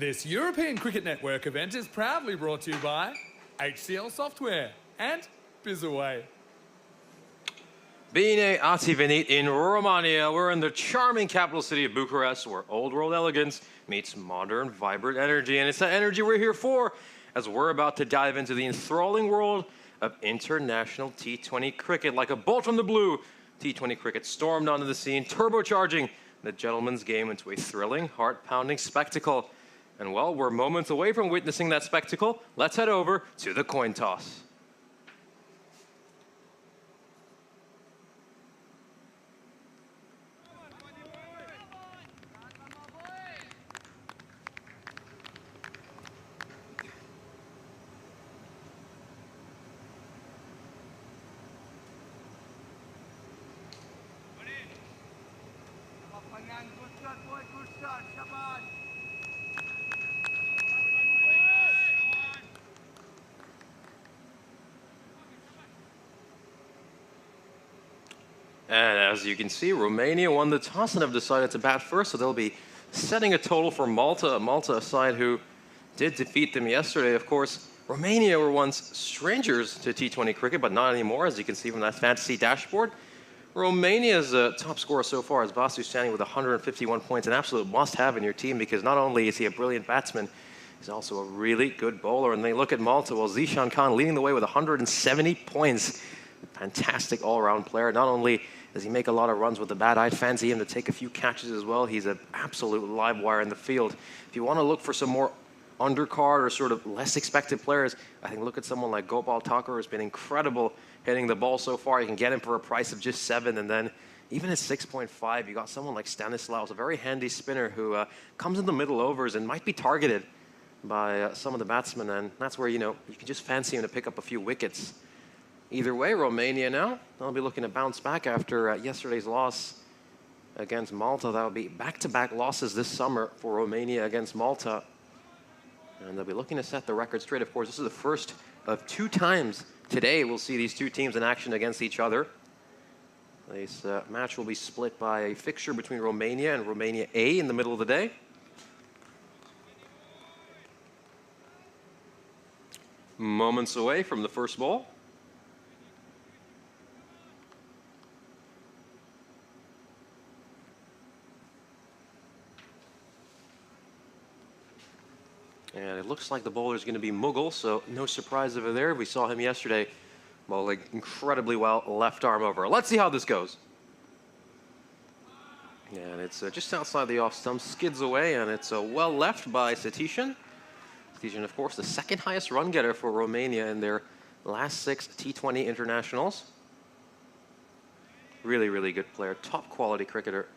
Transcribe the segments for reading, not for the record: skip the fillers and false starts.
This European Cricket Network event is proudly brought to you by HCL Software and Bizaway. Bine ați venit in Romania. We're in the charming capital city of Bucharest, where old world elegance meets modern, vibrant energy. And it's that energy we're here for, as we're about to dive into the enthralling world of international T20 cricket. Like a bolt from the blue, T20 cricket stormed onto the scene, turbocharging the gentleman's game into a thrilling, heart-pounding spectacle. And well, we're moments away from witnessing that spectacle. Let's head over to the coin toss. And as you can see, Romania won the toss and have decided to bat first, so they'll be setting a total for Malta. Malta, a side who did defeat them yesterday. Of course, Romania were once strangers to T20 cricket, but not anymore, as you can see from that fantasy dashboard. Romania's top scorer so far is Vasu standing with 151 points, an absolute must-have in your team, because not only is he a brilliant batsman, he's also a really good bowler. And they look at Malta, well, Zishan Khan leading the way with 170 points. Fantastic all-around player. Not only does he make a lot of runs with the bat, I'd fancy him to take a few catches as well. He's an absolute live wire in the field. If you want to look for some more undercard or sort of less expected players, I think look at someone like Gopal Thakur, who's been incredible hitting the ball so far. You can get him for a price of just 7, and then even at 6.5, you got someone like Stanislaus, a very handy spinner who comes in the middle overs and might be targeted by some of the batsmen, and that's where, you know, you can just fancy him to pick up a few wickets. Either way, Romania now, they'll be looking to bounce back after yesterday's loss against Malta. That will be back-to-back losses this summer for Romania against Malta. And they'll be looking to set the record straight. Of course, this is the first of 2 times today we'll see these 2 teams in action against each other. This match will be split by a fixture between Romania and Romania A in the middle of the day. Moments away from the first ball. And it looks like the bowler is going to be Mughal, so no surprise over there. We saw him yesterday bowling incredibly well, left arm over. Let's see how this goes. And it's just outside the off stump, skids away, and it's well left by Satishan. Satishan, of course, the second highest run getter for Romania in their last 6 T20 internationals. Really, really good player, top quality cricketer.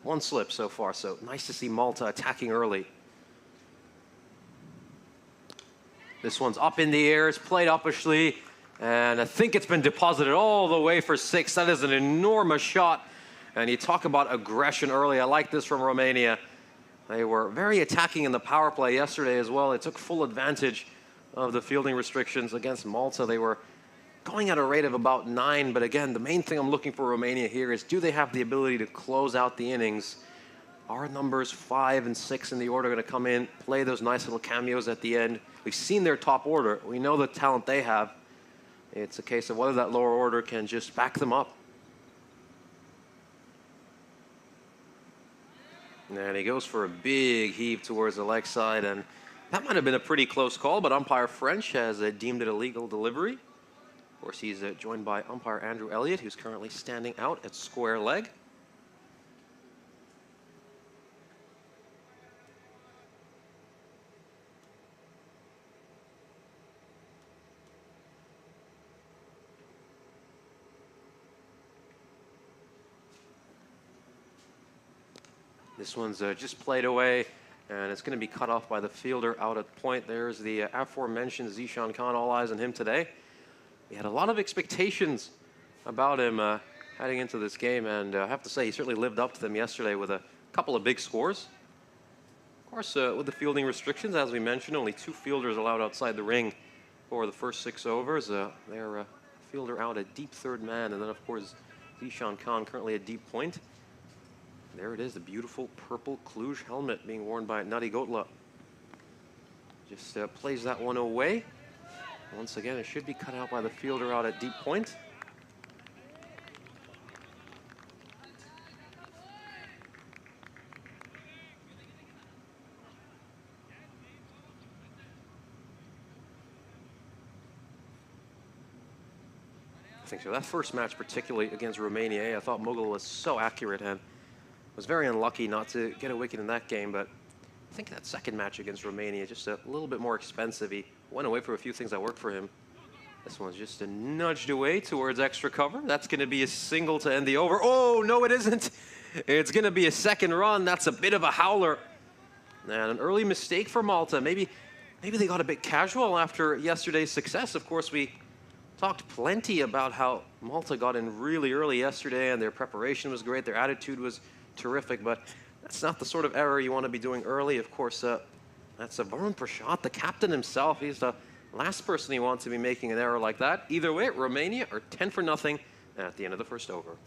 One slip so far, so nice to see Malta attacking early. This one's up in the air, it's played uppishly, and I think it's been deposited all the way for 6. That is an enormous shot. And you talk about aggression early. I like this from Romania. They were very attacking in the power play yesterday as well. They took full advantage of the fielding restrictions against Malta. They were going at a rate of about 9, but again, the main thing I'm looking for Romania here is, do they have the ability to close out the innings? Are numbers 5 and 6 in the order going to come in, play those nice little cameos at the end? We've seen their top order. We know the talent they have. It's a case of whether that lower order can just back them up. And he goes for a big heave towards the leg side, and that might have been a pretty close call, but umpire French has deemed it a legal delivery. Of course, he's joined by umpire Andrew Elliott, who's currently standing out at square leg. This one's just played away, and it's going to be cut off by the fielder out at point. There's the aforementioned Zishan Khan, all eyes on him today. We had a lot of expectations about him heading into this game, and I have to say he certainly lived up to them yesterday with a couple of big scores. Of course, with the fielding restrictions, as we mentioned, only 2 fielders allowed outside the ring for the first 6 overs. They're fielder out at deep third man, and then of course Zishan Khan currently at deep point. There it is, the beautiful purple Cluj helmet being worn by Nadi Gotla. Just plays that one away. Once again, it should be cut out by the fielder out at deep point. I think so. That first match, particularly against Romania, I thought Mughal was so accurate and was very unlucky not to get a wicket in that game. But I think that second match against Romania, just a little bit more expensive. He went away for a few things that worked for him. This one's just nudged away towards extra cover. That's going to be a single to end the over. Oh, no, it isn't. It's going to be a second run. That's a bit of a howler. And an early mistake for Malta. Maybe they got a bit casual after yesterday's success. Of course, we talked plenty about how Malta got in really early yesterday and their preparation was great, their attitude was terrific, but that's not the sort of error you want to be doing early. Of course, that's Varun Prashad, the captain himself. He's the last person you want to be making an error like that. Either way, Romania are 10-0 at the end of the first over.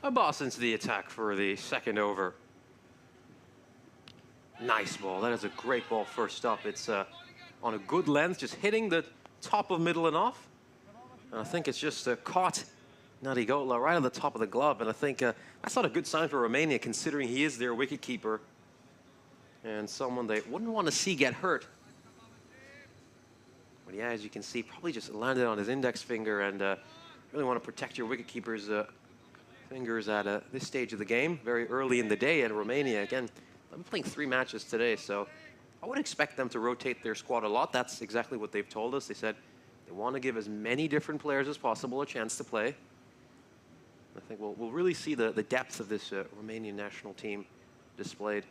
Abbas into the attack for the second over. Nice ball. That is a great ball first up. It's on a good length, just hitting the top of middle and off. And I think it's just caught Nadi Gotla right on the top of the glove. And I think that's not a good sign for Romania, considering he is their wicketkeeper and someone they wouldn't want to see get hurt. But yeah, as you can see, probably just landed on his index finger, and really want to protect your wicketkeeper's fingers at this stage of the game, very early in the day. And Romania, again, I'm playing 3 matches today, so I would expect them to rotate their squad a lot. That's exactly what they've told us. They said they want to give as many different players as possible a chance to play. I think we'll really see the depth of this Romanian national team displayed.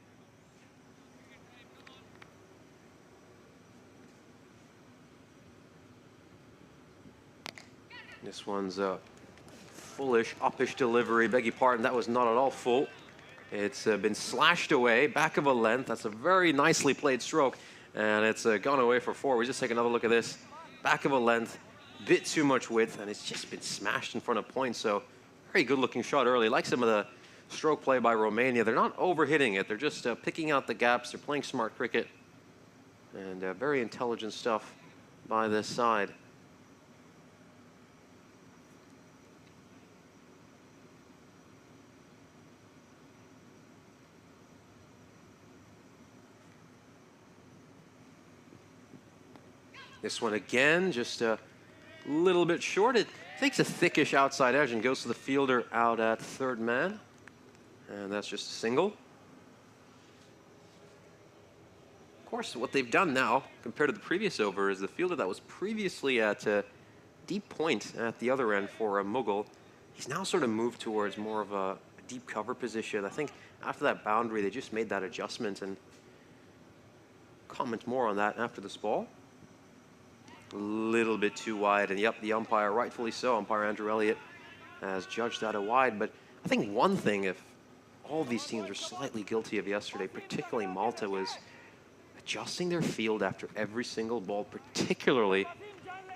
This one's fullish, uppish delivery. Beg your pardon, that was not at all full. It's been slashed away, back of a length. That's a very nicely played stroke, and it's gone away for 4. We just take another look at this. Back of a length, bit too much width, and it's just been smashed in front of point. So very good looking shot early. Like some of the stroke play by Romania. They're not overhitting it. They're just picking out the gaps. They're playing smart cricket, and very intelligent stuff by this side. This one again, just a little bit short. It takes a thickish outside edge and goes to the fielder out at third man. And that's just a single. Of course, what they've done now, compared to the previous over, is the fielder that was previously at deep point at the other end for Mughal, he's now sort of moved towards more of a deep cover position. I think after that boundary, they just made that adjustment, and comment more on that after this ball. A little bit too wide, and yep, the umpire, rightfully so, umpire Andrew Elliott, has judged that a wide. But I think one thing, if all of these teams are slightly guilty of yesterday, particularly Malta, was adjusting their field after every single ball, particularly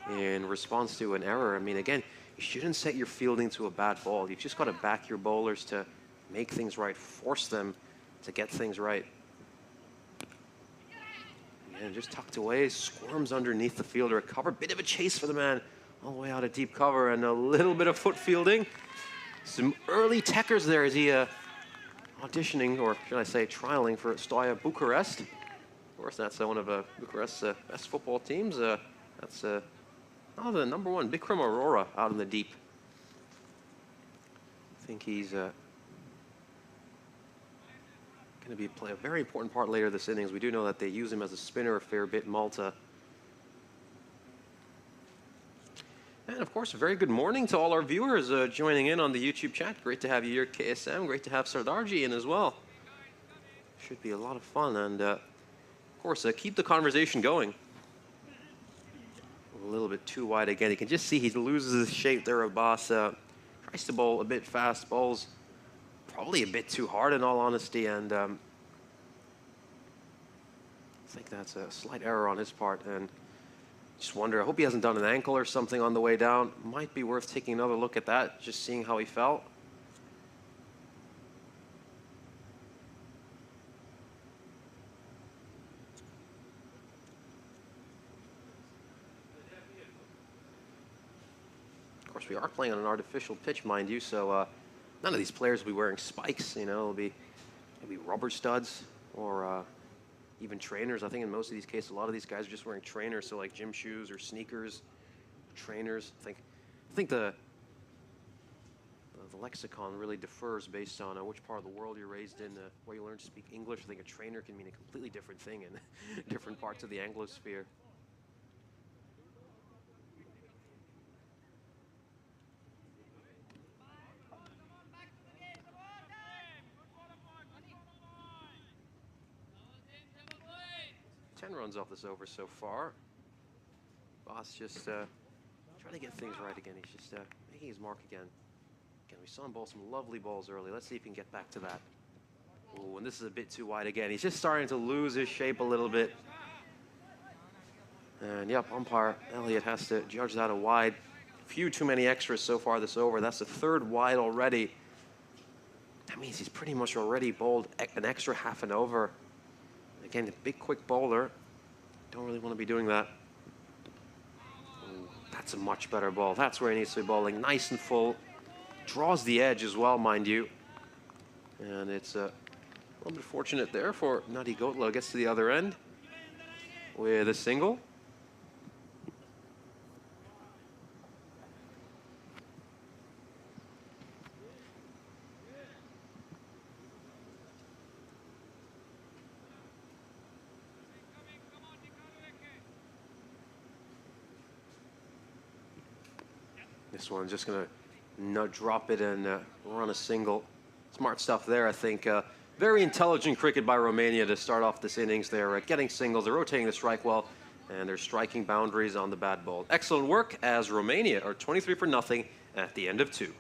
in response to an error. I mean, again, you shouldn't set your fielding to a bad ball. You've just got to back your bowlers to make things right, force them to get things right. And just tucked away, squirms underneath the fielder. A cover, bit of a chase for the man all the way out of deep cover, and a little bit of foot fielding. Some early techers there as he auditioning, or should I say trialing, for Steaua Bucharest. Of course, that's one of Bucharest's best football teams. That's the number one, Bikram Aurora, out in the deep. I think he's going to play a very important part later this innings. We do know that they use him as a spinner a fair bit in Malta. And of course, a very good morning to all our viewers joining in on the YouTube chat. Great to have you here, KSM. Great to have Sardarji in as well. Should be a lot of fun. And of course, keep the conversation going. A little bit too wide again. You can just see he loses his shape there, Abbas. Tries to bowl a bit fast. Bowls probably a bit too hard, in all honesty. And I think that's a slight error on his part. And just wonder, I hope he hasn't done an ankle or something on the way down. Might be worth taking another look at that, just seeing how he felt. Of course, we are playing on an artificial pitch, mind you, so none of these players will be wearing spikes, you know. It'll be maybe rubber studs or even trainers. I think in most of these cases, a lot of these guys are just wearing trainers, so like gym shoes or sneakers, trainers. I think the lexicon really differs based on which part of the world you're raised in, where you learn to speak English. I think a trainer can mean a completely different thing in different parts of the Anglosphere. Runs off this over so far. Boss just trying to get things right again. He's just making his mark again. Again, we saw him bowl some lovely balls early. Let's see if he can get back to that. Oh, and this is a bit too wide again. He's just starting to lose his shape a little bit. And yep, umpire Elliott has to judge that a wide. Few too many extras so far this over. That's the third wide already. That means he's pretty much already bowled an extra half an over. Again, a big, quick bowler. Don't really want to be doing that. Ooh, that's a much better ball. That's where he needs to be bowling. Nice and full. Draws the edge as well, mind you. And it's a little bit fortunate there for Nutty Gotla. Gets to the other end with a single. This one's just going to drop it and run a single. Smart stuff there, I think. Very intelligent cricket by Romania to start off this innings. They're getting singles, they're rotating the strike well, and they're striking boundaries on the bad ball. Excellent work as Romania are 23 for nothing at the end of 2.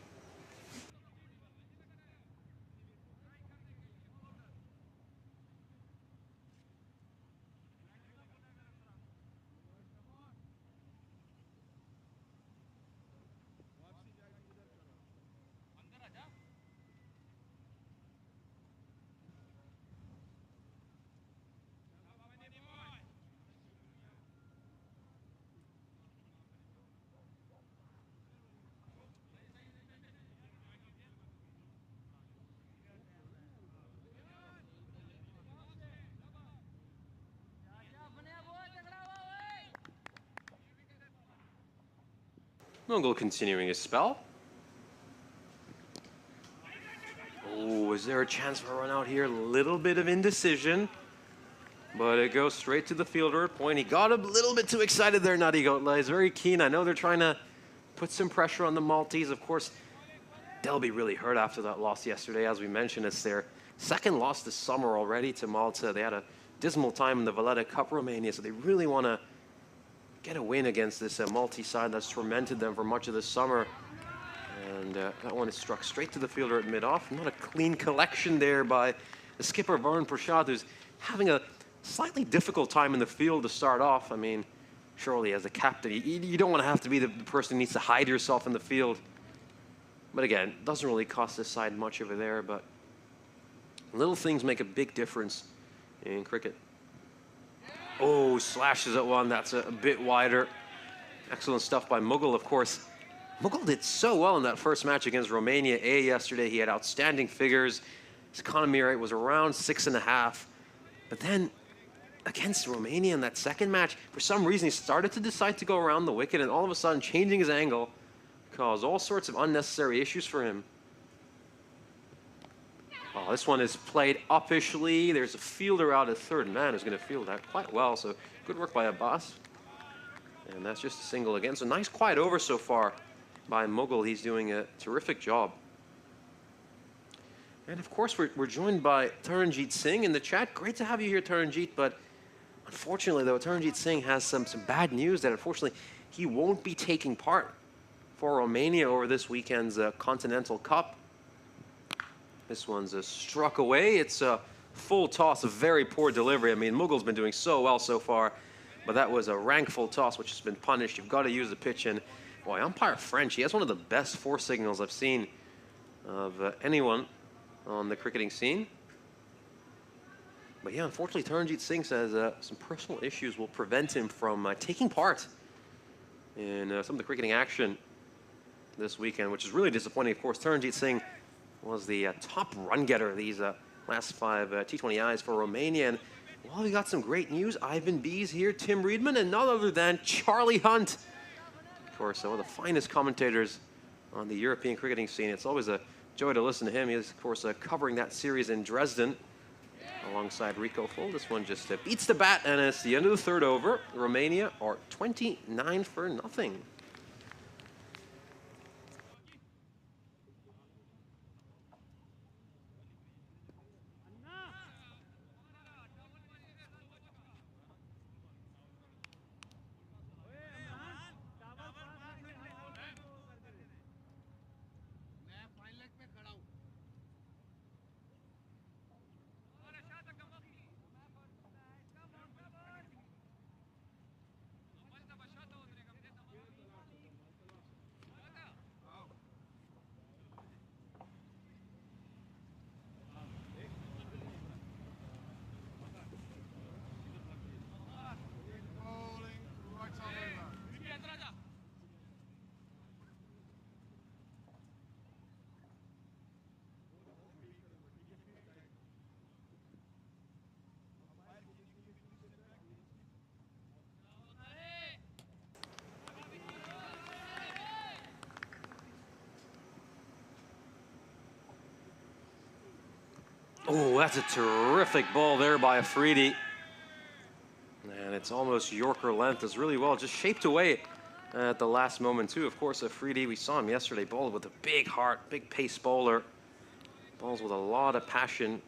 Mongol continuing his spell. Oh, is there a chance for a run out here? A little bit of indecision, but it goes straight to the fielder at point. He got a little bit too excited there, Nutty Gotla. He's very keen. I know they're trying to put some pressure on the Maltese. Of course, they'll be really hurt after that loss yesterday. As we mentioned, it's their second loss this summer already to Malta. They had a dismal time in the Valletta Cup, Romania, so they really want to get a win against this Maltese side that's tormented them for much of the summer. And that one is struck straight to the fielder at mid-off. Not a clean collection there by the skipper, Varun Prashad, who's having a slightly difficult time in the field to start off. I mean, surely as a captain, you don't want to have to be the person who needs to hide yourself in the field. But again, doesn't really cost this side much over there, but little things make a big difference in cricket. Oh, slashes at one. That's a bit wider. Excellent stuff by Mughal, of course. Mughal did so well in that first match against Romania A yesterday. He had outstanding figures. His economy rate was around 6.5. But then against Romania in that second match, for some reason, he started to decide to go around the wicket, and all of a sudden changing his angle caused all sorts of unnecessary issues for him. Oh, this one is played uppishly. There's a fielder out at third man who's going to field that quite well. So good work by Abbas. And that's just a single again. So nice quiet over so far by Mughal. He's doing a terrific job. And of course, we're joined by Taranjeet Singh in the chat. Great to have you here, Taranjeet. But unfortunately, though, Taranjeet Singh has some bad news that unfortunately he won't be taking part for Romania over this weekend's Continental Cup. This one's struck away. It's a full toss, a very poor delivery. I mean, Mughal's been doing so well so far, but that was a rank full toss, which has been punished. You've got to use the pitch, and boy, umpire French, he has one of the best force signals I've seen of anyone on the cricketing scene. But yeah, unfortunately, Taranjeet Singh says some personal issues will prevent him from taking part in some of the cricketing action this weekend, which is really disappointing. Of course, Taranjeet Singh was the top run getter these last 5 T20Is for Romania. And well, we got some great news. Ivan B's here, Tim Reedman, and none other than Charlie Hunt. Of course, one of the finest commentators on the European cricketing scene. It's always a joy to listen to him. He is, of course, covering that series in Dresden alongside Rico Full. This one just beats the bat, and it's the end of the third over. Romania are 29-0. Oh, that's a terrific ball there by Afridi. And it's almost Yorker length as really well, just shaped away at the last moment too. Of course, Afridi, we saw him yesterday, bowled with a big heart, big pace bowler. Bowls with a lot of passion.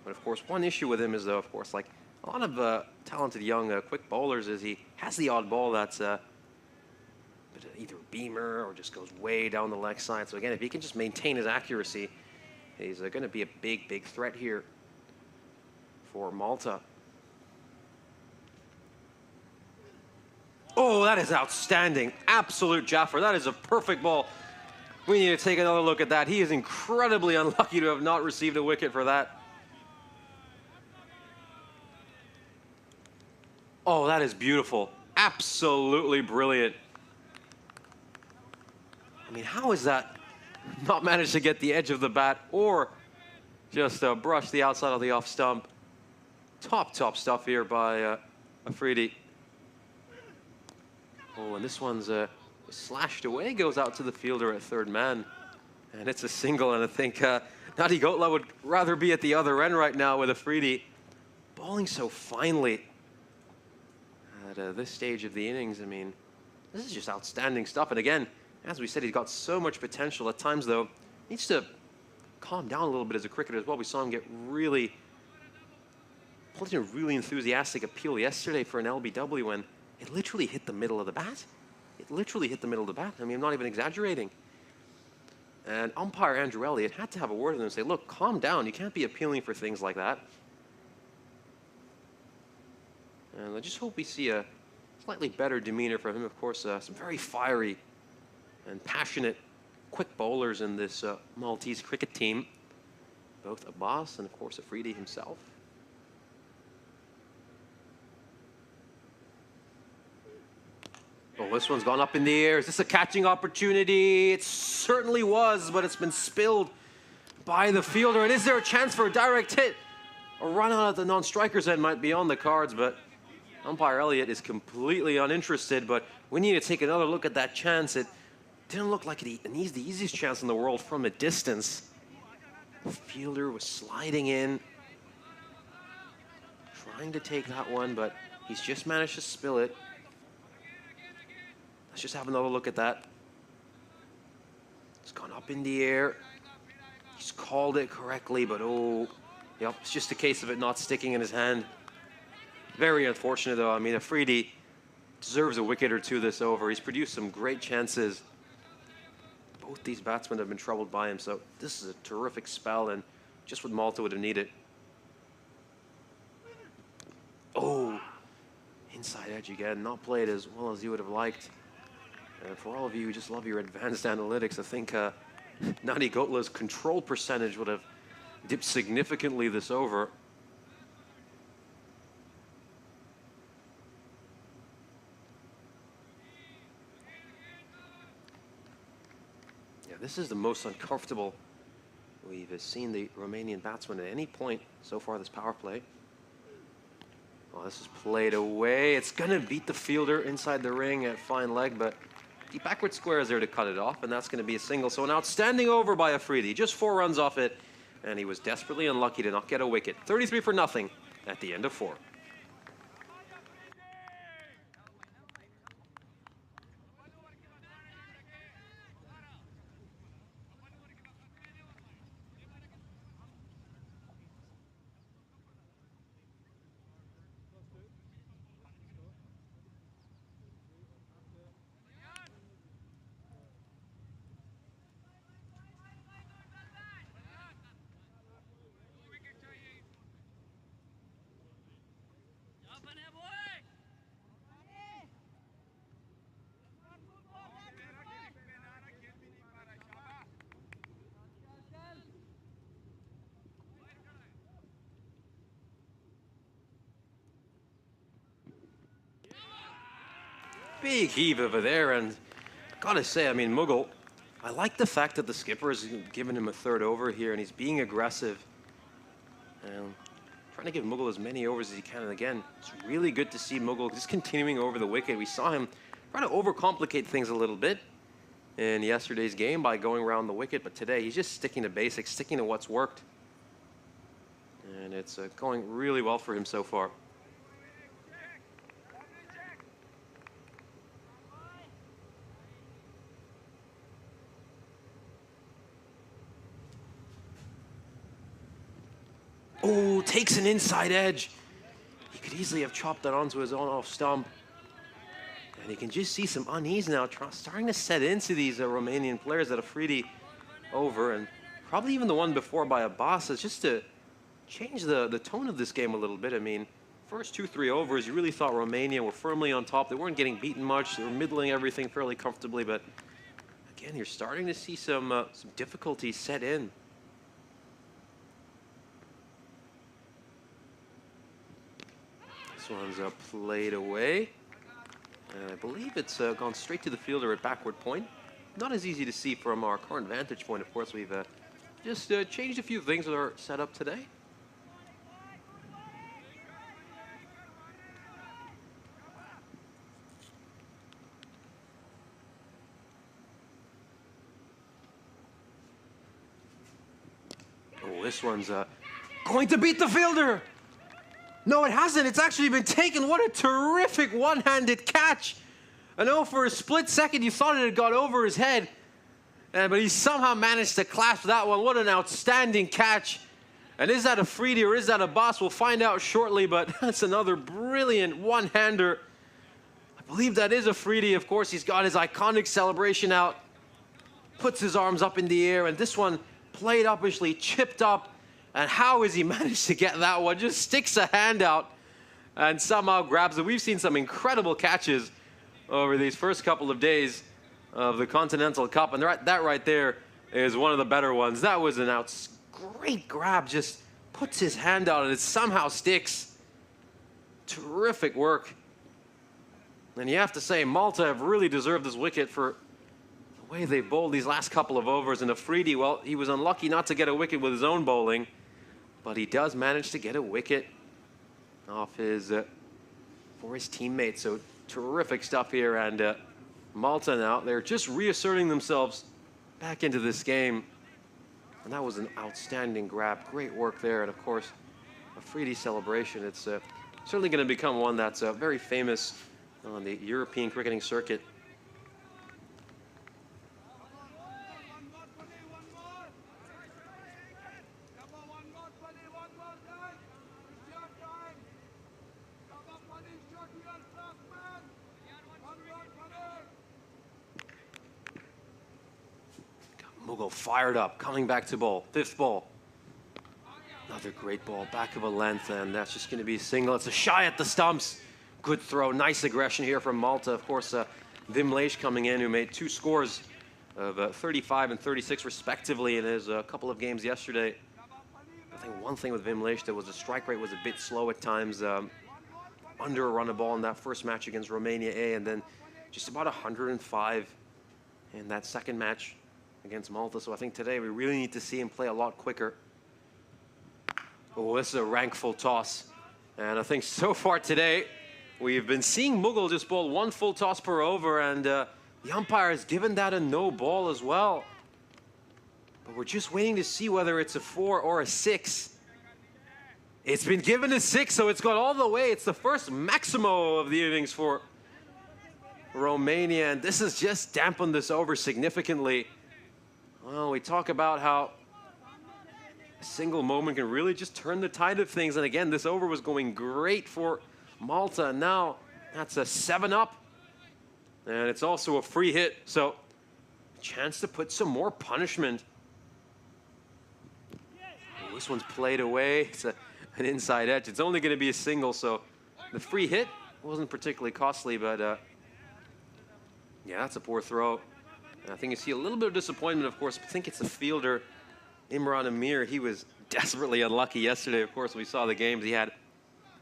But of course, one issue with him is though, of course, like a lot of talented young quick bowlers, is he has the odd ball that's either a beamer or just goes way down the leg side. So again, if he can just maintain his accuracy, he's going to be a big threat here for Malta. Oh, that is outstanding. Absolute Jaffer. That is a perfect ball. We need to take another look at that. He is incredibly unlucky to have not received a wicket for that. Oh, that is beautiful. Absolutely brilliant. I mean, how is that not managed to get the edge of the bat or just brush the outside of the off stump? Top stuff here by Afridi. Oh, and this one's slashed away, goes out to the fielder at third man. And it's a single, and I think Nadi Gotla would rather be at the other end right now with Afridi bowling so finely at this stage of the innings. I mean, this is just outstanding stuff. And again, as we said, he's got so much potential. At times, though, he needs to calm down a little bit as a cricketer as well. We saw him get really, putting a really enthusiastic appeal yesterday for an LBW when it literally hit the middle of the bat. It literally hit the middle of the bat. I mean, I'm not even exaggerating. And umpire Andrew Elliott had to have a word with him and say, look, calm down. You can't be appealing for things like that. And I just hope we see a slightly better demeanor from him. Of course, some very fiery and passionate quick bowlers in this Maltese cricket team. Both Abbas and, of course, Afridi himself. Oh, this one's gone up in the air. Is this a catching opportunity? It certainly was, but it's been spilled by the fielder. And is there a chance for a direct hit? A run out at the non-striker's end might be on the cards, but umpire Elliott is completely uninterested. But we need to take another look at that chance. It didn't look like the easiest chance in the world from a distance. The fielder was sliding in, trying to take that one, but he's just managed to spill it. Let's just have another look at that. It's gone up in the air. He's called it correctly, but oh, yep, it's just a case of it not sticking in his hand. Very unfortunate, though. I mean, Afridi deserves a wicket or two this over. He's produced some great chances. Both these batsmen have been troubled by him, so this is a terrific spell, and just what Malta would have needed. Oh, inside edge again. Not played as well as you would have liked. And for all of you who just love your advanced analytics, I think Nani Gotla's control percentage would have dipped significantly this over. Yeah, this is the most uncomfortable we've seen the Romanian batsman at any point so far this power play. Oh, this is played away. It's going to beat the fielder inside the ring at fine leg, but the backward square is there to cut it off, and that's going to be a single. So an outstanding over by Afridi. Just 4 runs off it, and he was desperately unlucky to not get a wicket. 33 for nothing at the end of 4. Big heave over there, and gotta say, I mean, Mughal, I like the fact that the skipper has given him a 3rd over here, and he's being aggressive. And trying to give Mughal as many overs as he can, and again, it's really good to see Mughal just continuing over the wicket. We saw him trying to overcomplicate things a little bit in yesterday's game by going around the wicket, but today he's just sticking to basics, sticking to what's worked. And it's going really well for him so far. Oh, takes an inside edge. He could easily have chopped that onto his own off stump. And you can just see some unease now starting to set into these Romanian players that Afridi over, and probably even the one before by Abbas, is just to change the tone of this game a little bit. I mean, first 2-3 overs, you really thought Romania were firmly on top. They weren't getting beaten much. They were middling everything fairly comfortably, but again, you're starting to see some difficulties set in. This one's played away. And I believe it's gone straight to the fielder at backward point. Not as easy to see from our current vantage point. Of course, we've just changed a few things with our setup today. Oh, this one's going to beat the fielder. No, it hasn't. It's actually been taken. What a terrific one-handed catch. I know for a split second you thought it had got over his head, but he somehow managed to clasp that one. What an outstanding catch. And is that Afridi or is that Abbas? We'll find out shortly, but that's another brilliant one-hander. I believe that is Afridi. Of course, he's got his iconic celebration out, puts his arms up in the air, and this one played uppishly, chipped up. And how has he managed to get that one? Just sticks a hand out and somehow grabs it. We've seen some incredible catches over these first couple of days of the Continental Cup, and that right there is one of the better ones. That was a great grab, just puts his hand out and it somehow sticks. Terrific work. And you have to say, Malta have really deserved this wicket for the the way they bowled these last couple of overs, and Afridi, well, he was unlucky not to get a wicket with his own bowling, but he does manage to get a wicket off his for his teammates. So terrific stuff here, and Malta now, they're just reasserting themselves back into this game. And that was an outstanding grab. Great work there. And of course, Afridi's celebration. It's certainly going to become one that's very famous on the European cricketing circuit. Mughal fired up, coming back to bowl. Fifth ball. Another great ball, back of a length, and that's just going to be a single. It's a shy at the stumps. Good throw, nice aggression here from Malta. Of course, Vimlesh coming in, who made 2 scores of 35 and 36 respectively in his couple of games yesterday. I think one thing with Vimlesh, that was the strike rate was a bit slow at times. Under a run of ball in that first match against Romania A, and then just about 105 in that second match against Malta. So I think today we really need to see him play a lot quicker. Oh, this is a rank full toss. And I think so far today, we've been seeing Mughal just bowl 1 full toss per over, and the umpire has given that a no ball as well. But we're just waiting to see whether it's a 4 or a 6. It's been given a 6, so it's gone all the way. It's the first maximo of the innings for Romania, and this has just dampened this over significantly. Well, we talk about how a single moment can really just turn the tide of things. And again, this over was going great for Malta. And now that's a 7 up. And it's also a free hit. So a chance to put some more punishment. Oh, this one's played away. It's an inside edge. It's only going to be a single. So the free hit wasn't particularly costly. But yeah, that's a poor throw. And I think you see a little bit of disappointment, of course. I think it's the fielder, Imran Amir. He was desperately unlucky yesterday. Of course, we saw the games. He had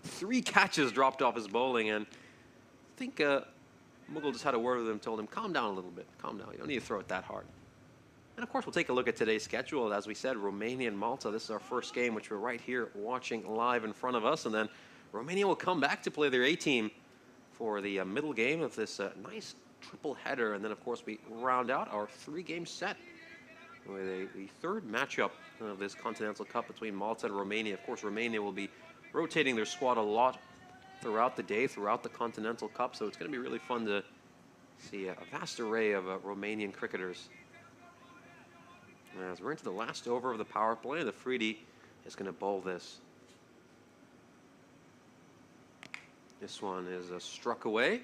3 catches dropped off his bowling. And I think Mughal just had a word with him, told him, calm down a little bit. Calm down. You don't need to throw it that hard. And, of course, we'll take a look at today's schedule. As we said, Romania and Malta. This is our first game, which we're right here watching live in front of us. And then Romania will come back to play their A team for the middle game of this nice triple header, and then of course we round out our 3-game set with the third matchup of this Continental Cup between Malta and Romania. Of course, Romania will be rotating their squad a lot throughout the day, throughout the Continental Cup, so it's going to be really fun to see a vast array of Romanian cricketers. As we're into the last over of the power play, the Afridi is going to bowl this. This one is struck away.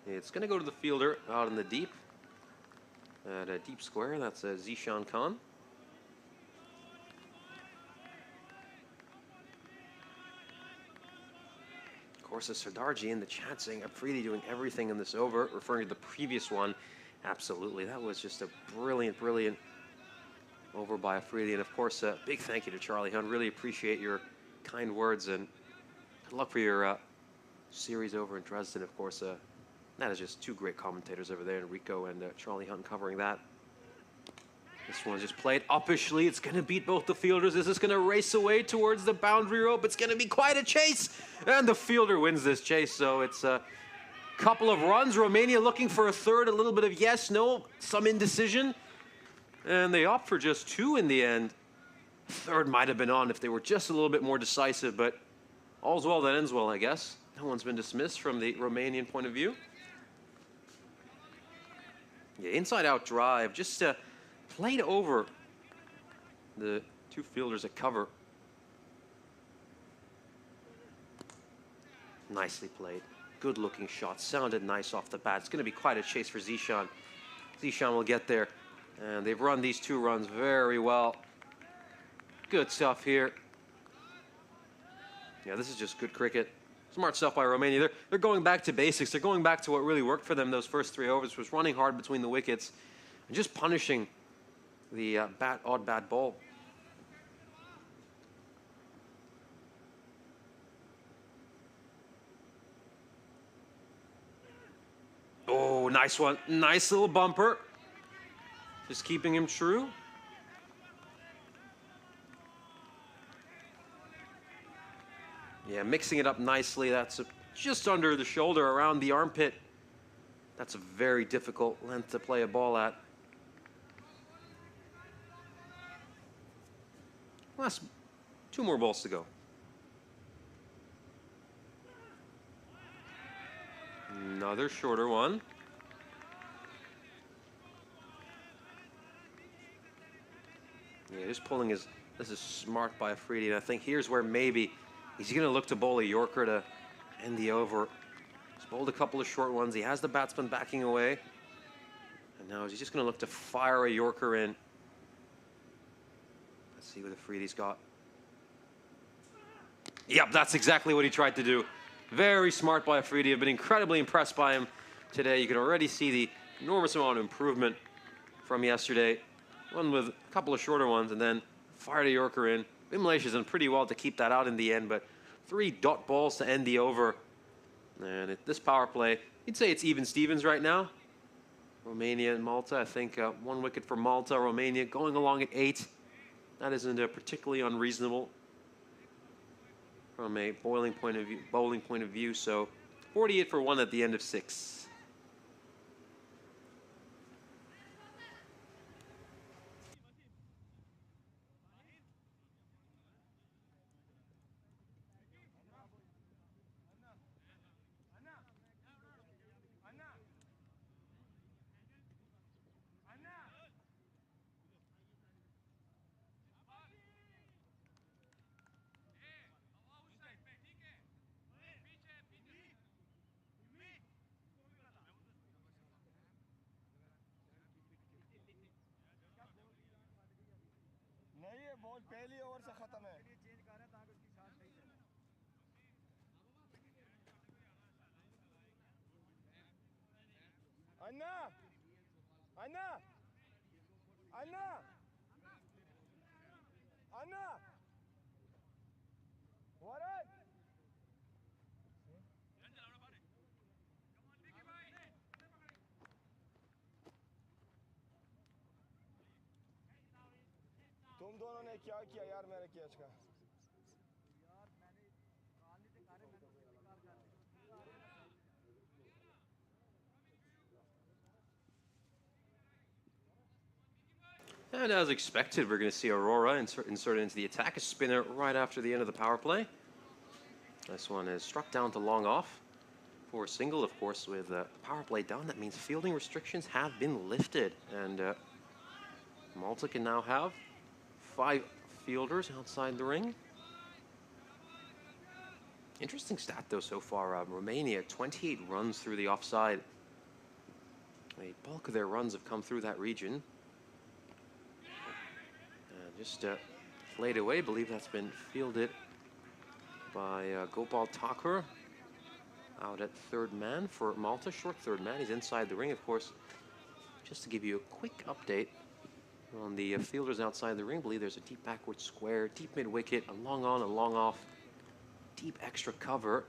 It's going to go to the fielder out in the deep, at a deep square. That's Zishan Khan. Of course, Sardarji in the chat saying Afridi doing everything in this over, referring to the previous one. Absolutely, that was just a brilliant, brilliant over by Afridi. And of course, a big thank you to Charlie Hunt. Really appreciate your kind words, and good luck for your series over in Dresden. Of course, that is just 2 great commentators over there, Enrico and Charlie Hunt covering that. This one just played uppishly. It's going to beat both the fielders. Is this going to race away towards the boundary rope? It's going to be quite a chase. And the fielder wins this chase. So it's a couple of runs. Romania looking for a third. A little bit of yes, no, some indecision. And they opt for just 2 in the end. Third might have been on if they were just a little bit more decisive. But all's well that ends well, I guess. No one's been dismissed from the Romanian point of view. Yeah, inside-out drive, just played over the 2 fielders at cover. Nicely played. Good-looking shot. Sounded nice off the bat. It's going to be quite a chase for Zishan. Zishan will get there. And they've run these 2 runs very well. Good stuff here. Yeah, this is just good cricket. Smart stuff by Romania. They're going back to basics. They're going back to what really worked for them those first 3 overs, was running hard between the wickets and just punishing the odd bat ball. Oh, nice one. Nice little bumper. Just keeping him true. Yeah, mixing it up nicely. That's just under the shoulder, around the armpit. That's a very difficult length to play a ball at. Last 2 more balls to go. Another shorter one. Yeah, just pulling his. This is smart by Afridi, and I think here's where maybe he's going to look to bowl a Yorker to end the over. He's bowled a couple of short ones. He has the batsman backing away, and now he's just going to look to fire a Yorker in. Let's see what Afridi's got. Yep, that's exactly what he tried to do. Very smart by Afridi. I've been incredibly impressed by him today. You can already see the enormous amount of improvement from yesterday. One with a couple of shorter ones, and then fired a Yorker in. Vimlesh has done pretty well to keep that out in the end, but 3 dot balls to end the over. And this power play, you'd say it's even Stevens right now. Romania and Malta, I think 1 wicket for Malta. Romania going along at 8. That isn't particularly unreasonable from a bowling point of view. So 48 for 1 at the end of 6. नहीं ये ball पहली over से खत्म है अन्ना अन्ना अन्ना अन्ना वरन तुम दोनों ने क्या किया यार मेरे कैच का And as expected, we're going to see Aurora inserted into the attack. A spinner right after the end of the power play. This one is struck down to long off for a single, of course, with power play down. That means fielding restrictions have been lifted. And Malta can now have 5 fielders outside the ring. Interesting stat, though, so far. Romania, 28 runs through the offside. A bulk of their runs have come through that region. Just played away. I believe that's been fielded by Gopal Thakur out at 3rd man for Malta. Short 3rd man. He's inside the ring, of course. Just to give you a quick update on the fielders outside the ring, I believe there's a deep backward square, deep mid wicket, a long on, a long off, deep extra cover.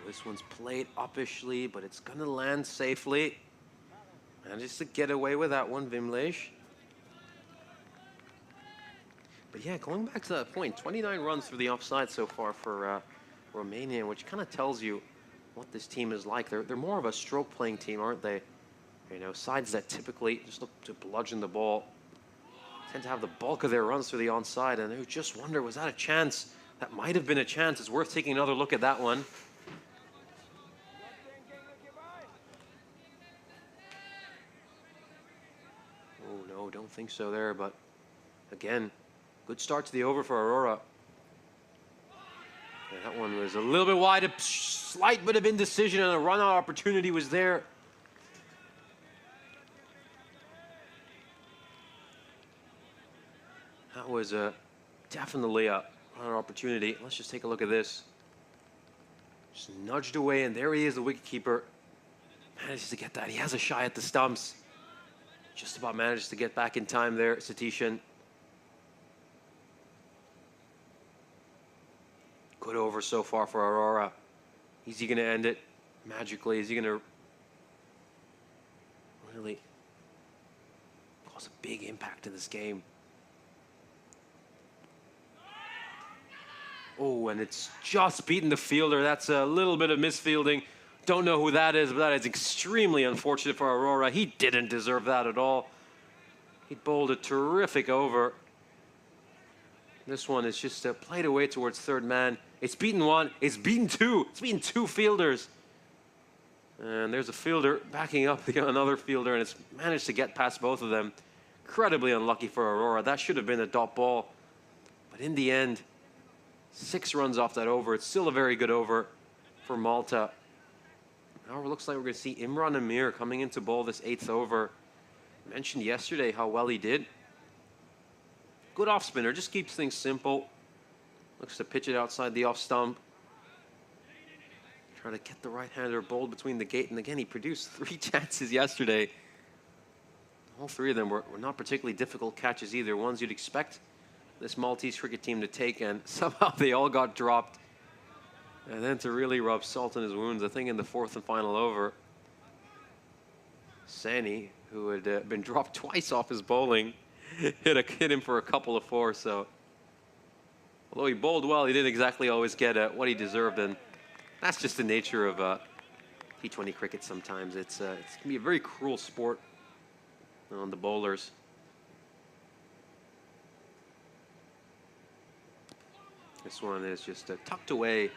This one's played uppishly, but it's going to land safely. And just to get away with that one, Vimlesh. But yeah, going back to that point, 29 runs through the offside so far for Romania, which kind of tells you what this team is like. They're more of a stroke playing team, aren't they? You know, sides that typically just look to bludgeon the ball tend to have the bulk of their runs through the onside, and you just wonder, was that a chance? That might have been a chance. It's worth taking another look at that one. Don't think so there, but again, good start to the over for Aurora. Yeah, that one was a little bit wide, a slight bit of indecision, and a run-out opportunity was there. That was definitely a run-out opportunity. Let's just take a look at this. Just nudged away, and there he is, the wicketkeeper. Manages to get that. He has a shy at the stumps. Just about manages to get back in time there, Satishan. Good over so far for Aurora. Is he going to end it magically? Is he going to really cause a big impact in this game? Oh, and it's just beaten the fielder. That's a little bit of misfielding. Don't know who that is, but that is extremely unfortunate for Aurora. He didn't deserve that at all. He bowled a terrific over. This one is just played away towards third man. It's beaten one. It's beaten two. It's beaten two fielders. And there's a fielder backing up another fielder, and it's managed to get past both of them. Incredibly unlucky for Aurora. That should have been a dot ball. But in the end, 6 runs off that over. It's still a very good over for Malta. Now it looks like we're going to see Imran Amir coming into bowl this 8th over. I mentioned yesterday how well he did. Good off spinner, just keeps things simple. Looks to pitch it outside the off stump. Trying to get the right-hander bowled between the gate, and again, he produced 3 chances yesterday. All 3 of them were not particularly difficult catches either, ones you'd expect this Maltese cricket team to take, and somehow they all got dropped. And then to really rub salt in his wounds, I think in the 4th and final over, Sani, who had been dropped twice off his bowling, hit him for a couple of 4. So although he bowled well, he didn't exactly always get what he deserved, and that's just the nature of T20 cricket sometimes. It can be a very cruel sport on the bowlers. This one is just tucked away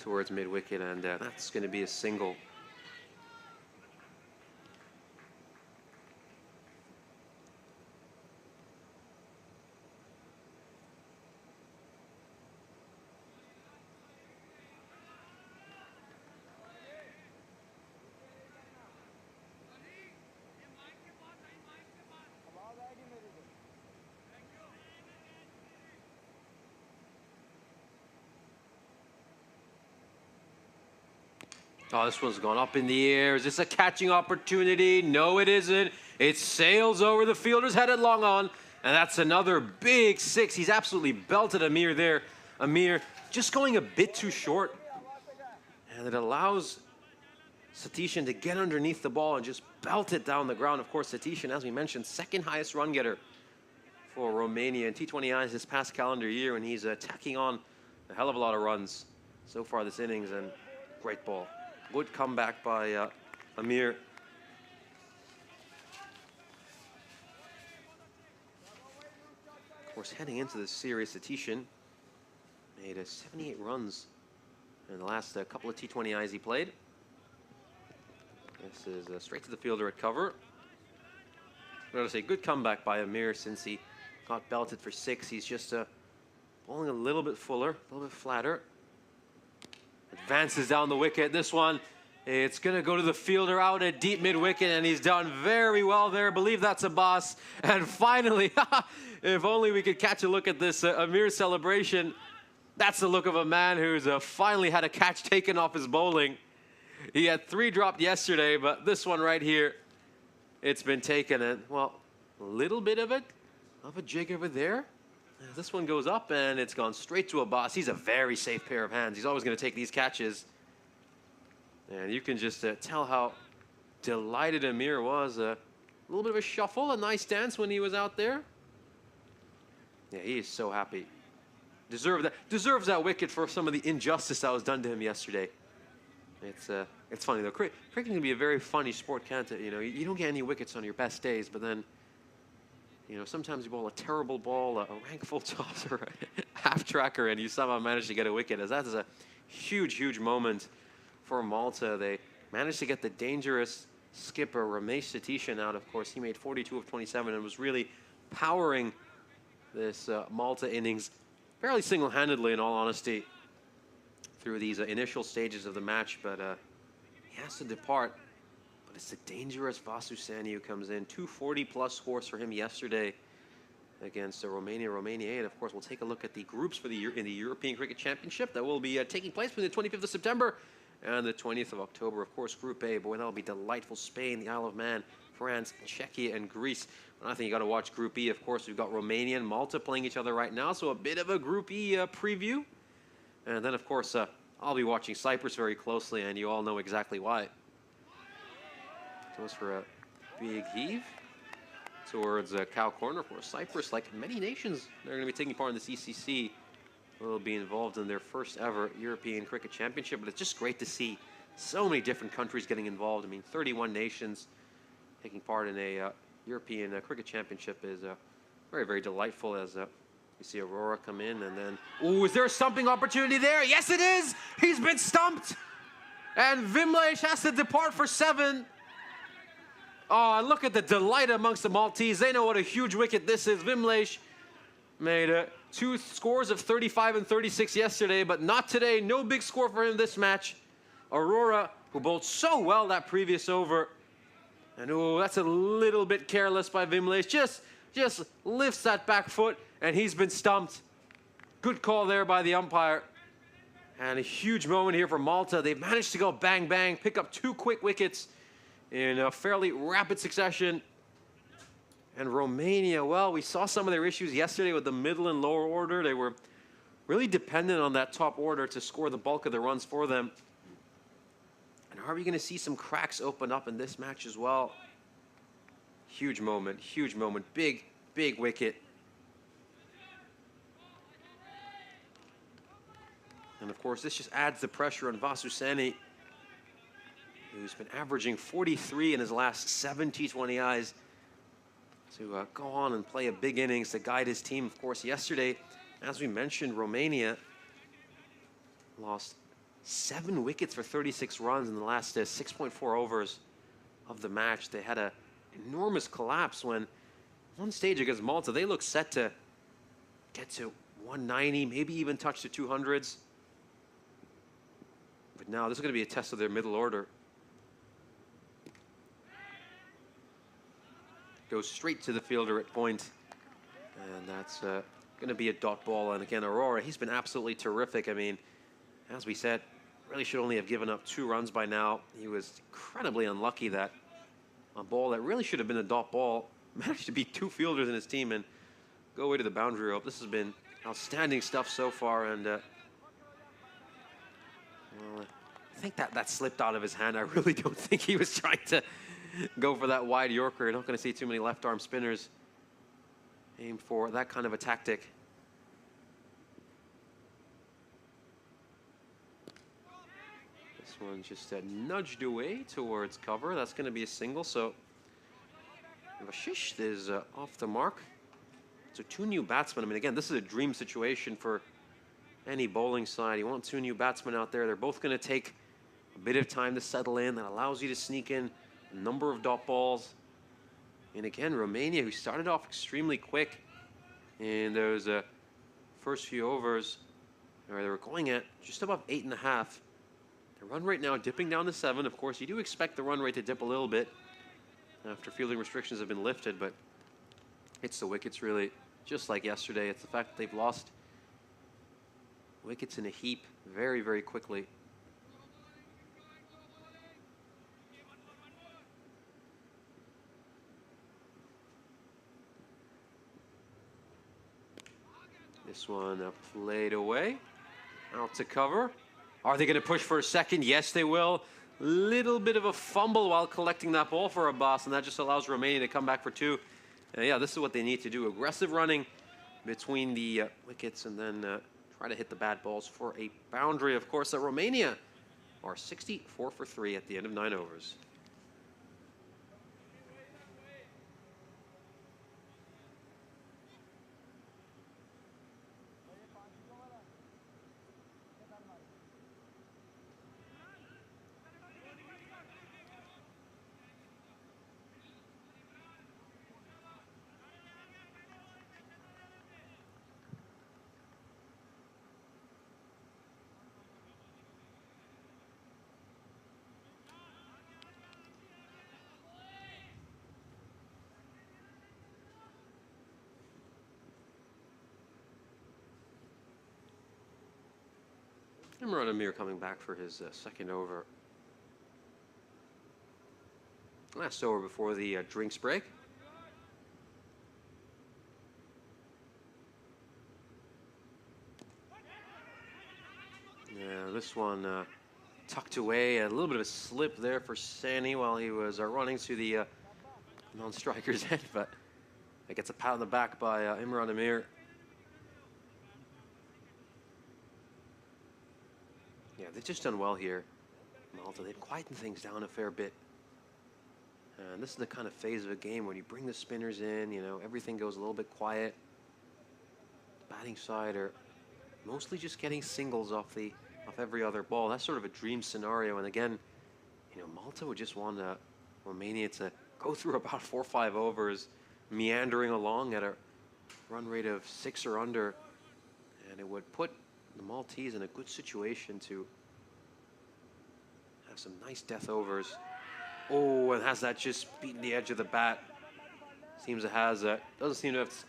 towards mid-wicket, and that's going to be a single. Oh, this one's gone up in the air. Is this a catching opportunity? No, it isn't. It sails over the fielder's head, long on. And that's another big 6. He's absolutely belted Amir there. Amir just going a bit too short. And it allows Satishan to get underneath the ball and just belt it down the ground. Of course, Satishan, as we mentioned, 2nd highest run getter for Romania in T20Is this past calendar year. And he's tacking on a hell of a lot of runs so far this innings. And great ball. Good comeback by Amir. Of course, heading into this series, Satishan made 78 runs in the last couple of T20Is he played. This is straight to the fielder at cover. I'm going to say good comeback by Amir since he got belted for 6. He's just bowling a little bit fuller, a little bit flatter. Advances down the wicket. This one, it's going to go to the fielder out at deep mid-wicket, and he's done very well there. I believe that's a boss. And finally, if only we could catch a look at this Amir celebration. That's the look of a man who's finally had a catch taken off his bowling. He had 3 dropped yesterday, but this one right here, it's been taken. And, well, a little bit of a jig over there. This one goes up, and it's gone straight to a boss. He's a very safe pair of hands. He's always going to take these catches. And you can just tell how delighted Amir was. A little bit of a shuffle, a nice dance when he was out there. Yeah, he is so happy. Deserves that wicket for some of the injustice that was done to him yesterday. It's funny, though. Cricket can be a very funny sport, can't it? You know, you don't get any wickets on your best days, but then you know, sometimes you bowl a terrible ball, a rank full toss, or a half tracker, and you somehow manage to get a wicket. As that is a huge, huge moment for Malta. They managed to get the dangerous skipper Ramesh Satishan out. Of course, he made 42 of 27 and was really powering this Malta innings fairly single-handedly, in all honesty, through these initial stages of the match. But he has to depart. But it's the dangerous Vasu Sani who comes in. 240-plus scores for him yesterday against Romania. And, of course, we'll take a look at the groups for the in the European Cricket Championship that will be taking place between the 25th of September and the 20th of October. Of course, Group A, boy, that'll be delightful. Spain, the Isle of Man, France, Czechia, and Greece. And I think you got to watch Group E. Of course, we've got Romania and Malta playing each other right now, so a bit of a Group E preview. And then, of course, a I'll be watching Cyprus very closely, and you all know exactly why. Goes for a big heave towards cow corner for Cyprus. Like many nations, they're going to be taking part in this ECC. Will be involved in their first ever European Cricket Championship, but it's just great to see so many different countries getting involved. I mean, 31 nations taking part in a European Cricket Championship is very, very delightful as you see Aurora come in and then... Ooh, is there a stumping opportunity there? Yes, it is! He's been stumped! And Vimlesh has to depart for 7. Oh, and look at the delight amongst the Maltese. They know what a huge wicket this is. Vimlesh made 2 scores of 35 and 36 yesterday, but not today. No big score for him this match. Aurora, who bowled so well that previous over. And oh, that's a little bit careless by Vimlesh. Just lifts that back foot, and he's been stumped. Good call there by the umpire. And a huge moment here for Malta. They've managed to go bang, bang, pick up 2 quick wickets in a fairly rapid succession. And Romania, well, we saw some of their issues yesterday with the middle and lower order. They were really dependent on that top order to score the bulk of the runs for them. And are we going to see some cracks open up in this match as well? Huge moment, big, big wicket. And of course, this just adds the pressure on Vasuseni, who's been averaging 43 in his last 7 T20Is, to go on and play a big innings to guide his team. Of course, yesterday, as we mentioned, Romania lost 7 wickets for 36 runs in the last 6.4 overs of the match. They had an enormous collapse when, one stage against Malta, they looked set to get to 190, maybe even touch the 200s. But now this is going to be a test of their middle order. Goes straight to the fielder at point. And that's going to be a dot ball. And again, Aurora, he's been absolutely terrific. I mean, as we said, really should only have given up 2 runs by now. He was incredibly unlucky that a ball that really should have been a dot ball managed to beat 2 fielders in his team and go away to the boundary rope. This has been outstanding stuff so far. And well, I think that slipped out of his hand. I really don't think he was trying to go for that wide Yorker. You're not going to see too many left-arm spinners aim for that kind of a tactic. This one just nudged away towards cover. That's going to be a single. So Vashish is off the mark. So 2 new batsmen. I mean, again, this is a dream situation for any bowling side. You want 2 new batsmen out there. They're both going to take a bit of time to settle in. That allows you to sneak in a number of dot balls. And again, Romania, who started off extremely quick in those first few overs, or they were going at just above 8.5. The run rate now dipping down to 7. Of course, you do expect the run rate to dip a little bit after fielding restrictions have been lifted, but it's the wickets really, just like yesterday. It's the fact that they've lost wickets in a heap very, very quickly. This one played away, out to cover. Are they going to push for a second? Yes, they will. Little bit of a fumble while collecting that ball for Abbas, and that just allows Romania to come back for 2. Yeah, this is what they need to do. Aggressive running between the wickets and then try to hit the bad balls for a boundary. Of course, Romania are 64 for 3 at the end of 9 overs. Imran Amir coming back for his second over. Last over before the drinks break. Yeah, this one tucked away. A little bit of a slip there for Sani while he was running to the non-striker's head, but it gets a pat on the back by Imran Amir. Yeah, they've just done well here. Malta, they've quietened things down a fair bit. And this is the kind of phase of a game when you bring the spinners in, you know, everything goes a little bit quiet. The batting side are mostly just getting singles off every other ball. That's sort of a dream scenario. And again, you know, Malta would just want Romania to go through about 4 or 5 overs, meandering along at a run rate of 6 or under, and it would put the Maltese in a good situation to have some nice death overs. Oh, and has that just beaten the edge of the bat? Seems it has. Doesn't seem to have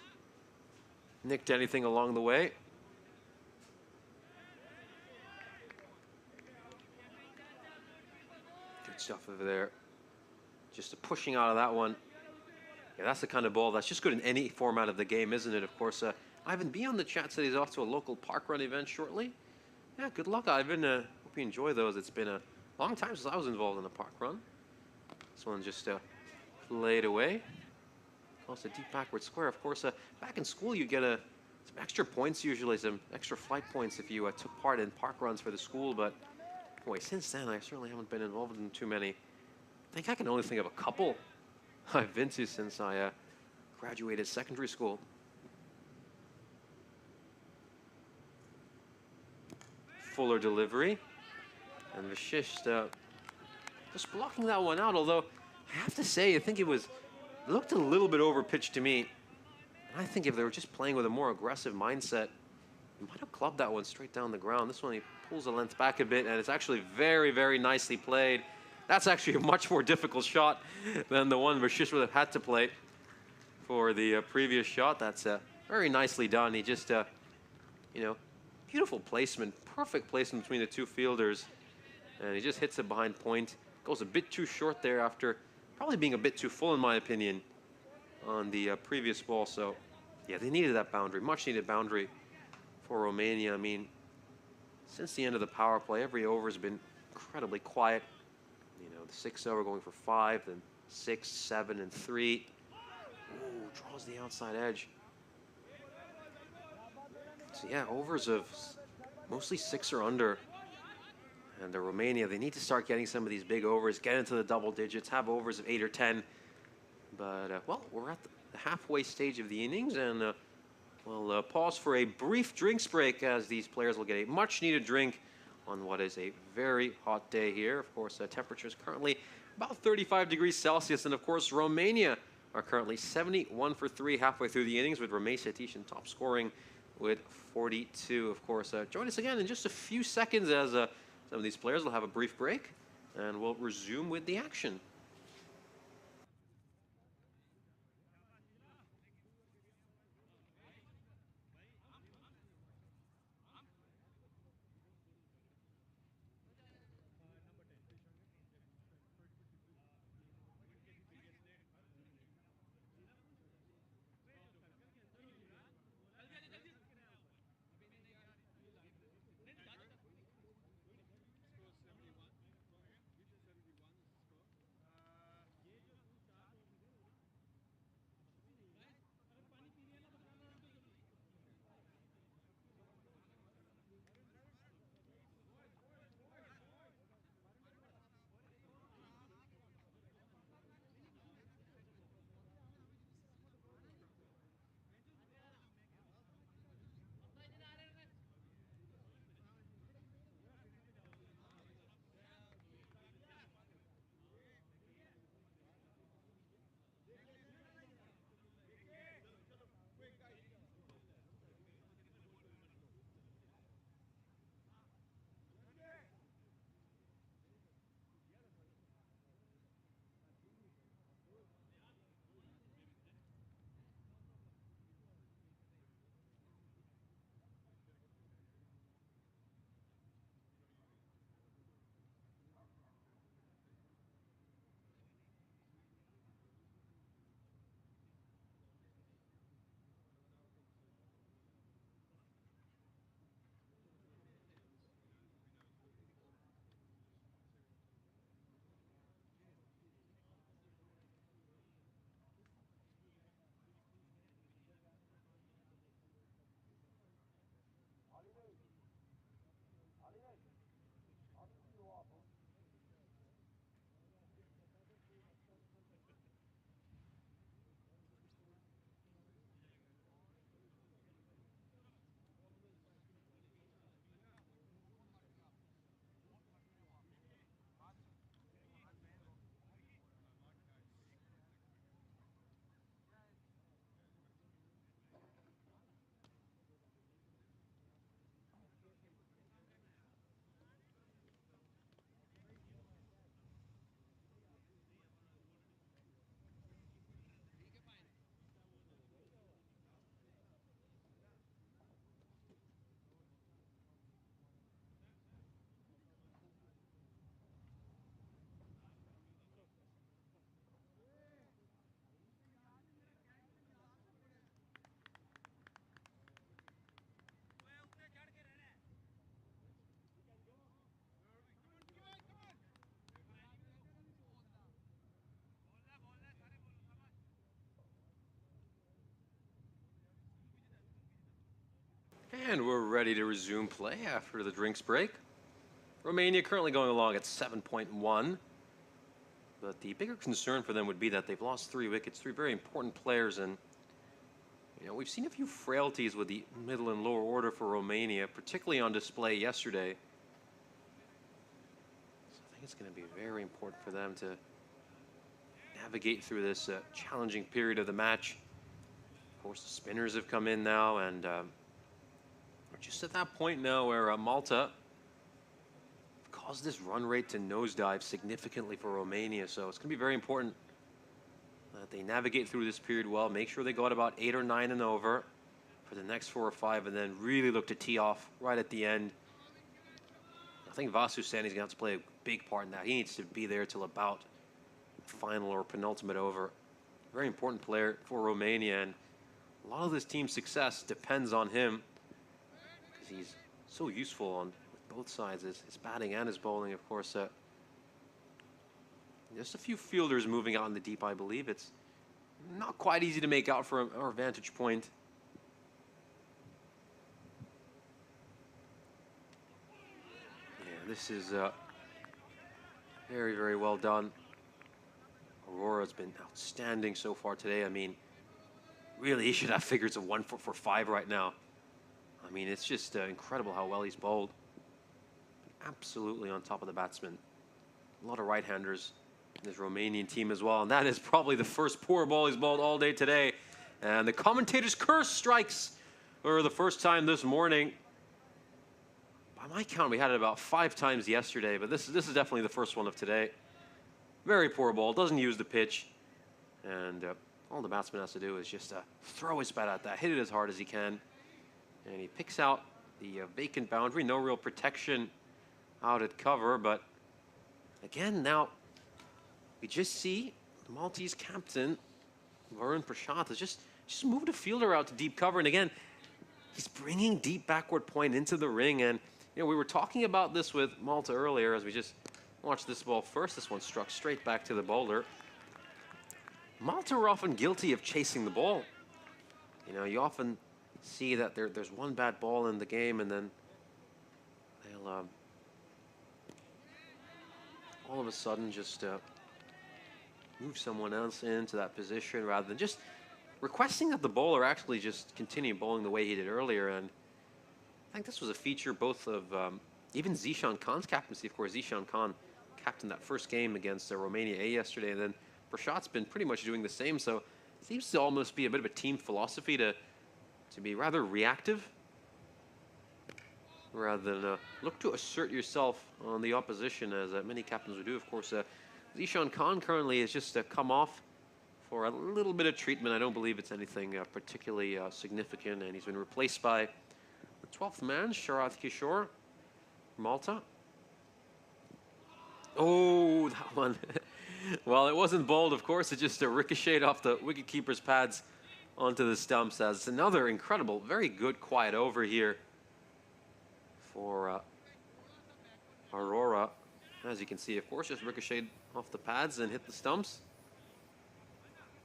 nicked anything along the way. Good stuff over there. Just a pushing out of that one. Yeah, that's the kind of ball that's just good in any format of the game, isn't it? Of course, Ivan B on the chat said he's off to a local park run event shortly. Yeah, good luck, Ivan. Hope you enjoy those. It's been a long time since I was involved in a park run. This one just played away. Also deep backward square. Of course, back in school you get some extra points usually, some extra flight points if you took part in park runs for the school. But boy, since then I certainly haven't been involved in too many. I think I can only think of a couple I've been to since I graduated secondary school. Fuller delivery, and Vashisht just blocking that one out, although I have to say, I think it looked a little bit overpitched to me. And I think if they were just playing with a more aggressive mindset, they might have clubbed that one straight down the ground. This one, he pulls the length back a bit, and it's actually very, very nicely played. That's actually a much more difficult shot than the one Vashisht would have had to play for the previous shot. That's very nicely done. He just, you know, beautiful placement, perfect placement between the two fielders. And he just hits it behind point. Goes a bit too short there after probably being a bit too full, in my opinion, on the previous ball. So, yeah, they needed that boundary, much needed boundary for Romania. I mean, since the end of the power play, every over has been incredibly quiet. You know, the 6 over going for 5, then 6, 7, and 3. Ooh, draws the outside edge. So, yeah, overs of mostly 6 or under. And the Romania, they need to start getting some of these big overs, get into the double digits, have overs of 8 or 10. But, well, we're at the halfway stage of the innings, and we'll pause for a brief drinks break as these players will get a much-needed drink on what is a very hot day here. Of course, temperature is currently about 35 degrees Celsius, and of course, Romania are currently 71 for 3 halfway through the innings, with Ramei Setishin top scoring with 42. Of course, join us again in just a few seconds as some of these players will have a brief break, and we'll resume with the action. And we're ready to resume play after the drinks break. Romania currently going along at 7.1. But the bigger concern for them would be that they've lost 3 wickets, 3 very important players. And, you know, we've seen a few frailties with the middle and lower order for Romania, particularly on display yesterday. So I think it's going to be very important for them to navigate through this challenging period of the match. Of course, the spinners have come in now, and we're just at that point now where Malta caused this run rate to nosedive significantly for Romania. So it's going to be very important that they navigate through this period well, make sure they got about 8 or 9 and over for the next 4 or 5, and then really look to tee off right at the end. I think Vasu Sani's going to have to play a big part in that. He needs to be there till about final or penultimate over. Very important player for Romania, and a lot of this team's success depends on him because he's so useful on both sides, his batting and his bowling, of course. Just a few fielders moving out in the deep, I believe. It's not quite easy to make out from our vantage point. Yeah, this is very, very well done. Aurora's been outstanding so far today. I mean, really, he should have figures of 1 for 5 right now. I mean, it's just incredible how well he's bowled. Absolutely on top of the batsman. A lot of right-handers in this Romanian team as well, and that is probably the first poor ball he's bowled all day today. And the commentator's curse strikes for the first time this morning. By my count, we had it about 5 times yesterday, but this is definitely the first one of today. Very poor ball, doesn't use the pitch, and all the batsman has to do is just throw his bat at that, hit it as hard as he can, and he picks out the vacant boundary. No real protection out at cover, but again, now we just see the Maltese captain, Varun Prashant, has just moved a fielder out to deep cover, and again, he's bringing deep backward point into the ring. And you know, we were talking about this with Malta earlier as we just watched this ball first. This one struck straight back to the bowler. Malta are often guilty of chasing the ball. You know, you often see that there's one bad ball in the game, and then they'll all of a sudden just move someone else into that position rather than just requesting that the bowler actually just continue bowling the way he did earlier. And I think this was a feature both of even Zishan Khan's captaincy. Of course, Zishan Khan captained that first game against Romania A yesterday, and then Prashant's been pretty much doing the same. So it seems to almost be a bit of a team philosophy to be rather reactive rather than look to assert yourself on the opposition, as many captains would do. Of course, Zishan Khan currently has just come off for a little bit of treatment. I don't believe it's anything particularly significant, and he's been replaced by the 12th man, Sharad Kishore, Malta. Oh, that one. Well, it wasn't bowled, of course. It just ricocheted off the wicketkeeper's pads onto the stumps. As another incredible, very good quiet over here for Aurora. As you can see, of course, just ricocheted off the pads and hit the stumps.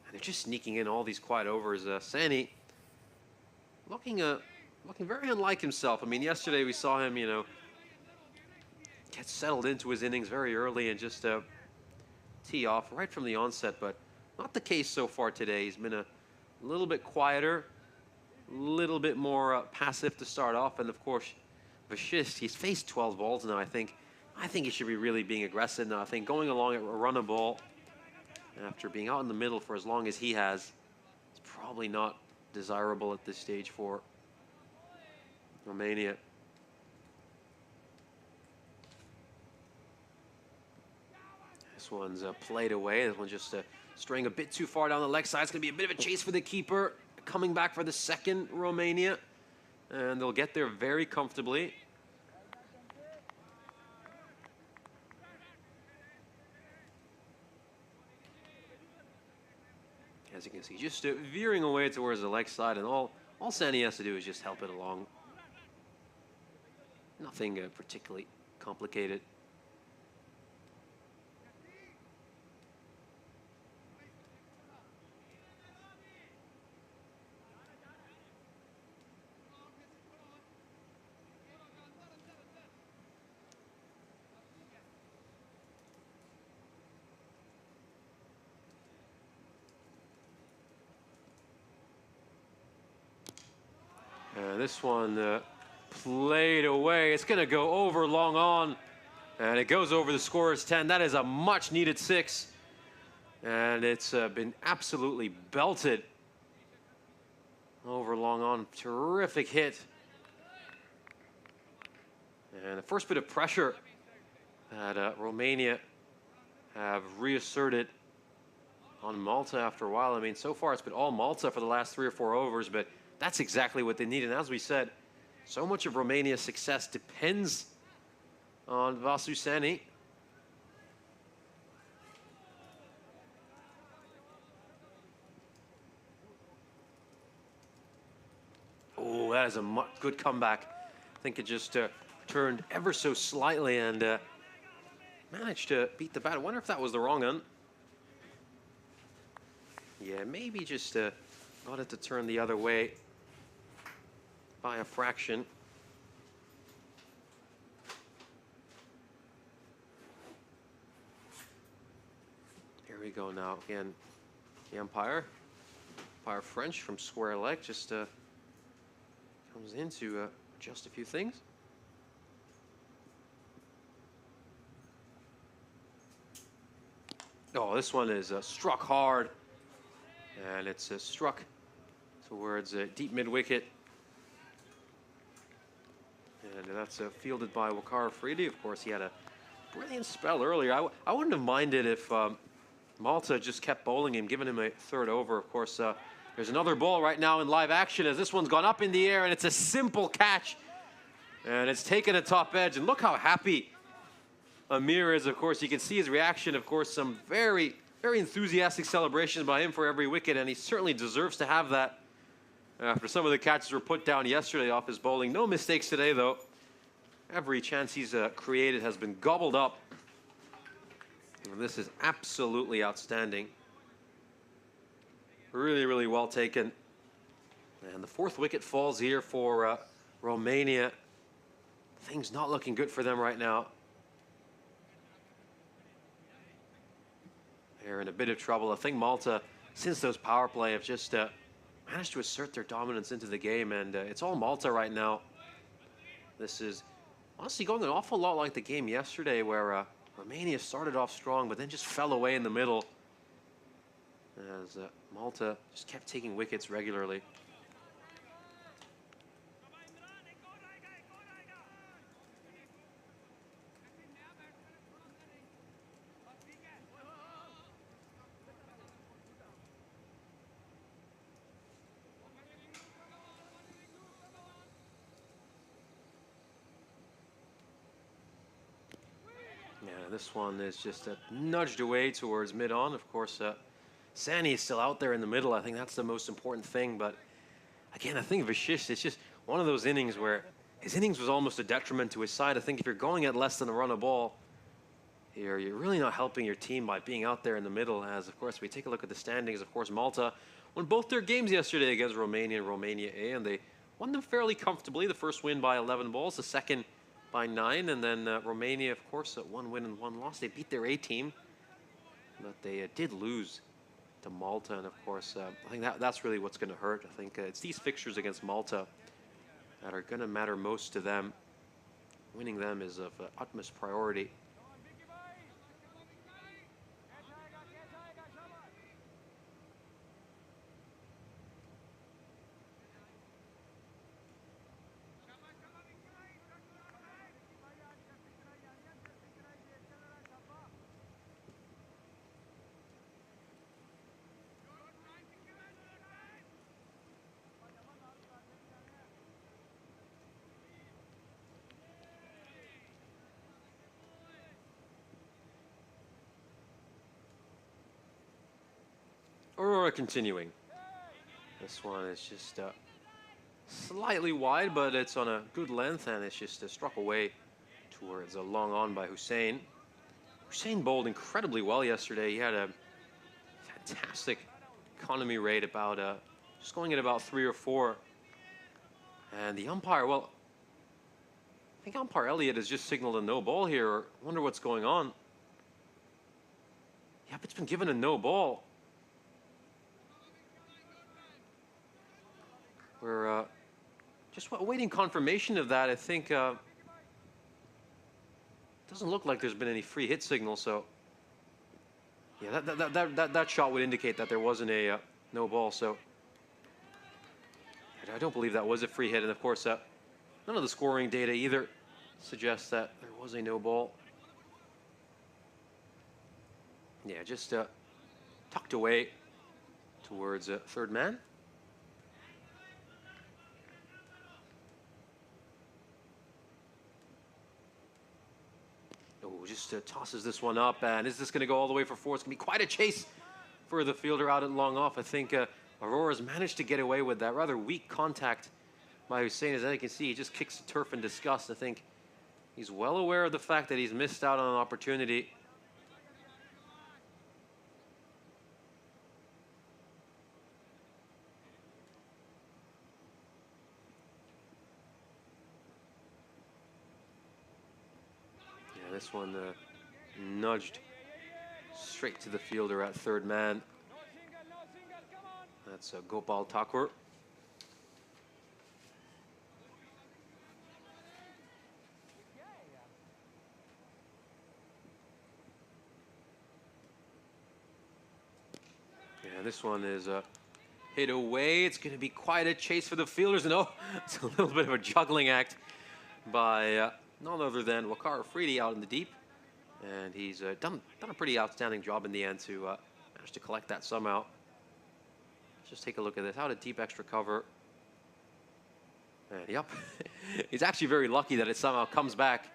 And they're just sneaking in all these quiet overs. Sani looking very unlike himself. I mean, yesterday we saw him, you know, get settled into his innings very early and just tee off right from the onset, but not the case so far today. He's been a little bit quieter, a little bit more passive to start off, and of course, Vashist, he's faced 12 balls now. I think he should be really being aggressive now. I think going along at a run a ball after being out in the middle for as long as he has, is probably not desirable at this stage for Romania. This one's played away. This one's just straying a bit too far down the leg side. It's going to be a bit of a chase for the keeper. Coming back for the second, Romania. And they'll get there very comfortably. As you can see, just veering away towards the leg side. And all Sani has to do is just help it along. Nothing particularly complicated. This one played away. It's going to go over long on. And it goes over the scorer's 10. That is a much needed 6. And it's been absolutely belted over long on. Terrific hit. And the first bit of pressure that Romania have reasserted on Malta after a while. I mean, so far it's been all Malta for the last 3 or 4 overs, but that's exactly what they need. And as we said, so much of Romania's success depends on Vasu Sani. Oh, that is a good comeback. I think it just turned ever so slightly and managed to beat the bat. I wonder if that was the wrong end. Yeah, maybe just got it to turn the other way by a fraction. Here we go now. Again, the umpire French from square leg, just comes in to adjust a few things. Oh, this one is struck hard, and it's struck towards deep mid-wicket. And that's fielded by Waqar Afridi. Of course, he had a brilliant spell earlier. I wouldn't have minded if Malta just kept bowling him, giving him a third over. Of course, there's another ball right now in live action as this one's gone up in the air, and it's a simple catch. And it's taken a top edge, and look how happy Amir is. Of course, you can see his reaction. Of course, some very, very enthusiastic celebrations by him for every wicket, and he certainly deserves to have that after some of the catches were put down yesterday off his bowling. No mistakes today, though. Every chance he's created has been gobbled up. And this is absolutely outstanding. Really, really well taken. And the 4th wicket falls here for Romania. Things not looking good for them right now. They're in a bit of trouble. I think Malta, since those power play, have just managed to assert their dominance into the game, and it's all Malta right now. This is honestly going an awful lot like the game yesterday, where Romania started off strong, but then just fell away in the middle as Malta just kept taking wickets regularly. This one is just nudged away towards mid-on. Of course, Sani is still out there in the middle. I think that's the most important thing. But again, I think Vashish, it's just one of those innings where his innings was almost a detriment to his side. I think if you're going at less than a run a ball, you're really not helping your team by being out there in the middle. As, of course, we take a look at the standings. Of course, Malta won both their games yesterday against Romania and Romania A, and they won them fairly comfortably. The first win by 11 balls, the second by 9, and then Romania, of course, 1 win and 1 loss. They beat their A team, but they did lose to Malta, and of course, I think that's really what's going to hurt. I think it's these fixtures against Malta that are going to matter most to them. Winning them is of utmost priority. Aurora continuing. This one is just slightly wide, but it's on a good length, and it's just struck away towards a long on by Hussein. Hussein bowled incredibly well yesterday. He had a fantastic economy rate, about just going at about 3 or 4. And the umpire, well, I think umpire Elliott has just signaled a no ball here. I wonder what's going on. Yep, it's been given a no ball. Where just awaiting confirmation of that. I think it doesn't look like there's been any free hit signal, so yeah, that shot would indicate that there wasn't a no ball. So I don't believe that was a free hit, and of course none of the scoring data either suggests that there was a no ball. Yeah, just tucked away towards third man. Oh, just tosses this one up, and is this going to go all the way for four? It's going to be quite a chase for the fielder out at long off. I think Aurora's managed to get away with that rather weak contact by Hussein. As you can see, he just kicks the turf in disgust. I think he's well aware of the fact that he's missed out on an opportunity. Yeah, this one nudged straight to the fielder at third man. That's Gopal Thakur. Yeah, this one is hit away. It's going to be quite a chase for the fielders. And oh, it's a little bit of a juggling act by none other than Waqar Afridi out in the deep. And he's done a pretty outstanding job in the end to manage to collect that somehow. Just take a look at this. Out of deep extra cover. And yep, he's actually very lucky that it somehow comes back.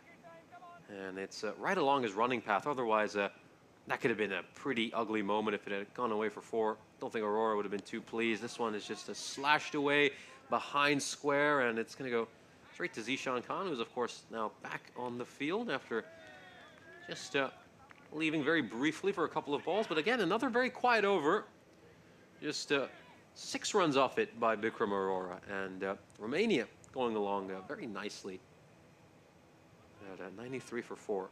And it's right along his running path. Otherwise, that could have been a pretty ugly moment if it had gone away for four. Don't think Aurora would have been too pleased. This one is just slashed away behind square, and it's going to go straight to Zishan Khan, who's, of course, now back on the field after just leaving very briefly for a couple of balls. But again, another very quiet over. Just 6 runs off it by Bikram Aurora, and Romania going along very nicely at 93 for 4.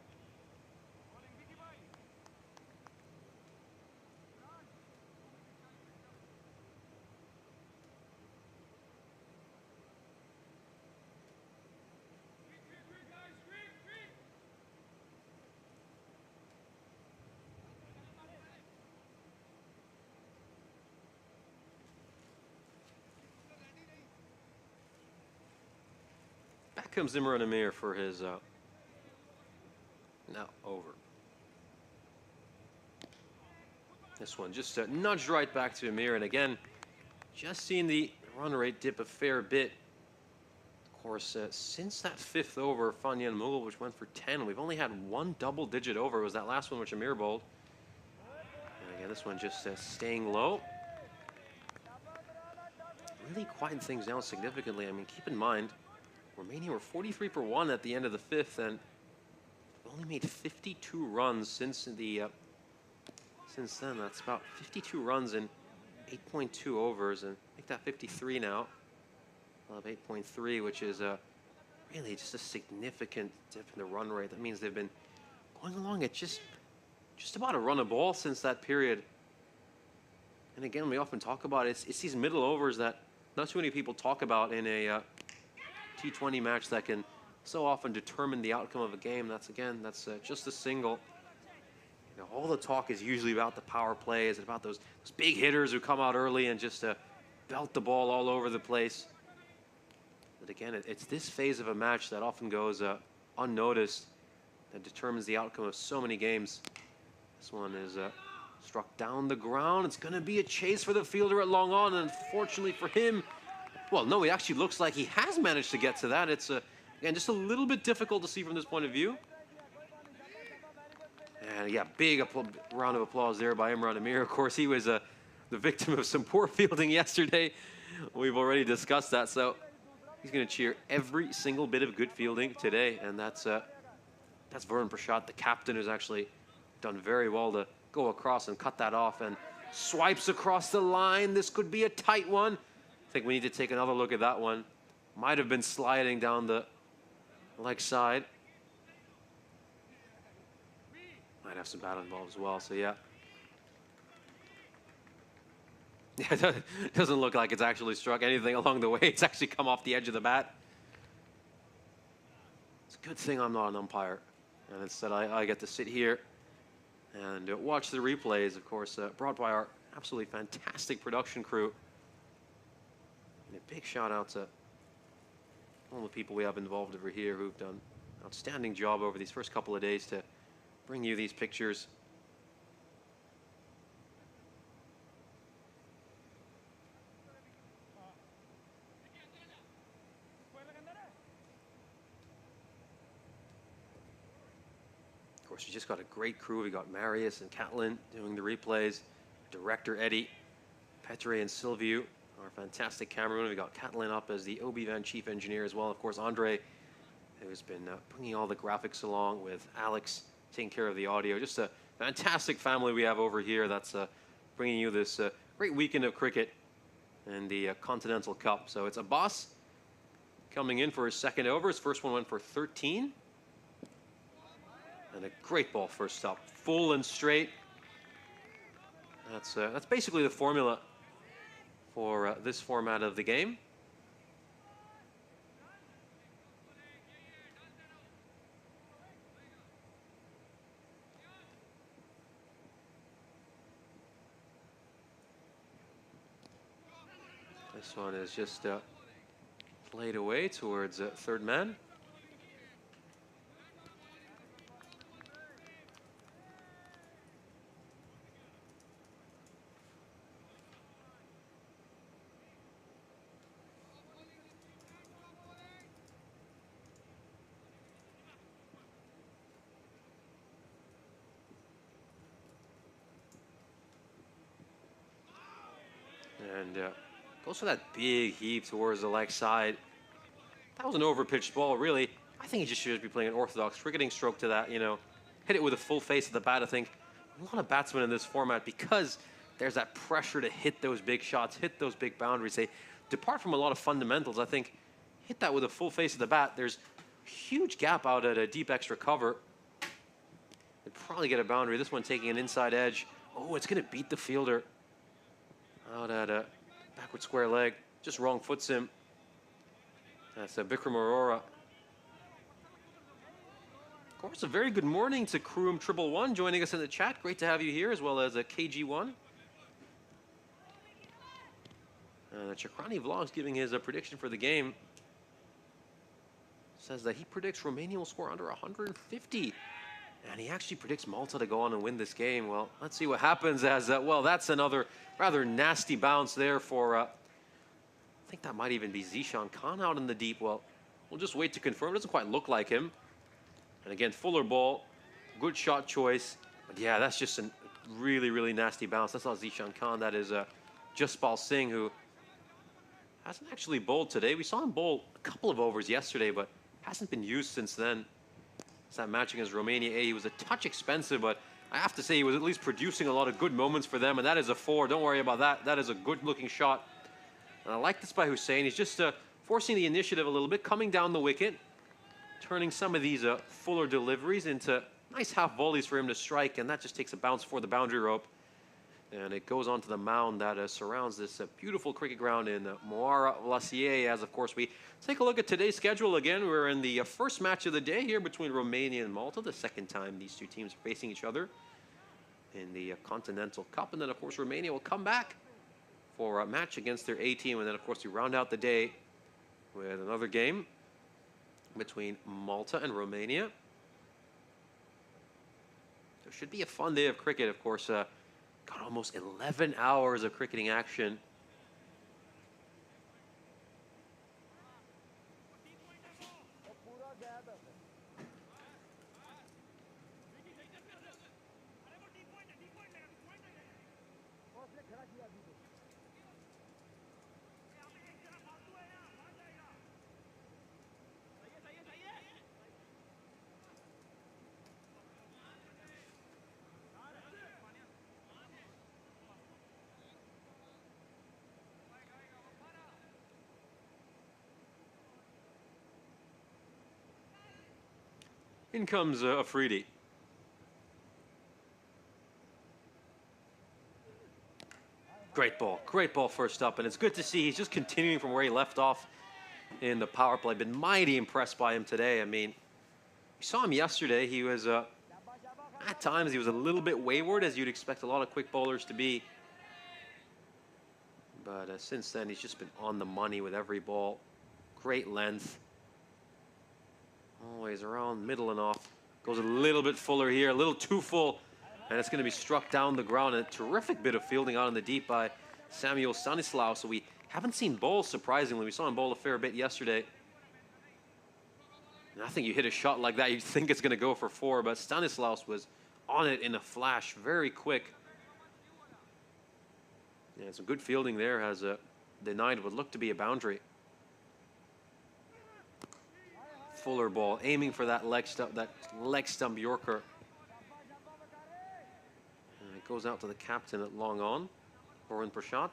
Back comes Imran Amir for his now over. This one just nudged right back to Amir, and again, just seeing the run rate dip a fair bit. Of course, since that 5th over, Fanyan Mughal, which went for 10, we've only had 1 double-digit over. It was that last one which Amir bowled. And again, this one just staying low. Really quieting things down significantly. I mean, keep in mind, Romania were 43 for 1 at the end of the 5th, and only made 52 runs since the since then. That's about 52 runs in 8.2 overs, and make that 53 now. Of 8.3, which is really just a significant dip in the run rate. That means they've been going along at just about a run a ball since that period. And again, we often talk about it, it's these middle overs that not too many people talk about in a T20 match that can so often determine the outcome of a game. That's just a single. You know, all the talk is usually about the power play. Is it about those big hitters who come out early and just belt the ball all over the place? But again, it's this phase of a match that often goes unnoticed, that determines the outcome of so many games. This one is struck down the ground. It's going to be a chase for the fielder at long on, and unfortunately for him, well, no, it actually looks like he has managed to get to that. It's, again, just a little bit difficult to see from this point of view. And yeah, big round of applause there by Imran Amir. Of course, he was the victim of some poor fielding yesterday. We've already discussed that, so he's going to cheer every single bit of good fielding today, and that's Varun Prashad, the captain, who's actually done very well to go across and cut that off, and swipes across the line. This could be a tight one. I think we need to take another look at that one. Might have been sliding down the leg side. Might have some bat involved as well, so yeah. Yeah, it doesn't look like it's actually struck anything along the way. It's actually come off the edge of the bat. It's a good thing I'm not an umpire. And instead I get to sit here and watch the replays, of course, brought by our absolutely fantastic production crew. And a big shout out to all the people we have involved over here who've done an outstanding job over these first couple of days to bring you these pictures. Of course, we just got a great crew. We got Marius and Catlin doing the replays, director Eddie, Petre and Silviu, our fantastic cameraman. We got Catlin up as the OB-Van chief engineer as well. Of course, Andre, who's been bringing all the graphics along, with Alex taking care of the audio. Just a fantastic family we have over here that's bringing you this great weekend of cricket and the Continental Cup. So it's Abbas coming in for his second over. His first one went for 13. And a great ball first up, full and straight. That's basically the formula for this format of the game. This one is just played away towards third man. And goes for that big heave towards the leg side. That was an overpitched ball, really. I think he just should be playing an orthodox cricketing stroke to that, you know. Hit it with a full face of the bat. I think a lot of batsmen in this format, because there's that pressure to hit those big shots, hit those big boundaries. They depart from a lot of fundamentals. I think hit that with a full face of the bat. There's a huge gap out at a deep extra cover. They'd probably get a boundary. This one taking an inside edge. Oh, it's going to beat the fielder out at a backward square leg. Just wrong foots him. That's Bikram Aurora. Of course, a very good morning to Kroom 111 joining us in the chat. Great to have you here, as well as a KG1. Chakrani Vlogs giving his prediction for the game. Says that he predicts Romania will score under 150. And he actually predicts Malta to go on and win this game. Well, let's see what happens as, well, that's another rather nasty bounce there for, I think that might even be Zishan Khan out in the deep. Well, we'll just wait to confirm. It doesn't quite look like him. And again, fuller ball, good shot choice. But yeah, that's just a really, really nasty bounce. That's not Zishan Khan. That is Jaspal Singh, who hasn't actually bowled today. We saw him bowl a couple of overs yesterday, but hasn't been used since then. That matching as Romania A. He was a touch expensive, but I have to say he was at least producing a lot of good moments for them, and that is a 4. Don't worry about that. That is a good-looking shot. And I like this by Hussein. He's just forcing the initiative a little bit, coming down the wicket, turning some of these fuller deliveries into nice half volleys for him to strike, and that just takes a bounce for the boundary rope. And it goes onto the mound that surrounds this beautiful cricket ground in Moara Vlasier. As, of course, we take a look at today's schedule again. We're in the first match of the day here between Romania and Malta, the second time these two teams are facing each other in the Continental Cup. And then, of course, Romania will come back for a match against their A team. And then, of course, we round out the day with another game between Malta and Romania. So it should be a fun day of cricket, of course. Got almost 11 hours of cricketing action. In comes Afridi. Great ball first up, and it's good to see he's just continuing from where he left off in the power play. Been mighty impressed by him today. I mean, we saw him yesterday. He was, at times, he was a little bit wayward, as you'd expect a lot of quick bowlers to be. But since then, he's just been on the money with every ball. Great length. Always around middle and off. Goes a little bit fuller here, a little too full. And it's going to be struck down the ground. A terrific bit of fielding out in the deep by Samuel Stanislaus. So we haven't seen bowl, surprisingly. We saw him bowl a fair bit yesterday. And I think you hit a shot like that, you'd think it's going to go for 4. But Stanislaus was on it in a flash, very quick. Yeah, some good fielding there, has denied what looked to be a boundary. Fuller ball, aiming for that leg stump Yorker. And it goes out to the captain at long on, Warren Prashad.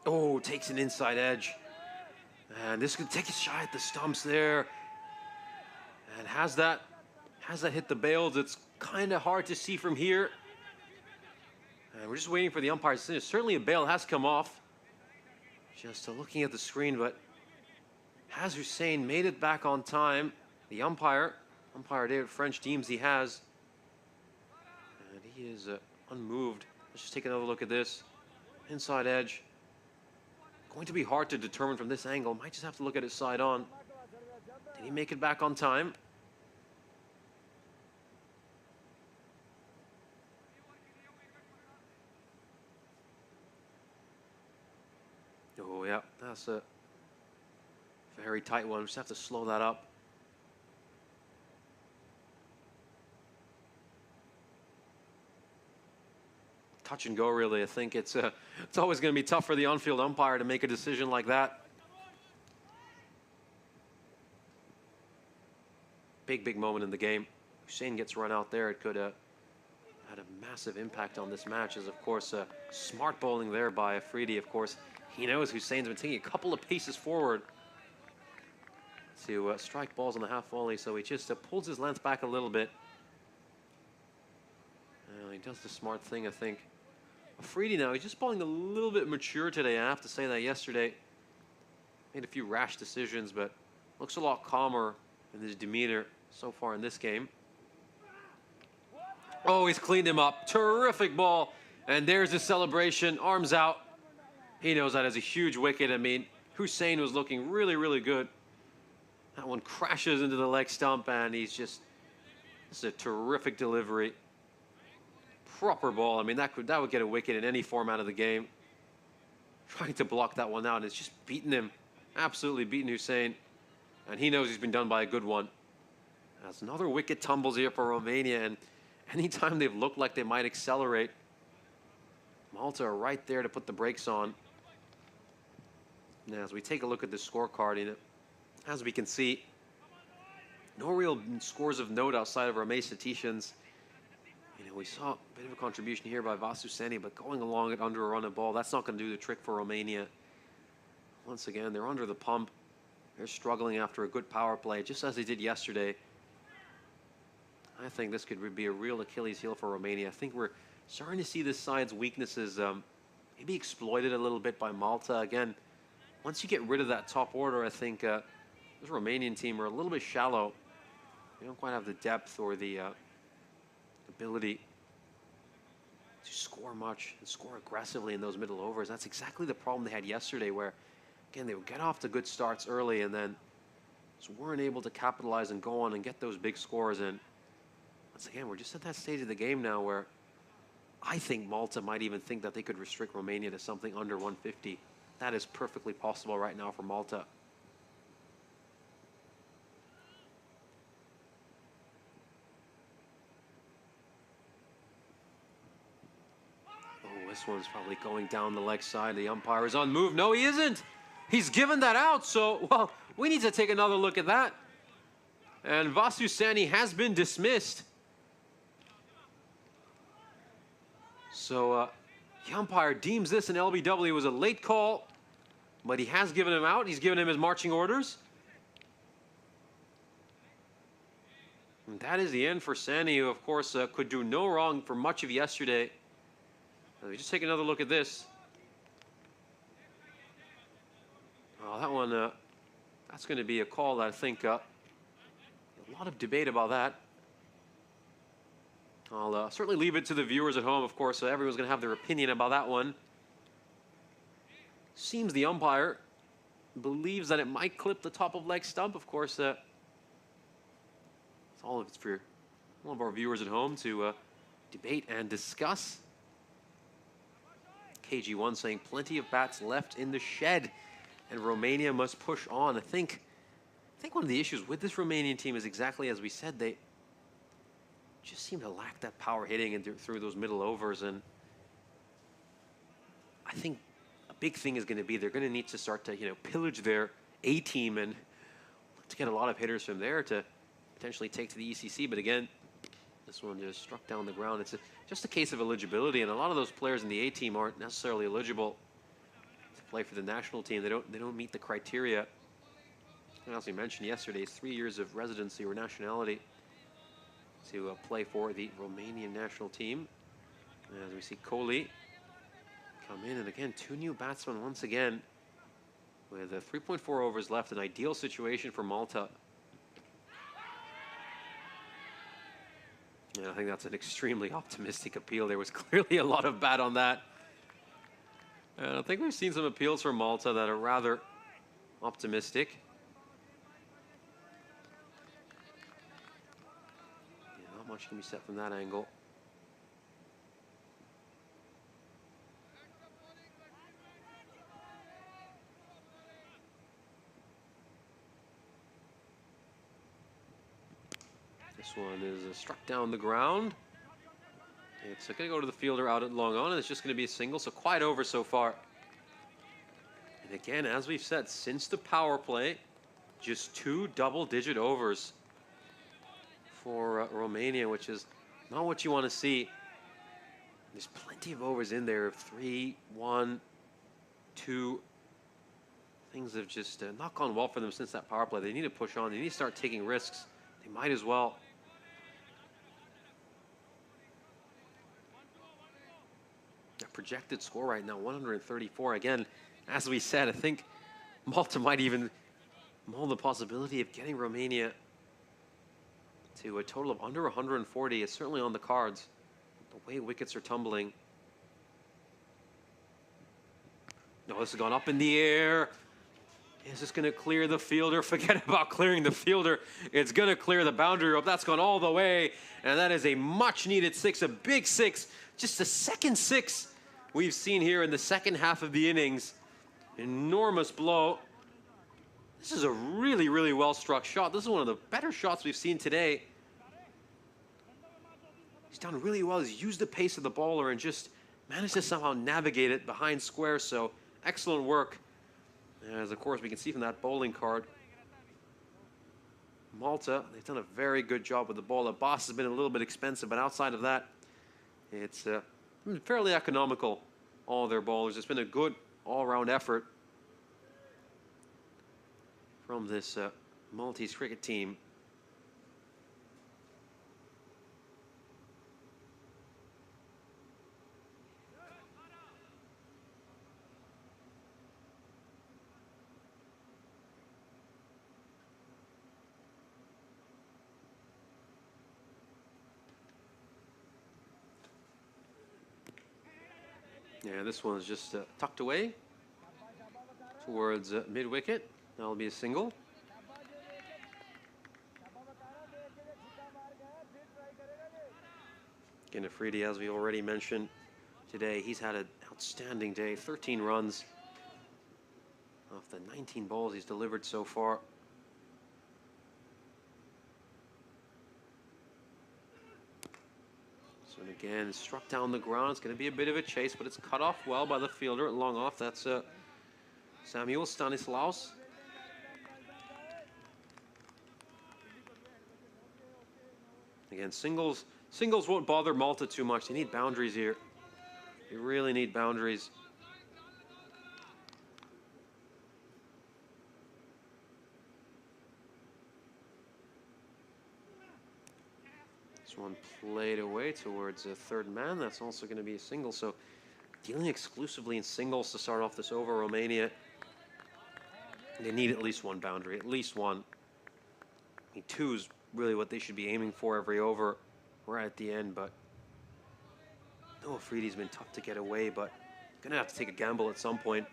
Oh, takes an inside edge. And this could take a shot at the stumps there. And has that hit the bails? It's kind of hard to see from here. And we're just waiting for the umpire's decision. Certainly a bail has come off. Just looking at the screen, but has Hussein made it back on time? The umpire David French deems he has. And he is unmoved. Let's just take another look at this. Inside edge. Going to be hard to determine from this angle. Might just have to look at his side on. Did he make it back on time? Oh yeah, that's a very tight one. We just have to slow that up. Touch and go, really. I think it's always going to be tough for the on-field umpire to make a decision like that. Big moment in the game. Hussein gets run out there. It could have had a massive impact on this match. As of course, smart bowling there by Afridi. Of course, he knows Hussein's been taking a couple of paces forward to strike balls on the half volley, so he just pulls his length back a little bit. He does the smart thing, I think. Afridi now, he's just bowling a little bit mature today. I have to say that yesterday made a few rash decisions, but looks a lot calmer in his demeanor so far in this game. Oh, he's cleaned him up. Terrific ball. And there's the celebration. Arms out. He knows that as a huge wicket. I mean, Hussein was looking really good. That one crashes into the leg stump, and he's just, this is a terrific delivery. Proper ball. I mean, that would get a wicket in any format of the game. Trying to block that one out, and it's just beaten him. Absolutely beaten Hussein. And he knows he's been done by a good one. As another wicket tumbles here for Romania, and anytime they've looked like they might accelerate, Malta are right there to put the brakes on. Now, as we take a look at the scorecard, as we can see, no real scores of note outside of Ramey Satishan's. We saw a bit of a contribution here by Vasu Seni, but going along at under a run of ball, that's not going to do the trick for Romania. Once again, they're under the pump. They're struggling after a good power play, just as they did yesterday. I think this could be a real Achilles heel for Romania. I think we're starting to see this side's weaknesses maybe exploited a little bit by Malta. Again, once you get rid of that top order, I think this Romanian team are a little bit shallow. They don't quite have the depth or the ability to score much and score aggressively in those middle overs. That's exactly the problem they had yesterday, where, again, they would get off to good starts early and then just weren't able to capitalize and go on and get those big scores. And once again, we're just at that stage of the game now where I think Malta might even think that they could restrict Romania to something under 150. That is perfectly possible right now for Malta. This one's probably going down the leg side. The umpire is on move. No, he isn't. He's given that out. So, well, we need to take another look at that. And Vasu Seni has been dismissed. So the umpire deems this an LBW. It was a late call, but he has given him out. He's given him his marching orders. And that is the end for Sandy, who, of course, could do no wrong for much of yesterday. Let me just take another look at this. Oh, that one, that's going to be a call that I think a lot of debate about that. I'll certainly leave it to the viewers at home, of course, so everyone's going to have their opinion about that one. Seems the umpire believes that it might clip the top of leg stump. Of course, it's all of it's for all of our viewers at home to debate and discuss. KG1 saying plenty of bats left in the shed, and Romania must push on. I think one of the issues with this Romanian team is exactly as we said. They just seem to lack that power hitting and through those middle overs, and I think a big thing is going to be they're going to need to start to pillage their A team and look to get a lot of hitters from there to potentially take to the ECC. But again, this one just struck down the ground. It's just a case of eligibility, and a lot of those players in the A team aren't necessarily eligible to play for the national team. They don't meet the criteria. And as we mentioned yesterday, it's 3 years of residency or nationality to play for the Romanian national team. As we see Kohli come in, and again, 2 new batsmen once again with 3.4 overs left, an ideal situation for Malta. And I think that's an extremely optimistic appeal. There was clearly a lot of bat on that. And I think we've seen some appeals from Malta that are rather optimistic. Not much can be said from that angle. This one is struck down the ground. It's going to go to the fielder out at long on, and it's just going to be a single, so quiet over so far. And again, as we've said, since the power play, just 2 double-digit overs for Romania, which is not what you want to see. There's plenty of overs in there of 3, 1, 2. Things have just not gone well for them since that power play. They need to push on. They need to start taking risks. They might as well. The projected score right now, 134. Again, as we said, I think Malta might even mull the possibility of getting Romania to a total of under 140. It's certainly on the cards. The way wickets are tumbling. No, this has gone up in the air. Is this going to clear the fielder? Forget about clearing the fielder. It's going to clear the boundary rope. That's gone all the way. And that is a much-needed 6, a big 6. Just the second 6 we've seen here in the second half of the innings. Enormous blow. This is a really, really well-struck shot. This is one of the better shots we've seen today. He's done really well. He's used the pace of the bowler and just managed to somehow navigate it behind square. So excellent work. As, of course, we can see from that bowling card, Malta, they've done a very good job with the ball. The boss has been a little bit expensive, but outside of that, it's fairly economical, all their bowlers. It's been a good all-round effort from this Maltese cricket team. Yeah, this one's just tucked away towards mid-wicket. That'll be a single. Again, Afridi, as we already mentioned today, he's had an outstanding day. 13 runs off the 19 balls he's delivered so far. So again, struck down the ground. It's going to be a bit of a chase, but it's cut off well by the fielder. Long off. That's Samuel Stanislaus. Again, singles won't bother Malta too much. They need boundaries here. You really need boundaries. This one played away towards a third man. That's also going to be a single. So dealing exclusively in singles to start off this over, Romania. They need at least one boundary, at least one. I mean, two is really what they should be aiming for every over. We're at the end, but no, Afridi's been tough to get away, but gonna have to take a gamble at some point.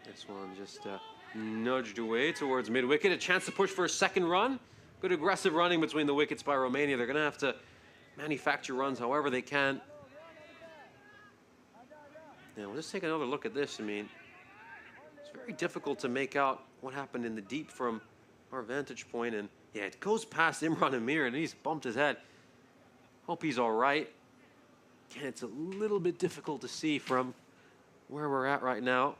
This one just nudged away towards mid-wicket. A chance to push for a second run. Good aggressive running between the wickets by Romania. They're gonna have to manufacture runs however they can. Now we'll just take another look at this. I mean, it's very difficult to make out what happened in the deep from our vantage point. And yeah, it goes past Imran Amir and he's bumped his head. Hope he's all right. Again, it's a little bit difficult to see from where we're at right now.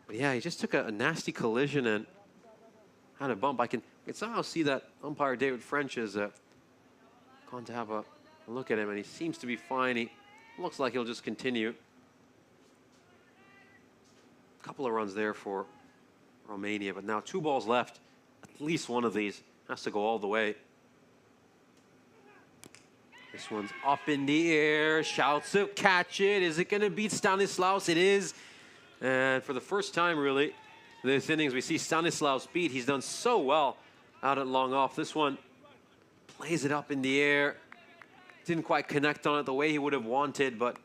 But yeah, he just took a nasty collision and had a bump. I can somehow see that umpire David French is going to have a look at him, and he seems to be fine. He looks like he'll just continue. A couple of runs there for Romania, but now 2 balls left. At least one of these has to go all the way. This one's up in the air. Shouts to catch it. Is it going to beat Stanislaus? It is. And for the first time, really, this innings, we see Stanislaus beat. He's done so well out at long off. This one plays it up in the air. Didn't quite connect on it the way he would have wanted, but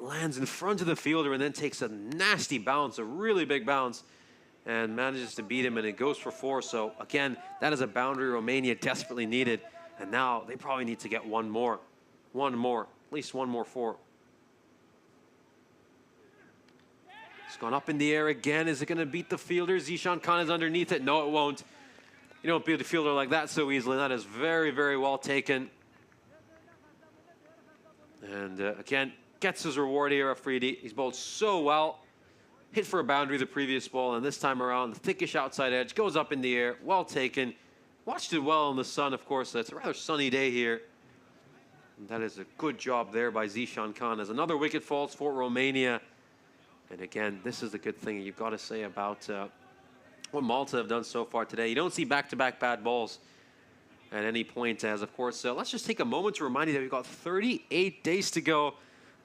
lands in front of the fielder and then takes a nasty bounce, a really big bounce, and manages to beat him, and it goes for 4. So again, that is a boundary Romania desperately needed, and now they probably need to get one more, at least one more 4. It's gone up in the air again. Is it going to beat the fielder? Zishan Khan is underneath it. No, it won't. You don't beat the fielder like that so easily. That is very, very well taken. And again, gets his reward here, Afridi. He's bowled so well. Hit for a boundary the previous ball, and this time around, the thickish outside edge goes up in the air. Well taken. Watched it well in the sun, of course. It's a rather sunny day here. And that is a good job there by Zishan Khan as another wicket falls for Romania. And again, this is the good thing you've got to say about what Malta have done so far today. You don't see back-to-back bad balls at any point, as of course. Let's just take a moment to remind you that we've got 38 days to go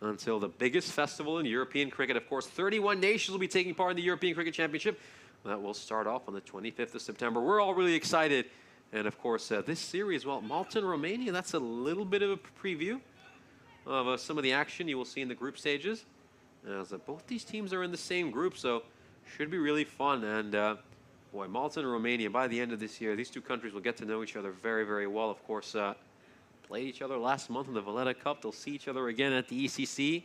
until the biggest festival in European cricket. Of course, 31 nations will be taking part in the European Cricket Championship. That will start off on the 25th of September. We're all really excited. And of course, this series, well, Malta and Romania, that's a little bit of a preview of some of the action you will see in the group stages. As both these teams are in the same group, so should be really fun. And boy, Malta and Romania, by the end of this year, these two countries will get to know each other very, very well. Of course, played each other last month in the Valletta Cup. They'll see each other again at the ECC.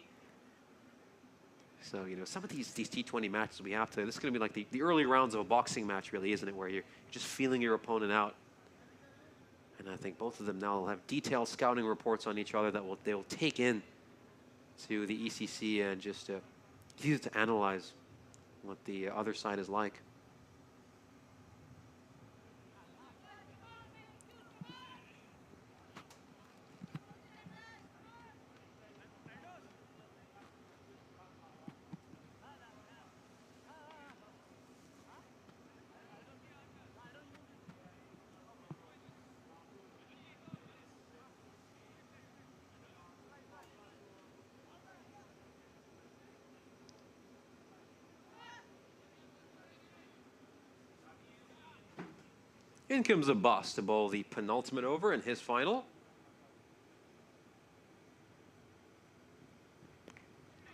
So, you know, some of these T20 matches we have to, this is going to be like the early rounds of a boxing match, really, isn't it? Where you're just feeling your opponent out. And I think both of them now will have detailed scouting reports on each other that they will take in to the ECC and just use it to analyze what the other side is like. In comes Abbas to bowl the penultimate over in his final.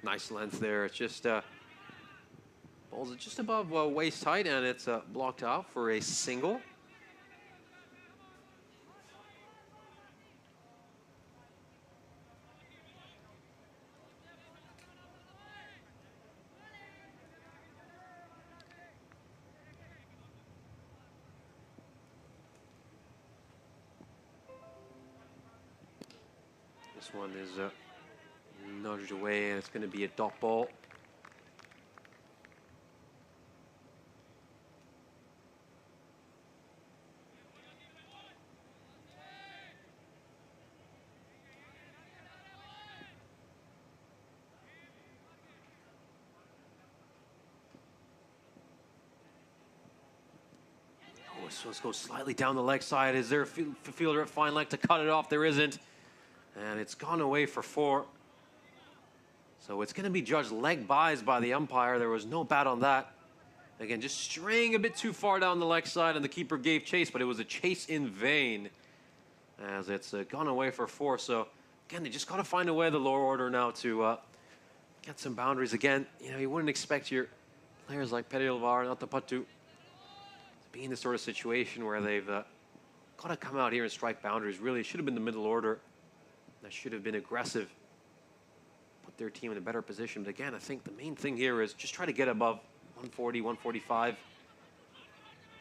Nice length there. It's just bowls it just above waist height, and it's blocked out for a single. This one is nudged away, and it's going to be a dot ball. this one goes slightly down the leg side. Is there a fielder at fine leg to cut it off? There isn't. And it's gone away for 4. So it's going to be judged leg buys by the umpire. There was no bat on that. Again, just straying a bit too far down the leg side, and the keeper gave chase, but it was a chase in vain as it's gone away for 4. So again, they just got to find a way, the lower order now, to get some boundaries. Again, you know, you wouldn't expect your players like Perielvar and Atapatu to be in this sort of situation where they've got to come out here and strike boundaries. Really, it should have been the middle order that should have been aggressive, put their team in a better position. But again, I think the main thing here is just try to get above 140, 145.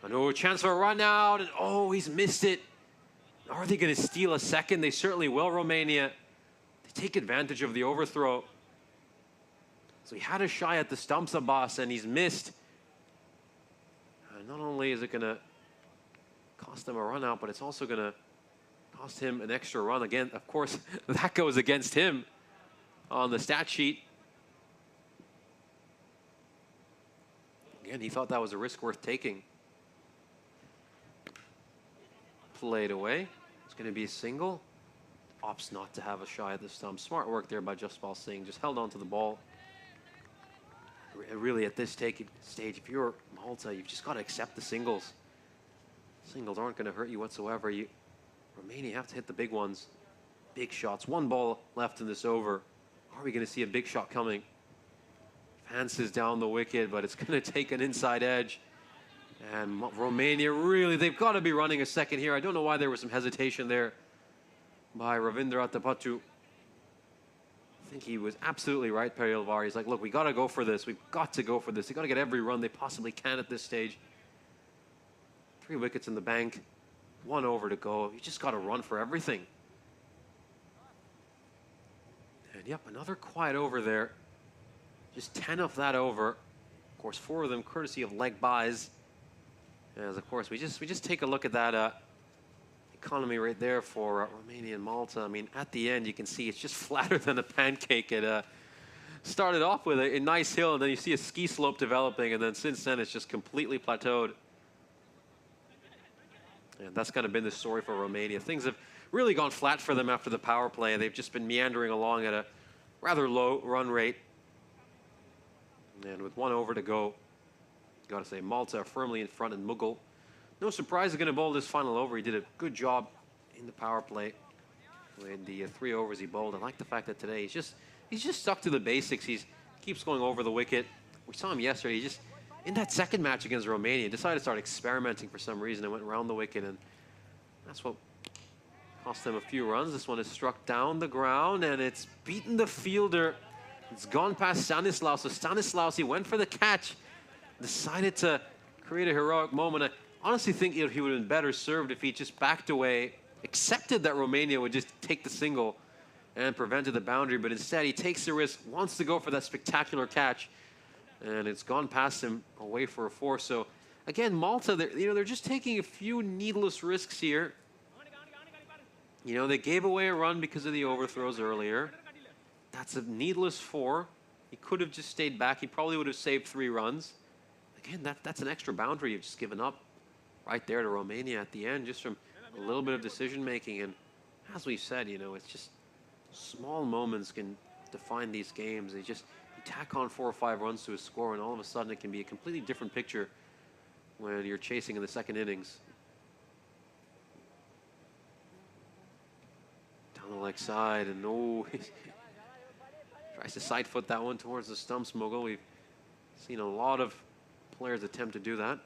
And oh, chance for a run out, and oh, he's missed it. Are they going to steal a second? They certainly will, Romania. They take advantage of the overthrow. So he had a shy at the stumps, Abbas, and he's missed. And not only is it going to cost them a run out, but it's also going to cost him an extra run. Again, of course, that goes against him on the stat sheet. Again, he thought that was a risk worth taking. Played away. It's going to be a single. Opts not to have a shy at the stump. Smart work there by Jaspal Singh. Just held on to the ball. Really, at this stage, if you're Malta, you've just got to accept the singles. Singles aren't going to hurt you whatsoever. Romania have to hit the big ones. Big shots. 1 ball left in this over. Are we going to see a big shot coming? Fances down the wicket, but it's going to take an inside edge. And Romania, really, they've got to be running a second here. I don't know why there was some hesitation there by Ravindra Atapatu. I think he was absolutely right, Perielvar. He's like, look, we got to go for this. We've got to go for this. They've got to get every run they possibly can at this stage. 3 wickets in the bank. 1 over to go. You just got to run for everything. And yep, another quiet over there. Just 10 of that over. Of course, 4 of them courtesy of leg buys. As of course, we just take a look at that economy right there for Romania and Malta. I mean, at the end, you can see it's just flatter than a pancake. It started off with a nice hill, and then you see a ski slope developing, and then since then, it's just completely plateaued. And that's kind of been the story for Romania. Things have really gone flat for them after the power play. They've just been meandering along at a rather low run rate. And with 1 over to go, got to say, Malta firmly in front, and Mughal, no surprise, is going to bowl this final over. He did a good job in the power play with the 3 overs he bowled. I like the fact that today he's just stuck to the basics. He keeps going over the wicket. We saw him yesterday. He just, in that second match against Romania, decided to start experimenting for some reason and went around the wicket, and that's what cost them a few runs. This one is struck down the ground, and it's beaten the fielder. It's gone past Stanislaus. So Stanislaus, he went for the catch, decided to create a heroic moment. I honestly think he would have been better served if he just backed away, accepted that Romania would just take the single and prevented the boundary, but instead he takes the risk, wants to go for that spectacular catch, and it's gone past him away for a 4. So again, Malta, they're just taking a few needless risks here. You know, they gave away a run because of the overthrows earlier. That's a needless 4. He could have just stayed back. He probably would have saved 3 runs. Again, that's an extra boundary you've just given up right there to Romania at the end, just from a little bit of decision making. And as we said, you know, it's just small moments can define these games. You tack on 4 or 5 runs to a score, and all of a sudden it can be a completely different picture when you're chasing in the second innings. Down the leg side, and no, tries to side foot that one towards the stumps, Mughal. We've seen a lot of players attempt to do that.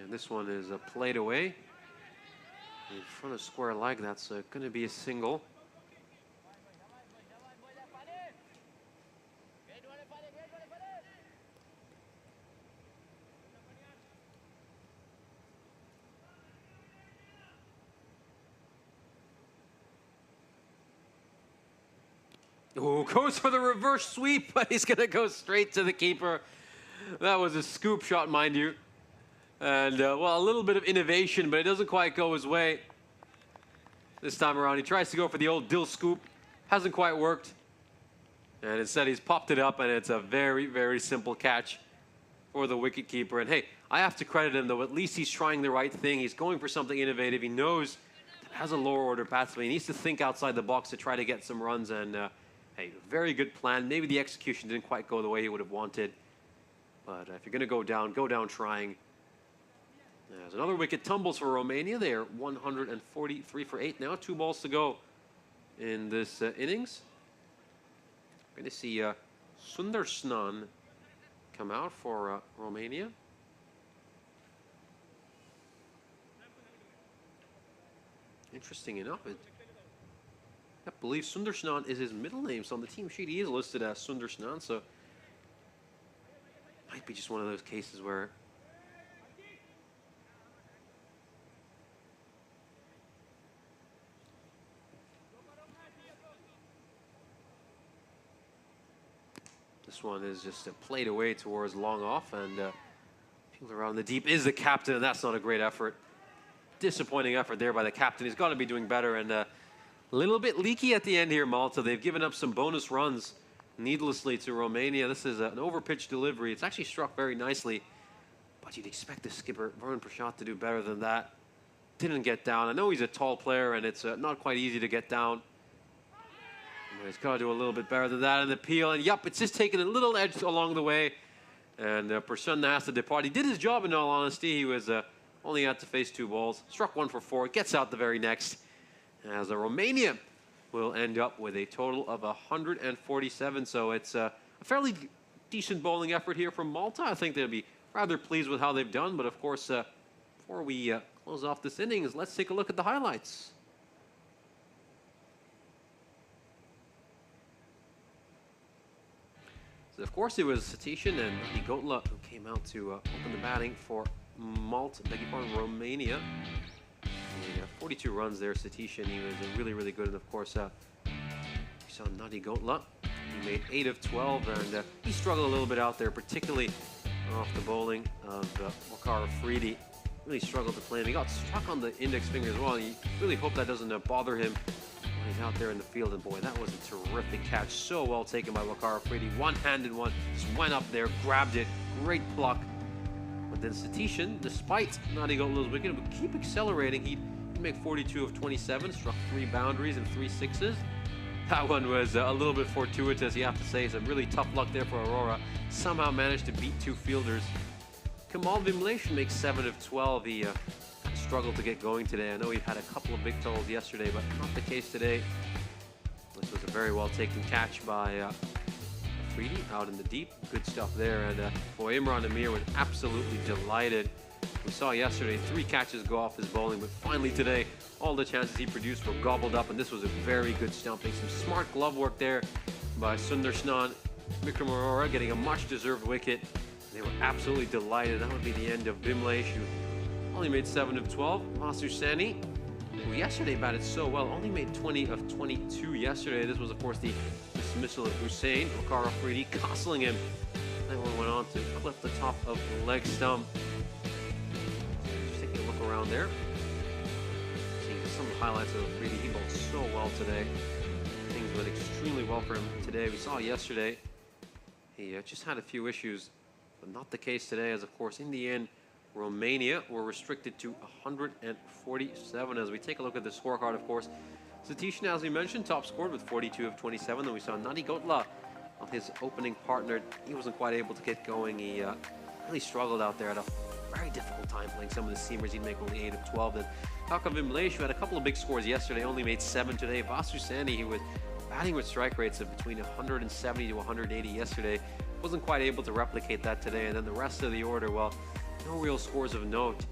And this one is played away in front of square leg. That's going to be a single. Oh, goes for the reverse sweep, but he's going to go straight to the keeper. That was a scoop shot, mind you. And, well, a little bit of innovation, but it doesn't quite go his way. This time around, he tries to go for the old dill scoop. Hasn't quite worked. And instead, he's popped it up, and it's a very, very simple catch for the wicketkeeper. And, hey, I have to credit him, though. At least he's trying the right thing. He's going for something innovative. He knows that as a lower-order batsman, he needs to think outside the box to try to get some runs. And, hey, very good plan. Maybe the execution didn't quite go the way he would have wanted. But if you're going to go down trying. As another wicket tumbles for Romania. They are 143 for 8 now. 2 balls to go in this innings. We're going to see Sundarsnan come out for Romania. Interesting enough, I believe Sundarsnan is his middle name. So on the team sheet, he is listed as Sundarsnan. So might be just one of those cases where this one is just played away towards long off, and people around the deep is the captain, and that's not a great effort. Disappointing effort there by the captain. He's got to be doing better, and a little bit leaky at the end here, Malta. They've given up some bonus runs needlessly to Romania. This is an overpitch delivery. It's actually struck very nicely, but you'd expect the skipper, Varun Prashant, to do better than that. Didn't get down. I know he's a tall player, and it's not quite easy to get down. He's got to do a little bit better than that in the peel. And yup, it's just taking a little edge along the way. And Prasanna has to depart. He did his job, in all honesty. He was only had to face 2 balls. Struck 1 for 4. Gets out the very next. As Romania will end up with a total of 147. So it's a fairly decent bowling effort here from Malta. I think they'll be rather pleased with how they've done. But of course, before we close off this innings, let's take a look at the highlights. So of course, it was Satishan and Gotla who came out to open the batting for Malta, Romania. And, 42 runs there, Satishan. He was really, really good. And of course, we saw Nadi Gotla. He made 8 of 12, and he struggled a little bit out there, particularly off the bowling of Waqar Afridi. Really struggled to play him. He got struck on the index finger as well. And you really hope that doesn't bother him when he's out there in the field. And boy, that was a terrific catch. So well taken by Waqar Afridi. One-handed one. Just went up there, grabbed it. Great pluck. But then Satishan, despite Nadi Gotla's wicket, would keep accelerating. He'd make 42 of 27, struck 3 boundaries and 3 sixes. That one was a little bit fortuitous, you have to say. Some really tough luck there for Aurora. Somehow managed to beat 2 fielders. Kamal Vimlesh makes 7 of 12. He struggled to get going today. I know he had a couple of big totals yesterday, but not the case today. This was a very well taken catch by Afridi out in the deep. Good stuff there. And boy, Imran Amir was absolutely delighted. We saw yesterday 3 catches go off his bowling, but finally today, all the chances he produced were gobbled up, and this was a very good stumping. Some smart glove work there by Sundarsnan. Vikram Arora getting a much-deserved wicket. They were absolutely delighted. That would be the end of Vimlesh, who only made 7 of 12. Masu Sani, who yesterday batted so well, only made 20 of 22 yesterday. This was, of course, the dismissal of Hussain. Waqar Afridi castling him. That one went on to clip the top of the leg stump. Just taking a look around there. Seeing some highlights of Afridi. He bowled so well today. Things went extremely well for him today. We saw yesterday he just had a few issues, but not the case today, as of course in the end Romania were restricted to 147. As we take a look at the scorecard, of course, Satishan, as we mentioned, top scored with 42 of 27. Then we saw Nadi Gotla, his opening partner. He wasn't quite able to get going. He really struggled out there at a very difficult time playing some of the seamers. He'd make only 8 of 12. Then Hakan Vimlesh, who had a couple of big scores yesterday, only made 7 today. Vasu Sani, who was batting with strike rates of between 170 to 180 yesterday, wasn't quite able to replicate that today. And then the rest of the order, well, no real scores of note,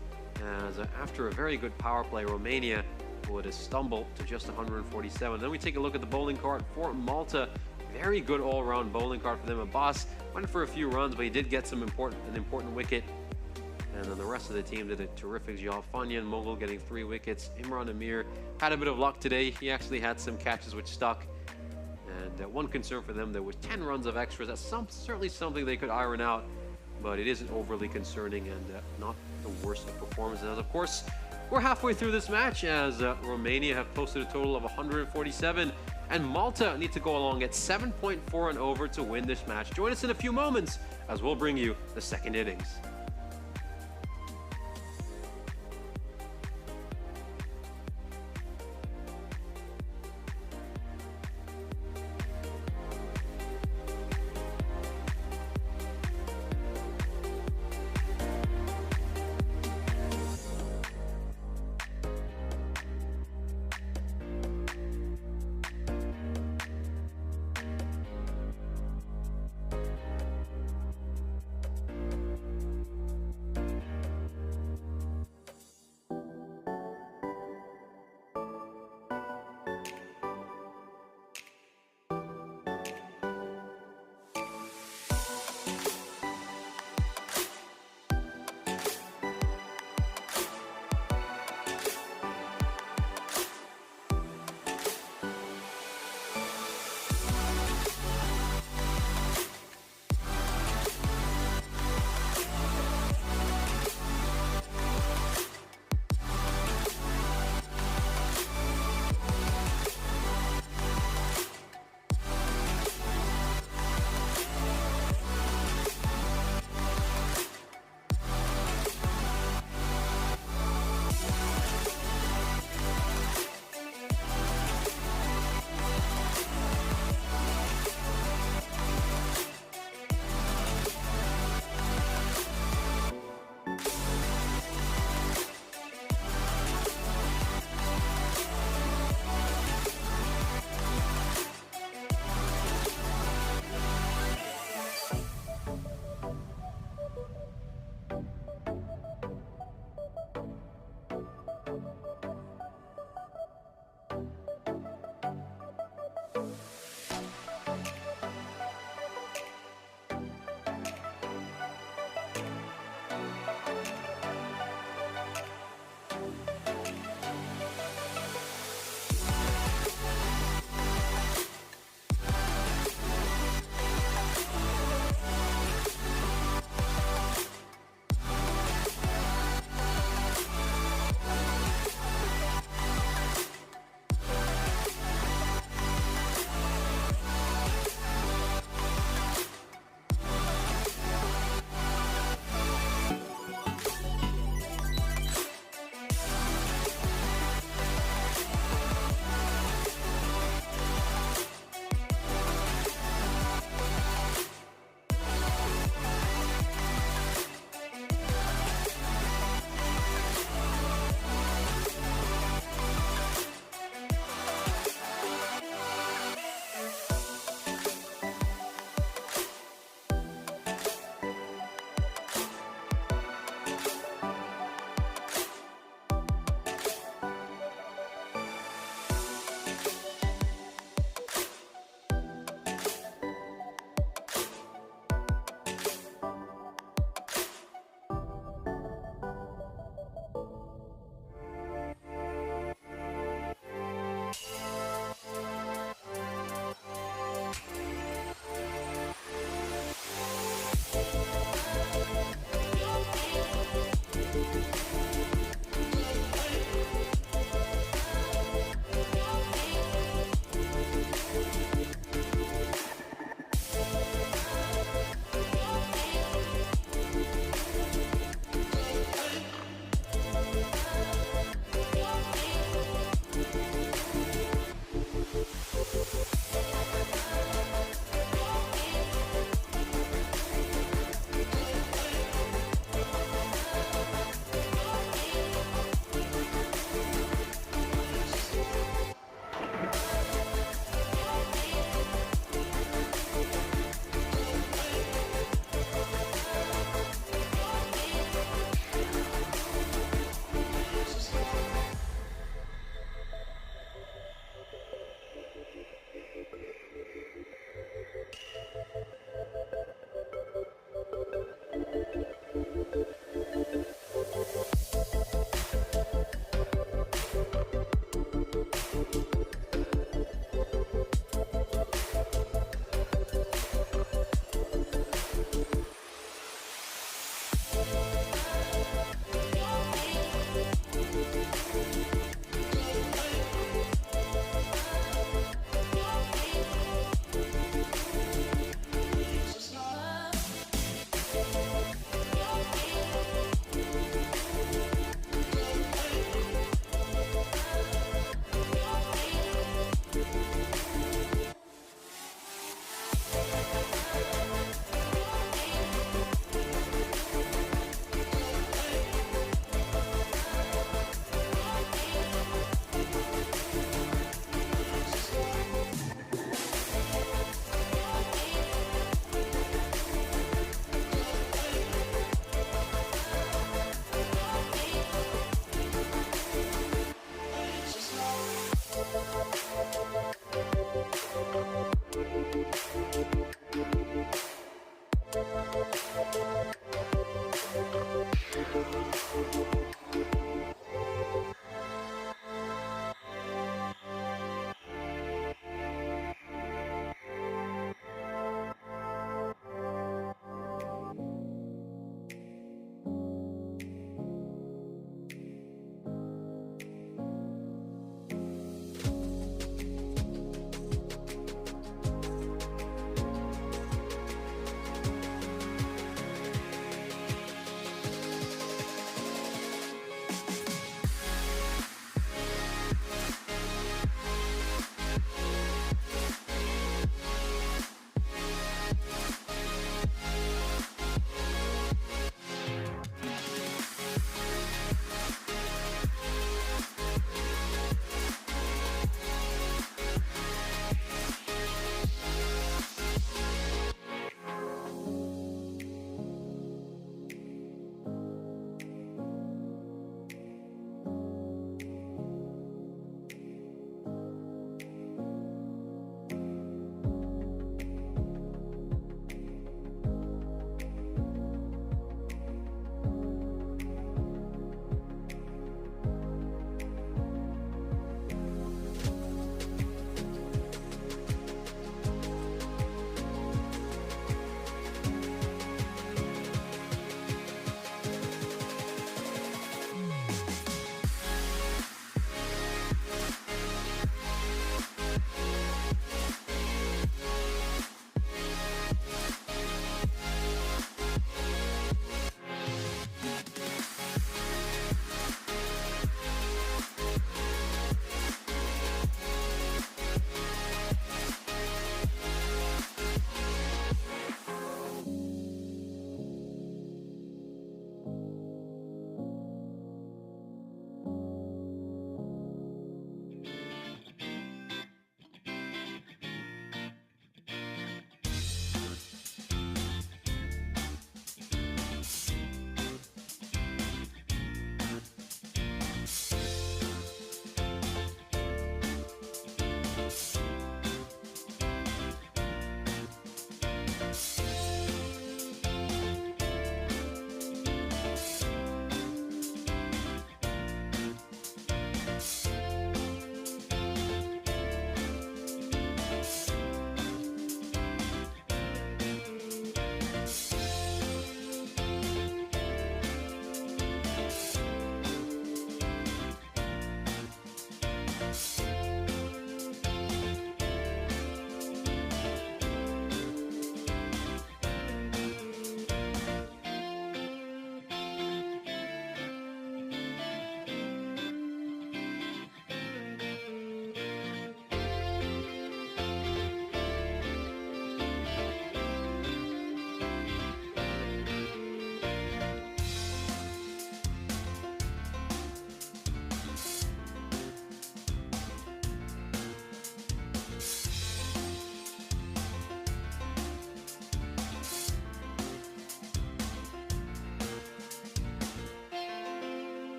as after a very good power play, Romania would stumble to just 147. Then we take a look at the bowling card for Malta. Very good all-round bowling card for them. Abbas went for a few runs, but he did get an important wicket. And then the rest of the team did a terrific job. Fanyan Mogul getting 3 wickets. Imran Amir had a bit of luck today. He actually had some catches which stuck. And one concern for them, there was 10 runs of extras. That's certainly something they could iron out, but it isn't overly concerning and not the worst of performances. Of course, we're halfway through this match as Romania have posted a total of 147, and Malta need to go along at 7.4 and over to win this match. Join us in a few moments as we'll bring you the second innings.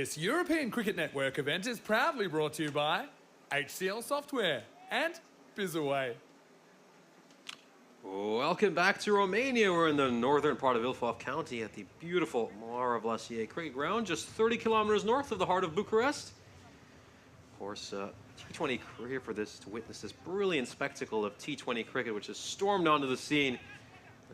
This European Cricket Network event is proudly brought to you by HCL Software and Bizaway. Welcome back to Romania. We're in the northern part of Ilfov County at the beautiful Mara Vlasier Cricket Ground, just 30 kilometers north of the heart of Bucharest. Of course, T20 we're here for this to witness this brilliant spectacle of T20 cricket, which has stormed onto the scene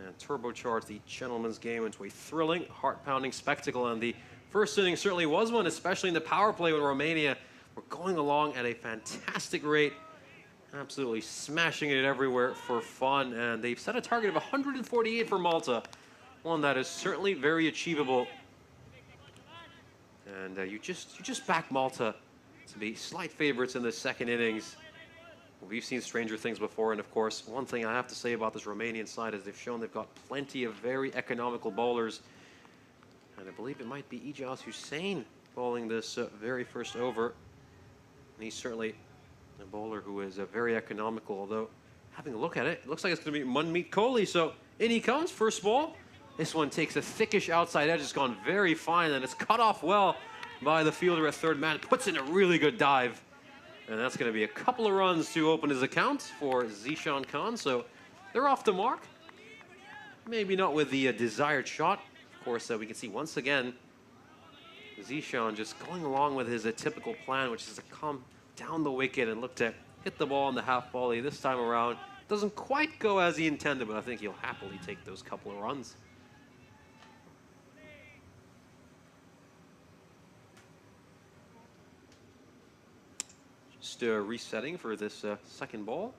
and turbocharged the gentleman's game into a thrilling, heart-pounding spectacle. And the first inning certainly was one, especially in the power play with Romania. We're going along at a fantastic rate, absolutely smashing it everywhere for fun. And they've set a target of 148 for Malta, one that is certainly very achievable. And you just back Malta to be slight favorites in the second innings. We've seen stranger things before, and of course, one thing I have to say about this Romanian side is they've shown they've got plenty of very economical bowlers. And I believe it might be Ijaz Hussain bowling this very first over. And he's certainly a bowler who is very economical, although having a look at it, it looks like it's going to be Manmeet Kohli. So in he comes, first ball. This one takes a thickish outside edge. It's gone very fine, and it's cut off well by the fielder at third man. Puts in a really good dive. And that's going to be a couple of runs to open his account for Zishan Khan. So they're off the mark. Maybe not with the desired shot. Of course, we can see once again Zishan just going along with his typical plan, which is to come down the wicket and look to hit the ball in the half volley. This time around, doesn't quite go as he intended, but I think he'll happily take those couple of runs. Just resetting for this second ball.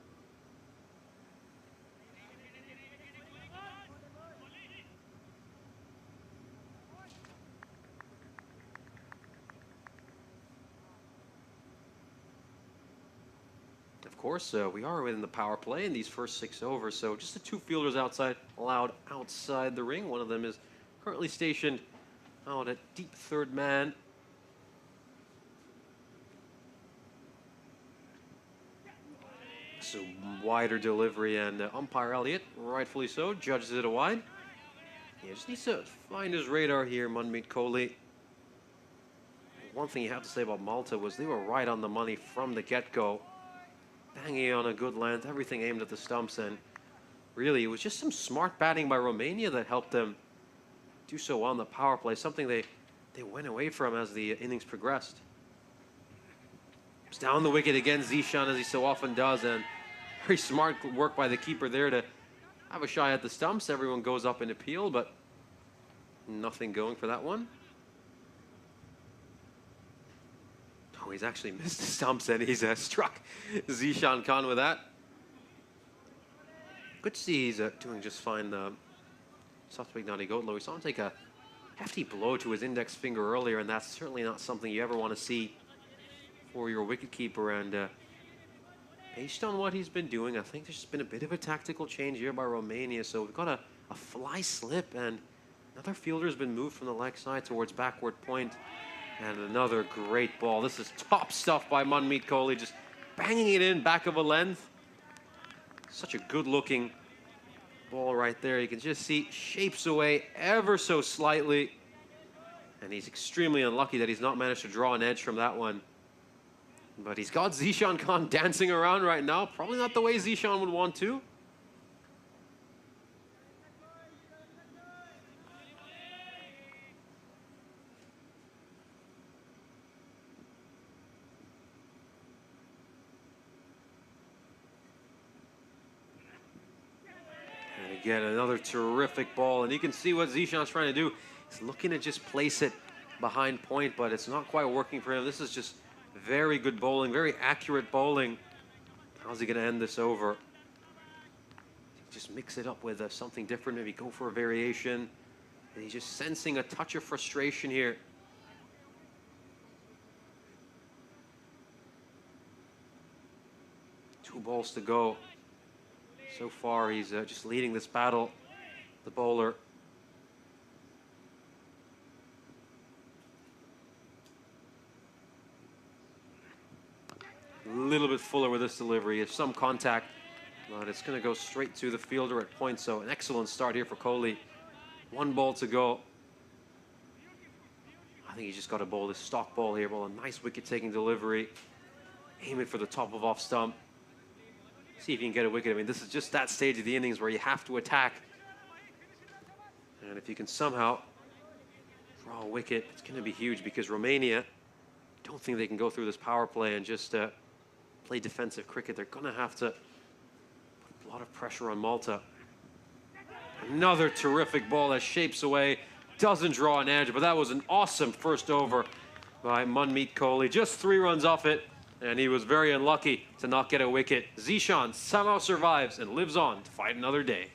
Of course, we are within the power play in these first 6 overs, so just the 2 fielders allowed outside the ring. One of them is currently stationed out at deep third man. So wider delivery, and umpire Elliott, rightfully so, judges it a wide. He just needs to find his radar here, Manmeet Kohli. One thing you have to say about Malta was they were right on the money from the get-go. Banging on a good length, everything aimed at the stumps, and really it was just some smart batting by Romania that helped them do so well on the power play, something they went away from as the innings progressed. It's down the wicket again, Zishan, as he so often does, and very smart work by the keeper there to have a shy at the stumps. Everyone goes up in appeal, but nothing going for that one. Oh, he's actually missed the stumps, and he's struck Zishan Khan with that. Good to see he's doing just fine. Soft-Twig Nadi Gotlo. We saw him take a hefty blow to his index finger earlier, and that's certainly not something you ever want to see for your wicketkeeper. And based on what he's been doing, I think there's just been a bit of a tactical change here by Romania. So we've got a fly slip, and another fielder's been moved from the leg side towards backward point. And another great ball. This is top stuff by Manmeet Kohli, just banging it in back of a length. Such a good-looking ball right there. You can just see shapes away ever so slightly. And he's extremely unlucky that he's not managed to draw an edge from that one. But he's got Zishan Khan dancing around right now. Probably not the way Zishan would want to. And again, another terrific ball. And you can see what Zishan's trying to do. He's looking to just place it behind point, but it's not quite working for him. This is just very good bowling, very accurate bowling. How's he going to end this over? Just mix it up with something different, maybe go for a variation. And he's just sensing a touch of frustration here. Two balls to go. So far, he's just leading this battle, the bowler. A little bit fuller with this delivery. If some contact, but it's going to go straight to the fielder at point. So an excellent start here for Kohli. 1 ball to go. I think he's just got to bowl his stock ball here, bowl a nice wicket-taking delivery, aim it for the top of off stump, see if you can get a wicket. I mean, this is just that stage of the innings where you have to attack. And if you can somehow draw a wicket, it's going to be huge, because Romania, don't think they can go through this power play and just play defensive cricket. They're going to have to put a lot of pressure on Malta. Another terrific ball that shapes away, doesn't draw an edge, but that was an awesome first over by Manmeet Kohli. Just 3 runs off it, and he was very unlucky to not get a wicket. Zishan somehow survives and lives on to fight another day.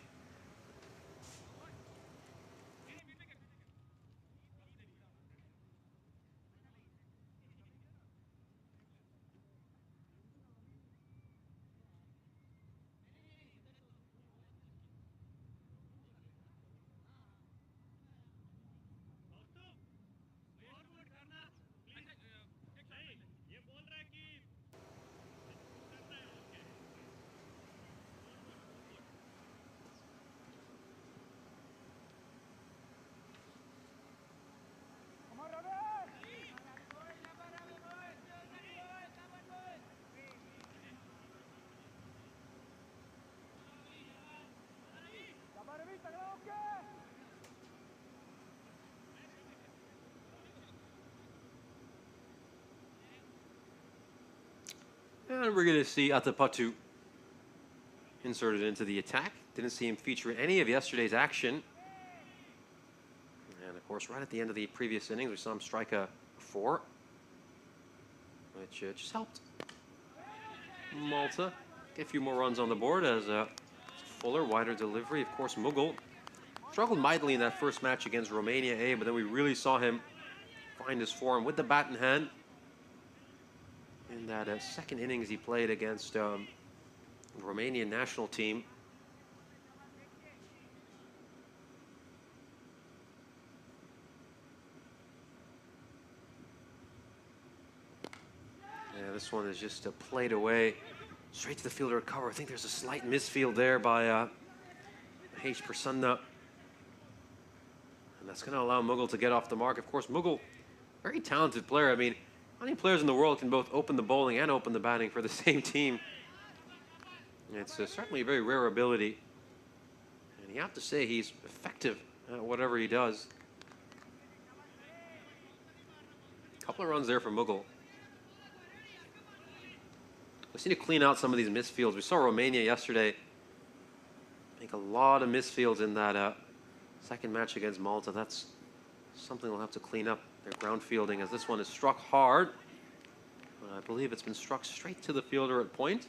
And we're going to see Atapattu inserted into the attack. Didn't see him feature in any of yesterday's action. And of course, right at the end of the previous innings, we saw him strike a 4, which just helped Malta get a few more runs on the board as fuller, wider delivery. Of course, Mughal struggled mightily in that first match against Romania A, but then we really saw him find his form with the bat in hand. In that second innings he played against the Romanian national team. Yeah, this one is just played away straight to the fielder at cover. I think there's a slight misfield there by H. Prasanna. And that's going to allow Mughal to get off the mark. Of course, Mughal, very talented player. I mean, how many players in the world can both open the bowling and open the batting for the same team? It's certainly a very rare ability. And you have to say he's effective at whatever he does. A couple of runs there for Mughal. We need to clean out some of these misfields. We saw Romania yesterday make a lot of misfields in that second match against Malta. That's something they'll have to clean up, their ground fielding, as this one is struck hard. I believe it's been struck straight to the fielder at point.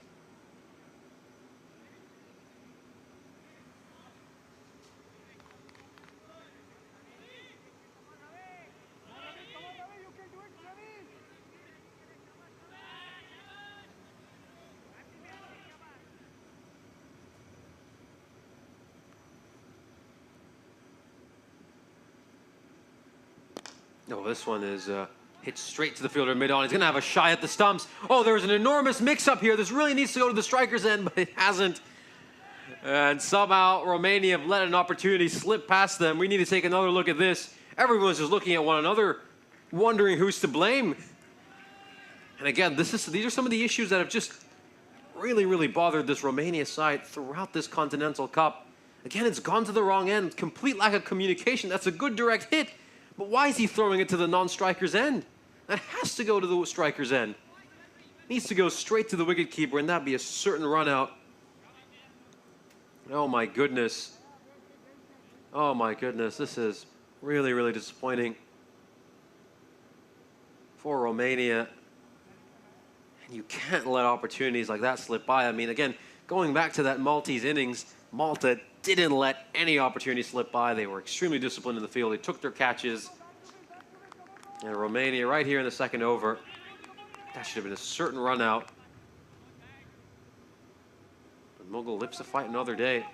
No, this one is hit straight to the fielder mid-on. He's going to have a shy at the stumps. Oh, there's an enormous mix-up here. This really needs to go to the striker's end, but it hasn't. And somehow Romania have let an opportunity slip past them. We need to take another look at this. Everyone's just looking at one another, wondering who's to blame. And again, these are some of the issues that have just really bothered this Romania side throughout this Continental Cup. Again, it's gone to the wrong end. Complete lack of communication. That's a good direct hit. But why is he throwing it to the non-striker's end? That has to go to the striker's end. It needs to go straight to the wicketkeeper, and that'd be a certain run out. Oh my goodness. Oh my goodness. This is really disappointing for Romania. And you can't let opportunities like that slip by. I mean, again, going back to that Maltese innings, Malta didn't let any opportunity slip by. They were extremely disciplined in the field. They took their catches. And Romania right here in the second over. That should have been a certain run out. But Mughal lives to fight another day.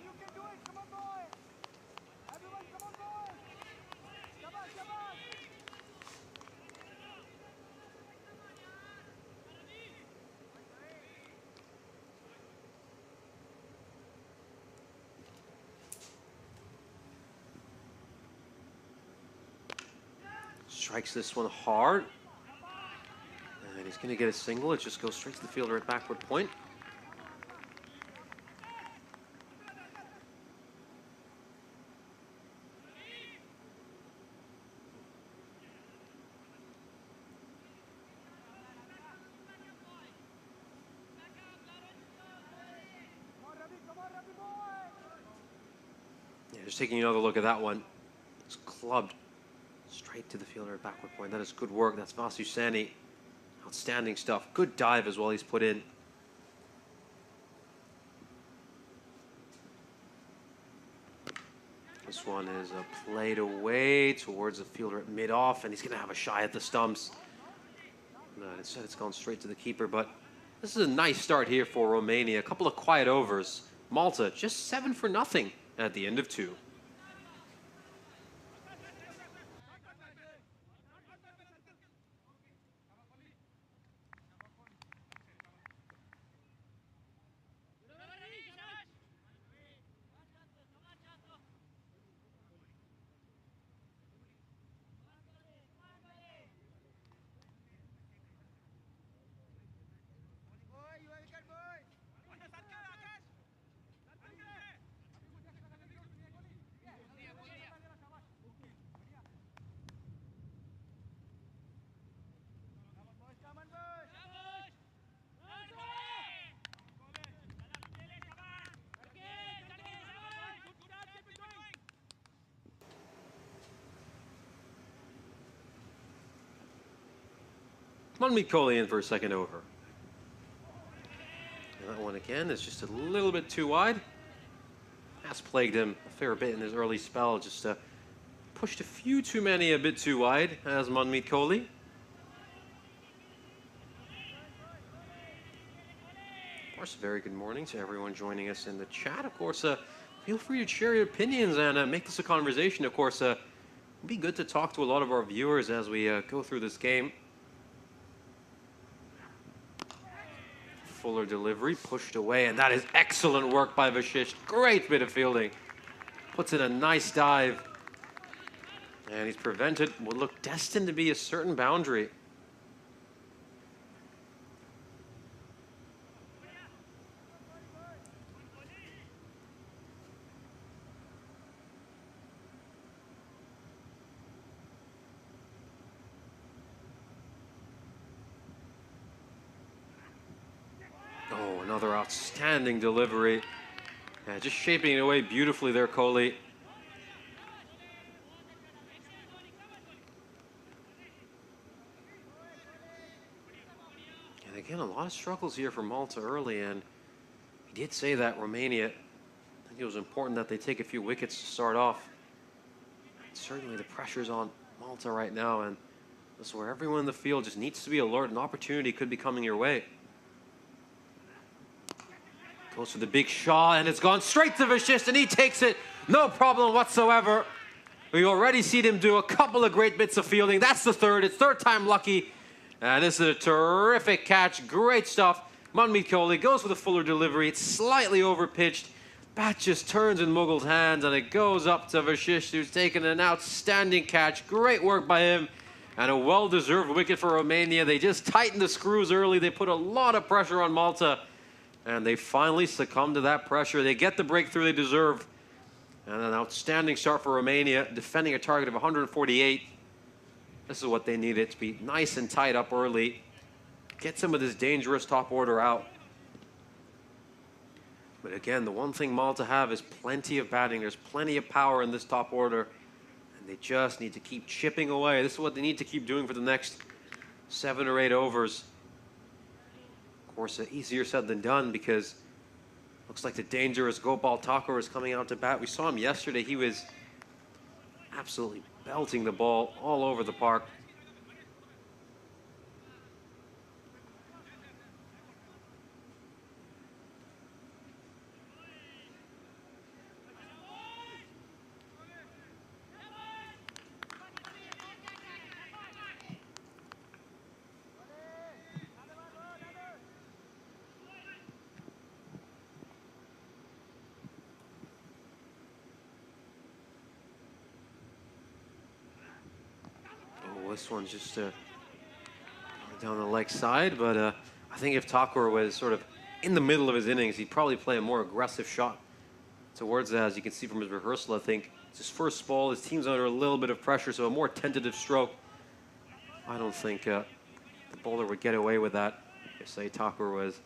Strikes this one hard. And he's going to get a single. It just goes straight to the fielder at backward point. Yeah, just taking another look at that one. It's clubbed straight to the fielder at backward point. That is good work. That's Vasusani. Outstanding stuff. Good dive as well he's put in. This one is played away towards the fielder at mid-off, and he's going to have a shy at the stumps. Instead, it's gone straight to the keeper, but this is a nice start here for Romania. A couple of quiet overs. Malta just 7-0 at the end of 2. Mikoli in for a second over. And that one again is just a little bit too wide. That's plagued him a fair bit in his early spell. Just pushed a few too many a bit too wide as Mikoli. Of course, very good morning to everyone joining us in the chat. Of course, feel free to share your opinions and make this a conversation. Of course, it'd be good to talk to a lot of our viewers as we go through this game. Fuller delivery, pushed away, and that is excellent work by Vashish. Great bit of fielding. Puts in a nice dive. And he's prevented what looked destined to be a certain boundary. Another outstanding delivery. Yeah, just shaping it away beautifully there, Kohli. And again, a lot of struggles here for Malta early, and he did say that Romania, I think it was important that they take a few wickets to start off. And certainly the pressure's on Malta right now, and this is where everyone in the field just needs to be alert. An opportunity could be coming your way. Goes for the big shot, and it's gone straight to Vashish, and he takes it. No problem whatsoever. We've already seen him do a couple of great bits of fielding. That's the third. It's third time lucky. And this is a terrific catch. Great stuff. Manmeet Kohli goes for the fuller delivery. It's slightly overpitched. Bat just turns in Mughals' hands, and it goes up to Vashish, who's taken an outstanding catch. Great work by him. And a well-deserved wicket for Romania. They just tightened the screws early. They put a lot of pressure on Malta. And they finally succumb to that pressure. They get the breakthrough they deserve. And an outstanding start for Romania, defending a target of 148. This is what they needed, to be nice and tight up early. Get some of this dangerous top order out. But again, the one thing Malta have is plenty of batting. There's plenty of power in this top order. And they just need to keep chipping away. This is what they need to keep doing for the next 7 or 8 overs. Of course, easier said than done, because looks like the dangerous Gopal Thakur is coming out to bat. We saw him yesterday. He was absolutely belting the ball all over the park. this one's just down the leg side, but I think if Takor was sort of in the middle of his innings, he'd probably play a more aggressive shot towards that. As you can see from his rehearsal, I think it's his first ball. His team's under a little bit of pressure, so a more tentative stroke. I don't think the bowler would get away with that if, say, Takor was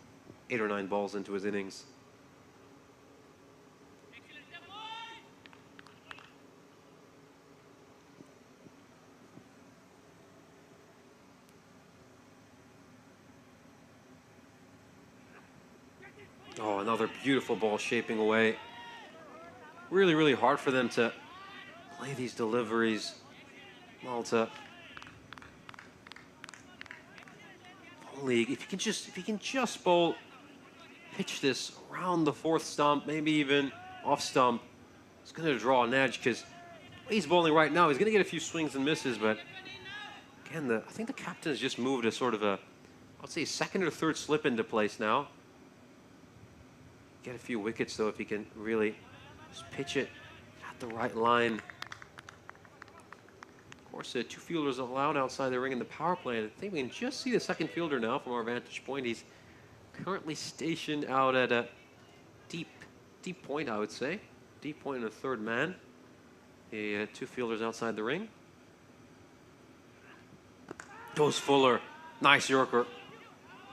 8 or 9 balls into his innings. Oh, another beautiful ball shaping away. Really, really hard for them to play these deliveries. Malta. Only if you can just bowl, pitch this around the 4th stump, maybe even off stump, it's going to draw an edge, because he's bowling right now, he's going to get a few swings and misses, but again, I think the captain has just moved a sort of a, I'd say, 2nd or 3rd slip into place now. Get a few wickets, though, if he can really just pitch it at the right line. Of course, 2 fielders allowed outside the ring in the power play. And I think we can just see the 2nd fielder now from our vantage point. He's currently stationed out at a deep point, I would say. Deep point and a 3rd man. 2 fielders outside the ring. Goes Fuller. Nice Yorker.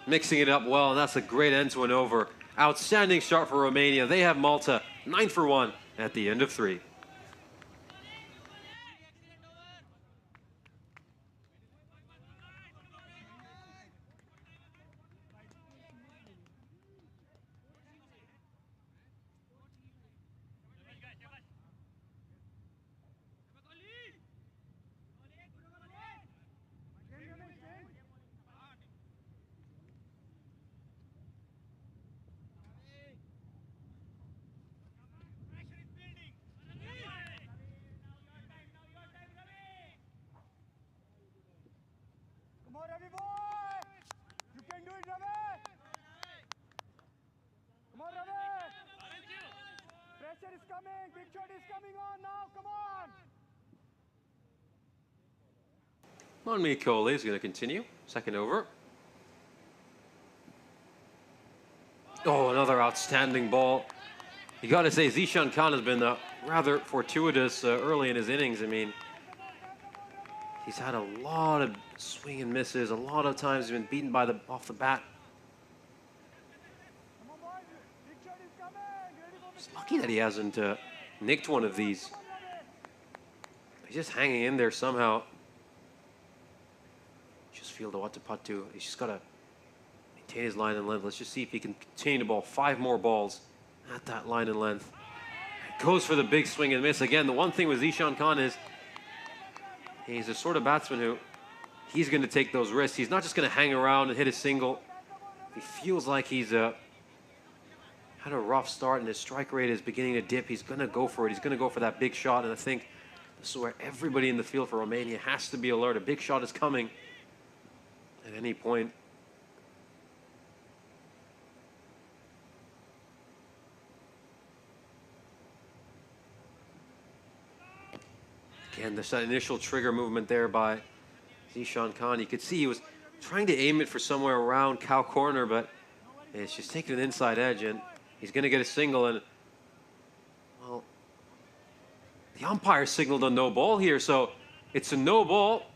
Mixing it up well, and that's a great end to an over. Outstanding start for Romania. They have Malta 9 for 1 at the end of 3. Come on, Ravi boy! You can do it, Ravi! Come on, Ravi! Pressure is coming! Big shot is coming on now! Come on! Monmi Kohli is going to continue. 2nd over. Oh, another outstanding ball. You got to say, Zishan Khan has been rather fortuitous early in his innings. I mean, he's had a lot of swing and misses. A lot of times he's been beaten off the bat. It's lucky that he hasn't nicked one of these. He's just hanging in there somehow. Just feel the Watapatu. He's just got to maintain his line and length. Let's just see if he can continue to bowl 5 more balls at that line and length. Goes for the big swing and miss. Again, the one thing with Zishan Khan is he's the sort of batsman who he's going to take those risks. He's not just going to hang around and hit a single. He feels like he's had a rough start and his strike rate is beginning to dip. He's going to go for it. He's going to go for that big shot. And I think this is where everybody in the field for Romania has to be alert. A big shot is coming at any point. Again, there's that initial trigger movement there by Zishan Khan. You could see he was trying to aim it for somewhere around cow corner, but it's just taking an inside edge, and he's going to get a single. And, well, the umpire signaled a no ball here, so it's a no ball,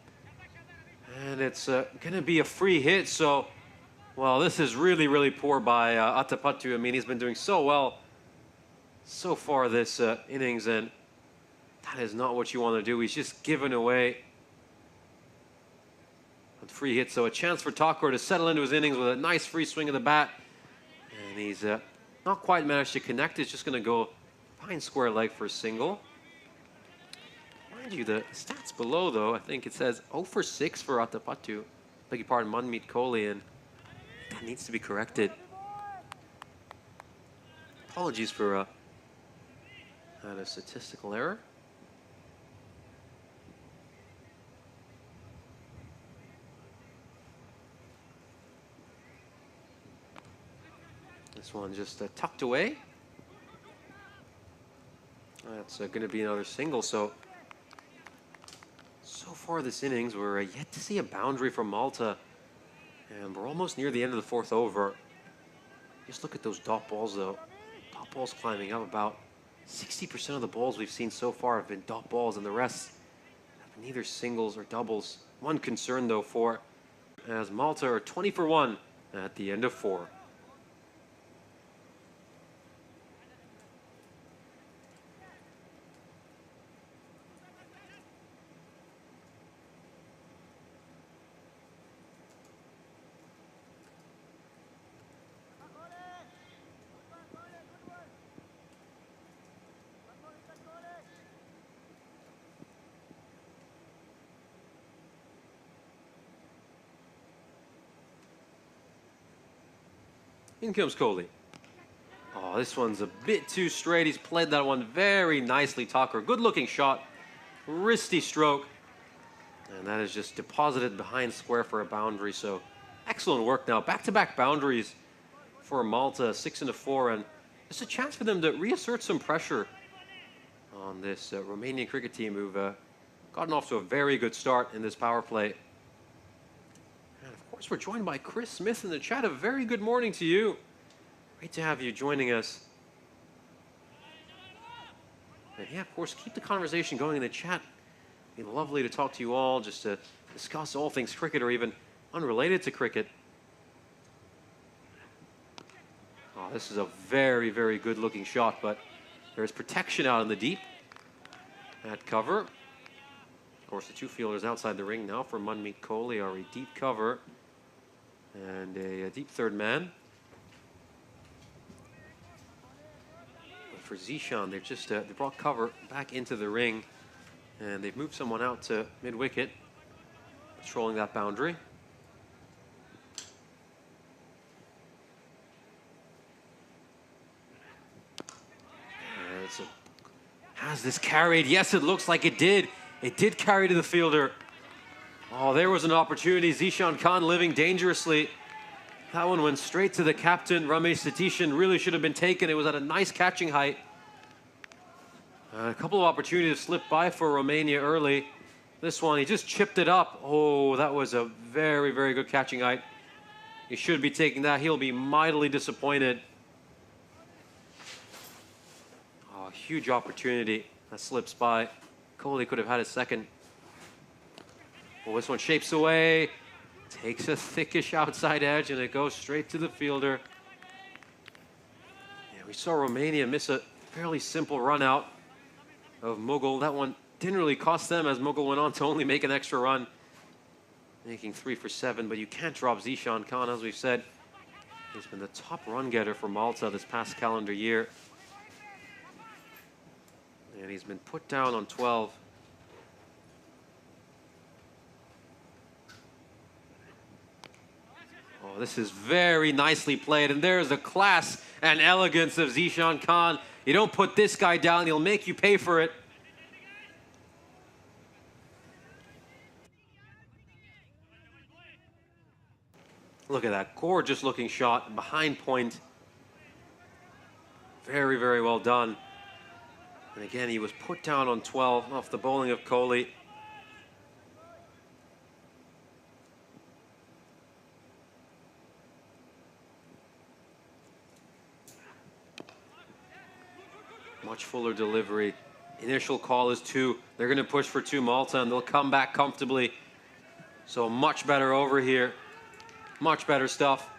and it's going to be a free hit. So, well, this is really, really poor by Atapattu. I mean, he's been doing so well so far this innings, and that is not what you want to do. He's just given away a free hit. So a chance for Takor to settle into his innings with a nice free swing of the bat. And he's not quite managed to connect. He's just going to go fine square leg for a single. Mind you, the stats below, though, I think it says 0 for 6 for Atapattu. Beg your pardon, Monmi Kohli, and that needs to be corrected. Apologies for a statistical error. This one just tucked away. That's going to be another single. So So far this innings, we're yet to see a boundary from Malta. And we're almost near the end of the fourth over. Just look at those dot balls, though. Dot balls climbing up. About 60% of the balls we've seen so far have been dot balls, and the rest have been either singles or doubles. One concern, though, for as Malta are 20 for 1 at the end of 4. In comes Kohli. Oh, this one's a bit too straight. He's played that one very nicely, Tucker. Good looking shot. Wristy stroke. And that is just deposited behind square for a boundary. So excellent work now. Back-to-back boundaries for Malta, 6 into 4. And it's a chance for them to reassert some pressure on this Romanian cricket team who've gotten off to a very good start in this power play. Of course, we're joined by Chris Smith in the chat. A very good morning to you. Great to have you joining us. And yeah, of course, keep the conversation going in the chat. It'd be lovely to talk to you all, just to discuss all things cricket or even unrelated to cricket. Oh, this is a very, very good looking shot, but there's protection out in the deep at cover. Of course, the two fielders outside the ring now for Manmeet Kohli are a deep cover and a deep third man. But for Zishan, they've just they brought cover back into the ring, and they've moved someone out to mid-wicket, patrolling that boundary. Has this carried? Yes, it looks like it did. It did carry to the fielder. Oh, there was an opportunity. Zishan Khan living dangerously. That one went straight to the captain. Ramesh Satishan really should have been taken. It was at a nice catching height. A couple of opportunities slipped by for Romania early. This one, he just chipped it up. Oh, that was a very, very good catching height. He should be taking that. He'll be mightily disappointed. Oh, huge opportunity. That slips by. Kohli could have had a second. Well, this one shapes away, takes a thickish outside edge, and it goes straight to the fielder. Yeah, we saw Romania miss a fairly simple run out of Mughal. That one didn't really cost them, as Mughal went on to only make an extra run, making 3 for 7. But you can't drop Zishan Khan, as we've said. He's been the top run getter for Malta this past calendar year. And he's been put down on 12. Oh, this is very nicely played. And there's the class and elegance of Zishan Khan. You don't put this guy down, he'll make you pay for it. Look at that gorgeous looking shot behind point. Very, very well done. And again, he was put down on 12 off the bowling of Kohli. Much fuller delivery. Initial call is 2. They're going to push for 2 Malta, and they'll come back comfortably. So much better over here. Much better stuff.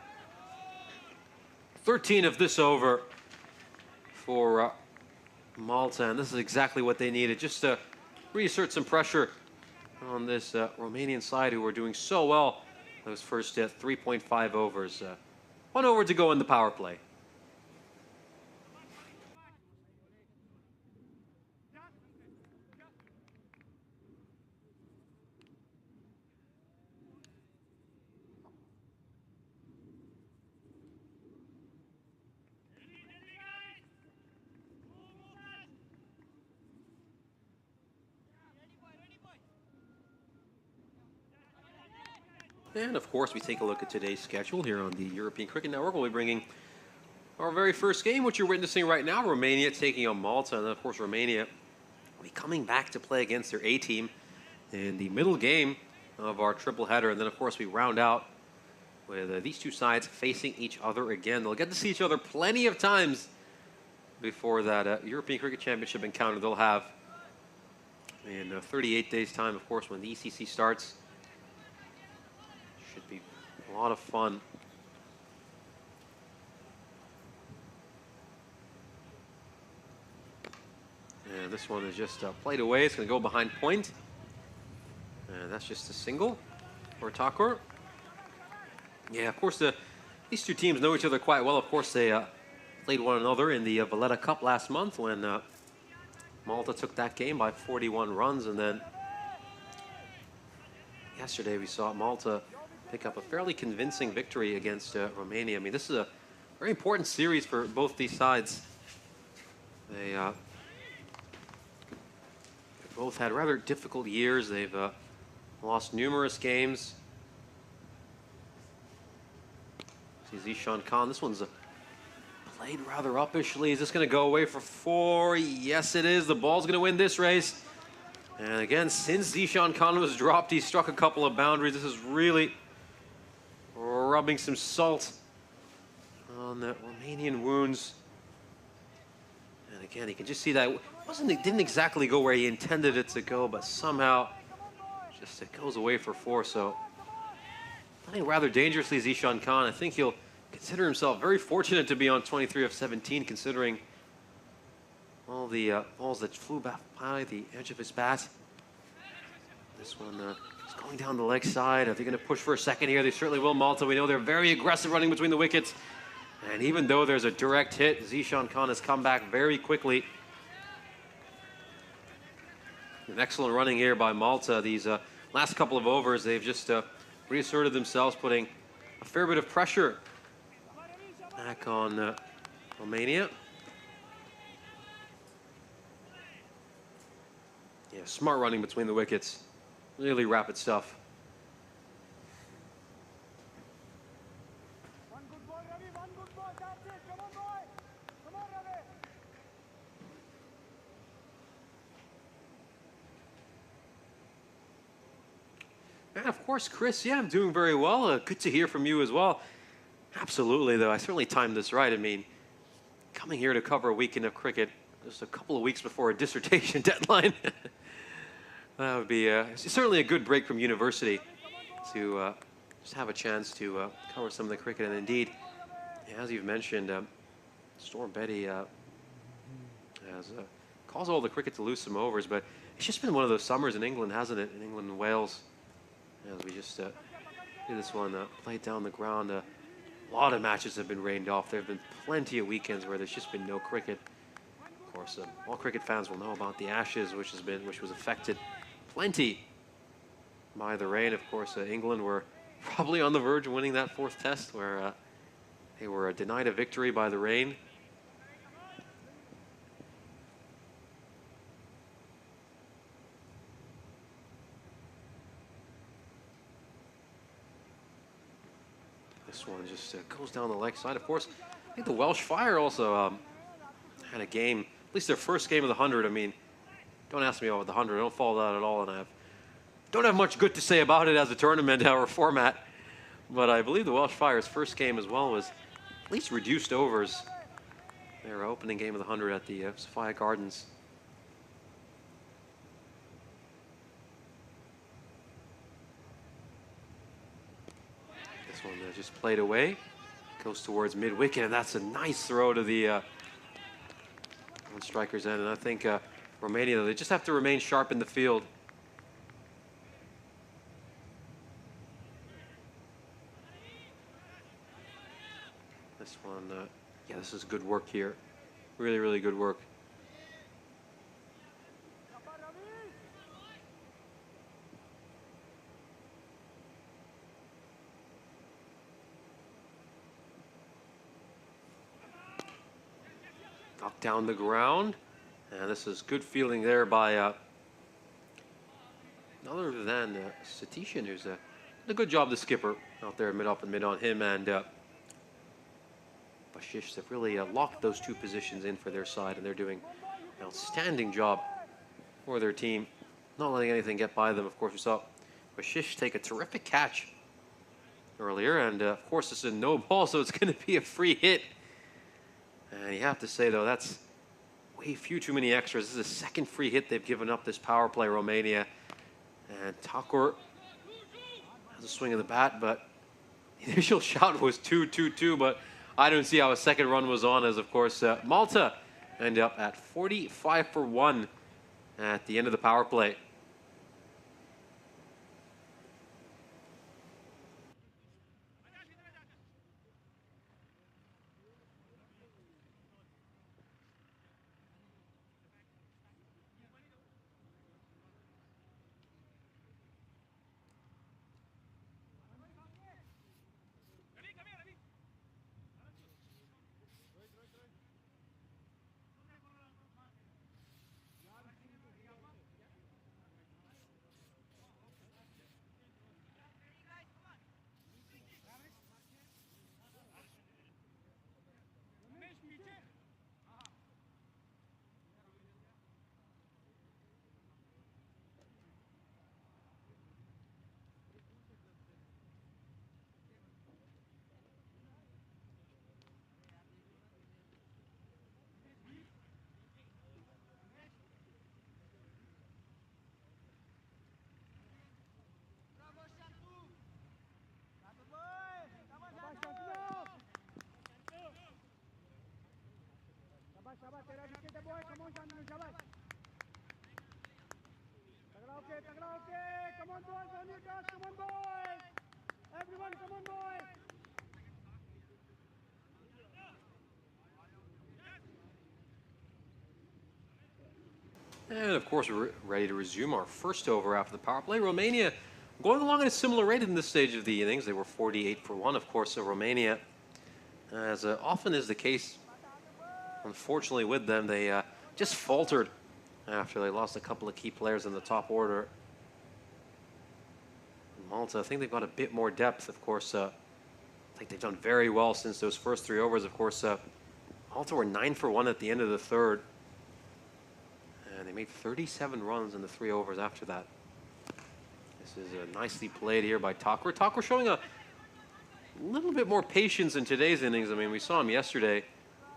13 of this over for Malta, and this is exactly what they needed, just to reassert some pressure on this Romanian side, who were doing so well those first 3.5 overs. 1 over to go in the power play. And of course, we take a look at today's schedule here on the European Cricket Network. We'll be bringing our very first game, which you're witnessing right now, Romania taking on Malta. And then, of course, Romania will be coming back to play against their A team in the middle game of our triple header. And then, of course, we round out with these two sides facing each other again. They'll get to see each other plenty of times before that European Cricket Championship encounter they'll have in 38 days' time, of course, when the ECC starts. Should be a lot of fun. And this one is just played away. It's going to go behind point. And that's just a single for Thakur. Yeah, of course, these two teams know each other quite well. Of course, they played one another in the Valletta Cup last month when Malta took that game by 41 runs. And then yesterday we saw Malta pick up a fairly convincing victory against Romania. I mean, this is a very important series for both these sides. They both had rather difficult years. They've lost numerous games. See Zishan Khan. This one's played rather uppishly. Is this going to go away for 4? Yes, it is. The ball's going to win this race. And again, since Zishan Khan was dropped, he struck a couple of boundaries. This is really rubbing some salt on the Romanian wounds. And again, you can just see that it didn't exactly go where he intended it to go, but somehow just it goes away for 4. So playing rather dangerously, Zishan Khan. I think he'll consider himself very fortunate to be on 23 of 17, considering all the balls that flew by the edge of his bat. This one is going down the leg side. Are they going to push for a second here? They certainly will, Malta. We know they're very aggressive running between the wickets. And even though there's a direct hit, Zishan Khan has come back very quickly. An excellent running here by Malta. These last couple of overs, they've just reasserted themselves, putting a fair bit of pressure back on Romania. Yeah, smart running between the wickets. Really rapid stuff. One good ball, Ravi. One good ball. That's it. Come on, boy. Come on, Ravi. And of course, Chris, yeah, I'm doing very well. Good to hear from you as well. Absolutely, though. I certainly timed this right. I mean, coming here to cover a weekend of cricket just a couple of weeks before a dissertation deadline. That would be certainly a good break from university to just have a chance to cover some of the cricket. And indeed, as you've mentioned, Storm Betty has caused all the cricket to lose some overs, but it's just been one of those summers in England, hasn't it? In England and Wales, as we just did this one played down the ground. A lot of matches have been rained off. There have been plenty of weekends where there's just been no cricket. Of course, all cricket fans will know about the Ashes, which was affected plenty by the rain. Of course, England were probably on the verge of winning that 4th test, where they were denied a victory by the rain. This one just goes down the leg side. Of course, I think the Welsh Fire also had a game, at least their first game of the 100. I mean, don't ask me about the 100. I don't follow that at all, and I don't have much good to say about it as a tournament or format. But I believe the Welsh Fire's first game as well was at least reduced overs. Their opening game of the 100 at the Sophia Gardens. This one just played away. Goes towards mid-wicket, and that's a nice throw to the on striker's end. And I think Romania, they just have to remain sharp in the field. This one, yeah, this is good work here. Really, really good work. Knocked down the ground. And this is good fielding there by none other than Satishan, who's did a good job, the skipper, out there mid-up and mid on him. And Bashish have really locked those two positions in for their side, and they're doing an outstanding job for their team. not letting anything get by them. Of course, we saw Vashish take a terrific catch earlier, and of course, this is a no ball, so it's going to be a free hit. And you have to say, though, that's way too many extras. This is the second free hit they've given up this power play, Romania. And Thakur has a swing of the bat, but the initial shot was 2-2-2, but I don't see how a second run was on, as of course Malta ended up at 45 for 1 at the end of the power play. Shabash, tera wicket boy. Come on, Chandru, shabash. Tagla okay. Come on, boys, on your toes. Come on, boys. Everyone, come on, boys. And of course, we're ready to resume our first over after the power play. Romania going along at a similar rate in this stage of the innings. They were 48 for 1, of course. So Romania, as often is the case, unfortunately with them, they just faltered after they lost a couple of key players in the top order. Malta, I think they've got a bit more depth, of course. I think they've done very well since those first 3 overs. Of course, Malta were 9 for 1 at the end of the third. And they made 37 runs in the 3 overs after that. This is nicely played here by Thakur. Thakur showing a little bit more patience in today's innings. I mean, we saw him yesterday.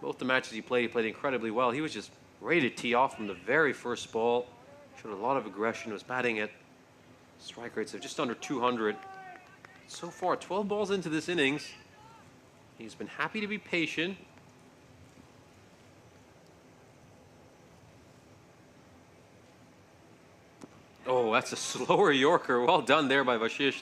Both the matches he played incredibly well. He was just ready to tee off from the very first ball. Showed a lot of aggression, was batting at strike rates of just under 200. So far, 12 balls into this innings. He's been happy to be patient. Oh, that's a slower Yorker. Well done there by Vashish.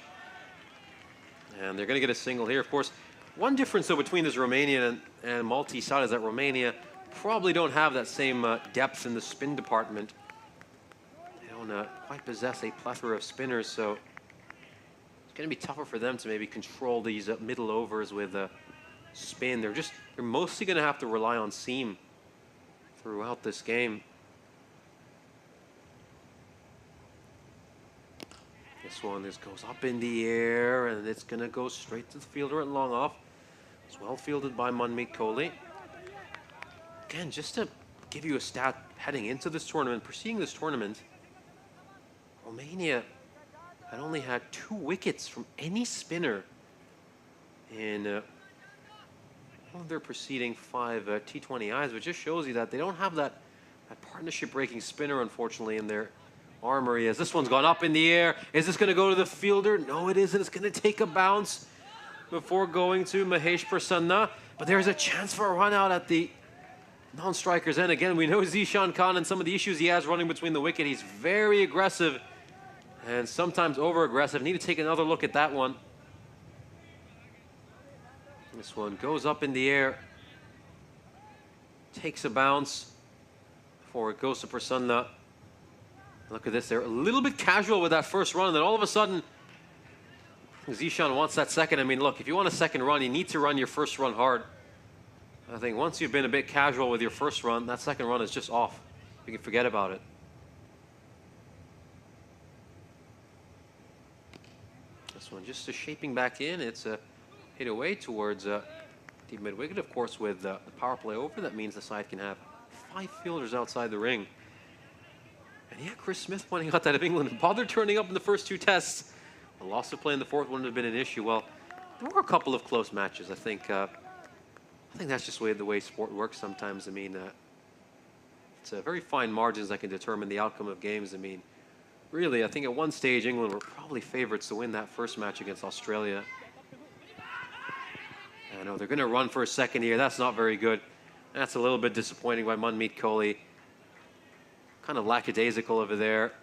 And they're going to get a single here. Of course, one difference, though, between this Romanian and Maltese side is that Romania probably don't have that same depth in the spin department. They don't quite possess a plethora of spinners, so it's going to be tougher for them to maybe control these middle overs with spin. They're mostly going to have to rely on seam throughout this game. This one goes up in the air, and it's going to go straight to the fielder at long off. It's well fielded by Manmeet Kohli. Again, just to give you a stat heading into this tournament, preceding this tournament, Romania had only had 2 wickets from any spinner in one of their preceding 5 T20Is, which just shows you that they don't have that partnership-breaking spinner, unfortunately, in their armory. As this one's gone up in the air. Is this going to go to the fielder? No, it isn't. It's going to take a bounce before going to Mahesh Prasanna. But there's a chance for a run out at the non-striker's end. Again, we know Zishan Khan and some of the issues he has running between the wicket. He's very aggressive and sometimes over-aggressive. Need to take another look at that one. This one goes up in the air. Takes a bounce before it goes to Prasanna. Look at this. They're a little bit casual with that first run, and then all of a sudden, Zishan wants that second. I mean, look, if you want a second run, you need to run your first run hard. I think once you've been a bit casual with your first run, that second run is just off. You can forget about it. This one just shaping back in. It's a hit away towards the mid-wicket. Of course, with the power play over, that means the side can have 5 fielders outside the ring. And yeah, Chris Smith pointing out that if England had bothered turning up in the first 2 tests, the loss of play in the 4th wouldn't have been an issue. Well, there were a couple of close matches. I think that's just the way sport works sometimes. I mean, it's very fine margins that can determine the outcome of games. I mean, really, I think at one stage England were probably favorites to win that first match against Australia. I know they're going to run for a second here. That's not very good. That's a little bit disappointing by Manmeet Kohli. Kind of lackadaisical over there.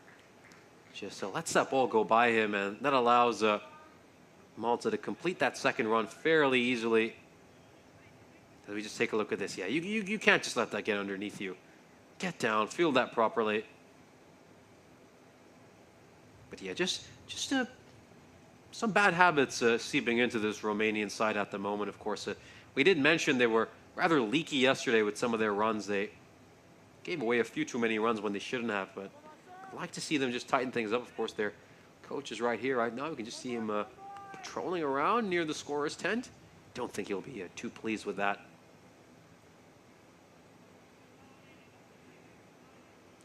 Just lets that ball go by him, and that allows Malta to complete that second run fairly easily. Let me just take a look at this. Yeah, you can't just let that get underneath you. Get down, field that properly. But yeah, just some bad habits seeping into this Romanian side at the moment. Of course, we did mention they were rather leaky yesterday with some of their runs. They gave away a few too many runs when they shouldn't have, but I'd like to see them just tighten things up. Of course, their coach is right here right now. We can just see him patrolling around near the scorer's tent. Don't think he'll be too pleased with that.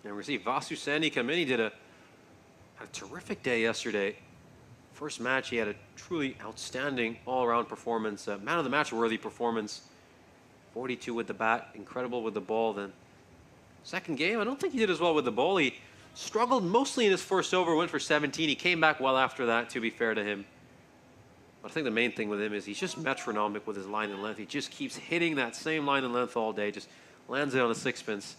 And we see Vasu Sani come in. He had a terrific day yesterday. First match, he had a truly outstanding all-around performance, man of the match worthy performance. 42 with the bat, incredible with the ball. Then second game, I don't think he did as well with the ball. He struggled mostly in his first over, went for 17. He came back well after that, to be fair to him. But I think the main thing with him is he's just metronomic with his line and length. He just keeps hitting that same line and length all day, just lands it on a sixpence.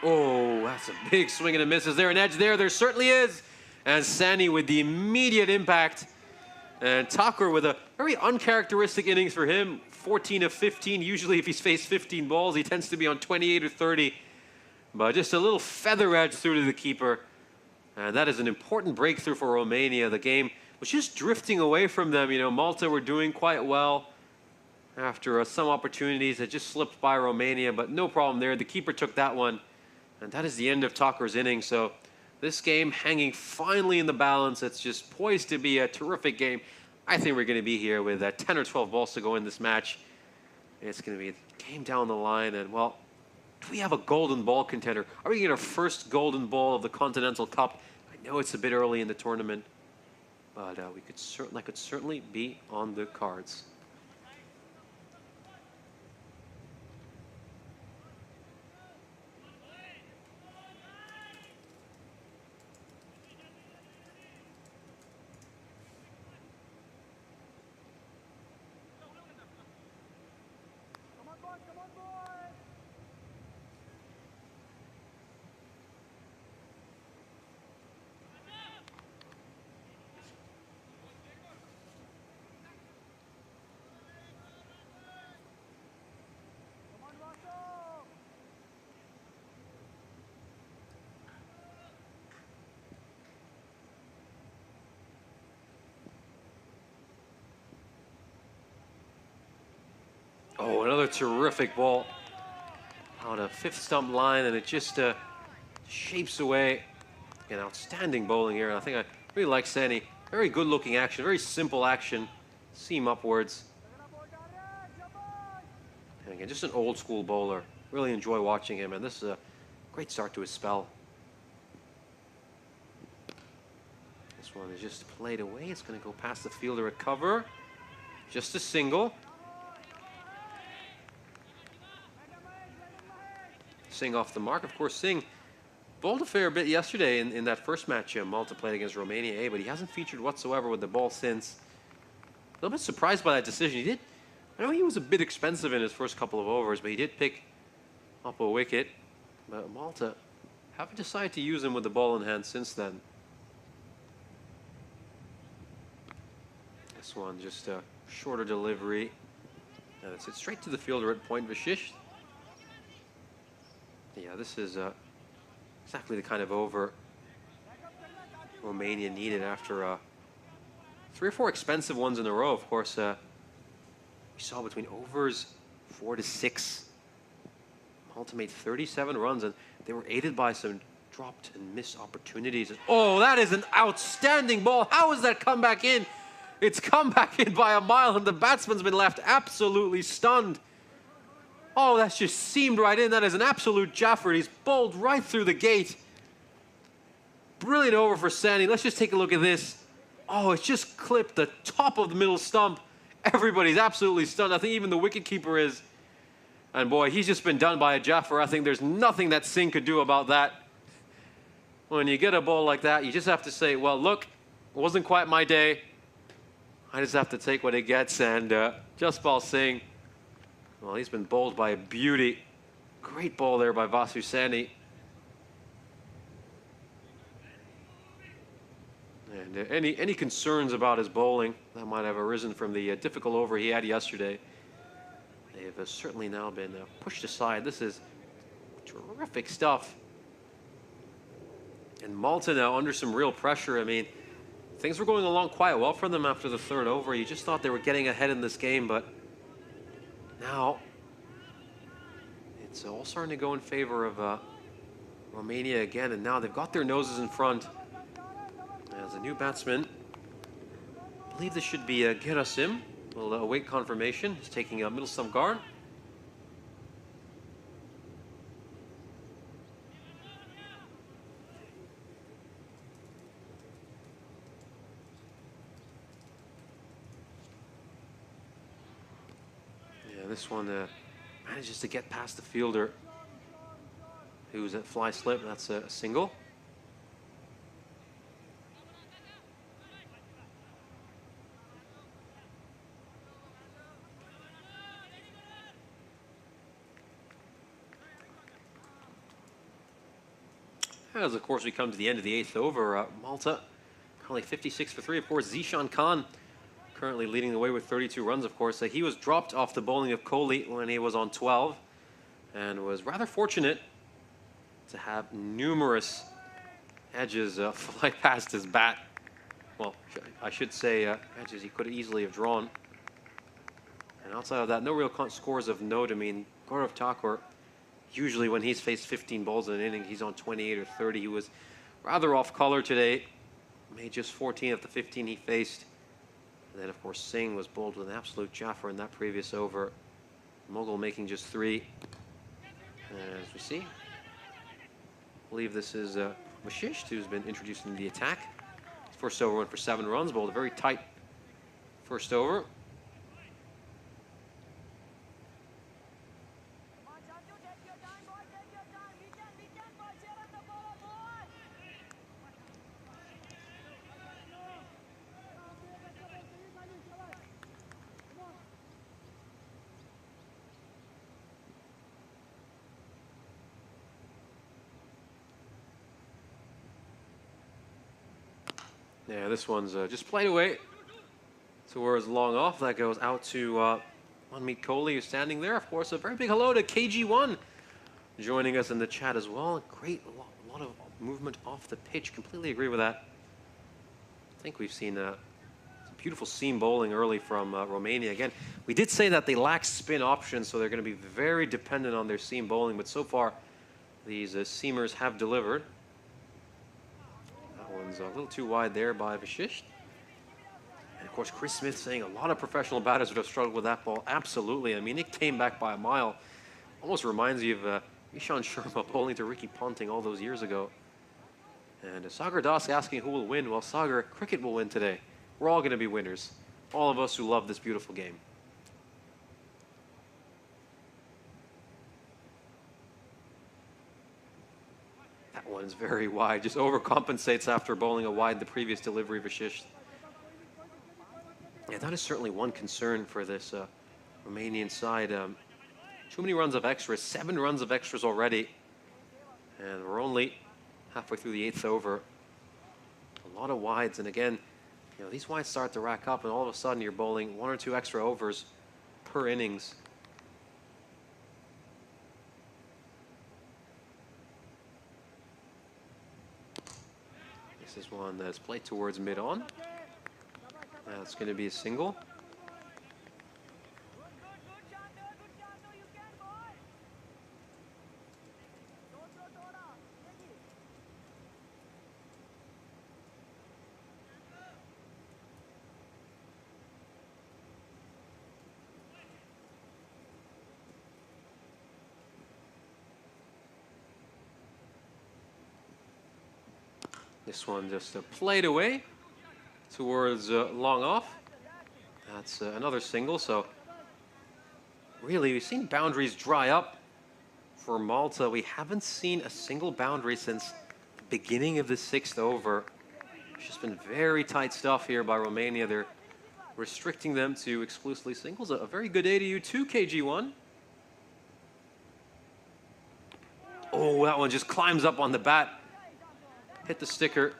Oh, that's a big swing and a miss. Is there an edge there? There certainly is. And Sani with the immediate impact. And Tucker with a very uncharacteristic innings for him. 14 of 15. Usually if he's faced 15 balls, he tends to be on 28 or 30. But just a little feather edge through to the keeper. And that is an important breakthrough for Romania. The game was just drifting away from them. You know, Malta were doing quite well after some opportunities that just slipped by Romania, but no problem there. The keeper took that one. And that is the end of Tucker's inning. So this game hanging finally in the balance. It's just poised to be a terrific game. I think we're going to be here with 10 or 12 balls to go in this match. It's going to be a game down the line. And, well, do we have a golden ball contender? Are we going to get our first golden ball of the Continental Cup? I know it's a bit early in the tournament, but that could certainly be on the cards. Oh, another terrific ball on a fifth stump line, and it just shapes away. An outstanding bowling here. And I think I really like Sani. Very good looking action, very simple action. Seam upwards. And again, just an old school bowler. Really enjoy watching him, and this is a great start to his spell. This one is just played away. It's going to go past the fielder at cover. Just a single. Singh off the mark. Of course, Singh bowled a fair bit yesterday in that first match Malta played against Romania A, but he hasn't featured whatsoever with the ball since. A little bit surprised by that decision. I know he was a bit expensive in his first couple of overs, but he did pick up a wicket. But Malta haven't decided to use him with the ball in hand since then. This one just a shorter delivery. And it's straight to the fielder at point. Vashish. Yeah, this is exactly the kind of over Romania needed after 3 or 4 expensive ones in a row. Of course, we saw between overs 4 to 6. Malta made 37 runs, and they were aided by some dropped and missed opportunities. Oh, that is an outstanding ball. How has that come back in? It's come back in by a mile, and the batsman's been left absolutely stunned. Oh, that's just seamed right in. That is an absolute Jaffer. He's bowled right through the gate. Brilliant over for Sandy. Let's just take a look at this. Oh, it's just clipped the top of the middle stump. Everybody's absolutely stunned. I think even the wicketkeeper is. And boy, he's just been done by a Jaffer. I think there's nothing that Singh could do about that. When you get a ball like that, you just have to say, well, look, it wasn't quite my day. I just have to take what it gets. And Jaspal Singh, well, he's been bowled by a beauty. Great ball there by Vasu Sani. And any concerns about his bowling that might have arisen from the difficult over he had yesterday, they have certainly now been pushed aside. This is terrific stuff. And Malta now under some real pressure. I mean, things were going along quite well for them after the third over. You just thought they were getting ahead in this game, but now it's all starting to go in favor of Romania again. And now they've got their noses in front. As a new batsman, I believe this should be Gerasim. We'll await confirmation. He's taking a middle stump guard. Yeah, this one manages to get past the fielder, who's at fly slip. That's a single. As, of course, we come to the end of the eighth over, Malta currently 56 for 3. Of course, Zishan Khan currently leading the way with 32 runs, of course. He was dropped off the bowling of Kohli when he was on 12 and was rather fortunate to have numerous edges fly past his bat. Well, I should say edges he could easily have drawn. And outside of that, no real scores of note. I mean, Gaurav Thakur, usually when he's faced 15 balls in an inning, he's on 28 or 30. He was rather off color today. Made just 14 of the 15 he faced. And then, of course, Singh was bowled with an absolute Jaffer in that previous over. Mughal making just 3. As we see, I believe this is Vashisht, who's been introduced into the attack. His first over went for 7 runs, bowled a very tight first over. Yeah, this one's just played away. So whereas long off, that goes out to Manmeet Kohli, who's standing there. Of course, a very big hello to KG1 joining us in the chat as well. Great, a lot of movement off the pitch. Completely agree with that. I think we've seen some beautiful seam bowling early from Romania. Again, we did say that they lack spin options, so they're going to be very dependent on their seam bowling. But so far, these seamers have delivered. One's a little too wide there by Vashisht. And of course, Chris Smith saying a lot of professional batters would have struggled with that ball. Absolutely. I mean, it came back by a mile. Almost reminds you of Ishan Sharma bowling to Ricky Ponting all those years ago. And Sagar Das asking who will win. Well, Sagar, cricket will win today. We're all going to be winners. All of us who love this beautiful game. That one's very wide, just overcompensates after bowling a wide the previous delivery of Vashisht. Yeah, that is certainly one concern for this Romanian side. Too many runs of extras, 7 runs of extras already. And we're only halfway through the 8th over. A lot of wides, and again, you know, these wides start to rack up, and all of a sudden you're bowling 1 or 2 extra overs per innings. This is one that's played towards mid-on. That's going to be a single. This one just played away towards long off. That's another single. So really, we've seen boundaries dry up for Malta. We haven't seen a single boundary since the beginning of the 6th over. It's just been very tight stuff here by Romania. They're restricting them to exclusively singles. A very good day to you too, KG1. Oh, that one just climbs up on the bat. Hit the sticker.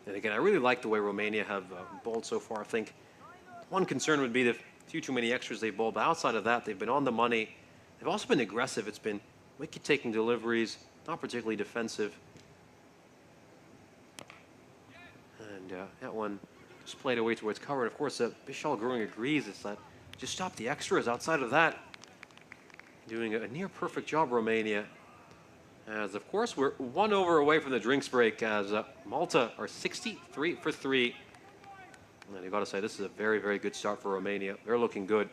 And again, I really like the way Romania have bowled so far. I think one concern would be the few too many extras they've bowled, but outside of that, they've been on the money. They've also been aggressive. It's been wicket-taking deliveries, not particularly defensive. And that one just played away towards cover. And of course, Bishal Growing agrees. It's that just stop the extras. Outside of that, doing a near-perfect job, Romania. As, of course, we're 1 over away from the drinks break as Malta are 63 for 3. And you've got to say, this is a very, very good start for Romania. They're looking good.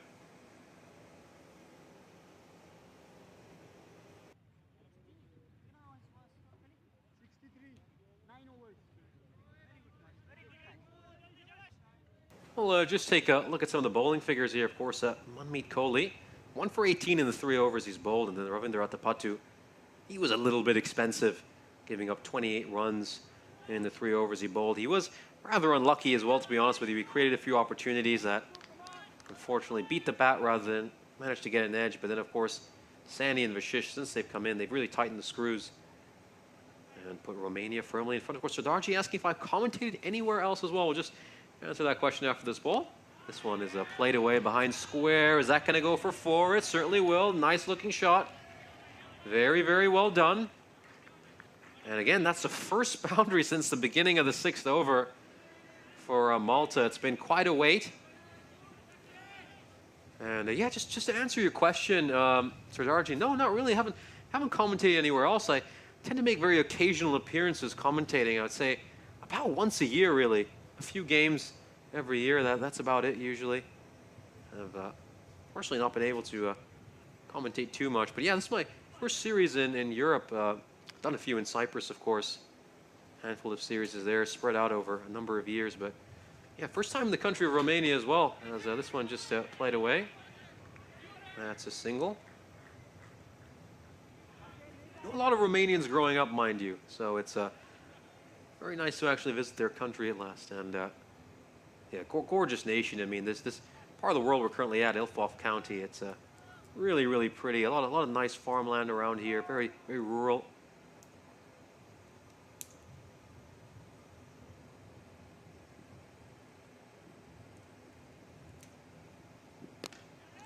We'll just take a look at some of the bowling figures here. Of course, Manmeet Kohli, 1 for 18 in the 3 overs he's bowled, and then Ravinder Attapattu, he was a little bit expensive, giving up 28 runs in the 3 overs he bowled. He was rather unlucky as well, to be honest with you. He created a few opportunities that unfortunately beat the bat rather than managed to get an edge. But then, of course, Sani and Vashish, since they've come in, they've really tightened the screws and put Romania firmly in front. Of course, Sardarji asking if I've commentated anywhere else as well. We'll just answer that question after this ball. This one is played away behind square. Is that going to go for 4? It certainly will. Nice looking shot. Very, very well done. And again, that's the first boundary since the beginning of the 6th over for Malta. It's been quite a wait. And yeah, just to answer your question, Sardarji, no, not really. Haven't commentated anywhere else. I tend to make very occasional appearances commentating. I would say about once a year, really. A few games every year. That's about it usually. I've fortunately not been able to commentate too much. But yeah, this is my first series in Europe. Done a few in Cyprus, of course. Handful of series there, spread out over a number of years. But yeah, first time in the country of Romania as well. As this one just played away. That's a single. A lot of Romanians growing up, mind you. So it's very nice to actually visit their country at last. And yeah, gorgeous nation. I mean, this part of the world we're currently at, Ilfov County, it's really, really pretty. A lot of nice farmland around here. Very, very rural.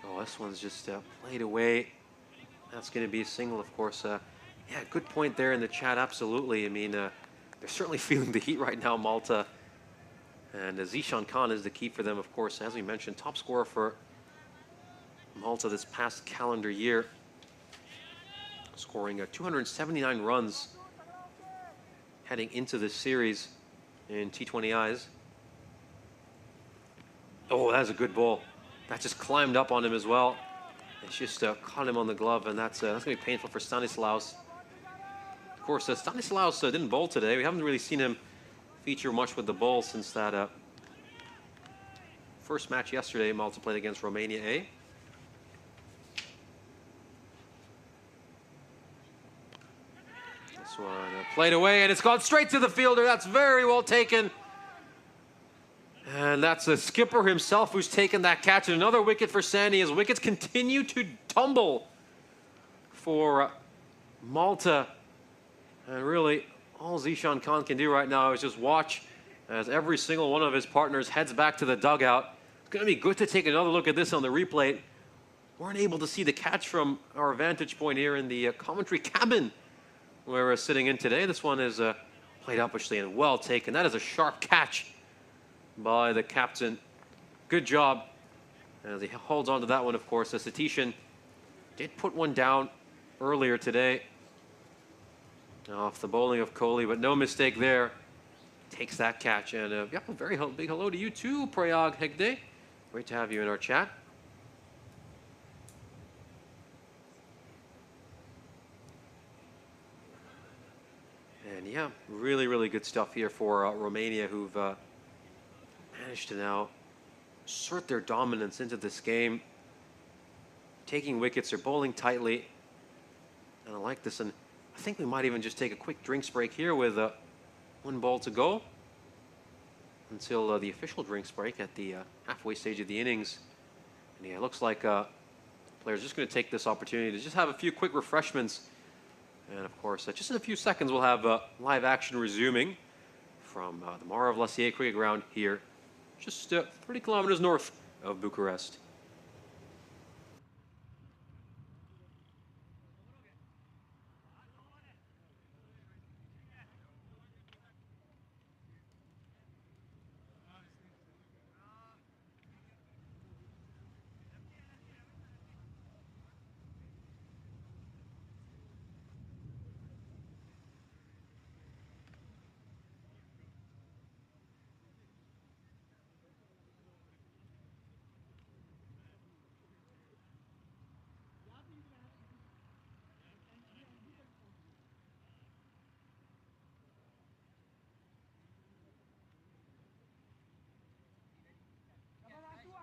Oh, this one's just played away. That's going to be a single, of course. Yeah, good point there in the chat. Absolutely. I mean, they're certainly feeling the heat right now, Malta. And Zishan Khan is the key for them, of course. As we mentioned, top scorer for Malta this past calendar year, scoring 279 runs heading into this series in T20Is. Oh, that's a good ball. That just climbed up on him as well. It's just caught him on the glove, and that's going to be painful for Stanislaus. Of course, Stanislaus didn't bowl today. We haven't really seen him feature much with the ball since that first match yesterday. Malta played against Romania A. This one played away, and it's gone straight to the fielder. That's very well taken. And that's the skipper himself who's taken that catch. And another wicket for Sani as wickets continue to tumble for Malta. And really, all Zishan Khan can do right now is just watch as every single one of his partners heads back to the dugout. It's going to be good to take another look at this on the replay. Weren't able to see the catch from our vantage point here in the commentary cabin where we're sitting in today. This one is played uppishly and well taken. That is a sharp catch by the captain. Good job. As he holds on to that one, of course. Satishan did put one down earlier today. Off the bowling of Kohli, but no mistake there. Takes that catch, and a very big hello to you too, Prayag Hegde. Great to have you in our chat. And yeah, really good stuff here for Romania, who've managed to now assert their dominance into this game. Taking wickets, they're bowling tightly, and I like this. And I think we might even just take a quick drinks break here with 1 ball to go until the official drinks break at the halfway stage of the innings. And yeah, it looks like players are just going to take this opportunity to just have a few quick refreshments. And of course, just in a few seconds, we'll have live action resuming from the Mara Vlasier cricket ground here, just 30 kilometers north of Bucharest.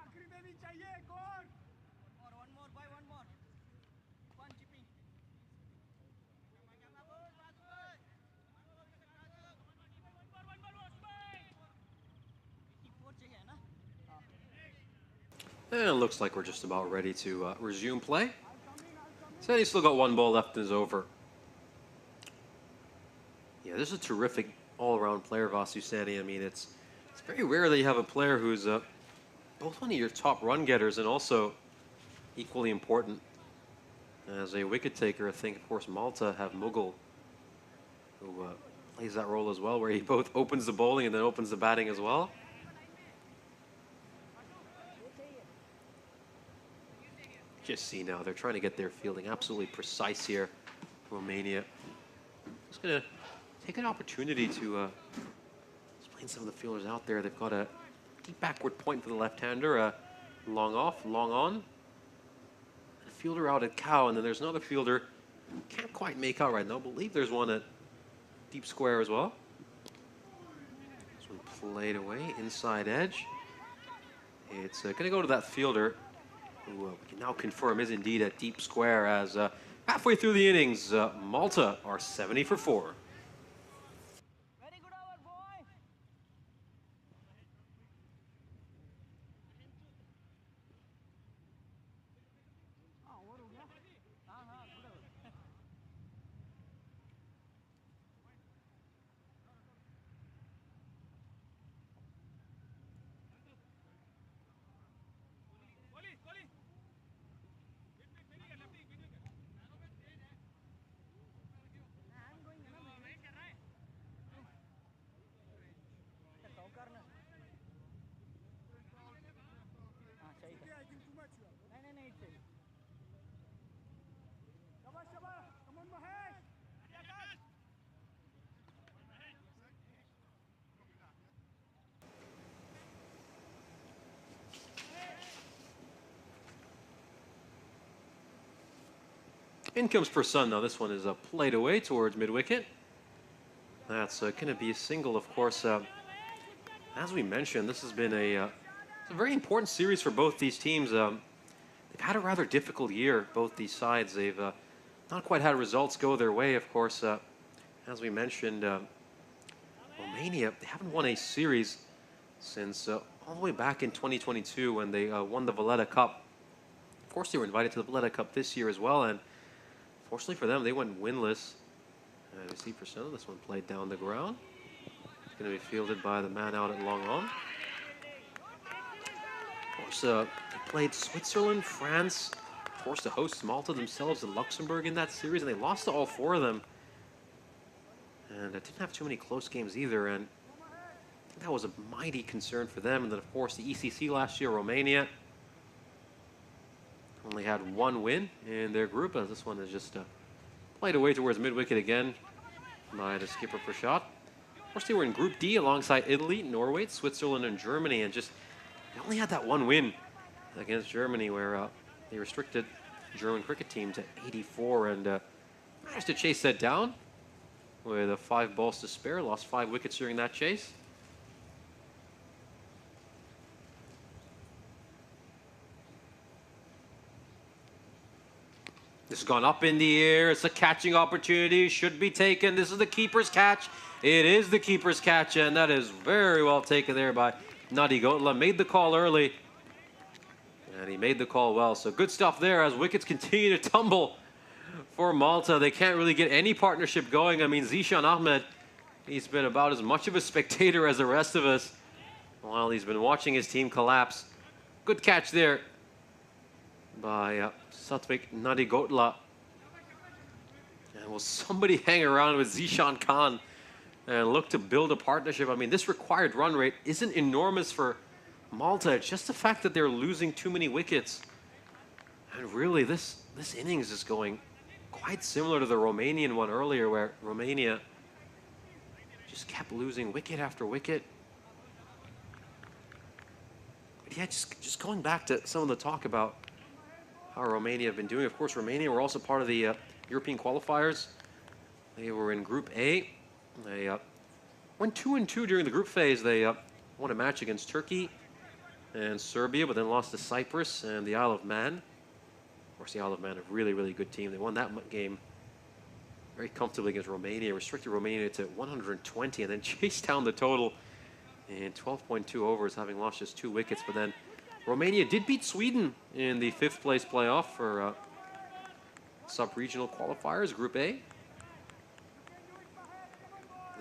आखिरी में भी चाहिए एक और one more boy, one more. One chipping. And it looks like we're just about ready to resume play. So he's still got 1 ball left in his over. Yeah, this is a terrific all-around player, Vasu Sani. I mean, it's very rare that you have a player who's both one of your top run getters and also equally important as a wicket taker. I think, of course, Malta have Mughal, who plays that role as well, where he both opens the bowling and then opens the batting as well. Just see now, they're trying to get their fielding absolutely precise here, Romania. Just going to take an opportunity to explain some of the fielders out there. They've got a deep backward point for the left-hander, long off, long on. A fielder out at cow, and then there's another fielder can't quite make out right now. I believe there's one at deep square as well. This one played away, inside edge. It's going to go to that fielder, who we can now confirm is indeed at deep square, as halfway through the innings, Malta are 70 for 4. Very good over, boy. Over हो गया? हाँ, good over. नहीं सही शाबाश शाबाश come on Mahesh In comes Prasanna. Now this one is played away towards mid-wicket. That's going to be a single, of course. As we mentioned, this has been a very important series for both these teams. They've had a rather difficult year, both these sides. They've not quite had results go their way, of course. As we mentioned, Romania, they haven't won a series since all the way back in 2022 when they won the Valletta Cup. Of course, they were invited to the Valletta Cup this year as well, and fortunately for them, they went winless. And we see Prasanna, this one played down the ground. It's going to be fielded by the man out at long on. Of course, they played Switzerland, France, of course, the hosts Malta themselves and Luxembourg in that series, and they lost to all 4 of them. And didn't have too many close games either, and I think that was a mighty concern for them. And then, of course, the ECC last year, Romania, only had 1 win in their group, as this one is just played away towards mid-wicket again. by the skipper for shot. Of course, they were in Group D alongside Italy, Norway, Switzerland, and Germany, and just they only had that one win against Germany, where they restricted the German cricket team to 84, and managed to chase that down with 5 balls to spare. Lost 5 wickets during that chase. This has gone up in the air. It's a catching opportunity. Should be taken. This is the keeper's catch. It is the keeper's catch, and that is very well taken there by Nadi Gotla. Made the call early, and he made the call well. So good stuff there as wickets continue to tumble for Malta. They can't really get any partnership going. I mean, Zishan Ahmed, he's been about as much of a spectator as the rest of us while he's been watching his team collapse. Good catch there by Satvik Nadigotla. And will somebody hang around with Zishan Khan and look to build a partnership? I mean, this required run rate isn't enormous for Malta. It's just the fact that they're losing too many wickets. And really, this innings is going quite similar to the Romanian one earlier, where Romania just kept losing wicket after wicket. But yeah, just going back to some of the talk about how Romania have been doing. Of course, Romania were also part of the European qualifiers. They were in Group A. They went 2-2 during the group phase. They won a match against Turkey and Serbia, but then lost to Cyprus and the Isle of Man. Of course, the Isle of Man, a really, really good team. They won that game very comfortably against Romania, restricted Romania to 120, and then chased down the total in 12.2 overs, having lost just 2 wickets. But then Romania did beat Sweden in the 5th place playoff for sub-regional qualifiers, Group A. And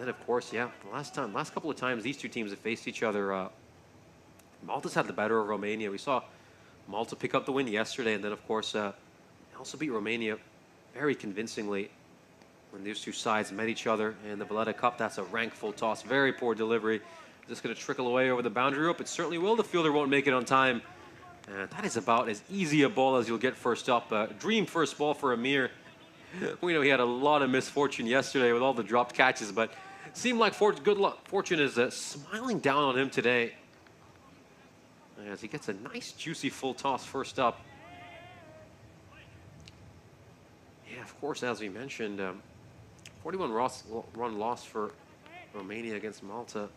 then, of course, yeah, last couple of times these two teams have faced each other, Malta's had the better of Romania. We saw Malta pick up the win yesterday, and then, of course, also beat Romania very convincingly when these two sides met each other in the Valletta Cup. That's a rank full toss, very poor delivery. Just going to trickle away over the boundary rope. It certainly will. The fielder won't make it on time. And that is about as easy a ball as you'll get first up. Dream first ball for Amir. We know he had a lot of misfortune yesterday with all the dropped catches, but it seemed like fortune is smiling down on him today, as he gets a nice, juicy full toss first up. Yeah, of course, as we mentioned, 41-run loss for Romania against Malta.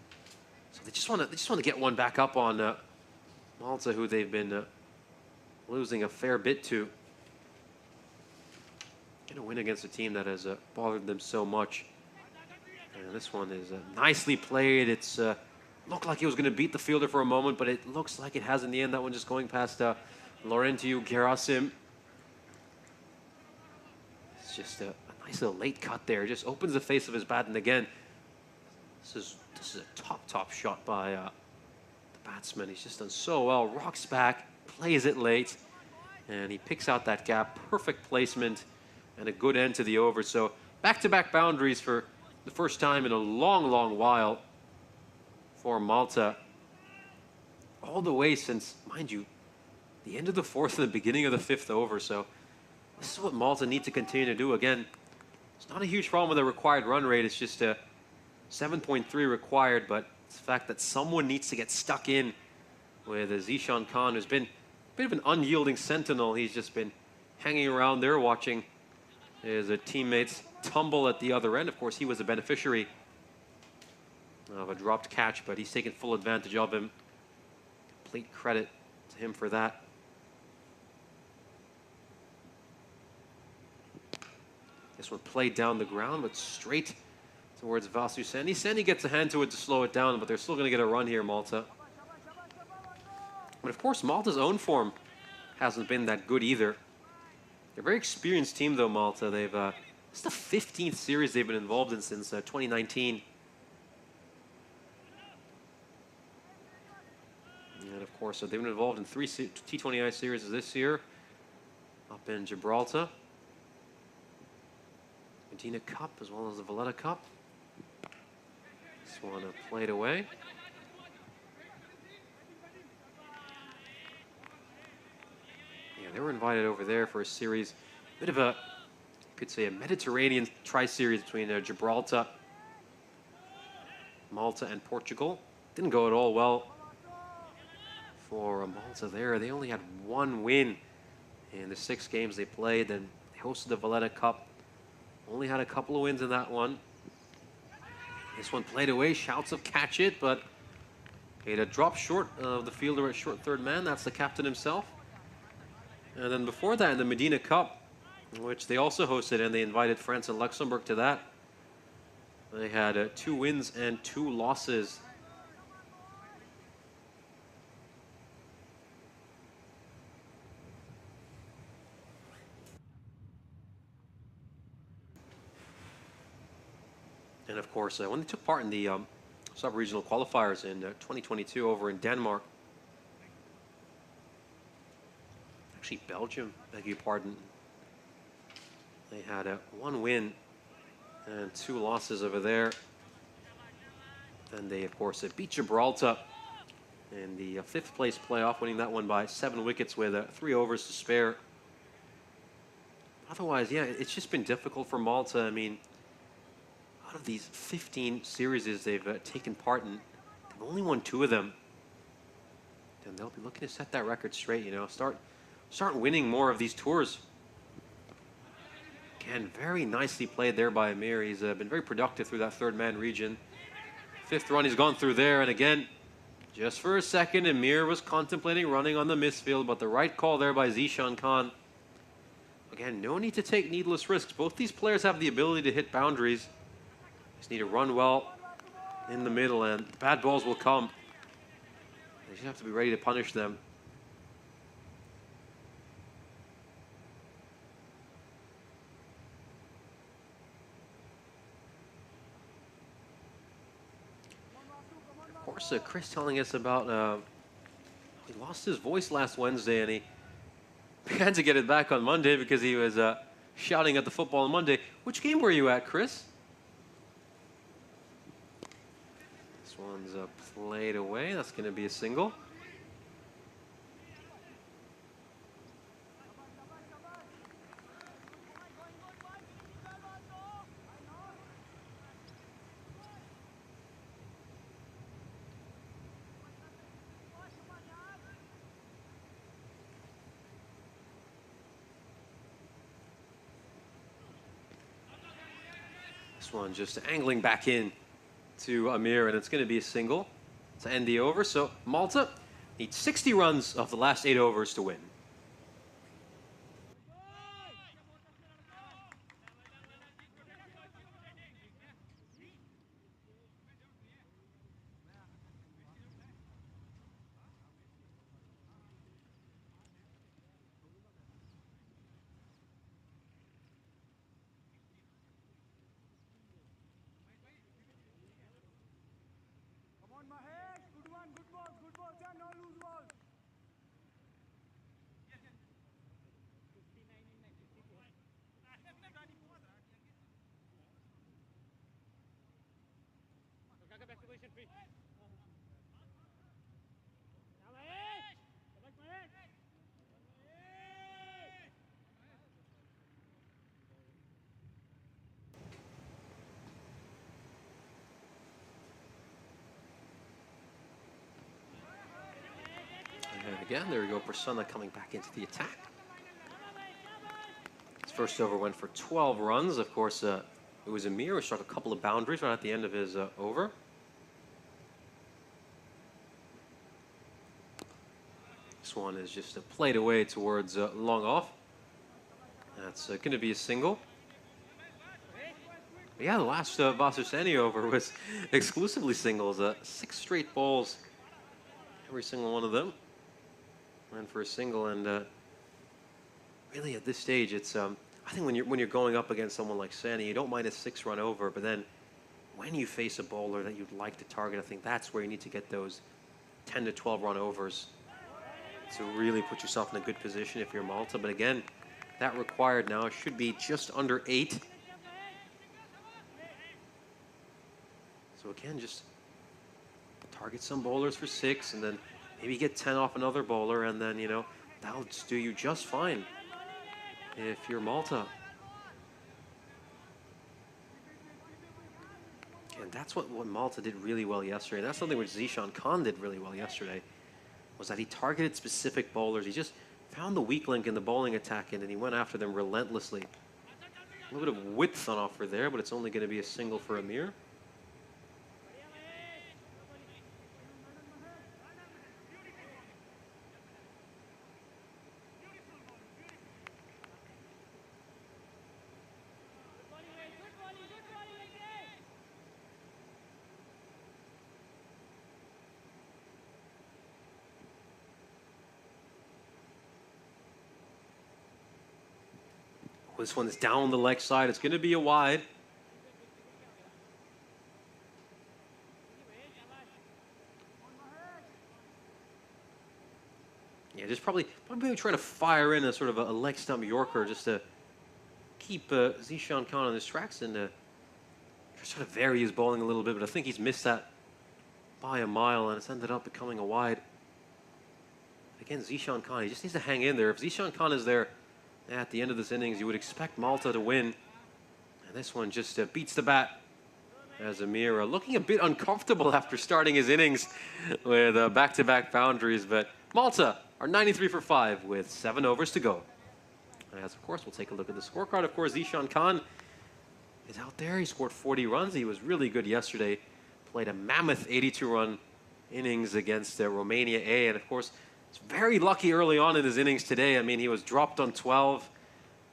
So they just want to get one back up on Malta, who they've been losing a fair bit to. Get a win against a team that has bothered them so much. And this one is nicely played. It's looked like he was going to beat the fielder for a moment, but it looks like it has in the end. That one just going past Laurentiu Gerasim. It's just a nice little late cut there. Just opens the face of his bat, and again, this is a top shot by the batsman. He's just done so well. Rocks back, plays it late, and he picks out that gap. Perfect placement and a good end to the over. So back-to-back boundaries for the first time in a long while for Malta. All the way since, mind you, the end of the 4th and the beginning of the 5th over. So this is what Malta need to continue to do. Again, it's not a huge problem with the required run rate. It's just a 7.3 required, but it's the fact that someone needs to get stuck in with Zishan Khan, who's been a bit of an unyielding sentinel. He's just been hanging around there watching his teammates tumble at the other end. Of course, he was a beneficiary of a dropped catch, but he's taken full advantage of him. Complete credit to him for that. This one played down the ground, but straight towards Vasu Seni. Seni gets a hand to it to slow it down, but they're still going to get a run here, Malta. But of course, Malta's own form hasn't been that good either. They're a very experienced team, though, Malta. They've it's the 15th series they've been involved in since 2019. And of course, they've been involved in 3 T20I series this year, up in Gibraltar, Medina Cup, as well as the Valletta Cup. This one played away. Yeah, they were invited over there for a series. Bit of a could say a Mediterranean tri-series between Gibraltar, Malta, and Portugal. Didn't go at all well for Malta there. They only had one win in the 6 games they played. Then they hosted the Valletta Cup. Only had a couple of wins in that one. This one played away. Shouts of catch it, but it had dropped short of the fielder at short third man. That's the captain himself. And then before that, in the Medina Cup, which they also hosted, and they invited France and Luxembourg to that, they had 2 wins and 2 losses. And of course, when they took part in the sub-regional qualifiers in 2022 over in Denmark, actually Belgium, beg your pardon, they had 1 win and 2 losses over there. And they, of course, beat Gibraltar in the 5th place playoff, winning that one by 7 wickets with 3 overs to spare. Otherwise, yeah, it's just been difficult for Malta. I mean, out of these 15 series they've taken part in, they've only won 2 of them. And they'll be looking to set that record straight, you know, start winning more of these tours. Again, very nicely played there by Amir. He's been very productive through that third man region. 5th run he's gone through there, and again, just for a second, Amir was contemplating running on the misfield, but the right call there by Zishan Khan. Again, no need to take needless risks. Both these players have the ability to hit boundaries. Just need to run well in the middle, and bad balls will come. They just have to be ready to punish them. Of course, Chris telling us about he lost his voice last Wednesday, and he began to get it back on Monday because he was shouting at the football on Monday. Which game were you at, Chris? This one's played away. That's going to be a single. This one just angling back in to Amir, and it's going to be a single to end the over. So Malta needs 60 runs of the last 8 overs to win. Come on, Mahesh. Good one. Good ball. Good ball. Sir, no loose ball. Back to position, please. Now, Mahesh. Come back, Mahesh. And again, there we go. Prasanna coming back into the attack. His first over went for 12 runs. Of course, it was Amir who struck a couple of boundaries right at the end of his over. This one is just played away towards long off. That's going to be a single. But yeah, the last Vasarsenyi over was exclusively singles. 6 straight balls, every single one of them went for a single. And really, at this stage, it's I think when you're going up against someone like Sani, you don't mind a 6-run over, but then when you face a bowler that you'd like to target, I think that's where you need to get those 10 to 12 run overs to really put yourself in a good position if you're Malta. But again, that required now should be just under 8. So again, just target some bowlers for 6, and then maybe get 10 off another bowler, and then, you know, that'll do you just fine if you're Malta. And that's what Malta did really well yesterday. And that's something which Zishan Khan did really well yesterday, was that he targeted specific bowlers. He just found the weak link in the bowling attack, and then he went after them relentlessly. A little bit of width on offer there, but it's only going to be a single for Amir. This one's down the leg side. It's going to be a wide. Yeah, just probably trying to fire in a sort of a leg stump Yorker just to keep Zishan Khan on his tracks and just try to vary his bowling a little bit. But I think he's missed that by a mile, and it's ended up becoming a wide. Again, Zishan Khan, he just needs to hang in there. If Zishan Khan is there at the end of this innings, you would expect Malta to win. And this one just beats the bat as Amir looking a bit uncomfortable after starting his innings with back-to-back boundaries. But Malta are 93 for 5 with 7 overs to go. As, of course, we'll take a look at the scorecard. Of course, Zishan Khan is out there. He scored 40 runs. He was really good yesterday. Played a mammoth 82-run innings against Romania A. And, of course, he's very lucky early on in his innings today. I mean, he was dropped on 12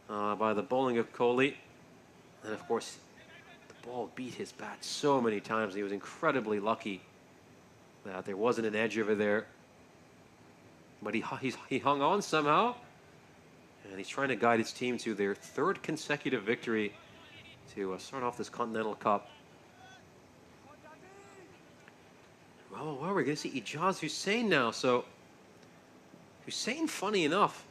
by the bowling of Kohli. And, of course, the ball beat his bat so many times. He was incredibly lucky that there wasn't an edge over there. But he hung on somehow. And he's trying to guide his team to their 3rd consecutive victory to start off this Continental Cup. Well, we're going to see Ijaz Hussain now. So Hussain, funny enough,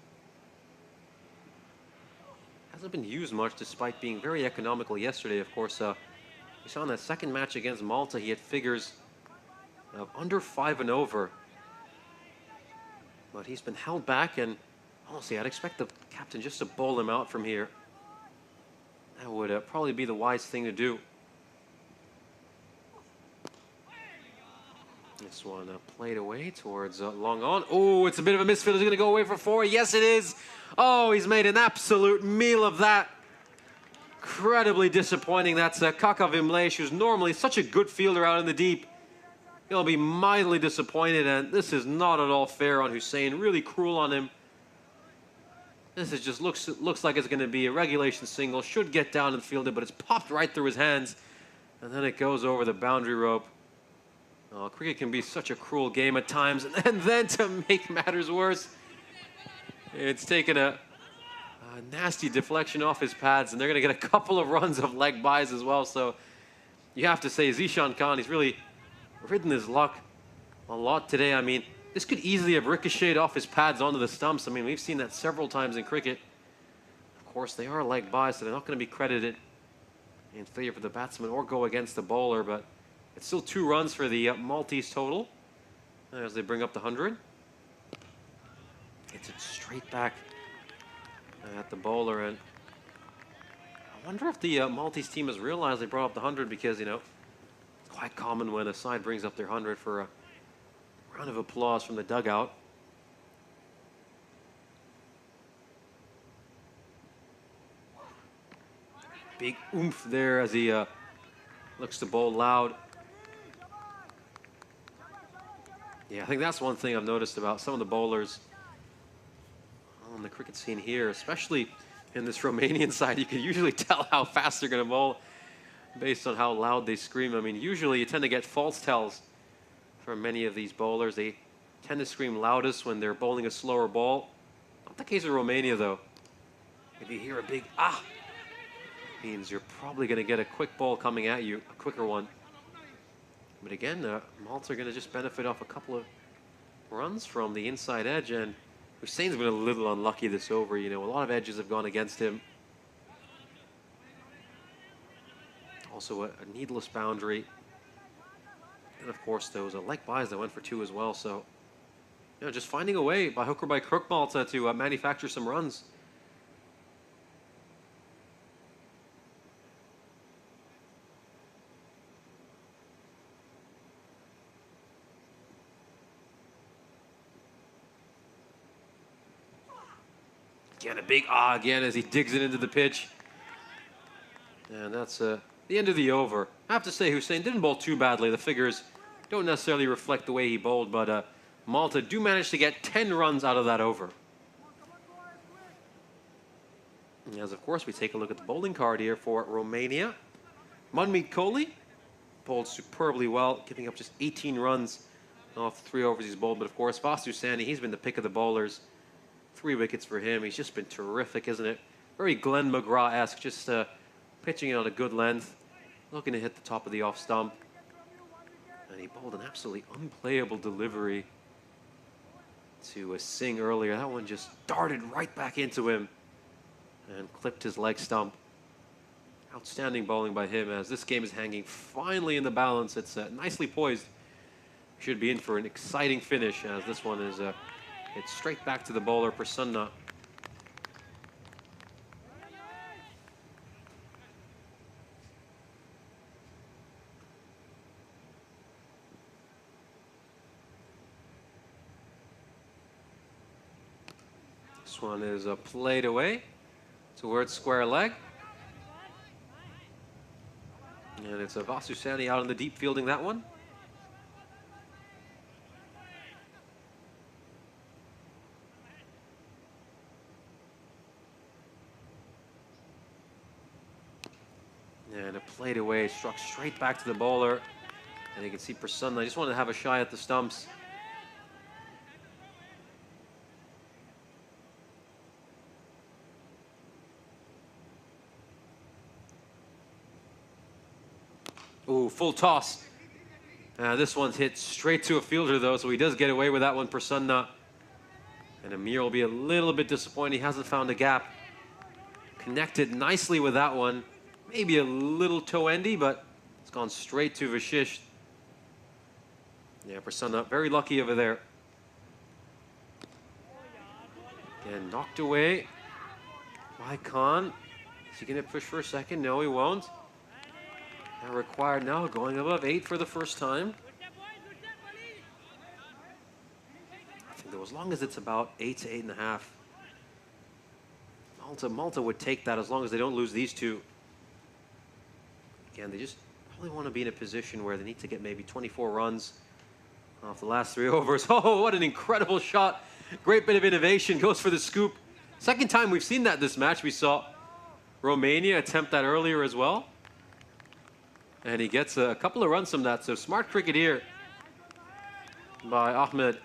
hasn't been used much despite being very economical yesterday. Of course, we saw in that second match against Malta, he had figures of under 5 and over. But he's been held back, and honestly, I'd expect the captain just to bowl him out from here. That would probably be the wise thing to do. This one played away towards long on. Oh, it's a bit of a misfield. He's going to go away for 4. Yes, it is. Oh, he's made an absolute meal of that. Incredibly disappointing. That's Kaka Vimlesh, who's normally such a good fielder out in the deep. He'll be mildly disappointed, and this is not at all fair on Hussain. Really cruel on him. This is just looks like it's going to be a regulation single. Should get down and field it, but it's popped right through his hands, and then it goes over the boundary rope. Oh, cricket can be such a cruel game at times, and then to make matters worse, it's taken a nasty deflection off his pads, and they're going to get a couple of runs of leg byes as well. So you have to say Zishan Khan, he's really ridden his luck a lot today. I mean, this could easily have ricocheted off his pads onto the stumps. I mean, we've seen that several times in cricket. Of course, they are leg byes, so they're not going to be credited in favor of the batsman or go against the bowler, but it's still 2 runs for the Maltese total as they bring up the 100. It's it straight back at the bowler, and I wonder if the Maltese team has realized they brought up the 100 because, you know, it's quite common when a side brings up their 100 for a round of applause from the dugout. Big oomph there as he looks to bowl loud. Yeah, I think that's one thing I've noticed about some of the bowlers on the cricket scene here, especially in this Romanian side. You can usually tell how fast they're going to bowl based on how loud they scream. I mean, usually you tend to get false tells from many of these bowlers. They tend to scream loudest when they're bowling a slower ball. Not the case of Romania, though. If you hear a big ah, means you're probably going to get a quick ball coming at you, a quicker one. But again, Malta are going to just benefit off a couple of runs from the inside edge, and Hussain's been a little unlucky this over. You know, a lot of edges have gone against him. Also a needless boundary. And of course, those leg byes that went for 2 as well. So, you know, just finding a way by hook or by crook, Malta, to manufacture some runs. Again, a big again as he digs it into the pitch. And that's the end of the over. I have to say, Hussein didn't bowl too badly. The figures don't necessarily reflect the way he bowled, but Malta do manage to get 10 runs out of that over. And as, of course, we take a look at the bowling card here for Romania. Manmeet Kohli bowled superbly well, giving up just 18 runs off 3 overs he's bowled. But, of course, Vasu Sani, he's been the pick of the bowlers. 3 wickets for him. He's just been terrific, isn't it? Very Glenn McGrath-esque, just pitching it on a good length, looking to hit the top of the off stump. And he bowled an absolutely unplayable delivery to Singh earlier. That one just darted right back into him and clipped his leg stump. Outstanding bowling by him as this game is hanging finally in the balance. It's nicely poised. Should be in for an exciting finish as this one is it's straight back to the bowler, Prasanna. This one is played away towards square leg. And it's Vasu Sani out in the deep fielding that one. And it played away, struck straight back to the bowler. And you can see Prasanna just wanted to have a shy at the stumps. Ooh, full toss. This one's hit straight to a fielder, though, so he does get away with that one, Prasanna. And Amir will be a little bit disappointed. He hasn't found a gap. Connected nicely with that one. Maybe a little toe-endy, but it's gone straight to Vashish. Yeah, Prasanna, very lucky over there. Again, knocked away by Khan. Is he going to push for a second? No, he won't. That required now going above 8 for the first time. I think that as long as it's about 8 to 8.5, Malta would take that as long as they don't lose these two. Again, they just probably want to be in a position where they need to get maybe 24 runs off the last 3 overs. Oh, what an incredible shot. Great bit of innovation, goes for the scoop. Second time we've seen that this match. We saw Romania attempt that earlier as well. And he gets a couple of runs from that. So smart cricket here by Ahmed.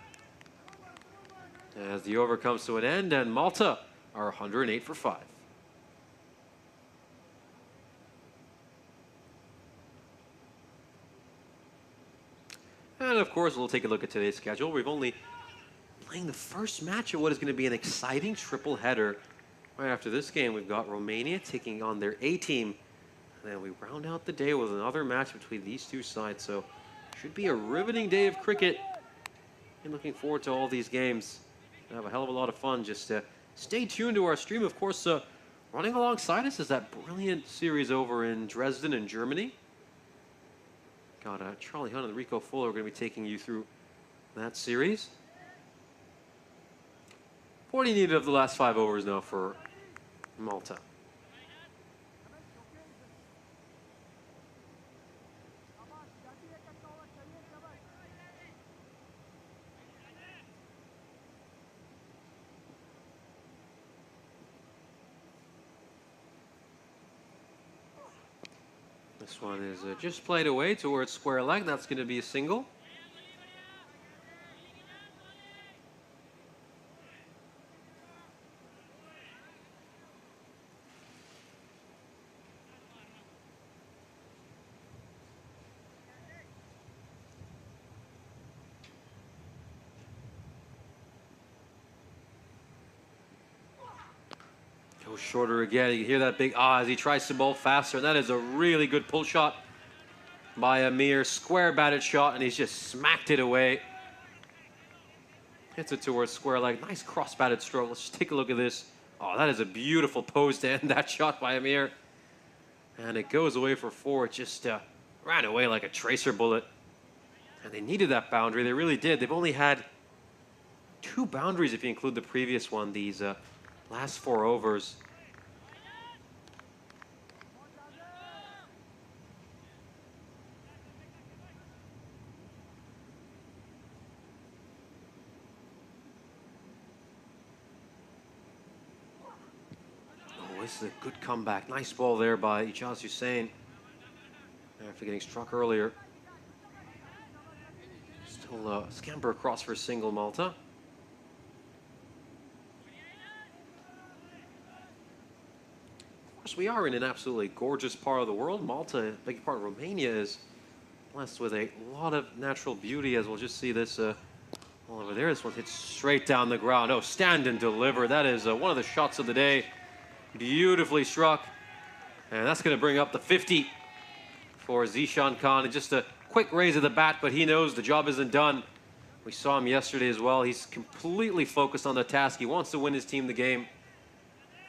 As the over comes to an end, and Malta are 108 for 5. And of course, we'll take a look at today's schedule. We've only playing the first match of what is going to be an exciting triple header. Right after this game, we've got Romania taking on their A team. And then we round out the day with another match between these two sides. So should be a riveting day of cricket. And looking forward to all these games. We'll have a hell of a lot of fun. Just stay tuned to our stream. Of course, running alongside us is that brilliant series over in Dresden in Germany. Got Charlie Hunt and Rico Fuller are going to be taking you through that series. 40 needed of the last 5 overs now for Malta. This one is just played away towards square leg. That's going to be a single. Goes shorter again. You can hear that big as he tries to bowl faster. That is a really good pull shot by Amir. Square batted shot, and he's just smacked it away. Hits it towards square leg. Nice cross batted stroke. Let's just take a look at this. Oh, that is a beautiful pose to end that shot by Amir. And it goes away for 4. It just ran away like a tracer bullet. And they needed that boundary. They really did. They've only had 2 boundaries if you include the previous one. These Last 4 overs. Oh, this is a good comeback. Nice ball there by Ijaz Hussein. After getting struck earlier. Still scamper across for a single, Malta. Of course, we are in an absolutely gorgeous part of the world. Malta, big part of Romania, is blessed with a lot of natural beauty, as we'll just see this all over there. This one hits straight down the ground. Oh, stand and deliver. That is one of the shots of the day. Beautifully struck. And that's going to bring up the 50 for Zishan Khan. And just a quick raise of the bat, but he knows the job isn't done. We saw him yesterday as well. He's completely focused on the task. He wants to win his team the game.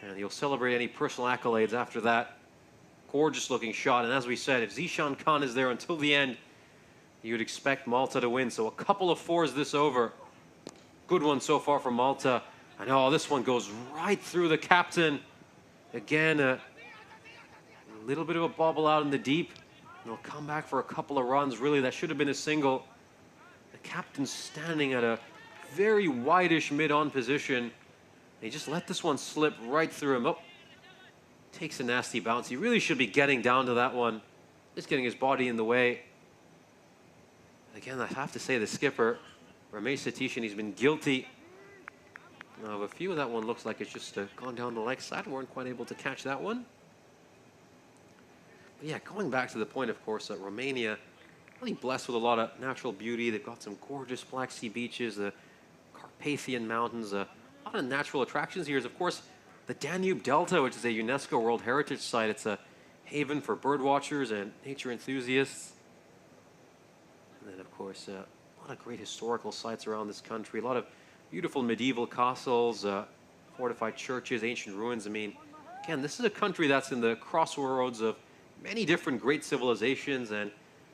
And he'll celebrate any personal accolades after that. Gorgeous looking shot. And as we said, if Zishan Khan is there until the end, you'd expect Malta to win. So a couple of 4s this over. Good one so far from Malta. And oh, this one goes right through the captain. Again, a little bit of a bobble out in the deep. And they'll come back for a couple of runs. Really, that should have been a single. The captain's standing at a very wide-ish mid-on position. He just let this one slip right through him. Oh, takes a nasty bounce. He really should be getting down to that one. Just getting his body in the way. Again, I have to say, the skipper, Ramesh Satish, he's been guilty of a few. That one looks like it's just gone down the leg side. Weren't quite able to catch that one. But yeah, going back to the point, of course, that Romania, really blessed with a lot of natural beauty. They've got some gorgeous Black Sea beaches, the Carpathian Mountains, a lot of natural attractions here. Is, of course, the Danube Delta, which is a UNESCO World Heritage Site. It's a haven for bird watchers and nature enthusiasts. And then, of course, a lot of great historical sites around this country. A lot of beautiful medieval castles, fortified churches, ancient ruins. I mean, again, this is a country that's in the crossroads of many different great civilizations, and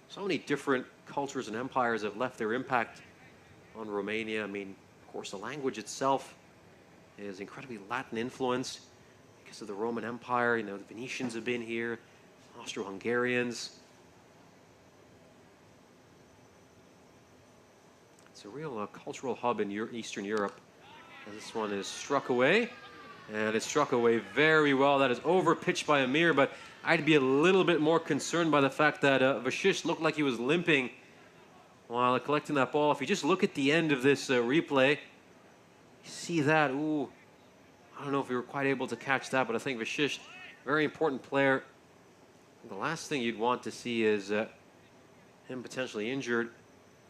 so many different cultures and empires have left their impact on Romania. I mean, of course, the language itself is incredibly Latin influenced because of the Roman Empire. You know, the Venetians have been here, Austro-Hungarians. It's a real cultural hub in Eastern Europe. And this one is struck away, and it's struck away very well. That is over-pitched by Amir, but I'd be a little bit more concerned by the fact that Vashish looked like he was limping while collecting that ball. If you just look at the end of this replay, you see that. Ooh, I don't know if we were quite able to catch that, but I think Vashish, very important player. The last thing you'd want to see is him potentially injured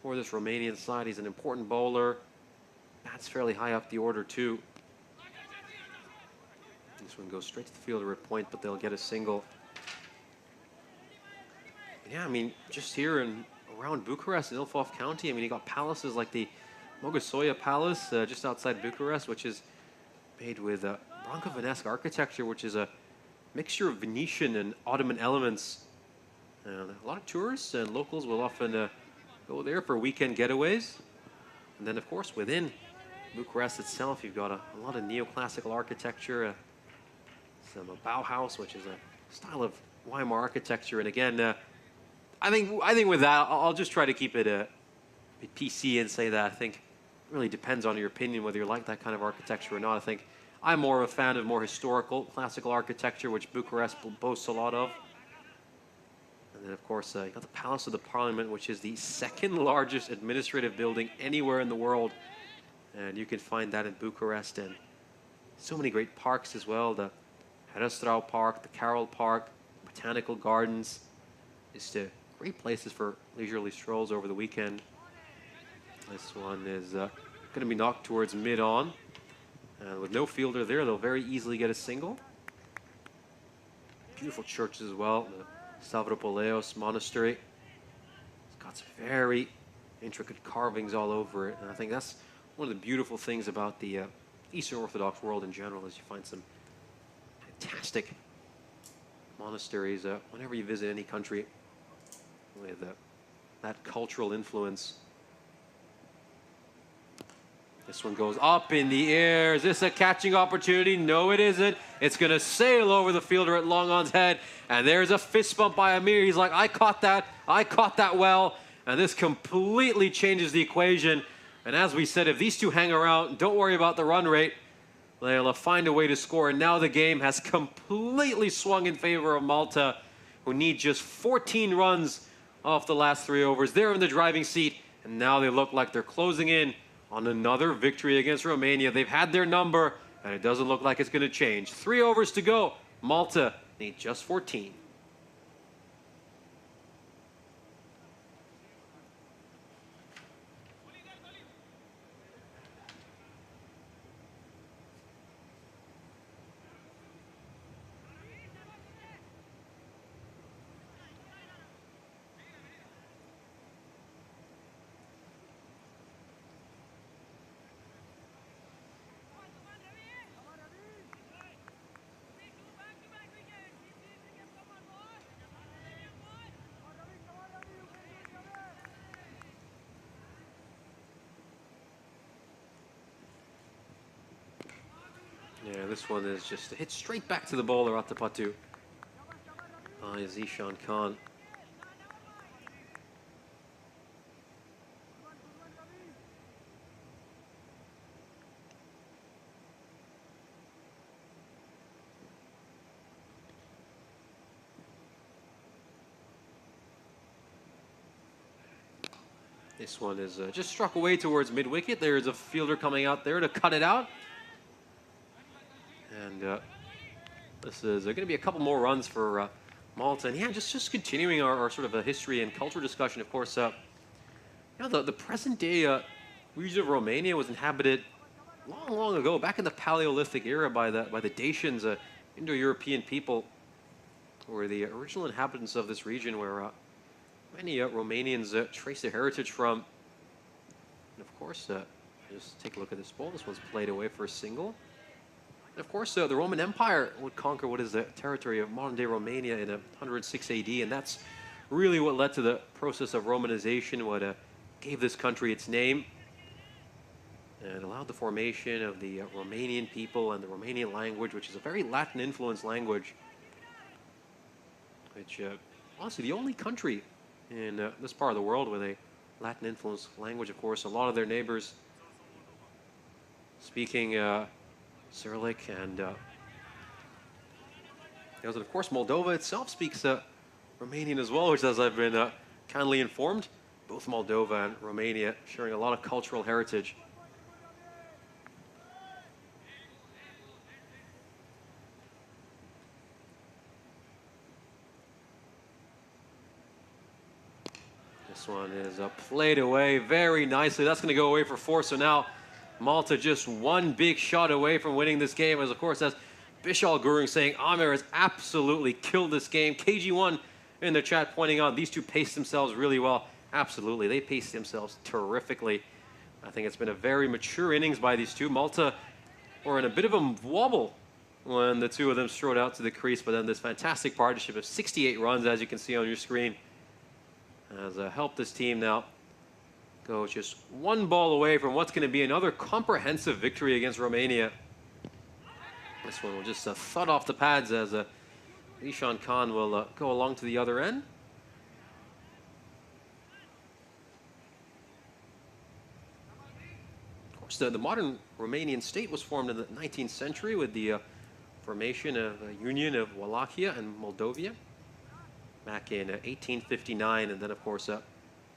for this Romanian side. He's an important bowler. Bats fairly high up the order, too. This one goes straight to the fielder at point, but they'll get a single. Yeah, I mean, just here in around Bucharest in Ilfov County, I mean, you got palaces like the Mogosoia Palace just outside Bucharest, which is made with Brankovenesque architecture, which is a mixture of Venetian and Ottoman elements. And a lot of tourists and locals will often go there for weekend getaways. And then, of course, within Bucharest itself, you've got a lot of neoclassical architecture, some Bauhaus, which is a style of Weimar architecture. And again, I think with that, I'll just try to keep it a bit PC and say that I think it really depends on your opinion whether you like that kind of architecture or not. I think I'm more of a fan of more historical, classical architecture, which Bucharest boasts a lot of. And then, of course, you got the Palace of the Parliament, which is the second largest administrative building anywhere in the world. And you can find that in Bucharest. And so many great parks as well. The Herăstrău Park, the Carroll Park, Botanical Gardens. Just great places for leisurely strolls over the weekend. This one is going to be knocked towards mid-on. With no fielder there, they'll very easily get a single. Beautiful churches as well. The Stavropoleos Monastery. It's got some very intricate carvings all over it. And I think that's one of the beautiful things about the Eastern Orthodox world in general, is you find some fantastic monasteries whenever you visit any country with that cultural influence. This one goes up in the air. Is this a catching opportunity? No, it isn't. It's going to sail over the fielder at Longon's head. And there's a fist bump by Amir. He's like, I caught that. I caught that well. And this completely changes the equation. And as we said, if these two hang around, don't worry about the run rate. They'll find a way to score. And now the game has completely swung in favor of Malta, who need just 14 runs off the last 3 overs. They're in the driving seat. And now they look like they're closing in on another victory against Romania. They've had their number, and it doesn't look like it's going to change. 3 overs to go. Malta need just 14. Yeah, this one is just a hit straight back to the bowler at the Patu. Zishan Khan. This one is just struck away towards mid-wicket. There's a fielder coming out there to cut it out. And this is going to be a couple more runs for Malta. And yeah, just continuing our sort of a history and culture discussion, of course. You know, the present-day region of Romania was inhabited long, long ago, back in the Paleolithic era by the Dacians, Indo-European people, who were the original inhabitants of this region, where many Romanians trace their heritage from. And of course, just take a look at this ball. This one's played away for a single. And of course, the Roman Empire would conquer what is the territory of modern-day Romania in 106 AD, and that's really what led to the process of Romanization, what gave this country its name, and allowed the formation of the Romanian people and the Romanian language, which is a very Latin-influenced language, which, honestly, the only country in this part of the world with a Latin-influenced language. Of course, a lot of their neighbors speaking Cyrillic, and of course Moldova itself speaks Romanian as well, which, as I've been kindly informed, both Moldova and Romania sharing a lot of cultural heritage. This one is played away very nicely. That's going to go away for 4, so now Malta just one big shot away from winning this game, as of course, as Bishal Gurung saying, Amir has absolutely killed this game. KG1 in the chat pointing out these two paced themselves really well. Absolutely, they paced themselves terrifically. I think it's been a very mature innings by these two. Malta were in a bit of a wobble when the two of them strode out to the crease, but then this fantastic partnership of 68 runs, as you can see on your screen, has helped this team now go just one ball away from what's going to be another comprehensive victory against Romania. This one will just thud off the pads as Zishan Khan will go along to the other end. Of course, the modern Romanian state was formed in the 19th century with the formation of a union of Wallachia and Moldavia back in 1859, and then, of course,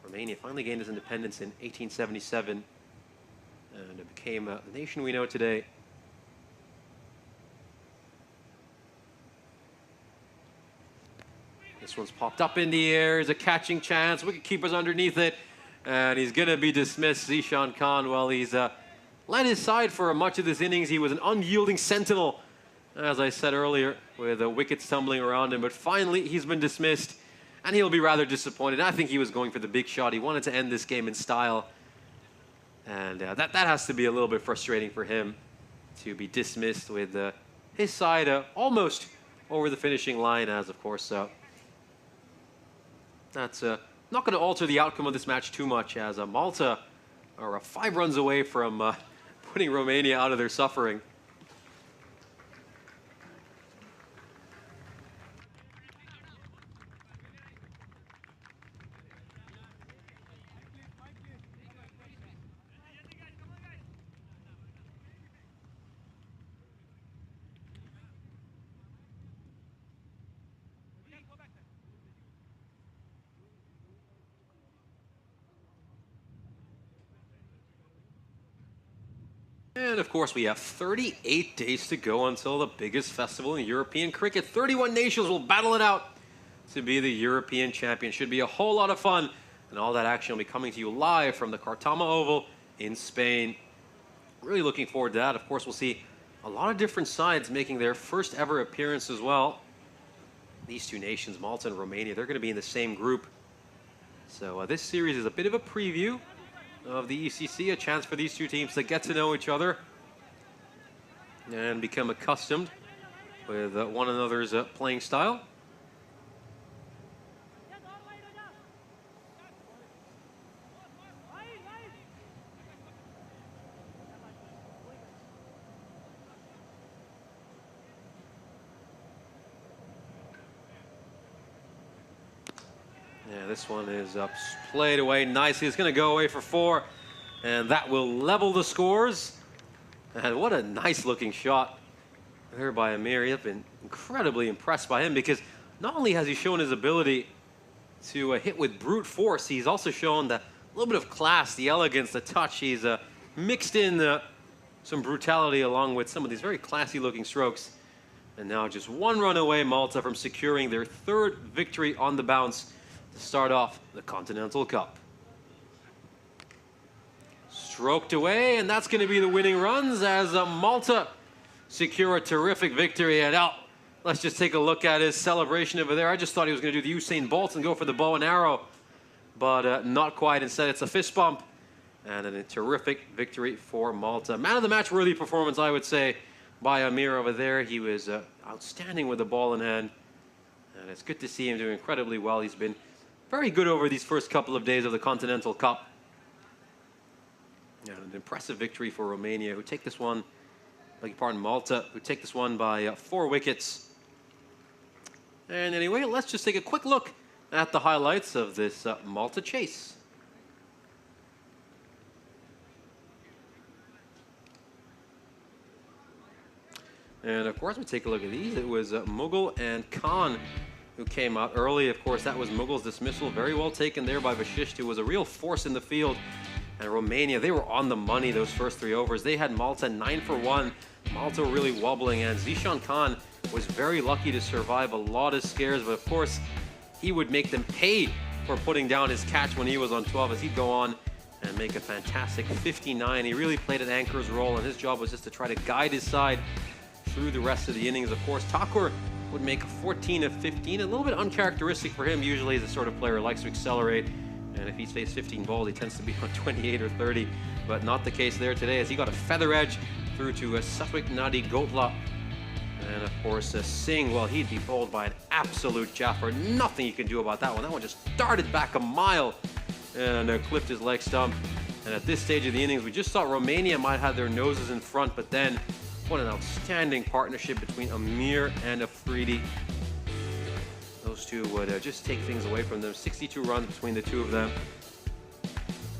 Romania finally gained its independence in 1877, and it became the nation we know today. This one's popped up in the air. There's a catching chance. Wicketkeeper's underneath it, and he's going to be dismissed. Zishan Khan, well, he's led his side for much of this innings. He was an unyielding sentinel, as I said earlier, with wickets tumbling around him, but finally he's been dismissed. And he'll be rather disappointed. I think he was going for the big shot. He wanted to end this game in style. And that has to be a little bit frustrating for him to be dismissed with his side almost over the finishing line, as of course. That's not going to alter the outcome of this match too much, as Malta are 5 runs away from putting Romania out of their suffering. And of course, we have 38 days to go until the biggest festival in European cricket. 31 nations will battle it out to be the European champion. Should be a whole lot of fun. And all that action will be coming to you live from the Cartama Oval in Spain. Really looking forward to that. Of course, we'll see a lot of different sides making their first ever appearance as well. These two nations, Malta and Romania, they're going to be in the same group. So this series is a bit of a preview of the ECC, a chance for these two teams to get to know each other and become accustomed with one another's playing style. Yeah, this one is played away nicely. It's going to go away for 4, and that will level the scores. And what a nice looking shot there by Amir. I've been incredibly impressed by him because not only has he shown his ability to hit with brute force, he's also shown a little bit of class, the elegance, the touch. He's mixed in some brutality along with some of these very classy looking strokes. And now just 1 run away, Malta, from securing their 3rd victory on the bounce to start off the Continental Cup. Stroked away, and that's going to be the winning runs as Malta secure a terrific victory. And now, let's just take a look at his celebration over there. I just thought he was going to do the Usain Bolt and go for the bow and arrow, but not quite. Instead, it's a fist bump and a terrific victory for Malta. Man of the match worthy performance, I would say, by Amir over there. He was outstanding with the ball in hand, and it's good to see him doing incredibly well. He's been very good over these first couple of days of the Continental Cup. And an impressive victory for Romania, who take this one, beg your pardon, Malta, who take this one by 4 wickets. And anyway, let's just take a quick look at the highlights of this Malta chase. And of course, we take a look at these. It was Mughal and Khan who came out early. Of course, that was Mughal's dismissal. Very well taken there by Vashisht, who was a real force in the field. And Romania, they were on the money those first 3 overs. They had Malta 9 for 1. Malta were really wobbling, and Zishan Khan was very lucky to survive a lot of scares. But of course, he would make them pay for putting down his catch when he was on 12, as he'd go on and make a fantastic 59. He really played an anchor's role, and his job was just to try to guide his side through the rest of the innings. Of course, Thakur would make 14 of 15, a little bit uncharacteristic for him. Usually he's the sort of player who likes to accelerate, and if he's faced 15 balls, he tends to be on 28 or 30, but not the case there today, as he got a feather edge through to Satwik Nadi Gotla. And of course, Singh, well, he'd be bowled by an absolute Jaffer. Nothing you can do about that one. That one just darted back a mile and clipped his leg stump. And at this stage of the innings, we just thought Romania might have their noses in front, but then what an outstanding partnership between Amir and Afridi. Those two would just take things away from them. 62 runs between the two of them.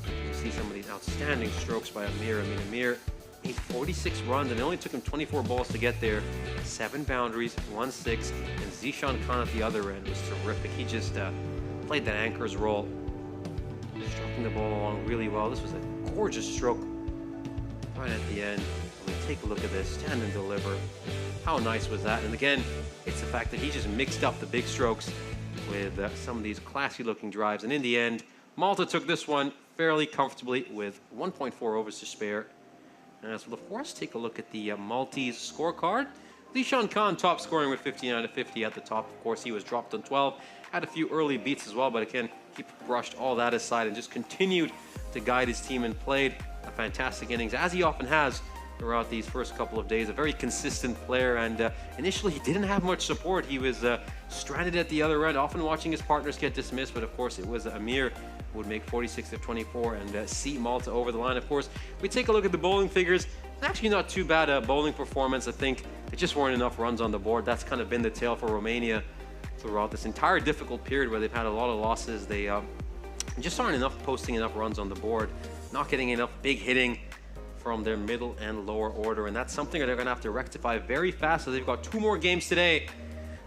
You see some of these outstanding strokes by Amir. I mean, Amir made 46 runs, and it only took him 24 balls to get there. 7 boundaries, 1 6, and Zishan Khan at the other end was terrific. He just played that anchor's role, stroking the ball along really well. This was a gorgeous stroke right at the end. I mean, take a look at this, stand and deliver. How nice was that? And again, it's the fact that he just mixed up the big strokes with some of these classy looking drives. And in the end, Malta took this one fairly comfortably with 1.4 overs to spare. So we'll of course take a look at the Maltese scorecard. Zishan Khan top scoring with 59 of 50 at the top. Of course, he was dropped on 12. Had a few early beats as well, but again, he brushed all that aside and just continued to guide his team and played a fantastic innings, as he often has throughout these first couple of days. A very consistent player, and initially he didn't have much support. He was stranded at the other end, often watching his partners get dismissed, but of course it was Amir who would make 46 of 24 and see Malta over the line. Of course, we take a look at the bowling figures. actually not too bad a bowling performance. I think there just weren't enough runs on the board. That's kind of been the tale for Romania throughout this entire difficult period where they've had a lot of losses. They just aren't posting enough runs on the board, not getting enough big hitting from their middle and lower order, and that's something that they're going to have to rectify very fast. So they've got 2 more games today.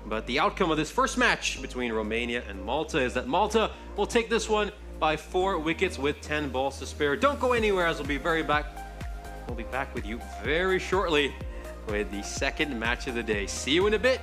But the outcome of this first match between Romania and Malta is that Malta will take this one by 4 wickets with 10 balls to spare. Don't go anywhere, as we'll be back with you very shortly with the second match of the day. See you in a bit.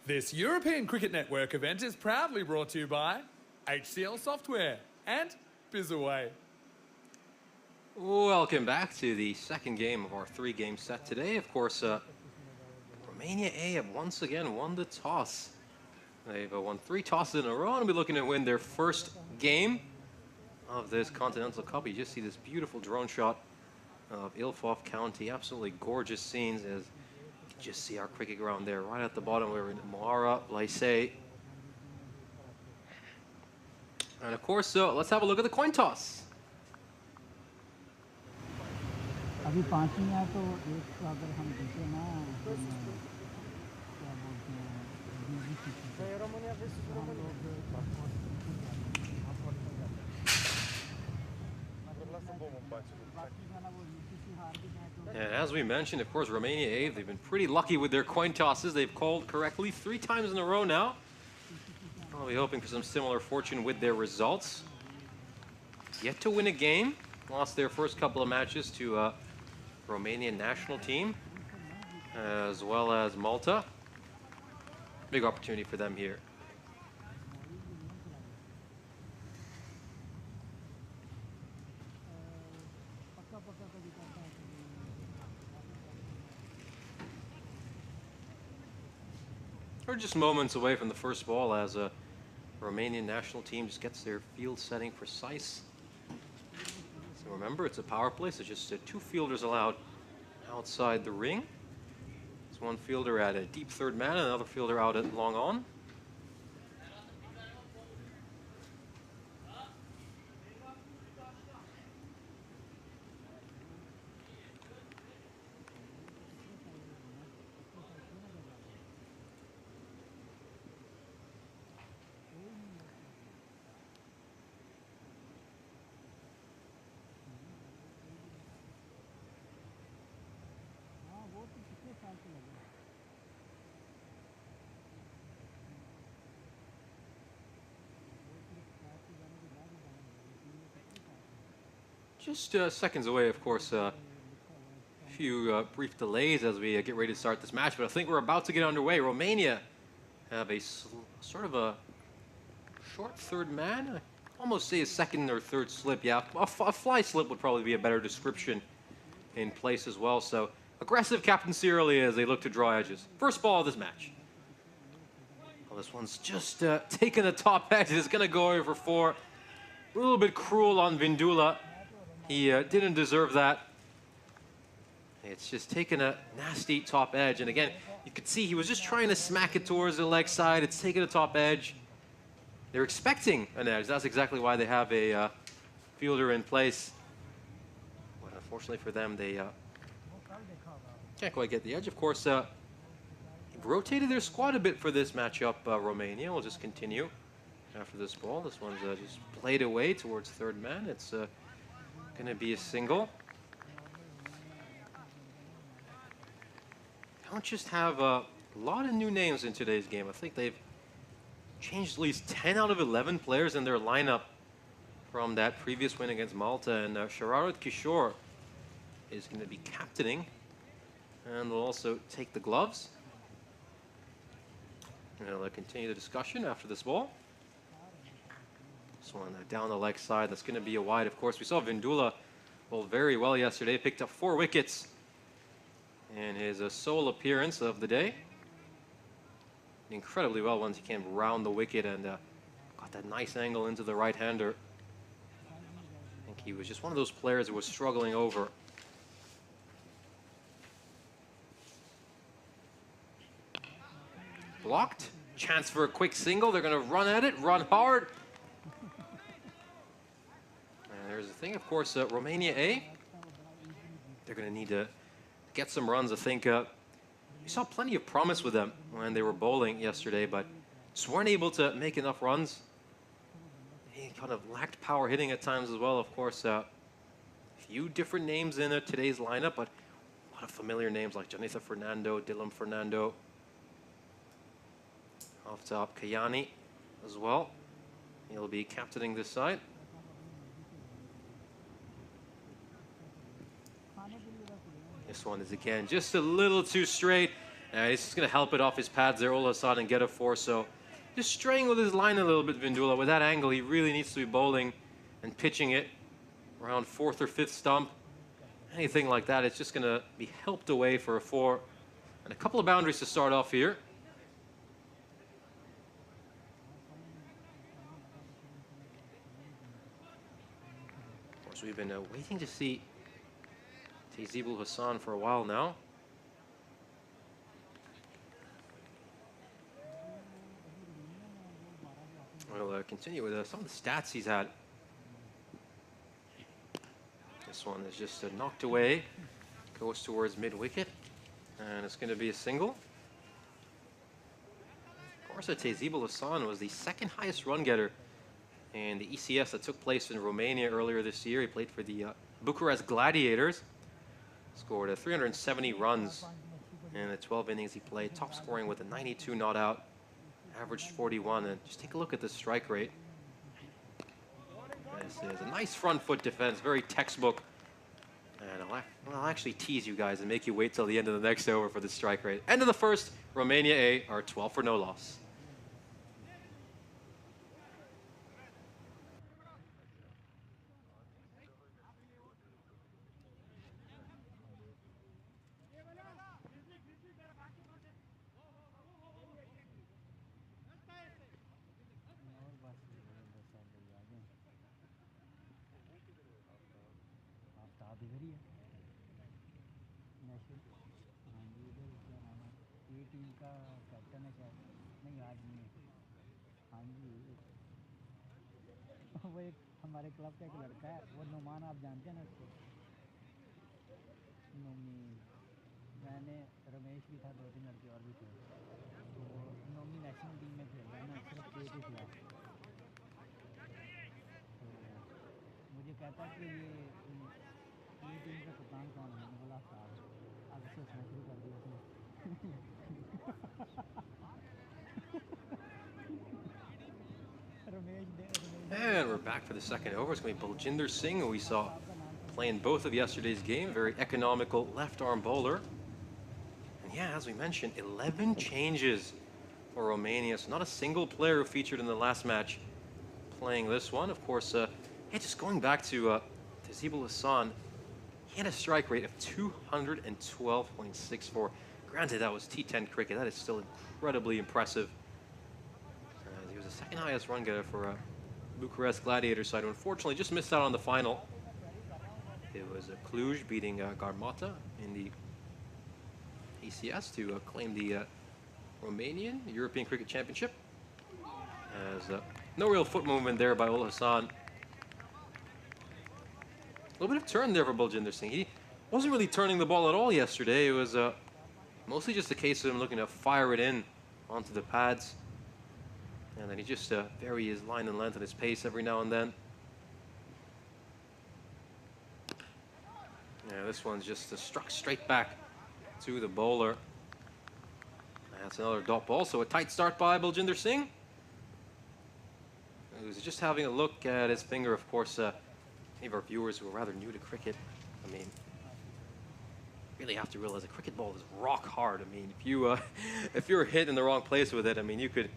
This European Cricket Network event is proudly brought to you by HCL Software and Bizaway. Welcome back to the second game of our three-game set today. Of course, Romania A have once again won the toss. They've won 3 tosses in a row and will be looking to win their first game of this Continental Cup. You just see this beautiful drone shot of Ilfov County. Absolutely gorgeous scenes as you can just see our cricket ground there right at the bottom. We're in Moara, Lycée. And of course, let's have a look at the coin toss. अभी 5 ही है तो एक अगर हम जीते ना क्या बोलते हैं And as we mentioned, of course, Romania A, they've been pretty lucky with their coin tosses. They've called correctly 3 times in a row now. I'll be hoping for some similar fortune with their results. Yet to win a game. Lost their first couple of matches to Romanian national team, as well as Malta. Big opportunity for them here. We're just moments away from the first ball as a Romanian national team just gets their field setting precise. So remember, it's a power play, so just 2 fielders allowed outside the ring. There's 1 fielder at a deep third man and another fielder out at long on. Just seconds away, of course. A few brief delays as we get ready to start this match, but I think we're about to get underway. Romania have a sort of a short third man. I almost say a second or third slip. Yeah, a fly slip would probably be a better description in place as well. So aggressive captaincy early as they look to draw edges. First ball of this match. Well, this one's just taking the top edge. It's going to go over for 4. A little bit cruel on Vindula. He didn't deserve that. It's just taken a nasty top edge. And again, you could see he was just trying to smack it towards the leg side. It's taken a top edge. They're expecting an edge. That's exactly why they have a fielder in place. But unfortunately for them, they can't quite get the edge. Of course, they've rotated their squad a bit for this matchup, Romania. We'll just continue after this ball. This one's just played away towards third man. It's going to be a single. Don't just have a lot of new names in today's game. I think they've changed at least 10 out of 11 players in their lineup from that previous win against Malta. And Shararat Kishore is going to be captaining. And they'll also take the gloves. And they'll continue the discussion after this ball. This one down the leg side. That's going to be a wide, of course. We saw Vindula bowl very well yesterday. Picked up 4 wickets in his sole appearance of the day. Incredibly well once he came round the wicket and got that nice angle into the right-hander. I think he was just one of those players who was struggling over. Blocked. Chance for a quick single. They're going to run at it, run hard. And there's the thing, of course, Romania A. They're going to need to get some runs. I think we saw plenty of promise with them when they were bowling yesterday, but just weren't able to make enough runs. He kind of lacked power hitting at times as well. Of course, a few different names in today's lineup, but a lot of familiar names like Janitha Fernando, Dylan Fernando. Off top, Kayani as well. He'll be captaining this side. This one is again just a little too straight. And he's just going to help it off his pads there, Ul Hassan, and get a 4. So just straying with his line a little bit, Vindula. With that angle, he really needs to be bowling and pitching it around 4th or 5th stump. Anything like that, it's just going to be helped away for a 4. And a couple of boundaries to start off here. Of course, we've been waiting to see Tahzib Ul Hassan for a while now. We'll continue with some of the stats he's had. This one is just knocked away, goes towards mid-wicket, and it's going to be a single. Of course, Tahzib Ul Hassan was the 2nd highest run getter in the ECS that took place in Romania earlier this year. He played for the Bucharest Gladiators, scored 370 runs in the 12 innings he played, top scoring with a 92 not out, averaged 41. And just take a look at the strike rate. This is a nice front foot defense, very textbook. And I'll actually tease you guys and make you wait till the end of the next over for the strike rate. End of the first, Romania A are 12 for no loss. Aftab इधर ही है national. हाँ जी, इधर क्या नाम है, ये team का captain है शायद, नहीं आज नहीं है। हाँ जी, वो एक हमारे क्लब का एक लड़का है, वो नुमान, आप जानते हैं ना उसको, नोमी। मैंने रमेश भी था, 2-3 लड़के और भी थे। तो नोमी नेशनल टीम में खेल रहा है ना, सिर्फ के के खिलाफ। तो मुझे कहता है कि ये टीम का कप्तान कौन है? मैंने बोला आफ्ताब। अब से उसने शुरू कर दिया उसने। And we're back for the second over. It's going to be Baljinder Singh, who we saw playing both of yesterday's game. Very economical left-arm bowler. And yeah, as we mentioned, 11 changes for Romania. So not a single player who featured in the last match playing this one. Of course, just going back to Tahzib Ul Hassan, he had a strike rate of 212.64. Granted, that was T10 cricket. That is still incredibly impressive. He was the 2nd highest run getter for Bucharest Gladiator side, who unfortunately just missed out on the final. It was Cluj beating Garmata in the ECS to claim the Romanian European Cricket Championship. As no real foot movement there by Ul Hassan. A little bit of turn there for Baljinder Singh. He wasn't really turning the ball at all yesterday. It was mostly just a case of him looking to fire it in onto the pads. And then he just vary his line and length and his pace every now and then. Yeah, this one's just struck straight back to the bowler. That's another dot ball. So a tight start by Baljinder Singh, who's just having a look at his finger. Of course, any of our viewers who are rather new to cricket, I mean, really have to realize a cricket ball is rock hard. I mean, if you're hit in the wrong place with it, I mean, you could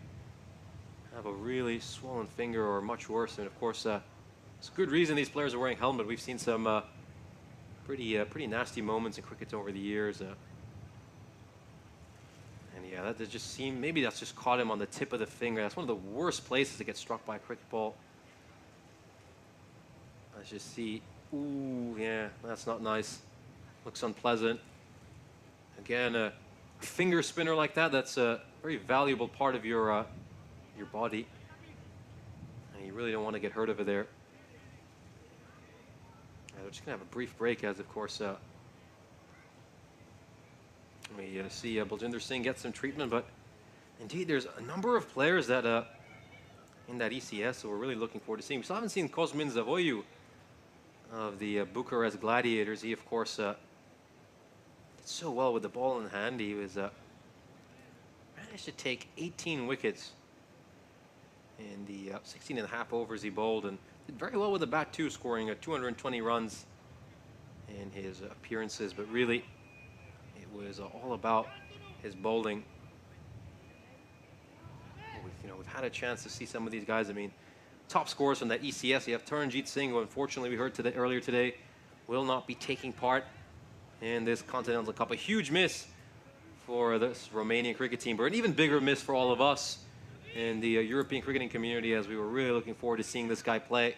have a really swollen finger or much worse. And of course, it's a good reason these players are wearing helmet. We've seen some pretty nasty moments in cricket over the years. And yeah, that just seemed, maybe that's just caught him on the tip of the finger. That's one of the worst places to get struck by a cricket ball. Let's just see. Ooh, yeah, that's not nice. Looks unpleasant. Again, a finger spinner like that, that's a very valuable part of your body. And you really don't want to get hurt over there. We're just going to have a brief break as, of course, we see Baljinder Singh get some treatment. But indeed, there's a number of players that in that ECS so we're really looking forward to seeing. We still haven't seen Cosmin Zavoiu of the Bucharest Gladiators. He, of course, did so well with the ball in hand. He was managed to take 18 wickets in the 16.5 overs he bowled, and did very well with the bat too, scoring 220 runs in his appearances. But really, it was all about his bowling. We've had a chance to see some of these guys. I mean, top scorers from that ECS. You have Taranjit Singh, who unfortunately we heard earlier today will not be taking part in this Continental Cup. A huge miss for this Romanian cricket team, but an even bigger miss for all of us in the European cricketing community, as we were really looking forward to seeing this guy play.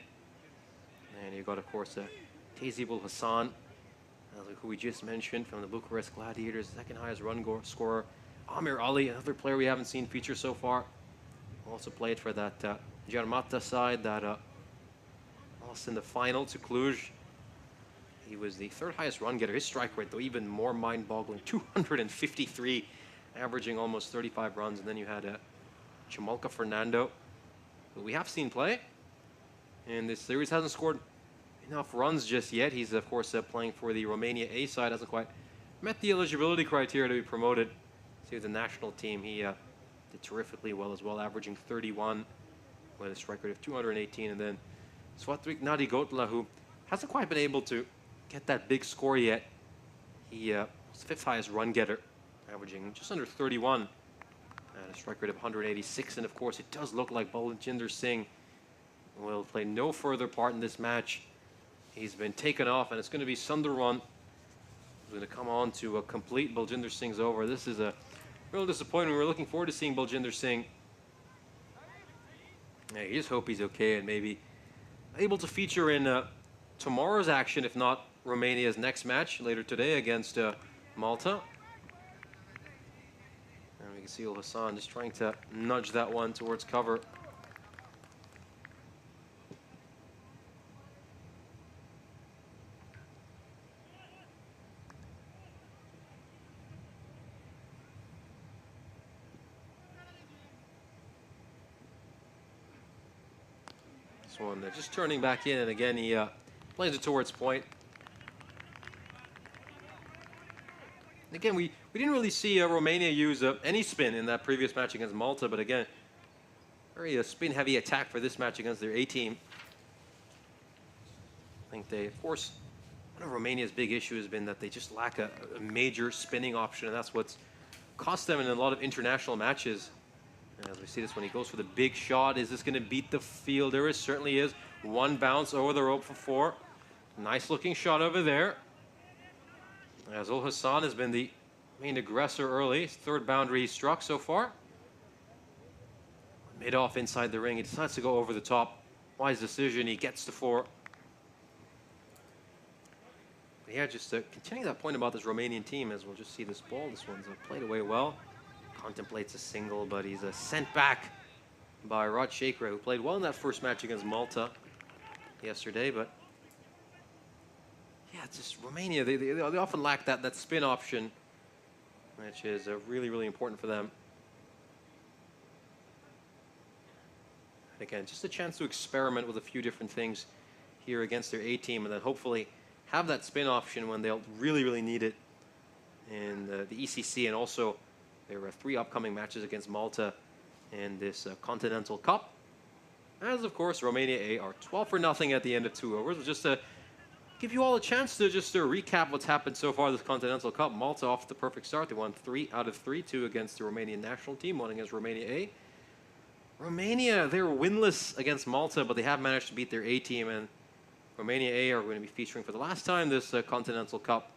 And you've got, of course, Tazibul Hassan, who we just mentioned, from the Bucharest Gladiators, second highest run scorer. Amir Ali, another player we haven't seen feature so far, also played for that Jarmata side that lost in the final to Cluj. He was the third highest run getter. His strike rate, though, even more mind-boggling, 253, averaging almost 35 runs. And then you had Chamalka Fernando, who we have seen play in this series, hasn't scored enough runs just yet. He's, of course, playing for the Romania A side, hasn't quite met the eligibility criteria to be promoted to the national team. He did terrifically well as well, averaging 31 with a strike rate of 218. And then Svatrik Nadigotla, who hasn't quite been able to get that big score yet. He was the fifth highest run getter, averaging just under 31 at a strike rate of 186. And of course, it does look like Baljinder Singh will play no further part in this match. He's been taken off, and it's going to be Sundarwan who's going to come on to complete Baljinder Singh's over. This is a real disappointment. We're looking forward to seeing Baljinder Singh. I just hope he's okay and maybe able to feature in tomorrow's action, if not Romania's next match later today against Malta. And we can see Ul Hassan just trying to nudge that one towards cover. This one just turning back in, and again he plays it towards point. Again, we didn't really see Romania use any spin in that previous match against Malta, but again, very spin-heavy attack for this match against their A team. I think they, of course, one of Romania's big issues has been that they just lack a major spinning option, and that's what's cost them in a lot of international matches. And as we see this, when he goes for the big shot, is this going to beat the fielder? It certainly is. One bounce over the rope for 4. Nice looking shot over there. As Ul Hassan has been the main aggressor early. Third boundary he struck so far. Mid off inside the ring. He decides to go over the top. Wise decision. He gets to 4. But yeah, just continuing that point about this Romanian team, as we'll just see this ball. This one's played away well. Contemplates a single, but he's sent back by Rod Shakra, who played well in that first match against Malta yesterday. But yeah, it's just Romania. They often lack that spin option, which is really, really important for them. And again, just a chance to experiment with a few different things here against their A team, and then hopefully have that spin option when they'll really, really need it in the ECC, and also there are 3 upcoming matches against Malta in this Continental Cup. As, of course, Romania A are 12-0 at the end of 2 overs. Just to give you all a chance to just recap what's happened so far this Continental Cup. Malta off the perfect start. They won 3 out of 3, 2 against the Romanian national team, 1 against Romania A. Romania, they were winless against Malta, but they have managed to beat their A team, and Romania A are going to be featuring for the last time this Continental Cup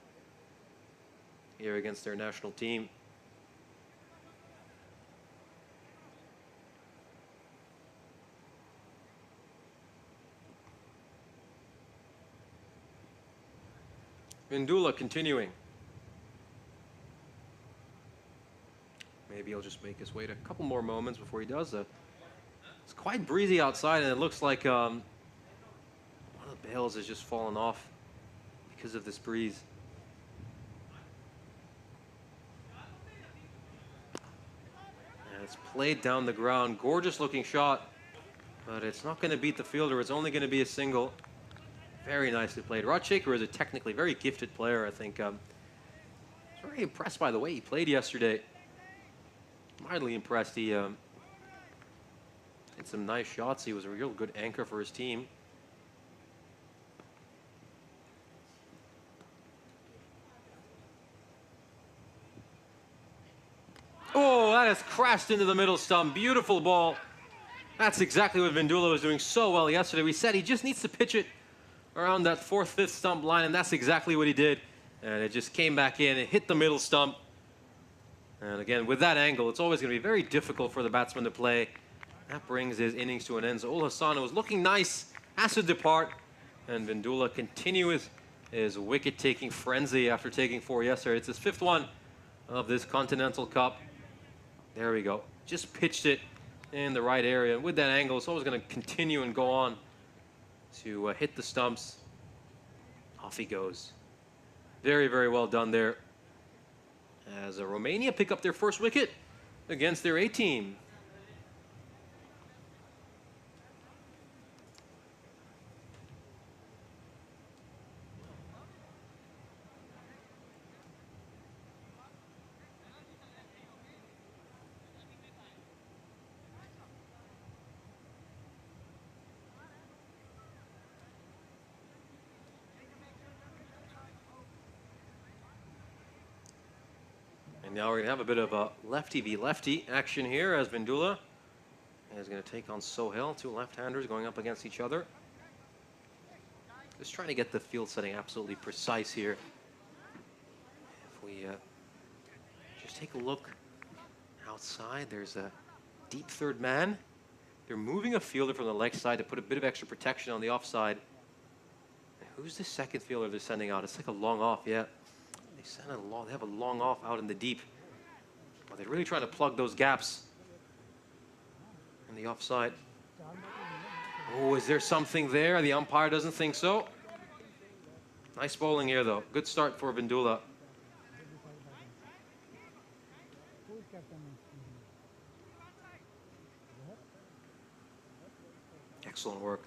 here against their national team. Vindula continuing. Maybe he'll just make his way to a couple more moments before he does. It's quite breezy outside, and it looks like one of the bales has just fallen off because of this breeze. And it's played down the ground. Gorgeous looking shot, but it's not going to beat the fielder. It's only going to be a single. Very nicely played. Rod Shaker is a technically very gifted player, I think. I was very impressed by the way he played yesterday. Mildly impressed. He hit some nice shots. He was a real good anchor for his team. that has crashed into the middle stump. Beautiful ball. That's exactly what Vindula was doing so well yesterday. We said he just needs to pitch it around that 4th, 5th stump line, and that's exactly what he did. And it just came back in. It hit the middle stump. And again, with that angle, it's always going to be very difficult for the batsman to play. That brings his innings to an end. So Ul Hassan was looking nice, has to depart. And Vindula continues his wicket-taking frenzy after taking 4 yesterday. It's his 5th one of this Continental Cup. There we go. Just pitched it in the right area. And with that angle, it's always going to continue and go on to hit the stumps. Off he goes. Very, very well done there. As Romania pick up their first wicket against their A team. And now we're going to have a bit of a lefty v lefty action here as Vindula is going to take on Sohail. 2 left-handers going up against each other. Just trying to get the field setting absolutely precise here. If we just take a look outside, there's a deep 3rd man. They're moving a fielder from the leg side to put a bit of extra protection on the offside. And who's the 2nd fielder they're sending out? It's like a long off, yeah. They have a long off out in the deep. Well, they're really trying to plug those gaps in the offside. Oh, is there something there? The umpire doesn't think so. Nice bowling here, though. Good start for Vindula. Excellent work.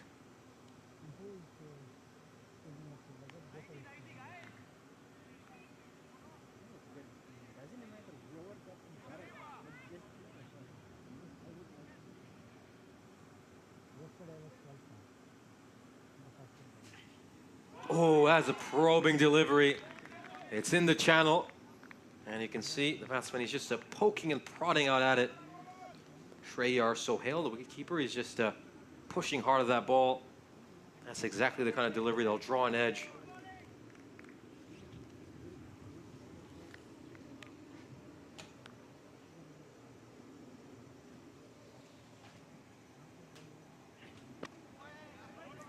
Oh, that's a probing delivery. It's in the channel. And you can see the batsman, he's just poking and prodding out at it. Shreyar Sohail, the wicketkeeper, he's just pushing hard at that ball. That's exactly the kind of delivery that'll draw an edge.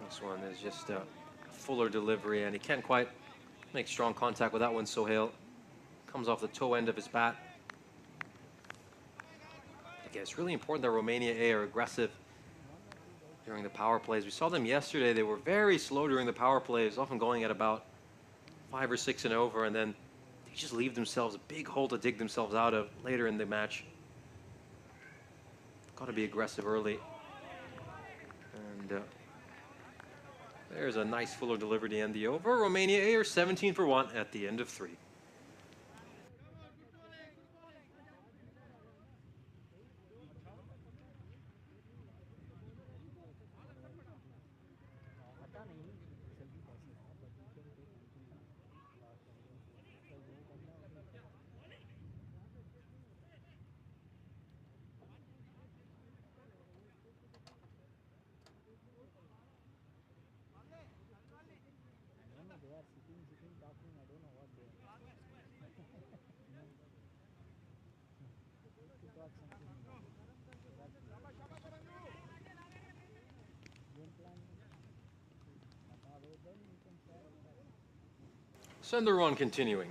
This one is just a fuller delivery, and he can't quite make strong contact with that one. Sohail comes off the toe end of his bat. Again, it's really important that Romania A are aggressive during the power plays. We saw them yesterday. They were very slow during the power plays, often going at about 5 or 6 and over, and then they just leave themselves a big hole to dig themselves out of later in the match. Got to be aggressive early. And there's a nice fuller delivery to end the over. Romania A are 17 for 1 at the end of 3. Sender run continuing.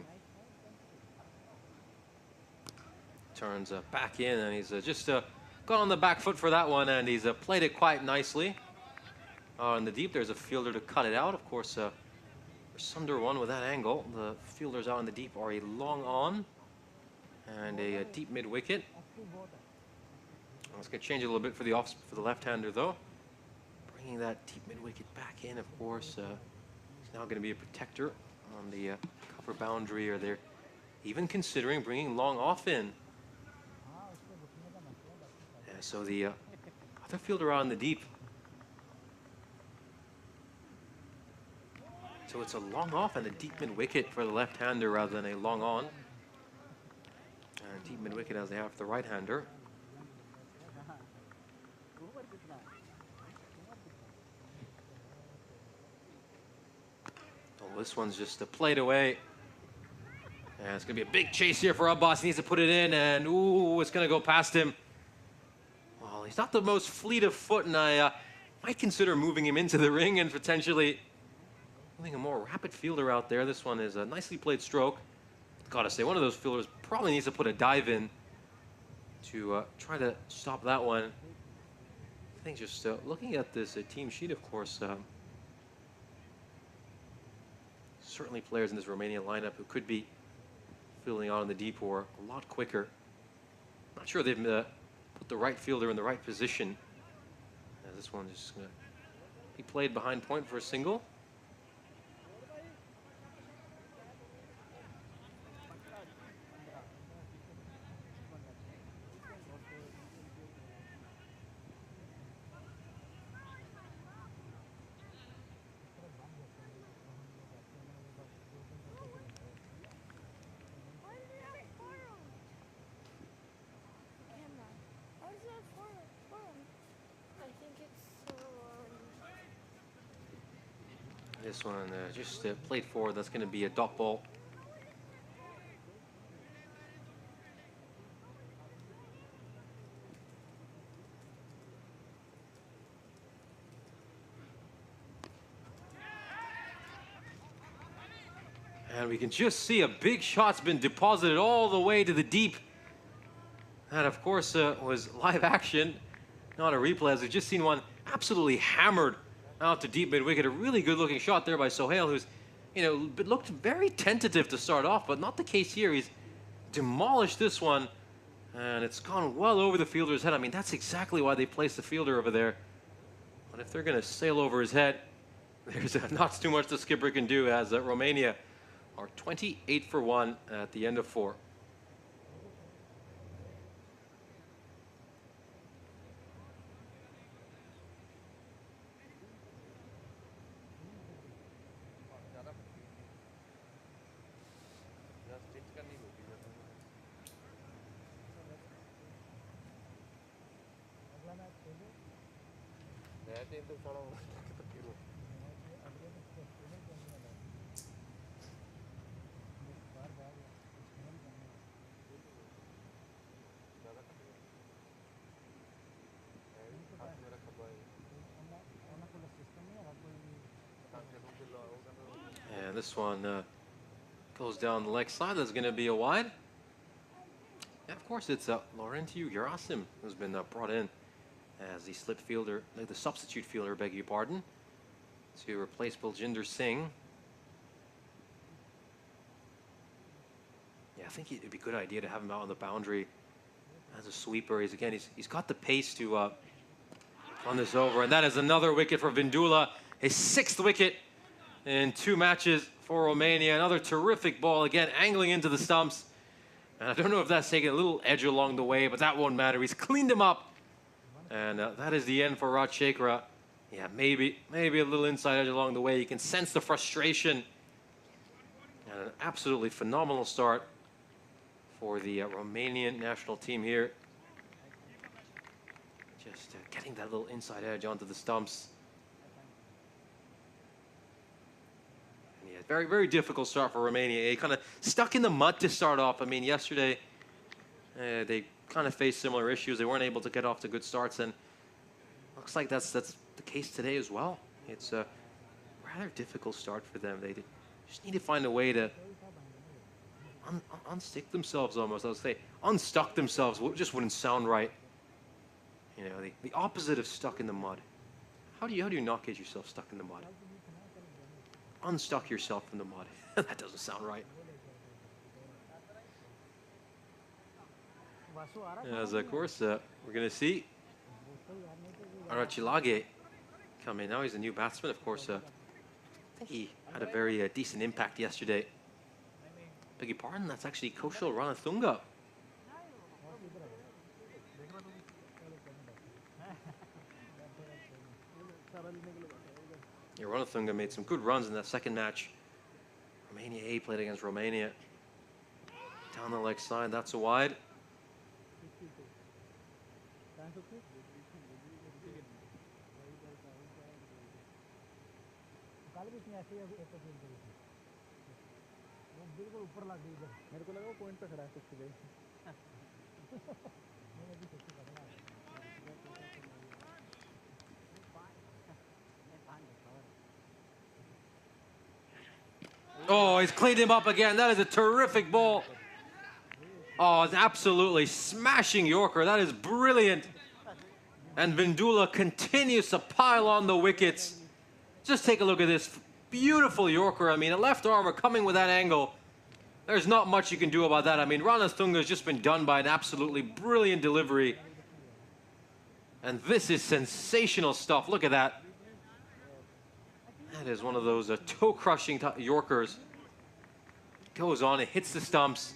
Turns back in, and he's just got on the back foot for that one, and he's played it quite nicely. In the deep, there's a fielder to cut it out. Of course, for Sunder one with that angle, the fielders out in the deep are a long on and a deep mid wicket. It's going to change a little bit for the left-hander, though. Bringing that deep mid wicket back in, of course. He's now going to be a protector on the cover boundary, or they're even considering bringing long off in. Yeah, so the other fielder out in the deep. So it's a long off and a deep mid wicket for the left-hander rather than a long on. And deep mid-wicket as they have the right-hander. Over कितना Oh, this one's just played away. And it's going to be a big chase here for Abbas. He needs to put it in, and ooh, it's going to go past him. Well, he's not the most fleet of foot, and I might consider moving him into the ring and potentially putting a more rapid fielder out there. This one is a nicely played stroke. Gotta say, one of those fielders probably needs to put a dive in to try to stop that one. I think just looking at this team sheet, of course, certainly players in this Romania lineup who could be fielding out in the deep or a lot quicker. Not sure they've put the right fielder in the right position. This one is just going to be played behind point for a single. This one just played forward. That's going to be a dot ball. And we can just see a big shot's been deposited all the way to the deep. That, of course, was live action, not a replay, as we've just seen one absolutely hammered out to deep mid-wicket. A really good-looking shot there by Sohail, who's, you know, looked very tentative to start off, but not the case here. He's demolished this one, and it's gone well over the fielder's head. I mean, that's exactly why they placed the fielder over there. But if they're going to sail over his head, there's not too much the skipper can do, as Romania are 28 for 1 at the end of 4. And this one goes down the leg side. That's going to be a wide. And of course, it's Laurentiu Gerasim who's been brought in as the slip fielder, the substitute fielder, beg your pardon, to replace Baljinder Singh. Yeah, I think it'd be a good idea to have him out on the boundary as a sweeper. He's got the pace to run this over, and that is another wicket for Vindula, his 6th wicket in 2 matches for Romania. Another terrific ball, again angling into the stumps, and I don't know if that's taking a little edge along the way, but that won't matter. He's cleaned him up, and that is the end for Rajshekhara. Yeah, maybe a little inside edge along the way. You can sense the frustration, and an absolutely phenomenal start for the Romanian national team here. Just getting that little inside edge onto the stumps. And yeah, very, very difficult start for Romania. They kind of stuck in the mud to start off. I mean, yesterday they kind of faced similar issues. They weren't able to get off to good starts, and looks like that's the case today as well. It's a rather difficult start for them. They just need to find a way to unstick themselves almost. I would say unstuck themselves. Just wouldn't sound right. You know, the opposite of stuck in the mud. How do you not get yourself stuck in the mud? Unstuck yourself from the mud. That doesn't sound right. As of course, we're going to see Arachilage come in. Now he's a new batsman, of course. I think he had a very decent impact yesterday. Beg your pardon, that's actually Kaushal Ranatunga. Yeah, Ranatunga made some good runs in that second match. Romania A played against Romania. Down the leg side, that's a wide. कल भी इसने ऐसे ही एक field करी थी वो बिल्कुल ऊपर लग गई इधर मेरे को लगा वो पॉइंट पे खड़ा है 60 पे नहीं अभी 60 पे खड़ा है Oh, he's cleaned him up again. That is a terrific ball. Oh, it's absolutely smashing Yorker. That is brilliant. And Vindula continues to pile on the wickets. Just take a look at this beautiful Yorker. I mean, a left armer coming with that angle. There's not much you can do about that. I mean, Ranastunga has just been done by an absolutely brilliant delivery. And this is sensational stuff. Look at that. That is one of those toe-crushing Yorkers. Goes on, it hits the stumps.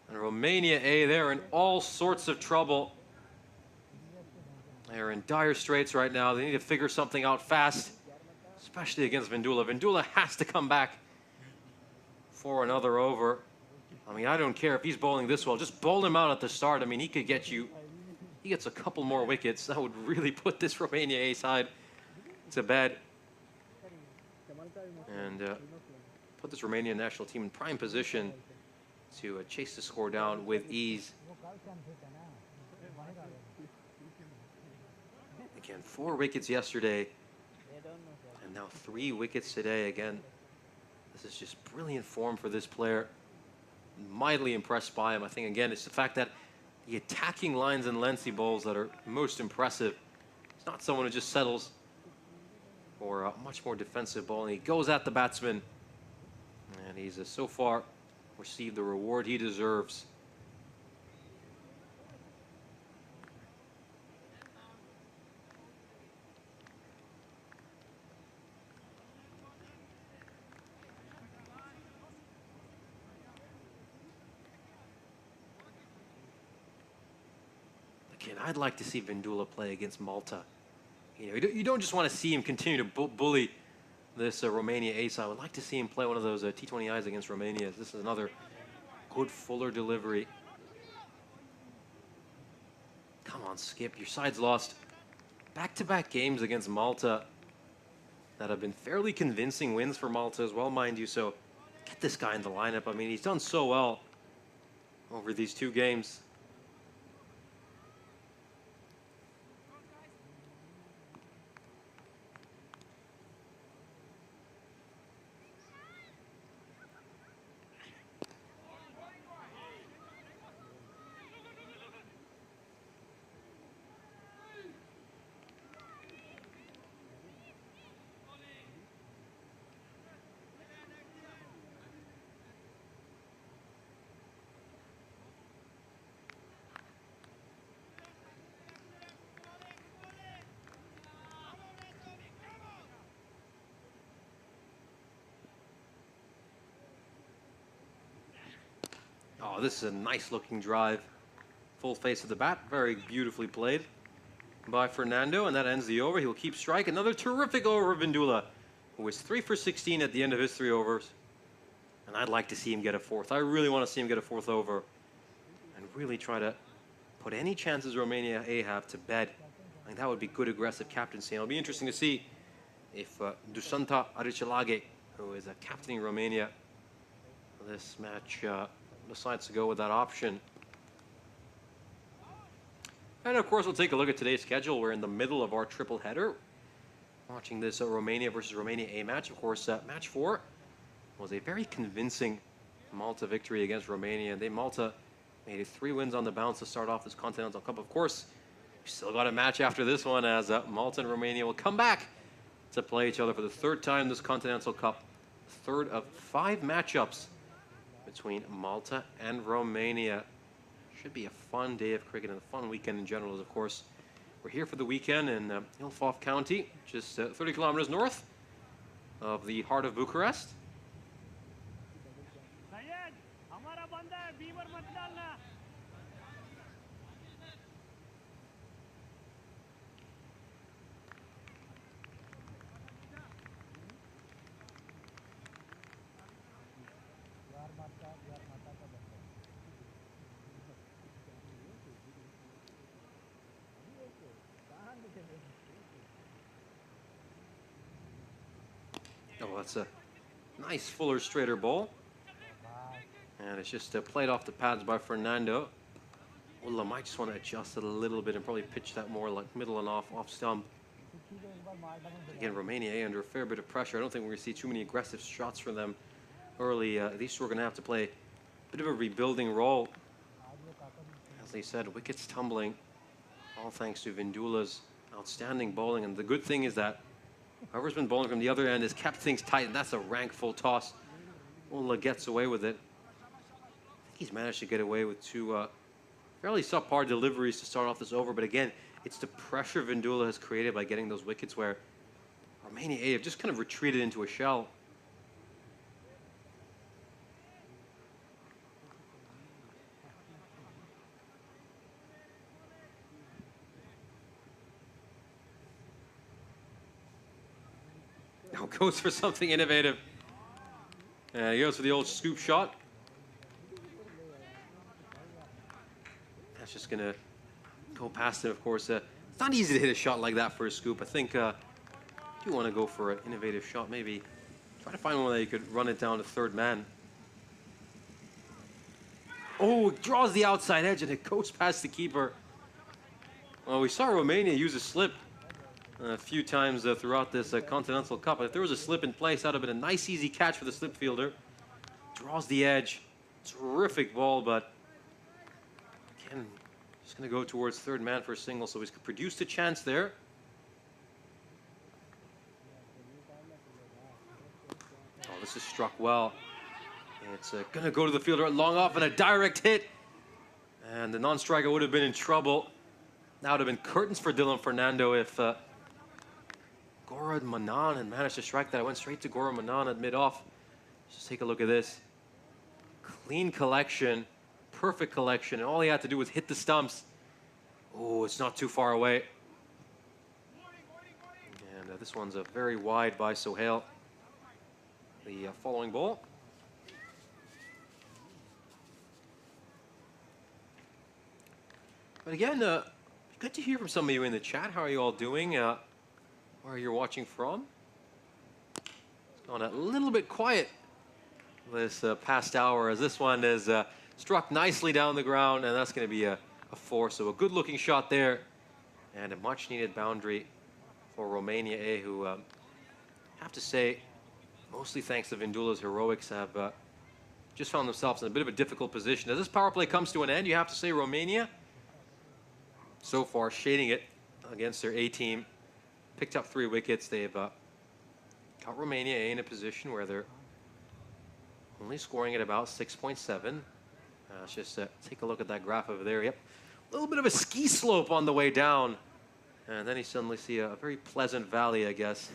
And Romania A, they're in all sorts of trouble. They're in dire straits right now. They need to figure something out fast, especially against Vindula. Vindula has to come back for another over. I mean, I don't care if he's bowling this well. Just bowl him out at the start. I mean, he could get you, he gets a couple more wickets. That would really put this Romania A side to bed. And put this Romanian national team in prime position to chase the score down with ease. Again, 4 wickets yesterday, and now 3 wickets today. Again, this is just brilliant form for this player. Mightily impressed by him. I think, again, it's the fact that the attacking lines and lengths he bowls that are most impressive. He's not someone who just settles for a much more defensive bowling. He goes at the batsman, and he's so far received the reward he deserves. Again, I'd like to see Vindula play against Malta. You know, you don't just want to see him continue to bully this Romania A side. I would like to see him play one of those T20Is against Romania. This is another good fuller delivery. Come on, Skip. Your side's lost back-to-back games against Malta that have been fairly convincing wins for Malta as well, mind you. So get this guy in the lineup. I mean, he's done so well over these 2 games. Oh, this is a nice looking drive. Full face of the bat. Very beautifully played by Fernando, and that ends the over. He'll keep strike. Another terrific over of Vindula, who was 3 for 16 at the end of his 3 overs. And I'd like to see him get a 4th. I really want to see him get a 4th over and really try to put any chances Romania A have to bed. I think that would be good aggressive captaincy. And it'll be interesting to see if Dusanta Arichalage, who is captaining Romania this match, decides to go with that option. And of course, we'll take a look at today's schedule. We're in the middle of our triple header, watching this Romania versus Romania A match. Of course, match 4 was a very convincing Malta victory against Romania. Malta made it 3 wins on the bounce to start off this Continental Cup. Of course, we still got a match after this one, as Malta and Romania will come back to play each other for the 3rd time this Continental Cup. 3rd of 5 matchups between Malta and Romania. Should be a fun day of cricket and a fun weekend in general. As of course, we're here for the weekend in Ilfov County, just 30 kilometers north of the heart of Bucharest. Syed हमारा बंदा है beaver मत डालना यार मारता Oh, that's a nice fuller, straighter ball. And it's just played off the pads by Fernando. Well, I might just want to adjust it a little bit and probably pitch that more like middle and off stump. Again, Romania under a fair bit of pressure. I don't think we're going to see too many aggressive shots from them early. These two are going to have to play a bit of a rebuilding role. As they said, wickets tumbling, all thanks to Vindula's outstanding bowling. And the good thing is that whoever's been bowling from the other end has kept things tight, and that's a rank full toss. Ulla gets away with it. I think he's managed to get away with two fairly subpar deliveries to start off this over, but again, it's the pressure Vindula has created by getting those wickets where Romania A have just kind of retreated into a shell. Now goes for something innovative. He goes for the old scoop shot. That's just going to go past him, of course. It's not easy to hit a shot like that for a scoop. I think you want to go for an innovative shot, maybe try to find one that you could run it down to third man. Oh, it draws the outside edge and it goes past the keeper. Well, we saw Romania use a slip a few times throughout this Continental Cup. If there was a slip in place, that would have been a nice, easy catch for the slip fielder. Draws the edge. Terrific ball, but again, just going to go towards third man for a single, so he's produced a chance there. Oh, this is struck well. It's going to go to the fielder long off and a direct hit. And the non-striker would have been in trouble. That would have been curtains for Dylan Fernando if Gaurav Manan had managed to strike that. It went straight to Gaurav Manan at mid-off. Just take a look at this. Clean collection, perfect collection, and all he had to do was hit the stumps. Oh, it's not too far away. And this one's a very wide by Sohail. The following ball. But again, good to hear from some of you in the chat. How are you all doing? Where you're watching from? It's gone a little bit quiet this past hour, as this one is struck nicely down the ground, and that's going to be a 4. So a good-looking shot there, and a much-needed boundary for Romania A, who have to say, mostly thanks to Vindula's heroics, have just found themselves in a bit of a difficult position. As this power play comes to an end, you have to say Romania, so far, shading it against their A team. Picked up 3 wickets. They've got Romania A in a position where they're only scoring at about 6.7. Let's just take a look at that graph over there. Yep, a little bit of a ski slope on the way down. And then you suddenly see a very pleasant valley, I guess.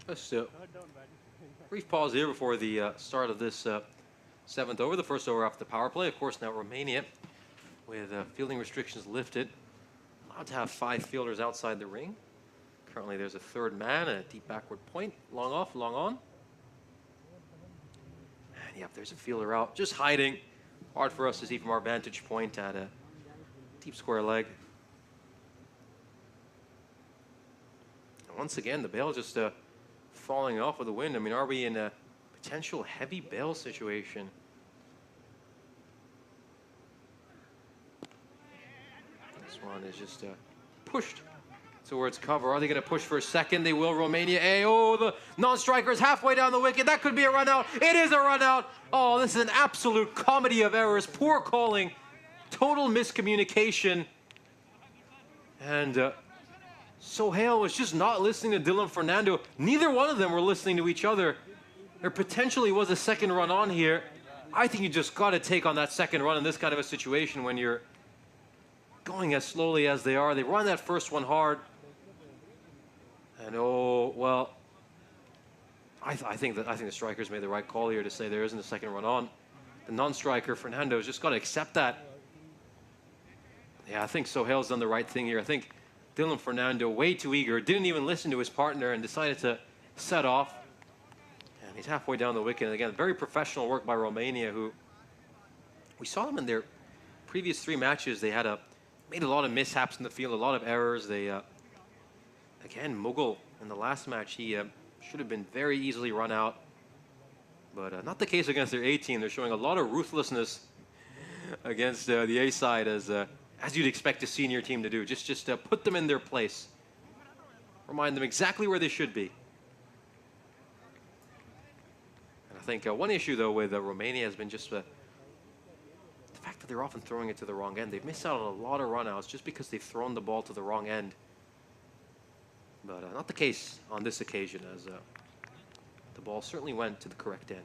Just a brief pause here before the start of this 7th over, the first over off the power play. Of course, now Romania, with fielding restrictions lifted, allowed to have 5 fielders outside the ring. Currently, there's a third man, a deep backward point, long off, long on. And yep, there's a fielder out, just hiding. Hard for us to see from our vantage point at a deep square leg. And once again, the bail just falling off with the wind. I mean, are we in a potential heavy bail situation? This one is just pushed towards cover. Are they going to push for a second? They will. Romania A. Oh, the non-striker is halfway down the wicket. That could be a run out. It is a run out. Oh, this is an absolute comedy of errors. Poor calling. Total miscommunication. And Sohail was just not listening to Dylan Fernando. Neither one of them were listening to each other. There potentially was a second run on here. I think you just got to take on that second run in this kind of a situation when you're going as slowly as they are. They run that first one hard. And oh, well, I think the strikers made the right call here to say there isn't a second run on. The non-striker, Fernando's just got to accept that. Yeah, I think Sohail's done the right thing here. I think Dylan Fernando, way too eager, didn't even listen to his partner and decided to set off. And he's halfway down the wicket. And again, very professional work by Romania, who we saw them in their previous 3 matches. They had made a lot of mishaps in the field, a lot of errors. They, again, Mughal in the last match, he should have been very easily run out. But not the case against their A team. They're showing a lot of ruthlessness against the A side, as you'd expect a senior team to do. Just put them in their place. Remind them exactly where they should be. And I think one issue, though, with Romania has been just the fact that they're often throwing it to the wrong end. They've missed out on a lot of runouts just because they've thrown the ball to the wrong end. But not the case on this occasion, as the ball certainly went to the correct end.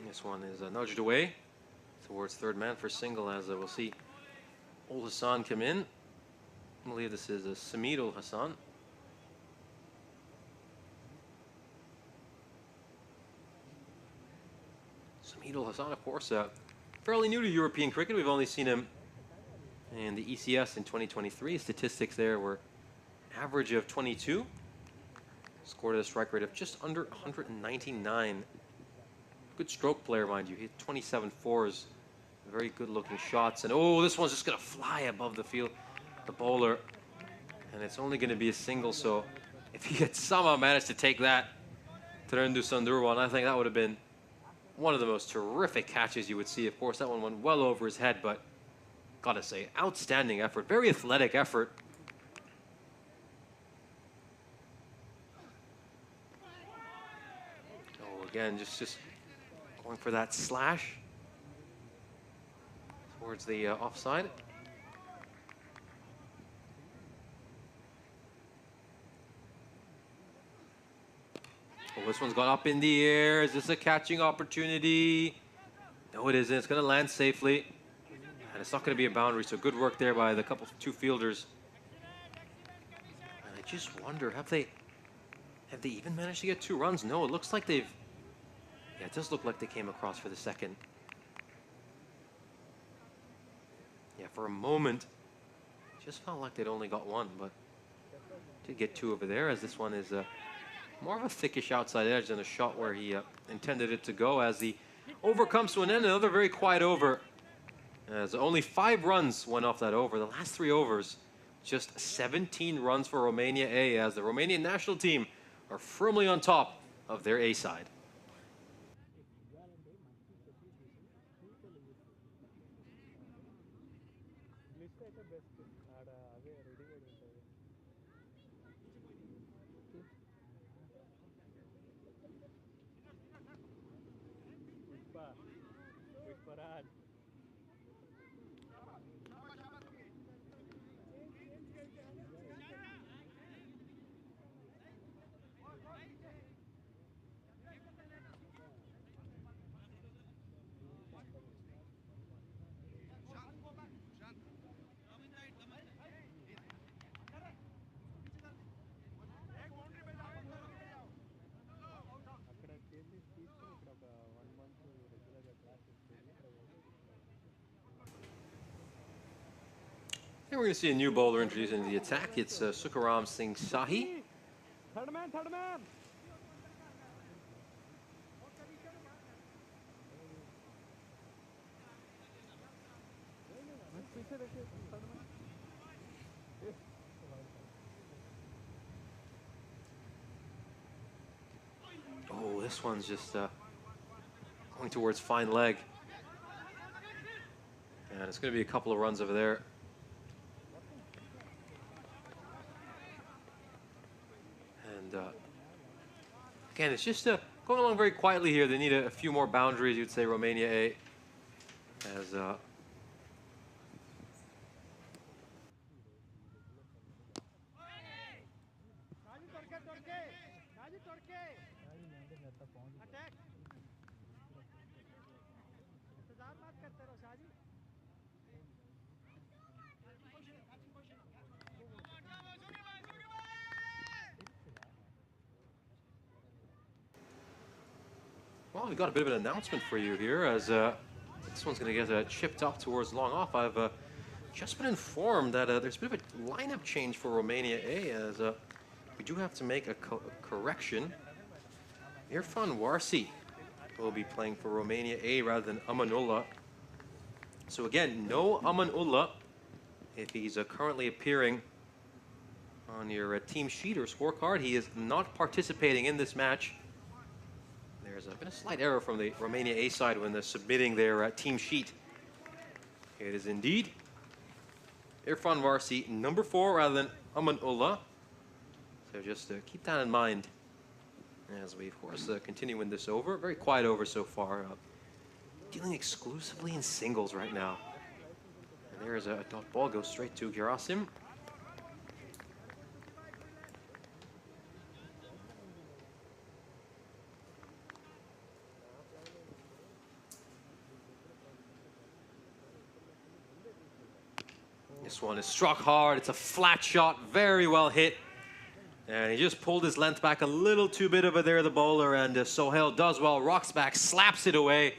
This one is nudged away towards third man for single, as we'll see Ul Hassan come in. I believe this is Samir Ul Hassan. Samir Ul Hassan, of course, fairly new to European cricket. We've only seen him in the ECS in 2023. Statistics there were average of 22. Scored at a strike rate of just under 199. Good stroke player, mind you. He hit 27 fours. Very good looking shots. And oh, this one's just going to fly above the field, the bowler. And it's only going to be a single. So if he had somehow managed to take that to Rendu Sandurwan, I think that would have been one of the most terrific catches you would see. Of course, that one went well over his head, but gotta say, outstanding effort. Very athletic effort. Oh, again, just going for that slash towards the offside. Oh, this one's gone up in the air. Is this a catching opportunity? No, it isn't. It's going to land safely. And it's not going to be a boundary, so good work there by the two fielders. And I just wonder, have they even managed to get 2 runs? No, it looks like they've... Yeah, it does look like they came across for the second. Yeah, for a moment, just felt like they'd only got 1, but did get 2 over there, as this one is more of a thickish outside edge than a shot where he intended it to go. As the over comes to an end, another very quiet over. As only 5 runs went off that over. The last 3 overs, just 17 runs for Romania A, as the Romanian national team are firmly on top of their A side. Here we're going to see a new bowler introduced into the attack. It's Sukaram Singh Sahi. Third man, third man. Oh, this one's just going towards fine leg. And it's going to be a couple of runs over there. And again, it's just going along very quietly here. They need a few more boundaries, you'd say, Romania A. As attack इंतजार मत करते रहो Shahaji well, we got a bit of an announcement for you here, as this one's going to get chipped up towards long off. I've just been informed that there's a bit of a lineup change for Romania A, as we do have to make a correction. Irfan Warsi will be playing for Romania A rather than Amanullah. So again, no Amanullah if he's currently appearing on your team sheet or scorecard. He is not participating in this match. There's been a slight error from the Romania A side when they're submitting their team sheet. It is indeed Irfan Warsi, number 4 rather than Amanullah. So just keep that in mind as we, of course, continue win this over. Very quiet over so far. Dealing exclusively in singles right now. And there's a dot ball, goes straight to Gerasim. This one is struck hard. It's a flat shot, very well hit. And he just pulled his length back a little too bit over there, the bowler, and Sohail does well, rocks back, slaps it away.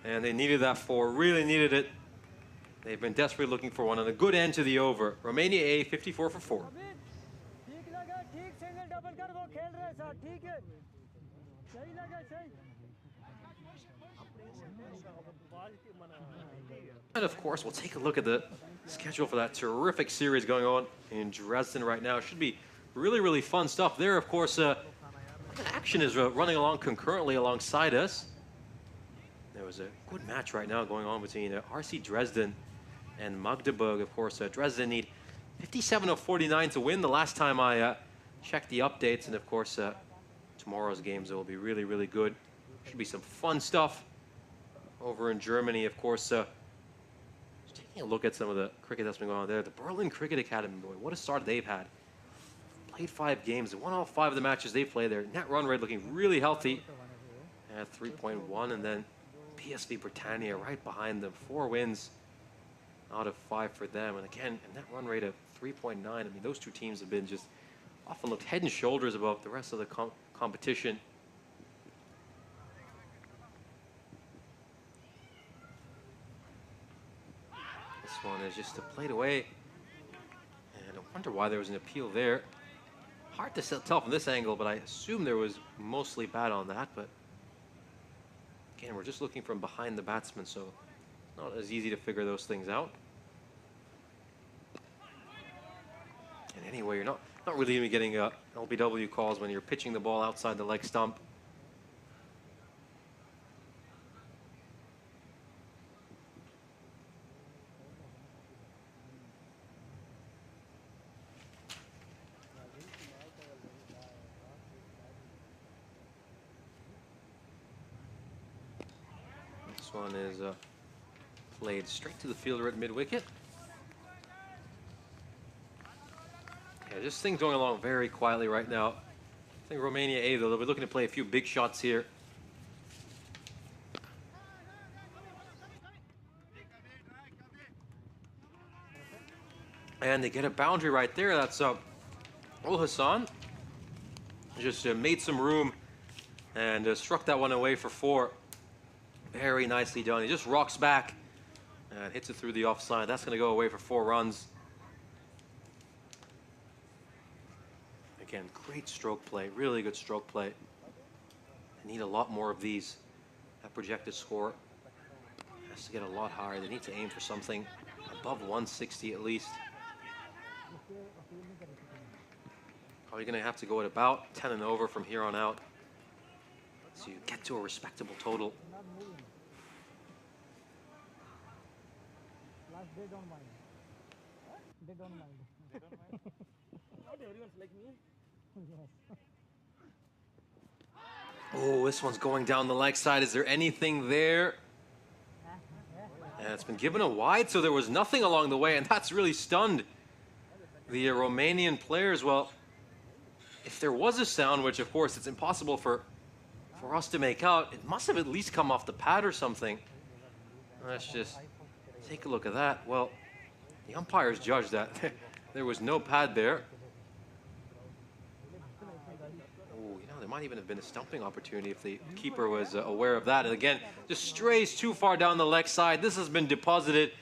And they needed that 4, really needed it. They've been desperately looking for one, and a good end to the over. Romania A, 54 for 4. And of course, we'll take a look at the schedule for that terrific series going on in Dresden right now. It should be really, really fun stuff there. Of course, action is running along concurrently alongside us. There was a good match right now going on between RC Dresden and Magdeburg. Of course, Dresden need 57 of 49 to win the last time I checked the updates. And of course, tomorrow's games will be really, really good. Should be some fun stuff over in Germany. Of course, just taking a look at some of the cricket that's been going on there. The Berlin Cricket Academy, boy, what a start they've had. Played 5 games, they won all 5 of the matches they played. Their net run rate looking really healthy at 3.1, and then PSV Britannia right behind them. 4 wins out of 5 for them, and again, a net run rate of 3.9. I mean, those two teams have been just often looked head and shoulders above the rest of the competition. This one is just played away, and I wonder why there was an appeal there. Hard to tell from this angle, but I assume there was mostly bad on that. But again, we're just looking from behind the batsman, so not as easy to figure those things out. And anyway, you're not really even getting LBW calls when you're pitching the ball outside the leg stump. This one is played straight to the fielder at mid-wicket. Yeah, just things going along very quietly right now. I think Romania A, though, they'll be looking to play a few big shots here. And they get a boundary right there. That's Ul Hassan. Just made some room and struck that one away for 4. Very nicely done. He just rocks back and hits it through the offside. That's going to go away for 4 runs. Again, great stroke play. Really good stroke play. They need a lot more of these. That projected score has to get a lot higher. They need to aim for something above 160 at least. Probably going to have to go at about 10 and over from here on out, so you get to a respectable total. Us, they don't mind. They don't mind. Not everyone's like me. Yes. Oh, this one's going down the leg side. Is there anything there? And it's been given a wide, so there was nothing along the way, and that's really stunned the Romanian players. Well, if there was a sound, which of course it's impossible for us to make out, it must have at least come off the pad or something. Let's just take a look at that. Well, the umpires judged that there was no pad there. Oh, you know, there might even have been a stumping opportunity if the keeper was aware of that. And again, just strays too far down the leg side. This has been deposited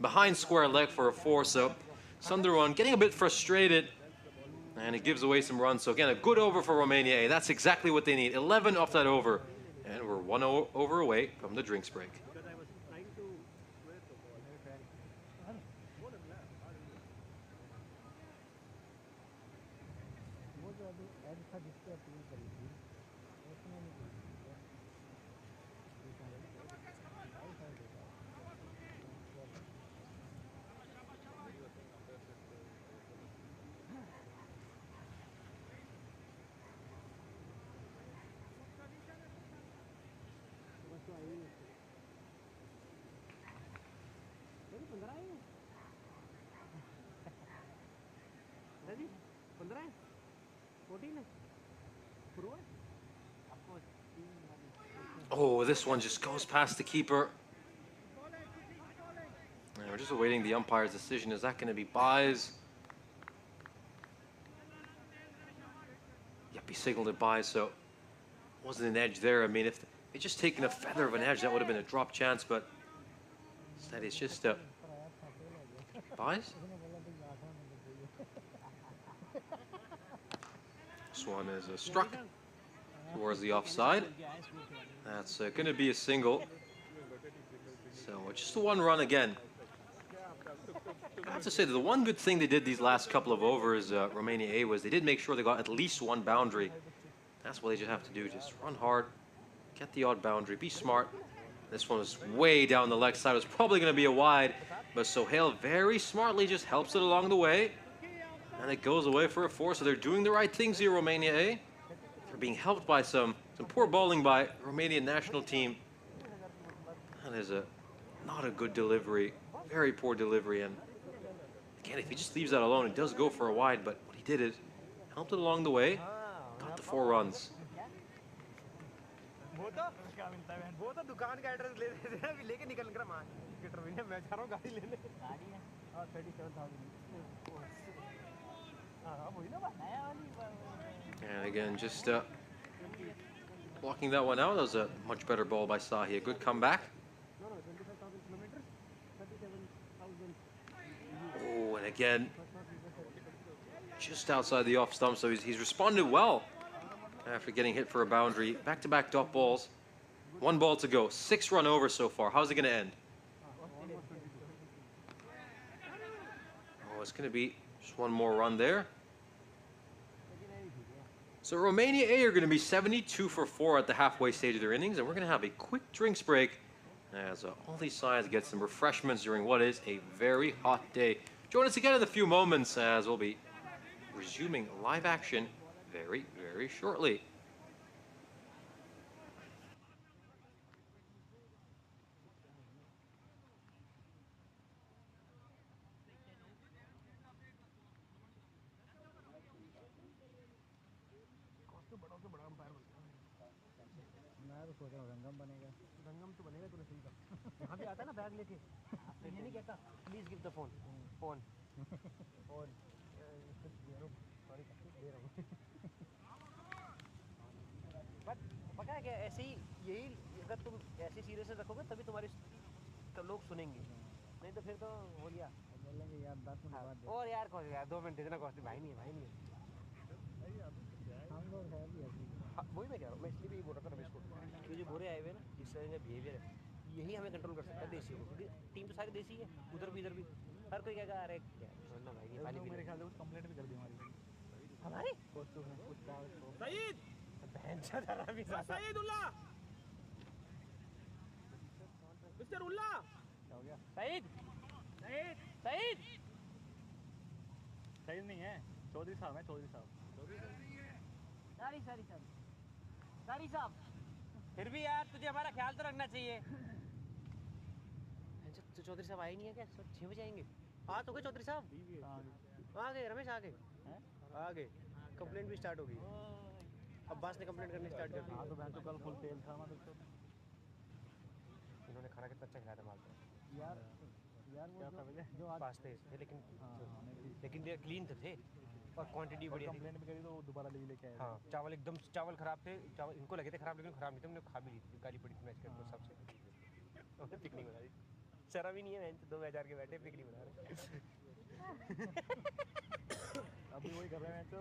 behind square leg for a 4. So Sundaram getting a bit frustrated, and it gives away some runs. So again, a good over for Romania A. That's exactly what they need. 11 off that over, and we're 1 over away from the drinks break. Because I was trying to where the ball. वो जो अभी add था जिसके appeal करी थी उसने नहीं की Ready? 15 है 15 है 14 है प्रो है आपको 3 Oh, this one just goes past the keeper. And we're just awaiting the umpire's decision. Is that going to be buys? Yep, he signaled it buys, so wasn't an edge there. I mean, if they'd just taken a feather of an edge, that would have been a drop chance, but instead it's just buys. This one is struck towards the offside. That's going to be a single. So just the 1 run again. I have to say that the one good thing they did these last couple of overs, Romania A, was they did make sure they got at least 1 boundary. That's what they just have to do. Just run hard, get the odd boundary, be smart. This one was way down the leg side. It was probably going to be a wide, but Sohail very smartly just helps it along the way. And it goes away for a 4, so they're doing the right things here, Romania A. They're being helped by some poor bowling by Romanian national team. That is not a good delivery, very poor delivery. And again, if he just leaves that alone, it does go for a wide, but what he did is helped it along the way, got the 4 runs. वो तो दुकान का address ले रहे थे अभी लेके निकल कर मां टिकट भी मैं जा रहा हूं गाड़ी लेने गाड़ी है और 37,000 हां वही ना नया वाली And again, just blocking that one out. That was a much better ball by Sahi. A good comeback. No, 25,000 kilometers 37,000 Oh, and again, just outside the off stump. So he's responded well after getting hit for a boundary. Back-to-back dot balls. 1 ball to go. 6 run over so far. How's it going to end? Oh, it's going to be just 1 more run there. So Romania A are going to be 72 for 4 at the halfway stage of their innings, and we're going to have a quick drinks break as all these sides get some refreshments during what is a very hot day. Join us again in a few moments as we'll be resuming live action very, very shortly. मैं तो सोच रहा हूं रंगम बनेगा रंगम तो बनेगा तूने सही कहा यहां भी आता है ना बैग लेके ये नहीं कहता please give the phone phone phone sorry दे रहा हूं बट पता है क्या ऐसे ही यही अगर तुम ऐसे सीरियस रखोगे तभी तुम्हारे लोग सुनेंगे नहीं तो फिर तो हो गया बोलेंगे यार 10 मिनट बाद और यार कौन यार 2 मिनट इतना कॉस्ट भाई नहीं है हम लोग है भी ऐसे वही मैं कह रहा हूँ मैं इसलिए भी बोल रहा था रमेश को कि जो बोरे आए हुए हैं ना जिस तरह का बिहेवियर है यही हमें कंट्रोल कर सकता है देसी को क्योंकि टीम तो सारी देसी है उधर भी इधर भी हर कोई कहेगा अरे छोड़ना भाई ये पानी मेरे ख्याल से कुछ कंप्लेंट भी कर दी हमारी सईद बहन चला भी सईद उल्लाह मिस्टर उल्लाह क्या हो गया सईद सईद सही नहीं है, चौधरी साहब है, चौधरी साहब। सारी साहब फिर भी यार तुझे हमारा ख्याल तो रखना चाहिए। तो चौधरी साहब आए नहीं है क्या? 6 बजे आएंगे। आ तो गए चौधरी साहब, आ गए रमेश, आ गए, आ गए। कंप्लेंट भी स्टार्ट हो गई। अब्बास ने कंप्लेंट करनी स्टार्ट कर दी। हाँ तो मैं तो कल फुल तेल था ना, तो इन्होंने खाना कितना अच्छा खिलाया था माल। यार यार वो जो आज पास्ते थे लेकिन हाँ ये क्लीन तो थे और क्वांटिटी बढ़िया थी। कंप्लेंट भी करी तो वो दोबारा लेके आए। हाँ चावल एकदम, चावल खराब थे, चावल इनको लगे थे खराब लेकिन खराब नहीं थे। हमने खा भी ली थी, गाली पड़ी थी मैच के तो सबसे। हमने पिकनिक बना दी, शर्म ही नहीं है। 2 मैच हार के बैठे पिकनिक बना रहे। अभी वही कर रहे हैं तो।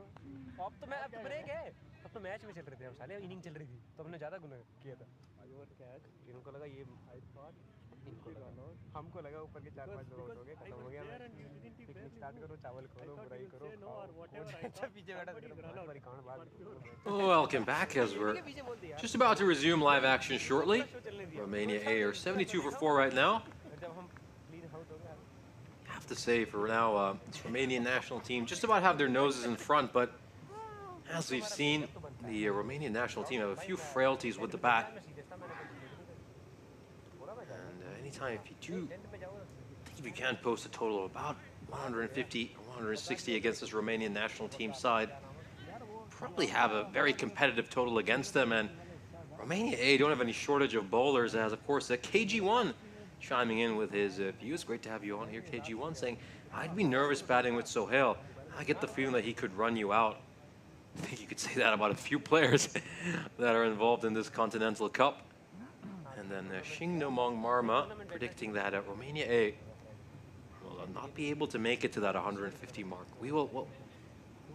अब तो ब्रेक है, अब तो मैच में चल रहे थे हम साले, इनिंग चल रही थी तो हमने ज़्यादा गुनाह किया था। इनको लगा ये, इनको लगा, हमको लगा ऊपर के 4-5 लोग आउट हो गए, खत्म हो गया मैच। पिकनिक स्टार्ट करो, चावल खोलो, बुराई करो, अच्छा पीछे बैठा Welcome back as we're just about to resume live action shortly. Romania A are 72 for 4 right now. जब हम क्लीन आउट हो गए। Have to say for now, this Romanian national team just about have their noses in front, but as we've seen, the Romanian national team have a few frailties with the bat. And anytime if you do, I think if you can post a total of about 150 or 160 against this Romanian national team side, probably have a very competitive total against them. And Romania A don't have any shortage of bowlers, as of course KG1 chiming in with his views. Great to have you on here, KG1, saying, I'd be nervous batting with Sohail. I get the feeling that he could run you out. I think you could say that about a few players that are involved in this Continental Cup. And then Shing Nomong Marma predicting that Romania A will not be able to make it to that 150 mark. We will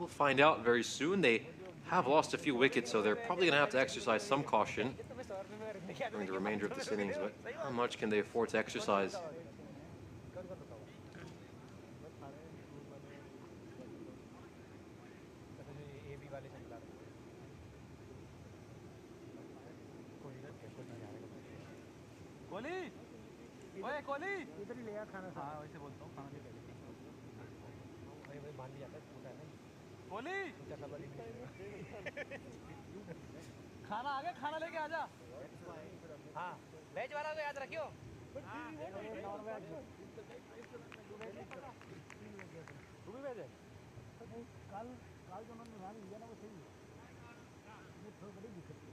find out very soon. They have lost a few wickets, so they're probably going to have to exercise some caution during the remainder of this innings, but how much can they afford to exercise? Kohli इधर ही ले आ खाना। हाँ वैसे बोलता हूँ, खाना ले ले। भाई मान लिया जाता है, छोटा है ना कोहली, खाना आ गया, खाना लेके आ जा। हाँ वेज वाला तो याद रखियो। तू भी भेजे कल जो उन्होंने ध्यान दिया ना वो सही है। ये थोड़ी बड़ी दिक्कत है,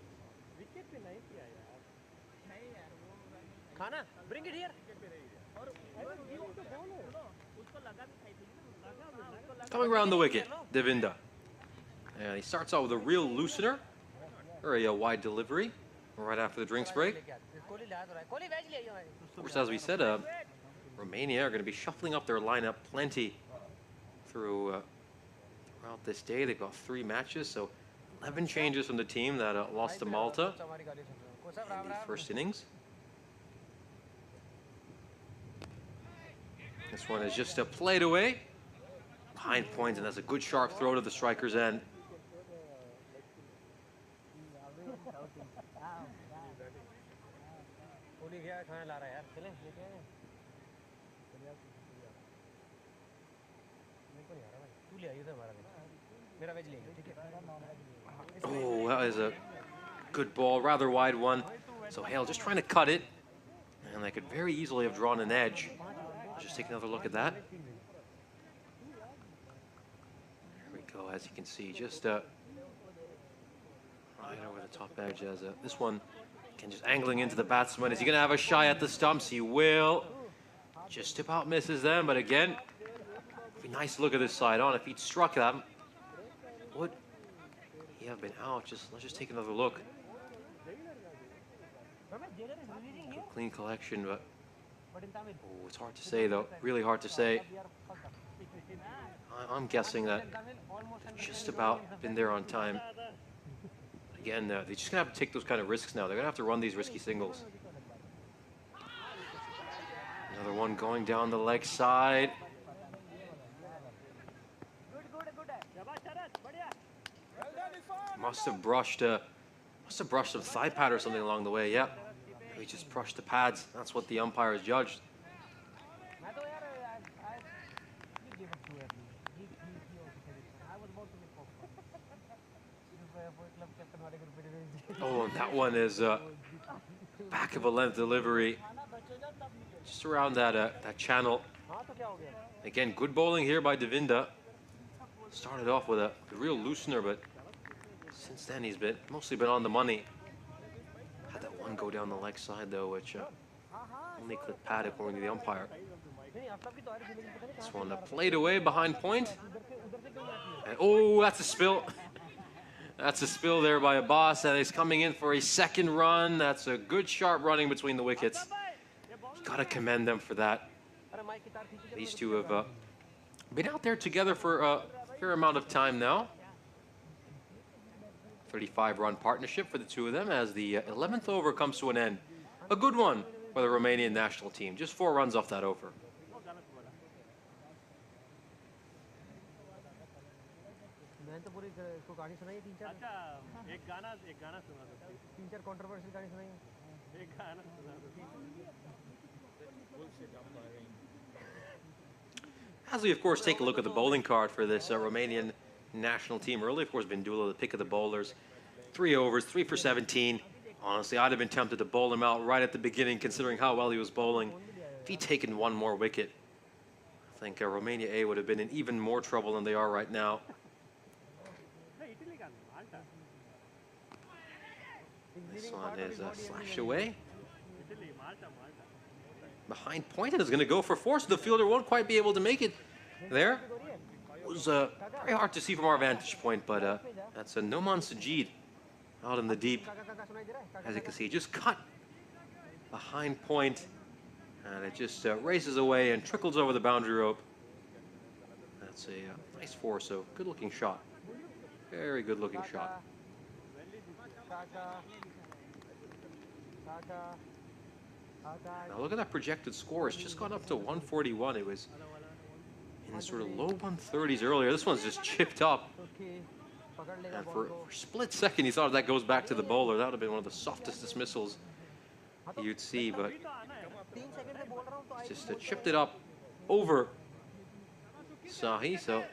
विकेट पे नहीं किया यार। नहीं यार वो खाना ब्रिंग इट हियर। और उसको लगा भी खाई थी। Coming around the wicket, Devinda. And he starts out with a real loosener, or a wide delivery, right after the drinks break. Of course, as we said, Romania are going to be shuffling up their lineup plenty throughout this day. They've got 3 matches, so 11 changes from the team that lost to Malta in the first innings. This one is just played away. Behind point, and that's a good sharp throw to the striker's end. Oh, that is a good ball, rather wide one. So Hale just trying to cut it, and they could very easily have drawn an edge. Just take another look at that. Go, as you can see, just right over the top edge. As this one, again, just angling into the batsman. Is he going to have a shy at the stumps? He will. Just about misses them, but again, be nice to look at this side on. If he'd struck them, would he have been out? Let's just take another look. Good clean collection, but oh, it's hard to say though. Really hard to say. I'm guessing that just about been there on time. Again, they're just going to have to take those kind of risks now. They're going to have to run these risky singles. Another one going down the leg side. Must have brushed some thigh pad or something along the way. Yep. He just brushed the pads. That's what the umpires judged. Oh, and that one is back of a length delivery, just around that channel. Again, good bowling here by Devinda. Started off with a real loosener, but since then he's mostly been on the money. Had that one go down the leg side though, which only clipped pad according to the umpire. This one played away behind point. And, oh, that's a spill. That's a spill there by Abbas, and he's coming in for a second run. That's a good sharp running between the wickets. Got to commend them for that. These two have been out there together for a fair amount of time now. 35-run partnership for the two of them as the 11th over comes to an end. A good one for the Romanian national team. Just 4 runs off that over. As we, of course, take a look at the bowling card for this Romanian national team, early, of course, Bindulo, the pick of the bowlers. 3 overs, 3 for 17. Honestly, I'd have been tempted to bowl him out right at the beginning, considering how well he was bowling. If he'd taken one more wicket, I think Romania A would have been in even more trouble than they are right now. This one is slashed away. Behind point, and is going to go for 4, so the fielder won't quite be able to make it there. It was very hard to see from our vantage point, but that's a Noman Sajid out in the deep. As you can see, just cut behind point, and it just races away and trickles over the boundary rope. That's a nice 4, so good looking shot. Very good looking shot. Now look at that projected score. It's just gone up to 141. It was in sort of low 130s earlier. This one's just chipped up. And for a split second, you thought that goes back to the bowler. That would have been one of the softest dismissals you'd see, but just chipped it up over Sahi. So,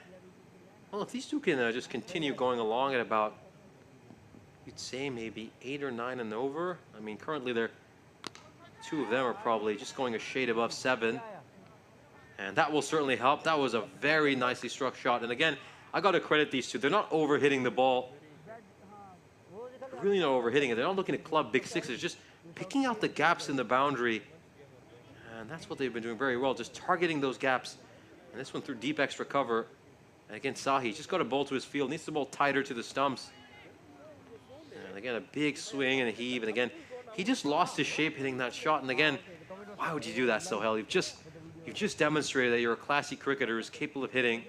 well, if these two can just continue going along at about, you'd say maybe 8 or 9 and over. I mean, currently they're, 2 of them are probably just going a shade above 7. And that will certainly help. That was a very nicely struck shot. And again, I got to credit these two. They're not overhitting the ball. They're really not overhitting it. They're not looking to club big sixes, just picking out the gaps in the boundary. And that's what they've been doing very well, just targeting those gaps. And this one through deep extra cover. And again, Sahi just got to bowl to his field, needs to bowl tighter to the stumps. And again, a big swing and a heave. And again, he just lost his shape hitting that shot. And again, why would you do that, Sohail? You've just demonstrated that you're a classy cricketer who's capable of hitting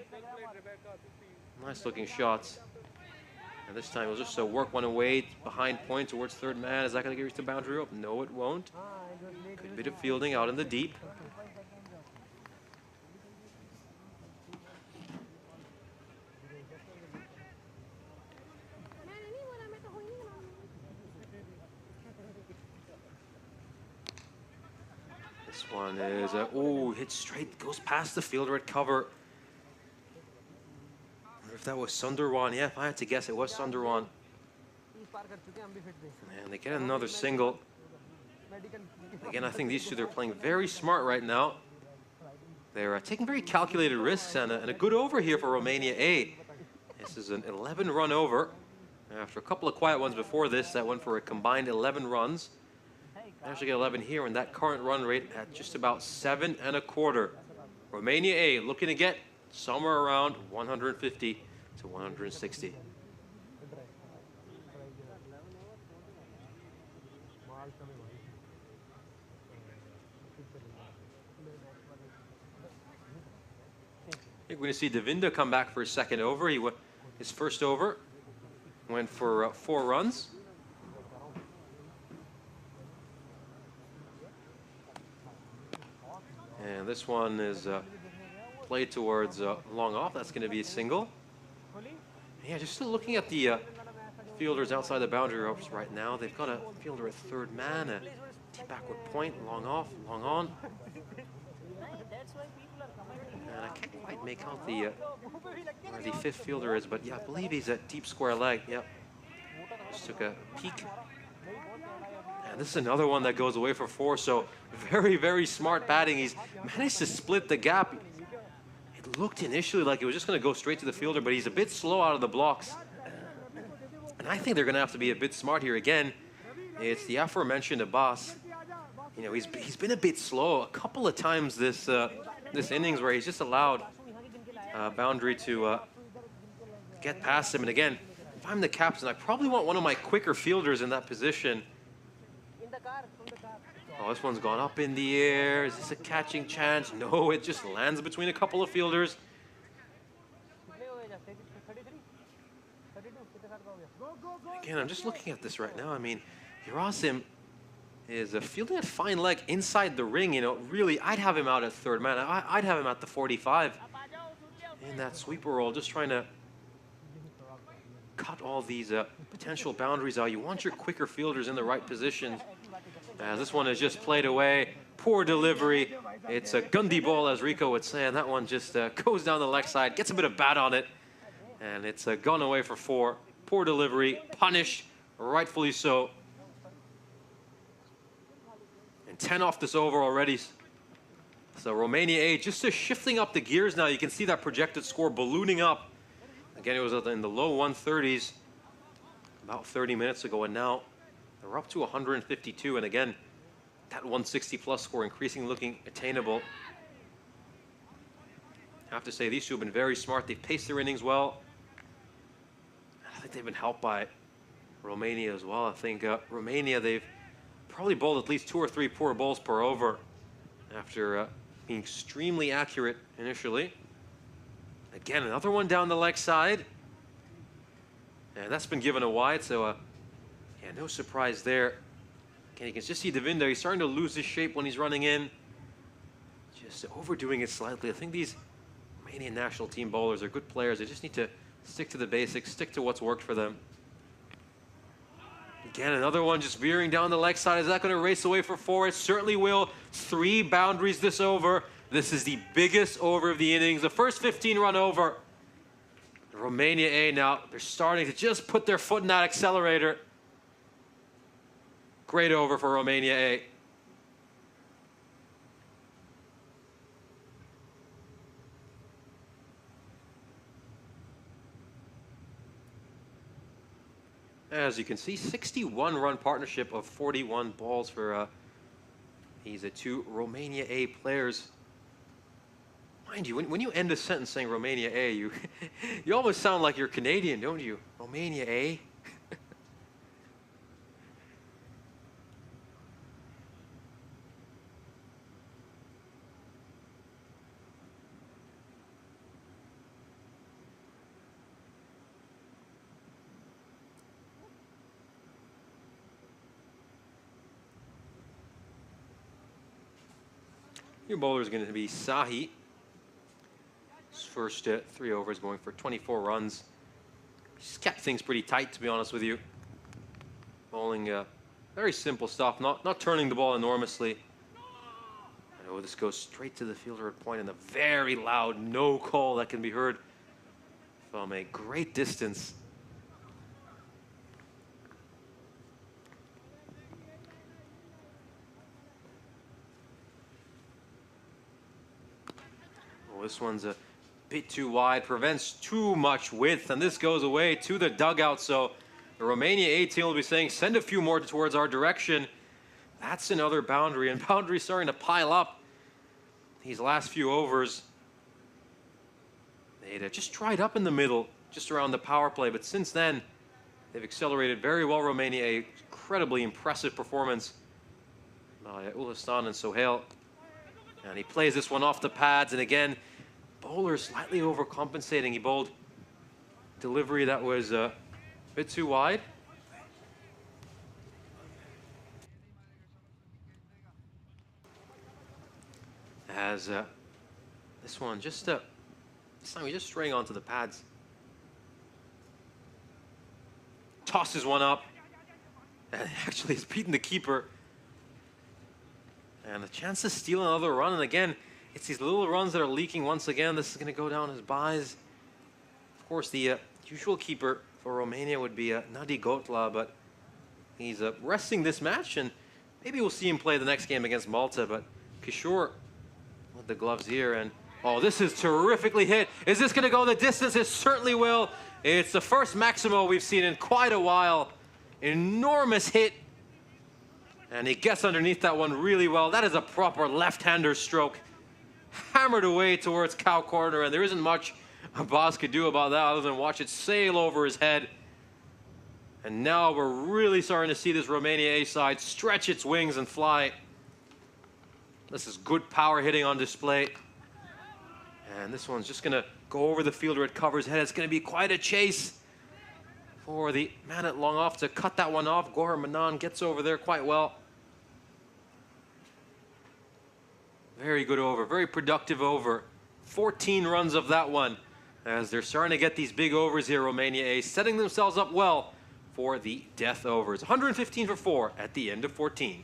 nice looking shots. And this time he'll just work one away behind point towards third man. Is that going to reach the boundary rope? No, it won't. Good bit of fielding out in the deep. This one is, oh, hit straight, goes past the fielder at cover. If that was Sundarwan, yeah, if I had to guess, it was Sundarwan. And they get another single. Again, I think these two, they're playing very smart right now. They're taking very calculated risks, and a good over here for Romania A. This is an 11-run over. After a couple of quiet ones before this, that went for a combined 11 runs. Managed to get 11 here, and that current run rate at just about 7 1/4. Romania A looking to get somewhere around 150 to 160. I think we're going to see Devinda come back for his second over. His first over went for 4 runs. And this one is played towards long off. That's going to be a single. Yeah, just still looking at the fielders outside the boundary ropes right now. They've got a fielder at third man, a tee backward point, long off, long on. And I can't quite make out where the 5th fielder is, but yeah, I believe he's at deep square leg. Yep. Just took a peek. And this is another one that goes away for 4, so very, very smart batting. He's managed to split the gap. It looked initially like it was just going to go straight to the fielder, but he's a bit slow out of the blocks. And I think they're going to have to be a bit smart here again. It's the aforementioned Abbas. You know, he's been a bit slow a couple of times this innings where he's just allowed boundary to get past him. And again, if I'm the captain, I probably want one of my quicker fielders in that position. Oh, this one's gone up in the air. Is this a catching chance? No, it just lands between a couple of fielders. Again, I'm just looking at this right now. I mean, Yurasim is fielding at fine leg inside the ring. You know, really, I'd have him out at third man. I'd have him at the 45 in that sweeper role, just trying to cut all these potential boundaries out. You want your quicker fielders in the right positions. As this one is just played away. Poor delivery. It's a Gundy ball, as Rico would say, and that one just goes down the leg side, gets a bit of bat on it, and it's gone away for 4. Poor delivery, punished, rightfully so. And 10 off this over already. So Romania A just shifting up the gears now. You can see that projected score ballooning up. Again, it was in the low 130s about 30 minutes ago, and now they're up to 152. And again, that 160 plus score increasingly looking attainable. I have to say, these two have been very smart. They've paced their innings well. I think they've been helped by Romania as well. I think Romania, they've probably bowled at least 2 or 3 poor balls per over after being extremely accurate initially. Again, another one down the leg side. And that's been given a wide, so yeah, no surprise there. Again, you can just see Devinder, he's starting to lose his shape when he's running in. Just overdoing it slightly. I think these Romanian national team bowlers are good players. They just need to stick to the basics, stick to what's worked for them. Again, another one just veering down the leg side. Is that going to race away for 4? It certainly will. 3 boundaries this over. This is the biggest over of the innings. The first 15 run over. Romania A now, they're starting to just put their foot in that accelerator. Great over for Romania A. As you can see, 61-run partnership of 41 balls for these 2 Romania A players. Mind you, when you end a sentence saying Romania A, you almost sound like you're Canadian, don't you? Romania A? Your bowler is going to be Sahi. His first 3 overs going for 24 runs. He's kept things pretty tight, to be honest with you. Bowling very simple stuff, not turning the ball enormously. I know this goes straight to the fielder at point, and a very loud no call that can be heard from a great distance. This one's a bit too wide, prevents too much width, and this goes away to the dugout. So the Romania A team will be saying, send a few more towards our direction. That's another boundary, and boundaries starting to pile up these last few overs. They'd just dried up in the middle, just around the power play, but since then, they've accelerated very well. Romania A, incredibly impressive performance by Ulastan and Sohail. And he plays this one off the pads, and again, bowler slightly overcompensating. He bowled delivery that was a bit too wide. As this one just this time he's just straying onto the pads. Tosses one up, and actually he's beaten the keeper. And a chance to steal another run, and again, it's these little runs that are leaking once again. This is going to go down as buys. Of course, the usual keeper for Romania would be Nadi Gotla, but he's resting this match, and maybe we'll see him play the next game against Malta. But Kishore with the gloves here, and oh, this is terrifically hit. Is this going to go the distance? It certainly will. It's the first Maximo we've seen in quite a while. Enormous hit. And he gets underneath that one really well. That is a proper left-hander stroke. Hammered away towards cow corner, and there isn't much Abbas could do about that other than watch it sail over his head. And now we're really starting to see this Romania A side stretch its wings and fly. This is good power hitting on display. And this one's just going to go over the fielder. It covers head. It's going to be quite a chase for the man at long off to cut that one off. Gohar Manan gets over there quite well. Very good over. Very productive over. 14 runs of that one as they're starting to get these big overs here, Romania A, setting themselves up well for the death overs. 115 for 4 at the end of 14.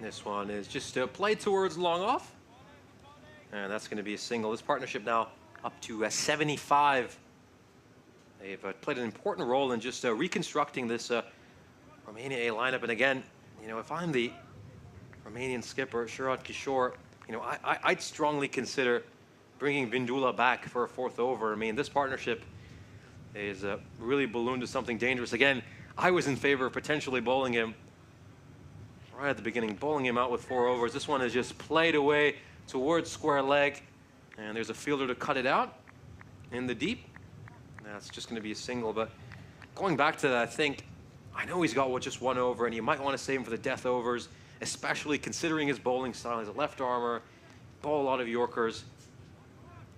This one is just played towards long off. And that's going to be a single. This partnership now up to 75. They've played an important role in just reconstructing this Romania A lineup. And again, you know, if I'm the Romanian skipper, Shurat Kishore, you know, I'd strongly consider bringing Vindula back for a fourth over. I mean, this partnership is really ballooned to something dangerous. Again, I was in favor of potentially bowling him right at the beginning, bowling him out with 4 overs. This one is just played away towards square leg, and there's a fielder to cut it out in the deep. That's just going to be a single, but going back to that, I know he's got just 1 over, and you might want to save him for the death overs, especially considering his bowling style. He's a left armer, bowl a lot of Yorkers.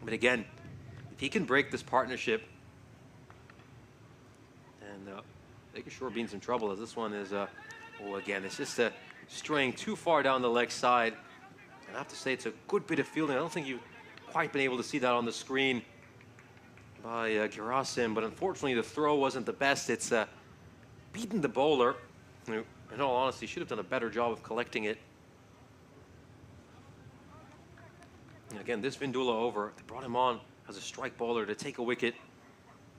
But again, if he can break this partnership, and making sure being in trouble, as this one is, again, it's just straying too far down the leg side. And I have to say, it's a good bit of fielding. I don't think you've quite been able to see that on the screen by Gerasim, but unfortunately the throw wasn't the best. It's beaten the bowler, who, in all honesty, should have done a better job of collecting it. And again, this Vindula over, they brought him on as a strike bowler to take a wicket.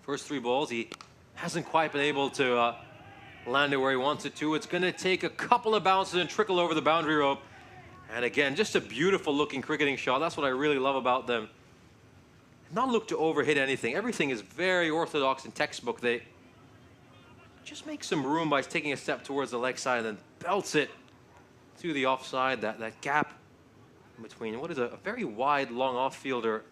First 3 balls, he hasn't quite been able to land it where he wants it to. It's going to take a couple of bounces and trickle over the boundary rope. And again, just a beautiful looking cricketing shot. That's what I really love about them. Not look to overhit anything. Everything is very orthodox and textbook. They just make some room by taking a step towards the leg side and then belts it to the offside. That gap in between what is a very wide long off fielder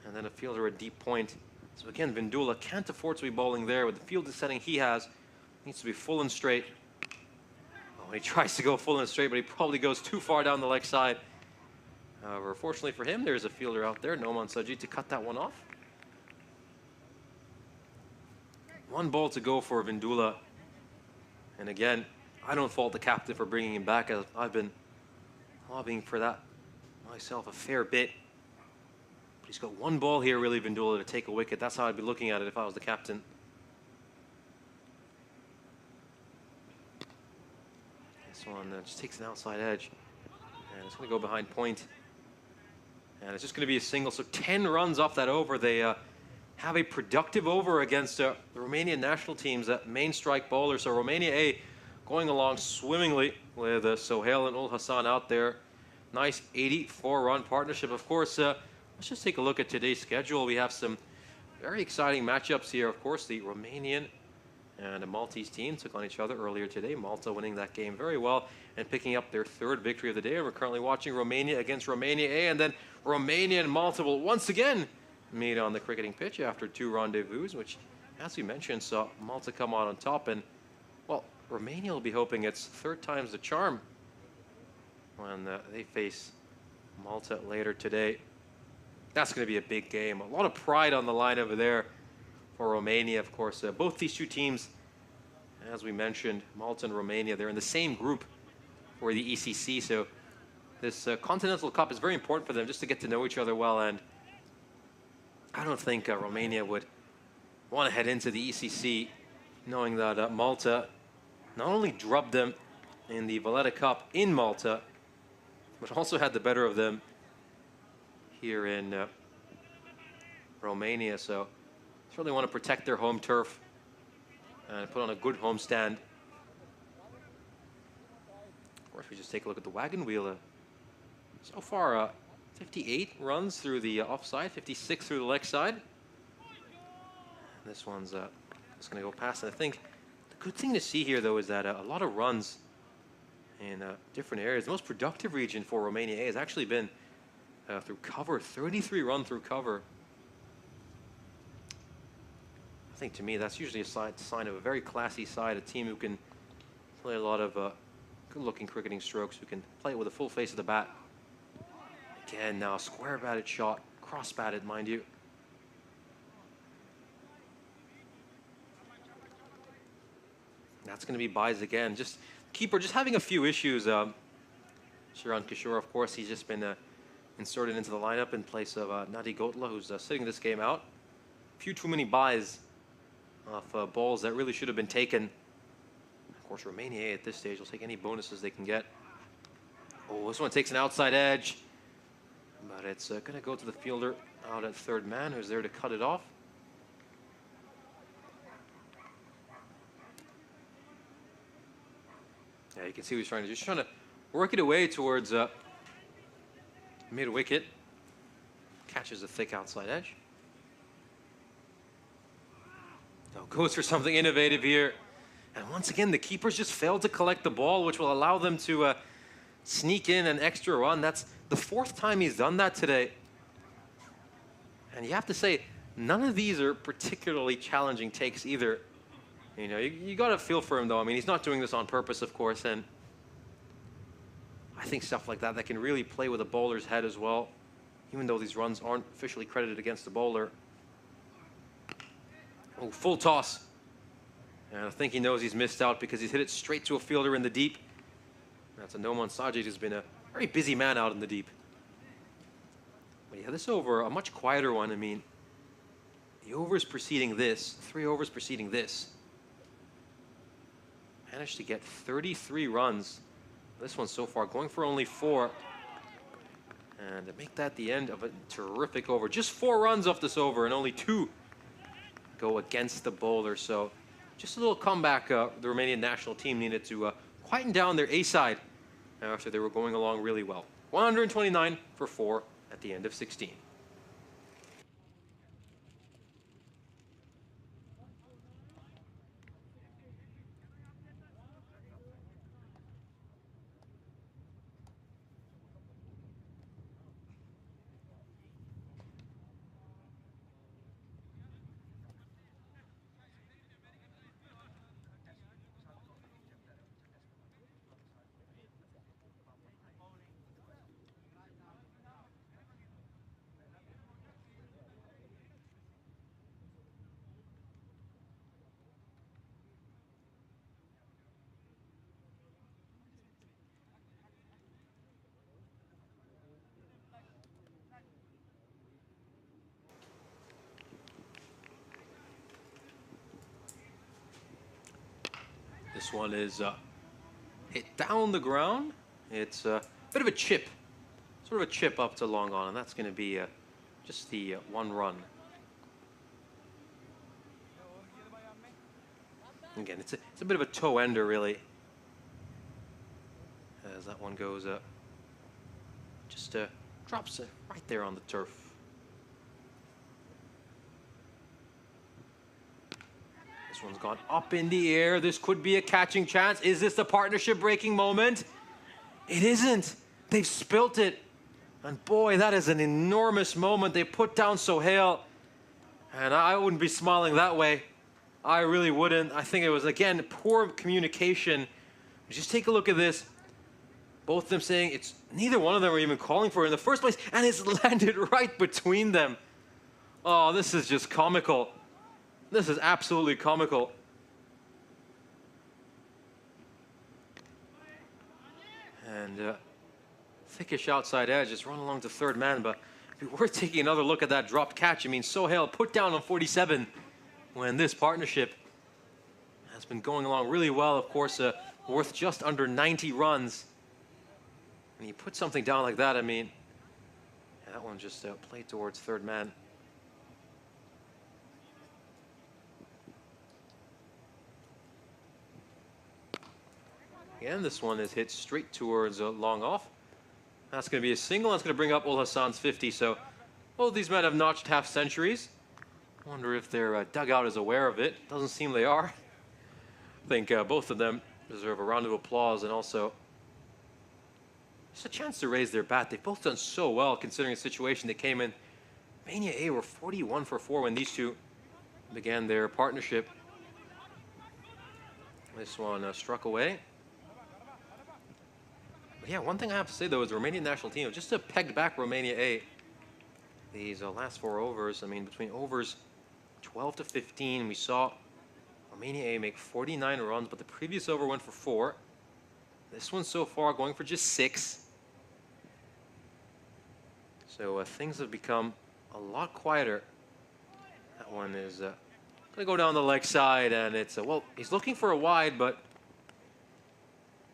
and then a fielder at deep point. So again, Vindula can't afford to be bowling there with the field setting he has. Needs to be full and straight. Oh, he tries to go full and straight, but he probably goes too far down the leg side. However, fortunately for him, there's a fielder out there, Noman Saji, to cut that one off. 1 ball to go for Vindula. And again, I don't fault the captain for bringing him back, as I've been lobbying for that myself a fair bit. But he's got 1 ball here, really, Vindula, to take a wicket. That's how I'd be looking at it if I was the captain. This one just takes an outside edge. And it's going to go behind point. And it's just going to be a single. So 10 runs off that over. They have a productive over against the Romanian national team's main strike bowler. So Romania A going along swimmingly with Sohail and Ul Hassan out there. Nice 84-run partnership. Of course, let's just take a look at today's schedule. We have some very exciting matchups here. Of course, the Romanian and a Maltese team took on each other earlier today. Malta winning that game very well and picking up their 3rd victory of the day. We're currently watching Romania against Romania A, and then Romania and Malta will once again meet on the cricketing pitch after 2 rendezvous, which as we mentioned, saw Malta come out on top, and well, Romania will be hoping it's third time's the charm when they face Malta later today. That's going to be a big game. A lot of pride on the line over there for Romania, of course. Both these two teams, as we mentioned, Malta and Romania, they're in the same group for the ECC, so this Continental Cup is very important for them just to get to know each other well, and I don't think Romania would want to head into the ECC knowing that Malta not only drubbed them in the Valletta Cup in Malta, but also had the better of them here in Romania. So they really want to protect their home turf and put on a good homestand. Or if we just take a look at the wagon wheel, so far 58 runs through the offside, 56 through the leg side. This one's just going to go past. And I think the good thing to see here, though, is that a lot of runs in different areas. The most productive region for Romania A has actually been through cover, 33 run through cover. I think to me that's usually a sign of a very classy side, a team who can play a lot of good-looking cricketing strokes, who can play it with a full face of the bat. Again, now square-batted shot, cross-batted, mind you. That's going to be buys again. Just keeper, just having a few issues. Sharan Kishore, of course, he's just been inserted into the lineup in place of Nadi Gotla, who's sitting this game out. A few too many buys off balls that really should have been taken. Of course, Romania at this stage will take any bonuses they can get. Oh, this one takes an outside edge, but it's going to go to the fielder out at third man, who's there to cut it off. Yeah, you can see what he's trying to do. Just trying to work it away towards mid-wicket. Catches a thick outside edge. Now goes for something innovative here. And once again, the keepers just failed to collect the ball, which will allow them to sneak in an extra run. That's the fourth time he's done that today. And you have to say, none of these are particularly challenging takes either. You know, you got to feel for him, though. I mean, he's not doing this on purpose, of course, and I think stuff like that can really play with a bowler's head as well, even though these runs aren't officially credited against the bowler. Oh, full toss. And I think he knows he's missed out because he's hit it straight to a fielder in the deep. That's a Noman Sajid, who's been a very busy man out in the deep. But yeah, this over, a much quieter one. I mean, the overs preceding this, 3 overs preceding this, managed to get 33 runs. This one so far going for only 4. And to make that the end of a terrific over. Just 4 runs off this over and only 2 go against the bowler. So just a little comeback the Romanian national team needed to quieten down their A side after they were going along really well. 129 for 4 at the end of 16. This one is hit down the ground. It's a bit of a chip, sort of a chip up to long on, and that's going to be just the 1 run. Again, it's a bit of a toe ender, really, as that one goes just drops it right there on the turf. This one's gone up in the air. This could be a catching chance. Is this the partnership breaking moment? It isn't. They've spilt it. And boy, that is an enormous moment. They put down Sohail. And I wouldn't be smiling that way I really wouldn't. I think it was, again, poor communication. Just take a look at this. Both of them saying it's neither one of them are even calling for it in the first place, and it's landed right between them. Oh, this is just comical. This is absolutely comical. And thickish outside edge, just run along to third man, but if we were taking another look at that dropped catch, I mean, Sohail put down on 47 when this partnership has been going along really well, of course, worth just under 90 runs. When you put something down like that, I mean, that one just played towards third man. Again, this one is hit straight towards long off. That's going to be a single. That's going to bring up Ul Hassan's 50. So both these men have notched half centuries. Wonder if their dugout is aware of it. Doesn't seem they are. I think both of them deserve a round of applause, and also just a chance to raise their bat. They've both done so well considering the situation they came in. Romania A were 41 for 4 when these two began their partnership. This one struck away. But yeah, one thing I have to say though is the Romanian national team just pegged back Romania A. These last 4 overs, I mean, between overs 12 to 15, we saw Romania A make 49 runs, but the previous over went for 4. This one so far going for just 6. So things have become a lot quieter. That one is going to go down the leg side, and it's, well, he's looking for a wide, but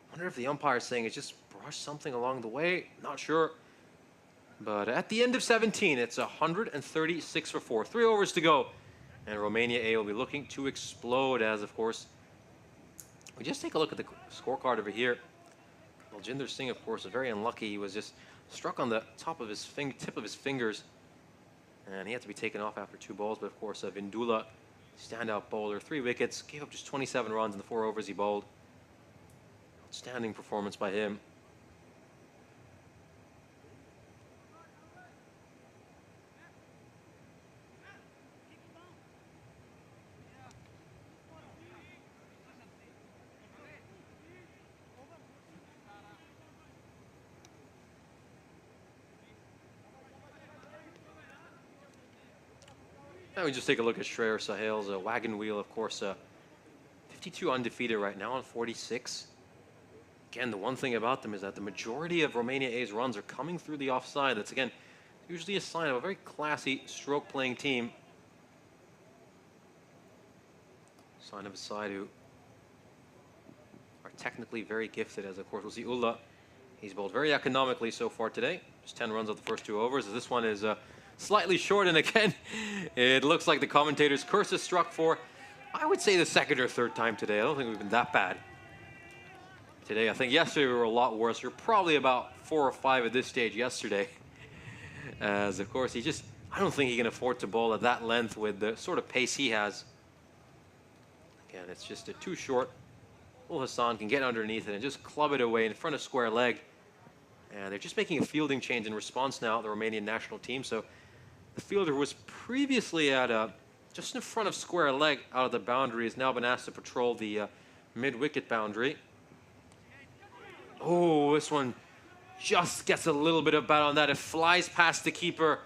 I wonder if the umpire is saying it just brushed something along the way. Not sure. But at the end of 17, it's 136 for 4. 3 overs to go. And Romania A will be looking to explode as, of course, we just take a look at the scorecard over here. Well, Jinder Singh, of course, is very unlucky. He was just struck on the top of his tip of his fingers. And he had to be taken off after 2 balls. But, of course, Vindula, standout bowler, 3 wickets, gave up just 27 runs in the 4 overs he bowled. Outstanding performance by him. Now we just take a look at Shreyer Sahail's wagon wheel, of course. 52 undefeated right now on 46. Again, the one thing about them is that the majority of Romania A's runs are coming through the offside. That's, again, usually a sign of a very classy stroke-playing team. Sign of a side who are technically very gifted, as, of course, we'll see Ulla. He's bowled very economically so far today. Just 10 runs of the first 2 overs. This one is slightly short, and again, it looks like the commentator's curse is struck for, I would say, the 2nd or 3rd time today. I don't think we've been that bad today. I think yesterday we were a lot worse. We were probably about 4 or 5 at this stage yesterday. As, of course, I don't think he can afford to bowl at that length with the sort of pace he has. Again, it's just too short. Ul Hassan can get underneath it and just club it away in front of square leg. And they're just making a fielding change in response now, the Romanian national team. So the fielder who was previously at just in front of square leg out of the boundary has now been asked to patrol the mid-wicket boundary. Oh, this one just gets a little bit of bat on that. It flies past the keeper,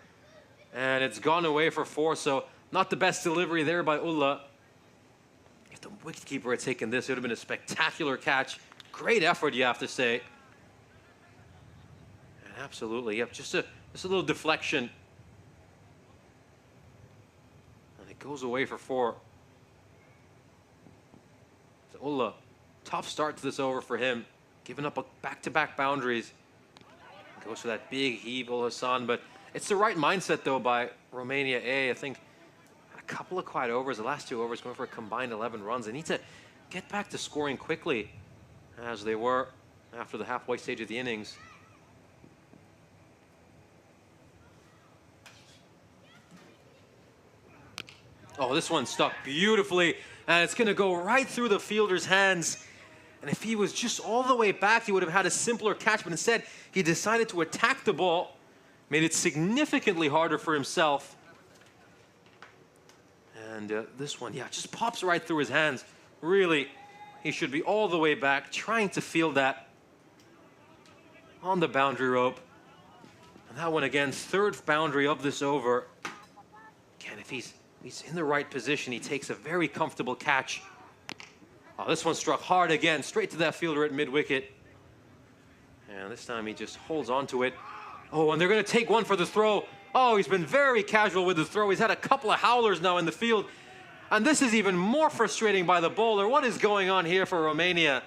and it's gone away for 4. So not the best delivery there by Ulla. If the wicketkeeper had taken this, it would have been a spectacular catch. Great effort, you have to say. And absolutely, yep, just a little deflection. And it goes away for 4. So Ulla, tough start to this over for him. Giving up back-to-back boundaries. Goes for that big heave, Ul Hassan. But it's the right mindset, though, by Romania A. I think a couple of quiet overs, the last 2 overs going for a combined 11 runs. They need to get back to scoring quickly, as they were after the halfway stage of the innings. Oh, this one stuck beautifully, and it's going to go right through the fielder's hands. And if he was just all the way back, he would have had a simpler catch. But instead, he decided to attack the ball, made it significantly harder for himself. And this one, yeah, just pops right through his hands. Really, he should be all the way back, trying to field that on the boundary rope. And that one again, third boundary of this over. Again, if he's in the right position, he takes a very comfortable catch. Oh, this one struck hard again, straight to that fielder at mid-wicket. And this time he just holds on to it. Oh, and they're going to take one for the throw. Oh, he's been very casual with the throw. He's had a couple of howlers now in the field. And this is even more frustrating by the bowler. What is going on here for Romania?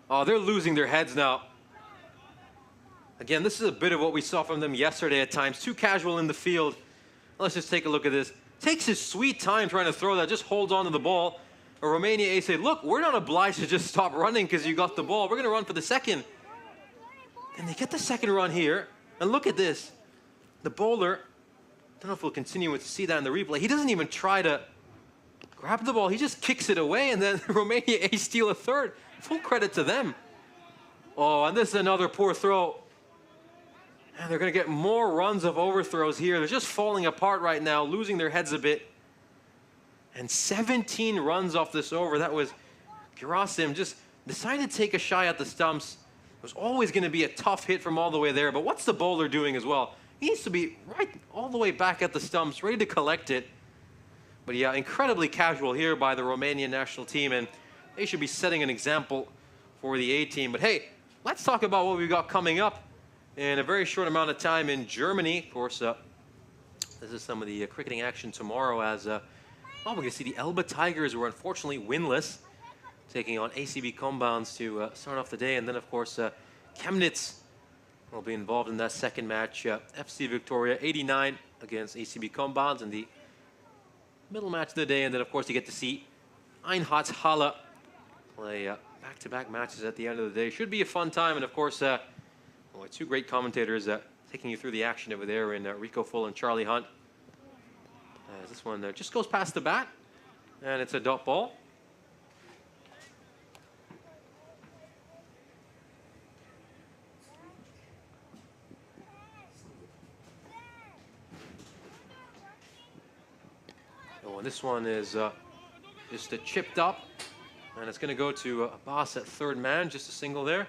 Oh, they're losing their heads now. Again, this is a bit of what we saw from them yesterday at times. Too casual in the field. Let's just take a look at this. Takes his sweet time trying to throw that, just holds on to the ball. A Romania ace say, look, we're not obliged to just stop running because you got the ball. We're going to run for the second. And they get the second run here. And look at this. The bowler, I don't know if we'll continue to see that in the replay. He doesn't even try to grab the ball. He just kicks it away, and then Romania ace steal a third. Full credit to them. Oh, and this is another poor throw. And they're going to get more runs of overthrows here. They're just falling apart right now, losing their heads a bit. And 17 runs off this over. That was Gerasim just decided to take a shy at the stumps. It was always going to be a tough hit from all the way there. But what's the bowler doing as well? He needs to be right all the way back at the stumps, ready to collect it. But yeah, incredibly casual here by the Romanian national team. And they should be setting an example for the A team. But hey, let's talk about what we've got coming up in a very short amount of time in Germany. Of course, this is some of the cricketing action tomorrow as well, we're going to see the Elba Tigers, who are unfortunately winless, taking on ACB Compounds to start off the day. And then, of course, Chemnitz will be involved in that second match. FC Victoria 89 against ACB Compounds in the middle match of the day. And then, of course, you get to see Einheitshalle play back-to-back matches at the end of the day. Should be a fun time. And, of course, two great commentators taking you through the action over there in Rico Full and Charlie Hunt. This one just goes past the bat, and it's a dot ball. Oh, and this one is just chipped up, and it's going to go to Abbas at third man, just a single there.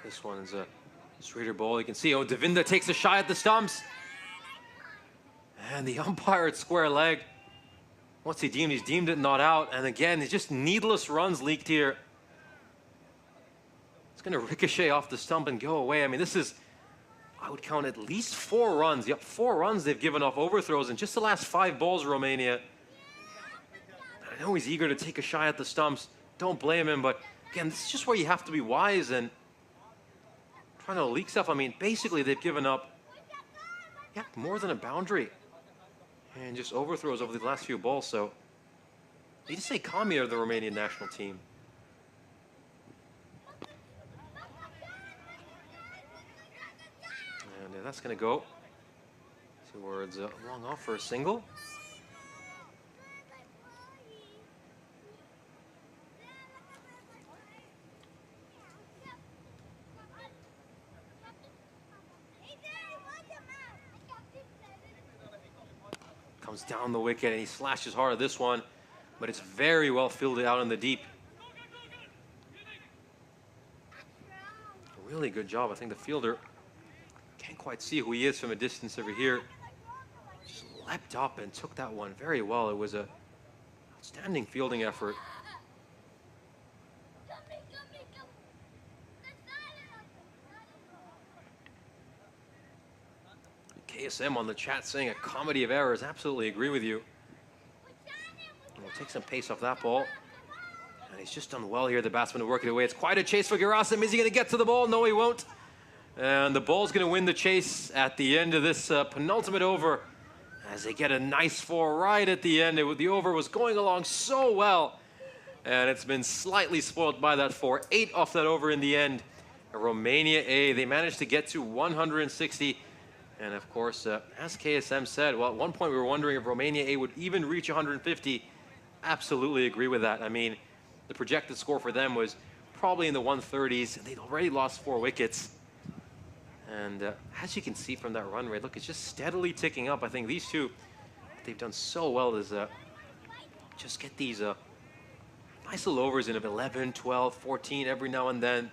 This one is a straighter ball. You can see, oh, Devinda takes a shot at the stumps. And the umpire at square leg. What's he deemed? He's deemed it not out. And again, it's just needless runs leaked here. It's going to ricochet off the stump and go away. I mean, this is, I would count at least 4 runs. Yep, 4 runs they've given off overthrows in just the last 5 balls, Romania. I know he's eager to take a shy at the stumps. Don't blame him, but again, this is just where you have to be wise and trying to leak stuff. I mean, basically they've given up, yeah, more than a boundary and just overthrows over the last few balls. So you just say Kami of the Romanian national team. And that's going to go towards long off for a single. Comes down the wicket and he slashes hard at this one, but it's very well fielded out in the deep. A really good job. I think the fielder can't quite see who he is from a distance over here. Just leapt up and took that one very well. It was a outstanding fielding effort. KSM on the chat saying a comedy of errors. Absolutely agree with you. And we'll take some pace off that ball. And he's just done well here, the batsman, to work it away. It's quite a chase for Gerasim. Is he going to get to the ball? No, he won't. And the ball's going to win the chase at the end of this penultimate over as they get a nice 4 right at the end. The over was going along so well. And it's been slightly spoiled by that 4. 8 off that over in the end. Romania A, they managed to get to 160. And of course, as KSM said, well, at one point we were wondering if Romania A would even reach 150. Absolutely agree with that. I mean, the projected score for them was probably in the 130s, and they'd already lost 4 wickets. And as you can see from that run rate, look, it's just steadily ticking up. I think these two, what they've done so well is just get these nice little overs in of 11, 12, 14 every now and then.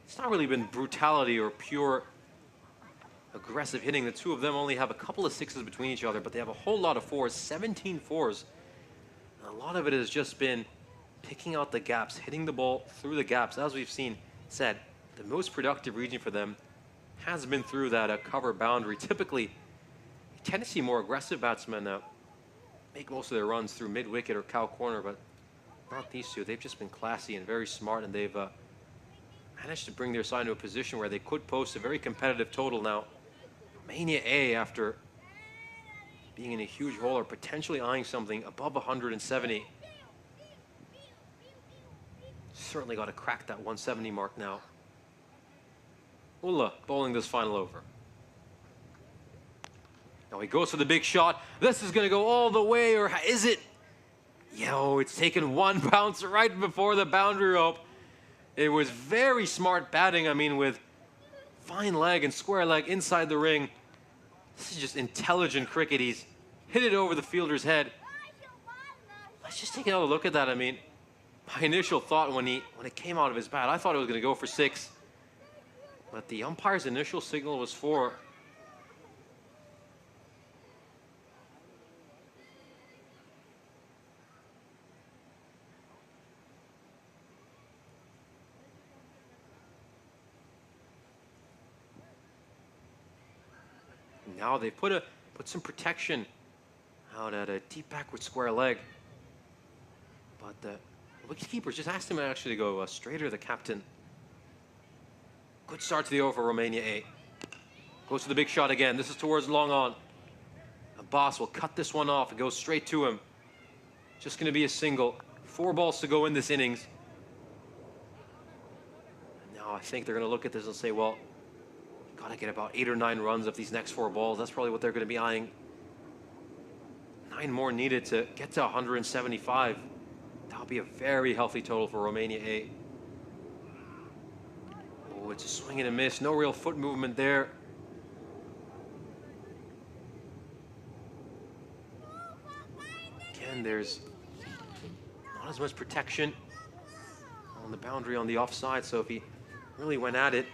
It's not really been brutality or pure aggressive hitting. The two of them only have a couple of 6s between each other, but they have a whole lot of 4s, 17 4s. And a lot of it has just been picking out the gaps, hitting the ball through the gaps. As we've said, the most productive region for them has been through that cover boundary. Typically, you tend to see more aggressive batsmen make most of their runs through mid-wicket or cow corner, but not these two. They've just been classy and very smart, and they've managed to bring their side into a position where they could post a very competitive total. Now, Romania A, after being in a huge hole, are potentially eyeing something above 170. Certainly got to crack that 170 mark now. Ulla bowling this final over. Now he goes for the big shot. This is going to go all the way, or is it? Yo, it's taken one bounce right before the boundary rope. It was very smart batting. I mean, with fine leg and square leg inside the ring. This is just intelligent cricket. He's hit it over the fielder's head. Let's just take another look at that. I mean, my initial thought when it came out of his bat, I thought it was going to go for 6. But the umpire's initial signal was 4. Now they've put some protection out at a deep backward square leg. But the wicketkeepers just asked him actually to go straighter, the captain. Good start to the over for Romania A. Goes to the big shot again. This is towards long on. Abbas will cut this one off and go straight to him. Just going to be a single. 4 balls to go in this innings. And now I think they're going to look at this and say, well, got to get about 8 or 9 runs of these next 4 balls. That's probably what they're going to be eyeing. 9 more needed to get to 175. That'll be a very healthy total for Romania A. Oh, it's a swing and a miss. No real foot movement there. Again, there's not as much protection on the boundary on the offside, so if he really went at it,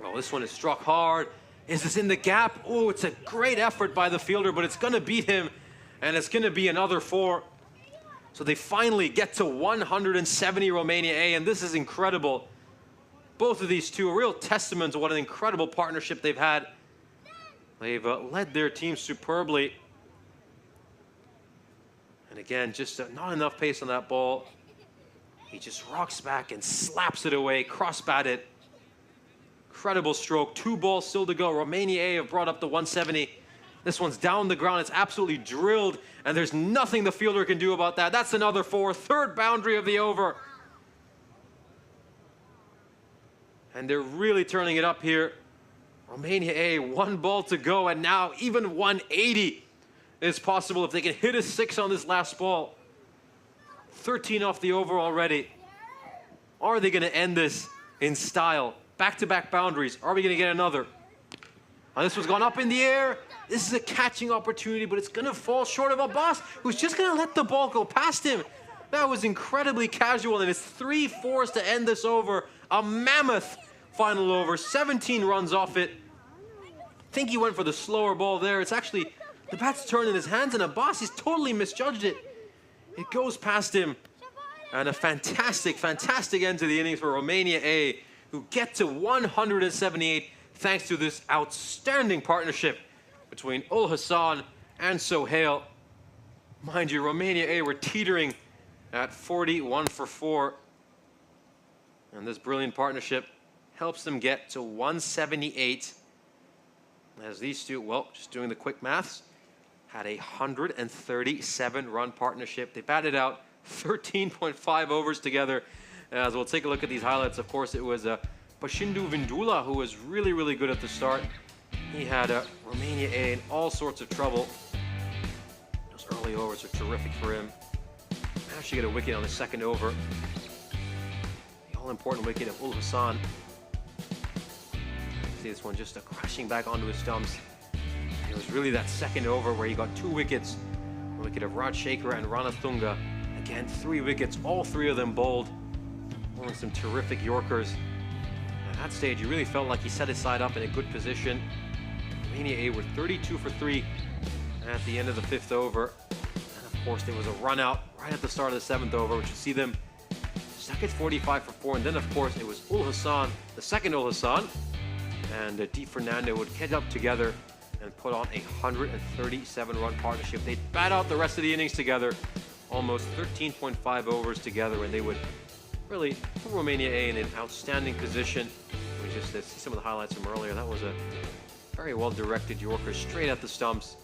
oh, this one is struck hard. Is this in the gap? Oh, it's a great effort by the fielder, but it's going to beat him, and it's going to be another 4. So they finally get to 170 Romania A, and this is incredible. Both of these two, a real testament to what an incredible partnership they've had. They've led their team superbly. And again, just not enough pace on that ball. He just rocks back and slaps it away, cross-batted. Incredible stroke. 2 balls still to go. Romania A have brought up the 170. This one's down the ground. It's absolutely drilled, and there's nothing the fielder can do about that. That's another 4. 3rd boundary of the over. And they're really turning it up here. Romania A, 1 ball to go, and now even 180 is possible if they can hit a 6 on this last ball. 13 off the over already. Are they going to end this in style? Back-to-back boundaries. Are we going to get another? Now, this one's gone up in the air. This is a catching opportunity, but it's going to fall short of Abbas, who's just going to let the ball go past him. That was incredibly casual, and it's 3 4s to end this over. A mammoth final over. 17 runs off it. I think he went for the slower ball there. It's actually, the bat's turned in his hands, and Abbas, he's totally misjudged it. It goes past him. And a fantastic, fantastic end to the innings for Romania A, who get to 178 thanks to this outstanding partnership between Ul Hassan and Sohail. Mind you, Romania A were teetering at 41 for 4. And this brilliant partnership helps them get to 178. As these two, well, just doing the quick maths, had a 137-run partnership. They batted out 13.5 overs together. As we'll take a look at these highlights, of course, it was Pashindu Vindula who was really, really good at the start. He had Romania A in all sorts of trouble. Those early overs are terrific for him. Managed to get a wicket on the second over. The all-important wicket of Ul Hassan. See this one just crashing back onto his stumps. It was really that second over where he got 2 wickets. The wicket of Rajshekhar and Ranatunga. Again, 3 wickets, all 3 of them bowled. Bowling some terrific Yorkers. At that stage, he really felt like he set his side up in a good position. Romania A were 32 for 3 at the end of the 5th over. And of course, there was a run out right at the start of the 7th over, which you see them stuck at 45 for 4. And then, of course, it was Ul Hassan, the second Ul Hassan, and Di Fernando would get up together and put on a 137-run partnership. They'd bat out the rest of the innings together, almost 13.5 overs together, and they would really put Romania A in an outstanding position. We just see some of the highlights from earlier. That was a very well-directed Yorker straight at the stumps.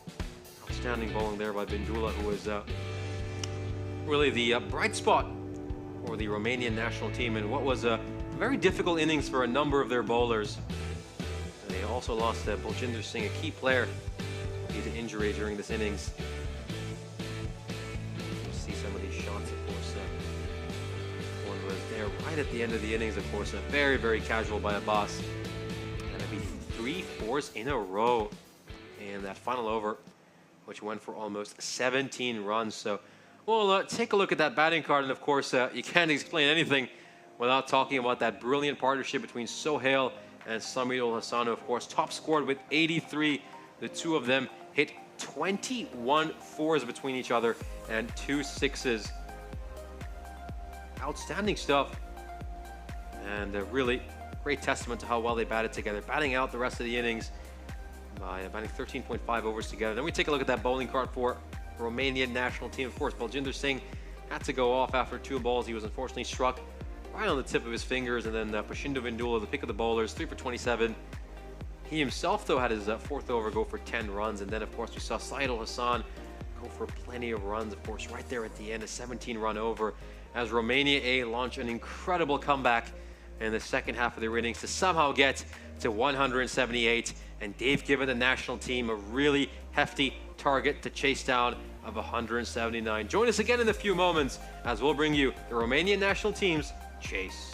Outstanding bowling there by Vindula, who was really the bright spot for the Romanian national team in what was a very difficult innings for a number of their bowlers. They also lost Baljinder Singh, a key player, due to injury during this innings. You'll see some of these shots, of course. One was there right at the end of the innings, of course. Very, very casual by Abbas. And it'd be 3 fours in a row in that final over, which went for almost 17 runs. So we'll take a look at that batting card. And of course, you can't explain anything without talking about that brilliant partnership between Sohail and Samir Ul Hassan, of course, top scored with 83. The two of them hit 21 fours between each other and 2 sixes. Outstanding stuff. And a really great testament to how well they batted together. Batting out the rest of the innings by batting 13.5 overs together. Then we take a look at that bowling card for the Romanian national team. Of course, Baljinder Singh had to go off after 2 balls. He was unfortunately struck right on the tip of his fingers, and then Pashindu Vindula, the pick of the bowlers, 3 for 27. He himself, though, had his 4th over go for 10 runs, and then, of course, we saw Syed Ul Hassan go for plenty of runs, of course, right there at the end, a 17-run over, as Romania A launched an incredible comeback in the second half of their innings to somehow get to 178, and they've given the national team a really hefty target to chase down of 179. Join us again in a few moments as we'll bring you the Romanian national team's chase.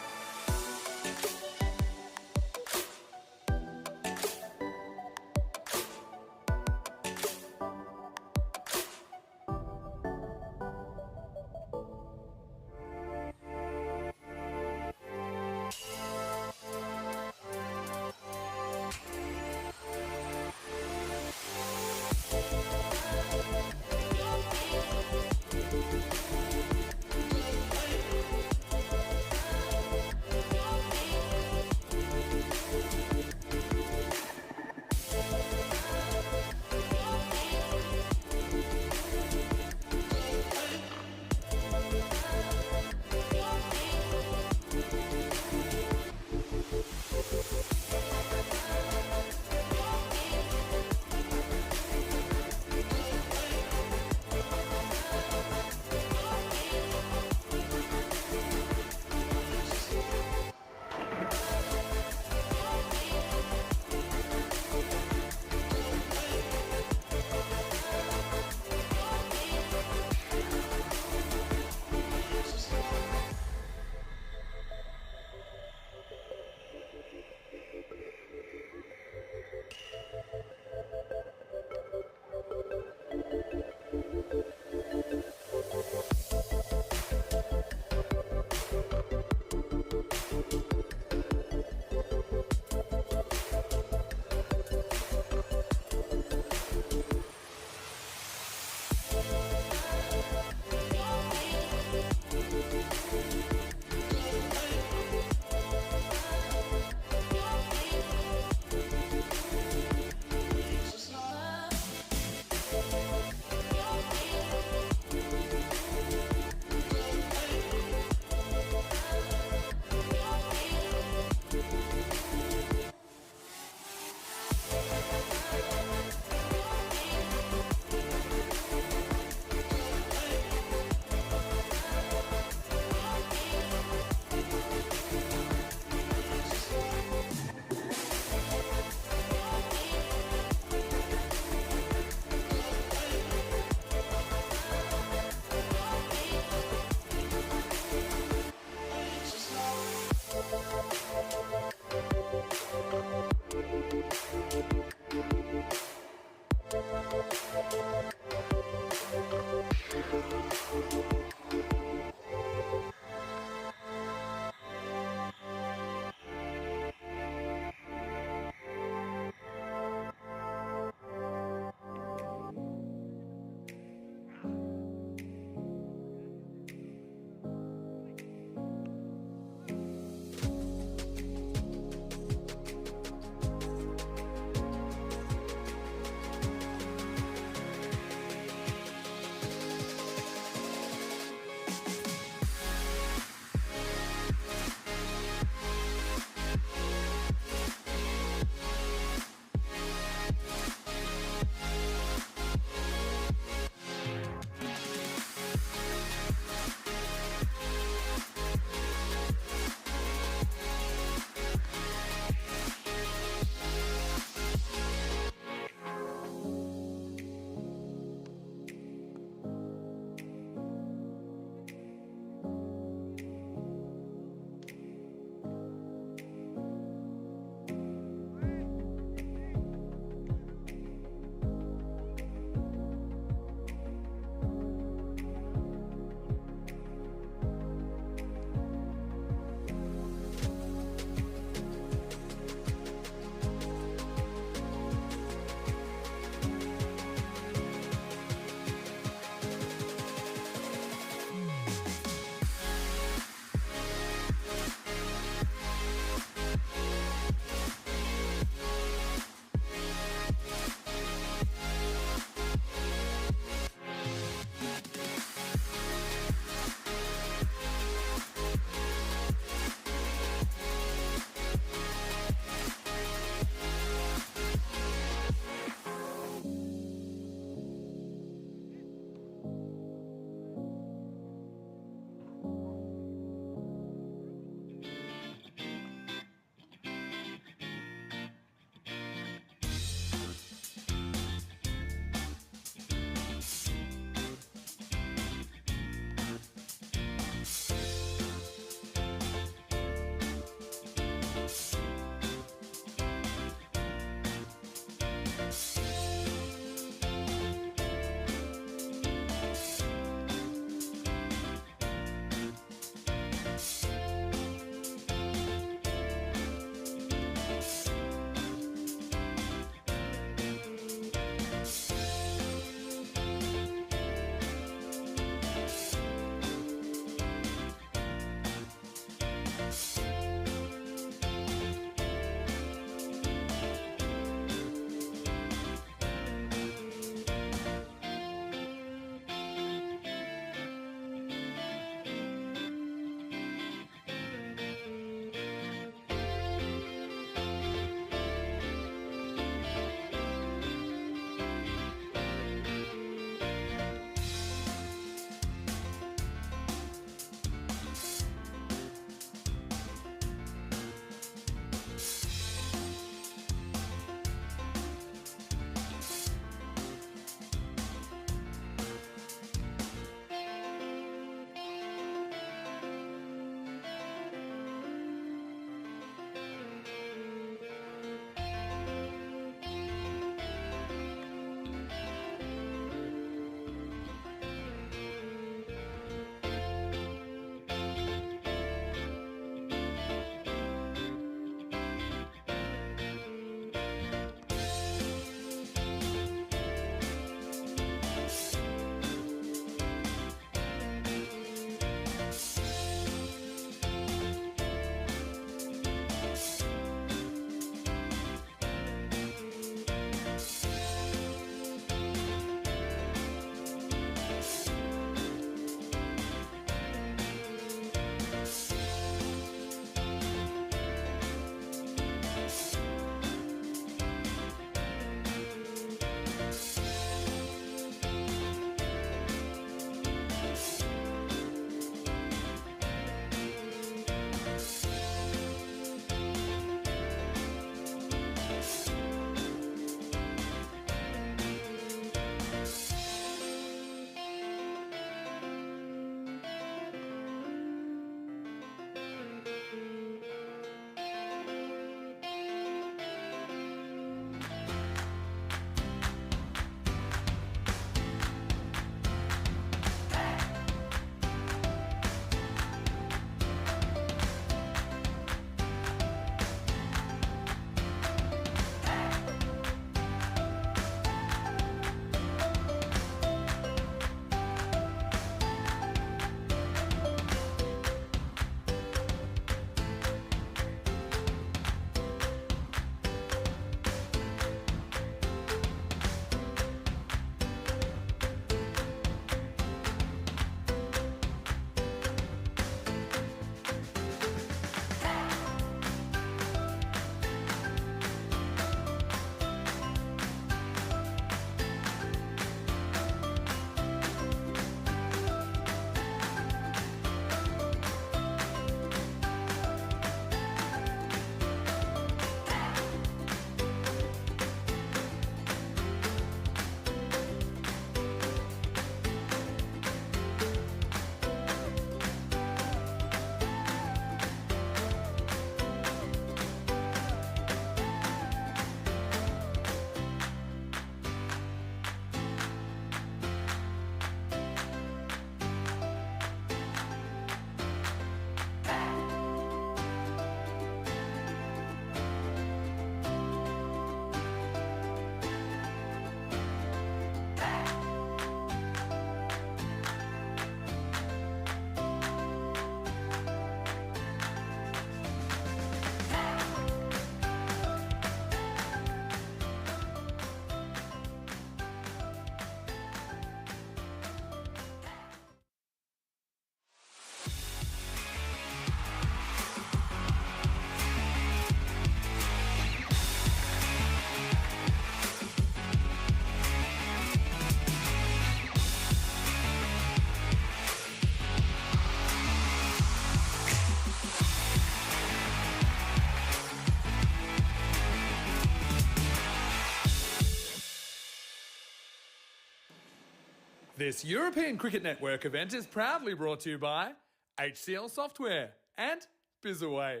This European Cricket Network event is proudly brought to you by HCL Software and Bizaway.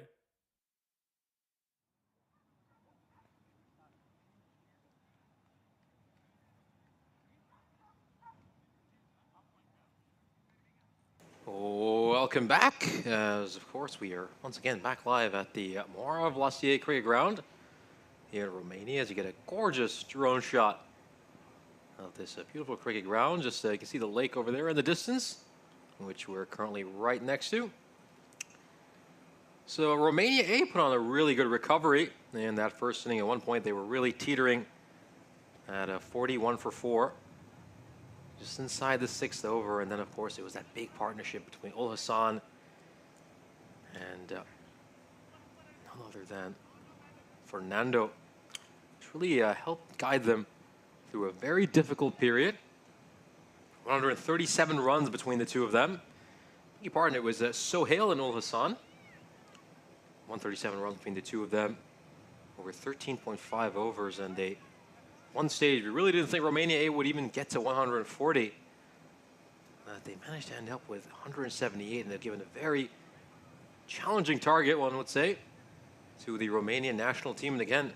Welcome back, as of course we are once again back live at the Moara Vlasier Cricket Ground here in Romania, as you get a gorgeous drone shot of this beautiful cricket ground. Just you can see the lake over there in the distance, which we're currently right next to. So Romania A put on a really good recovery in that first inning. At one point they were really teetering at a 41 for 4. Just inside the sixth over, and then of course it was that big partnership between Ul Hassan and none other than Fernando, which really helped guide them through a very difficult period. 137 runs between the two of them. Big partner was Sohail and Ul Hassan. 137 runs between the two of them over 13.5 overs, and they one stage, we really didn't think Romania A would even get to 140. They managed to end up with 178, and they've given a very challenging target, one would say, to the Romanian national team. And again,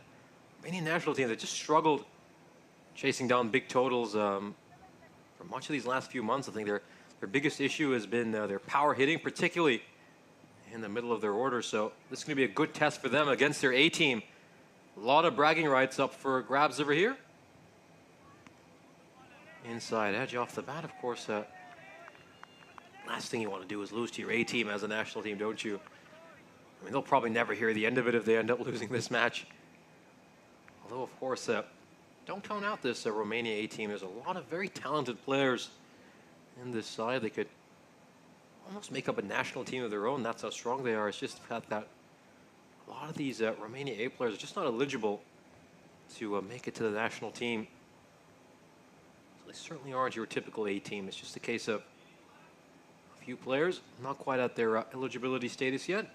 Romanian national team that just struggled chasing down big totals for much of these last few months. I think their biggest issue has been their power hitting, particularly in the middle of their order. So this is going to be a good test for them against their A team. A lot of bragging rights up for grabs over here. Inside edge off the bat, of course. Last thing you want to do is lose to your A team as a national team, don't you? I mean, they'll probably never hear the end of it if they end up losing this match. Although, of course, don't count out this Romania A team. There's a lot of very talented players in this side. They could almost make up a national team of their own. That's how strong they are. It's just the fact that a lot of these Romania A players are just not eligible to make it to the national team. So they certainly aren't your typical A team. It's just a case of a few players not quite at their eligibility status yet.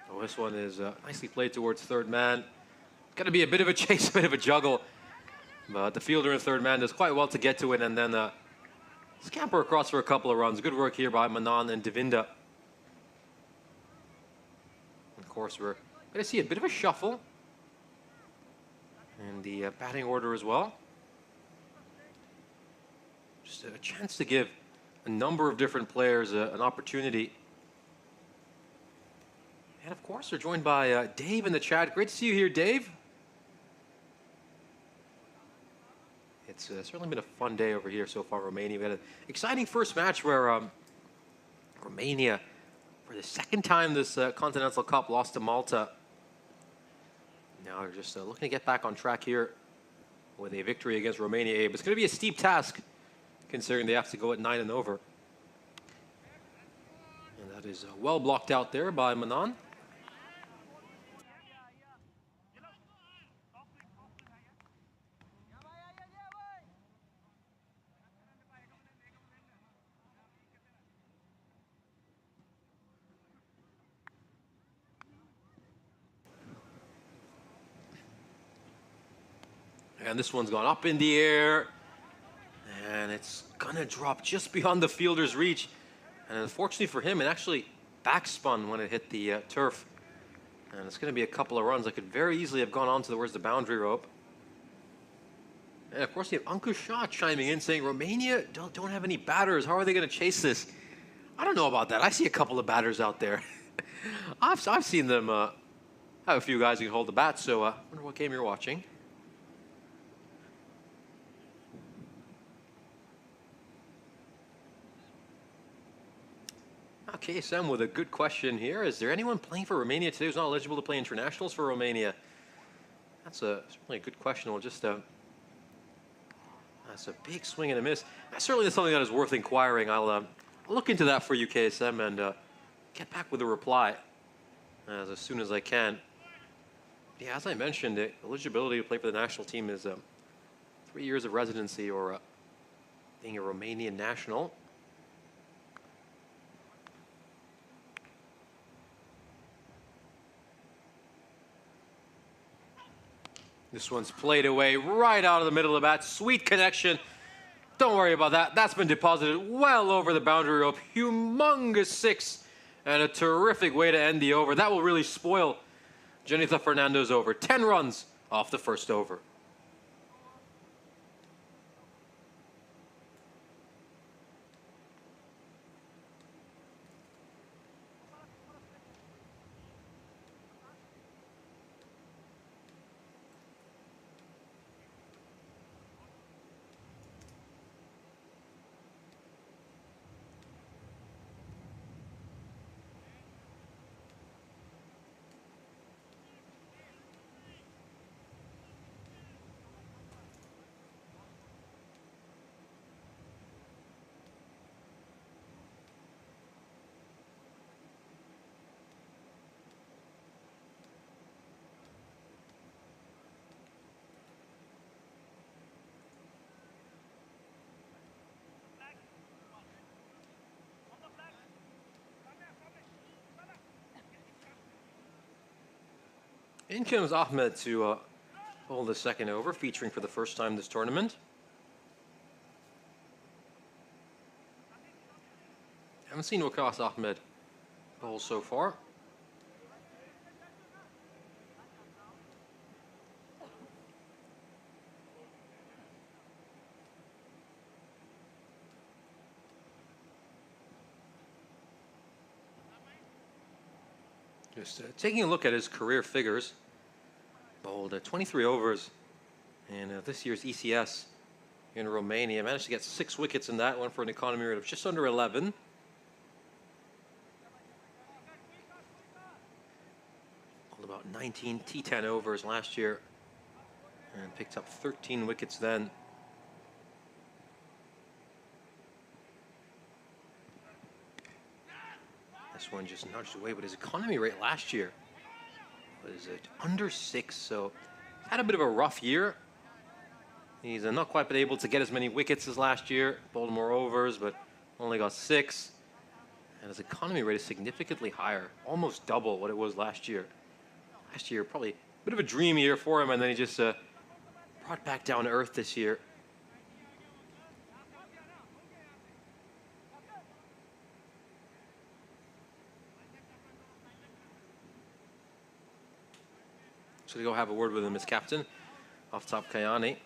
Oh, this one is nicely played towards third man. Got to be a bit of a chase, a bit of a juggle. But the fielder in third man does quite well to get to it, and then scamper across for a couple of runs. Good work here by Manan and Devinda. Of course, we're going to see a bit of a shuffle in the batting order as well. Just a chance to give a number of different players an opportunity. And of course, we're joined by Dave in the chat. Great to see you here, Dave. It's certainly been a fun day over here so far, Romania. We had an exciting first match where Romania, for the second time this Continental Cup, lost to Malta. Now they're just looking to get back on track here with a victory against Romania A. But it's going to be a steep task, considering they have to go at 9 and over. And that is well blocked out there by Manan. And this one's gone up in the air, and it's gonna drop just beyond the fielder's reach. And unfortunately for him, it actually backspun when it hit the turf. And it's gonna be a couple of runs that could very easily have gone on towards the boundary rope. And of course, you have Ankush Shah chiming in saying, Romania don't have any batters. How are they gonna chase this? I don't know about that. I see a couple of batters out there. I've seen them have a few guys who can hold the bat. So I wonder what game you're watching. Okay, Sam with a good question here. Is there anyone playing for Romania today who's not eligible to play internationals for Romania? That's certainly a good question. We'll just that's a big swing and a miss. That's certainly something that is worth inquiring. I'll look into that for you, KSM, and get back with a reply as soon as I can. Yeah, as I mentioned, the eligibility to play for the national team is 3 years of residency or being a Romanian national. This one's played away right out of the middle of the bat. Sweet connection. Don't worry about that. That's been deposited well over the boundary rope. Humongous six and a terrific way to end the over. That will really spoil Jonathan Fernando's over. 10 runs off the first over. In comes Ahmed to hold the second over, featuring for the first time this tournament. Haven't seen Waqas Ahmed bowl so far. Just taking a look at his career figures. Bowled 23 overs in this year's ECS in Romania. Managed to get 6 wickets in that one for an economy rate of just under 11. Bowled about 19 T10 overs last year and picked up 13 wickets then. This one just nudged away, but his economy rate last year was under 6, so had a bit of a rough year. He's not quite been able to get as many wickets as last year, bowled more overs, but only got 6. And his economy rate is significantly higher, almost double what it was last year. Last year, probably a bit of a dream year for him, and then he just brought back down to earth this year. So to go have a word with him as captain, off top Kayani.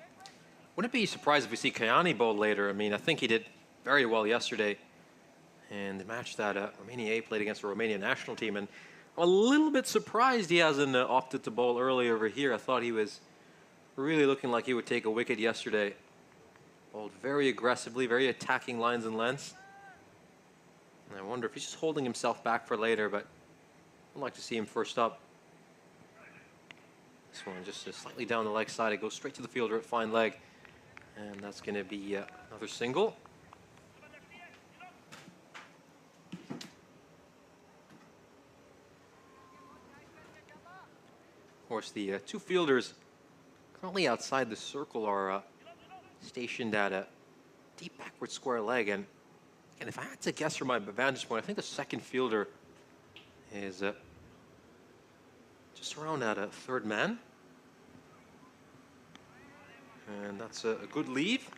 Wouldn't be surprised if we see Kayani bowl later. I mean, I think he did very well yesterday in the match that Romania A played against the Romanian national team. And I'm a little bit surprised he hasn't opted to bowl early over here. I thought he was really looking like he would take a wicket yesterday. Bowled very aggressively, very attacking lines and lengths. And I wonder if he's just holding himself back for later, but I'd like to see him first up. This one just slightly down the leg side. It goes straight to the fielder at fine leg. And that's going to be another single. Of course, the 2 fielders currently outside the circle are stationed at a deep backward square leg. And again, if I had to guess from my vantage point, I think the second fielder is just around at a third man. And that's a good leave.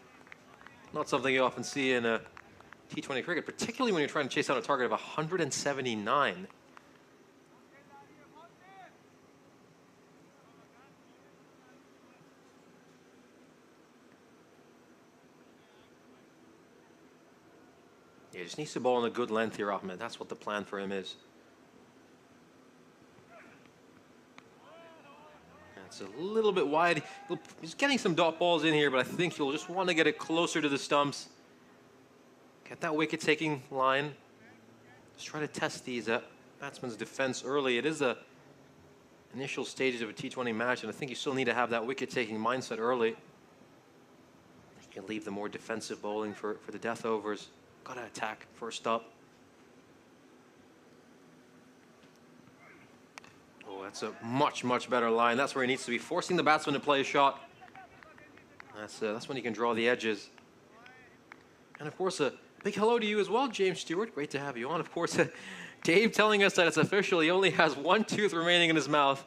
Not something you often see in a T20 cricket, particularly when you're trying to chase down a target of 179. Yeah, he just needs to bowl in a good length here, Ahmed. That's what the plan for him is. It's a little bit wide. He's getting some dot balls in here, but I think he'll just want to get it closer to the stumps. Get that wicket-taking line. Just try to test these batsmen's defense early. It is the initial stages of a T20 match, and I think you still need to have that wicket-taking mindset early. You can leave the more defensive bowling for the death overs. Got to attack first up. That's a much, much better line. That's where he needs to be, forcing the batsman to play a shot. That's when he can draw the edges. And of course, a big hello to you as well, James Stewart. Great to have you on. Of course, Dave telling us that it's official. He only has 1 tooth remaining in his mouth.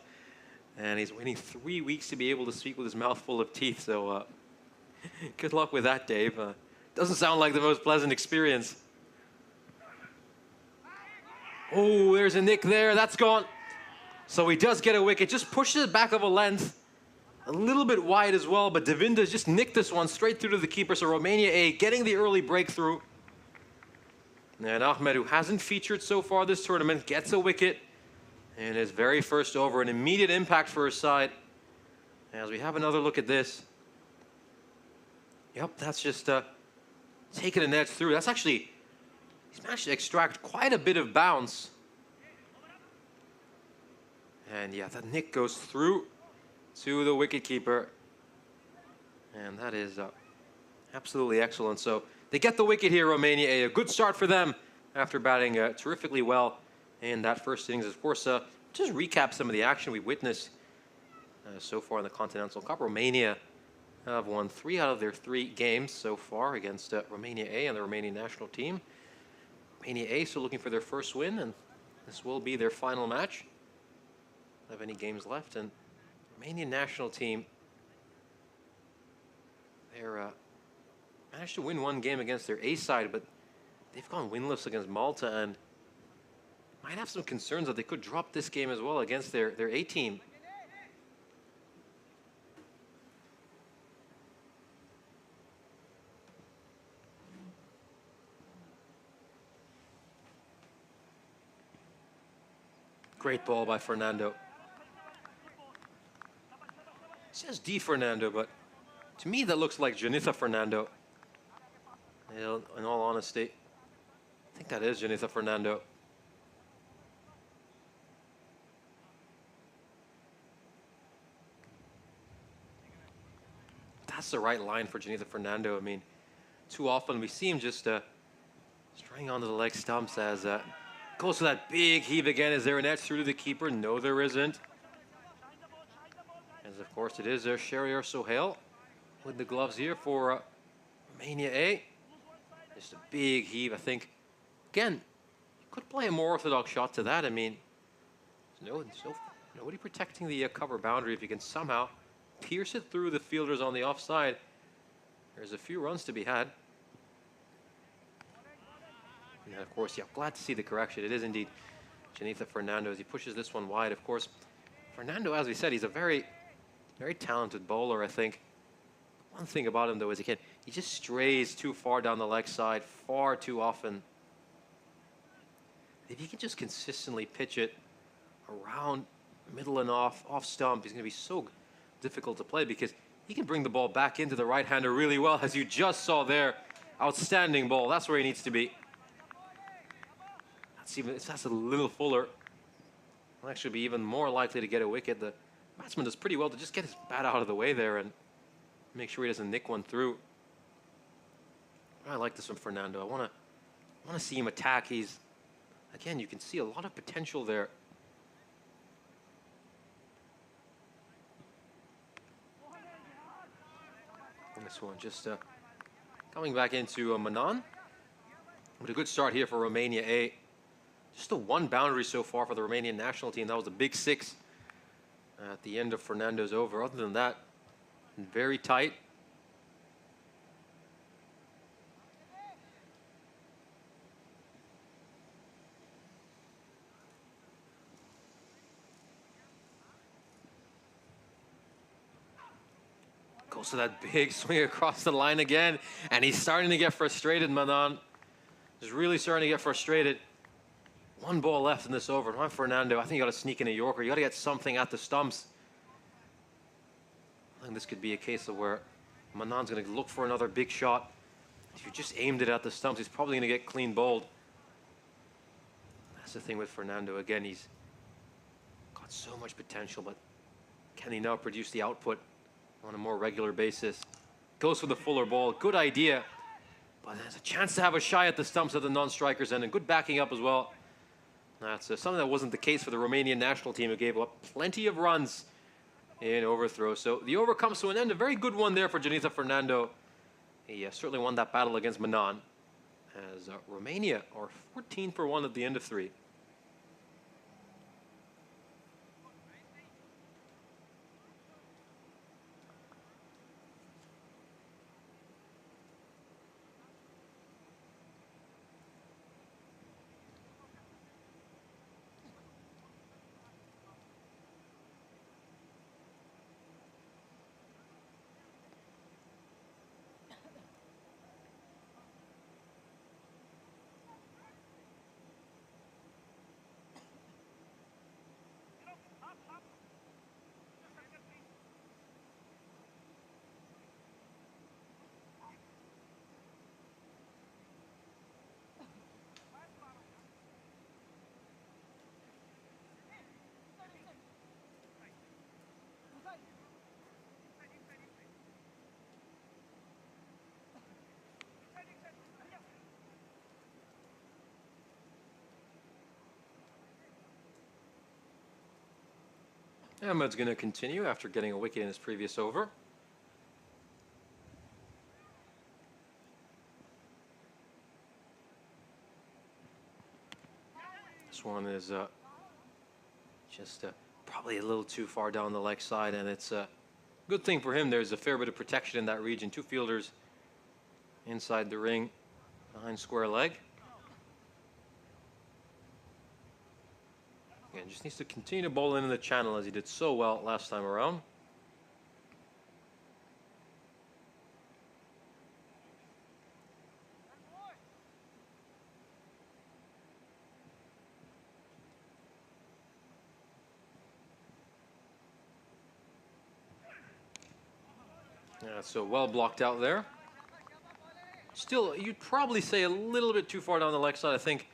And he's waiting 3 weeks to be able to speak with his mouth full of teeth. So good luck with that, Dave. Doesn't sound like the most pleasant experience. Oh, there's a nick there. That's gone. So he does get a wicket. Just pushes it back of a length. A little bit wide as well, but Devinda's just nicked this one straight through to the keeper. So Romania A getting the early breakthrough. And Ahmed, who hasn't featured so far this tournament, gets a wicket in his very first over. An immediate impact for his side. As we have another look at this. Yep, that's just taking an edge through. That's actually, he's managed to extract quite a bit of bounce. And yeah, that nick goes through to the wicketkeeper. And that is absolutely excellent. So they get the wicket here, Romania A. A good start for them after batting terrifically well in that first innings. Of course, just recap some of the action we witnessed so far in the Continental Cup. Romania have won 3 out of their 3 games so far against Romania A and the Romanian national team. Romania A still looking for their first win, and this will be their final match. Don't have any games left, and Romanian national team, they're managed to win 1 game against their A side, but they've gone winless against Malta, and might have some concerns that they could drop this game as well against their A team. Great ball by Fernando. It says D Fernando, but to me that looks like Janitha Fernando. In all honesty, I think that is Janitha Fernando. That's the right line for Janitha Fernando. I mean, too often we see him just straying onto the leg stumps as goes to that big heave again. Is there an edge through to the keeper? No, there isn't. As of course it is Shahriar Sohail with the gloves here for Romania A. Just a big heave, I think. Again, you could play a more orthodox shot to that. I mean, nobody protecting the cover boundary. If you can somehow pierce it through the fielders on the offside, there's a few runs to be had. And of course, yeah, glad to see the correction. It is indeed Janitha Fernando as he pushes this one wide. Of course, Fernando, as we said, he's a very, very talented bowler, I think. One thing about him, though, is he just strays too far down the leg side far too often. If he can just consistently pitch it around middle and off stump, he's going to be so difficult to play because he can bring the ball back into the right-hander really well, as you just saw there. Outstanding ball. That's where he needs to be. That's a little fuller. He'll actually be even more likely to get a wicket. The batsman does pretty well to just get his bat out of the way there and make sure he doesn't nick one through. I like this from Fernando. I want to see him attack. Again, you can see a lot of potential there. And this one just coming back into Manan. But a good start here for Romania A. Just a 1 boundary so far for the Romanian national team. That was a big 6 at the end of Fernando's over. Other than that, very tight. Goes to that big swing across the line again. And he's starting to get frustrated, Manan. He's really starting to get frustrated. 1 ball left in this over. Juan Fernando, I think you got to sneak in a Yorker. You got to get something at the stumps. I think this could be a case of where Manan's going to look for another big shot. If you just aimed it at the stumps, he's probably going to get clean bowled. That's the thing with Fernando. Again, he's got so much potential, but can he now produce the output on a more regular basis? Goes for the fuller ball. Good idea. But there's a chance to have a shy at the stumps at the non-strikers end, and good backing up as well. That's something that wasn't the case for the Romanian national team, who gave up plenty of runs in overthrow. So the over comes to an end. A very good one there for Janitha Fernando. He certainly won that battle against Manan, as Romania are 14 for 1 at the end of 3. Ahmed's going to continue after getting a wicket in his previous over. This one is just probably a little too far down the leg side, and it's a good thing for him. There's a fair bit of protection in that region. Two fielders inside the ring behind square leg. Again, just needs to continue to bowl into the channel as he did so well last time around. Yeah, so well blocked out there. Still, you'd probably say a little bit too far down the leg side. I think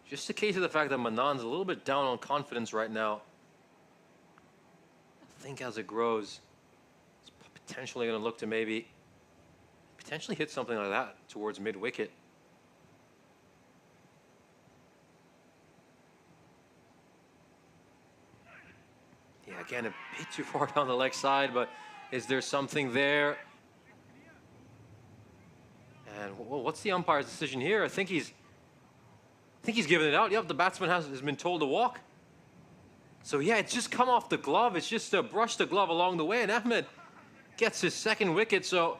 just a case of the fact that Manan's a little bit down on confidence right now. I think as it grows, it's potentially going to look to maybe potentially hit something like that towards mid-wicket. Yeah, again, a bit too far down the leg side, but is there something there? And what's the umpire's decision here? I think he's given it out. Yep, the batsman has been told to walk. So yeah, it's just come off the glove. It's just brushed the glove along the way, and Ahmed gets his second wicket. So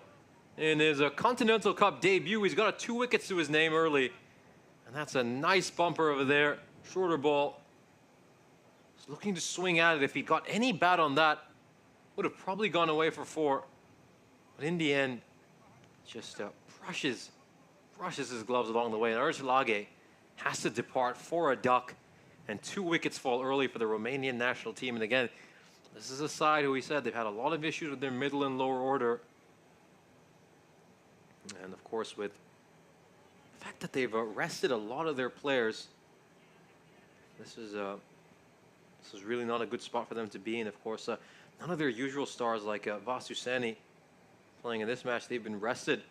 in his Continental Cup debut, he's got 2 wickets to his name early, and that's a nice bumper over there. Shorter ball. He's looking to swing at it. If he got any bat on that, would have probably gone away for 4. But in the end, just brushes his gloves along the way. And Lage has to depart for a duck, and 2 wickets fall early for the Romanian national team. And again, this is a side who we said they've had a lot of issues with their middle and lower order. And of course, with the fact that they've rested a lot of their players, this is really not a good spot for them to be in. Of course, none of their usual stars like Vasu Sani playing in this match. They've been rested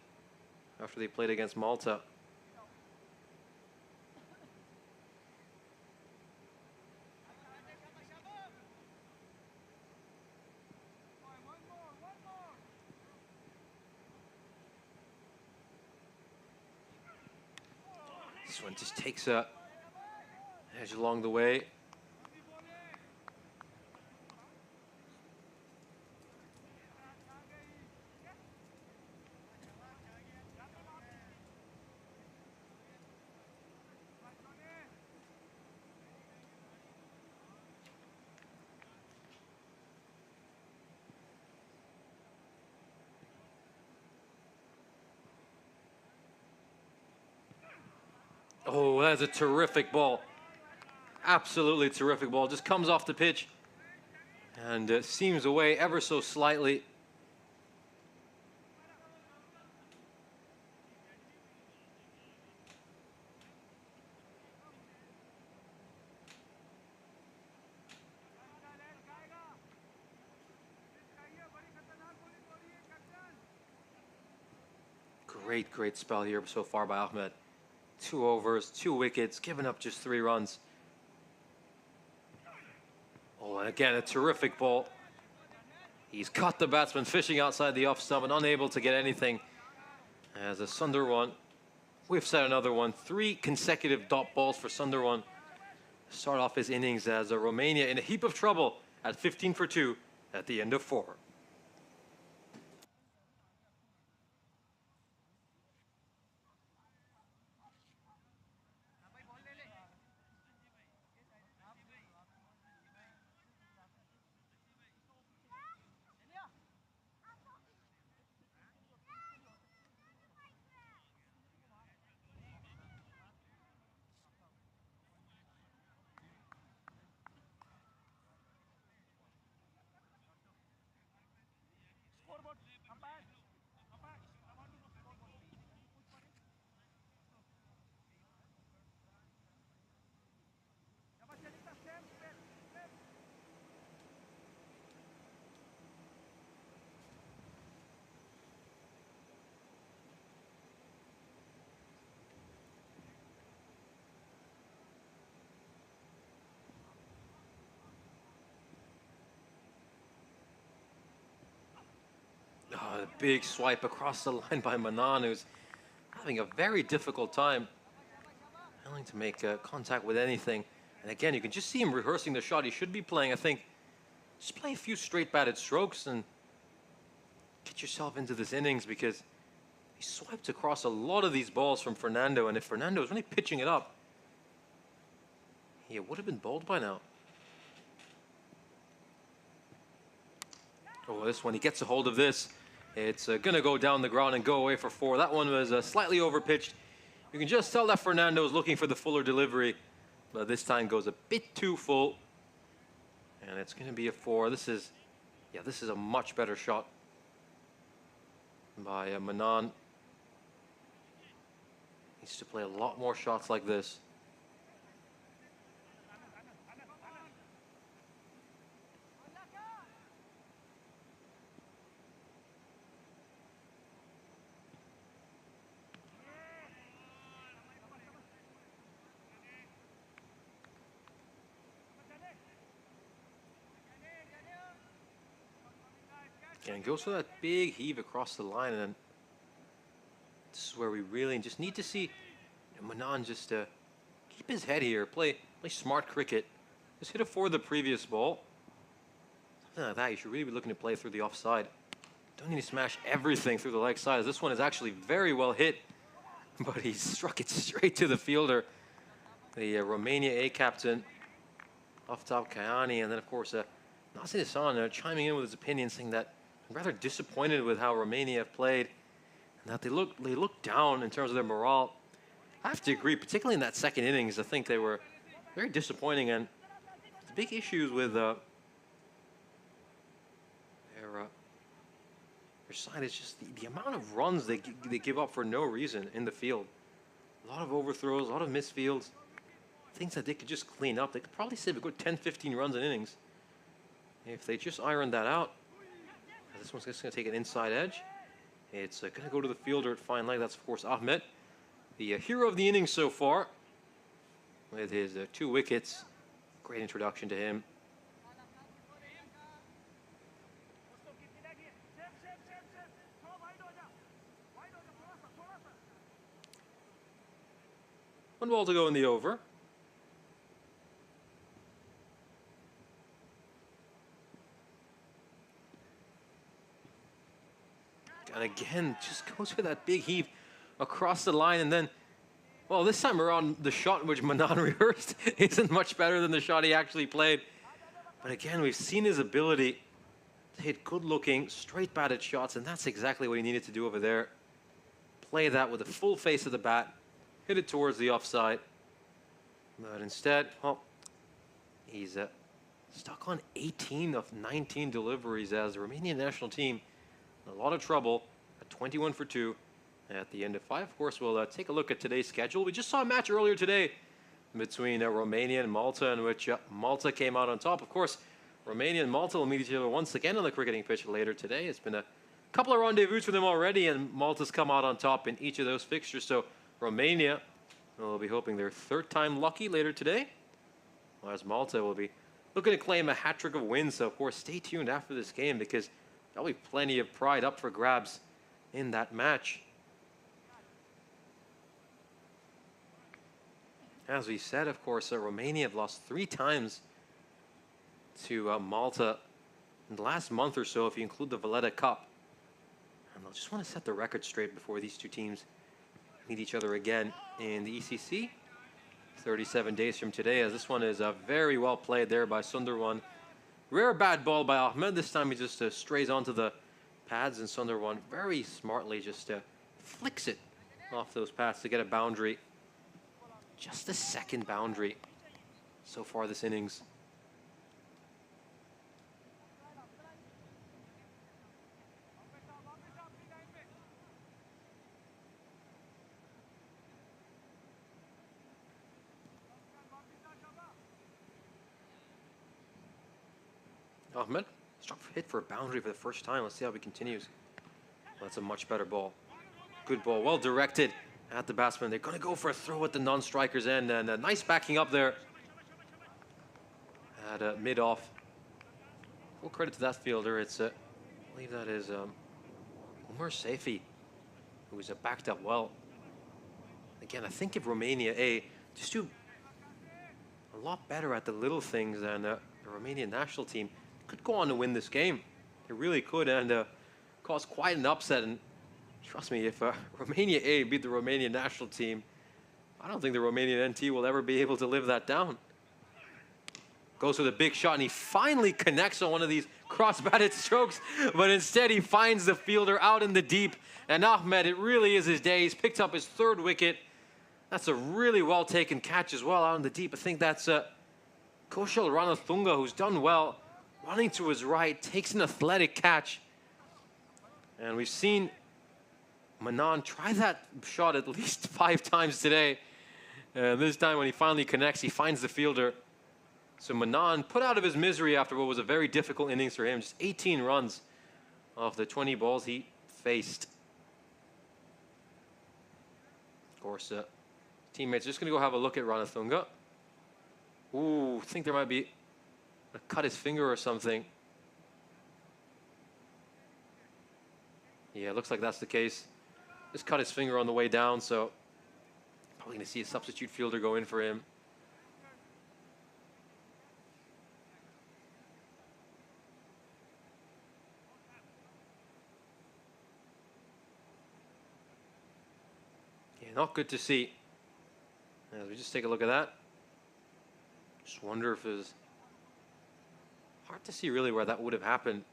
after they played against Malta. This one just takes a edge along the way. Oh, that's a terrific ball. Absolutely terrific ball. Just comes off the pitch and seams away ever so slightly. Great spell here so far by Ahmed. 2 overs, 2 wickets, giving up just 3 runs. Oh, and again, a terrific ball. He's caught the batsman fishing outside the off stump and unable to get anything. As a Sunderwan whiffs out another one. 3 consecutive dot balls for Sunderwan. Start off his innings as Romania in a heap of trouble at 15 for 2 at the end of 4. A big swipe across the line by Manan, who's having a very difficult time failing to make contact with anything. And again, you can just see him rehearsing the shot he should be playing. I think just play a few straight batted strokes and get yourself into this innings, because he swiped across a lot of these balls from Fernando, and if Fernando was really pitching it up, he would have been bowled by now. Oh, this one, he gets a hold of this. It's going to go down the ground and go away for 4. That one was slightly overpitched. You can just tell that Fernando is looking for the fuller delivery, but this time goes a bit too full. And it's going to be a 4. This is a much better shot by Manan. Needs to play a lot more shots like this. And goes for that big heave across the line, and then this is where we really just need to see Manan just keep his head here, play smart cricket, just hit it for the previous ball. Something like that, you should really be looking to play through the offside. Don't need to smash everything through the leg side, as this one is actually very well hit, but he struck it straight to the fielder, the Romania A captain, off top Kayani, and then of course Nasir Hassan chiming in with his opinion, saying that I'm rather disappointed with how Romania have played, and that they look down in terms of their morale. I have to agree, particularly in that second innings. I think they were very disappointing, and the big issues with their side is just the amount of runs they give up for no reason in the field. A lot of overthrows, a lot of misfields, things that they could just clean up. They could probably save a good 10-15 runs in innings if they just iron that out. This one's just going to take an inside edge. It's going to go to the fielder at fine leg. That's, of course, Ahmed, the hero of the innings so far, with his 2 wickets. Great introduction to him. One ball to go in the over. And again, just goes for that big heave across the line. And then, well, this time around, the shot which Manan rehearsed isn't much better than the shot he actually played. But again, we've seen his ability to hit good-looking, straight-batted shots, and that's exactly what he needed to do over there. Play that with the full face of the bat, hit it towards the offside. But instead, well, he's stuck on 18 of 19 deliveries as the Romanian national team in a lot of trouble at 21 for 2 at the end of 5. Of course, we'll take a look at today's schedule. We just saw a match earlier today between Romania and Malta, in which Malta came out on top. Of course, Romania and Malta will meet each other once again on the cricketing pitch later today. It's been a couple of rendezvous for them already, and Malta's come out on top in each of those fixtures. So Romania will be hoping their 3rd time lucky later today, whereas Malta will be looking to claim a hat-trick of wins. So, of course, stay tuned after this game, because there'll be plenty of pride up for grabs in that match. As we said, of course, Romania have lost 3 times to Malta in the last month or so, if you include the Valletta Cup. And they'll just want to set the record straight before these 2 teams meet each other again in the ECC 37 days from today, as this one is very well played there by Sundarwan. Rare bad ball by Ahmed. This time he just strays onto the pads, and Sundarwan very smartly just flicks it off those pads to get a boundary. Just the 2nd boundary so far this innings. Ahmed struck hit for a boundary for the first time. Let's see how he continues. Well, that's a much better ball. Good ball, well directed at the batsman. They're going to go for a throw at the non-striker's end, and a nice backing up there at mid-off. Full credit to that fielder. It's I believe that is Omar Saifi, who was backed up well. Again, I think if Romania A just do a lot better at the little things than the Romanian national team, could go on to win this game. It really could, and cause quite an upset. And trust me, if Romania A beat the Romanian national team, I don't think the Romanian NT will ever be able to live that down. Goes for the big shot, and he finally connects on one of these cross-batted strokes, but instead he finds the fielder out in the deep. And Ahmed, it really is his day. He's picked up his 3rd wicket. That's a really well-taken catch as well out in the deep. I think that's Koshal Ranathunga, who's done well, running to his right, takes an athletic catch. And we've seen Manan try that shot at least 5 times today. This time when he finally connects, he finds the fielder. So Manan put out of his misery after what was a very difficult innings for him. Just 18 runs off the 20 balls he faced. Of course, teammates are just going to go have a look at Ranathunga. Ooh, I think there might be cut his finger or something. Yeah, it looks like that's the case. Just cut his finger on the way down, so probably going to see a substitute fielder go in for him. Yeah, not good to see. As we just take a look at that. Just wonder if it's hard to see really where that would have happened.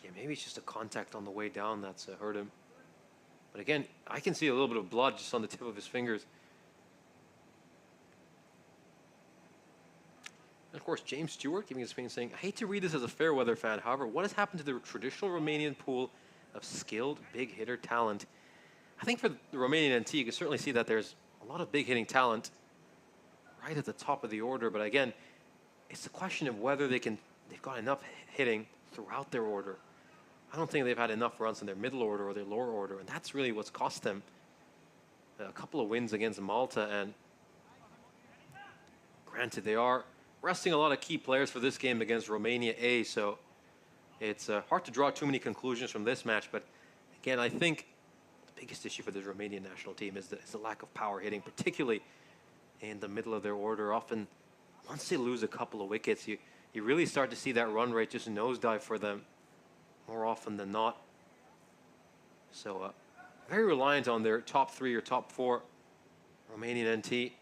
Yeah, maybe it's just a contact on the way down that's hurt him. But again, I can see a little bit of blood just on the tip of his fingers. And of course, James Stewart giving his opinion saying, I hate to read this as a fair weather fan. However, what has happened to the traditional Romanian pool of skilled big hitter talent? I think for the Romanian NT, you can certainly see that there's a lot of big hitting talent right at the top of the order. But again, it's a question of whether they've got enough hitting throughout their order. I don't think they've had enough runs in their middle order or their lower order, and that's really what's cost them a couple of wins against Malta. And granted, they are resting a lot of key players for this game against Romania A, so it's hard to draw too many conclusions from this match. But again, I think the biggest issue for the Romanian national team is the lack of power hitting, particularly in the middle of their order. Often, once they lose a couple of wickets, you really start to see that run rate just nosedive for them more often than not. So very reliant on their top 3 or top 4 Romanian NT.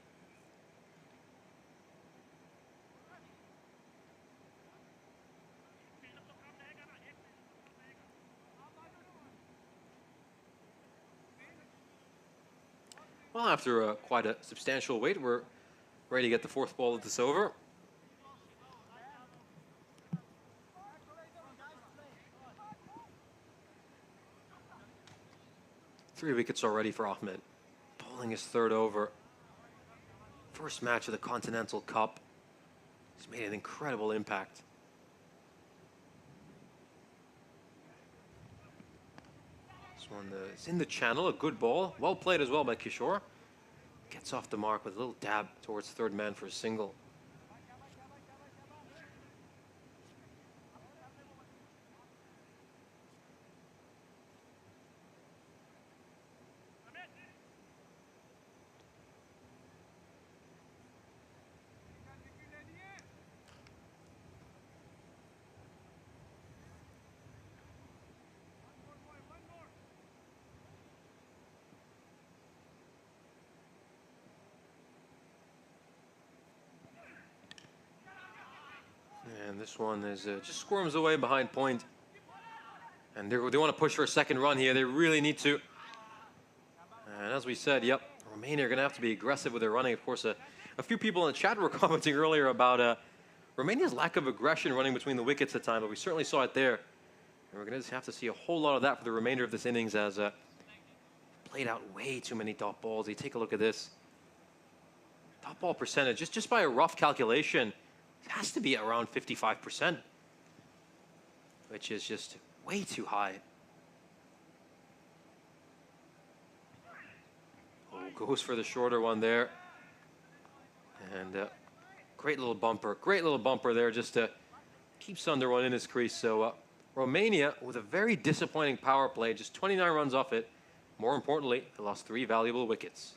Well, after quite a substantial wait, we're ready to get the 4th ball of this over. Three wickets already for Ahmed. Bowling his 3rd over. First match of the Continental Cup. He's made an incredible impact. This one is in the channel, a good ball. Well played as well by Kishore. Gets off the mark with a little dab towards 3rd man for a single. And this one is just squirms away behind point. And they want to push for a 2nd run here. They really need to. And as we said, yep, Romania are going to have to be aggressive with their running. Of course, a few people in the chat were commenting earlier about Romania's lack of aggression running between the wickets at times, but we certainly saw it there. And we're going to just have to see a whole lot of that for the remainder of this innings as played out way too many dot balls. You take a look at this. Dot ball percentage, just by a rough calculation, it has to be around 55%, which is just way too high. Oh, goes for the shorter one there. And great little bumper there just to keeps under one in his crease. So Romania with a very disappointing power play, just 29 runs off it. More importantly, they lost 3 valuable wickets.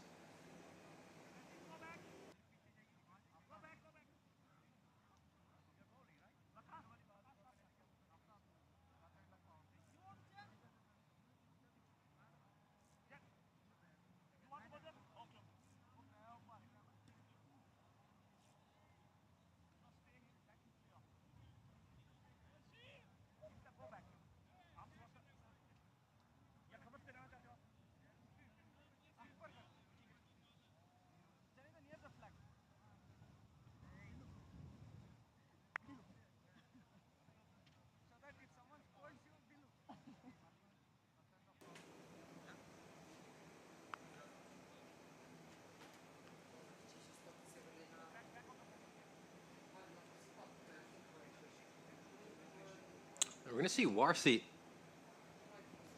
We're going to see Warsi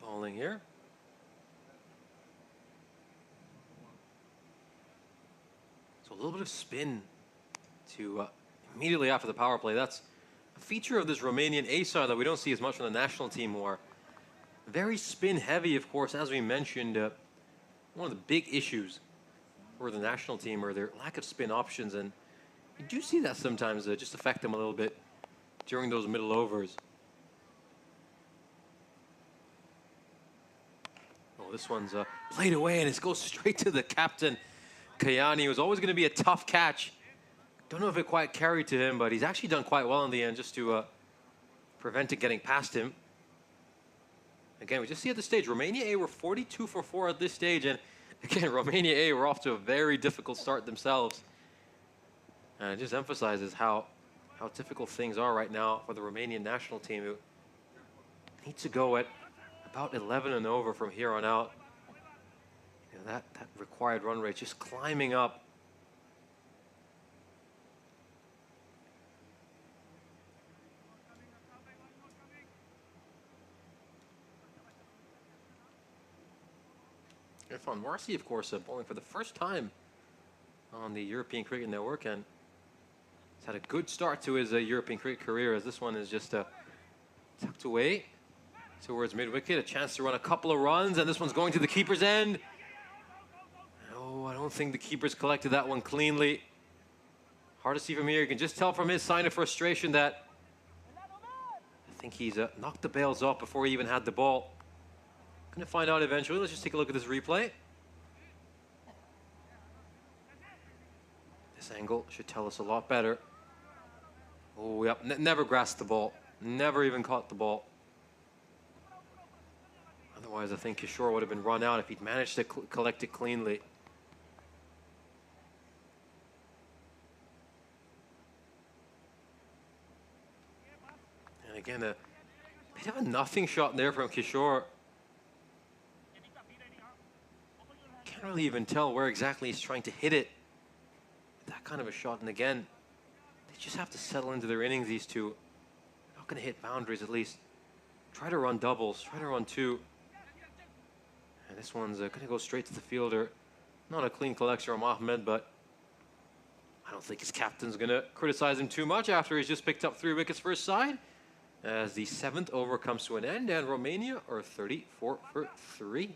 bowling here. So a little bit of spin to immediately after the power play. That's a feature of this Romanian A side that we don't see as much from the national team more. Very spin heavy, of course, as we mentioned. One of the big issues for the national team are their lack of spin options, and you do see that sometimes just affect them a little bit during those middle overs. Oh, this one's played away, and it goes straight to the captain, Kayani. It was always going to be a tough catch. Don't know if it quite carried to him, but he's actually done quite well in the end just to prevent it getting past him. Again, we just see at this stage, Romania A were 42 for 4 at this stage, and again, Romania A were off to a very difficult start themselves. And it just emphasizes how difficult things are right now for the Romanian national team, who needs to go at about 11 and over from here on out. You know, that required run rate just climbing up. Irfan Warsi, of course, bowling for the first time on the European Cricket Network, and he's had a good start to his European cricket career, as this one is just tucked away towards mid-wicket. A chance to run a couple of runs, and this one's going to the keeper's end. No, I don't think the keeper's collected that one cleanly. Hard to see from here. You can just tell from his sign of frustration that I think he's knocked the bails off before he even had the ball. Going to find out eventually. Let's just take a look at this replay. This angle should tell us a lot better. Oh, yep. Never grasped the ball. Never even caught the ball. Otherwise, I think Kishore would have been run out if he'd managed to collect it cleanly. And again, a bit of a nothing shot there from Kishore. Can't really even tell where exactly he's trying to hit it. That kind of a shot, and again, they just have to settle into their innings, these two. They're not going to hit boundaries, at least. Try to run doubles, try to run 2. And this one's going to go straight to the fielder. Not a clean collection from Ahmed, but I don't think his captain's going to criticize him too much after he's just picked up 3 wickets for his side, as the 7th over comes to an end, and Romania are 34 for 3.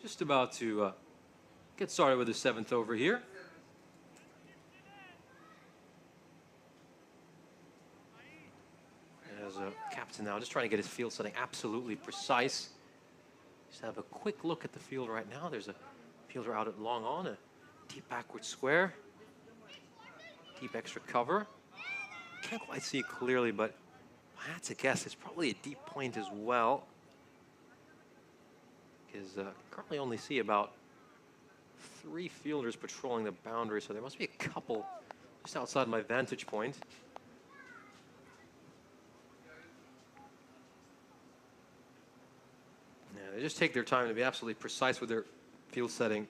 Just about to get started with the 7th over here. As a captain now, just trying to get his field setting absolutely precise. Just have a quick look at the field right now. There's a fielder out at long on, a deep backward square, deep extra cover. Can't quite see it clearly, but if I had to guess, it's probably a deep point as well. Because currently only see about 3 fielders patrolling the boundary, so there must be a couple just outside my vantage point. Yeah, they just take their time to be absolutely precise with their field setting.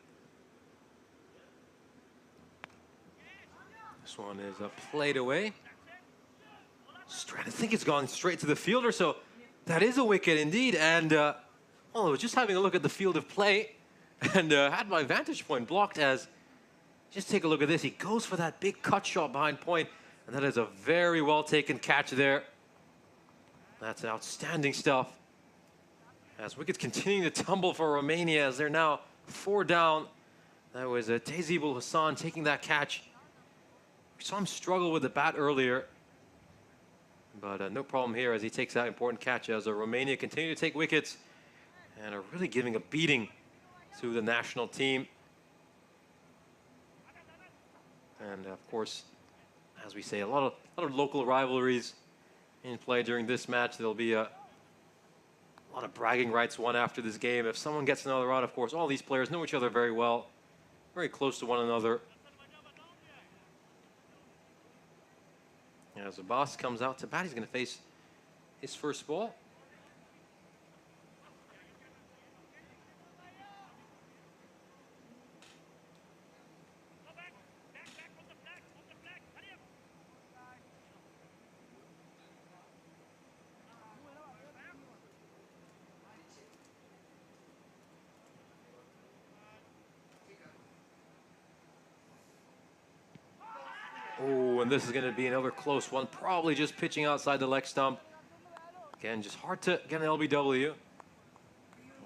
This one is played away. I think it's gone straight to the fielder, so that is a wicket indeed. And well, I was just having a look at the field of play and had my vantage point blocked as, just take a look at this. He goes for that big cut shot behind point, and that is a very well taken catch there. That's outstanding stuff. As wickets continuing to tumble for Romania as they're now 4 down. That was Tezibul Hassan taking that catch. We saw him struggle with the bat earlier. But no problem here as he takes that important catch as Romania continue to take wickets and are really giving a beating to the national team. And of course, as we say, a lot of local rivalries in play during this match. There'll be a lot of bragging rights won after this game. If someone gets another out, of course, all these players know each other very well, very close to one another. As Abbas comes out to bat, he's going to face his first ball. Oh, and this is going to be another close one. Probably just pitching outside the leg stump. Again, just hard to get an LBW.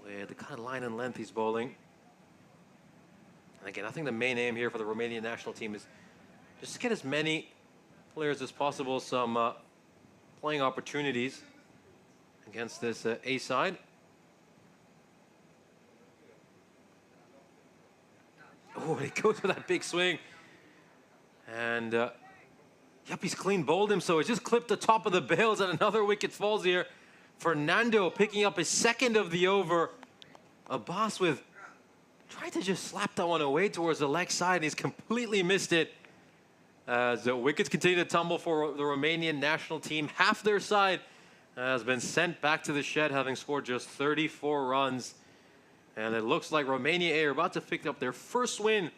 With the kind of line and length he's bowling. And again, I think the main aim here for the Romanian national team is just to get as many players as possible some playing opportunities against this A side. Oh, and he goes for that big swing. And, yep, he's clean bowled him, so it just clipped the top of the bails, and another wicket falls here. Fernando picking up his second of the over. Abbas tried to just slap that one away towards the leg side, and he's completely missed it. As the wickets continue to tumble for the Romanian national team. Half their side has been sent back to the shed, having scored just 34 runs. And it looks like Romania A are about to pick up their first win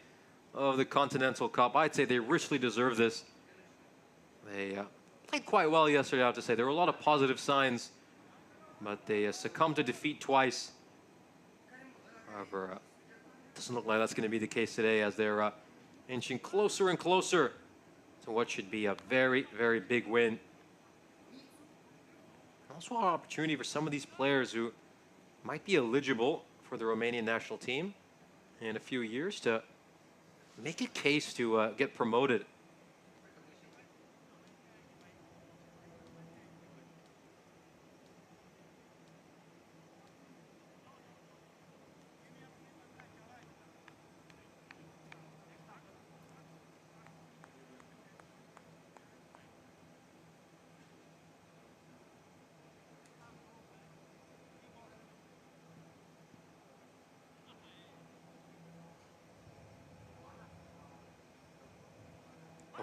of the Continental Cup. I'd say they richly deserve this. They played quite well yesterday, I have to say. There were a lot of positive signs, but they succumbed to defeat twice. However, it doesn't look like that's going to be the case today as they're inching closer and closer to what should be a very, very big win. Also an opportunity for some of these players who might be eligible for the Romanian national team in a few years to make a case to get promoted.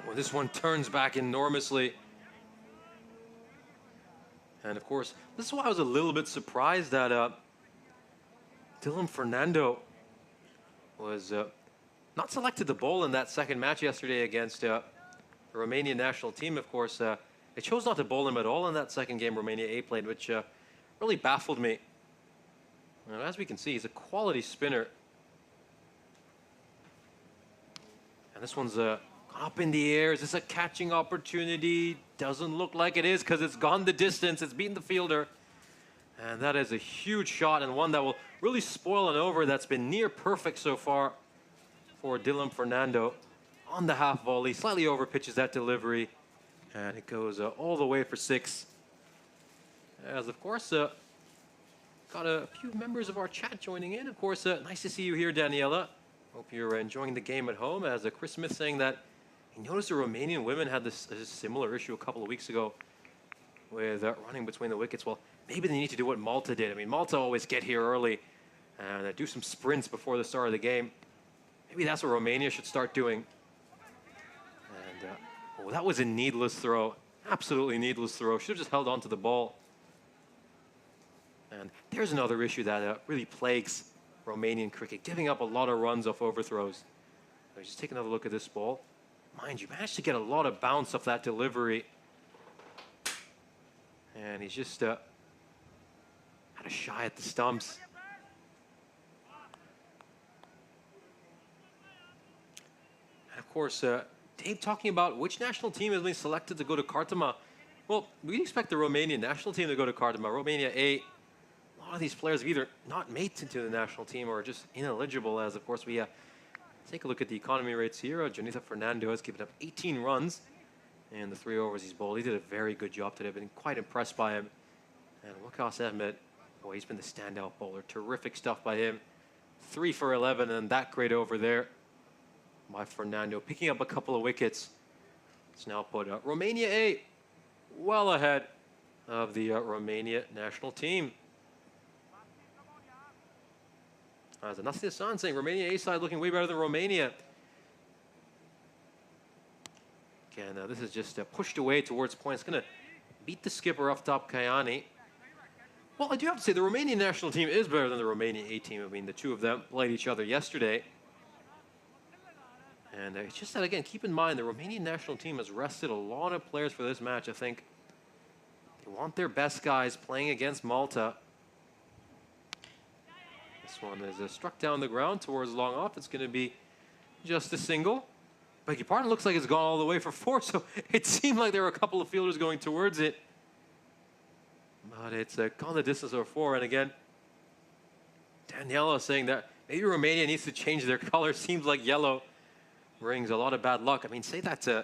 Well, this one turns back enormously. And of course, this is why I was a little bit surprised that Dylan Fernando was not selected to bowl in that second match yesterday against the Romanian national team. Of course, they chose not to bowl him at all in that second game Romania A played, which really baffled me. And as we can see, he's a quality spinner. And this one's up in the air. Is this a catching opportunity? Doesn't look like it is because it's gone the distance. It's beaten the fielder. And that is a huge shot and one that will really spoil an over that's been near perfect so far for Dylan Fernando on the half volley. Slightly over pitches that delivery. And it goes all the way for 6. As of course, got a few members of our chat joining in. Of course, nice to see you here, Daniela. Hope you're enjoying the game at home. As Chris Smith saying that he noticed the Romanian women had this similar issue a couple of weeks ago with running between the wickets. Well, maybe they need to do what Malta did. I mean, Malta always get here early and do some sprints before the start of the game. Maybe that's what Romania should start doing. And oh, that was a needless throw. Absolutely needless throw. Should have just held on to the ball. And there's another issue that really plagues Romanian cricket, giving up a lot of runs off overthrows. So just take another look at this ball. Mind you, managed to get a lot of bounce off that delivery. And he's just had a shy at the stumps. And of course, Dave talking about which national team has been selected to go to Kartama. Well, we expect the Romanian national team to go to Kartama. Romania A. A lot of these players have either not made it into the national team or just ineligible, as of course we take a look at the economy rates here. Jonathan Fernando has given up 18 runs in the 3 overs he's bowled. He did a very good job today. I've been quite impressed by him. And Waqas Ahmed, boy, he's been the standout bowler. Terrific stuff by him. 3 for 11, and that great over there by Fernando, picking up a couple of wickets. It's now put Romania A well ahead of the Romania national team. As Nasir Hassan saying, Romania A side looking way better than Romania. Again, this is just pushed away towards points. Going to beat the skipper off top, Kayani. Well, I do have to say the Romanian national team is better than the Romanian A team. I mean, the two of them played each other yesterday. And it's just that, again, keep in mind, the Romanian national team has rested a lot of players for this match. I think they want their best guys playing against Malta. This one is struck down the ground towards long off. It's going to be just a single. Beg your pardon, looks like it's gone all the way for 4, so it seemed like there were a couple of fielders going towards it. But it's gone the distance over 4, and again, Daniela saying that maybe Romania needs to change their color. Seems like yellow brings a lot of bad luck. I mean, say that to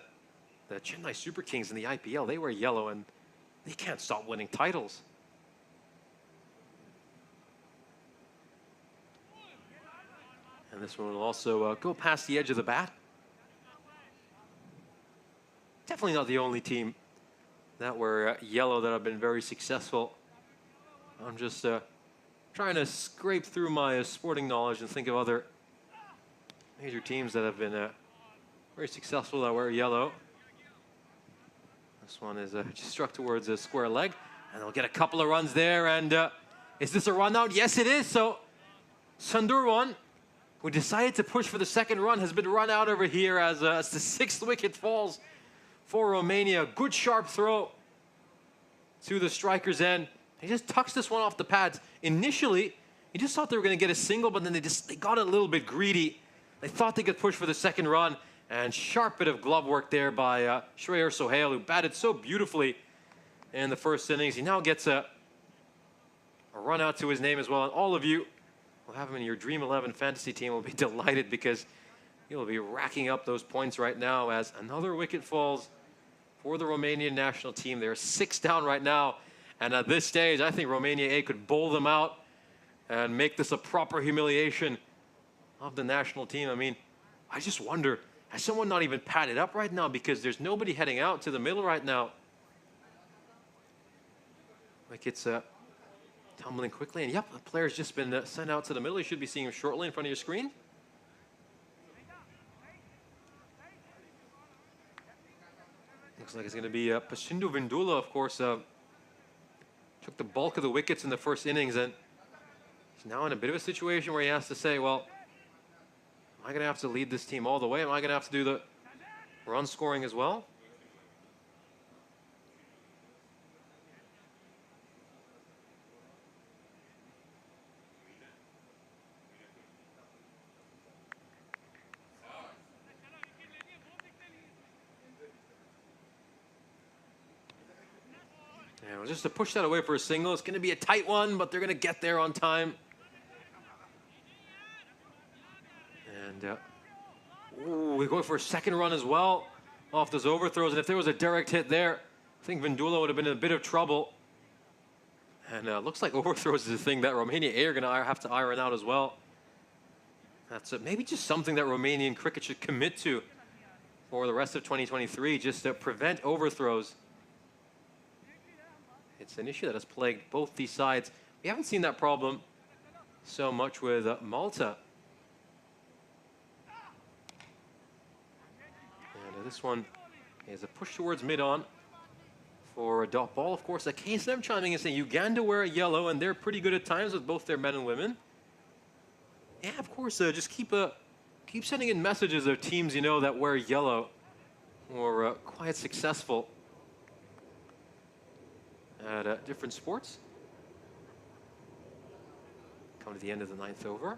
the Chennai Super Kings in the IPL. They wear yellow, and they can't stop winning titles. And this one will also go past the edge of the bat. Definitely not the only team that were yellow that have been very successful. I'm just trying to scrape through my sporting knowledge and think of other major teams that have been very successful that wear yellow. This one is just struck towards a square leg, and they'll get a couple of runs there. And is this a run out? Yes, it is. So Sandurwan, who decided to push for the second run, has been run out over here as the 6th wicket falls for Romania. Good sharp throw to the striker's end. He just tucks this one off the pads. Initially, he just thought they were going to get a single, but then they got a little bit greedy. They thought they could push for the second run, and sharp bit of glove work there by Shreyer Sohail, who batted so beautifully in the first innings. He now gets a run out to his name as well, and all of you will have him in your Dream 11 fantasy team will be delighted because he'll be racking up those points right now as another wicket falls for the Romanian national team. They're 6 down right now, and at this stage, I think Romania A could bowl them out and make this a proper humiliation of the national team. I mean, I just wonder, has someone not even padded up right now because there's nobody heading out to the middle right now? Like it's tumbling quickly, and yep, the player's just been sent out to the middle. You should be seeing him shortly in front of your screen. Looks like it's going to be Pashindu Vindula, of course. Took the bulk of the wickets in the first innings, and he's now in a bit of a situation where he has to say, well, am I going to have to lead this team all the way? Am I going to have to do the run scoring as well? Yeah, well, just to push that away for a single. It's going to be a tight one, but they're going to get there on time. And we're going for a second run as well off those overthrows. And if there was a direct hit there, I think Vindula would have been in a bit of trouble. And looks like overthrows is a thing that Romania A are going to have to iron out as well. That's maybe just something that Romanian cricket should commit to for the rest of 2023, just to prevent overthrows. It's an issue that has plagued both these sides. We haven't seen that problem so much with Malta. And this one is a push towards mid-on for a dot ball. Of course, the KSM chiming in saying Uganda wear a yellow, and they're pretty good at times with both their men and women. Yeah, of course, just keep sending in messages of teams you know that wear yellow or quite successful at different sports. Come to the end of the 9th over.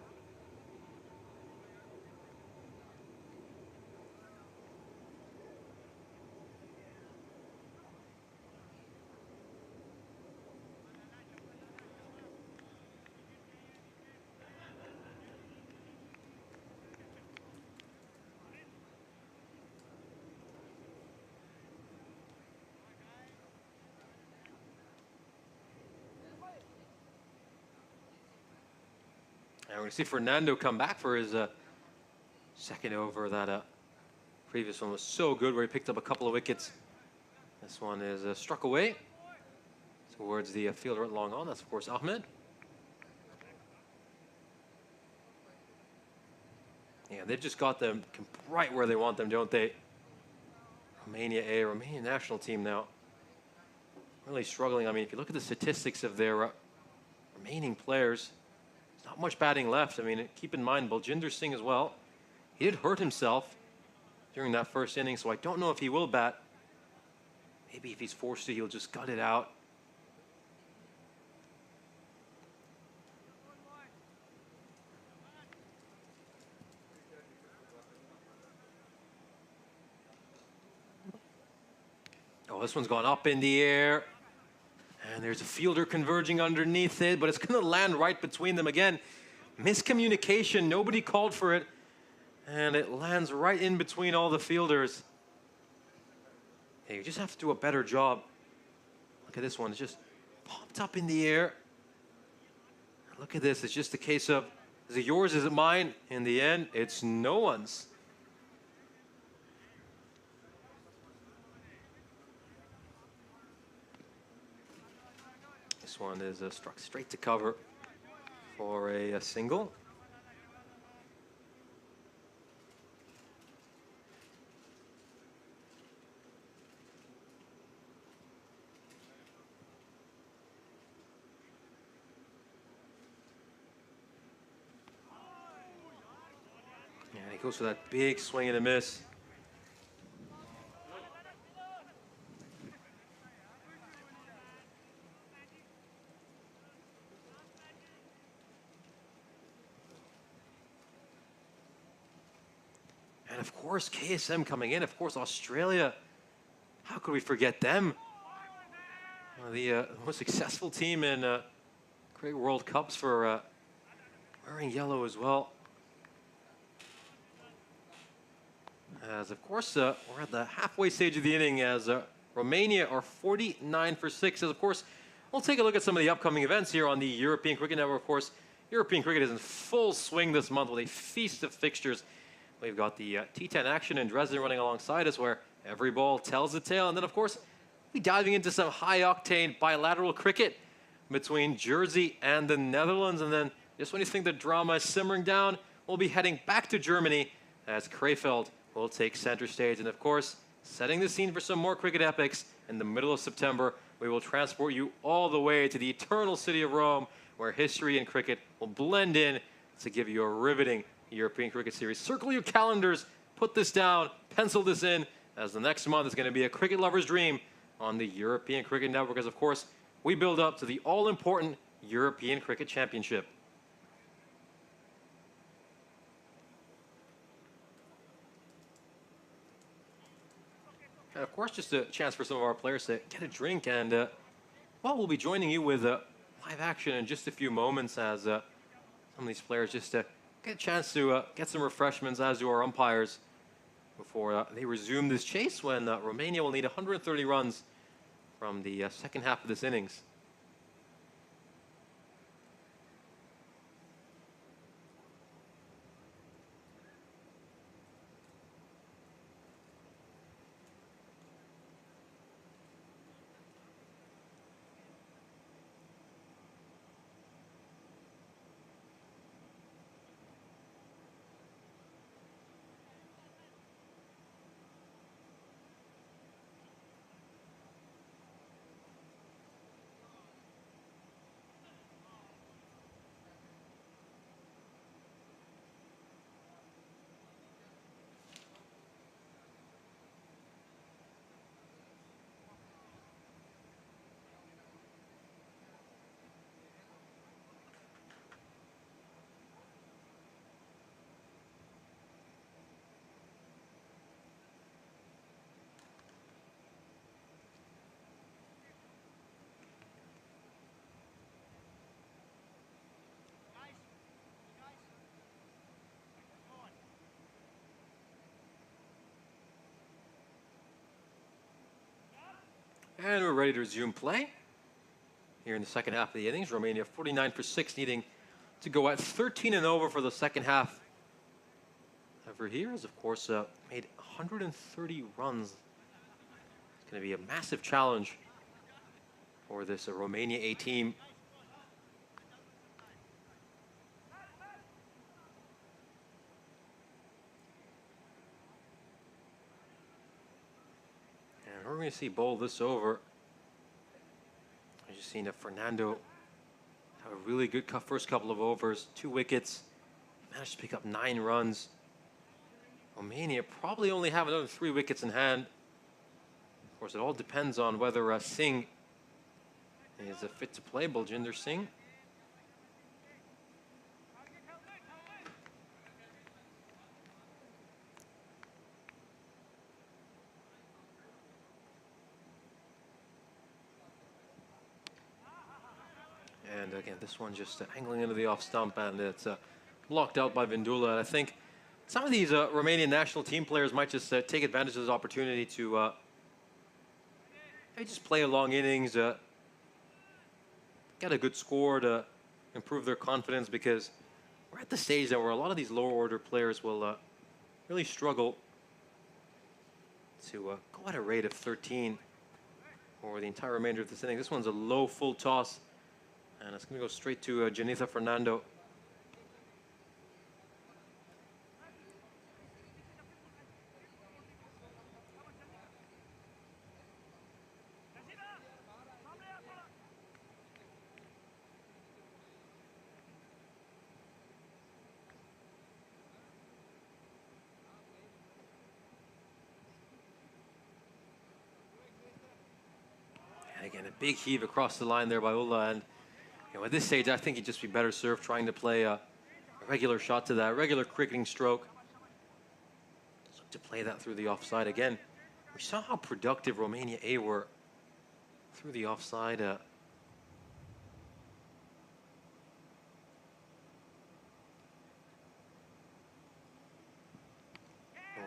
And we're going to see Fernando come back for his second over. That previous one was so good where he picked up a couple of wickets. This one is struck away towards the fielder at long on. That's, of course, Ahmed. Yeah, they've just got them right where they want them, don't they? Romania A, Romanian national team now. Really struggling. I mean, if you look at the statistics of their remaining players, not much batting left. I mean, keep in mind, Baljinder Singh as well. He did hurt himself during that first inning, so I don't know if he will bat. Maybe if he's forced to, he'll just gut it out. Oh, this one's gone up in the air. And there's a fielder converging underneath it, but it's going to land right between them again. Miscommunication, nobody called for it. And it lands right in between all the fielders. Hey, you just have to do a better job. Look at this one, it's just popped up in the air. Look at this, it's just a case of, is it yours, is it mine? In the end, it's no one's. This one is struck straight to cover for a single. And he goes for that big swing and a miss. And of course, KSM coming in. Of course, Australia. How could we forget them? The most successful team in Cricket World Cups for wearing yellow as well. As of course, we're at the halfway stage of the inning as Romania are 49 for 6. As of course, we'll take a look at some of the upcoming events here on the European Cricket Network. Of course, European cricket is in full swing this month with a feast of fixtures. We've got the T10 action in Dresden running alongside us where every ball tells a tale. And then, of course, we'll be diving into some high-octane bilateral cricket between Jersey and the Netherlands. And then, just when you think the drama is simmering down, we'll be heading back to Germany as Krefeld will take center stage. And, of course, setting the scene for some more cricket epics in the middle of September, we will transport you all the way to the eternal city of Rome where history and cricket will blend in to give you a riveting European Cricket Series. Circle your calendars, put this down, pencil this in, as the next month is going to be a cricket lover's dream on the European Cricket Network, as of course, we build up to the all-important European Cricket Championship. And of course, just a chance for some of our players to get a drink, and well, we'll be joining you with live action in just a few moments as some of these players just get a chance to get some refreshments, as do our umpires, before they resume this chase when Romania will need 130 runs from the second half of this innings. And we're ready to resume play here in the second half of the innings. Romania 49 for 6, needing to go at 13 and over for the second half. Over here has, of course, made 130 runs. It's going to be a massive challenge for this Romania A team. And we're going to see bowl this over. I just seen Fernando have a really good first couple of overs, 2 wickets, managed to pick up 9 runs. Romania probably only have another 3 wickets in hand. Of course, it all depends on whether Singh is fit to play, Baljinder Singh. And again, this one just angling into the off stump, and it's blocked out by Vindula. And I think some of these Romanian national team players might just take advantage of this opportunity to maybe just play a long innings, get a good score to improve their confidence, because we're at the stage now where a lot of these lower order players will really struggle to go at a rate of 13 for the entire remainder of this inning. This one's a low full toss, and it's going to go straight to Janitha Fernando. Again, a big heave across the line there by Ulla, and at this stage, I think he'd just be better served trying to play a regular shot to that, regular cricketing stroke. Just look to play that through the offside again. We saw how productive Romania A were through the offside.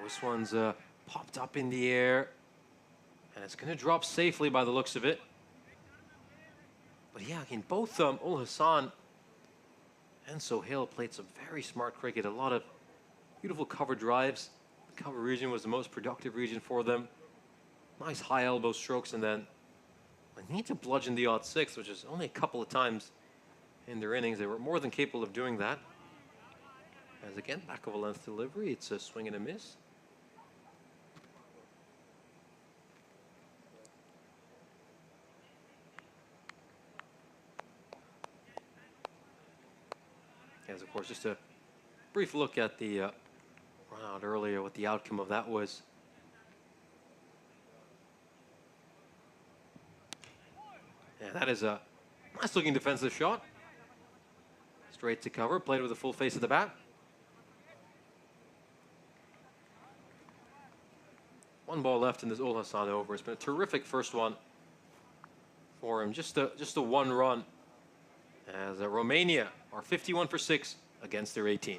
This one's popped up in the air, and it's going to drop safely by the looks of it. But yeah, again, both Ul Hassan and Sohail played some very smart cricket. A lot of beautiful cover drives. The cover region was the most productive region for them. Nice high elbow strokes, and then they need to bludgeon the odd 6, which is only a couple of times in their innings. They were more than capable of doing that. As again, back of a length delivery, it's a swing and a miss. As of course, just a brief look at the run out earlier, what the outcome of that was. Yeah, that is a nice looking defensive shot. Straight to cover, played with the full face of the bat. One ball left in this Ul Hassan over. It's been a terrific first one for him. Just a 1 run. As Romania are 51 for 6 against their 18.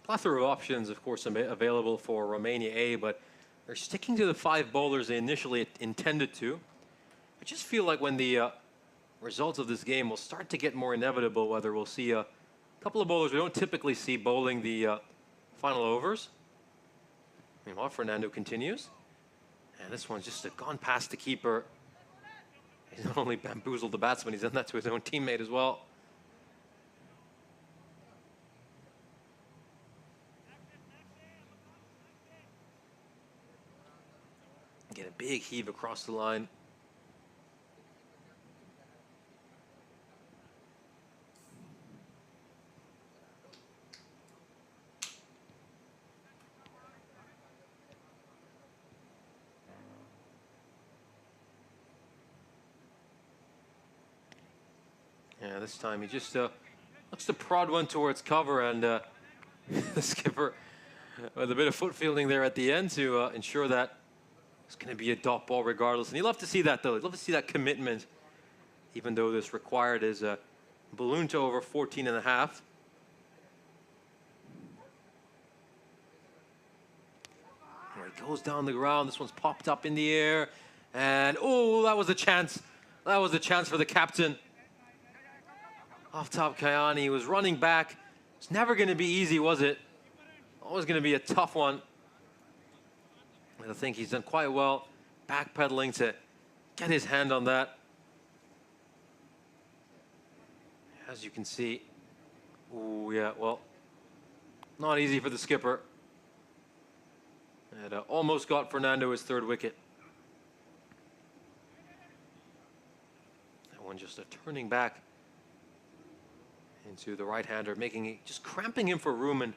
Plethora of options, of course, available for Romania A, but they're sticking to the 5 bowlers they initially intended to. I just feel like when the results of this game will start to get more inevitable, whether we'll see a couple of bowlers we don't typically see bowling the final overs. Meanwhile, Fernando continues. And this one's just gone past the keeper. He's not only bamboozled the batsman, he's done that to his own teammate as well. Get a big heave across the line. Yeah, this time he just looks to prod one towards cover, and the skipper with a bit of foot fielding there at the end to ensure that it's going to be a dot ball regardless. And you love to see that, though. You love to see that commitment, even though this required is a balloon to over 14.5. He goes down the ground. This one's popped up in the air. And, oh, that was a chance. That was a chance for the captain. Off top, Kayani was running back. It's never going to be easy, was it? Always going to be a tough one. And I think he's done quite well backpedaling to get his hand on that. As you can see, oh yeah, well, not easy for the skipper. And almost got Fernando his third wicket. That one just turning back into the right-hander, making it, just cramping him for room and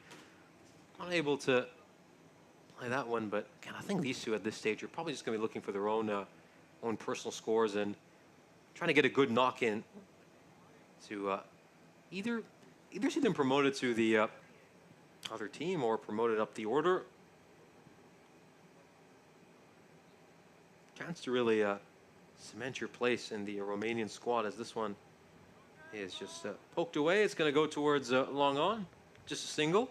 unable to play that one. But again, I think these two at this stage are probably just going to be looking for their own personal scores and trying to get a good knock in to either see them promoted to the other team or promoted up the order. Chance to really cement your place in the Romanian squad, as this one is just poked away. It's going to go towards long on, just a single.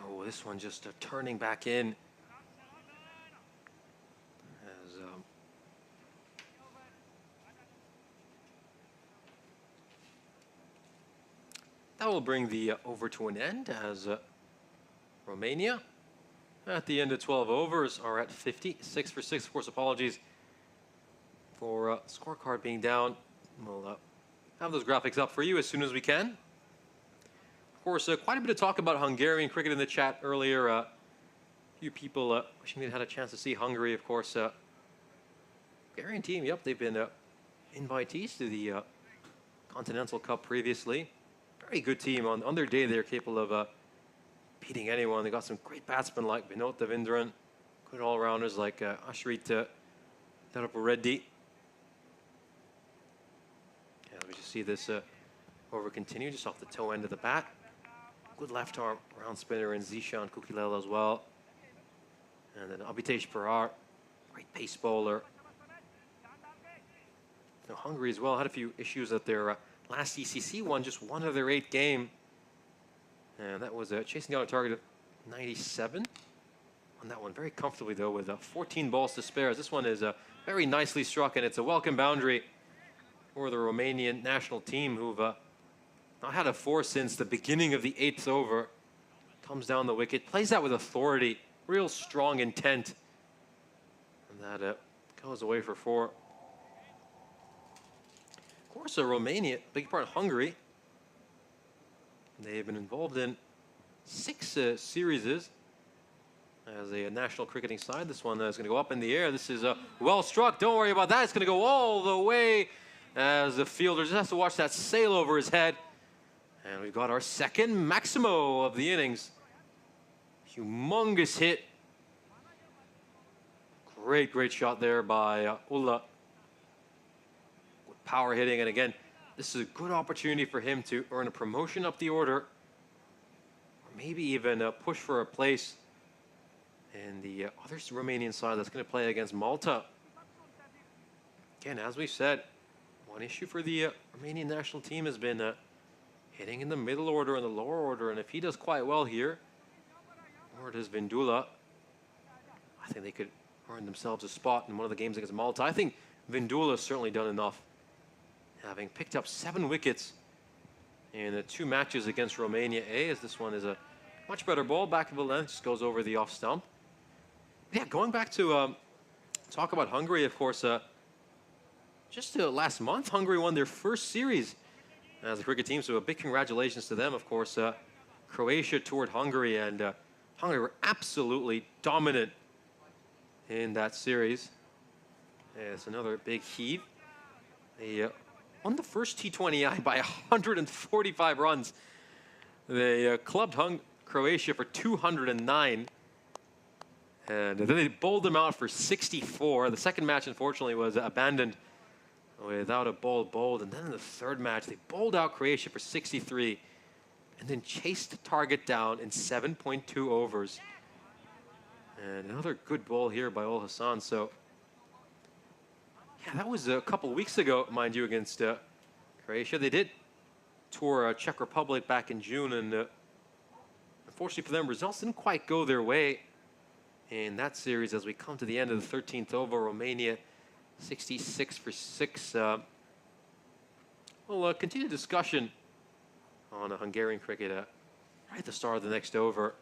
Oh, this one just turning back in. That will bring the over to an end, as Romania at the end of 12 overs are at 50. 6 for 6. Of course, apologies for scorecard being down. We'll have those graphics up for you as soon as we can. Of course, quite a bit of talk about Hungarian cricket in the chat earlier. A few people wishing they'd had a chance to see Hungary. Of course, Hungarian team, yep, they've been invitees to the Continental Cup previously. Very good team. On their day, they're capable of beating anyone. They got some great batsmen like Vinod Davindran, good all-rounders like Ashrita Reddy. Yeah, we just see this over continue just off the toe end of the bat. Good left arm round spinner in Zishan Kukilela as well. And then Abhitesh Parar, great pace bowler. Now, Hungary as well had a few issues at their last ECC one, just one of their 8 game. And that was chasing down a target of 97 on that one very comfortably, though, with 14 balls to spare. This one is very nicely struck, and it's a welcome boundary for the Romanian national team, who've not had a 4 since the beginning of the 8th over. Comes down the wicket, plays that with authority, real strong intent. And that goes away for 4. Of course, Romania, big part of Hungary. They've been involved in 6 series as a national cricketing side. This one is going to go up in the air. This is well struck. Don't worry about that. It's going to go all the way as the fielder just has to watch that sail over his head. And we've got our second Maximo of the innings. Humongous hit. Great shot there by Ulla. With power hitting, and again, this is a good opportunity for him to earn a promotion up the order, or maybe even push for a place in the other Romanian side that's going to play against Malta. Again, as we've said, one issue for the Romanian national team has been hitting in the middle order and the lower order, and if he does quite well here, or does Vindula, I think they could earn themselves a spot in one of the games against Malta. I think Vindula has certainly done enough, having picked up 7 wickets in the 2 matches against Romania A, as this one is a much better ball, back of the length, just goes over the off stump. Yeah, going back to talk about Hungary, of course, just last month, Hungary won their first series as a cricket team, so a big congratulations to them. Of course, Croatia toured Hungary, and Hungary were absolutely dominant in that series. Yeah, it's another big heave. They won the first T20I by 145 runs. They clubbed Croatia for 209. And then they bowled them out for 64. The second match, unfortunately, was abandoned without a ball bowled. And then in the third match, they bowled out Croatia for 63 and then chased the target down in 7.2 overs. And another good ball here by Ol Hassan. So, yeah, that was a couple of weeks ago, mind you, against Croatia. They did tour Czech Republic back in June, and unfortunately for them, results didn't quite go their way in that series as we come to the end of the 13th over. Romania 66 for 6. We'll continue discussion on Hungarian cricket right at the start of the next over.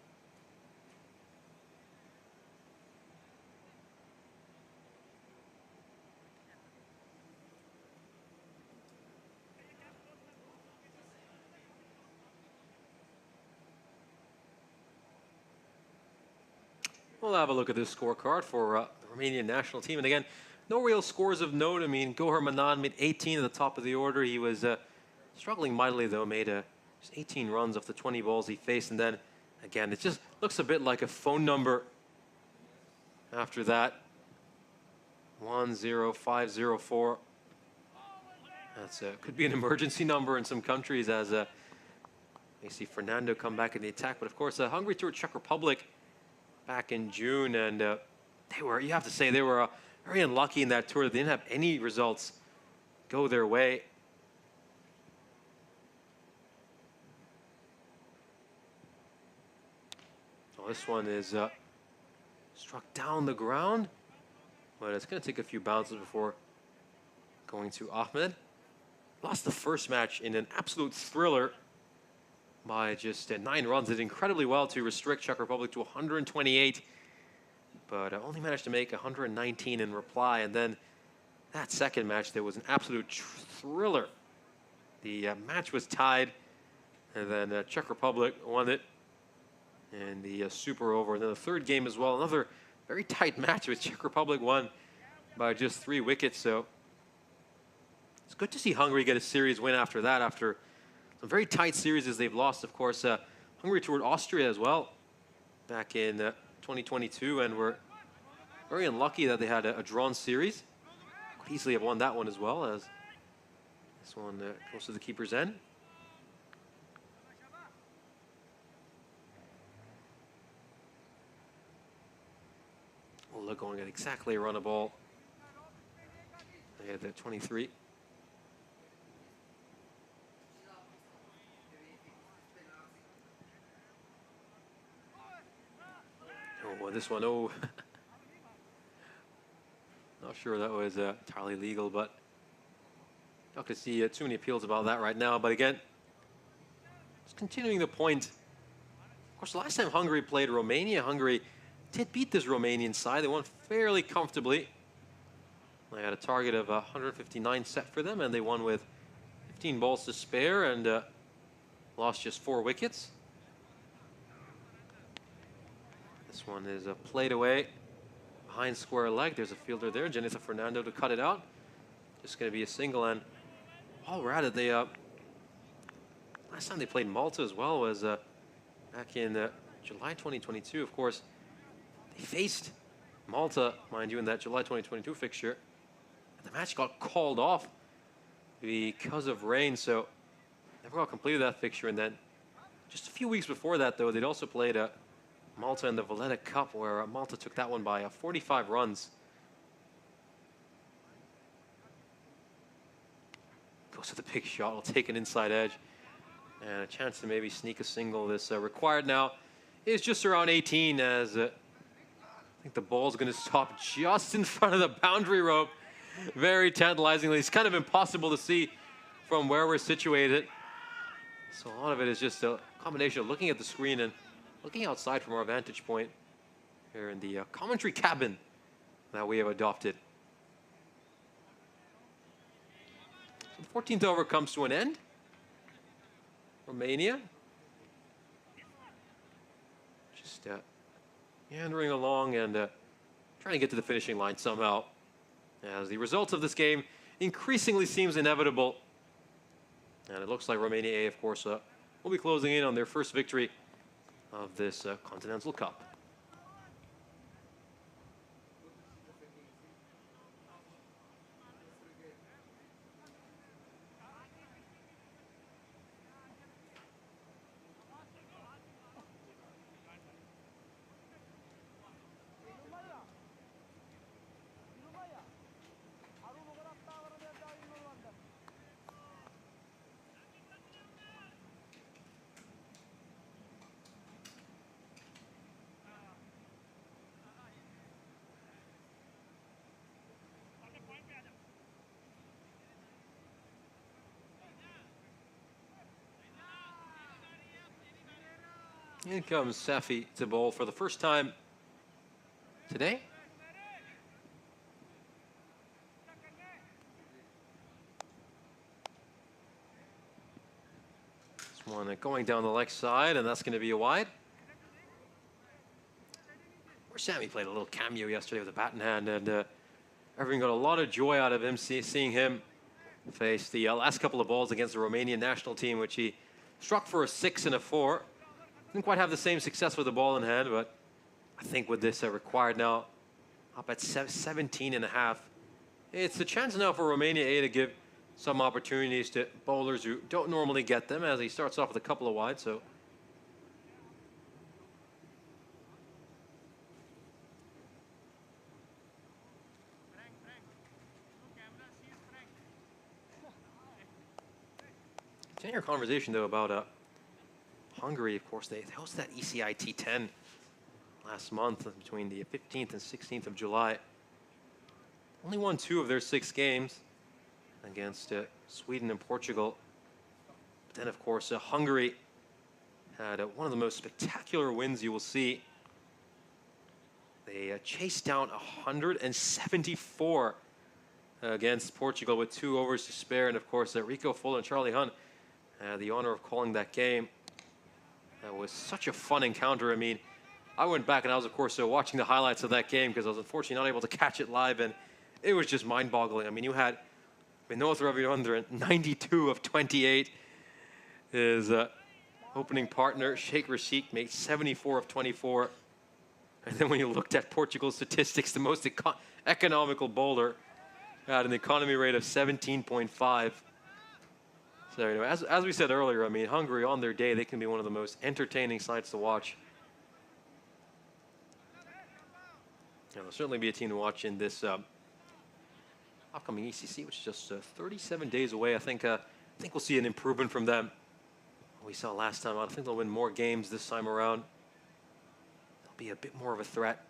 We'll have a look at this scorecard for the Romanian national team. And again, no real scores of note. I mean, Gohar Manan made 18 at the top of the order. He was struggling mightily, though, made just 18 runs off the 20 balls he faced. And then, again, it just looks a bit like a phone number after that. 10504. That's could be an emergency number in some countries as you see Fernando come back in the attack. But, of course, Hungary toured Czech Republic back in June, and they were, you have to say, they were very unlucky in that tour. They didn't have any results go their way. Oh, this one is struck down the ground, but it's going to take a few bounces before going to Ahmed. Lost the first match in an absolute thriller by just 9 runs. Did incredibly well to restrict Czech Republic to 128, but only managed to make 119 in reply. And then that second match, there was an absolute thriller. The match was tied, and then Czech Republic won it in the super over. And then the third game as well, another very tight match with Czech Republic won by just 3 wickets. So it's good to see Hungary get a series win after that, after some very tight series as they've lost. Of course, Hungary toured Austria as well back in 2022 and were very unlucky that they had a drawn series. Could easily have won that one as well, as this one goes to the keeper's end. Well, going at exactly a run of ball. They had the 23. Oh, this one, oh. Not sure that was entirely legal, but not going to see too many appeals about that right now. But again, just continuing the point. Of course, the last time Hungary played Romania, Hungary did beat this Romanian side. They won fairly comfortably. They had a target of 159 set for them, and they won with 15 balls to spare and lost just 4 wickets. This one is played away behind square leg. There's a fielder there, Jennifer Fernando, to cut it out. Just going to be a single. And while we're at it, they last time they played Malta as well was back in July 2022. Of course, they faced Malta, mind you, in that July 2022 fixture. And the match got called off because of rain, so never got completed that fixture. And then just a few weeks before that, though, they'd also played Malta in the Valletta Cup, where Malta took that one by 45 runs. Goes to the big shot, will take an inside edge. And a chance to maybe sneak a single. This required now is just around 18, as I think the ball's going to stop just in front of the boundary rope. Very tantalizingly. It's kind of impossible to see from where we're situated. So a lot of it is just a combination of looking at the screen and looking outside from our vantage point here in the commentary cabin that we have adopted. So the 14th over comes to an end. Romania just meandering along and trying to get to the finishing line somehow, as the result of this game increasingly seems inevitable. And it looks like Romania A, of course, will be closing in on their first victory of this Continental Cup. In comes Safi to bowl for the first time today. This one going down the leg side, and that's going to be a wide. Where Sammy played a little cameo yesterday with a bat in hand, and everyone got a lot of joy out of him seeing him face the last couple of balls against the Romanian national team, which he struck for a 6 and a 4. Didn't quite have the same success with the ball in hand, but I think with this required now, up at 17 and a half, it's a chance now for Romania A to give some opportunities to bowlers who don't normally get them, as he starts off with a couple of wide. So continue our conversation though about Hungary. Of course, they hosted that ECI T10 last month between the 15th and 16th of July. Only won 2 of their 6 games against Sweden and Portugal. But then, of course, Hungary had one of the most spectacular wins you will see. They chased down 174 against Portugal with 2 overs to spare. And, of course, Rico Fuller and Charlie Hunt had the honor of calling that game. That was such a fun encounter. I mean, I went back and I was, of course, watching the highlights of that game because I was unfortunately not able to catch it live, and it was just mind-boggling. I mean, you had North Ravi 92 of 28. His opening partner, Sheikh Rashid, made 74 of 24. And then when you looked at Portugal's statistics, the most economical bowler had an economy rate of 17.5. So, you know, as we said earlier, I mean, Hungary on their day, they can be one of the most entertaining sides to watch. And they'll certainly be a team to watch in this upcoming ECC, which is just 37 days away. I think we'll see an improvement from them. We saw last time out. I think they'll win more games this time around. They'll be a bit more of a threat.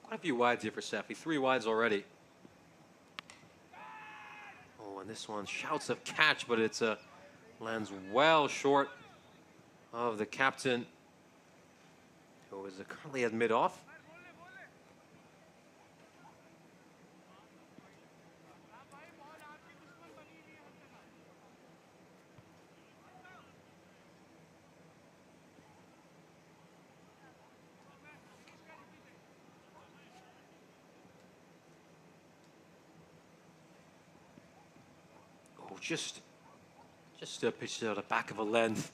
Quite a few wides here for Safi. 3 wides already. Oh, and this one shouts of catch, but it's lands well short of the captain, who is currently at mid-off. Just pitched out the back of a length.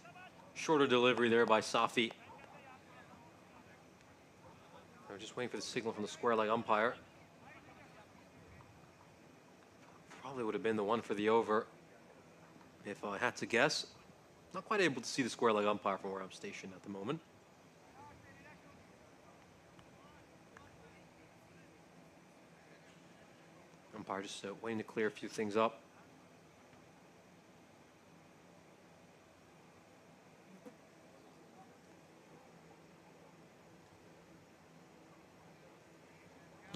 Shorter delivery there by Safi. We're just waiting for the signal from the square leg umpire. Probably would have been the one for the over, if I had to guess. Not quite able to see the square leg umpire from where I'm stationed at the moment. Umpire just waiting to clear a few things up.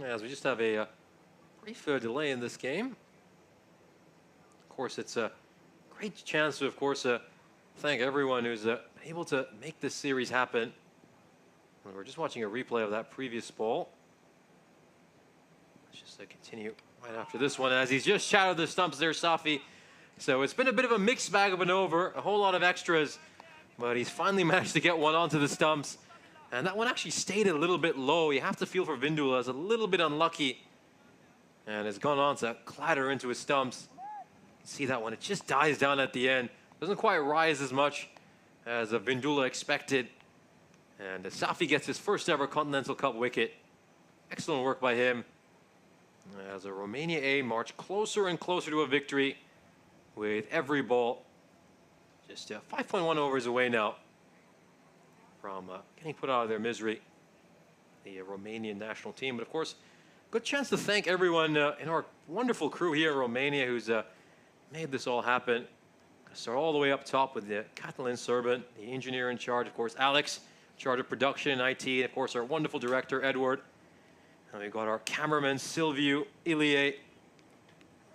As we just have a brief delay in this game. Of course, it's a great chance to, of course, thank everyone who's able to make this series happen. And we're just watching a replay of that previous ball. Let's just continue right after this one as he's just shattered the stumps there, Safi. So it's been a bit of a mixed bag of an over, a whole lot of extras, but he's finally managed to get one onto the stumps. And that one actually stayed a little bit low. You have to feel for Vindula as a little bit unlucky. And has gone on to clatter into his stumps. You can see that one, it just dies down at the end. Doesn't quite rise as much as Vindula expected. And Safi gets his first ever Continental Cup wicket. Excellent work by him. As a Romania A march closer and closer to a victory with every ball. Just 5.1 overs away now from getting put out of their misery. The Romanian national team. But of course, good chance to thank everyone in our wonderful crew here in Romania who's made this all happen. Start all the way up top with Catalin Serban, the engineer in charge, of course, Alex, in charge of production and IT, and of course our wonderful director, Edward. And we've got our cameraman, Silviu Ilie,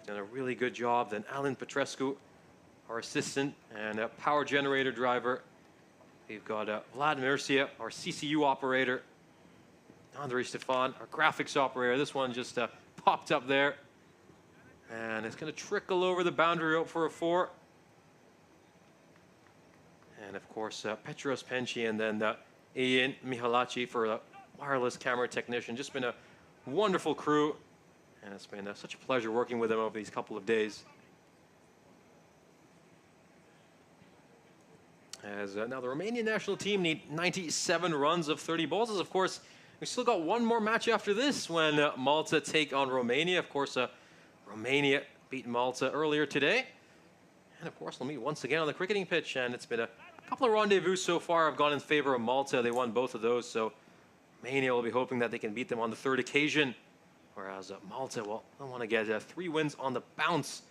done a really good job. Then Alan Petrescu, our assistant, and a power generator driver. We've got Vlad Mircea, our CCU operator. Andrei Stefan, our graphics operator. This one just popped up there. And it's going to trickle over the boundary rope for a 4. And of course, Petros Penci and then Ian Mihalaci for a wireless camera technician. Just been a wonderful crew. And it's been such a pleasure working with them over these couple of days. As now the Romanian national team need 97 runs of 30 balls. As of course, we still got one more match after this when Malta take on Romania. Of course, Romania beat Malta earlier today. And of course, we'll meet once again on the cricketing pitch. And it's been a couple of rendezvous so far have gone in favor of Malta. They won both of those. So Romania will be hoping that they can beat them on the third occasion. Whereas Malta, well, I want to get 3 wins on the bounce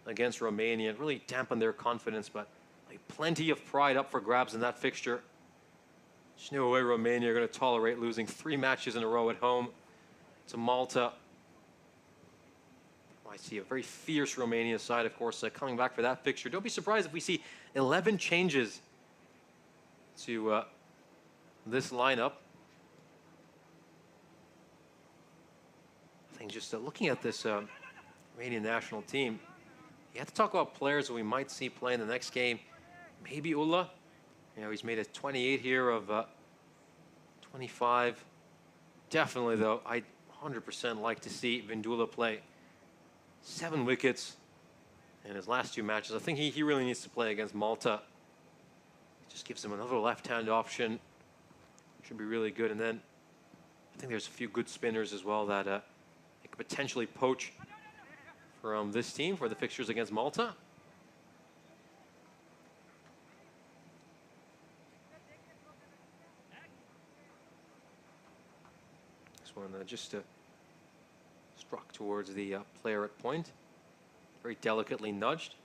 against Romania and really dampen their confidence. But plenty of pride up for grabs in that fixture. There's no way Romania are going to tolerate losing 3 matches in a row at home to Malta. I see a very fierce Romania side, of course, coming back for that fixture. Don't be surprised if we see 11 changes to this lineup. I think just looking at this Romanian national team, you have to talk about players that we might see play in the next game. Maybe Ulla. You know, he's made a 28 here of 25. Definitely, though, I'd 100% like to see Vindula play. 7 wickets in his last 2 matches. I think he really needs to play against Malta. It just gives him another left-hand option. Should be really good. And then I think there's a few good spinners as well that they could potentially poach from this team for the fixtures against Malta. This one just struck towards the player at point. Very delicately nudged.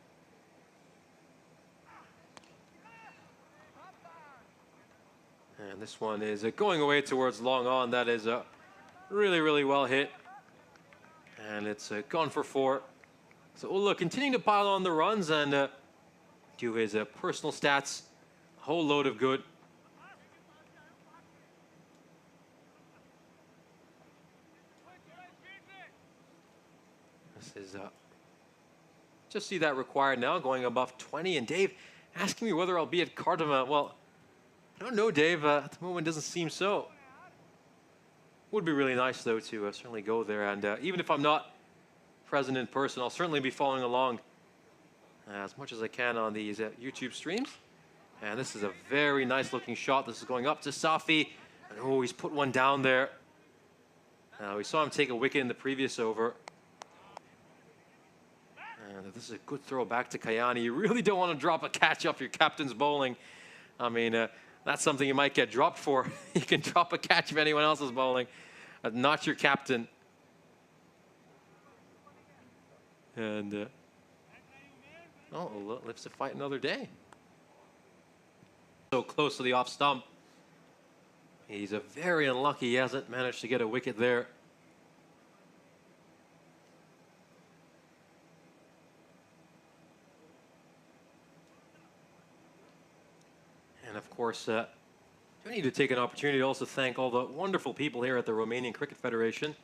And this one is going away towards long on. That is really, really well hit. And it's gone for 4. So Ulla continuing to pile on the runs and do his personal stats. A whole load of good. This is just see that required now, going above 20. And Dave asking me whether I'll be at Cardamom. Well, I don't know, Dave. At the moment, it doesn't seem so. Would be really nice, though, to certainly go there. And even if I'm not present in person, I'll certainly be following along as much as I can on these YouTube streams. And this is a very nice-looking shot. This is going up to Safi. And oh, he's put one down there. We saw him take a wicket in the previous over. And this is a good throw back to Kayani. You really don't want to drop a catch off your captain's bowling. I mean, that's something you might get dropped for. You can drop a catch if anyone else is bowling, not your captain. And oh, lives to fight another day. So close to the off stump. He's very unlucky. He hasn't managed to get a wicket there. And of course, I need to take an opportunity to also thank all the wonderful people here at the Romanian Cricket Federation.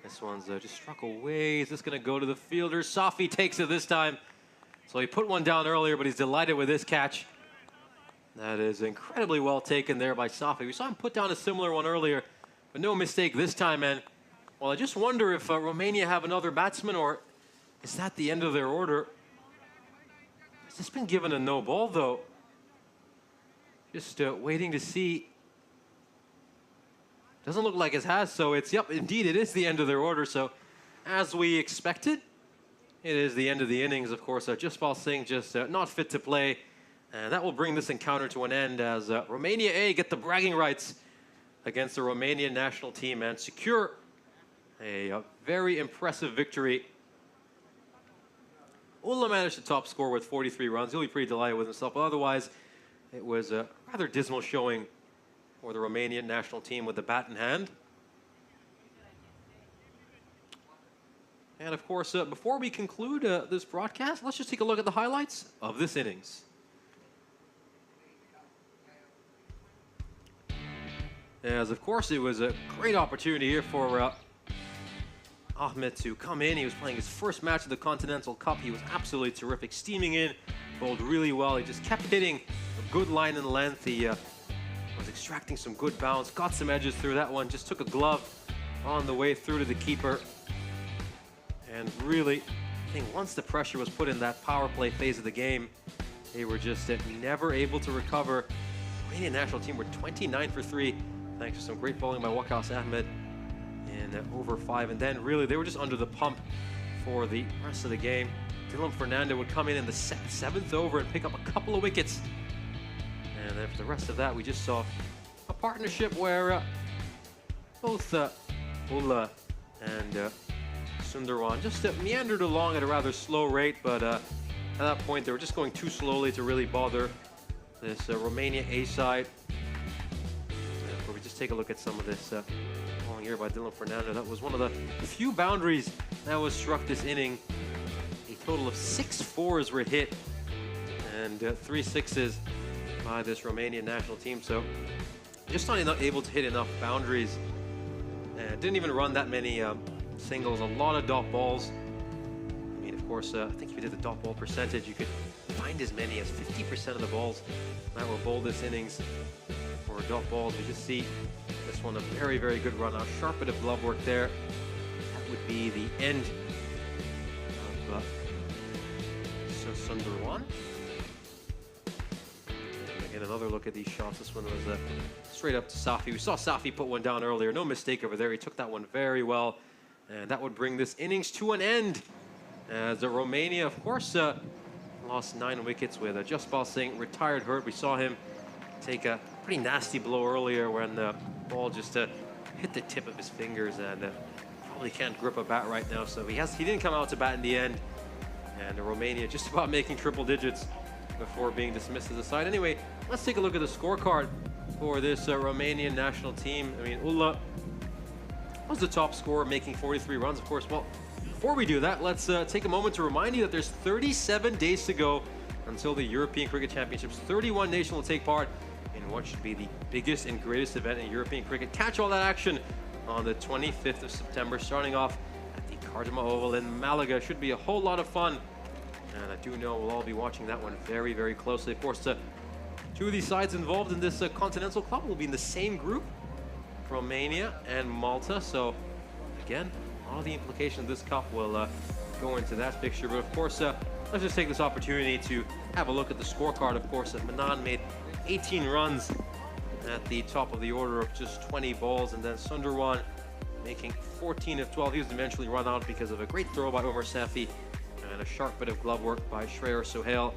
This one's just struck away. Is this going to go to the fielder? Safi takes it this time. So he put one down earlier, but he's delighted with this catch. That is incredibly well taken there by Safi. We saw him put down a similar one earlier, but no mistake this time. And well, I just wonder if Romania have another batsman, or is that the end of their order? Has this been given a no ball, though? Just waiting to see. Doesn't look like it has, so it's, yep, indeed, it is the end of their order. So, as we expected, it is the end of the innings, of course. Jaspal Singh just not fit to play. And that will bring this encounter to an end as Romania A get the bragging rights against the Romanian national team and secure a very impressive victory. Ulla managed to top score with 43 runs. He'll be pretty delighted with himself. But otherwise, it was a rather dismal showing for the Romanian national team with the bat in hand. And of course, before we conclude this broadcast, let's just take a look at the highlights of this innings. As of course, it was a great opportunity here for Ahmed to come in. He was playing his first match of the Continental Cup. He was absolutely terrific, steaming in, bowled really well. He just kept hitting a good line and length. He was extracting some good bounce, got some edges through that one, just took a glove on the way through to the keeper. And really, I think once the pressure was put in that power play phase of the game, they were just never able to recover. The Romanian national team were 29 for 3, thanks to some great bowling by Waqas Ahmed in over 5. And then really, they were just under the pump for the rest of the game. Dylan Fernando would come in the 7th over and pick up a couple of wickets. And then for the rest of that, we just saw a partnership where both Ulla and Sundarwan just meandered along at a rather slow rate, but at that point they were just going too slowly to really bother this Romania A side. Where we just take a look at some of this bowling here by Dylan Fernando. That was one of the few boundaries that was struck this inning. A total of 6 fours were hit and 3 sixes by this Romanian national team. So just not able to hit enough boundaries. And didn't even run that many singles, a lot of dot balls. I mean, of course, I think if you did the dot ball percentage, you could find as many as 50% of the balls that were bowled this innings for dot balls. You just see this one, a very, very good run. A sharp bit of glove work there. That would be the end of Sundarwan. Again, another look at these shots. This one was straight up to Safi. We saw Safi put one down earlier. No mistake over there. He took that one very well. And that would bring this innings to an end. As Romania, of course, lost 9 wickets with Jaspal Singh retired hurt. We saw him take a pretty nasty blow earlier when the ball just hit the tip of his fingers, and probably can't grip a bat right now. So he didn't come out to bat in the end. And Romania just about making triple digits before being dismissed as a side. Anyway, let's take a look at the scorecard for this Romanian national team. I mean, Ulla was the top scorer, making 43 runs, of course. Well, before we do that, let's take a moment to remind you that there's 37 days to go until the European Cricket Championships. 31 nations will take part in what should be the biggest and greatest event in European cricket. Catch all that action on the 25th of September, starting off at the Cardama Oval in Malaga. Should be a whole lot of fun, and I do know we'll all be watching that one very, very closely. Of course, 2 of these sides involved in this Continental Club will be in the same group, Romania and Malta. So again, all the implications of this cup will go into that picture. But of course, let's just take this opportunity to have a look at the scorecard. Of course, Manan made 18 runs at the top of the order of just 20 balls, and then Sundarwan making 14 of 12. He was eventually run out because of a great throw by Omar Safi and a sharp bit of glove work by Shreyer Sohail.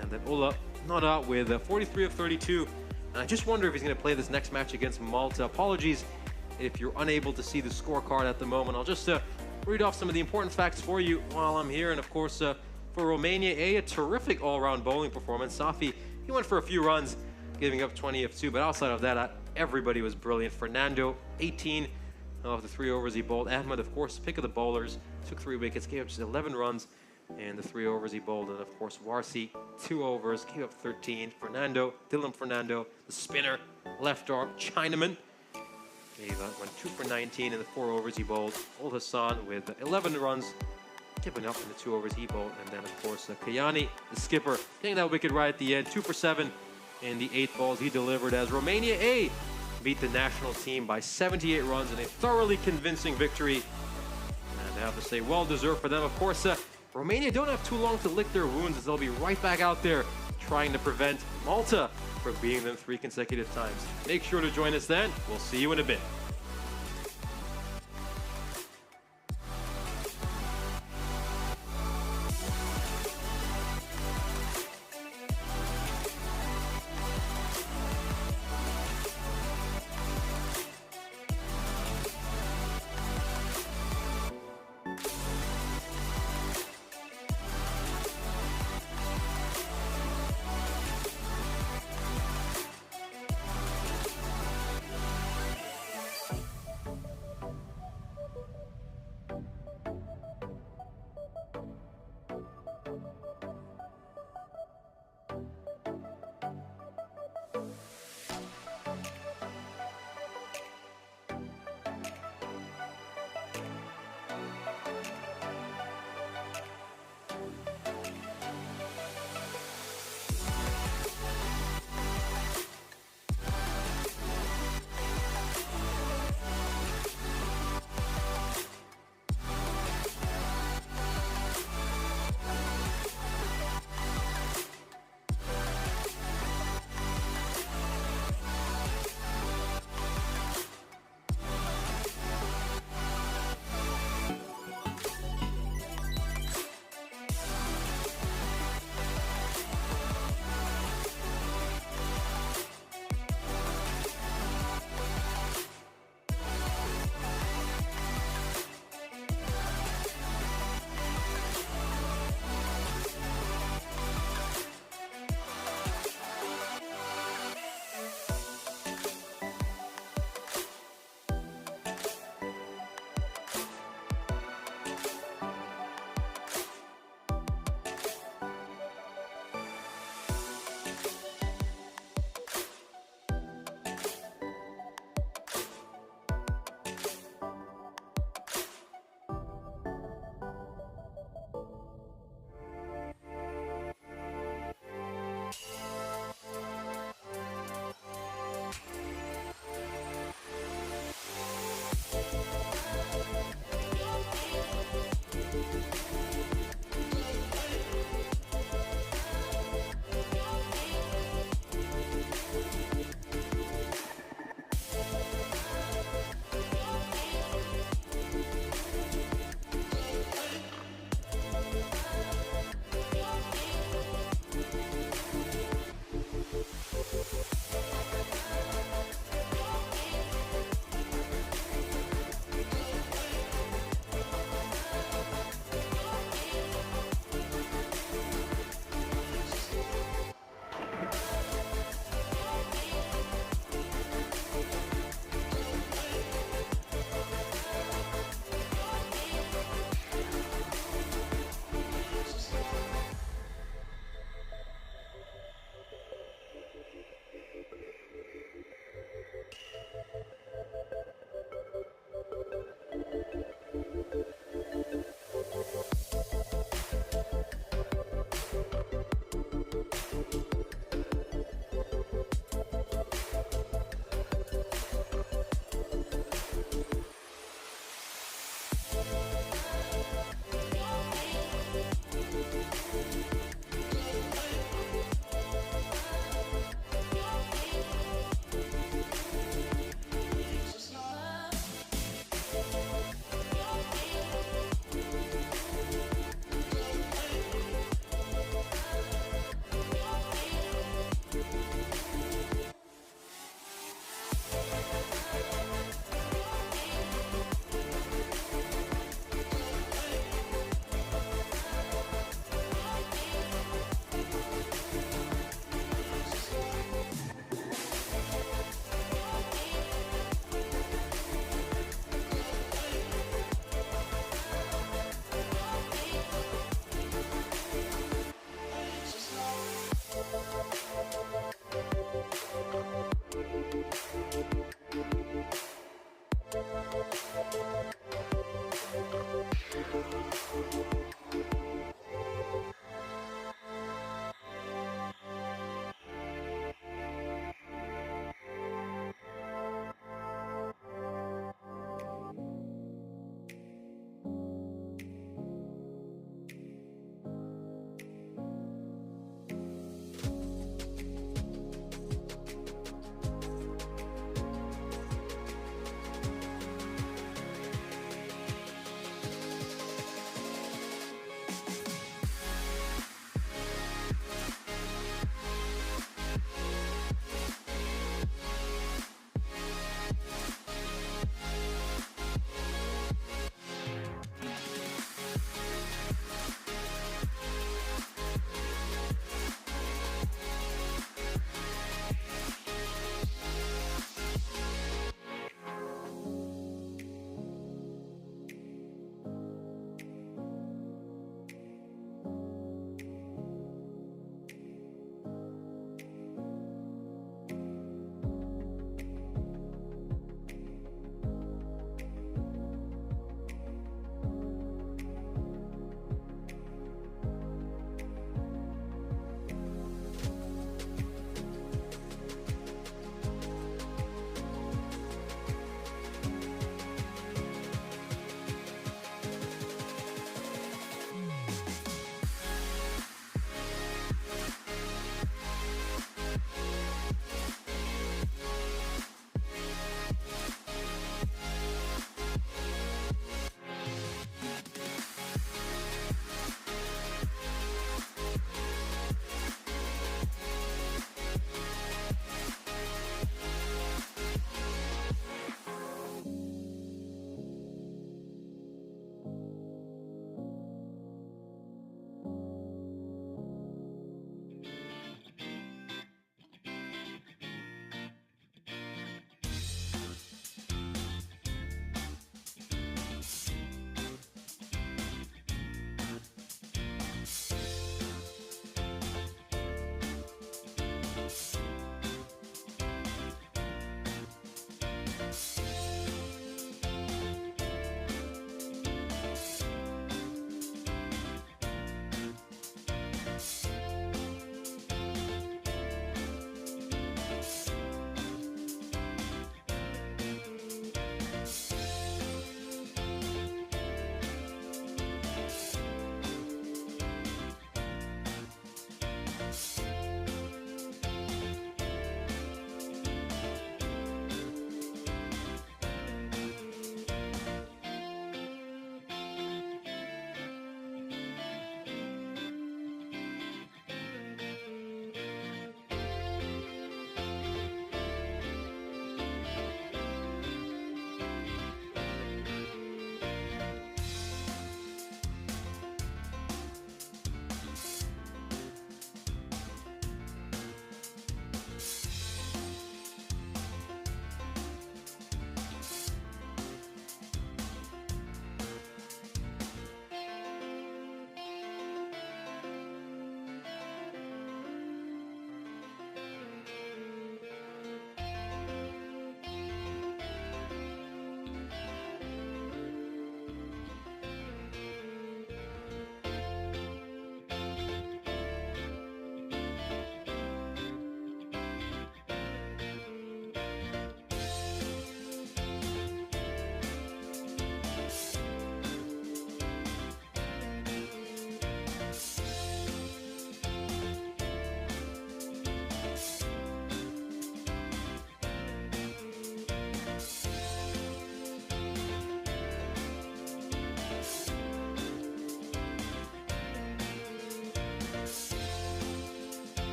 And then Ulla not out with 43 of 32. And I just wonder if he's going to play this next match against Malta. Apologies if you're unable to see the scorecard at the moment. I'll just read off some of the important facts for you while I'm here. And of course, for Romania A, a terrific all-round bowling performance. Safi, he went for a few runs, giving up 20 of 2. But outside of that, everybody was brilliant. Fernando, 18 of the 3 overs he bowled. Ahmed, of course, pick of the bowlers, took 3 wickets, gave up just 11 runs. And the 3 overs he bowled, and of course Warsi, 2 overs, gave up 13. Dylan Fernando, the spinner, left arm, Chinaman, went 2 for 19 in the 4 overs he bowled. Ul Hassan with 11 runs, giving up in the 2 overs he bowled. And then of course Kayani, the skipper, getting that wicket right at the end, 2 for 7 in the 8 balls he delivered, as Romania A beat the national team by 78 runs in a thoroughly convincing victory. And I have to say, well deserved for them. Of course, Romania don't have too long to lick their wounds, as they'll be right back out there trying to prevent Malta from beating them 3 consecutive times. Make sure to join us then. We'll see you in a bit.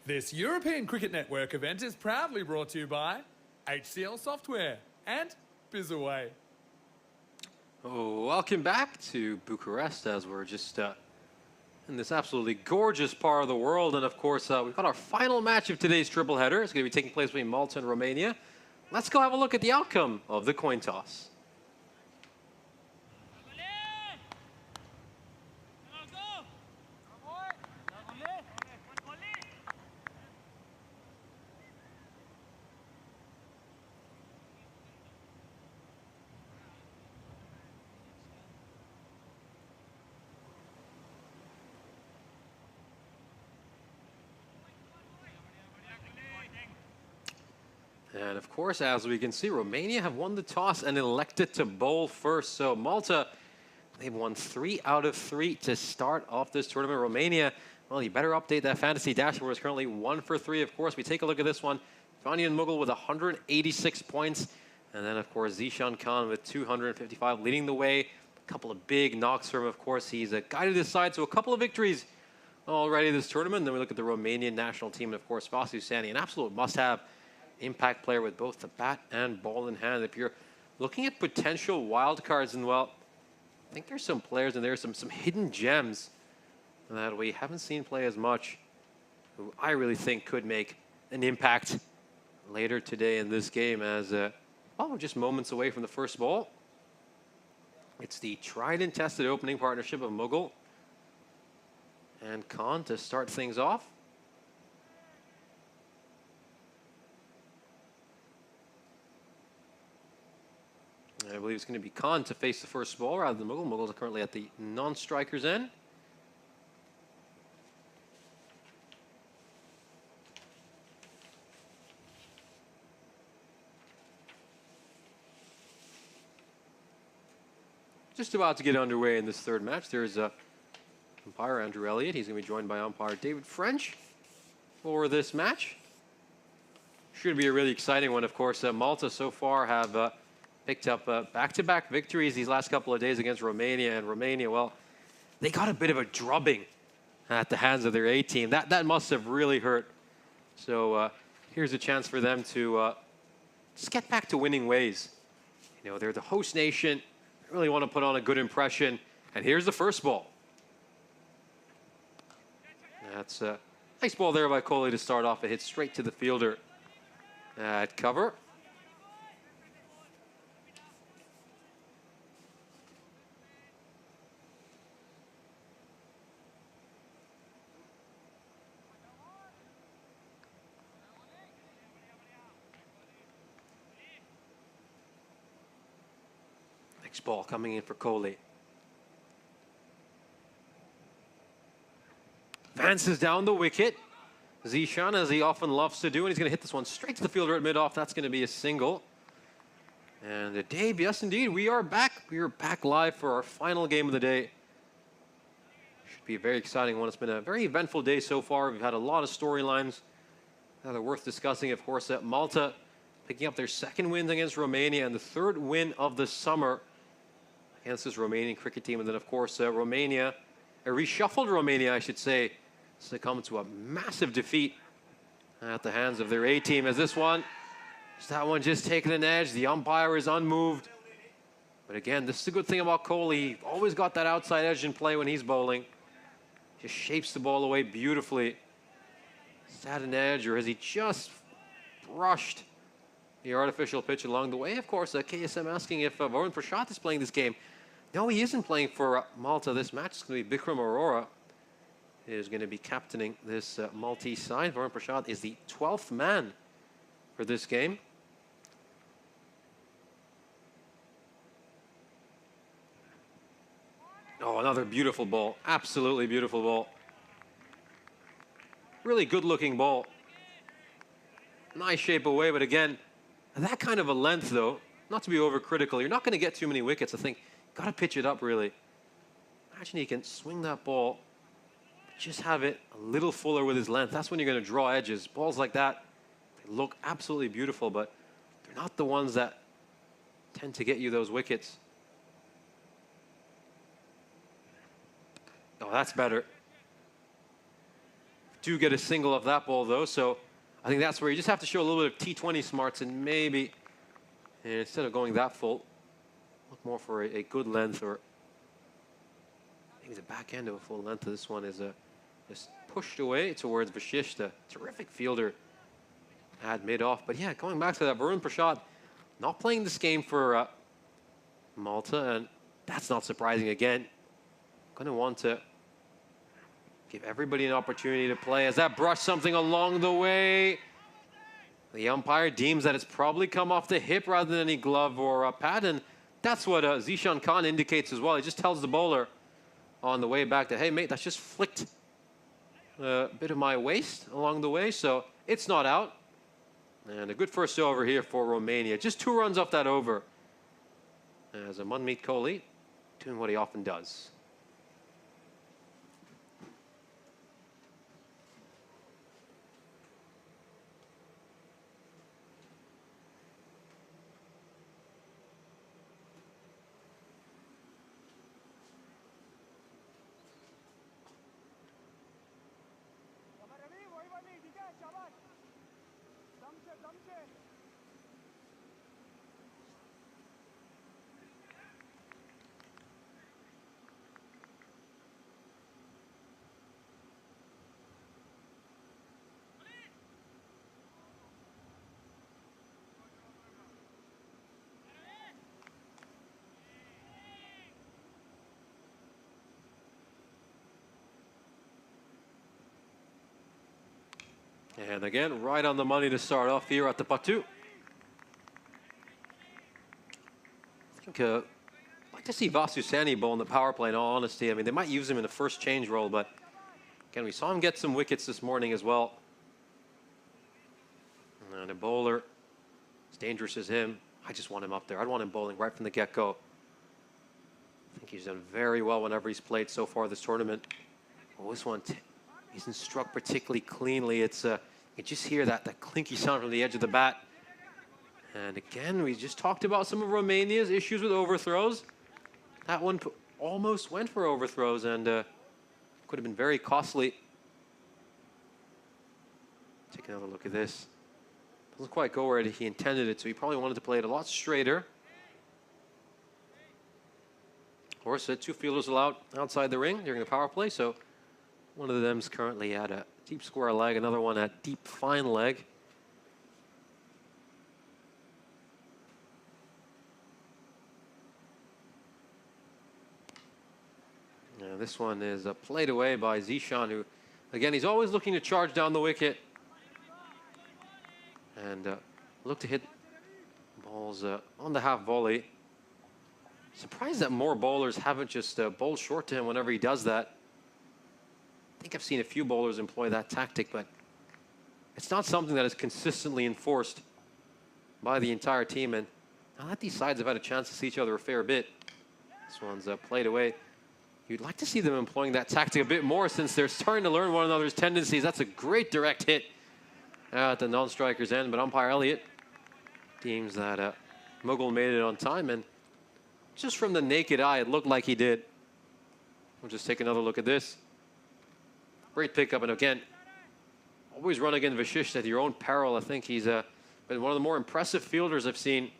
This European Cricket Network event is proudly brought to you by HCL Software and Bizaway. Oh, welcome back to Bucharest as we're just in this absolutely gorgeous part of the world. And of course, we've got our final match of today's triple header. It's going to be taking place between Malta and Romania. Let's go have a look at the outcome of the coin toss. And of course, as we can see, Romania have won the toss and elected to bowl first. So Malta, they've won 3 out of 3 to start off this tournament. Romania, well, you better update that fantasy dashboard. It's currently 1 for 3. Of course, we take a look at this one. Fanian Mughal with 186 points. And then, of course, Zishan Khan with 255 leading the way. A couple of big knocks from him, of course. He's guided his side to a couple of victories already this tournament. Then we look at the Romanian national team. And, of course, Vasu Sani, an absolute must-have impact player with both the bat and ball in hand. If you're looking at potential wild cards, and well, I think there's some players and there's some hidden gems that we haven't seen play as much, who I really think could make an impact later today in this game. As well, we're just moments away from the first ball. It's the tried and tested opening partnership of Mughal and Khan to start things off. I believe it's going to be Khan to face the first ball rather than Mughal. Mughal's currently at the non-striker's end. Just about to get underway in this third match. There's umpire Andrew Elliott. He's going to be joined by umpire David French for this match. Should be a really exciting one, of course. Malta so far have picked up back-to-back victories these last couple of days against Romania. And Romania, well, they got a bit of a drubbing at the hands of their A team. That must have really hurt. So here's a chance for them to just get back to winning ways. You know, they're the host nation. They really want to put on a good impression. And here's the first ball. That's a nice ball there by Kohli to start off. It hits straight to the fielder at cover. Next ball coming in for Kohli. Advances down the wicket. Zishan, as he often loves to do, and he's going to hit this one straight to the fielder at mid-off. That's going to be a single. And Dave, yes indeed, we are back. We are back live for our final game of the day. Should be a very exciting one. It's been a very eventful day so far. We've had a lot of storylines that are worth discussing. Of course, Malta picking up their second win against Romania and the third win of the summer against this Romanian cricket team. And then, of course, Romania, a reshuffled Romania, I should say, succumbed to a massive defeat at the hands of their A team. As this one, that one just taking an edge. The umpire is unmoved. But again, this is the good thing about Kohli. He always got that outside edge in play when he's bowling. Just shapes the ball away beautifully. Is that an edge, or has he just brushed the artificial pitch along the way? Of course, KSM asking if Varun Prashant is playing this game. No, he isn't playing for Malta this match. It's going to be Bikram Arora is going to be captaining this Maltese side. Varun Prashant is the 12th man for this game. Oh, another beautiful ball. Absolutely beautiful ball. Really good-looking ball. Nice shape away, but again, that kind of a length, though, not to be overcritical, you're not going to get too many wickets. I think got to pitch it up, really. Imagine he can swing that ball, just have it a little fuller with his length. That's when you're going to draw edges. Balls like that, they look absolutely beautiful, but they're not the ones that tend to get you those wickets. Oh, that's better. do get a single off that ball, though. So I think that's where you just have to show a little bit of T20 smarts and maybe, and instead of going that full, look more for a good length, or maybe the back end of a full length of this one is just pushed away towards Vashish, the terrific fielder at mid-off. But yeah, going back to that, Varun Prasad not playing this game for Malta, and that's not surprising again. Going to want to give everybody an opportunity to play. As that brushed something along the way, the umpire deems that it's probably come off the hip rather than any glove or pad, and that's what Zishan Khan indicates as well. He just tells the bowler on the way back that, hey, mate, that's just flicked a bit of my waist along the way, so it's not out. And a good first over here for Romania. Just 2 runs off that over, as Manmeet Kohli doing what he often does. And again, right on the money to start off here at the Patu. I think I'd like to see Vasu Sani bowl in the power play, in all honesty. I mean, they might use him in the first change role, but again, we saw him get some wickets this morning as well. And a bowler as dangerous as him, I just want him up there. I'd want him bowling right from the get-go. I think he's done very well whenever he's played so far this tournament. Oh, this one isn't struck particularly cleanly. It's you just hear that clinky sound from the edge of the bat. And again, we just talked about some of Romania's issues with overthrows. That one almost went for overthrows and could have been very costly. Take another look at this. Doesn't quite go where he intended it, so he probably wanted to play it a lot straighter. Of course, 2 fielders allowed outside the ring during the power play, so one of them's currently at a deep square leg, another one at deep fine leg. Now this one is played away by Zishan, who, again, he's always looking to charge down the wicket and look to hit balls on the half volley. Surprised that more bowlers haven't just bowled short to him whenever he does that. I think I've seen a few bowlers employ that tactic, but it's not something that is consistently enforced by the entire team. And now that these sides have had a chance to see each other a fair bit, this one's played away. You'd like to see them employing that tactic a bit more since they're starting to learn one another's tendencies. That's a great direct hit at the non-striker's end, but umpire Elliott deems that Mughal made it on time, and just from the naked eye, it looked like he did. We'll just take another look at this. Great pickup, and again, always run against Vashish at your own peril. I think he's been one of the more impressive fielders I've seen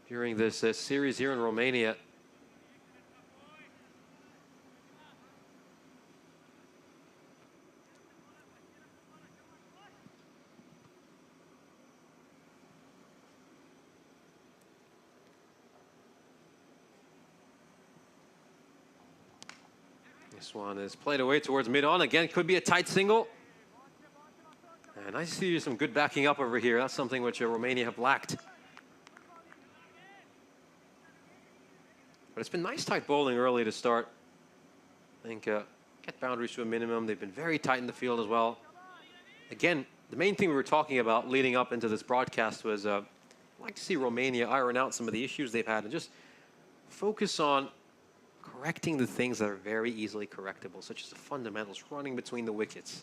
during this series here in Romania. This one is played away towards mid-on. Again, could be a tight single. And I see some good backing up over here. That's something which Romania have lacked. But it's been nice tight bowling early to start. I think get boundaries to a minimum. They've been very tight in the field as well. Again, the main thing we were talking about leading up into this broadcast was I'd like to see Romania iron out some of the issues they've had and just focus on correcting the things that are very easily correctable, such as the fundamentals, running between the wickets,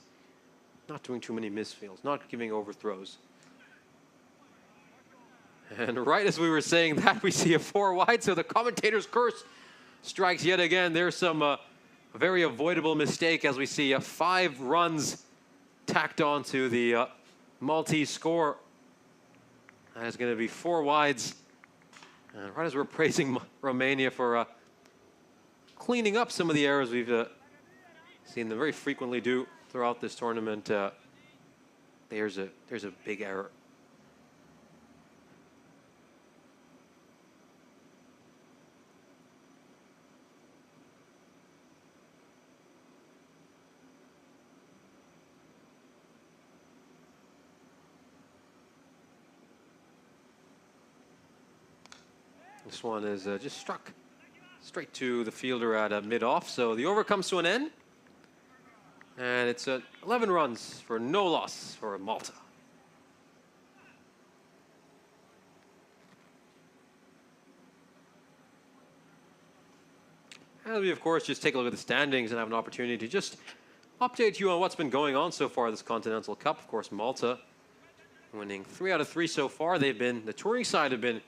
not doing too many misfields, not giving overthrows. And right as we were saying that, we see a 4 wide, so the commentator's curse strikes yet again. There's some a very avoidable mistake as we see 5 runs tacked on to the Maltese score. That is going to be 4 wides. And right as we're praising Romania for cleaning up some of the errors we've seen them very frequently do throughout this tournament, there's a big error. This one is just struck straight to the fielder at mid-off. So the over comes to an end. And it's 11 runs for no loss for Malta. And we, of course, just take a look at the standings and have an opportunity to just update you on what's been going on so far this Continental Cup. Of course, Malta winning 3 out of 3 so far. The touring side have been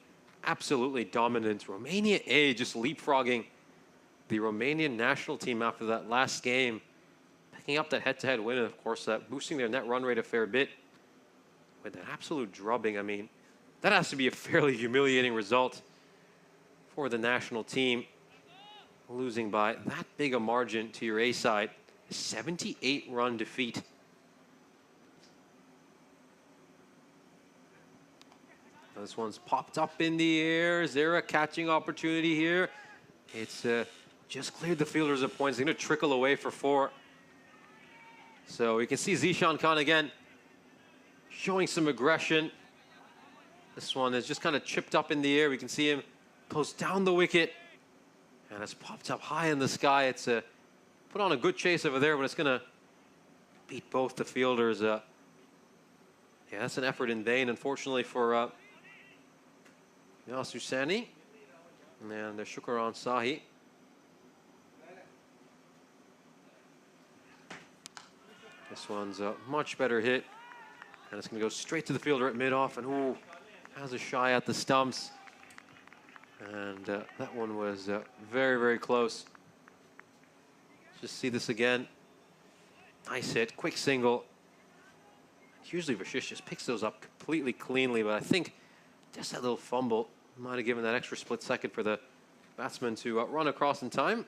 absolutely dominant. Romania A just leapfrogging the Romanian national team after that last game, picking up that head-to-head win, and of course boosting their net run rate a fair bit with an absolute drubbing. I mean, that has to be a fairly humiliating result for the national team, losing by that big a margin to your A side. 78-run defeat. This one's popped up in the air. Is there a catching opportunity here? It's just cleared the fielders of points. They're going to trickle away for 4. So we can see Zishan Khan again showing some aggression. This one is just kind of chipped up in the air. We can see him goes down the wicket. And it's popped up high in the sky. It's put on a good chase over there, but it's going to beat both the fielders. Yeah, that's an effort in vain, unfortunately, for Susani and Shukran Sahi. This one's a much better hit. And it's going to go straight to the fielder at mid-off. And ooh, has a shy at the stumps. And that one was very, very close. Just see this again. Nice hit, quick single. Usually Vashish just picks those up completely cleanly, but I think just that little fumble might have given that extra split second for the batsman to run across in time.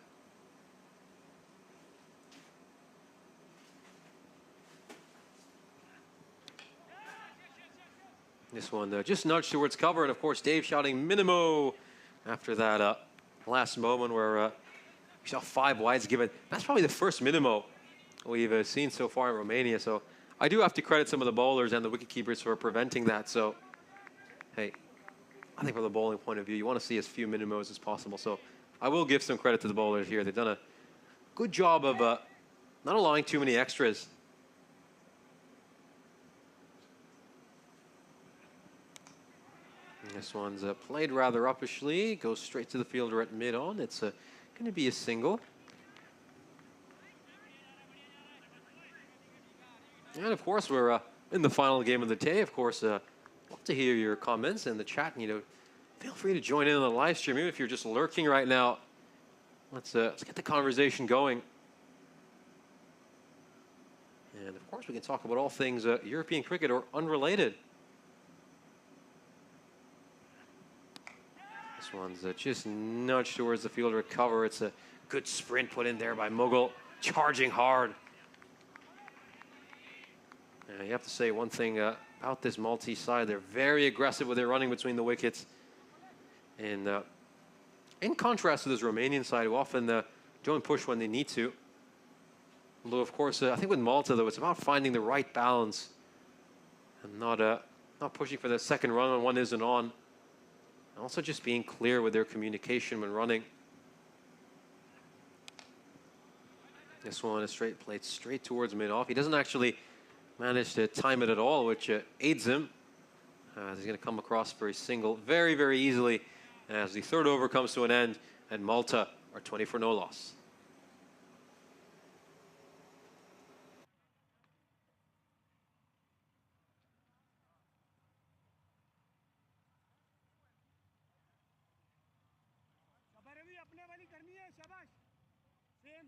This one just nudged towards cover, and of course Dave shouting minimo after that last moment where we saw 5 wides given. That's probably the first minimo we've seen so far in Romania. So I do have to credit some of the bowlers and the wicketkeepers for preventing that. So, hey, I think from the bowling point of view, you want to see as few minimos as possible. So I will give some credit to the bowlers here. They've done a good job of not allowing too many extras. This one's played rather uppishly, goes straight to the fielder at mid-on. It's going to be a single. And of course, we're in the final game of the day. Of course, love to hear your comments in the chat. And, feel free to join in on the live stream, even if you're just lurking right now. Let's get the conversation going. And of course, we can talk about all things European cricket or unrelated. This one's just nudged towards the fielder at cover. It's a good sprint put in there by Mughal, charging hard. You have to say one thing about this Maltese side. They're very aggressive with their running between the wickets. And in contrast to this Romanian side, who often don't push when they need to. Although, of course, I think with Malta, though, it's about finding the right balance and not pushing for the second run when one isn't on. And also just being clear with their communication when running. This one is played straight towards mid-off. He doesn't actually manage to time it at all, which aids him. He's going to come across for a single very, very easily as the third over comes to an end, and Malta are 20 for no loss. अपने वाली करनी है शाबाश same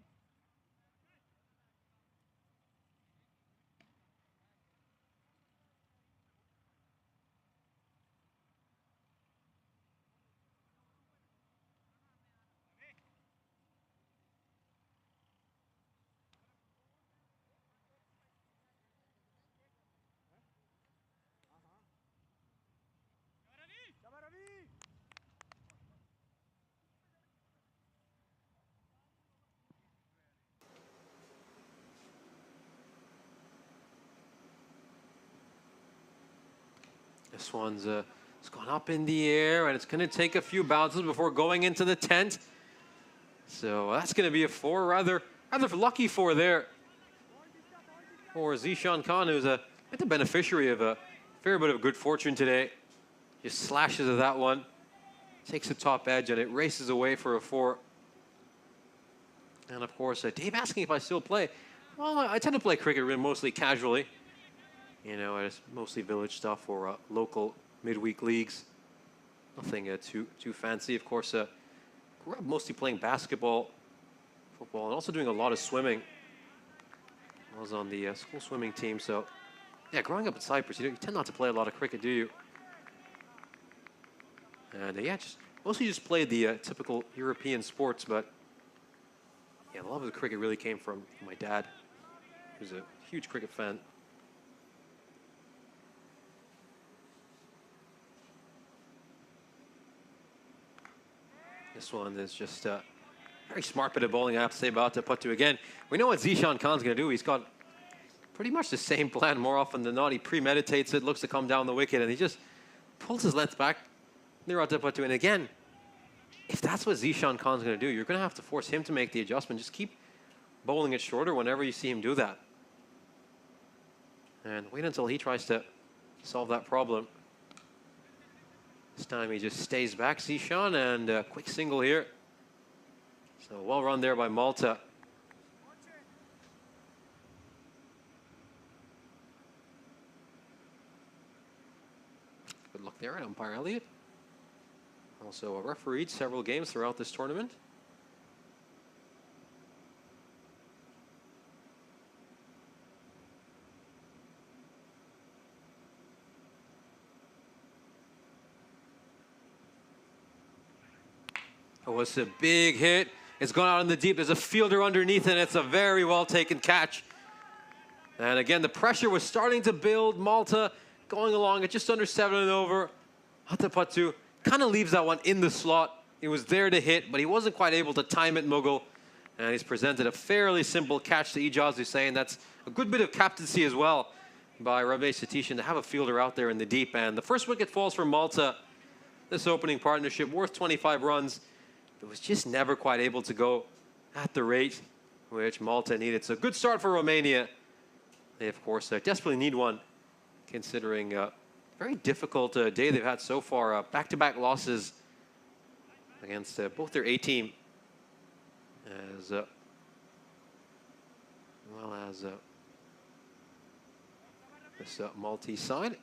This one's it's gone up in the air, and it's going to take a few bounces before going into the tent. So that's going to be a 4, rather lucky 4 there for Zishan Khan, who's the beneficiary of a fair bit of good fortune today. Just slashes at that one, takes the top edge, and it races away for a 4. And of course, Dave asking if I still play. Well, I tend to play cricket mostly casually. You know, it's mostly village stuff or local midweek leagues. Nothing too fancy. Of course, grew up mostly playing basketball, football, and also doing a lot of swimming. I was on the school swimming team, so yeah, growing up in Cyprus, you tend not to play a lot of cricket, do you? And yeah, mostly just played the typical European sports, but yeah, the love of the cricket really came from my dad, who's a huge cricket fan. This one is just very smart bit of bowling, I have to say, about to put to again. We know what Zishan Khan's going to do. He's got pretty much the same plan more often than not. He premeditates it, looks to come down the wicket, and he just pulls his length back. They're out to put to. And again, if that's what Zishan Khan's going to do, you're going to have to force him to make the adjustment. Just keep bowling it shorter whenever you see him do that. And wait until he tries to solve that problem. This time he just stays back, Zishan, and a quick single here. So well run there by Malta. Good luck there at umpire Elliott. Also refereed several games throughout this tournament. Oh, it's a big hit. It's gone out in the deep. There's a fielder underneath, and it's a very well taken catch. And again, the pressure was starting to build. Malta going along at just under 7 and over. Hatapatu kind of leaves that one in the slot. It was there to hit, but he wasn't quite able to time it, Mughal. And he's presented a fairly simple catch to Ijaz Hussain. That's a good bit of captaincy as well by Ramesh Satishan to have a fielder out there in the deep. And the first wicket falls for Malta. This opening partnership worth 25 runs. It was just never quite able to go at the rate which Malta needed. So good start for Romania. They, of course, desperately need one, considering a very difficult day they've had so far. Back-to-back losses against both their A-team as well as this Maltese side.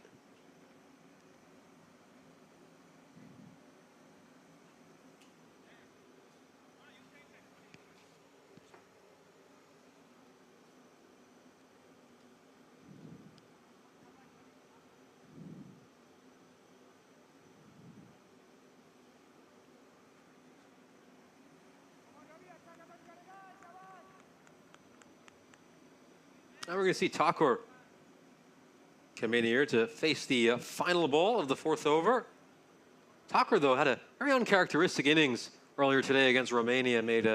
Now we're going to see Thakur come in here to face the final ball of the 4th over. Thakur, though, had a very uncharacteristic innings earlier today against Romania, made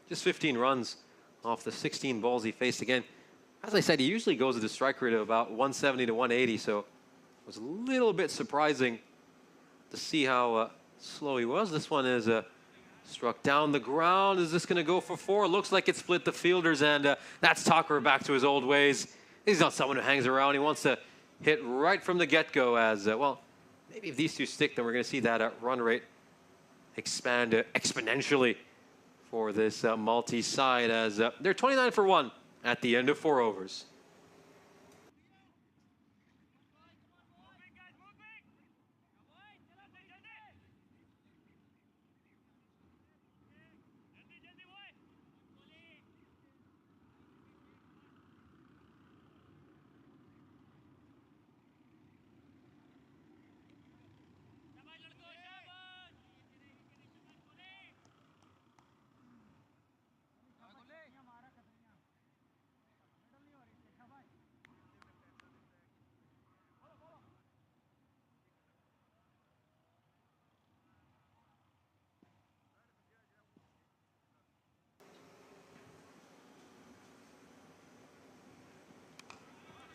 just 15 runs off the 16 balls he faced. Again, as I said, he usually goes at a strike rate of about 170 to 180, so it was a little bit surprising to see how slow he was. This one is struck down the ground. Is this going to go for 4? Looks like it split the fielders, and that's Thakur back to his old ways. He's not someone who hangs around. He wants to hit right from the get-go as, well, maybe if these two stick, then we're going to see that run rate expand exponentially for this Maltese side as they're 29 for 1 at the end of 4 overs.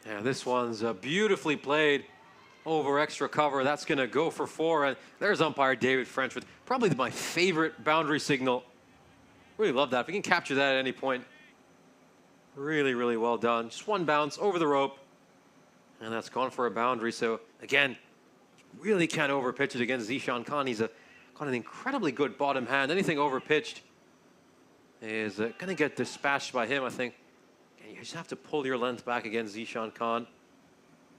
Yeah, this one's beautifully played over extra cover. That's going to go for 4. And there's umpire David French with probably my favorite boundary signal. Really love that. If we can capture that at any point, really, really well done. Just one bounce over the rope, and that's gone for a boundary. So again, really can't overpitch it against Zishan Khan. He's got an incredibly good bottom hand. Anything overpitched is going to get dispatched by him, I think. And you just have to pull your length back against Zishan Khan.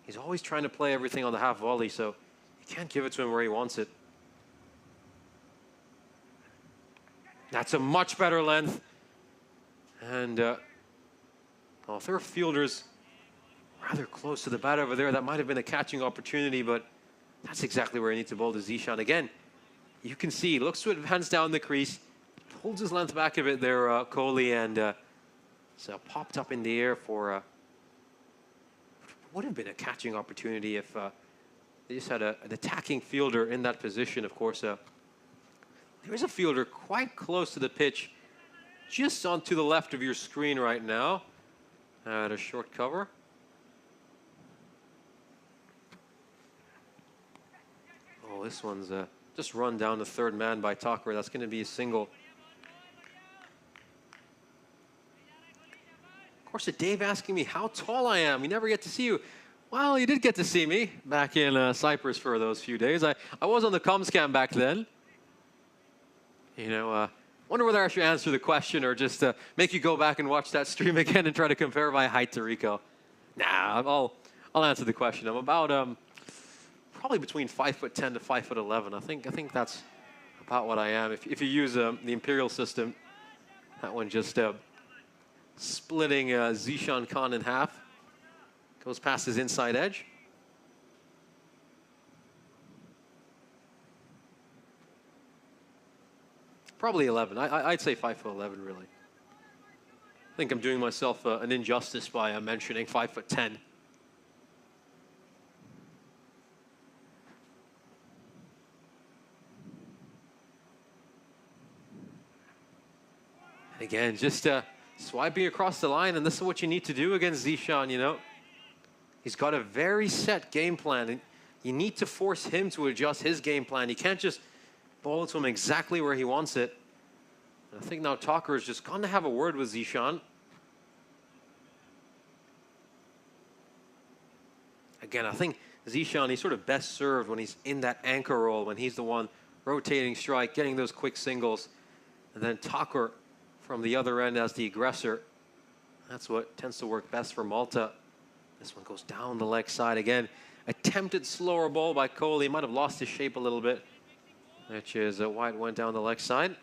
He's always trying to play everything on the half volley, so you can't give it to him where he wants it. That's a much better length. And there are fielders rather close to the bat over there. That might have been a catching opportunity, but that's exactly where he needs to bowl to Zishan. Again, you can see, looks to advance down the crease, pulls his length back a bit there, Kohli, and so popped up in the air for would have been a catching opportunity if they just had an attacking fielder in that position. Of course, there's a fielder quite close to the pitch, just onto the left of your screen right now, at a short cover. Oh, this one's just run down the third man by Tucker. That's going to be a single. Of course, Dave asking me how tall I am. We never get to see you. Well, you did get to see me back in Cyprus for those few days. I was on the ComScam back then. You know, wonder whether I should answer the question or just make you go back and watch that stream again and try to compare my height to Rico. Nah, I'll answer the question. I'm about probably between 5'10" to 5'11". I think that's about what I am. If you use the imperial system, that one just splitting Zishan Khan in half. Goes past his inside edge. Probably 11. I'd say 5'11", really. I think I'm doing myself an injustice by mentioning 5'10". Again, just swiping across the line, and this is what you need to do against Zishan, you know. He's got a very set game plan, and you need to force him to adjust his game plan. You can't just bowl it to him exactly where he wants it. And I think now Tucker is just going to have a word with Zishan. Again, I think Zishan, he's sort of best served when he's in that anchor role, when he's the one rotating strike, getting those quick singles. And then Tucker from the other end as the aggressor. That's what tends to work best for Malta. This one goes down the leg side again. Attempted slower ball by Kohli. He might have lost his shape a little bit, which is why it went down the leg side.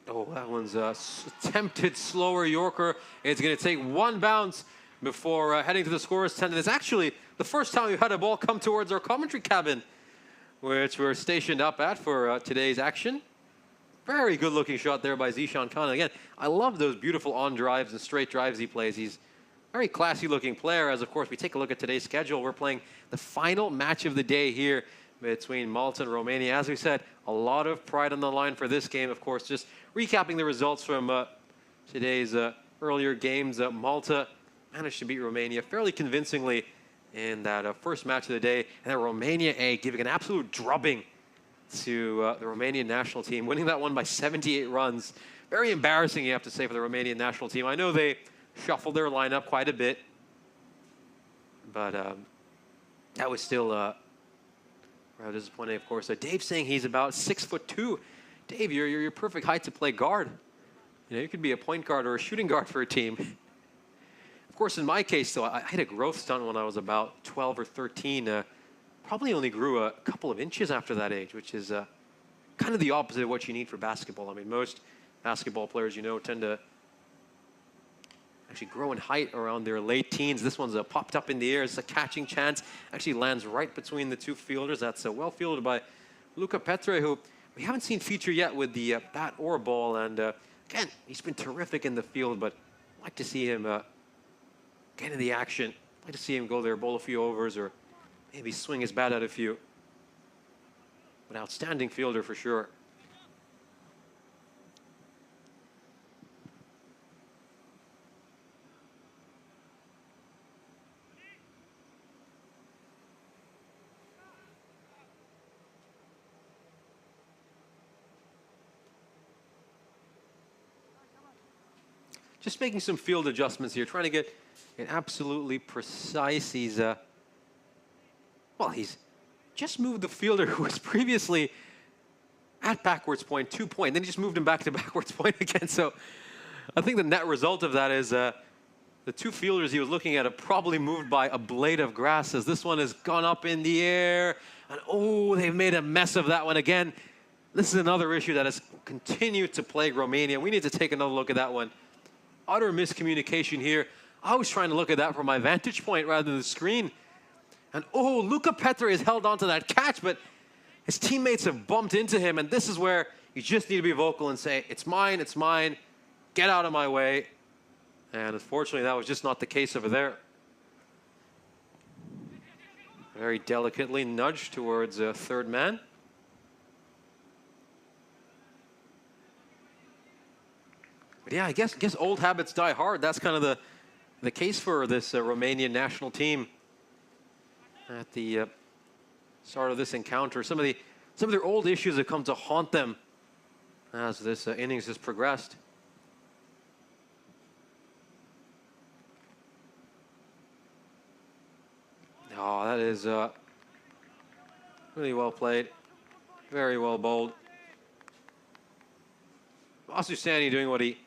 Oh, that one's a attempted slower Yorker. It's going to take one bounce before heading to the scorer's tent. And it's actually the first time we've had a ball come towards our commentary cabin, which we're stationed up at for today's action. Very good looking shot there by Zishan Khan. Again, I love those beautiful on drives and straight drives he plays. He's a very classy looking player. As of course we take a look at today's schedule, we're playing the final match of the day here between Malta and Romania. As we said, a lot of pride on the line for this game. Of course, just recapping the results from today's earlier games. Malta managed to beat Romania fairly convincingly in that first match of the day. And then Romania A giving an absolute drubbing to the Romanian national team, winning that one by 78 runs. Very embarrassing, you have to say, for the Romanian national team. I know they shuffled their lineup quite a bit, but that was still rather disappointing, of course. Dave saying he's about 6'2". Dave, you're your perfect height to play guard. You know, you could be a point guard or a shooting guard for a team. Of course, in my case, though, I had a growth stunt when I was about 12 or 13. Probably only grew a couple of inches after that age, which is kind of the opposite of what you need for basketball. I mean, most basketball players, you know, tend to actually grow in height around their late teens. This one's popped up in the air. It's a catching chance. Actually lands right between the two fielders. That's well fielded by Luca Petre, who we haven't seen feature yet with the bat or ball. And again, he's been terrific in the field, but I'd like to see him get in the action. I'd like to see him go there, bowl a few overs, or maybe swing his bat at a few. An outstanding fielder for sure. Just making some field adjustments here, trying to get it absolutely precise. He's just moved the fielder who was previously at backwards point, 2 point. Then he just moved him back to backwards point again. So I think the net result of that is the two fielders he was looking at have probably moved by a blade of grass, as this one has gone up in the air. And oh, they've made a mess of that one again. This is another issue that has continued to plague Romania. We need to take another look at that one. Utter miscommunication here. I was trying to look at that from my vantage point rather than the screen. And oh, Luca Petre has held on to that catch, but his teammates have bumped into him. And this is where you just need to be vocal and say, it's mine, get out of my way. And unfortunately, that was just not the case over there. Very delicately nudged towards third man. But yeah, I guess old habits die hard. That's kind of the case for this Romanian national team at the start of this encounter. Some of their old issues have come to haunt them as this innings has progressed. Oh, that is really well played. Very well bowled. Asusani doing what he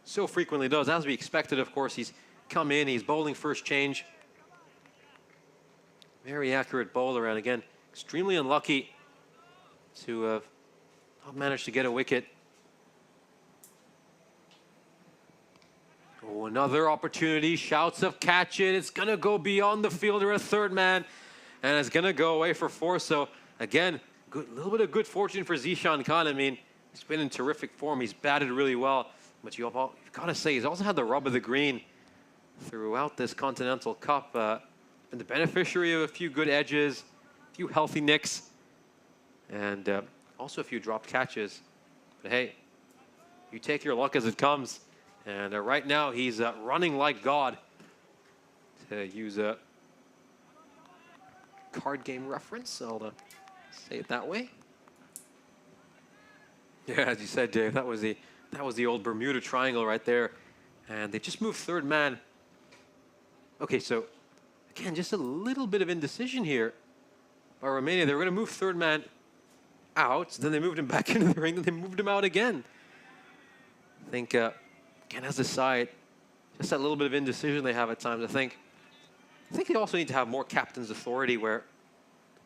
so frequently does, as we expected, of course. He's come in, he's bowling first change. Very accurate bowler, and again, extremely unlucky to have not managed to get a wicket. Oh, another opportunity, shouts of catch it. It's gonna go beyond the fielder, a third man, and it's gonna go away for four. So again, a little bit of good fortune for Zishan Khan. I mean, he's been in terrific form. He's batted really well. But you've got to say, he's also had the rub of the green throughout this Continental Cup. Been the beneficiary of a few good edges, a few healthy nicks, and also a few dropped catches. But hey, you take your luck as it comes. And right now, he's running like God, to use a card game reference. I'll say it that way. Yeah, as you said, Dave, that was the old Bermuda Triangle right there. And they just moved third man. Okay, so again, just a little bit of indecision here by Romania. They were going to move third man out, then they moved him back into the ring, then they moved him out again. I think, again, as a side, just that little bit of indecision they have at times. I think they also need to have more captain's authority, where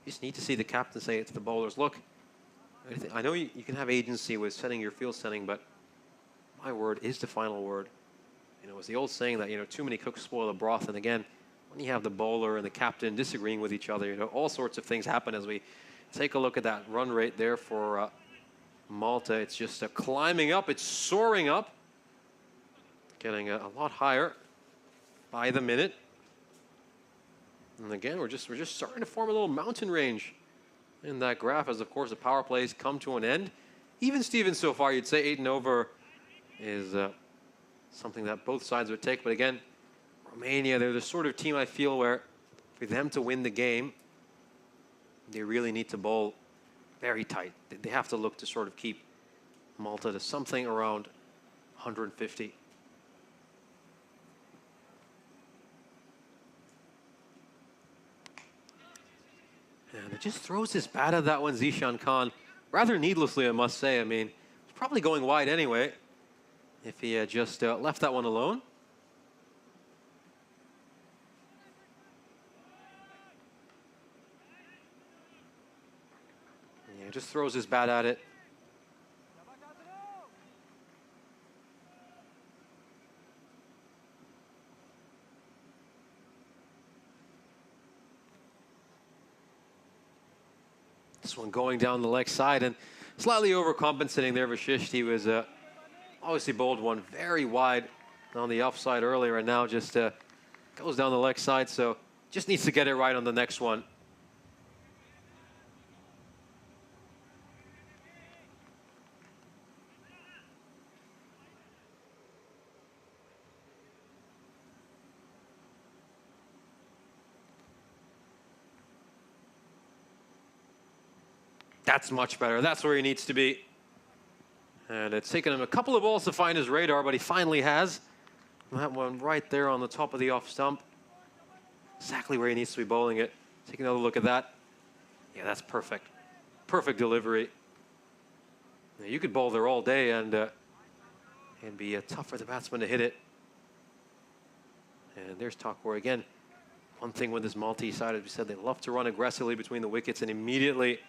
you just need to see the captain say it to the bowlers. Look, I know you can have agency with setting your field setting, but my word is the final word. You know, it's the old saying that, you know, too many cooks spoil the broth. And again, when you have the bowler and the captain disagreeing with each other, you know, all sorts of things happen. As we take a look at that run rate there for Malta, it's just climbing up. It's soaring up, getting a lot higher by the minute. And again, we're just starting to form a little mountain range in that graph, as of course the power plays come to an end. Even Steven, so far, you'd say 8 and over is something that both sides would take. But again, Romania, they're the sort of team I feel where for them to win the game, they really need to bowl very tight. They have to look to sort of keep Malta to something around 150. And it just throws his bat at that one, Zishan Khan, rather needlessly, I must say. I mean, it's probably going wide anyway if he had just left that one alone. Yeah, just throws his bat at it. This one going down the leg side and slightly overcompensating there. Vashisht, he was obviously bowled one very wide on the offside earlier, and now just goes down the leg side, so just needs to get it right on the next one. That's much better. That's where he needs to be. And it's taken him a couple of balls to find his radar, but he finally has. That one right there on the top of the off stump. Exactly where he needs to be bowling it. Take another look at that. Yeah, that's perfect. Perfect delivery. Now, you could bowl there all day and be tough for the batsman to hit it. And there's Takor again. One thing with this Maltese side, as we said, they love to run aggressively between the wickets, and immediately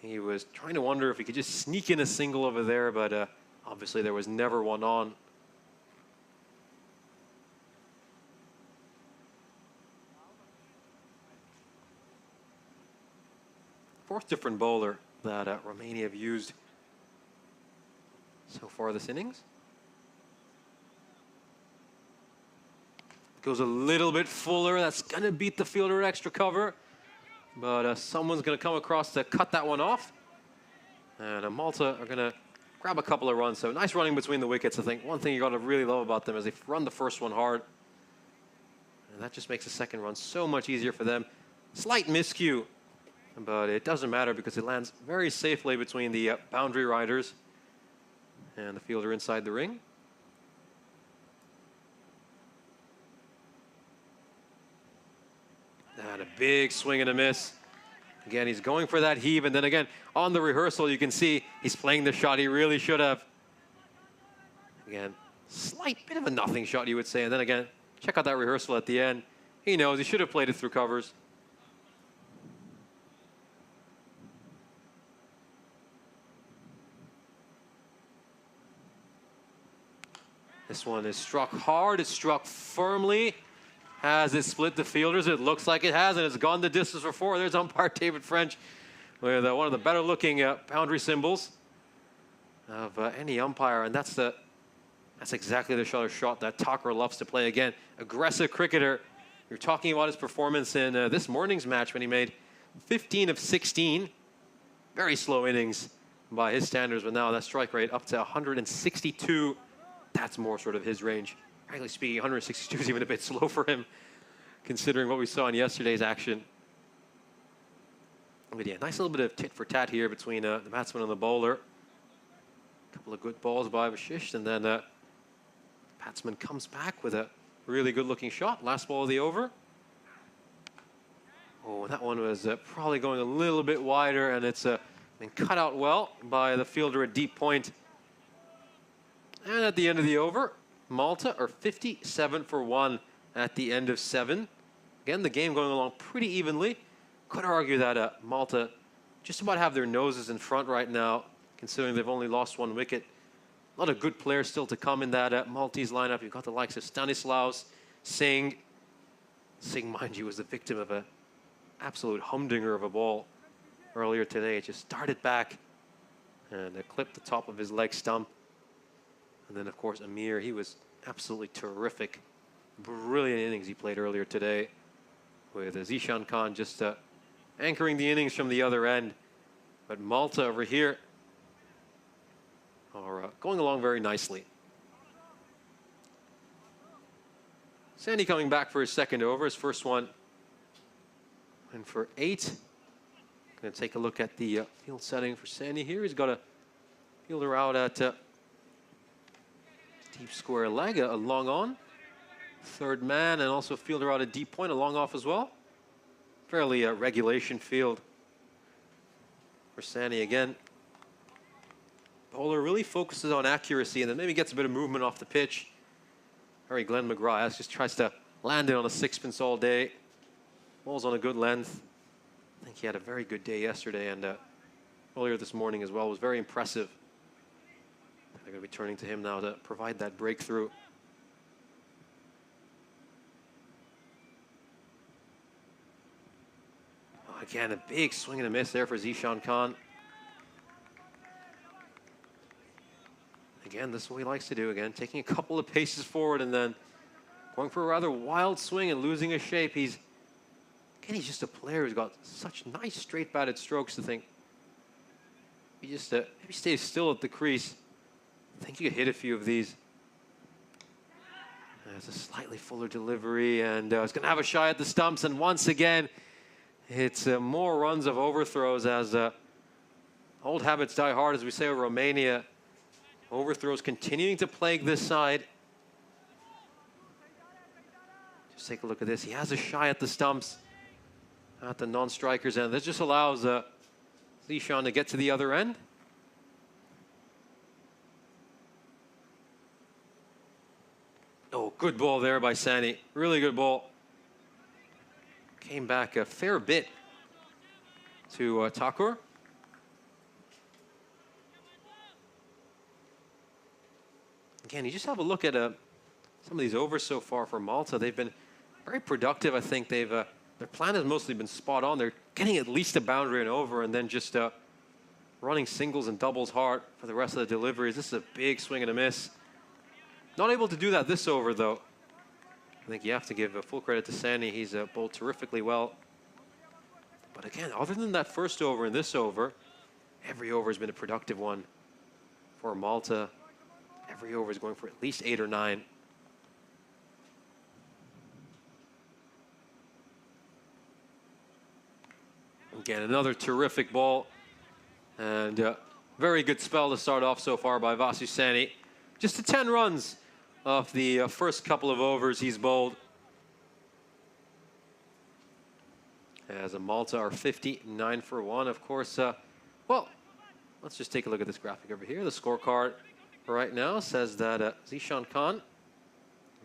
he was trying to wonder if he could just sneak in a single over there, but obviously there was never one on. Fourth different bowler that Romania have used so far this innings. Goes a little bit fuller. That's going to beat the fielder at extra cover. But someone's going to come across to cut that one off. And Malta are going to grab a couple of runs. So nice running between the wickets. I think one thing you got to really love about them is they've run the first one hard. And that just makes the second run so much easier for them. Slight miscue. But it doesn't matter because it lands very safely between the boundary riders and the fielder inside the ring. And a big swing and a miss. Again, he's going for that heave, and then again, on the rehearsal, you can see he's playing the shot he really should have. Again, slight bit of a nothing shot, you would say, and then again, check out that rehearsal at the end. He knows he should have played it through covers. This one is struck hard, it's struck firmly. Has it split the fielders? It looks like it has, and it's gone the distance for four. There's umpire David French with one of the better looking boundary symbols of any umpire, and that's exactly the shot that Takor loves to play. Again, aggressive cricketer. You're talking about his performance in this morning's match when he made 15 of 16. Very slow innings by his standards, but now that strike rate up to 162. That's more sort of his range. Frankly speaking, 162 is even a bit slow for him, considering what we saw in yesterday's action. But yeah, nice little bit of tit for tat here between the batsman and the bowler. A couple of good balls by Vashish, and then the batsman comes back with a really good looking shot. Last ball of the over. Oh, that one was probably going a little bit wider, and it's been cut out well by the fielder at deep point. And at the end of the over, Malta are 57 for 1 at the end of 7. Again, the game going along pretty evenly. Could argue that Malta just about have their noses in front right now, considering they've only lost one wicket. A lot of good players still to come in that Maltese lineup. You've got the likes of Stanislaus, Singh. Singh, mind you, was the victim of an absolute humdinger of a ball earlier today. It just started back and clipped the top of his leg stump. And then, of course, Amir, he was absolutely terrific. Brilliant innings he played earlier today with Zishan Khan just anchoring the innings from the other end. But Malta over here are going along very nicely. Sandy coming back for his second over, his first one. And for 8, going to take a look at the field setting for Sandy here. He's got a fielder out at deep square leg, a long on. Third man, and also fielder out at deep point, a long off as well. Fairly regulation field for Sandy again. Bowler really focuses on accuracy and then maybe gets a bit of movement off the pitch. Harry Glenn McGrath just tries to land it on a sixpence all day. Ball's on a good length. I think he had a very good day yesterday, and earlier this morning as well was very impressive. They're going to be turning to him now to provide that breakthrough. Oh, again, a big swing and a miss there for Zishan Khan. Again, this is what he likes to do. Again, taking a couple of paces forward and then going for a rather wild swing and losing his shape. He's just a player who's got such nice straight batted strokes to think. He just maybe stays still at the crease. I think you could hit a few of these. There's a slightly fuller delivery, and it's going to have a shy at the stumps. And once again, it's more runs of overthrows as old habits die hard, as we say, with Romania. Overthrows continuing to plague this side. Just take a look at this. He has a shy at the stumps, at the non-strikers end. This just allows Zishan to get to the other end. Oh, good ball there by Sani. Really good ball. Came back a fair bit to Thakur. Again, you just have a look at some of these overs so far for Malta. They've been very productive. I think they've their plan has mostly been spot on. They're getting at least a boundary and over, and then just running singles and doubles hard for the rest of the deliveries. This is a big swing and a miss. Not able to do that this over, though. I think you have to give full credit to Sani. He's bowled terrifically well. But again, other than that first over and this over, every over has been a productive one for Malta. Every over is going for at least 8 or 9. Again, another terrific ball. And very good spell to start off so far by Vasu Sani. Just to 10 runs off the first couple of overs he's bowled. As a Malta are 59 for 1, of course. Well, let's just take a look at this graphic over here. The scorecard right now says that Zishan Khan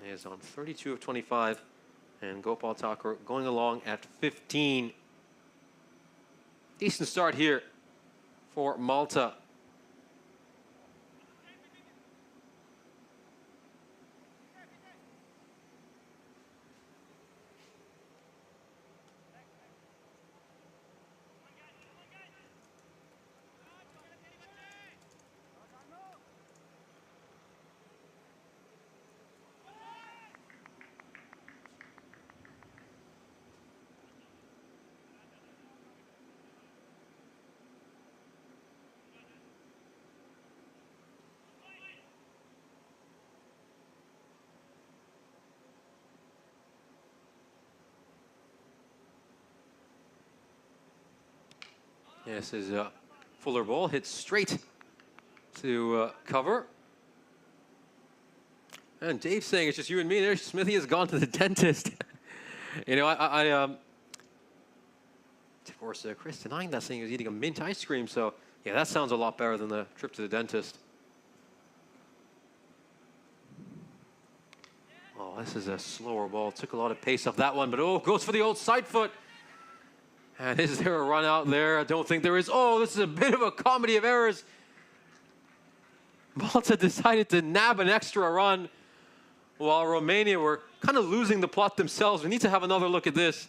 is on 32 of 25, and Gopal Thakur going along at 15. Decent start here for Malta. This is a fuller ball, hit straight to cover. And Dave's saying it's just you and me there. Smithy has gone to the dentist. You know, of course, Chris denying that, saying he was eating a mint ice cream. So, yeah, that sounds a lot better than the trip to the dentist. Oh, this is a slower ball. Took a lot of pace off that one, but oh, goes for the old side foot. And is there a run out there? I don't think there is. Oh, this is a bit of a comedy of errors. Malta decided to nab an extra run while Romania were kind of losing the plot themselves. We need to have another look at this.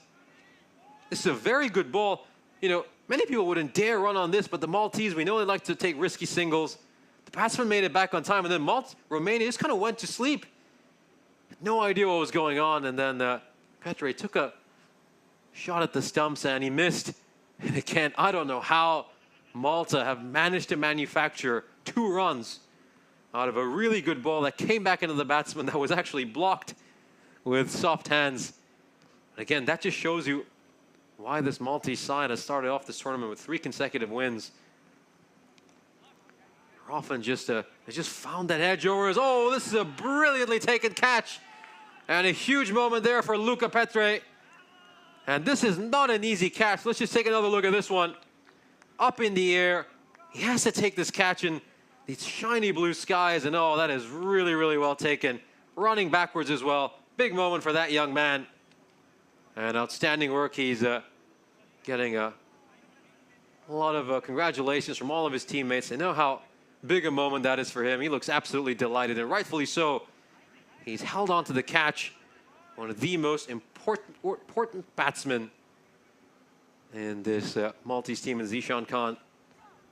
This is a very good ball. You know, many people wouldn't dare run on this, but the Maltese, we know they like to take risky singles. The batsman made it back on time, and then Romania just kind of went to sleep. No idea what was going on, and then Petre took a shot at the stumps, and he missed. And again, I don't know how Malta have managed to manufacture 2 runs out of a really good ball that came back into the batsman that was actually blocked with soft hands. And again, that just shows you why this Maltese side has started off this tournament with 3 consecutive wins. They're often just they just found that edge over us. Oh, this is a brilliantly taken catch. And a huge moment there for Luca Petre. And this is not an easy catch. Let's just take another look at this one. Up in the air. He has to take this catch in these shiny blue skies. And oh, that is really, really well taken. Running backwards as well. Big moment for that young man. And outstanding work. He's getting a lot of congratulations from all of his teammates. They know how big a moment that is for him. He looks absolutely delighted, and rightfully so. He's held on to the catch. One of the most important batsmen in this Maltese team is Zishan Khan.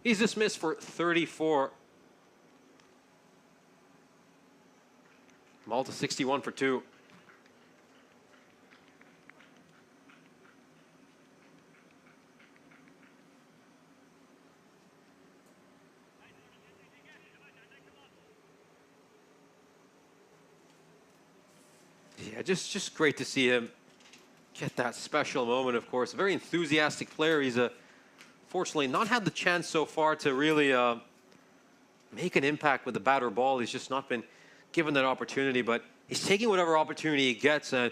He's dismissed for 34. Malta 61 for 2. Yeah, just great to see him get that special moment, of course. A very enthusiastic player. He's fortunately not had the chance so far to really make an impact with the bat or ball. He's just not been given that opportunity, but he's taking whatever opportunity he gets. And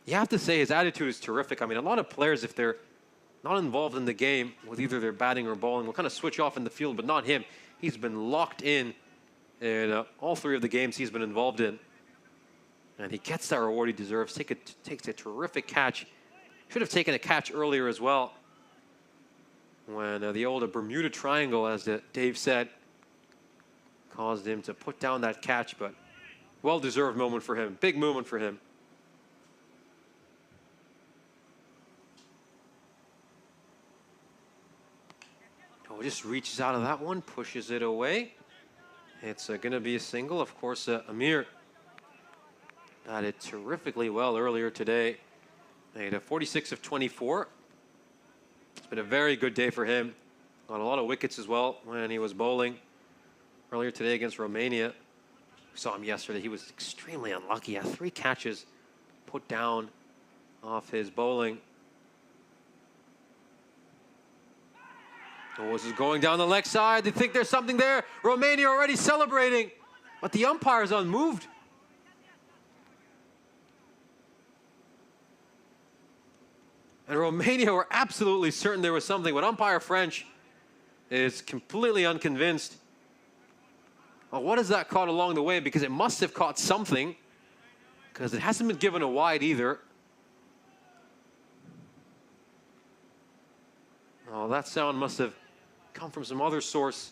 you have to say his attitude is terrific. I mean, a lot of players, if they're not involved in the game with either their batting or bowling, will kind of switch off in the field, but not him. He's been locked in all 3 of the games he's been involved in. And he gets that reward he deserves. Takes a terrific catch. Should have taken a catch earlier as well. When the old Bermuda Triangle, as Dave said, caused him to put down that catch, but well-deserved moment for him. Big moment for him. Oh, just reaches out of that one, pushes it away. It's going to be a single. Of course, Amir batted terrifically well earlier today. Made a 46 of 24. It's been a very good day for him. Got a lot of wickets as well when he was bowling earlier today against Romania. We saw him yesterday. He was extremely unlucky. He had 3 catches put down off his bowling. Oh, this is going down the leg side. They think there's something there. Romania already celebrating, but the umpire's unmoved. And Romania were absolutely certain there was something, but umpire French is completely unconvinced. Well, what has that caught along the way? Because it must have caught something, because it hasn't been given a wide either. Oh, that sound must have come from some other source.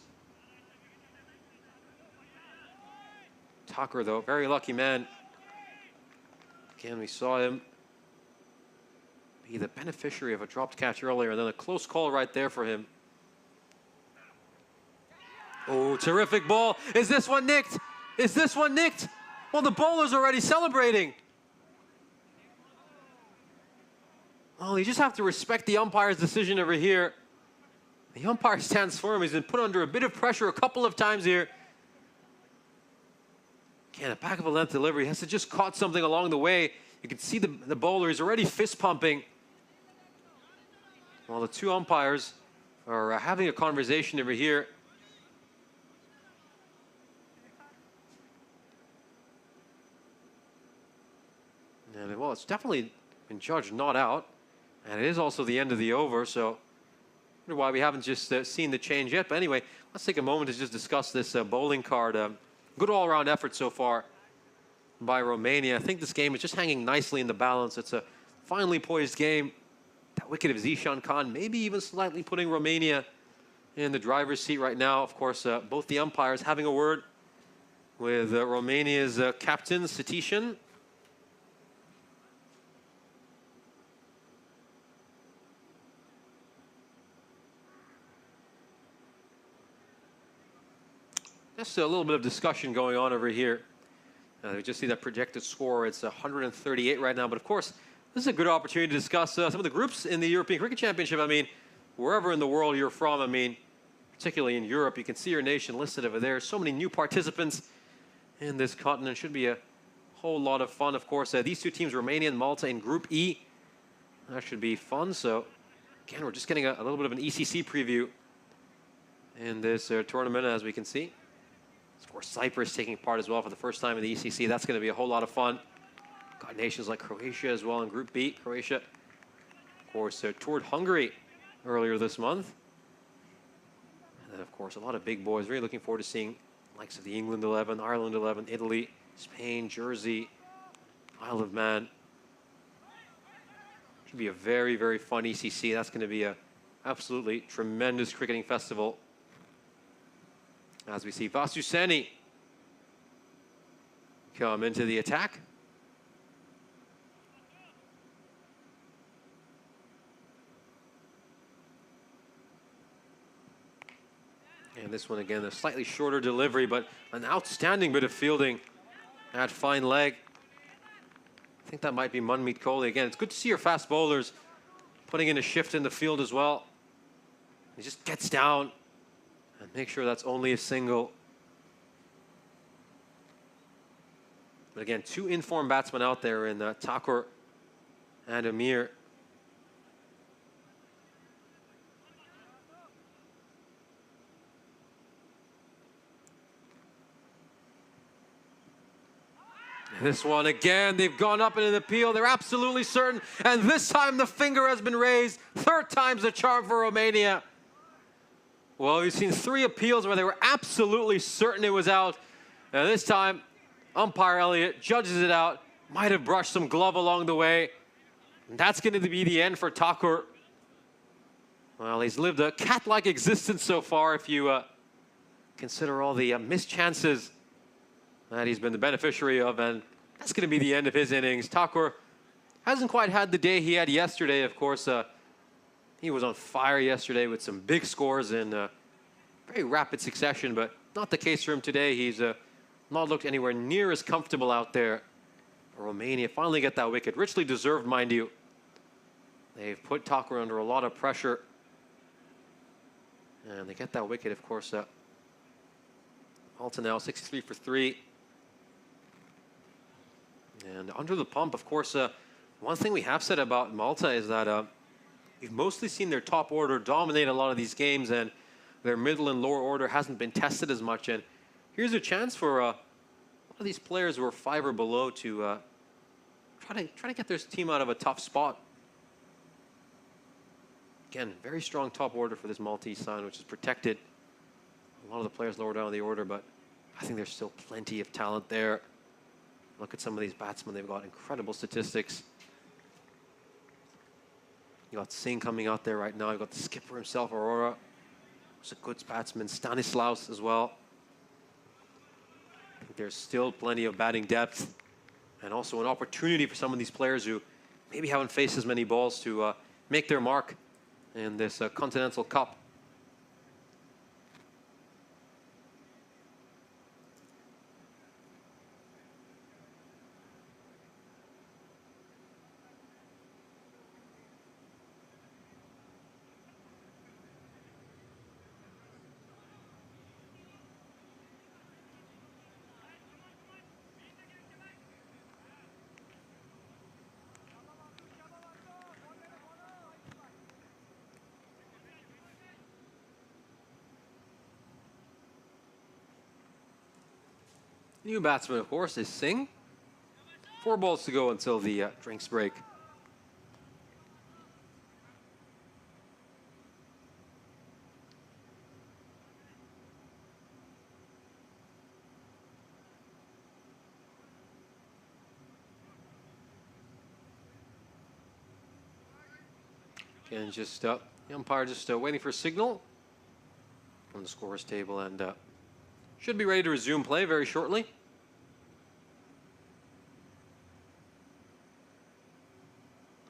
Tucker, though, very lucky man. Again, we saw him be the beneficiary of a dropped catch earlier, and then a close call right there for him. Oh, terrific ball. Is this one nicked? Is this one nicked? Well, the bowler's already celebrating. Well, you just have to respect the umpire's decision over here. The umpire stands firm. He's been put under a bit of pressure a couple of times here. Again, a back of a length delivery. He has to just caught something along the way. You can see the bowler is already fist pumping. Well, the 2 umpires are having a conversation over here. And, well, it's definitely been judged not out. And it is also the end of the over, so I wonder why we haven't just seen the change yet. But anyway, let's take a moment to just discuss this bowling card. Good all-around effort so far by Romania. I think this game is just hanging nicely in the balance. It's a finely poised game. That wicket of Zishan Khan maybe even slightly putting Romania in the driver's seat right now. Of course, both the umpires having a word with Romania's captain, Satishan. Just a little bit of discussion going on over here. We just see that projected score. It's 138 right now. But of course, this is a good opportunity to discuss some of the groups in the European Cricket Championship. I mean, wherever in the world you're from, I mean, particularly in Europe, you can see your nation listed over there. So many new participants in this continent. Should be a whole lot of fun. Of course, these 2 teams, Romania and Malta, in Group E. That should be fun. So, again, we're just getting a little bit of an ECC preview in this tournament, as we can see. Of course, Cyprus taking part as well for the first time in the ECC. That's going to be a whole lot of fun. Got nations like Croatia as well in Group B. Croatia, of course, toured Hungary earlier this month. And then, of course, a lot of big boys. Really looking forward to seeing the likes of the England 11, Ireland 11, Italy, Spain, Jersey, Isle of Man. Should be a very, very fun ECC. That's going to be a absolutely tremendous cricketing festival. As we see Vasu Seni come into the attack. And this one, again, a slightly shorter delivery, but an outstanding bit of fielding at fine leg. I think that might be Manmeet Kohli. Again, it's good to see your fast bowlers putting in a shift in the field as well. He just gets down and make sure that's only a single. But again, two informed batsmen out there in Thakur and Amir. This one again, they've gone up in an appeal. They're absolutely certain. And this time the finger has been raised. Third time's the charm for Romania. Well, we've seen 3 appeals where they were absolutely certain it was out. And this time, umpire Elliott judges it out. Might have brushed some glove along the way. And that's going to be the end for Thakur. Well, he's lived a cat-like existence so far if you consider all the missed chances that he's been the beneficiary of, and that's going to be the end of his innings. Thakur hasn't quite had the day he had yesterday, of course. He was on fire yesterday with some big scores in very rapid succession, but not the case for him today. He's not looked anywhere near as comfortable out there. Romania finally get that wicket. Richly deserved, mind you. They've put Thakur under a lot of pressure. And they get that wicket, of course. Malta now 63 for 3. And under the pump, of course, one thing we have said about Malta is that we've mostly seen their top order dominate a lot of these games, and their middle and lower order hasn't been tested as much. And here's a chance for a lot of these players who are 5 or below to try to get their team out of a tough spot. Again, very strong top order for this Maltese side, which is protected. A lot of the players lower down the order, but I think there's still plenty of talent there. Look at some of these batsmen. They've got incredible statistics. You got Singh coming out there right now. You got the skipper himself, Aurora. Who's a good batsman. Stanislaus as well. I think there's still plenty of batting depth, and also an opportunity for some of these players who maybe haven't faced as many balls to make their mark in this Continental Cup. New batsman, of course, is Singh. 4 balls to go until the drinks break. Again, just the umpire just waiting for a signal on the scorer's table, and should be ready to resume play very shortly.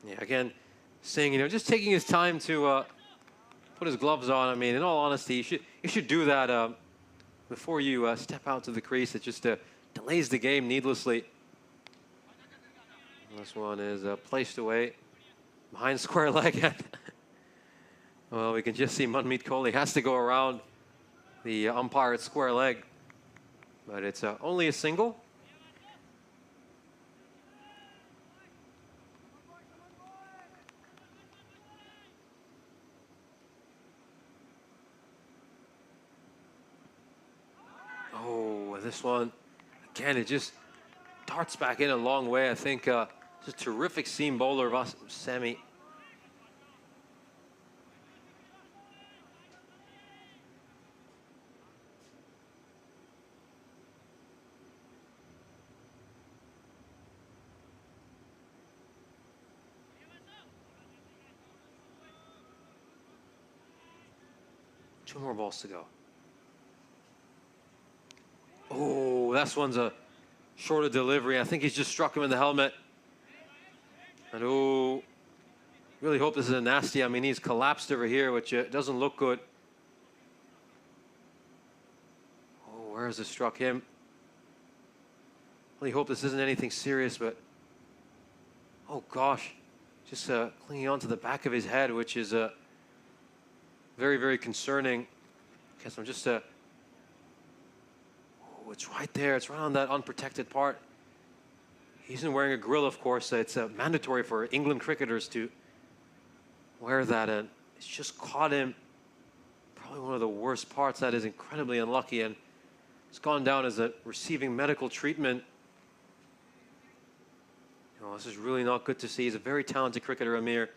Yeah, again, Singh, just taking his time to put his gloves on. I mean, in all honesty, you should do that before you step out to the crease. It just delays the game needlessly. This one is placed away behind square leg. Well, we can just see Manmeet Kohli has to go around the umpire at square leg, but it's only a single. Oh, this one, again, it just darts back in a long way. I think it's a terrific seam bowler of Semi. Two more balls to go. Oh, this one's a shorter delivery. I think he's just struck him in the helmet. And oh, really hope this is a nasty. I mean, he's collapsed over here, which doesn't look good. Oh, where has it struck him? Really hope this isn't anything serious, but oh gosh, just clinging onto the back of his head, which is very, very concerning. Okay, so I'm just, oh, it's right there. It's right on that unprotected part. He isn't wearing a grill, of course. It's mandatory for England cricketers to wear that, and it's just caught him. Probably one of the worst parts. That is incredibly unlucky, and it's gone down as a receiving medical treatment. This is really not good to see. He's a very talented cricketer, Amir.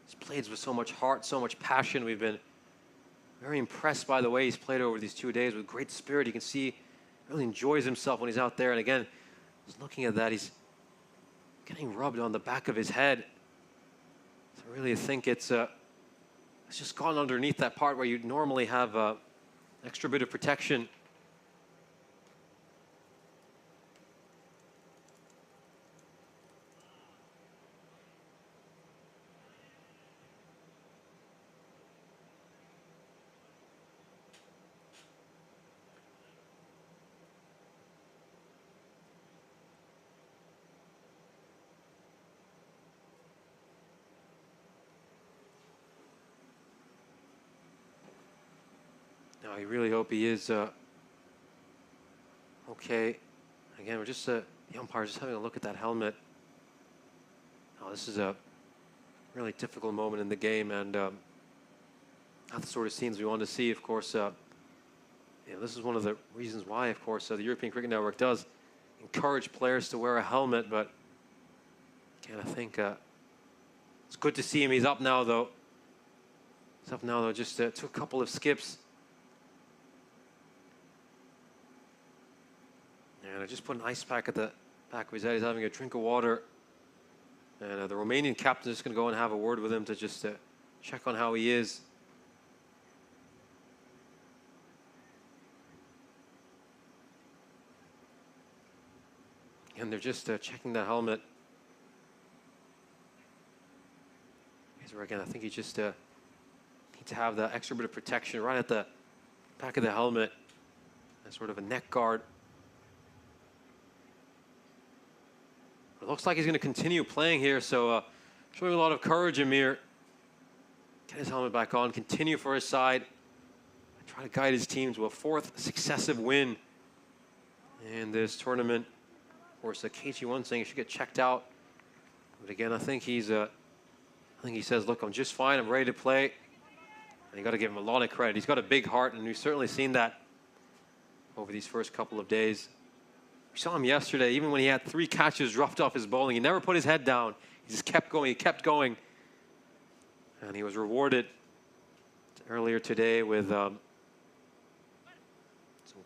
He's played with so much heart, so much passion. We've been very impressed by the way he's played over these 2 days with great spirit. You can see he really enjoys himself when he's out there. And again, just looking at that, he's getting rubbed on the back of his head. So really, I think it's just gone underneath that part where you'd normally have an extra bit of protection. I really hope he is okay. Again, we're just the umpire just having a look at that helmet. This is a really difficult moment in the game, and not the sort of scenes we want to see. Of course, this is one of the reasons why, of course, the European Cricket Network does encourage players to wear a helmet. But again, I think it's good to see him. He's up now, though. He's up now, though. Just took a couple of skips. And I just put an ice pack at the back of his head. He's having a drink of water. And the Romanian captain is just going to go and have a word with him to just check on how he is. And they're just checking the helmet. So again, I think you just need to have that extra bit of protection right at the back of the helmet. As sort of a neck guard. It looks like he's going to continue playing here, so showing a lot of courage, Amir. Get his helmet back on, continue for his side, and try to guide his team to a 4th successive win in this tournament. Of course, the KG1 saying he should get checked out, but again, I think he says, "Look, I'm just fine. I'm ready to play." And you got to give him a lot of credit. He's got a big heart, and we've certainly seen that over these first couple of days. We saw him yesterday, even when he had 3 catches dropped off his bowling. He never put his head down. He just kept going. He kept going. And he was rewarded earlier today with a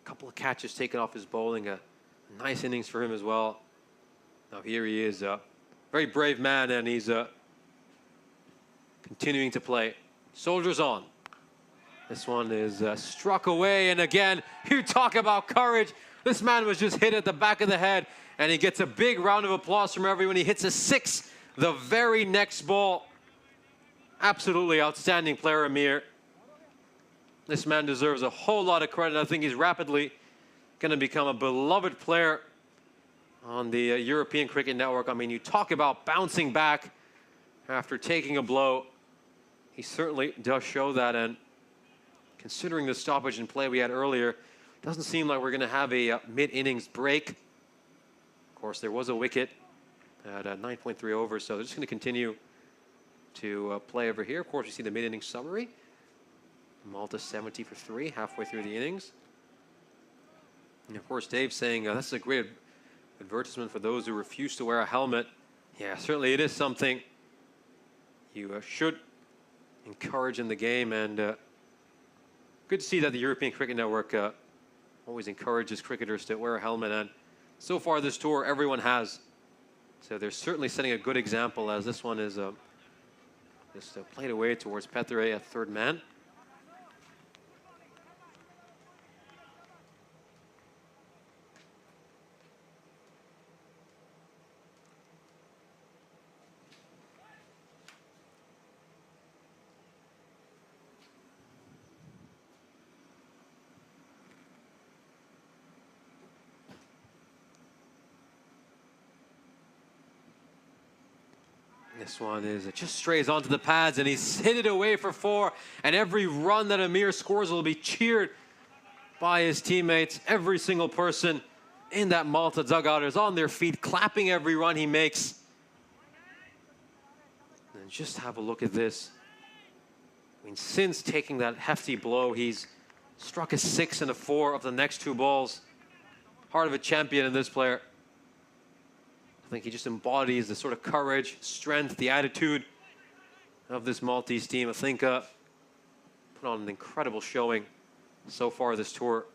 couple of catches taken off his bowling. A nice innings for him as well. Now here he is, a very brave man, and he's continuing to play. Soldiers on. This one is struck away, and again, you talk about courage. This man was just hit at the back of the head, and he gets a big round of applause from everyone. He hits a 6 the very next ball. Absolutely outstanding player, Amir. This man deserves a whole lot of credit. I think he's rapidly going to become a beloved player on the European Cricket Network. I mean, you talk about bouncing back after taking a blow. He certainly does show that, and considering the stoppage in play we had earlier, doesn't seem like we're going to have a mid-innings break. Of course, there was a wicket at 9.3 overs, so they're just going to continue to play over here. Of course, you see the mid-innings summary. Malta 70 for 3, halfway through the innings. And of course, Dave saying that's a great advertisement for those who refuse to wear a helmet. Yeah, certainly it is something you should encourage in the game, and good to see that the European Cricket Network always encourages cricketers to wear a helmet, and so far this tour everyone has. So they're certainly setting a good example, as this one is just played away towards Petre at 3rd man. This one is, it just strays onto the pads, and he's hit it away for 4. And every run that Amir scores will be cheered by his teammates. Every single person in that Malta dugout is on their feet, clapping every run he makes. And just have a look at this. I mean, since taking that hefty blow, he's struck a 6 and a 4 of the next 2 balls. Heart of a champion in this player. I think he just embodies the sort of courage, strength, the attitude of this Maltese team. I think put on an incredible showing so far this tour.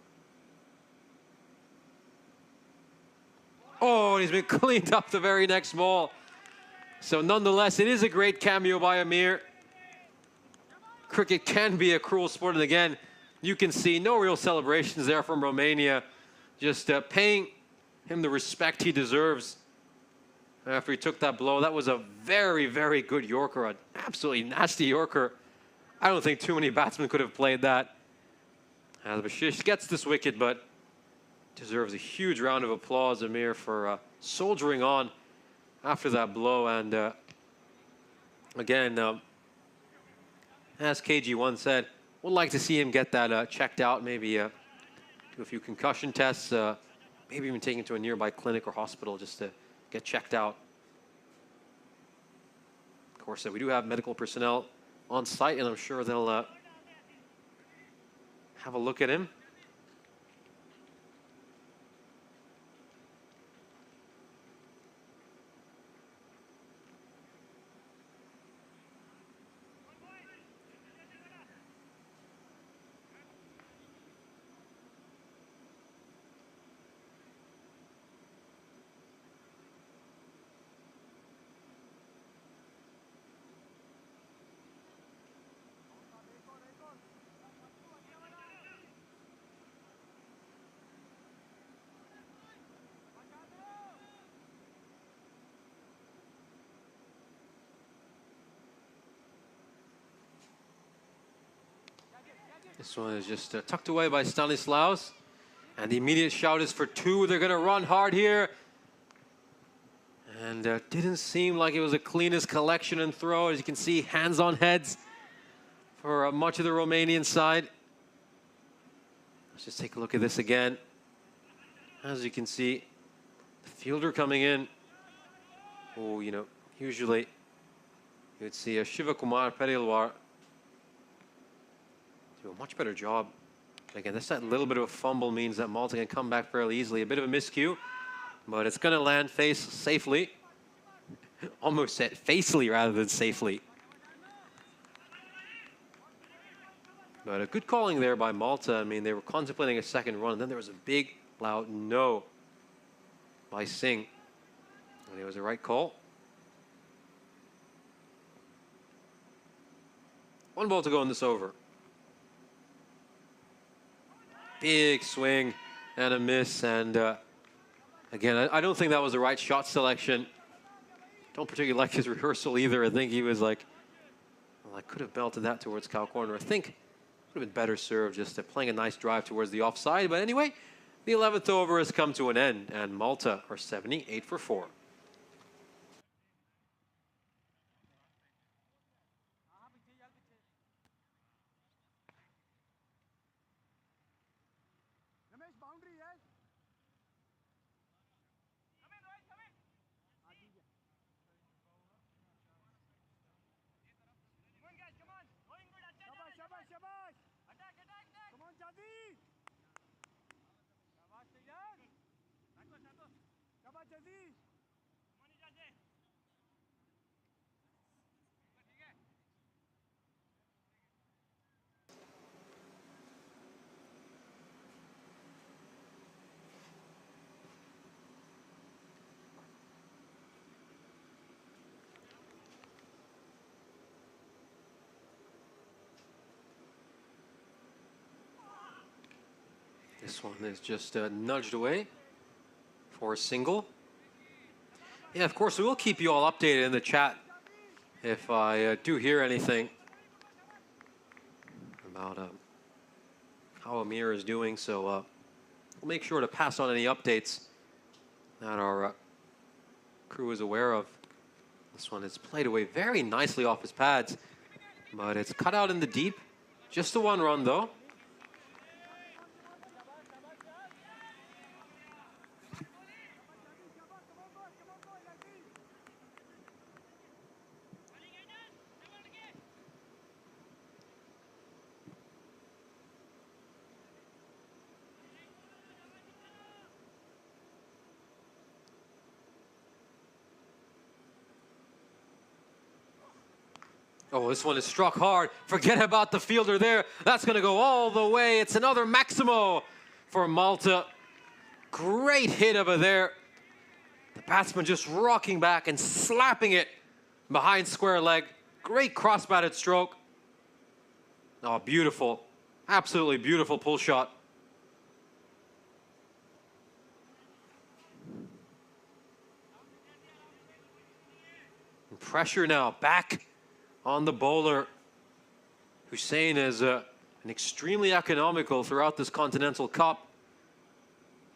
Oh, and he's been cleaned up the very next ball. So nonetheless, it is a great cameo by Amir. Cricket can be a cruel sport, and again, you can see no real celebrations there from Romania. Just paying him the respect he deserves after he took that blow. That was a very, very good Yorker, an absolutely nasty Yorker. I don't think too many batsmen could have played that. As Bashish gets this wicket, but deserves a huge round of applause, Amir, for soldiering on after that blow. And again, as KG once said, would like to see him get that checked out, maybe do a few concussion tests, maybe even take him to a nearby clinic or hospital just to get checked out. Of course, we do have medical personnel on site, and I'm sure they'll have a look at him. This one is just tucked away by Stanislaus. And the immediate shout is for 2. They're going to run hard here. And didn't seem like it was the cleanest collection and throw. As you can see, hands on heads for much of the Romanian side. Let's just take a look at this again. As you can see, the fielder coming in. Oh, you know, usually you'd see Shiva Kumar Perilwar do a much better job. Again, that little bit of a fumble means that Malta can come back fairly easily. A bit of a miscue, but it's going to land safely. Almost said facely rather than safely. But a good calling there by Malta. I mean, they were contemplating a second run, and then there was a big, loud no by Singh. And it was the right call. 1 ball to go in this over. Big swing and a miss. And again, I don't think that was the right shot selection. Don't particularly like his rehearsal either. I think he was like, well, I could have belted that towards cow corner. I think it would have been better served just playing a nice drive towards the offside. But anyway, the 11th over has come to an end, and Malta are 78 for 4. This one is just nudged away for a single. Yeah, of course, we will keep you all updated in the chat if I do hear anything about how Amir is doing. So we'll make sure to pass on any updates that our crew is aware of. This one is played away very nicely off his pads, but it's cut out in the deep. Just the 1 run, though. Oh, this one is struck hard. Forget about the fielder there. That's going to go all the way. It's another Maximo for Malta. Great hit over there. The batsman just rocking back and slapping it behind square leg. Great cross-batted stroke. Oh, beautiful. Absolutely beautiful pull shot. And pressure now back on the bowler. Hussein is an extremely economical throughout this Continental Cup.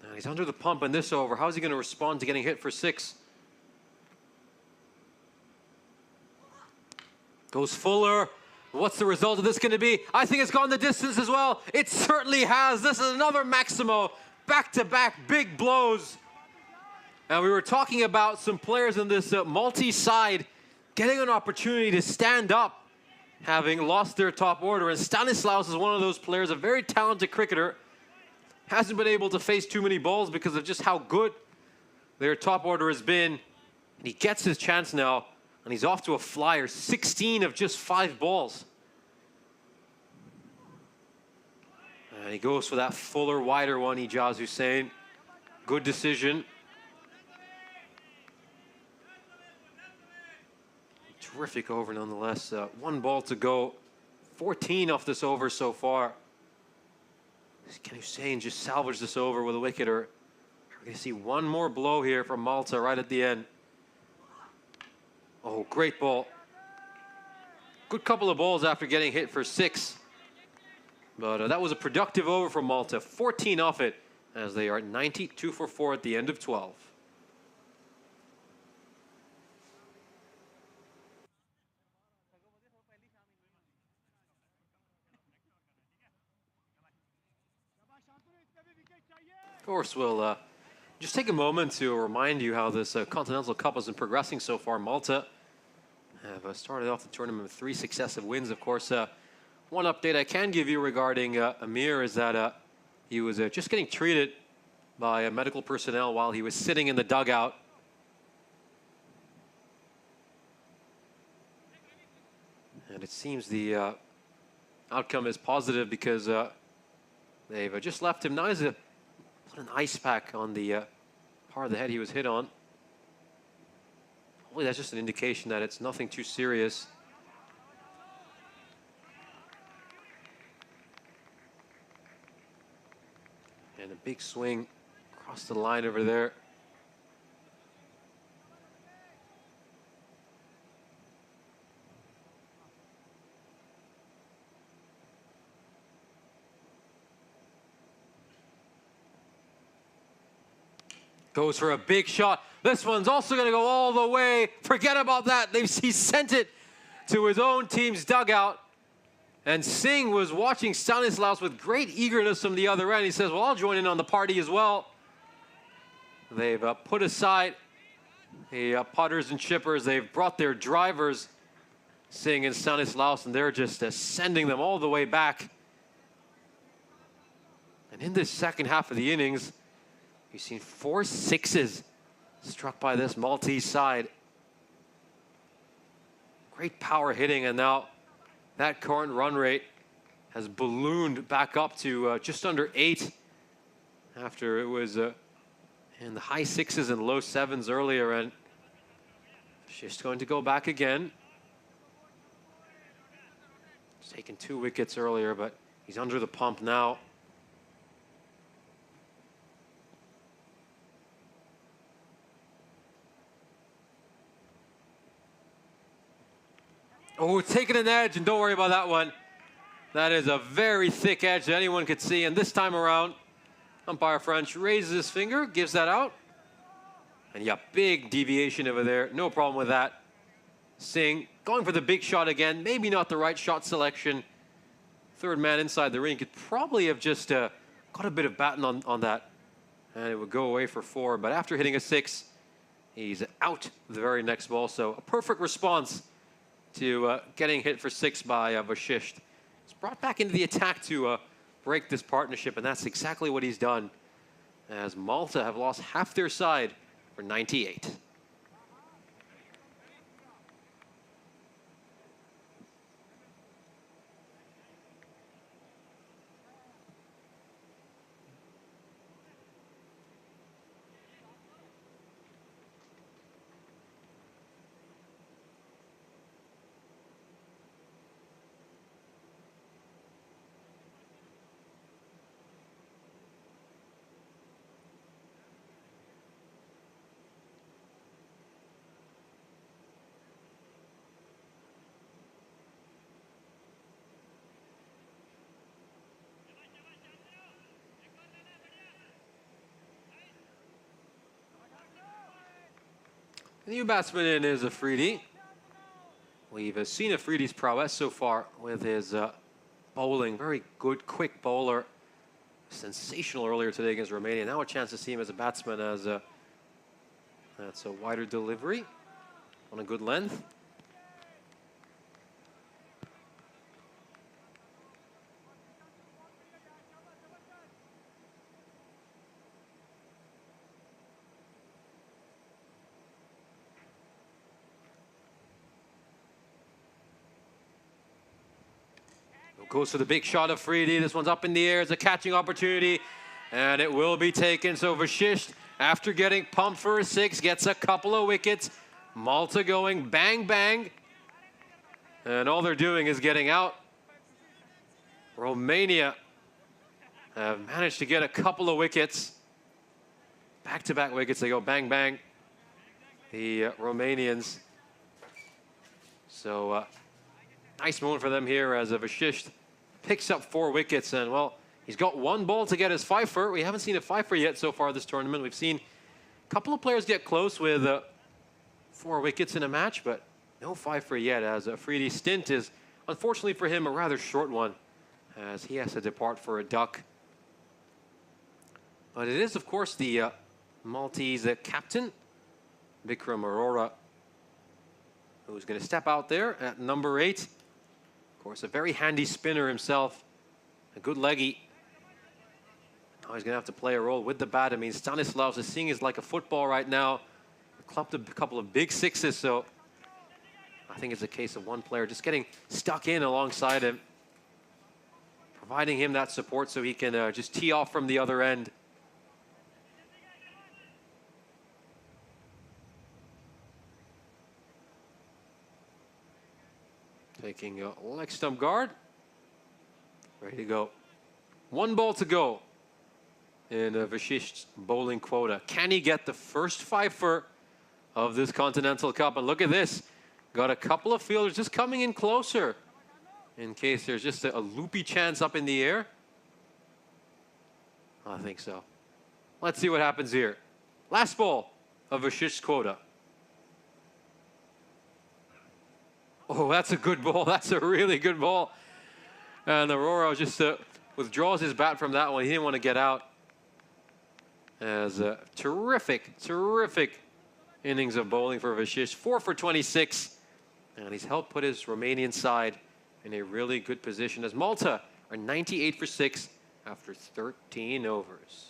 And he's under the pump in this over. How's he going to respond to getting hit for 6? Goes Fuller. What's the result of this going to be? I think it's gone the distance as well. It certainly has. This is another Maximo. Back-to-back big blows. And we were talking about some players in this Maltese side getting an opportunity to stand up, having lost their top order. And Stanislaus is one of those players, a very talented cricketer. Hasn't been able to face too many balls because of just how good their top order has been. And he gets his chance now, and he's off to a flyer, 16 of just 5 balls. And he goes for that fuller, wider one, Ijaz Hussain. Good decision. Terrific over nonetheless. 1 ball to go. 14 off this over so far. Can Hussain just salvage this over with a wicket, or we're going to see one more blow here from Malta right at the end. Oh, great ball. Good couple of balls after getting hit for 6. But that was a productive over from Malta. 14 off it as they are 92 for 4 at the end of 12. Of course, we'll just take a moment to remind you how this Continental Cup has been progressing so far. Malta have started off the tournament with 3 successive wins. Of course, one update I can give you regarding Amir is that he was just getting treated by medical personnel while he was sitting in the dugout. And it seems the outcome is positive because they've just left him. Now he's put an ice pack on the part of the head he was hit on. Hopefully that's just an indication that it's nothing too serious. And a big swing across the line over there. Goes for a big shot. This one's also going to go all the way. Forget about that. He sent it to his own team's dugout. And Singh was watching Stanislaus with great eagerness from the other end. He says, well, I'll join in on the party as well. They've put aside the putters and chippers. They've brought their drivers, Singh and Stanislaus, and they're just sending them all the way back. And in this second half of the innings, you've seen 4 sixes struck by this Maltese side. Great power hitting, and now that current run rate has ballooned back up to just under 8 after it was in the high 6s and low 7s earlier, and just going to go back again. He's taken 2 wickets earlier, but he's under the pump now. Oh, taking an edge, and don't worry about that one. That is a very thick edge that anyone could see, and this time around, umpire French raises his finger, gives that out. And yeah, big deviation over there, no problem with that. Singh going for the big shot again, maybe not the right shot selection. Third man inside the ring could probably have just got a bit of batting on that, and it would go away for 4. But after hitting a 6, he's out the very next ball, so a perfect response to getting hit for 6 by Vashisht. He's brought back into the attack to break this partnership, and that's exactly what he's done, as Malta have lost half their side for 98. The new batsman in is Afridi. We've seen Afridi's prowess so far with his bowling. Very good, quick bowler. Sensational earlier today against Romania. Now a chance to see him as a batsman as that's a wider delivery on a good length. Goes to the big shot of Afridi. This one's up in the air. It's a catching opportunity, and it will be taken. So Vashisht, after getting pumped for a 6, gets a couple of wickets. Malta going bang, bang. And all they're doing is getting out. Romania have managed to get a couple of wickets. Back-to-back wickets. They go bang, bang. The Romanians. So nice moment for them here as Vashisht picks up 4 wickets. And, well, he's got 1 ball to get his fifer. We haven't seen a fifer yet so far this tournament. We've seen a couple of players get close with 4 wickets in a match, but no fifer yet, as Afridi's stint is, unfortunately for him, a rather short one, as he has to depart for a duck. But it is, of course, the Maltese captain, Vikram Arora, who's going to step out there at number 8. Of course, a very handy spinner himself, a good leggy. Now he's going to have to play a role with the bat. I mean, Stanislaus is seeing it like a football right now. Clubbed a couple of big 6s, so I think it's a case of one player just getting stuck in alongside him, providing him that support so he can just tee off from the other end. Taking a leg stump guard. Ready to go. 1 ball to go in Vashisht's bowling quota. Can he get the first fifer of this Continental Cup? And look at this. Got a couple of fielders just coming in closer in case there's just a loopy chance up in the air. I think so. Let's see what happens here. Last ball of Vashisht's quota. Oh, that's a good ball. That's a really good ball. And Arora just withdraws his bat from that one. He didn't want to get out. As a terrific, terrific innings of bowling for Vashisht. 4 for 26. And he's helped put his Romanian side in a really good position as Malta are 98 for 6 after 13 overs.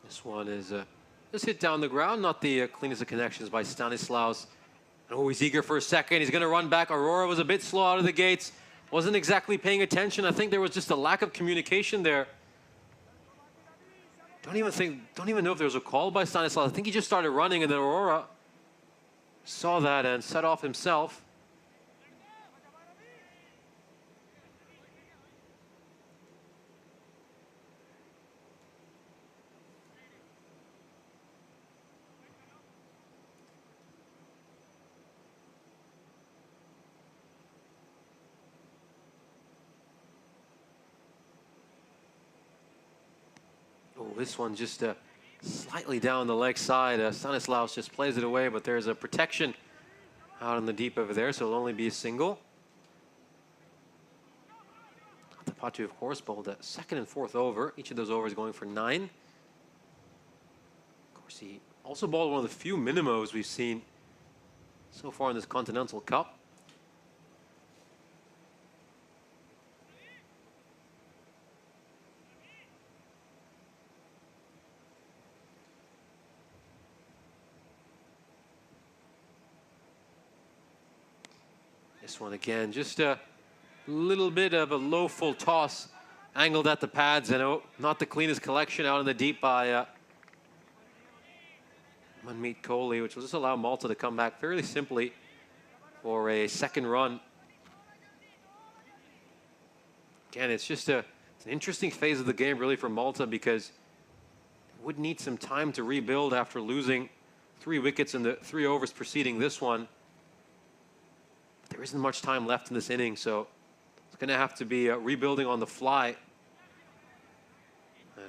This one is just hit down the ground, not the cleanest of connections by Stanislaus. Oh, he's eager for a second. He's going to run back. Arora was a bit slow out of the gates. Wasn't exactly paying attention. I think there was just a lack of communication there. Don't even know if there was a call by Stanislaus. I think he just started running, and then Arora saw that and set off himself. This one just slightly down the leg side. Stanislaus just plays it away, but there's a protection out in the deep over there, so it'll only be a single. Tapatu, of course, bowled at 2nd and 4th over. Each of those overs going for 9. Of course, he also bowled one of the few minimos we've seen so far in this Continental Cup. This one again, just a little bit of a low full toss angled at the pads, and oh, not the cleanest collection out in the deep by Manmeet Kohli, which will just allow Malta to come back fairly simply for a second run. Again, it's just it's an interesting phase of the game really for Malta, because it would need some time to rebuild after losing 3 wickets in the 3 overs preceding this one. But there isn't much time left in this inning, so it's going to have to be rebuilding on the fly.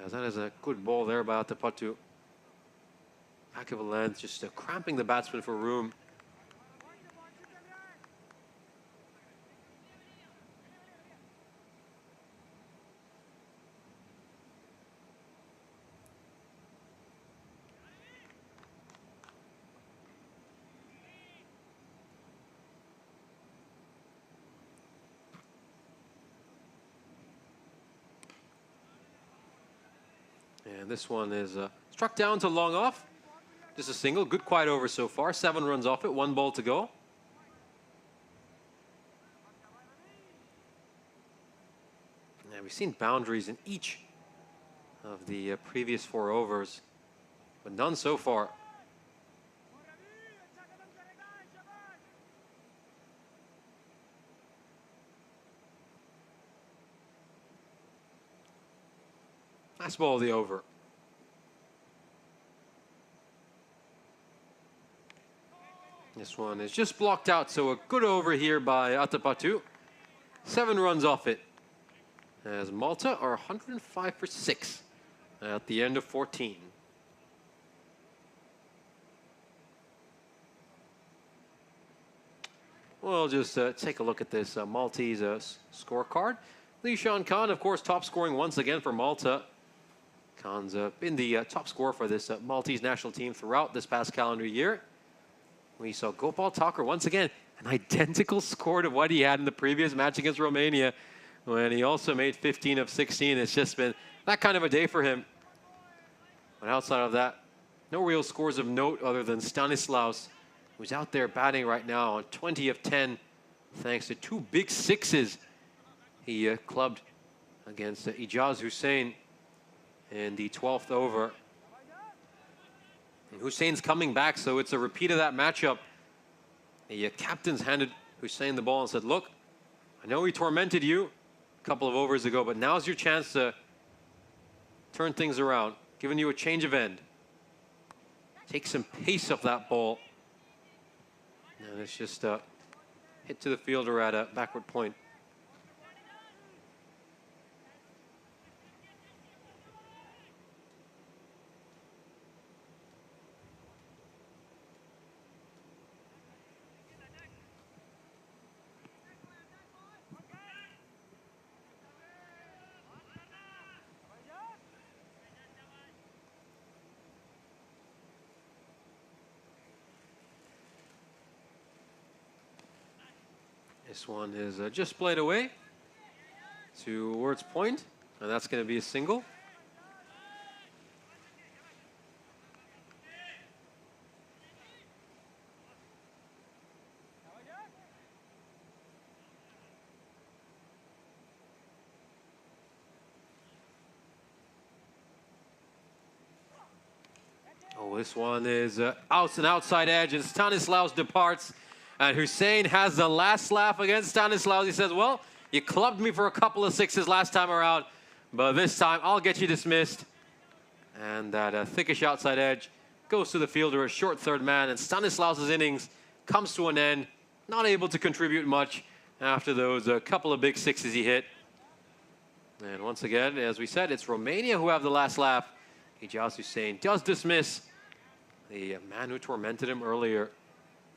That is a good ball there by Atapattu. Back of a length, just cramping the batsman for room. And this one is struck down to long off. Just a single. Good quiet over so far. 7 runs off it. 1 ball to go. Now we've seen boundaries in each of the previous 4 overs, but none so far. Last ball of the over. This one is just blocked out, so a good over here by Atapattu. 7 runs off it, as Malta are 105 for 6 at the end of 14. We'll just take a look at this Maltese scorecard. Lee Sean Khan, of course, top scoring once again for Malta. Khan's been the top scorer for this Maltese national team throughout this past calendar year. We saw Gopal Thakur once again, an identical score to what he had in the previous match against Romania, when he also made 15 of 16. It's just been that kind of a day for him. But outside of that, no real scores of note other than Stanislaus, who's out there batting right now on 20 of 10, thanks to 2 big sixes he clubbed against Ijaz Hussain in the 12th over. And Hussein's coming back, so it's a repeat of that matchup. The captain's handed Hussain the ball and said, look, I know he tormented you a couple of overs ago, but now's your chance to turn things around, giving you a change of end. Take some pace off that ball. And it's just hit to the fielder at a backward point. This one is just played away towards point, and that's going to be a single. Oh, this one is out and outside edge, and Stanislaus departs. And Hussain has the last laugh against Stanislaus. He says, well, you clubbed me for a couple of sixes last time around, but this time I'll get you dismissed. And that thickish outside edge goes to the fielder, a short third man, and Stanislaus' innings comes to an end, not able to contribute much after those couple of big sixes he hit. And once again, as we said, it's Romania who have the last laugh. Ijaz Hussain does dismiss the man who tormented him earlier.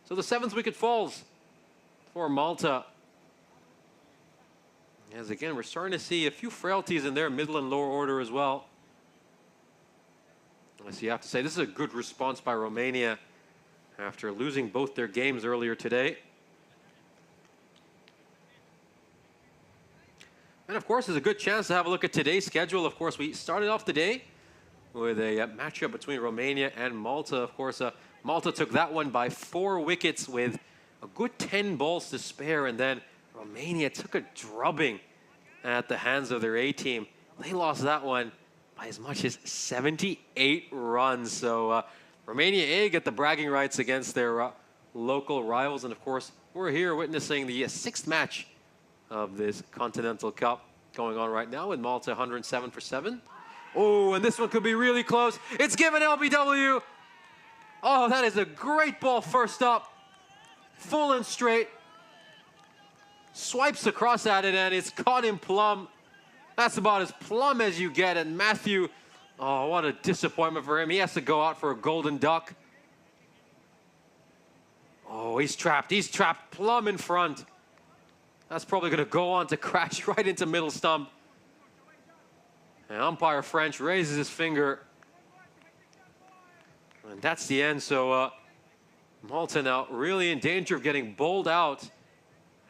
So the 7th wicket falls for Malta. As again, we're starting to see a few frailties in their middle and lower order as well. As you have to say, this is a good response by Romania after losing both their games earlier today. And of course, there's a good chance to have a look at today's schedule. Of course, we started off the day with a matchup between Romania and Malta. Of course, Malta took that one by 4 wickets with a good 10 balls to spare, and then Romania took a drubbing at the hands of their A team. They lost that one by as much as 78 runs. So Romania A get the bragging rights against their local rivals. And of course, we're here witnessing the sixth match of this Continental Cup going on right now with Malta 107 for 7. Oh, and this one could be really close. It's given LBW. Oh, that is a great ball first up. Full and straight. Swipes across at it, and it's caught in plumb. That's about as plumb as you get. And Matthew, oh, what a disappointment for him. He has to go out for a golden duck. Oh, he's trapped. He's trapped plumb in front. That's probably going to go on to crash right into middle stump. And umpire French raises his finger. And that's the end. So Malta now really in danger of getting bowled out.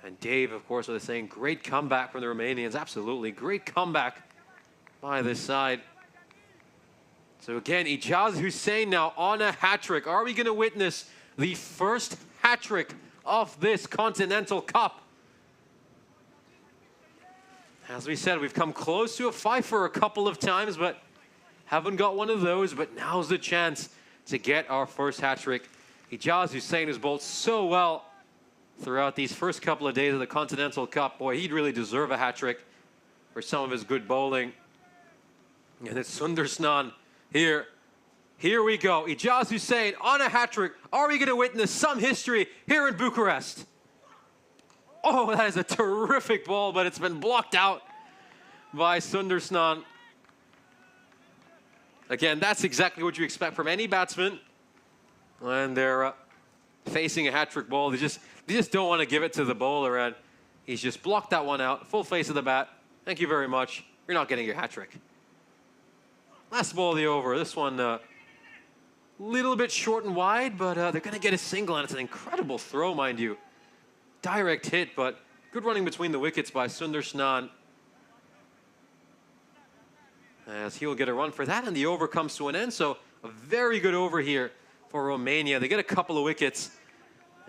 And Dave, of course, was saying great comeback from the Romanians. Absolutely great comeback by this side. So again, Ijaz Hussein now on a hat-trick. Are we going to witness the first hat-trick of this Continental Cup? As we said, we've come close to a fifer a couple of times, but haven't got one of those. But now's the chance to get our first hat-trick. Ijaz Hussein has bowled so well throughout these first couple of days of the Continental Cup. Boy, he'd really deserve a hat-trick for some of his good bowling. And it's Sundar Snan here. Here we go. Ijaz Hussein on a hat-trick. Are we going to witness some history here in Bucharest? Oh, that is a terrific ball, but it's been blocked out by Sundar Snan. Again, that's exactly what you expect from any batsman when they're facing a hat-trick ball. They just don't want to give it to the bowler, and he's just blocked that one out. Full face of the bat. Thank you very much. You're not getting your hat-trick. Last ball of the over. This one a little bit short and wide, but they're going to get a single, and it's an incredible throw, mind you. Direct hit, but good running between the wickets by Sundar Snan. As he'll get a run for that, and the over comes to an end. So a very good over here for Romania. They get a couple of wickets,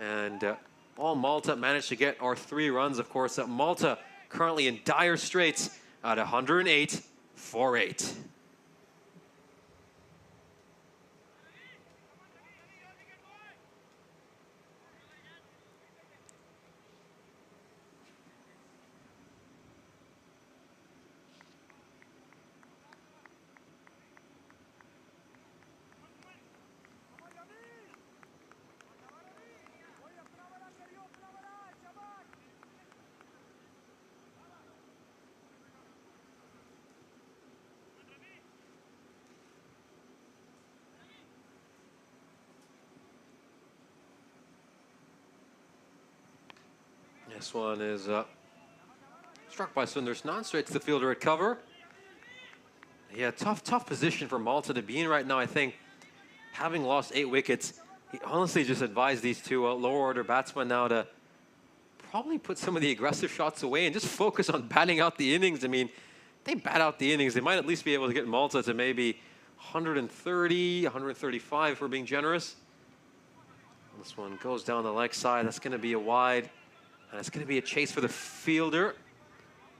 and all Malta managed to get are 3 runs. Of course, Malta currently in dire straits at 108 for 8. This one is struck by Sundar Snan, straight to the fielder at cover. Yeah, tough position for Malta to be in right now, I think. Having lost 8 wickets, he honestly just advised these 2 lower order batsmen now to probably put some of the aggressive shots away and just focus on batting out the innings. I mean, they bat out the innings, they might at least be able to get Malta to maybe 130, 135 if we're being generous. This one goes down the leg side. That's going to be a wide. And it's going to be a chase for the fielder.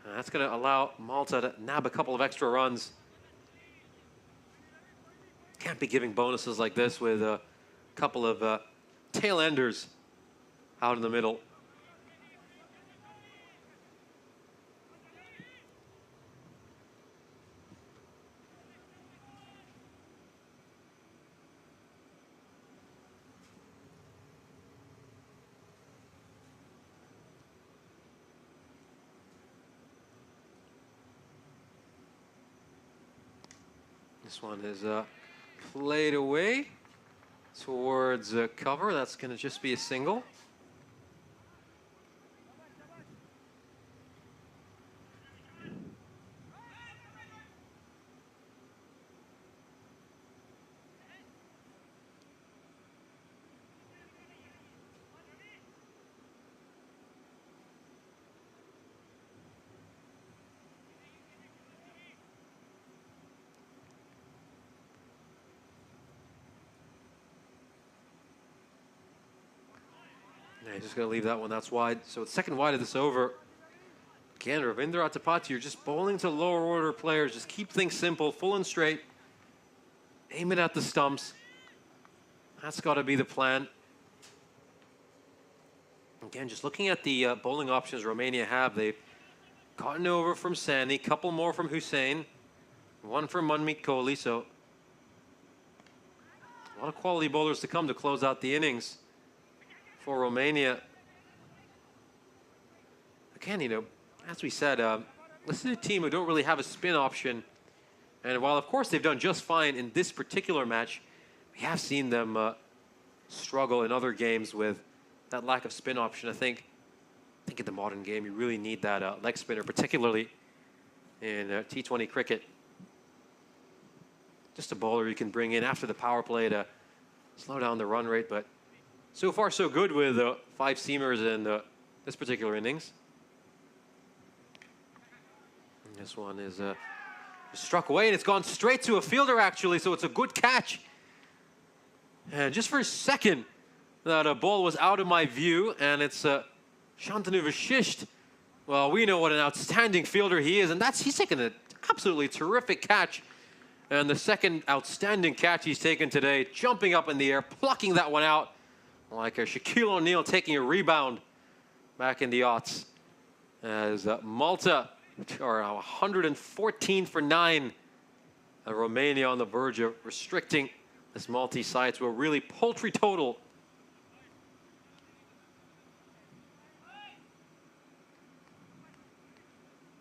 And that's going to allow Malta to nab a couple of extra runs. Can't be giving bonuses like this with a couple of tail enders out in the middle. This one is played away towards cover. That's going to just be a single. Yeah, he's just going to leave that one. That's wide. So it's second wide of this over. Again, Ravindra Atapati, you're just bowling to lower order players. Just keep things simple, full and straight. Aim it at the stumps. That's got to be the plan. Again, just looking at the bowling options Romania have, they've gotten over from Sani, couple more from Hussein, one from Manmeet Kohli, so a lot of quality bowlers to come to close out the innings for Romania. Again, you know, as we said, this is a team who don't really have a spin option. And while, of course, they've done just fine in this particular match, we have seen them struggle in other games with that lack of spin option. I think in the modern game, you really need that leg spinner, particularly in T20 cricket. Just a bowler you can bring in after the power play to slow down the run rate. But so far, so good with 5 seamers in this particular innings. And this one is struck away, and it's gone straight to a fielder, actually, so it's a good catch. And just for a second, that ball was out of my view, and it's Shantanu Vashisht. Well, we know what an outstanding fielder he is, and he's taken an absolutely terrific catch. And the second outstanding catch he's taken today, jumping up in the air, plucking that one out, like a Shaquille O'Neal taking a rebound back in the aughts. As Malta are 114 for 9. Romania on the verge of restricting this multi-side to a really paltry total.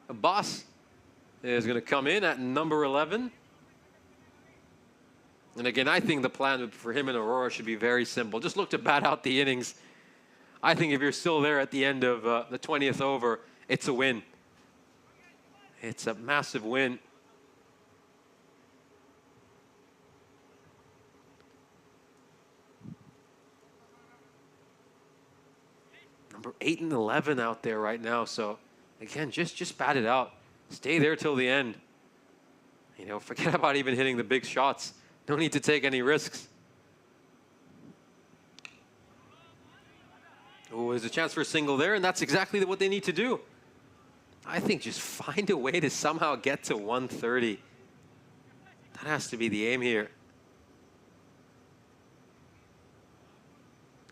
Abbas is going to come in at number 11. And again, I think the plan for him and Aurora should be very simple. Just look to bat out the innings. I think if you're still there at the end of the 20th over, it's a win. It's a massive win. Number 8 and 11 out there right now. So again, just bat it out. Stay there till the end. You know, forget about even hitting the big shots. No need to take any risks. Oh, there's a chance for a single there, and that's exactly what they need to do. I think just find a way to somehow get to 130. That has to be the aim here.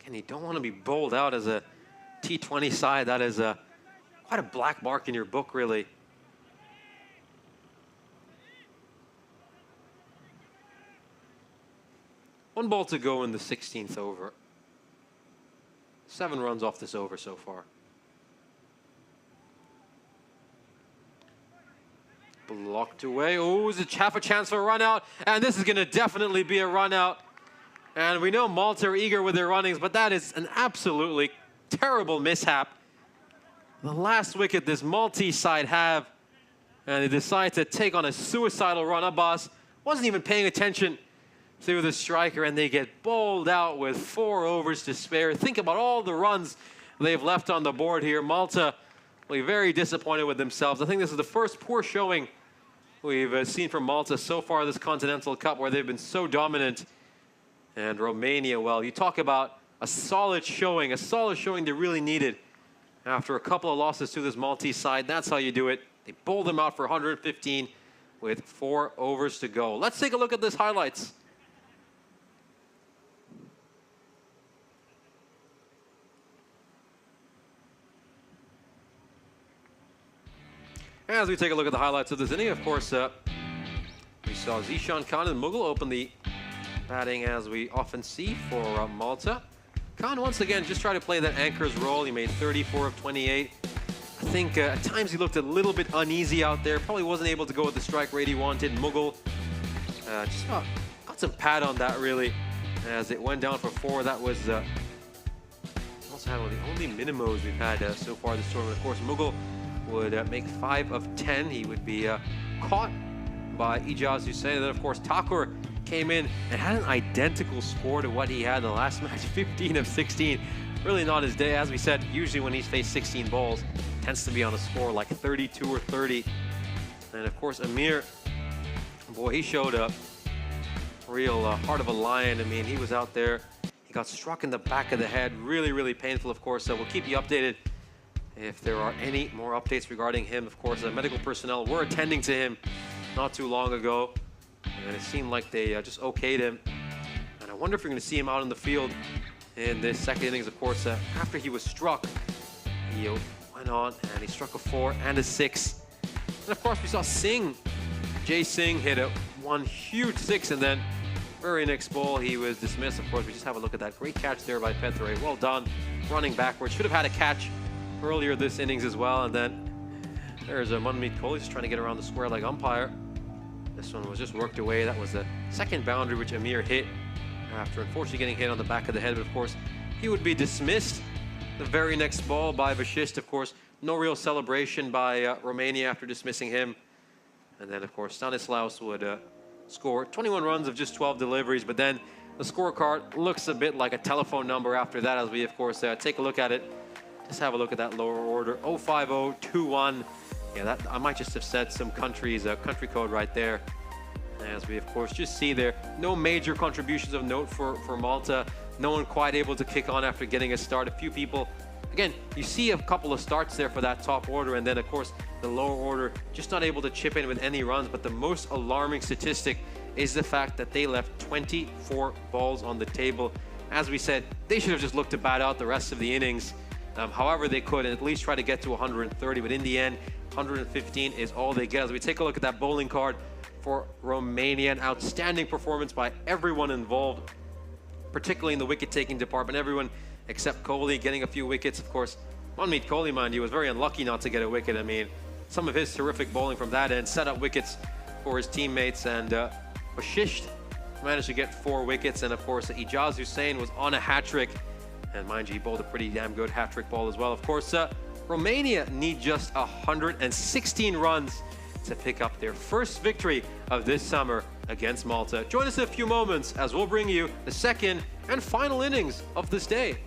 And you don't want to be bowled out as a T20 side. That is quite a black mark in your book, really. One ball to go in the 16th over. 7 runs off this over so far. Blocked away. Oh, is it half a chance for a run out? And this is going to definitely be a run out. And we know Malta are eager with their runnings, but that is an absolutely terrible mishap. The last wicket this Maltese side have, and they decide to take on a suicidal run. Abbas wasn't even paying attention to the striker, and they get bowled out with 4 overs to spare. Think about all the runs they've left on the board here. Malta will be very disappointed with themselves. I think this is the first poor showing we've seen from Malta so far this Continental Cup, where they've been so dominant. And Romania, well, you talk about a solid showing they really needed after a couple of losses to this Maltese side. That's how you do it. They bowled them out for 115 with 4 overs to go. Let's take a look at this highlights. As we take a look at the highlights of this inning, of course, we saw Zishan Khan and Mughal open the batting, as we often see for Malta. Khan once again just tried to play that anchor's role. He made 34 of 28. I think at times he looked a little bit uneasy out there. Probably wasn't able to go with the strike rate he wanted. Mughal just got some pad on that, really, as it went down for 4. That was also had one of the only minimos we've had so far this tournament. Of course, Mughal would make 5 of 10. He would be caught by Ijaz Hussain. And then, of course, Thakur came in and had an identical score to what he had in the last match, 15 of 16. Really not his day. As we said, usually when he's faced 16 balls, tends to be on a score like 32 or 30. And, of course, Amir, boy, he showed a real heart of a lion. I mean, he was out there. He got struck in the back of the head. Really, really painful, of course. So we'll keep you updated if there are any more updates regarding him. Of course, the medical personnel were attending to him not too long ago, and it seemed like they just okayed him. And I wonder if you're going to see him out in the field in this second innings. Of course, after he was struck, he went on and he struck a 4 and a 6. And of course, we saw Jay Singh hit one huge 6, and then very next ball he was dismissed. Of course, we just have a look at that great catch there by Pethray. Well done, running backwards. Should have had a catch earlier this innings as well. And then there's Manmeet Kohli just trying to get around the square leg umpire. This one was just worked away. That was the second boundary which Amir hit after unfortunately getting hit on the back of the head. But of course, he would be dismissed. The very next ball by Vashisht, of course, no real celebration by Romania after dismissing him. And then, of course, Stanislaus would score 21 runs of just 12 deliveries. But then the scorecard looks a bit like a telephone number after that, as we, of course, take a look at it. Just have a look at that lower order, 05021. Yeah, that I might just have said some country code right there. As we, of course, just see there, no major contributions of note for Malta. No one quite able to kick on after getting a start. A few people, again, you see a couple of starts there for that top order, and then, of course, the lower order just not able to chip in with any runs. But the most alarming statistic is the fact that they left 24 balls on the table. As we said, they should have just looked to bat out the rest of the innings. However they could, and at least try to get to 130. But in the end, 115 is all they get. As we take a look at that bowling card for Romania, an outstanding performance by everyone involved, particularly in the wicket-taking department. Everyone except Kohli getting a few wickets. Of course, Manmeet Kohli, mind you, was very unlucky not to get a wicket. I mean, some of his terrific bowling from that end set up wickets for his teammates. And Vashisht managed to get 4 wickets. And of course, Ijaz Hussain was on a hat-trick. And mind you, he bowled a pretty damn good hat-trick ball as well. Of course, Romania need just 116 runs to pick up their first victory of this summer against Malta. Join us in a few moments as we'll bring you the second and final innings of this day.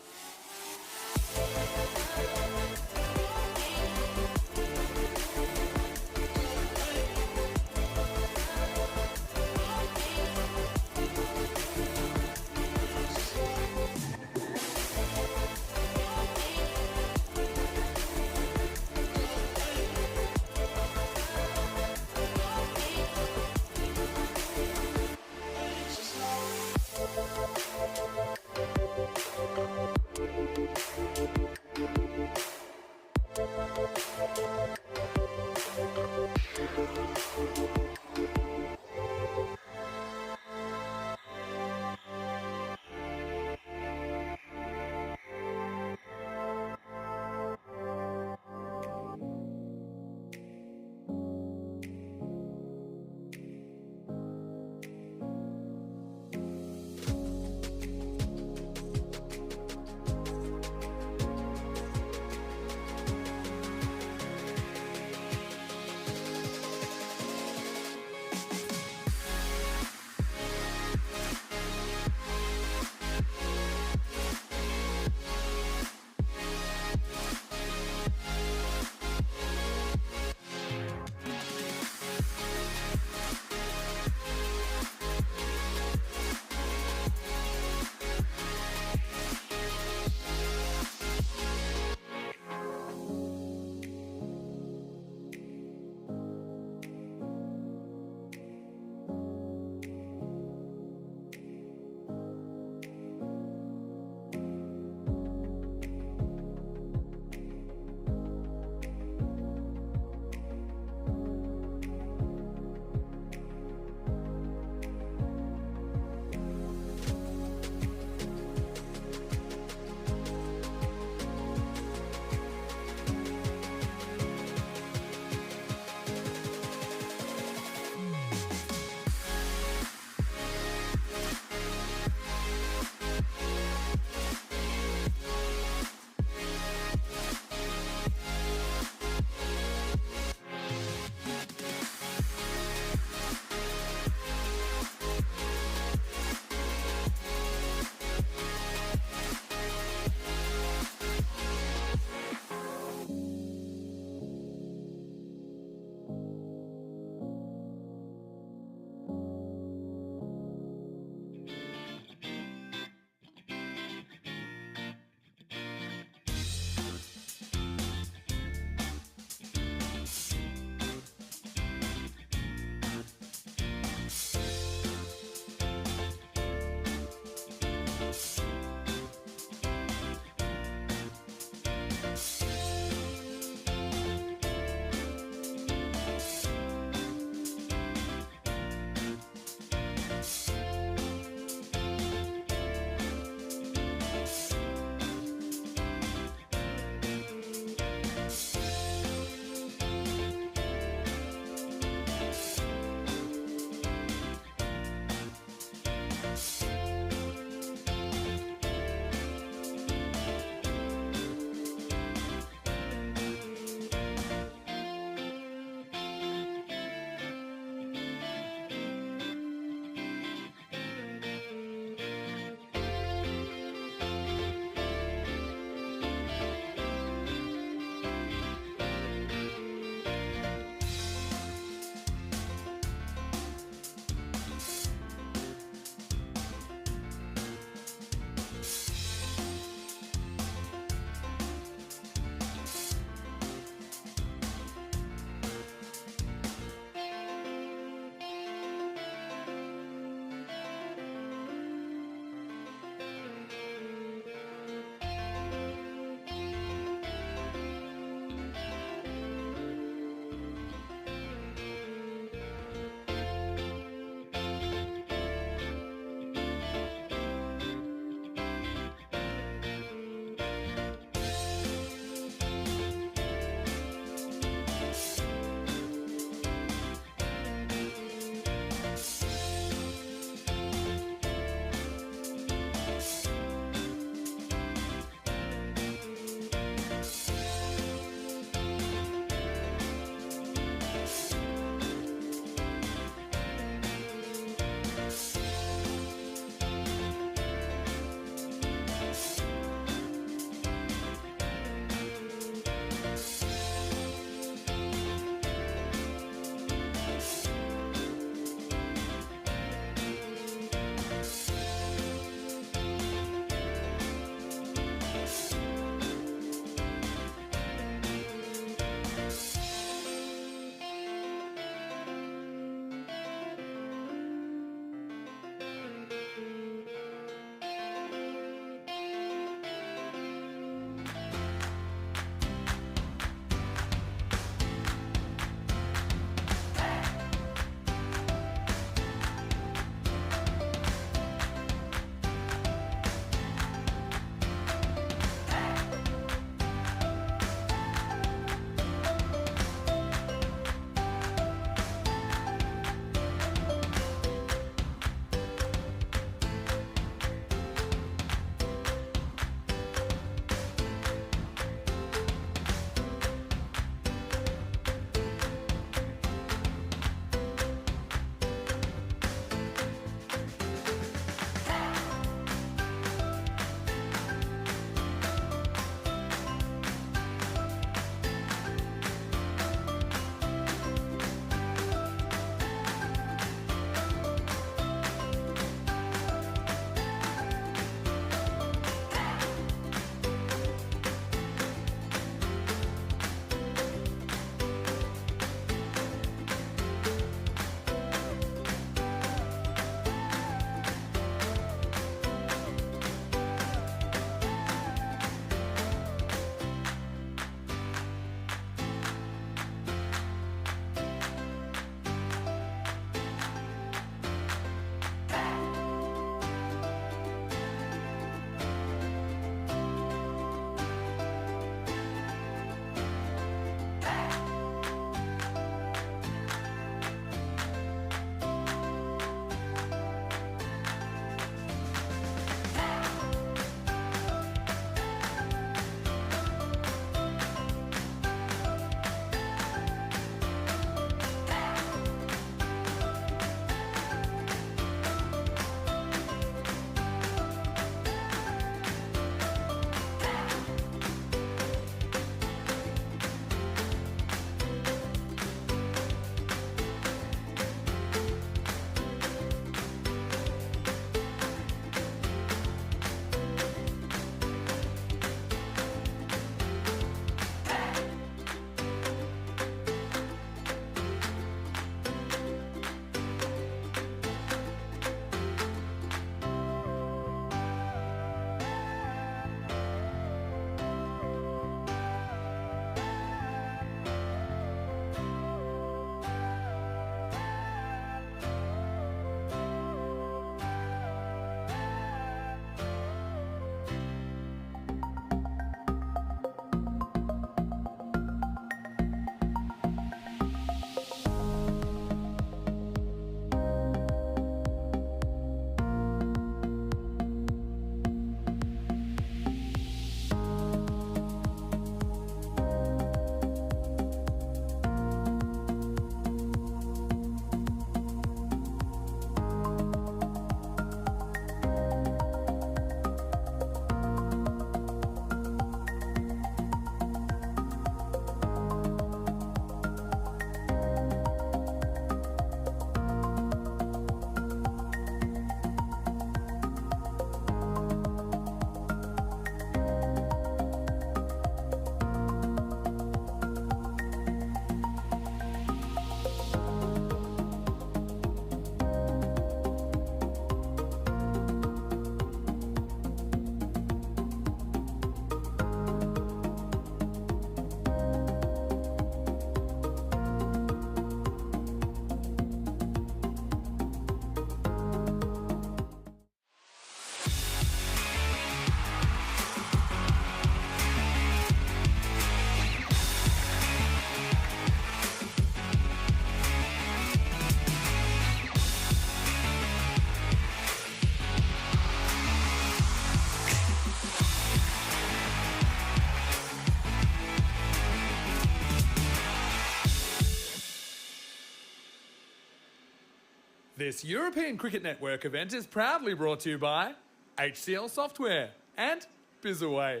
This European Cricket Network event is proudly brought to you by HCL Software and Bizaway.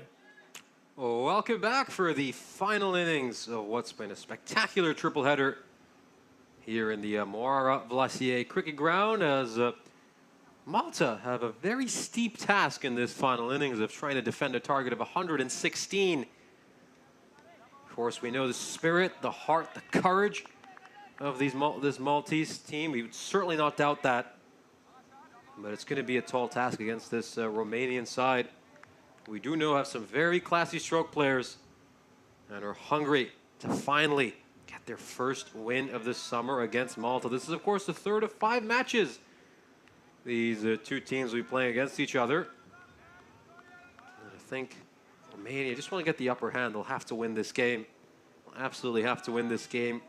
Welcome back for the final innings of what's been a spectacular triple header here in the Moira-Vlasier cricket ground, as Malta have a very steep task in this final innings of trying to defend a target of 116. Of course, we know the spirit, the heart, the courage of this Maltese team. We would certainly not doubt that. But it's going to be a tall task against this Romanian side. We do know have some very classy stroke players and are hungry to finally get their first win of the summer against Malta. This is, of course, the third of 5 matches these two teams will be playing against each other. And I think Romania just want to get the upper hand. They'll have to win this game. They'll absolutely have to win this game.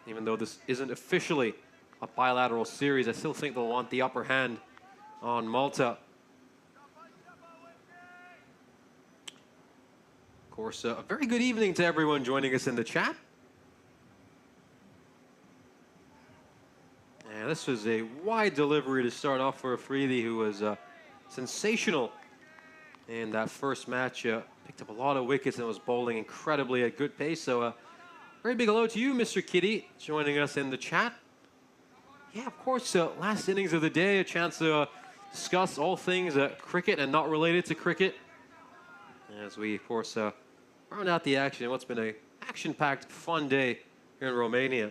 Even though this isn't officially a bilateral series, I still think they'll want the upper hand on Malta. Of course, a very good evening to everyone joining us in the chat. And this was a wide delivery to start off for Afridi, who was sensational in that first match. Picked up a lot of wickets and was bowling incredibly at good pace. So very big hello to you, Mr. Kitty, joining us in the chat. Yeah, of course, last innings of the day, a chance to discuss all things cricket and not related to cricket. As we, of course, round out the action in what's been an action-packed, fun day here in Romania.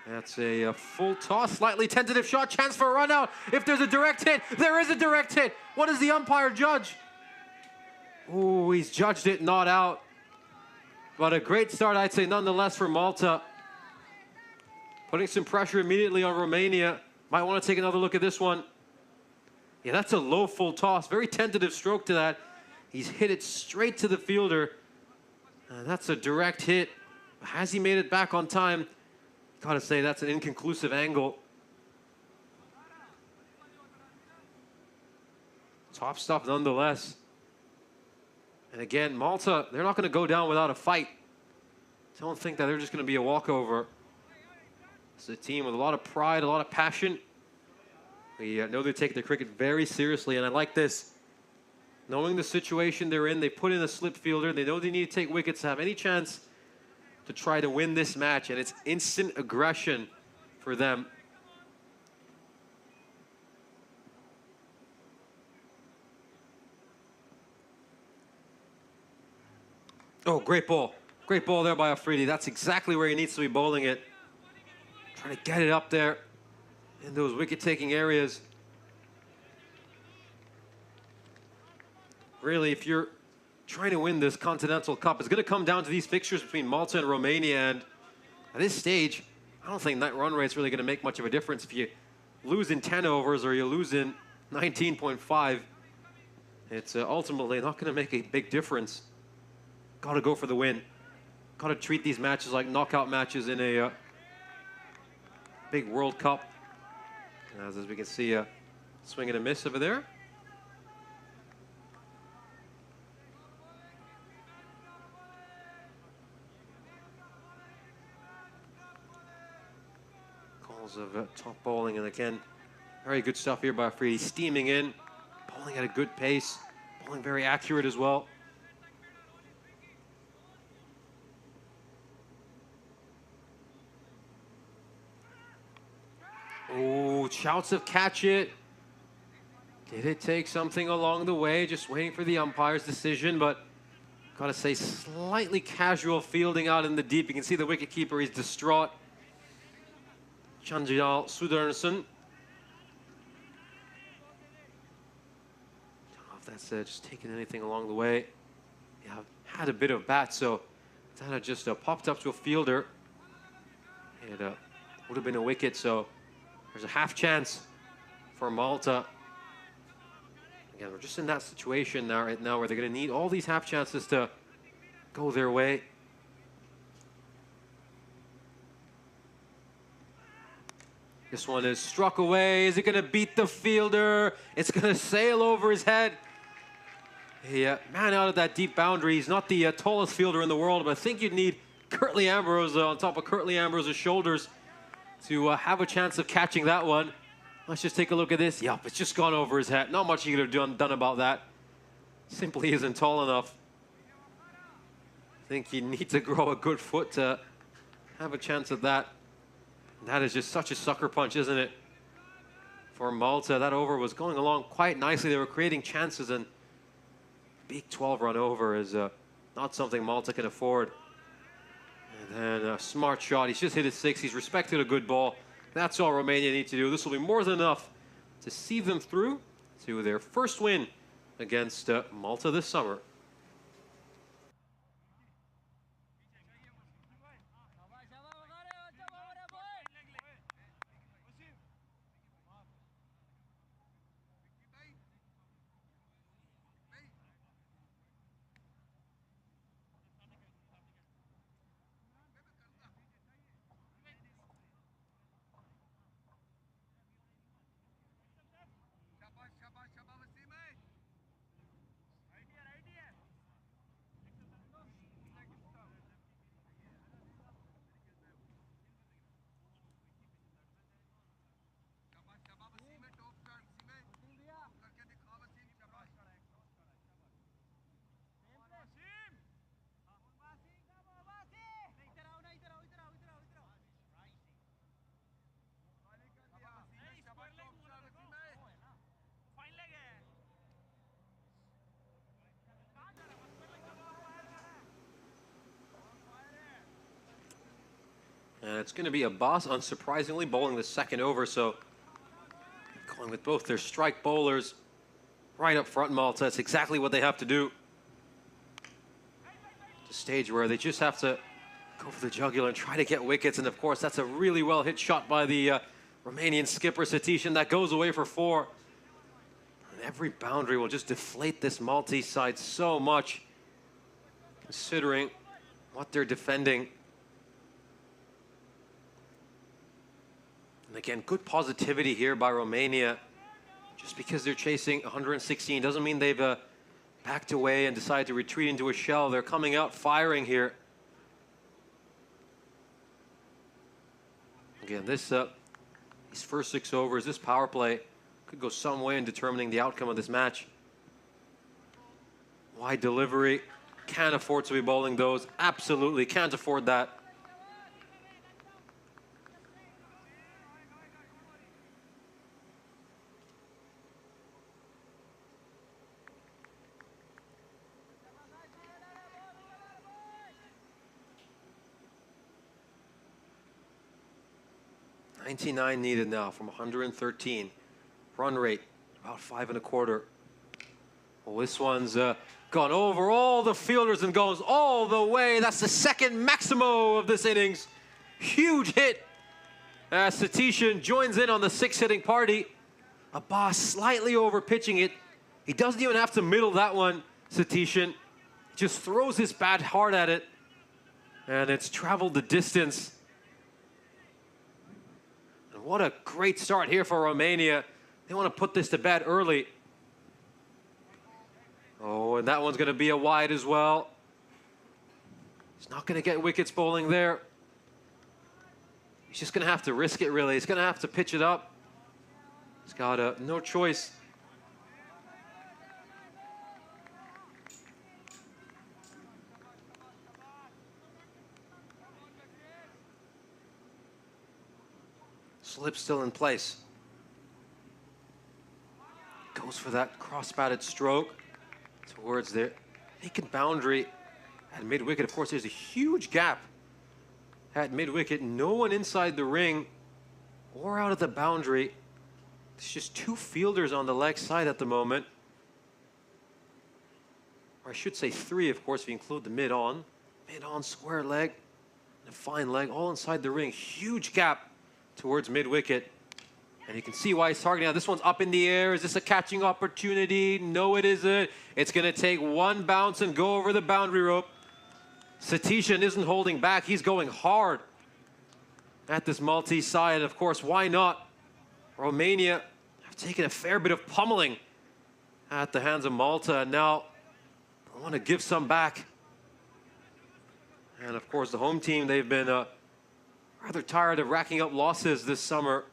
That's a full toss, slightly tentative shot, chance for a run out. If there's a direct hit, there is a direct hit. What does the umpire judge? Oh, he's judged it not out. But a great start, I'd say, nonetheless, for Malta. Putting some pressure immediately on Romania. Might want to take another look at this one. Yeah, that's a low full toss. Very tentative stroke to that. He's hit it straight to the fielder. That's a direct hit. Has he made it back on time? Gotta say, that's an inconclusive angle. Top stuff nonetheless. And again, Malta, they're not going to go down without a fight. Don't think that they're just going to be a walkover. It's a team with a lot of pride, a lot of passion. We know they take their cricket very seriously, and I like this. Knowing the situation they're in, they put in a slip fielder. They know they need to take wickets to have any chance to try to win this match, and it's instant aggression for them. Oh, great ball. Great ball there by Afridi. That's exactly where he needs to be bowling it. Trying to get it up there in those wicket-taking areas. Really, if you're trying to win this Continental Cup, it's going to come down to these fixtures between Malta and Romania. And at this stage, I don't think that run rate's really going to make much of a difference. If you lose in 10 overs or you lose in 19.5, it's ultimately not going to make a big difference. Got to go for the win. Got to treat these matches like knockout matches in a big World Cup. As we can see, a swing and a miss over there. Calls of top bowling, and again, very good stuff here by Afridi. Steaming in, bowling at a good pace, bowling very accurate as well. Oh, shouts of catch it. Did it take something along the way? Just waiting for the umpire's decision, but gotta say, slightly casual fielding out in the deep. You can see the wicketkeeper, he's distraught. Chanjal Sudarnason. Don't know if that's just taken anything along the way. Yeah, had a bit of bat, so that just popped up to a fielder. It would have been a wicket, so there's a half chance for Malta. Again, we're just in that situation now, right now, where they're going to need all these half chances to go their way. This one is struck away. Is it going to beat the fielder? It's going to sail over his head. A man out of that deep boundary. He's not the tallest fielder in the world, but I think you'd need Curtly Ambrose on top of Curtly Ambrose's shoulders to have a chance of catching that one. Let's just take a look at this. Yup, it's just gone over his head. Not much he could have done about that. Simply isn't tall enough. I think you need to grow a good foot to have a chance at that. That is just such a sucker punch, isn't it? For Malta, that over was going along quite nicely. They were creating chances, and big 12-run over is not something Malta can afford. And then a smart shot. He's just hit his 6. He's respected a good ball. That's all Romania need to do. This will be more than enough to see them through to their first win against Malta this summer. And it's going to be Abbas, unsurprisingly, bowling the second over. So going with both their strike bowlers right up front, Malta. That's exactly what they have to do. The stage where they just have to go for the jugular and try to get wickets. And of course, that's a really well hit shot by the Romanian skipper, Satishan. That goes away for 4. And every boundary will just deflate this Maltese side so much, considering what they're defending. And again, good positivity here by Romania. Just because they're chasing 116 doesn't mean they've backed away and decided to retreat into a shell. They're coming out firing here. Again, these first 6 overs, this power play could go some way in determining the outcome of this match. Wide delivery. Can't afford to be bowling those. Absolutely can't afford that. $99 needed now from 113. Run rate, about 5 1/4. Well, this one's gone over all the fielders and goes all the way. That's the second maximo of this innings. Huge hit. Satishan joins in on the 6-hitting party. Abbas slightly over pitching it. He doesn't even have to middle that one, Satishan. Just throws his bat hard at it. And it's traveled the distance. What a great start here for Romania. They want to put this to bed early. Oh, and that one's going to be a wide as well. He's not going to get wickets bowling there. He's just going to have to risk it, really. He's going to have to pitch it up. He's got no choice. Slip still in place. Goes for that cross-batted stroke towards the vacant boundary at mid-wicket. Of course, there's a huge gap at mid-wicket. No one inside the ring or out of the boundary. There's just 2 fielders on the leg side at the moment. Or I should say 3, of course, if you include the mid-on. Mid-on, square leg, and a fine leg, all inside the ring. Huge gap towards mid-wicket. And you can see why he's targeting. Now, this one's up in the air. Is this a catching opportunity? No, it isn't. It's going to take one bounce and go over the boundary rope. Satishan isn't holding back. He's going hard at this Maltese side. Of course, why not? Romania have taken a fair bit of pummeling at the hands of Malta. And now I want to give some back. And of course, the home team, they've been rather tired of racking up losses this summer.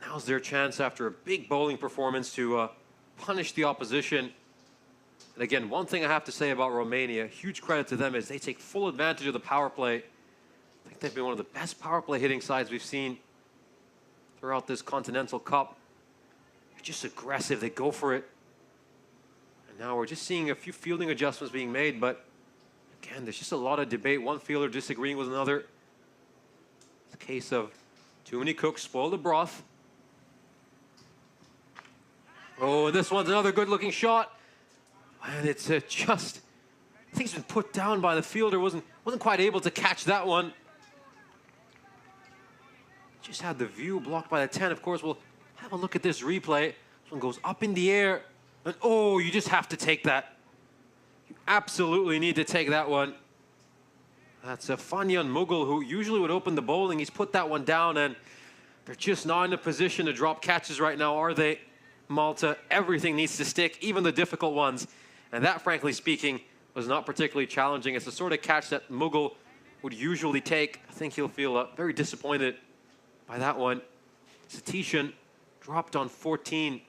Now's their chance after a big bowling performance to punish the opposition. And again, one thing I have to say about Romania, huge credit to them, is they take full advantage of the power play. I think they've been one of the best power play hitting sides we've seen throughout this Continental Cup. They're just aggressive, they go for it. And now we're just seeing a few fielding adjustments being made, but again, there's just a lot of debate. One fielder disagreeing with another. It's a case of too many cooks spoil the broth. Oh, this one's another good-looking shot. And it's just, I think it's been put down by the fielder. Wasn't quite able to catch that one. Just had the view blocked by the 10. Of course, we'll have a look at this replay. This one goes up in the air. And oh, you just have to take that. You absolutely need to take that one. That's a Fanyan Mughal, who usually would open the bowling. He's put that one down, and they're just not in a position to drop catches right now, are they? Malta, everything needs to stick, even the difficult ones. And that, frankly speaking, was not particularly challenging. It's the sort of catch that Mughal would usually take. I think he'll feel very disappointed by that one. Satishan dropped on 14.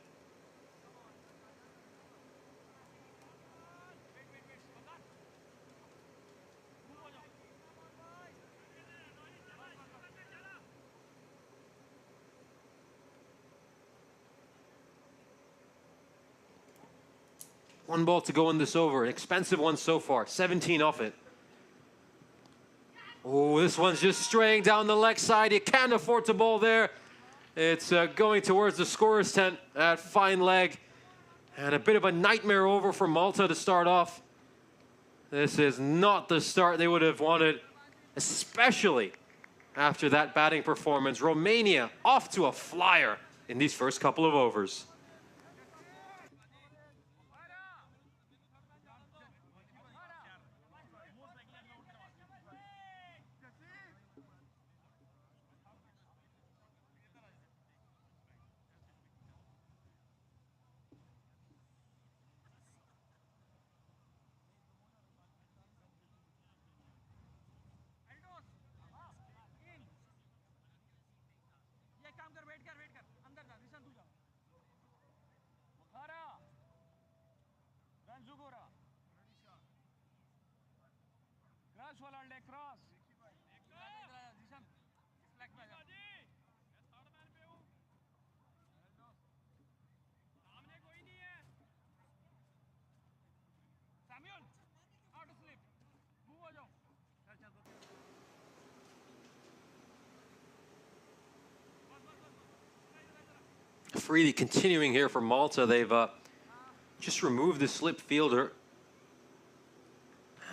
One ball to go in this over. An expensive one so far. 17 off it. Oh, this one's just straying down the leg side. You can't afford to bowl there. It's going towards the scorer's tent at fine leg. And a bit of a nightmare over for Malta to start off. This is not the start they would have wanted, especially after that batting performance. Romania off to a flyer in these first couple of overs. Freely continuing here for Malta. They've just removed the slip fielder.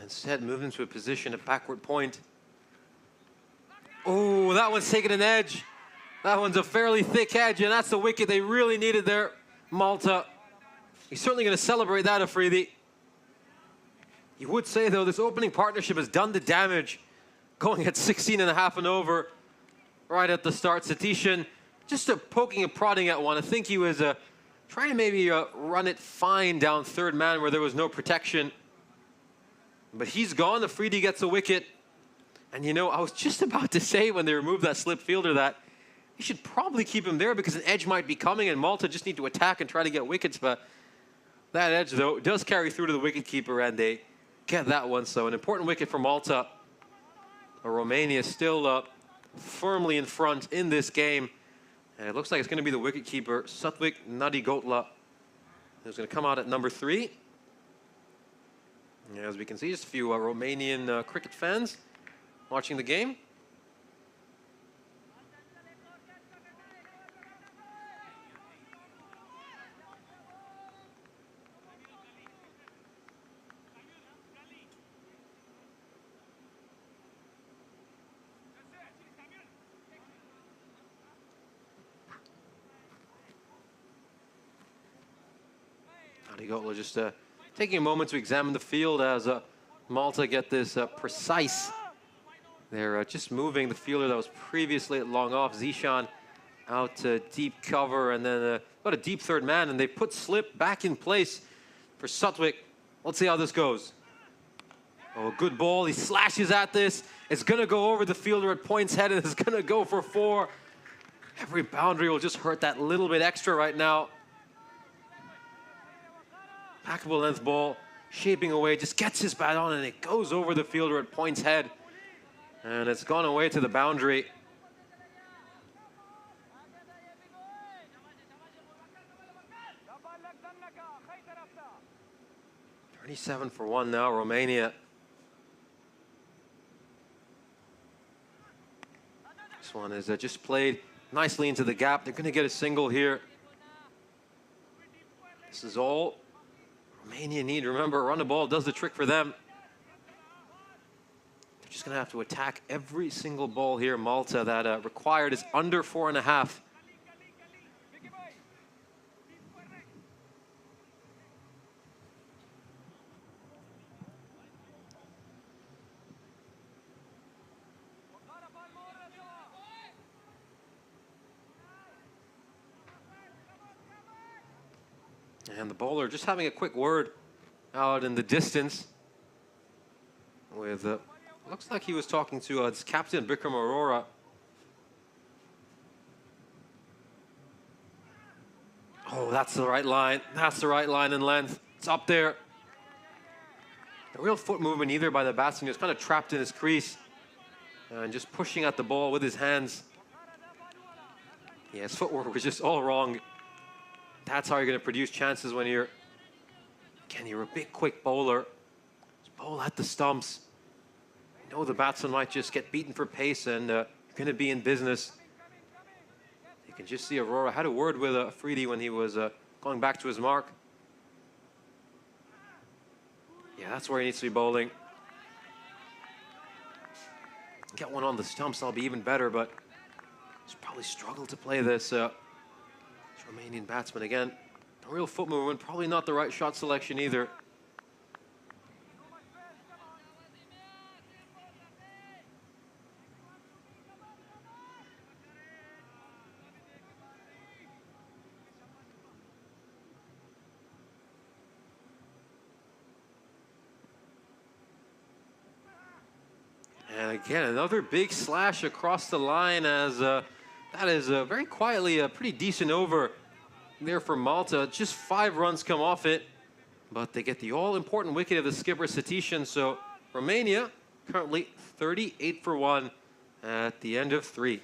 Instead, moved into a position at backward point. Oh, that one's taking an edge. That one's a fairly thick edge, and that's the wicket they really needed there, Malta. He's certainly going to celebrate that, Afridi. You would say, though, this opening partnership has done the damage, going at 16.5 and over right at the start. Satishan just poking and prodding at one. I think he was trying to maybe run it fine down third man where there was no protection. But he's gone. Afridi gets a wicket. And, you know, I was just about to say when they removed that slip fielder that you should probably keep him there because an edge might be coming and Malta just need to attack and try to get wickets. But that edge, though, does carry through to the wicketkeeper, and they get that one. So an important wicket for Malta. Romania still firmly in front in this game. And it looks like it's going to be the wicketkeeper, Satvik Nadigotla, who's going to come out at number 3. As we can see, just a few Romanian cricket fans watching the game. Nadigotla just taking a moment to examine the field as Malta get this precise. They're just moving the fielder that was previously at long off, Zishan, out to deep cover, and then about a deep third man, and they put slip back in place for Satvik. Let's see how this goes. Oh, good ball. He slashes at this. It's going to go over the fielder at points head, and it's going to go for 4. Every boundary will just hurt that little bit extra right now. Packable length ball, shaping away, just gets his bat on, and it goes over the fielder at points head. And it's gone away to the boundary. 37 for 1 now, Romania. This one is just played nicely into the gap. They're going to get a single here. This is all Romania need. Remember, run the ball does the trick for them. They're just going to have to attack every single ball here. Malta, that required is under 4.5. And the bowler just having a quick word out in the distance with, looks like he was talking to his captain, Bikram Arora. Oh, that's the right line. That's the right line in length. It's up there. A real foot movement either by the batsman. He was kind of trapped in his crease and just pushing at the ball with his hands. Yeah, his footwork was just all wrong. That's how you're going to produce chances when you're, again, you're a big, quick bowler. Just bowl at the stumps. You know the batsman might just get beaten for pace, and you're going to be in business. You can just see Aurora had a word with Afridi when he was going back to his mark. Yeah, that's where he needs to be bowling. Get one on the stumps, that'll be even better, but he's probably struggled to play this. Romanian batsman again, a real foot movement, probably not the right shot selection either. And again, another big slash across the line as that is very quietly a pretty decent over there for Malta. Just 5 runs come off it, but they get the all-important wicket of the skipper Satishan. So Romania currently 38 for 1 at the end of 3.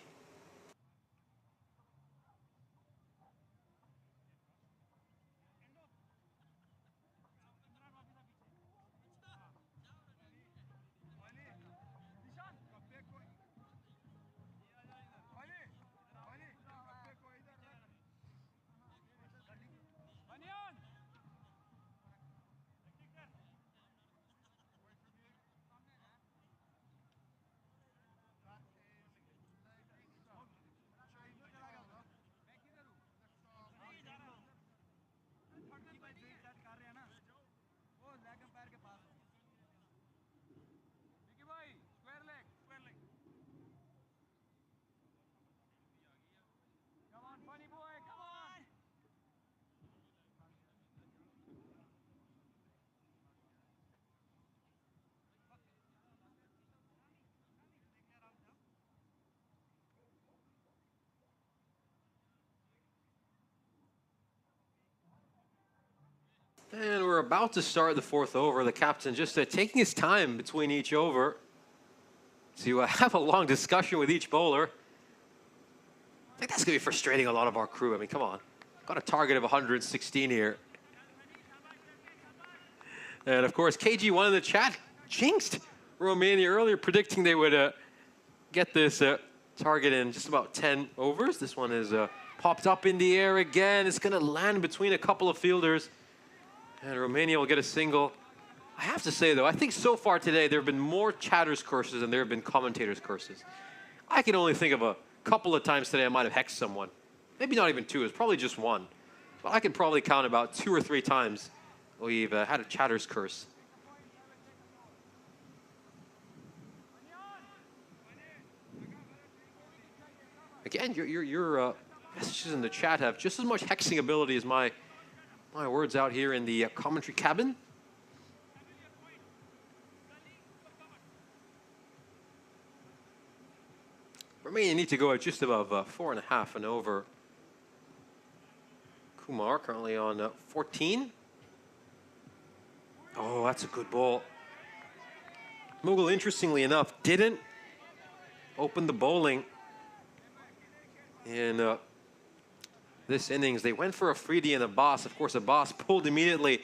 And we're about to start the 4th over. The captain just taking his time between each over to have a long discussion with each bowler. I think that's going to be frustrating a lot of our crew. I mean, come on. Got a target of 116 here. And, of course, KG1 in the chat jinxed Romania earlier, predicting they would get this target in just about 10 overs. This one is popped up in the air again. It's going to land between a couple of fielders. And Romania will get a single. I have to say, though, I think so far today there have been more chatters curses than there have been commentators curses. I can only think of a couple of times today I might have hexed someone. Maybe not even 2. It's probably just 1. But I can probably count about 2 or 3 times we've had a chatters curse. Again, your messages in the chat have just as much hexing ability as my words out here in the commentary cabin. Romania need to go at just above 4.5 and over. Kumar currently on 14. Oh, that's a good ball. Mughal, interestingly enough, didn't open the bowling in this innings. They went for a Freedy and a Boss. Of course, a Boss pulled immediately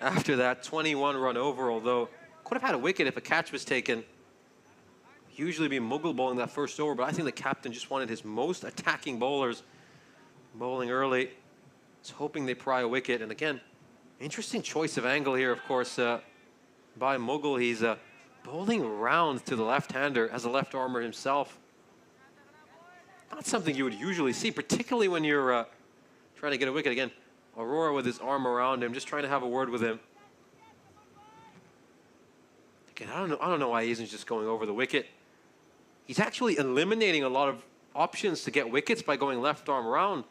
after that 21 run over, although could have had a wicket if a catch was taken. Usually be Mughal bowling that first over, but I think the captain just wanted his most attacking bowlers bowling early. He's hoping they pry a wicket. And again, interesting choice of angle here, of course, by Mughal. He's bowling round to the left-hander as a left armer himself. Not something you would usually see, particularly when you're trying to get a wicket. Again, Aurora with his arm around him, just trying to have a word with him. Again, I don't know why he isn't just going over the wicket. He's actually eliminating a lot of options to get wickets by going left arm around.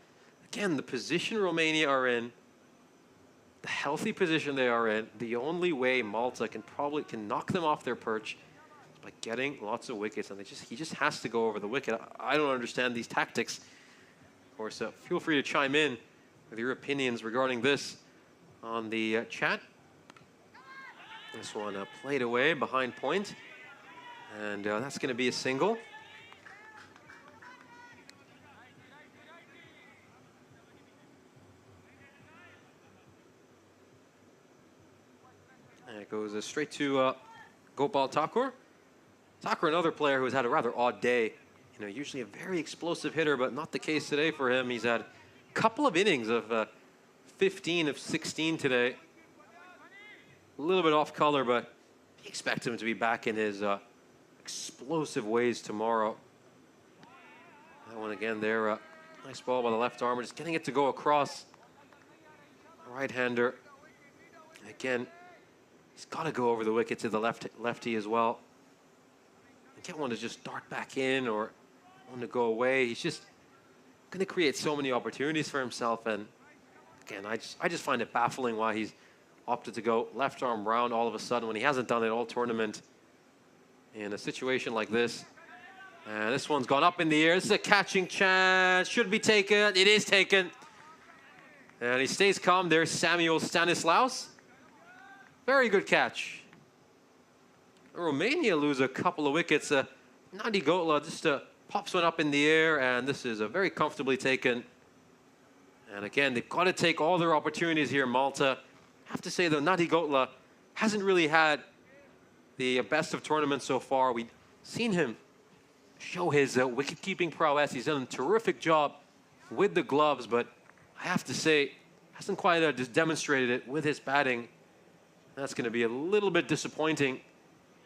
Again, the position Romania are in, the healthy position they are in, the only way Malta can knock them off their perch is by getting lots of wickets, and he just has to go over the wicket. I don't understand these tactics. Of course, feel free to chime in with your opinions regarding this on the chat. This one played away behind point, and that's going to be a single. And it goes straight to Gopal Thakur. Thakur, another player who has had a rather odd day. You know, usually a very explosive hitter, but not the case today for him. He's had a couple of innings of 15 of 16 today. A little bit off color, but you expect him to be back in his explosive ways tomorrow. That one again there. Nice ball by the left armer, just getting it to go across. Right-hander. Again, he's got to go over the wicket to the lefty as well. And get one to just dart back in or one to go away. He's just going to create so many opportunities for himself. And again, I just find it baffling why he's opted to go left arm round all of a sudden when he hasn't done it all tournament in a situation like this. And this one's gone up in the air. This is a catching chance. Should be taken. It is taken. And he stays calm there, Samuel Stanislaus. Very good catch. Romania lose a couple of wickets. Nadi Gotla just pops one up in the air, and this is very comfortably taken. And again, they've got to take all their opportunities here, Malta. I have to say, though, Nadi Gotla hasn't really had the best of tournaments so far. We've seen him show his wicket-keeping prowess. He's done a terrific job with the gloves, but I have to say, hasn't quite just demonstrated it with his batting. That's going to be a little bit disappointing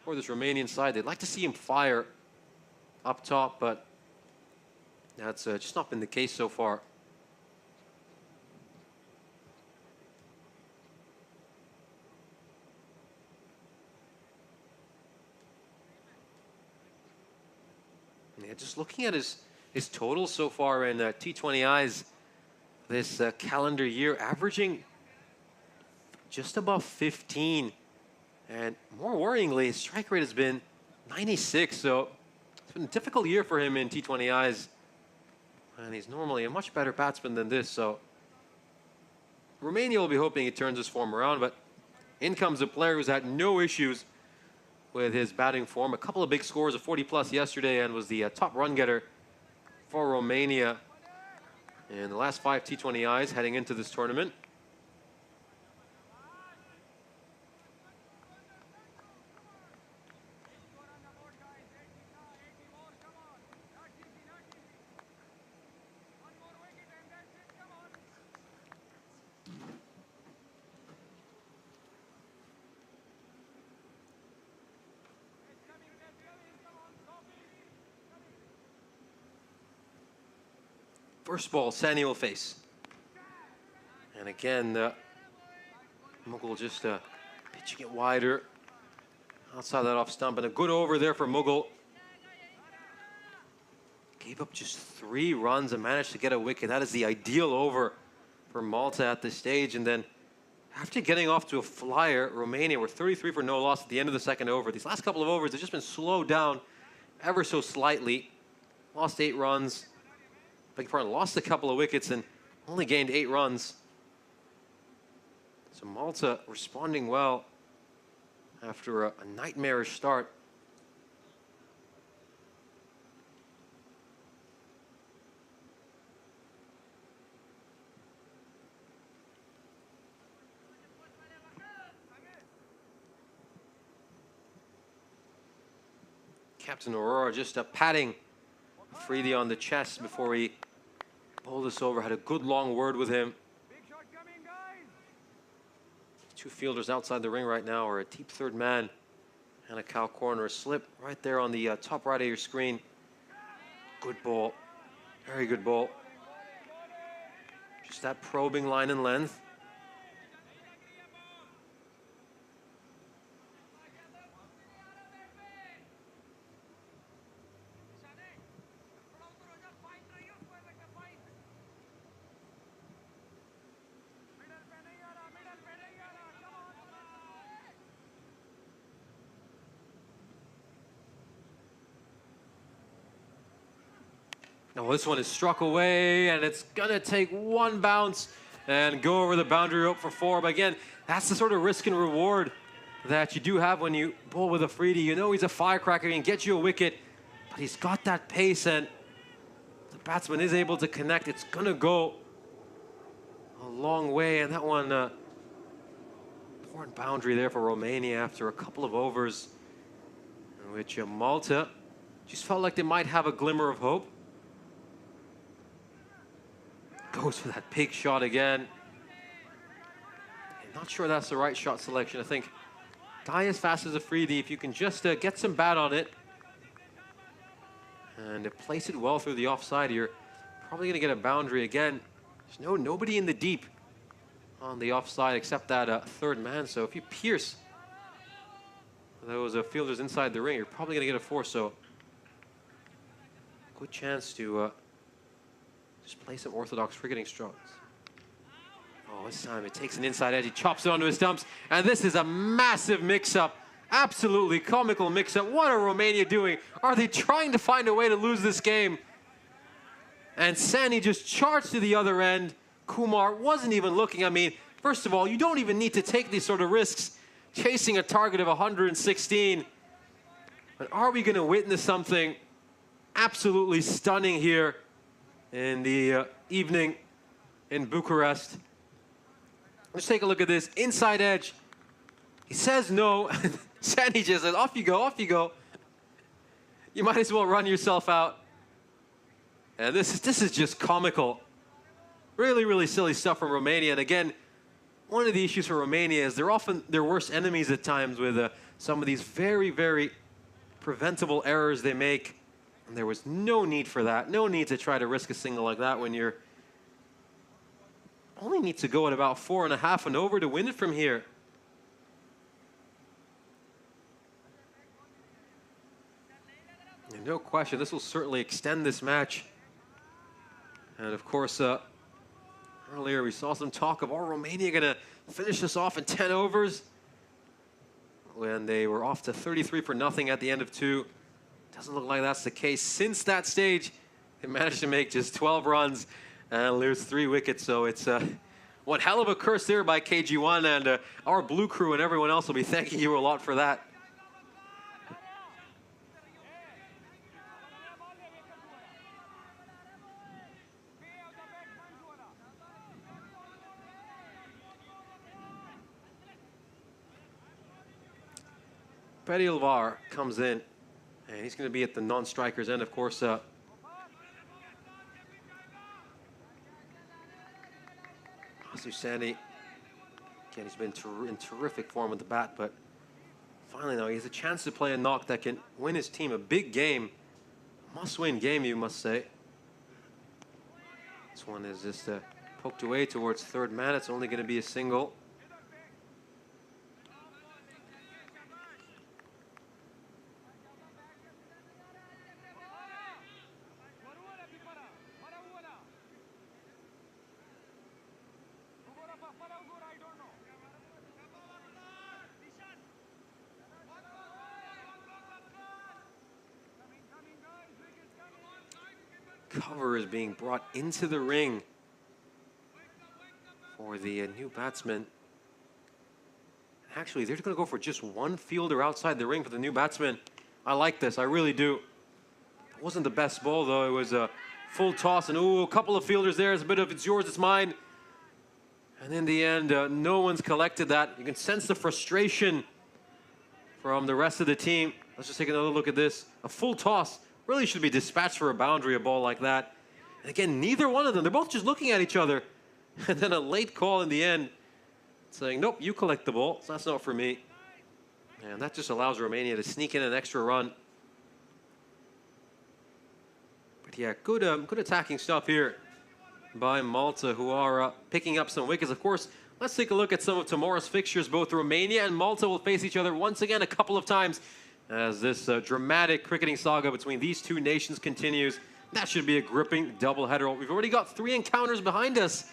for this Romanian side. They'd like to see him fire up top, but that's just not been the case so far. Yeah, just looking at his totals so far in T20I's this calendar year, averaging just above 15. And more worryingly, his strike rate has been 96. So it's been a difficult year for him in T20I's. And he's normally a much better batsman than this. So Romania will be hoping he turns his form around. But in comes a player who's had no issues with his batting form. A couple of big scores, a 40-plus yesterday, and was the top run getter for Romania in the last 5 T20Is heading into this tournament. First ball, Sani will face. And again, Mughal just pitching it wider. Outside that off stump, and a good over there for Mughal. Gave up just 3 runs and managed to get a wicket. That is the ideal over for Malta at this stage. And then after getting off to a flyer, Romania were 33 for no loss at the end of the second over. These last couple of overs have just been slowed down ever so slightly. lost 8 runs. Beg your pardon, lost a couple of wickets and only gained 8 runs. So Malta responding well after a nightmarish start. Captain Aurora just patting Afridi on the chest before he bowled us over. Had a good long word with him. Two fielders outside the ring right now are a deep third man and a cow corner. A slip right there on the top right of your screen. Good ball. Very good ball. Just that probing line and length. Now this one is struck away, and it's gonna take one bounce and go over the boundary rope for 4. But again, that's the sort of risk and reward that you do have when you bowl with Afridi. You know he's a firecracker, he can get you a wicket, but he's got that pace, and the batsman is able to connect. It's gonna go a long way, and that one, important boundary there for Romania after a couple of overs, in which Malta just felt like they might have a glimmer of hope. Goes for that big shot again. I'm not sure that's the right shot selection. I think guy as fast as Afridi, if you can just get some bat on it and place it well through the offside, you're probably going to get a boundary again. There's nobody in the deep on the offside except that third man. So if you pierce those fielders inside the ring, you're probably going to get a 4. So good chance to just play some orthodox cricketing strokes. Oh, this time it takes an inside edge. He chops it onto his stumps. And this is a massive mix-up. Absolutely comical mix-up. What are Romania doing? Are they trying to find a way to lose this game? And Sani just charged to the other end. Kumar wasn't even looking. I mean, first of all, you don't even need to take these sort of risks chasing a target of 116. But are we going to witness something absolutely stunning here in the evening in Bucharest? Let's take a look at this. Inside edge. He says no. Sani just says, off you go, off you go. You might as well run yourself out. And this is just comical. Really, really silly stuff from Romania. And again, one of the issues for Romania is they're often their worst enemies at times with some of these very, very preventable errors they make. And there was no need for that. No need to try to risk a single like that when you're only need to go at about 4.5 and over to win it from here. And no question, this will certainly extend this match. And of course, earlier we saw some talk of, Romania going to finish this off in 10 overs? When they were off to 33 for nothing at the end of 2. Doesn't look like that's the case. Since that stage, they managed to make just 12 runs and lose 3 wickets. So it's one hell of a curse there by KG1, and our blue crew and everyone else will be thanking you a lot for that. Pedilvar comes in, and he's going to be at the non-strikers end, of course. Sani, again, he's been in terrific form with the bat, but finally now he has a chance to play a knock that can win his team a big game. Must-win game, you must say. This one is just poked away towards third man. It's only going to be a single. cover is being brought into the ring for the new batsman. Actually, they're going to go for just one fielder outside the ring for the new batsman. I like this. I really do. It wasn't the best ball, though. It was a full toss, and ooh, a couple of fielders there. It's a bit of it's yours, it's mine. And in the end, no one's collected that. You can sense the frustration from the rest of the team. Let's just take another look at this. A full toss really should be dispatched for a boundary, a ball like that. And again, neither one of them. They're both just looking at each other. And then a late call in the end saying, nope, you collect the ball. So that's not for me. And that just allows Romania to sneak in an extra run. But yeah, good attacking stuff here by Malta, who are picking up some wickets. Of course, let's take a look at some of tomorrow's fixtures. Both Romania and Malta will face each other once again a couple of times as this dramatic cricketing saga between these two nations continues. That should be a gripping doubleheader. We've already got 3 encounters behind us.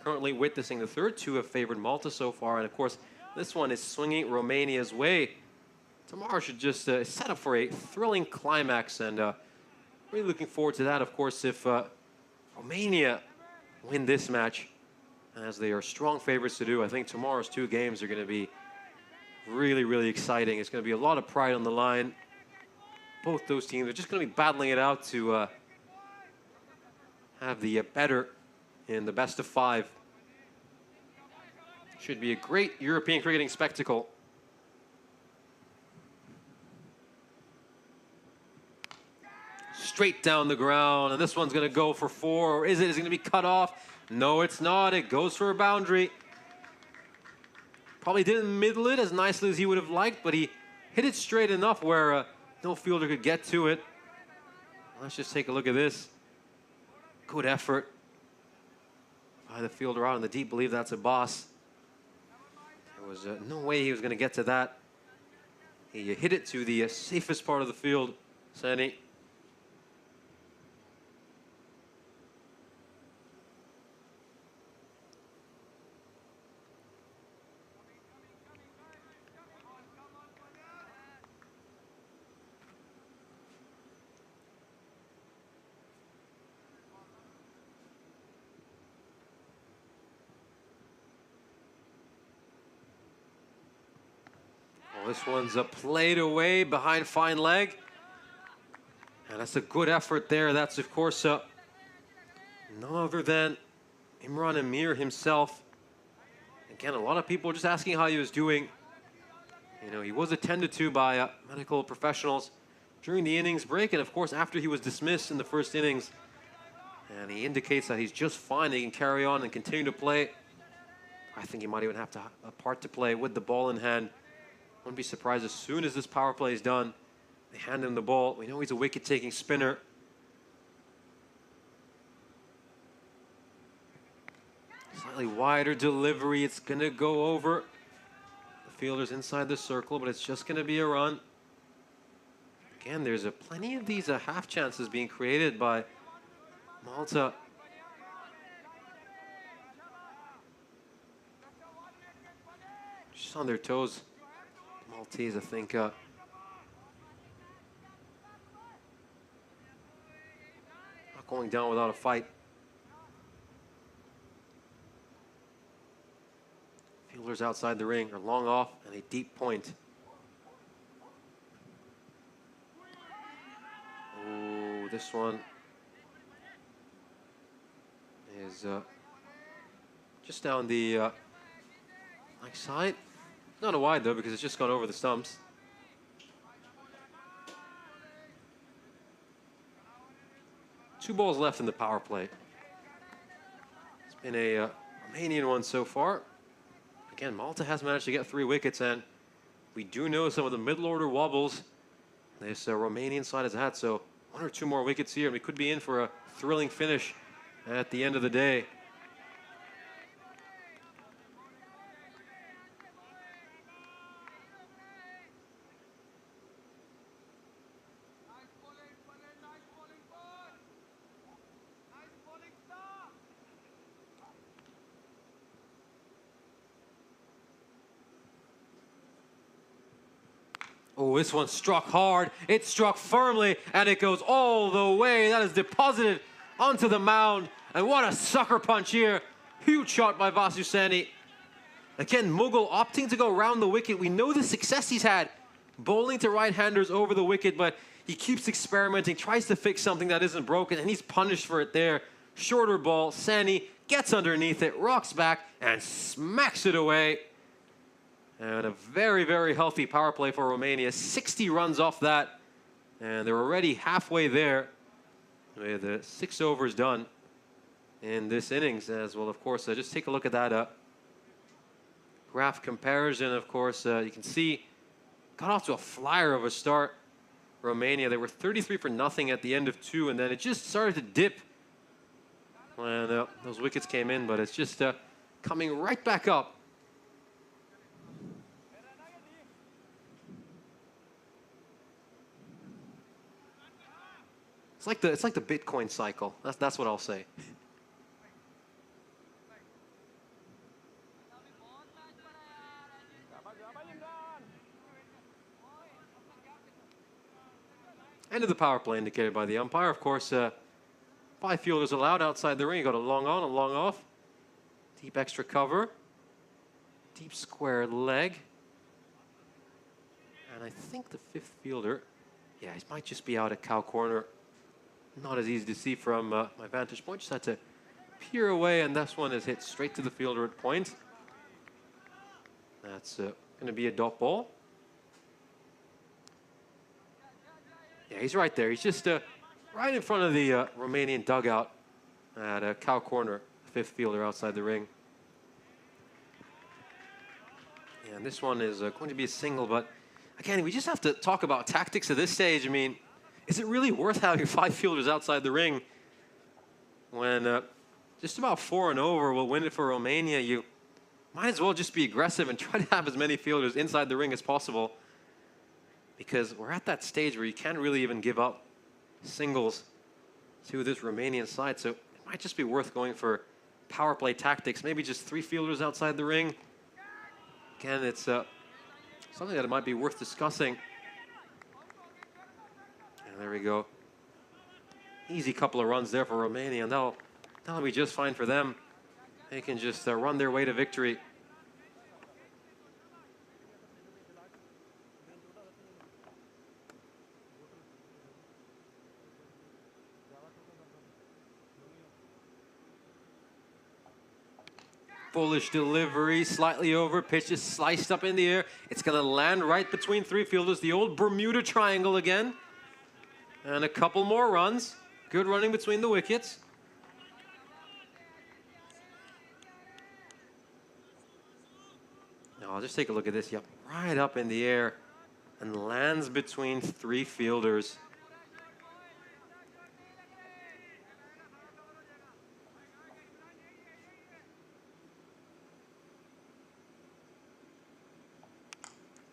Currently witnessing the third. 2 have favored Malta so far. And of course, this one is swinging Romania's way. Tomorrow should just set up for a thrilling climax. And really looking forward to that, of course, if Romania win this match, as they are strong favorites to do. I think tomorrow's 2 games are going to be really, really exciting. It's going to be a lot of pride on the line. Both those teams are just going to be battling it out to have the better in the best of 5. Should be a great European cricketing spectacle. Straight down the ground, and this one's going to go for 4, or is it? Is it going to be cut off? No, it's not. It goes for a boundary. Probably didn't middle it as nicely as he would have liked, but he hit it straight enough where no fielder could get to it. Let's just take a look at this. Good effort by the fielder out in the deep. Believe that's a boss. There was no way he was going to get to that. He hit it to the safest part of the field, Sani. This one's played away behind fine leg. And that's a good effort there. That's, of course, none other than Imran Amir himself. Again, a lot of people are just asking how he was doing. You know, he was attended to by medical professionals during the innings break. And, of course, after he was dismissed in the first innings. And he indicates that he's just fine. He can carry on and continue to play. I think he might even have a part to play with the ball in hand. Wouldn't be surprised as soon as this power play is done, they hand him the ball. We know he's a wicket-taking spinner. Slightly wider delivery. It's going to go over. The fielder's inside the circle, but it's just going to be a run. Again, there's plenty of these half chances being created by Malta. Just on their toes. Maltese, I think, not going down without a fight. Fielders outside the ring are long off and a deep point. Oh, this one is just down the right side. Not a wide, though, because it's just gone over the stumps. Two balls left in the power play. It's been a Romanian one so far. Again, Malta has managed to get 3 wickets, and we do know some of the middle order wobbles this Romanian side has had. So 1 or 2 more wickets here, and we could be in for a thrilling finish at the end of the day. Oh, this one struck hard. It struck firmly, and it goes all the way. That is deposited onto the mound. And what a sucker punch here. Huge shot by Vasuseni. Again, Mughal opting to go around the wicket. We know the success he's had bowling to right-handers over the wicket, but he keeps experimenting, tries to fix something that isn't broken, and he's punished for it there. Shorter ball, Sani gets underneath it, rocks back, and smacks it away. And a very, very healthy power play for Romania. 60 runs off that, and they're already halfway there with 6 overs done in this innings as well. Of course, just take a look at that graph comparison. Of course, you can see got off to a flyer of a start. Romania, they were 33 for nothing at the end of 2, and then it just started to dip when those wickets came in, but it's just coming right back up. It's like the Bitcoin cycle. That's what I'll say. End of the power play indicated by the umpire. Of course, 5 fielders allowed outside the ring. You got a long on, a long off. Deep extra cover. Deep square leg. And I think the 5th fielder, yeah, he might just be out at cow corner. Not as easy to see from my vantage point. Just had to peer away, and this one is hit straight to the fielder at point. That's going to be a dot ball. Yeah, he's right there. He's just right in front of the Romanian dugout at cow corner, 5th fielder outside the ring. And this one is going to be a single, but again, we just have to talk about tactics at this stage. I mean, is it really worth having 5 fielders outside the ring when just about 4 and over will win it for Romania? You might as well just be aggressive and try to have as many fielders inside the ring as possible, because we're at that stage where you can't really even give up singles to this Romanian side. So it might just be worth going for power play tactics, maybe just 3 fielders outside the ring. Again, it's something that it might be worth discussing. And there we go. Easy couple of runs there for Romania, and that'll be just fine for them. They can just run their way to victory. Bullish delivery, slightly over, pitch is sliced up in the air. It's going to land right between 3 fielders. The old Bermuda Triangle again. And a couple more runs. Good running between the wickets. Now, I'll just take a look at this. Yep, right up in the air and lands between 3 fielders.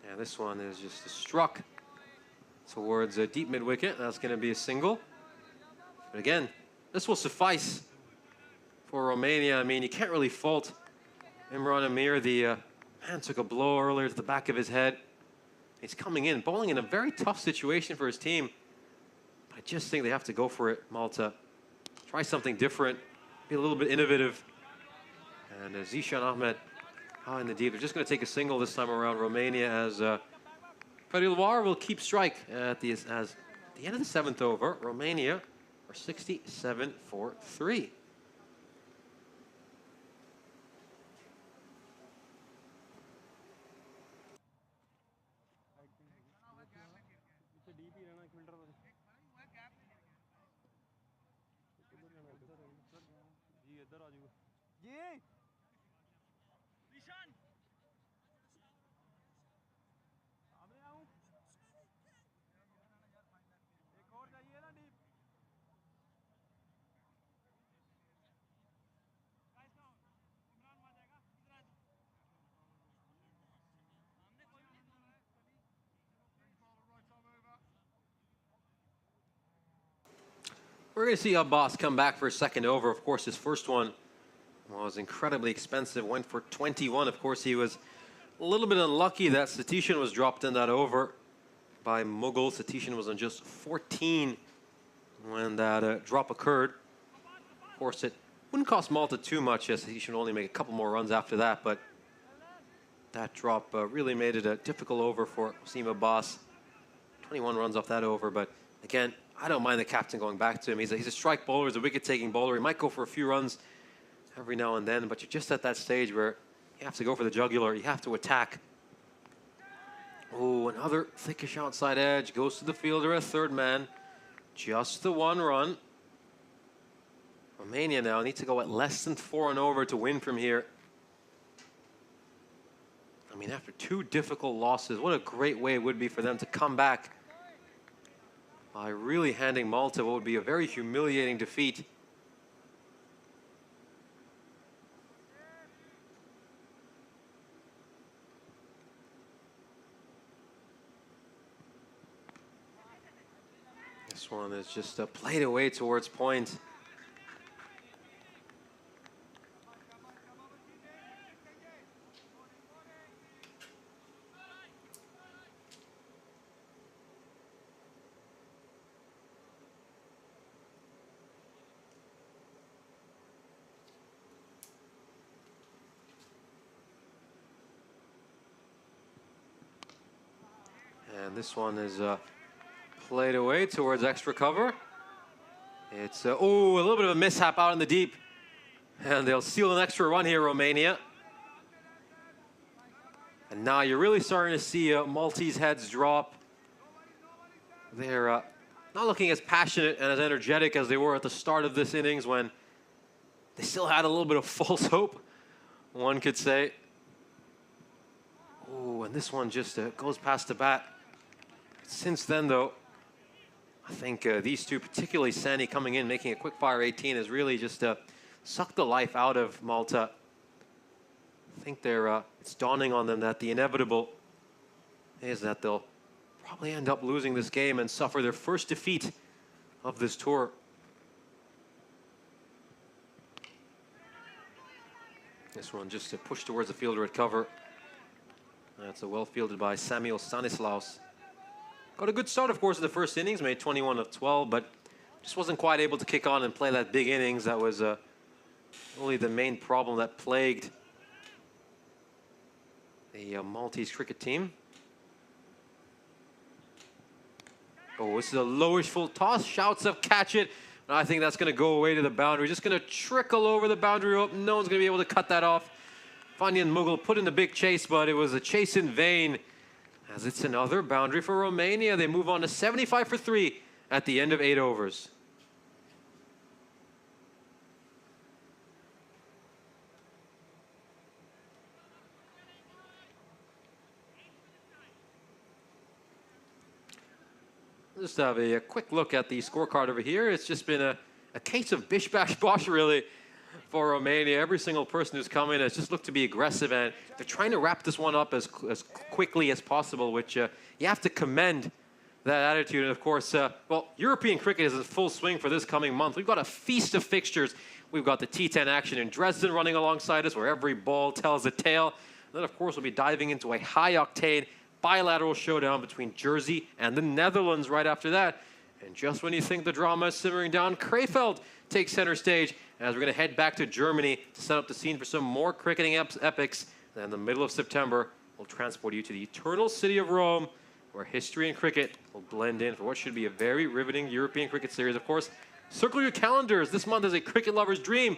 Yeah, this one is just struck towards a deep mid-wicket. That's going to be a single. But again, this will suffice for Romania. I mean, you can't really fault Imran Amir. The man took a blow earlier to the back of his head. He's coming in, bowling in a very tough situation for his team. But I just think they have to go for it, Malta. Try something different, be a little bit innovative. And Zishan Ahmed out in the deep. They're just going to take a single this time around, Romania, as Fadilwar will keep strike at the end of the 7th over. Romania are 67 for 3. We're going to see Abbas come back for a second over. Of course, his first one was incredibly expensive, went for 21. Of course, he was a little bit unlucky that Satishan was dropped in that over by Mughal. Satishan was on just 14 when that drop occurred. course, it wouldn't cost Malta too much, as he should only make a couple more runs after that, but that drop really made it a difficult over for Sima Boss. 21 runs off that over, but again, I don't mind the captain going back to him. He's a strike bowler, he's a wicket-taking bowler. He might go for a few runs every now and then, but you're just at that stage where you have to go for the jugular, you have to attack. Oh, another thickish outside edge, goes to the fielder, a third man. Just the one run. Romania now need to go at less than 4 and over to win from here. I mean, after 2 difficult losses, what a great way it would be for them to come back by really handing Malta what would be a very humiliating defeat. This one is just played away towards point. And this one is played away towards extra cover. It's, oh, a little bit of a mishap out in the deep. And they'll steal an extra run here, Romania. And now you're really starting to see Maltese heads drop. They're not looking as passionate and as energetic as they were at the start of this innings, when they still had a little bit of false hope, one could say. Oh, and this one just goes past the bat. Since then, though, I think these two, particularly Sani coming in, making a quick fire 18, has really just sucked the life out of Malta. I think they're, it's dawning on them that the inevitable is that they'll probably end up losing this game and suffer their first defeat of this tour. This one just pushed towards the fielder at cover. That's a well fielded by Samuel Stanislaus. Got a good start, of course, in the first innings, made 21 of 12, but just wasn't quite able to kick on and play that big innings. That was really the main problem that plagued the Maltese cricket team. Oh, this is a lowish full toss. Shouts of catch it. I think that's going to go away to the boundary. Just going to trickle over the boundary rope. No one's going to be able to cut that off. Fanyan Mughal put in the big chase, but it was a chase in vain, as it's another boundary for Romania. They move on to 75 for 3 at the end of 8 overs. Just have a quick look at the scorecard over here. It's just been a case of bish bash bosh, really, for Romania. Every single person who's come in has just looked to be aggressive, and they're trying to wrap this one up as quickly as possible, which you have to commend that attitude. And of course, well, European cricket is in full swing for this coming month. We've got a feast of fixtures. We've got the T10 action in Dresden running alongside us, where every ball tells a tale. And then, of course, we'll be diving into a high-octane bilateral showdown between Jersey and the Netherlands right after that. And just when you think the drama is simmering down, Krefeld takes center stage, as we're going to head back to Germany to set up the scene for some more cricketing epics. And in the middle of September, we'll transport you to the eternal city of Rome, where history and cricket will blend in for what should be a very riveting European cricket series. Of course, circle your calendars. This month is a cricket lover's dream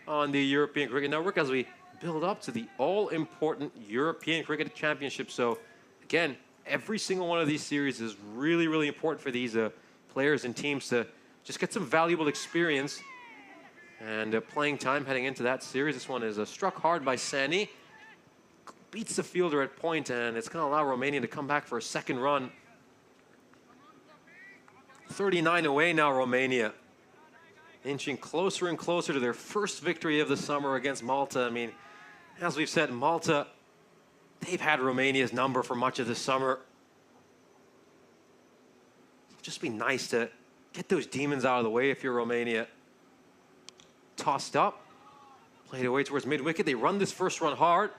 on the European Cricket Network as we build up to the all-important European Cricket Championship. So, again, every single one of these series is really, really important for these players and teams to just get some valuable experience and playing time heading into that series. This one is struck hard by Sani. Beats the fielder at point, and it's going to allow Romania to come back for a second run. 39 away now, Romania. Inching closer and closer to their first victory of the summer against Malta. I mean, as we've said, Malta, they've had Romania's number for much of the summer. It'd just be nice to get those demons out of the way if you're Romania. Tossed up, played away towards mid-wicket. They run this first run hard,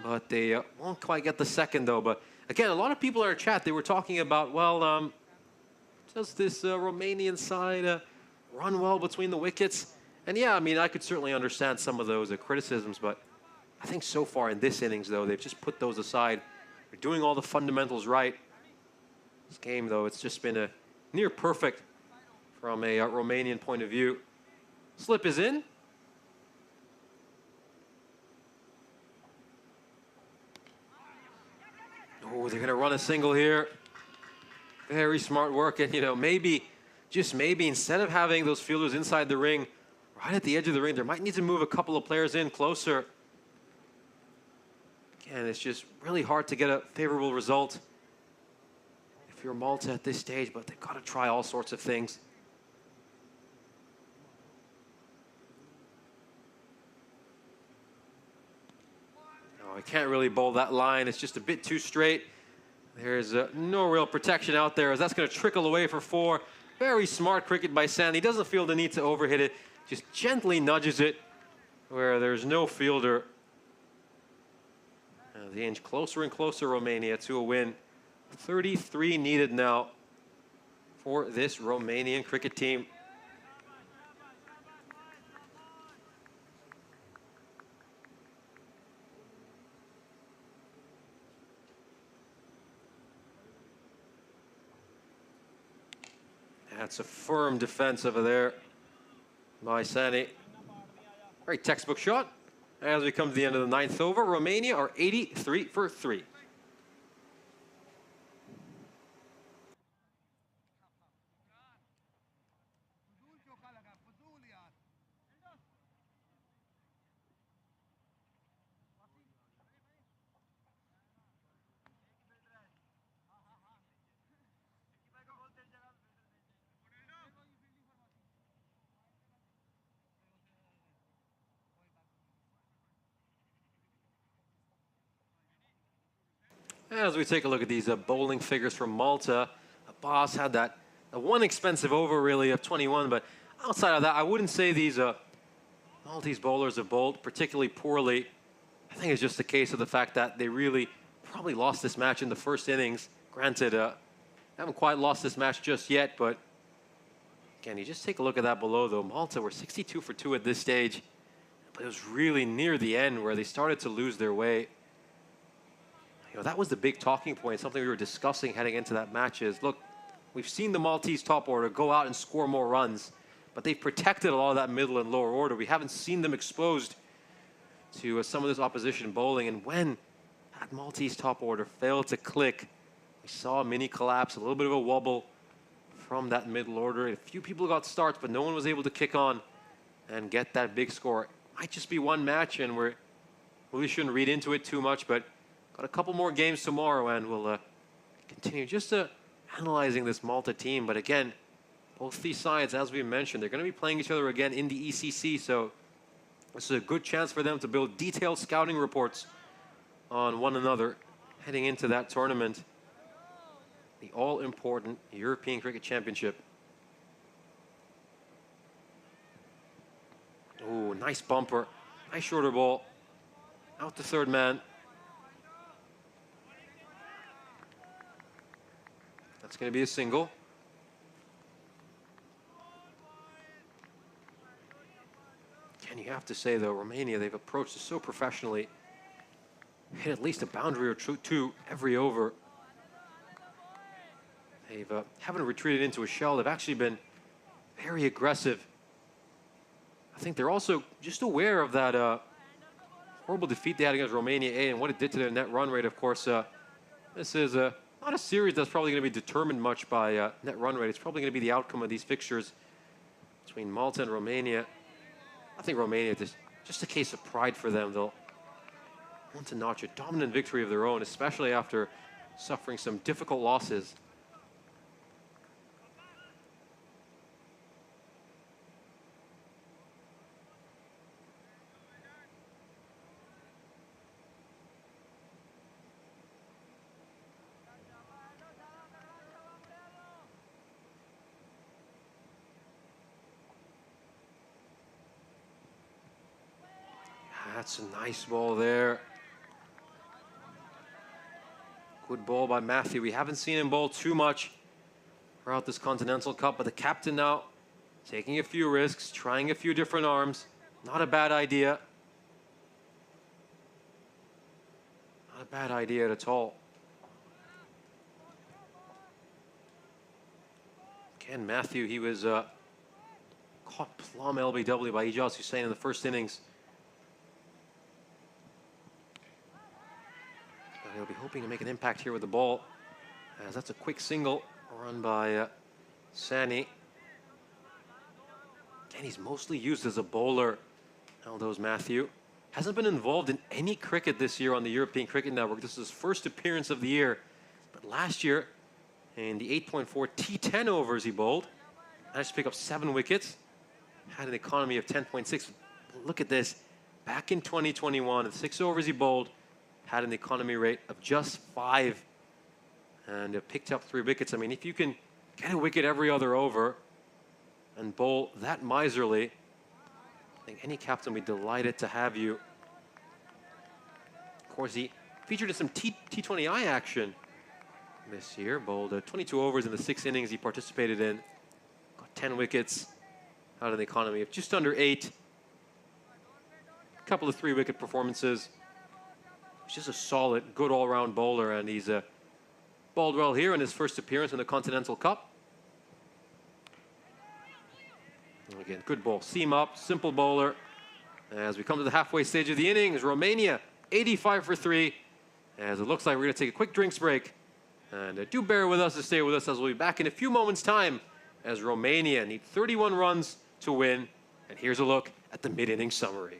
but they won't quite get the second, though. But again, a lot of people in our chat, they were talking about, well, does this Romanian side run well between the wickets? And yeah, I mean, I could certainly understand some of those criticisms, but I think so far in this innings, though, they've just put those aside. They're doing all the fundamentals right. This game, though, it's just been a near perfect from a Romanian point of view. Slip is in. Oh, they're going to run a single here. Very smart work. And, you know, maybe, just maybe, instead of having those fielders inside the ring, right at the edge of the ring, they might need to move a couple of players in closer. Again, it's just really hard to get a favorable result if you're Malta at this stage, but they've got to try all sorts of things. I can't really bowl that line. It's just a bit too straight. There's no real protection out there as that's going to trickle away for 4. Very smart cricket by Sandy. He doesn't feel the need to overhit it. Just gently nudges it where there's no fielder. The inch closer and closer, Romania, to a win. 33 needed now for this Romanian cricket team. That's a firm defense over there by Sani. Very textbook shot. As we come to the end of the 9th over, Romania are 83 for 3. As we take a look at these bowling figures from Malta, Abbas had that one expensive over really of 21, but outside of that, I wouldn't say these Maltese bowlers have bowled particularly poorly. I think it's just a case of the fact that they really probably lost this match in the first innings. Granted, haven't quite lost this match just yet, but again, you just take a look at that below though. Malta were 62 for 2 at this stage, but it was really near the end where they started to lose their way. You know, that was the big talking point, something we were discussing heading into that match is, look, we've seen the Maltese top order go out and score more runs, but they've protected a lot of that middle and lower order. We haven't seen them exposed to some of this opposition bowling, and when that Maltese top order failed to click, we saw a mini collapse, a little bit of a wobble from that middle order. A few people got starts, but no one was able to kick on and get that big score. It might just be one match, and we really shouldn't read into it too much, but got a couple more games tomorrow, and we'll continue just analyzing this Malta team. But again, both these sides, as we mentioned, they're going to be playing each other again in the ECC, so this is a good chance for them to build detailed scouting reports on one another heading into that tournament, the all-important European Cricket Championship. Oh, nice bumper, nice shorter ball, out to third man. That's going to be a single. And you have to say, though, Romania, they've approached this so professionally. Hit at least a boundary or two every over. They haven't retreated into a shell. They've actually been very aggressive. I think they're also just aware of that horrible defeat they had against Romania A and what it did to their net run rate, of course. This is not a series that's probably going to be determined much by net run rate. It's probably going to be the outcome of these fixtures between Malta and Romania. I think Romania, just a case of pride for them. They'll want to notch a dominant victory of their own, especially after suffering some difficult losses. That's a nice ball there. Good ball by Matthew. We haven't seen him bowl too much throughout this Continental Cup, but the captain now taking a few risks, trying a few different arms. Not a bad idea. Not a bad idea at all. Ken Matthew, he was caught plumb LBW by Ijaz Hussein in the first innings. And he'll be hoping to make an impact here with the ball, as that's a quick single run by Sani. And he's mostly used as a bowler, Aldo's Matthew. Hasn't been involved in any cricket this year on the European Cricket Network. This is his first appearance of the year. But last year, in the 8.4 T10 overs he bowled, managed to pick up 7 wickets. Had an economy of 10.6. Look at this. Back in 2021, in 6 overs he bowled, had an economy rate of just 5. And picked up 3 wickets. I mean, if you can get a wicket every other over and bowl that miserly, I think any captain would be delighted to have you. Of course, he featured in some T20I action this year. Bowled 22 overs in the 6 innings he participated in. Got 10 wickets out of the economy of just under 8. A couple of 3-wicket performances. He's just a solid, good all-round bowler, and he's bowled well here in his first appearance in the Continental Cup. And again, good ball. Seam up, simple bowler. As we come to the halfway stage of the innings, Romania 85 for 3. As it looks like we're going to take a quick drinks break. And do bear with us to stay with us, as we'll be back in a few moments' time as Romania need 31 runs to win. And here's a look at the mid-inning summary.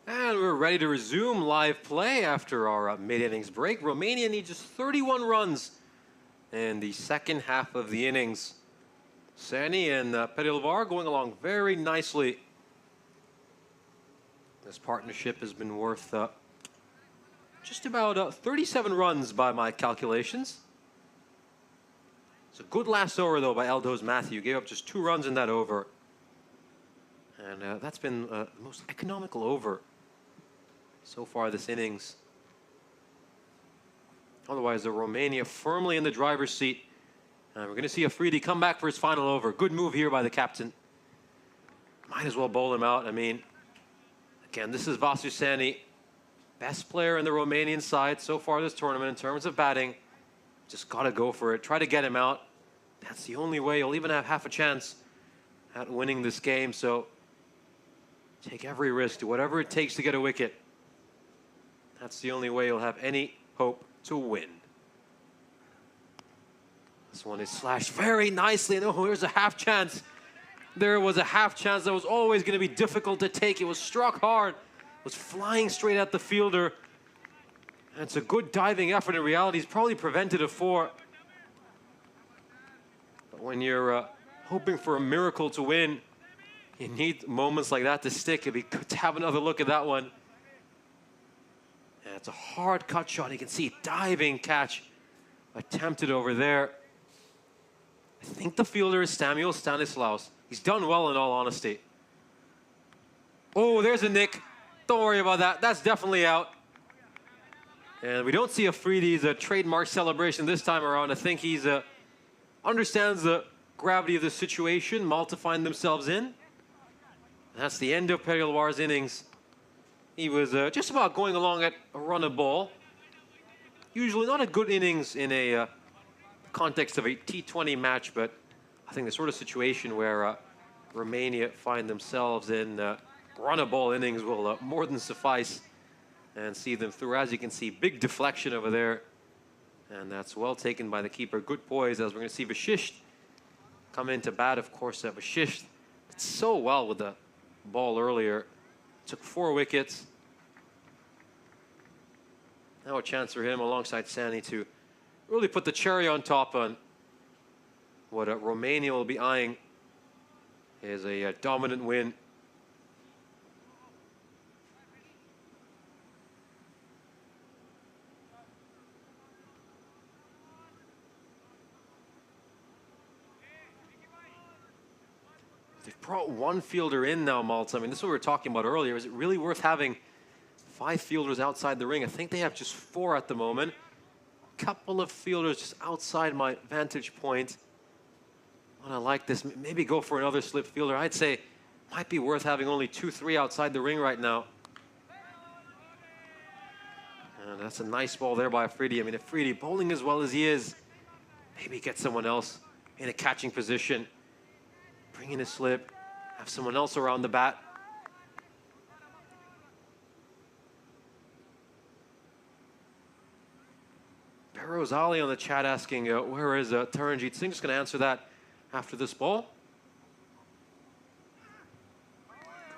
And we're ready to resume live play after our mid-innings break. Romania needs just 31 runs in the second half of the innings. Sani and Perilvar going along very nicely. This partnership has been worth just about 37 runs by my calculations. It's a good last over, though, by Aldo's Matthew. Gave up just 2 runs in that over. And that's been the most economical over so far this innings. Otherwise, the Romania firmly in the driver's seat. And we're going to see Afridi come back for his final over. Good move here by the captain. Might as well bowl him out. I mean, again, this is Vasusani, best player in the Romanian side so far this tournament in terms of batting. Just got to go for it. Try to get him out. That's the only way you'll even have half a chance at winning this game. So take every risk. Do whatever it takes to get a wicket. That's the only way you'll have any hope to win. This one is slashed very nicely. And oh, here's a half chance. There was a half chance that was always going to be difficult to take. It was struck hard. It was flying straight at the fielder. And it's a good diving effort. In reality, he's probably prevented a 4. But when you're hoping for a miracle to win, you need moments like that to stick. It'd be good to have another look at that one. And it's a hard cut shot. You can see diving catch attempted over there. I think the fielder is Samuel Stanislaus. He's done well, in all honesty. Oh, there's a nick. Don't worry about that. That's definitely out. And we don't see Afridi's trademark celebration this time around. I think he's understands the gravity of the situation Malta find themselves in. And that's the end of Perielwar's innings. He was just about going along at a run of ball. Usually not a good innings in a context of a T20 match, but I think the sort of situation where Romania find themselves in run of ball innings will more than suffice and see them through. As you can see, big deflection over there. And that's well taken by the keeper. Good poise, as we're going to see Vashisht come in to bat. Of course, Vashisht did so well with the ball earlier. Took 4 wickets. Now a chance for him alongside Sani to really put the cherry on top on what Romania will be eyeing is a dominant win. They've brought 1 fielder in now, Malta. I mean, this is what we were talking about earlier. Is it really worth having 5 fielders outside the ring? I think they have just 4 at the moment. Couple of fielders just outside my vantage point. When I like this, maybe go for another slip fielder. I'd say might be worth having only 2, 3 outside the ring right now. And that's a nice ball there by Afridi. I mean, Afridi bowling as well as he is, maybe get someone else in a catching position. Bring in a slip, have someone else around the bat. Rosali on the chat asking, where is Taranjeet Singh? Just going to answer that after this ball.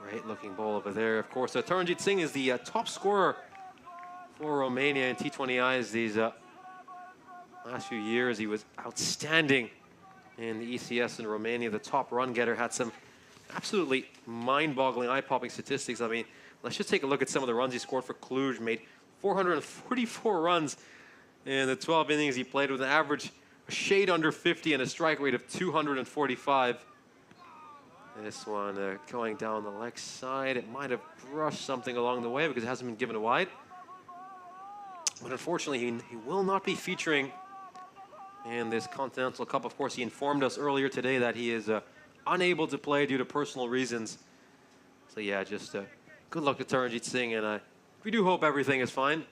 Great looking ball over there. Of course, Taranjeet Singh is the top scorer for Romania in T20Is these last few years. He was outstanding in the ECS in Romania. The top run getter, had some absolutely mind-boggling, eye-popping statistics. I mean, let's just take a look at some of the runs he scored for Cluj. Made 444 runs in the 12 innings he played, with an average a shade under 50 and a strike rate of 245. This one going down the leg side. It might have brushed something along the way because it hasn't been given wide. But unfortunately, he will not be featuring in this Continental Cup. Of course, he informed us earlier today that he is unable to play due to personal reasons. So yeah, just good luck to Taranjeet Singh, and we do hope everything is fine.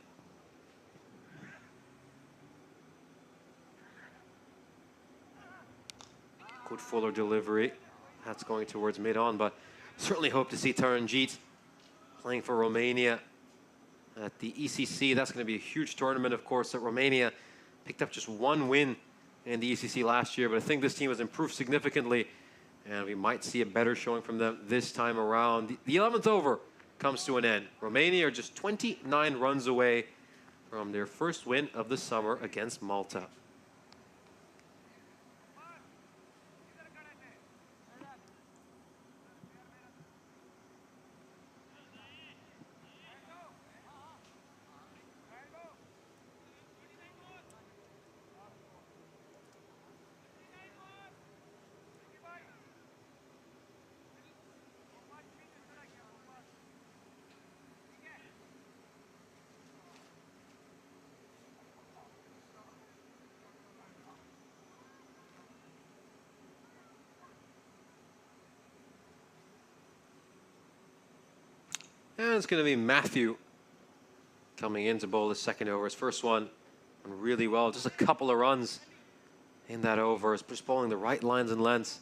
Good fuller delivery. That's going towards mid-on, but certainly hope to see Taranjeet playing for Romania at the ECC. That's going to be a huge tournament, of course. That Romania picked up just 1 win in the ECC last year, but I think this team has improved significantly, and we might see a better showing from them this time around. The 11th over comes to an end. Romania are just 29 runs away from their first win of the summer against Malta. And it's going to be Matthew coming in to bowl his second over. His first one went really well. Just a couple of runs in that over. He's just bowling the right lines and lengths.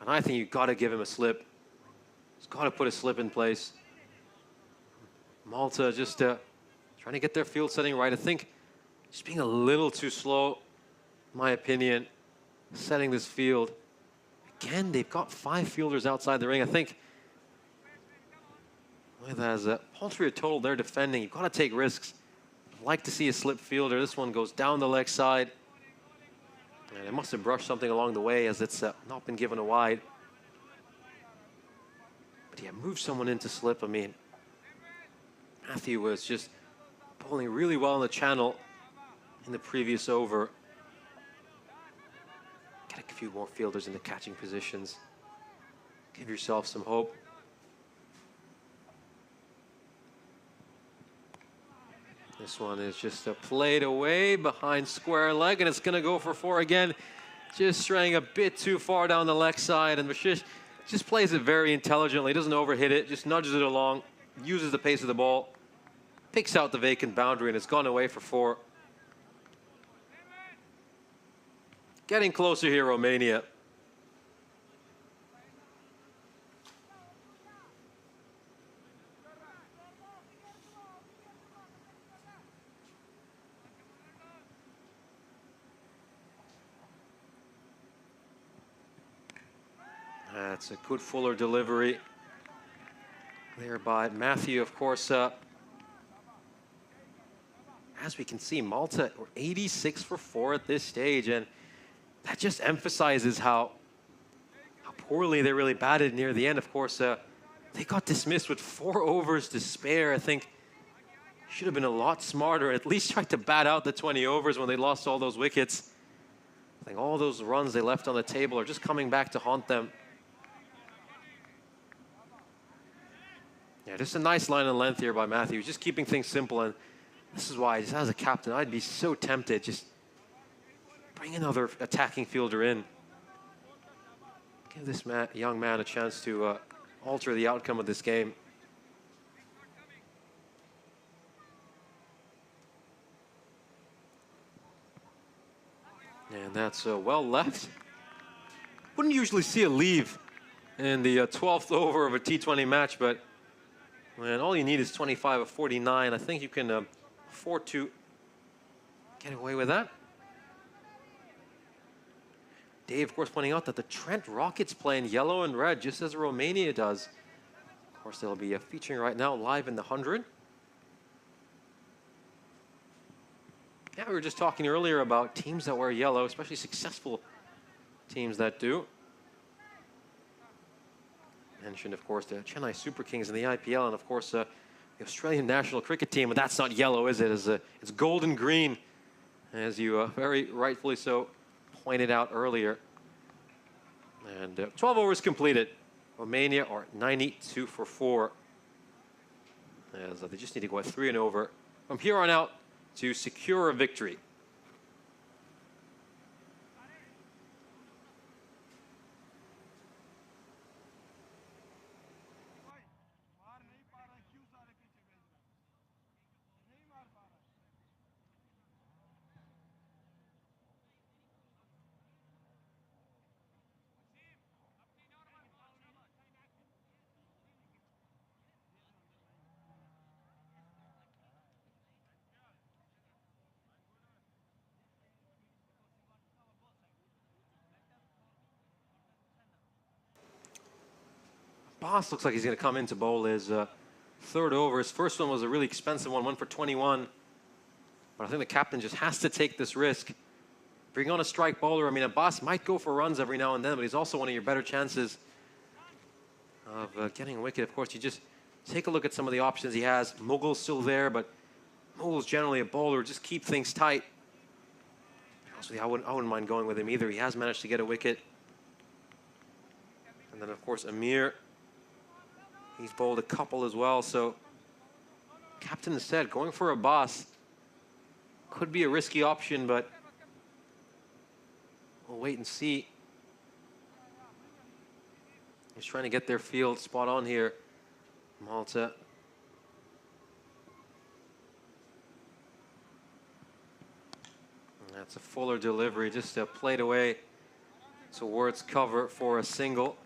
And I think you've got to give him a slip. He's got to put a slip in place. Malta just trying to get their field setting right. I think just being a little too slow, in my opinion, setting this field. Again, they've got 5 fielders outside the ring. I think with as a paltry a total they're defending, you've got to take risks. I'd like to see a slip fielder. This one goes down the leg side. And it must have brushed something along the way as it's not been given a wide. But yeah, move someone into slip. I mean, Matthew was just bowling really well in the channel in the previous over. Get a few more fielders into catching positions. Give yourself some hope. This one is just played away behind square leg, and it's going to go for 4 again. Just straying a bit too far down the leg side, and Vashish just plays it very intelligently. Doesn't overhit it, just nudges it along, uses the pace of the ball, picks out the vacant boundary, and it's gone away for 4. Getting closer here, Romania. That's a good fuller delivery there by Matthew. Of course, as we can see, Malta were 86 for 4 at this stage, and that just emphasizes how poorly they really batted near the end. Of course, they got dismissed with 4 overs to spare. I think should have been a lot smarter, at least tried to bat out the 20 overs when they lost all those wickets. I think all those runs they left on the table are just coming back to haunt them. Yeah, just a nice line and length here by Matthew, just keeping things simple. And this is why, just as a captain, I'd be so tempted, just bring another attacking fielder in. Give this young man a chance to alter the outcome of this game. And that's well left. Wouldn't usually see a leave in the 12th over of a T20 match, but when all you need is 25 of 49, I think you can afford to get away with that. Dave, of course, pointing out that the Trent Rockets play in yellow and red, just as Romania does. Of course, they'll be featuring right now live in the 100. Yeah, we were just talking earlier about teams that wear yellow, especially successful teams that do. Mentioned, of course, the Chennai Super Kings in the IPL, and of course, the Australian national cricket team. But that's not yellow, is it? It's gold and green, as you very rightfully so pointed out earlier. And 12 overs completed. Romania are 92 for 4. As they just need to go at 3 and over from here on out to secure a victory. Boss looks like he's going to come in to bowl his third over. His first one was a really expensive one for 21. But I think the captain just has to take this risk. Bring on a strike bowler. I mean, Abbas might go for runs every now and then, but he's also one of your better chances of getting a wicket. Of course, you just take a look at some of the options he has. Mughal's still there, but Mughal's generally a bowler. Just keep things tight. Honestly, I wouldn't mind going with him either. He has managed to get a wicket. And then, of course, Amir. He's bowled a couple as well. So, captain has said going for Abbas could be a risky option, but we'll wait and see. He's trying to get their field spot on here. Malta That's a fuller delivery, just played away towards cover for a single.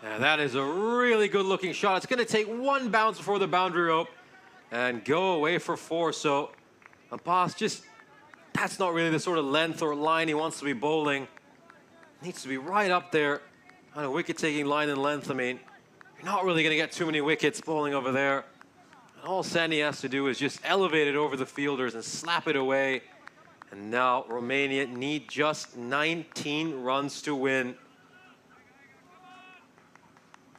Yeah, that is a really good looking shot. It's going to take one bounce before the boundary rope and go away for 4. So Abbas just, that's not really the sort of length or line he wants to be bowling. Needs to be right up there on a wicket-taking line and length. I mean, you're not really going to get too many wickets bowling over there. And all Sandy has to do is just elevate it over the fielders and slap it away. And now Romania need just 19 runs to win.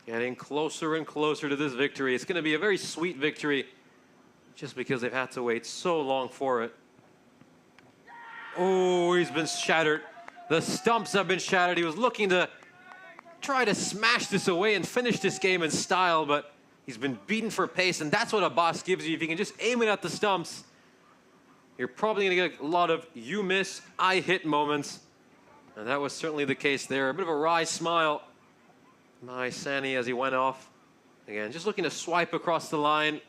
Getting closer and closer to this victory. It's going to be a very sweet victory just because they've had to wait so long for it. Oh, he's been shattered. The stumps have been shattered. He was looking to try to smash this away and finish this game in style, but he's been beaten for pace, and that's what Abbas gives you. If you can just aim it at the stumps, you're probably going to get a lot of you miss, I hit moments. And that was certainly the case there. A bit of a wry smile by Sani as he went off. Again, just looking to swipe across the line.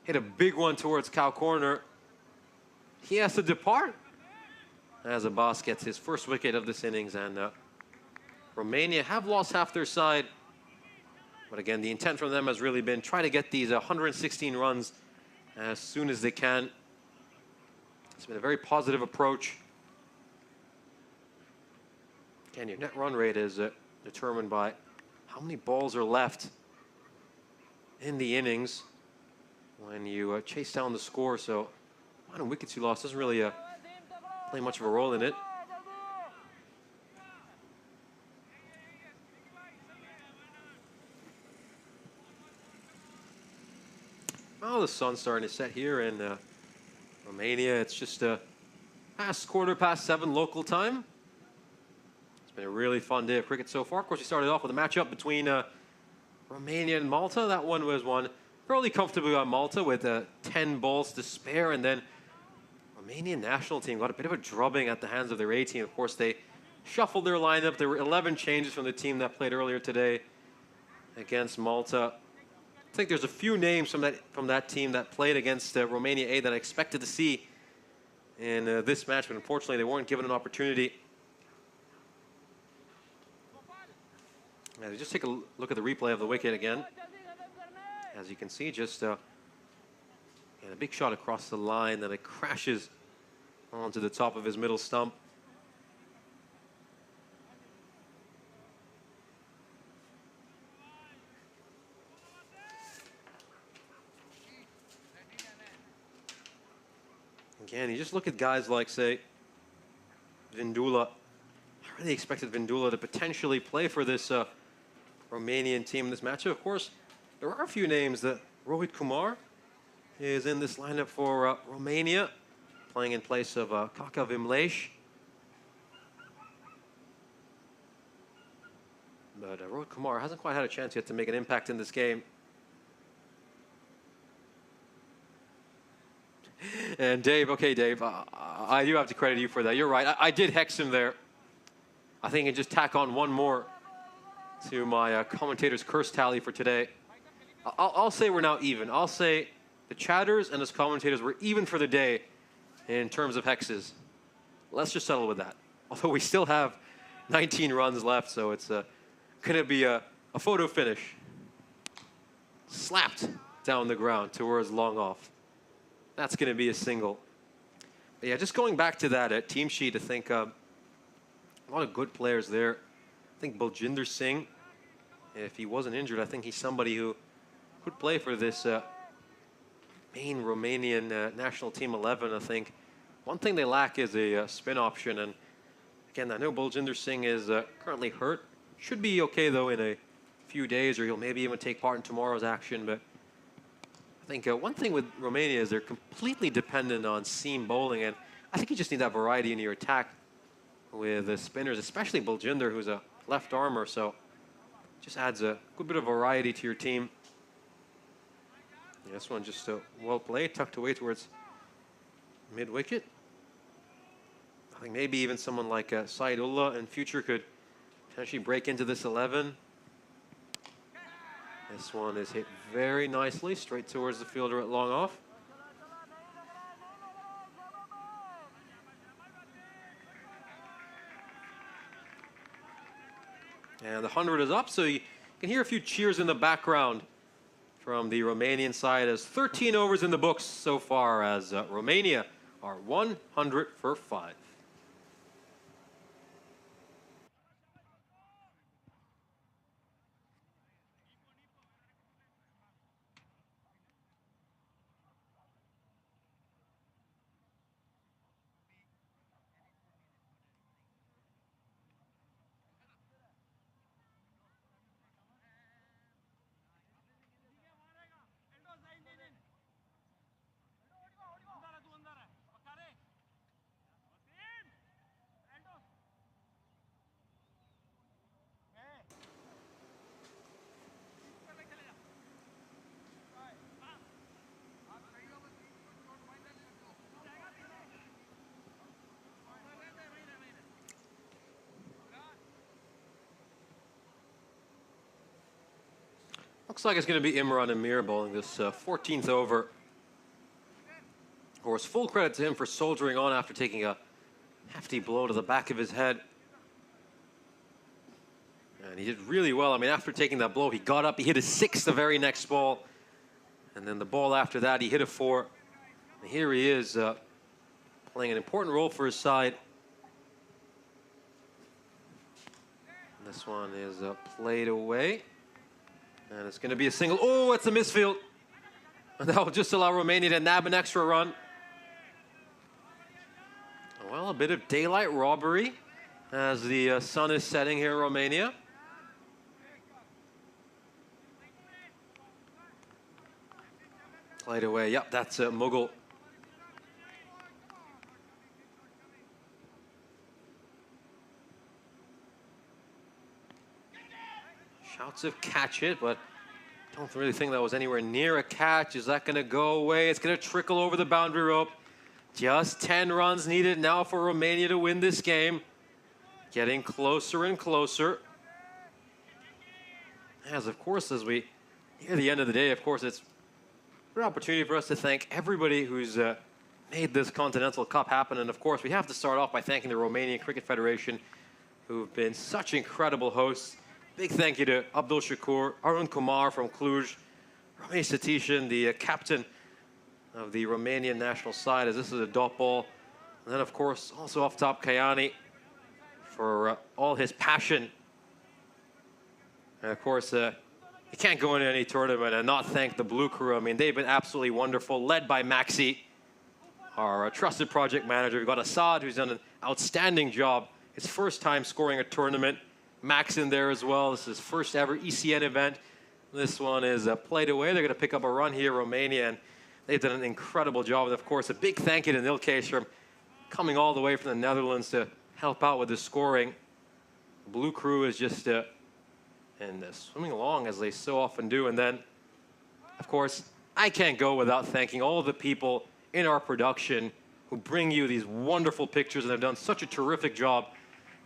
Hit a big one towards cow corner. He has to depart as Abbas gets his first wicket of this innings. And Romania have lost half their side. But again, the intent from them has really been try to get these 116 runs as soon as they can. It's been a very positive approach. Again, your net run rate is determined by how many balls are left in the innings when you chase down the score. So, how many wickets you lost doesn't really play much of a role in it. Well, the sun's starting to set here in Romania. It's just past 7:15 local time. It's been a really fun day of cricket so far. Of course, we started off with a matchup between Romania and Malta. That one was won fairly comfortably by Malta with 10 balls to spare. And then Romanian national team got a bit of a drubbing at the hands of their A team. Of course, they shuffled their lineup. There were 11 changes from the team that played earlier today against Malta. I think there's a few names from that team that played against Romania A that I expected to see in this match, but unfortunately they weren't given an opportunity. Just take a look at the replay of the wicket again. As you can see, just a big shot across the line that it crashes onto the top of his middle stump. Again, you just look at guys like, say, Vindula. I really expected Vindula to potentially play for this Romanian team in this matchup. Of course, there are a few names that Rohit Kumar is in this lineup for Romania, playing in place of Kaka Vimlesh. But Rohit Kumar hasn't quite had a chance yet to make an impact in this game. And Dave, okay, Dave, I do have to credit you for that. You're right. I did hex him there. I think I can just tack on one more to my commentator's curse tally for today. I'll say we're now even. I'll say the chatters and us commentators were even for the day in terms of hexes. Let's just settle with that. Although we still have 19 runs left, so it's going to be a photo finish. Slapped down the ground towards long off. That's going to be a single. But yeah, just going back to that team sheet, I think a lot of good players there. I think Baljinder Singh, if he wasn't injured, I think he's somebody who could play for this main Romanian national team 11, I think. One thing they lack is a spin option. And again, I know Baljinder Singh is currently hurt. Should be okay, though, in a few days, or he'll maybe even take part in tomorrow's action. But I think one thing with Romania is they're completely dependent on seam bowling, and I think you just need that variety in your attack. with the spinners, especially Buljinder, who's a left armer, so just adds a good bit of variety to your team. Yeah, this one just well played, tucked away towards mid-wicket. I think maybe even someone like Saidullah in future could potentially break into this 11. This one is hit very nicely, straight towards the fielder at long off. And the 100 is up, so you can hear a few cheers in the background from the Romanian side as 13 overs in the books so far as Romania are 100 for 5. Looks like it's going to be Imran Amir bowling this 14th over. Of course, full credit to him for soldiering on after taking a hefty blow to the back of his head. And he did really well. I mean, after taking that blow, he got up, he hit a 6 the very next ball. And then the ball after that, he hit a 4. And here he is playing an important role for his side. And this one is played away. And it's going to be a single. Oh, it's a misfield. And that will just allow Romania to nab an extra run. Well, a bit of daylight robbery as the sun is setting here in Romania. Played away. Yep, that's Mughal. Shouts of catch it, but don't really think that was anywhere near a catch. Is that going to go away? It's going to trickle over the boundary rope. Just 10 runs needed now for Romania to win this game. Getting closer and closer. As of course, as we near the end of the day, of course, it's an opportunity for us to thank everybody who's made this Continental Cup happen. And of course, we have to start off by thanking the Romanian Cricket Federation, who've been such incredible hosts. Big thank you to Abdul Shakur, Arun Kumar from Cluj, Ramesh Satishan, the captain of the Romanian national side, as this is a dot ball. And then, of course, also off top, Kayani for all his passion. And, of course, you can't go into any tournament and not thank the Blue Crew. I mean, they've been absolutely wonderful, led by Maxi, our trusted project manager. We've got Assad, who's done an outstanding job. His first time scoring a tournament. Max in there as well. This is his first ever ECN event. This one is played away. They're going to pick up a run here, Romania, and they've done an incredible job. And of course, a big thank you to Nilkesh from coming all the way from the Netherlands to help out with the scoring. The Blue Crew is just swimming along as they so often do. And then, of course, I can't go without thanking all the people in our production who bring you these wonderful pictures, and they've done such a terrific job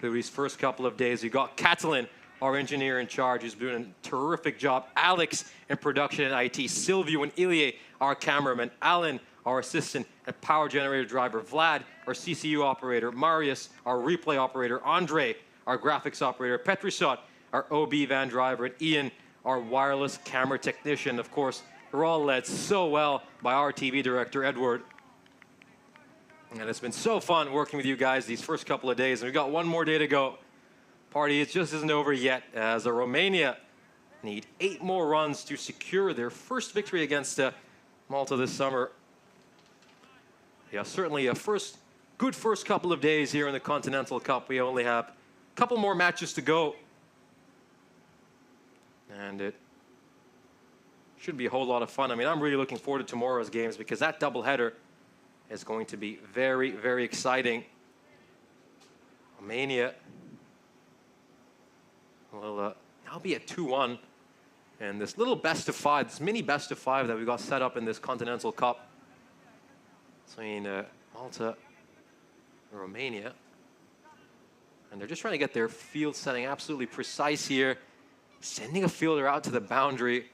through these first couple of days. You got Catalin, our engineer in charge, who's doing a terrific job. Alex in production and IT. Silvio and Ilya, our cameraman. Alan, our assistant and power generator driver. Vlad, our CCU operator. Marius, our replay operator. Andre, our graphics operator. Petrisot, our OB van driver. And Ian, our wireless camera technician. Of course, they're all led so well by our TV director, Edward. And it's been so fun working with you guys these first couple of days. And we've got one more day to go. Party, it just isn't over yet, as Romania need 8 more runs to secure their first victory against Malta this summer. Yeah, certainly a good first couple of days here in the Continental Cup. We only have a couple more matches to go. And it should be a whole lot of fun. I mean, I'm really looking forward to tomorrow's games because that doubleheader is going to be very, very exciting. Romania will now be at 2-1. And this little best of 5, this mini best of 5 that we got set up in this Continental Cup between Malta and Romania. And they're just trying to get their field setting absolutely precise here. Sending a fielder out to the boundary.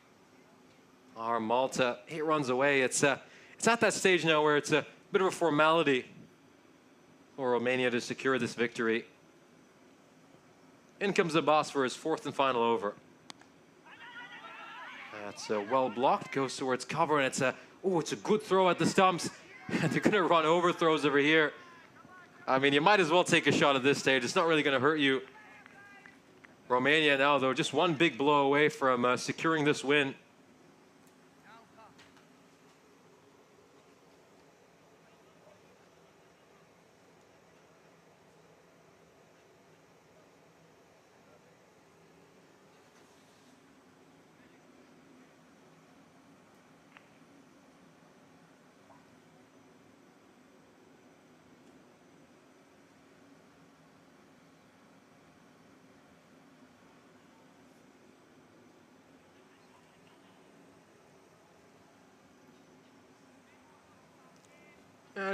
Our Malta 8 runs away. It's at that stage now where it's a bit of a formality for Romania to secure this victory. In comes the boss for his 4th and final over. That's well blocked, goes towards cover, and it's a good throw at the stumps. And they're going to run overthrows over here. I mean, you might as well take a shot at this stage. It's not really going to hurt you. Romania now, though, just one big blow away from securing this win.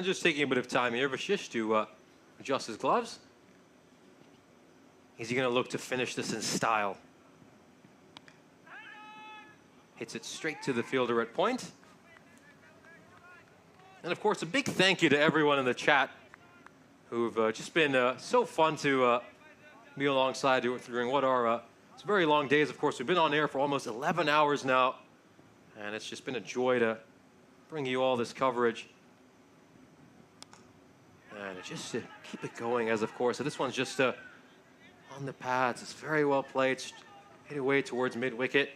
Just taking a bit of time here, Vashish, to adjust his gloves. Is he going to look to finish this in style? Hits it straight to the fielder at point. And of course, a big thank you to everyone in the chat who've just been so fun to be alongside during what are it's very long days. Of course, we've been on air for almost 11 hours now, and it's just been a joy to bring you all this coverage. And just to keep it going, as of course, so this one's just on the pads. It's very well played, hit away towards mid-wicket.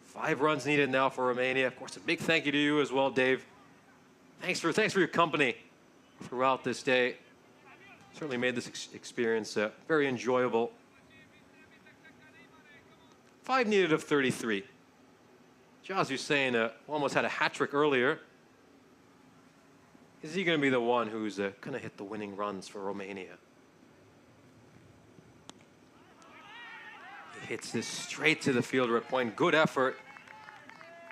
5 runs needed now for Romania. Of course, a big thank you to you as well, Dave. Thanks for your company throughout this day. Certainly made this experience very enjoyable. 5 needed of 33. Jaz Hussain almost had a hat trick earlier. Is he going to be the one who's going to hit the winning runs for Romania? He hits this straight to the fielder at point. Good effort.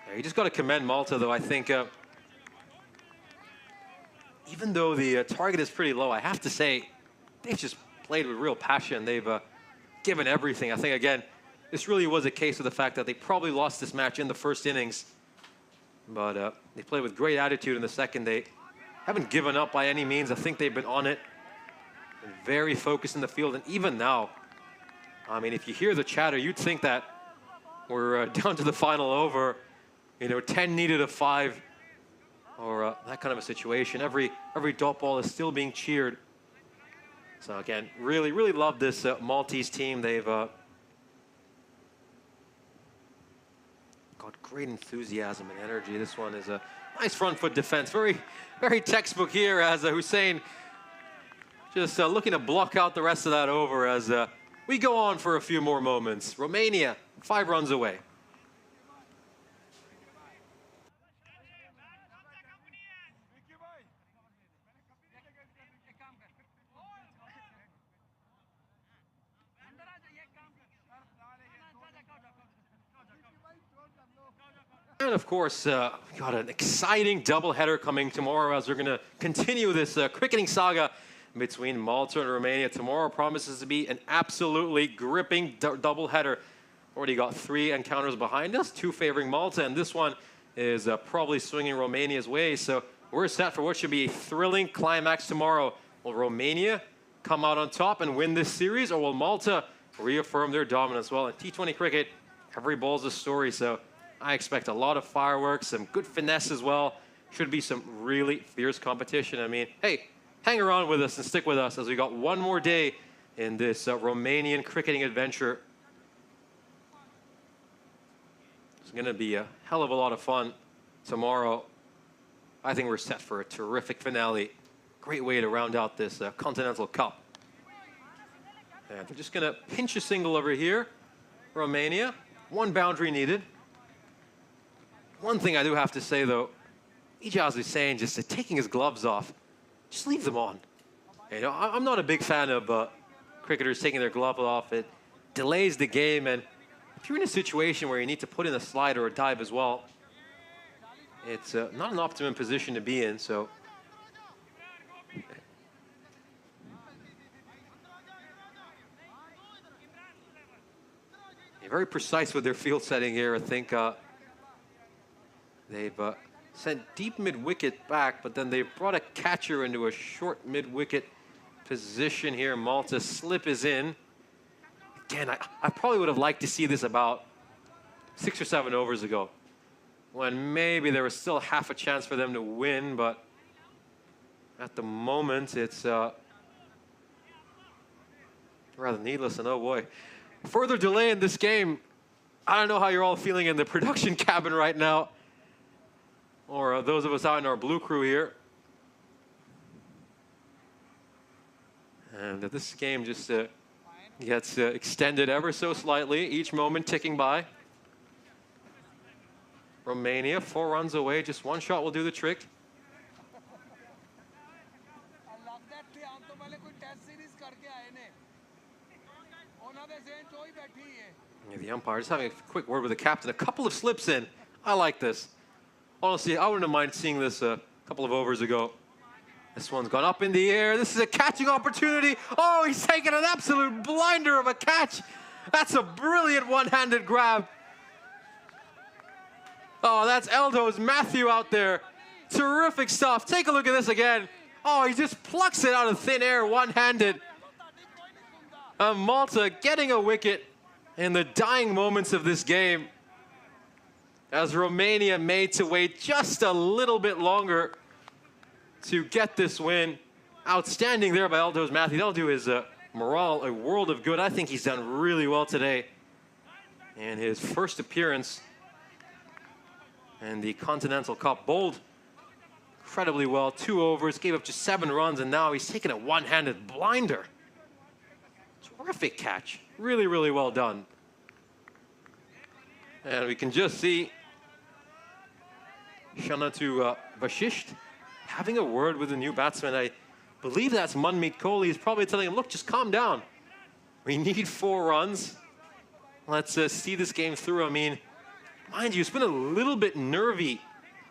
Yeah, you just got to commend Malta, though. I think even though the target is pretty low, I have to say they've just played with real passion. They've given everything. I think, again, this really was a case of the fact that they probably lost this match in the first innings. But they played with great attitude in the second. They haven't given up by any means. I think they've been on it. Been very focused in the field. And even now, I mean, if you hear the chatter, you'd think that we're down to the final over. 10 needed of 5. Or that kind of a situation. Every dot ball is still being cheered. So again, really, really love this Maltese team. They've got great enthusiasm and energy. This one is a nice front foot defense. Very, very textbook here as Hussain just looking to block out the rest of that over as we go on for a few more moments. Romania, 5 runs away. And of course, we got an exciting doubleheader coming tomorrow as we're going to continue this cricketing saga between Malta and Romania. Tomorrow promises to be an absolutely gripping doubleheader. Already got 3 encounters behind us, 2 favoring Malta, and this one is probably swinging Romania's way. So we're set for what should be a thrilling climax tomorrow. Will Romania come out on top and win this series, or will Malta reaffirm their dominance? Well, in T20 cricket, every ball's a story, so I expect a lot of fireworks, some good finesse as well. Should be some really fierce competition. I mean, hey, hang around with us and stick with us as we got one more day in this Romanian cricketing adventure. It's going to be a hell of a lot of fun tomorrow. I think we're set for a terrific finale. Great way to round out this Continental Cup. And they're just going to pinch a single over here. Romania, 1 boundary needed. One thing I do have to say, though, Ijaz is saying just taking his gloves off, just leave them on. I'm not a big fan of cricketers taking their glove off. It delays the game, and if you're in a situation where you need to put in a slide or a dive as well, it's not an optimum position to be in. So they're very precise with their field setting here. I think they've sent deep mid-wicket back, but then they've brought a catcher into a short mid-wicket position here. Malta's slip is in. Again, I probably would have liked to see this about 6 or 7 overs ago, when maybe there was still half a chance for them to win, but at the moment it's rather needless. And oh boy, further delay in this game. I don't know how you're all feeling in the production cabin right now, or those of us out in our blue crew here. And this game just gets extended ever so slightly, each moment ticking by. Romania, 4 runs away, just 1 shot will do the trick. Yeah, the umpire just having a quick word with the captain. A couple of slips in. I like this. Honestly, I wouldn't have minded seeing this a couple of overs ago. This one's gone up in the air. This is a catching opportunity. Oh, he's taken an absolute blinder of a catch. That's a brilliant one-handed grab. Oh, that's Aldo's Matthew out there. Terrific stuff. Take a look at this again. Oh, he just plucks it out of thin air one-handed. Malta getting a wicket in the dying moments of this game, as Romania made to wait just a little bit longer to get this win. Outstanding there by Aldo's Matthew. That'll do his morale a world of good. I think he's done really well today in his first appearance in the Continental Cup. Bowled incredibly well, 2 overs, gave up just 7 runs, and now he's taken a one-handed blinder. Terrific catch. Really, really well done. And we can just see Shanatu Vashisht having a word with the new batsman. I believe that's Manmeet Kohli. He's probably telling him, look, just calm down. We need 4 runs. Let's see this game through. I mean, mind you, it's been a little bit nervy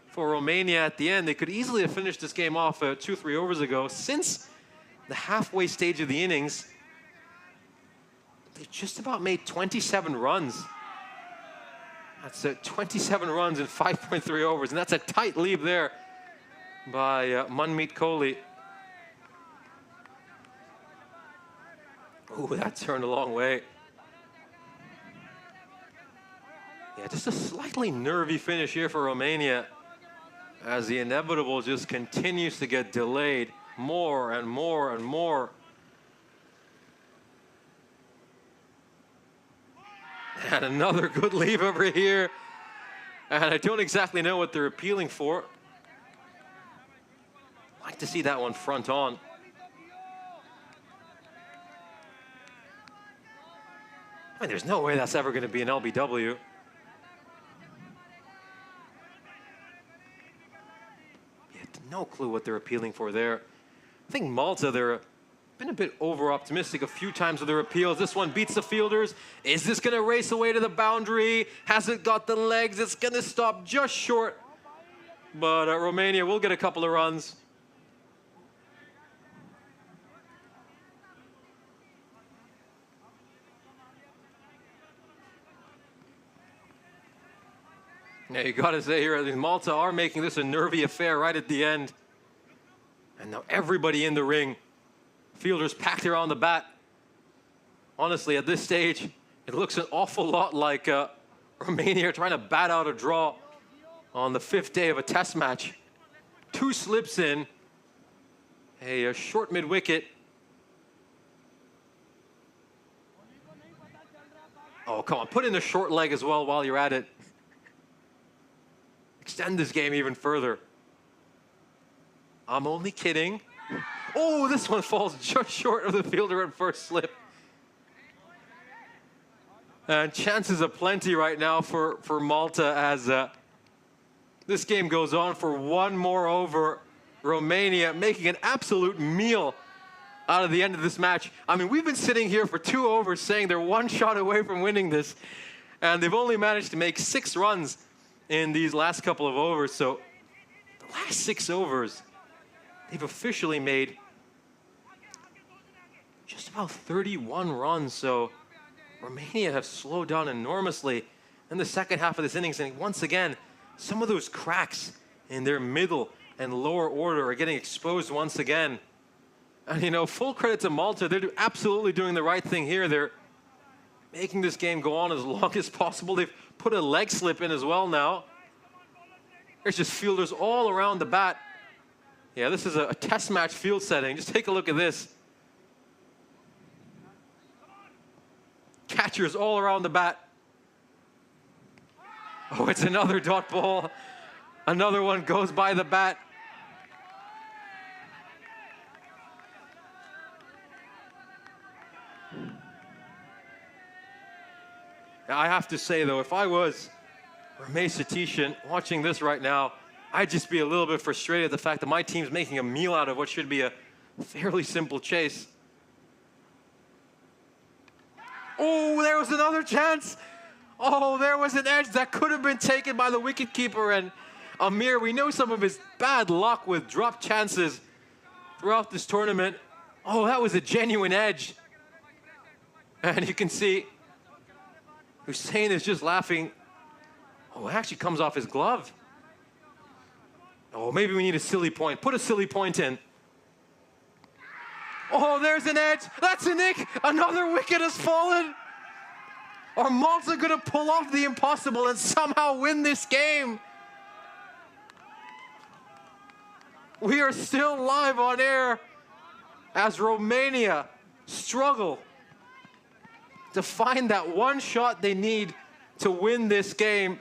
for Romania at the end. They could easily have finished this game off 2-3 overs ago. Since the halfway stage of the innings, they've just about made 27 runs. That's 27 runs in 5.3 overs, and that's a tight lead there by Manmeet Kohli. Ooh, that turned a long way. Yeah, just a slightly nervy finish here for Romania, as the inevitable just continues to get delayed more and more and more. And another good leave over here. And I don't exactly know what they're appealing for. I'd like to see that one front on. I mean, there's no way that's ever going to be an LBW. Yeah, no clue what they're appealing for there. I think Malta, they're been a bit over-optimistic a few times with their appeals. This one beats the fielders. Is this going to race away to the boundary? Has it got the legs? It's going to stop just short. But Romania will get a couple of runs. Yeah, you got to say here, Malta are making this a nervy affair right at the end. And now everybody in the ring. Fielders packed around the bat. Honestly, at this stage, it looks an awful lot like Romania trying to bat out a draw on the 5th day of a test match. 2 slips in, a short mid-wicket. Oh, come on, put in a short leg as well while you're at it. Extend this game even further. I'm only kidding. Oh, this one falls just short of the fielder at first slip. And chances aplenty right now for Malta as this game goes on for 1 more over. Romania making an absolute meal out of the end of this match. I mean, we've been sitting here for 2 overs saying they're 1 shot away from winning this, and they've only managed to make 6 runs in these last couple of overs. So the last 6 overs, they've officially made just about 31 runs. So Romania have slowed down enormously in the second half of this innings. And once again, some of those cracks in their middle and lower order are getting exposed once again. And, you know, full credit to Malta. They're absolutely doing the right thing here. They're making this game go on as long as possible. They've put a leg slip in as well now. There's just fielders all around the bat. Yeah, this is a test match field setting. Just take a look at this. Catchers all around the bat. Oh, it's another dot ball. Another one goes by the bat. I have to say, though, if I was Romain Satishan watching this right now, I'd just be a little bit frustrated at the fact that my team's making a meal out of what should be a fairly simple chase. Oh, there was another chance. Oh, there was an edge that could have been taken by the wicketkeeper. And Amir, we know some of his bad luck with drop chances throughout this tournament. Oh, that was a genuine edge. And you can see Hussein is just laughing. Oh, it actually comes off his glove. Oh, maybe we need a silly point. Put a silly point in. Oh, there's an edge. That's a nick. Another wicket has fallen. Are Malta going to pull off the impossible and somehow win this game? We are still live on air as Romania struggle to find that one shot they need to win this game.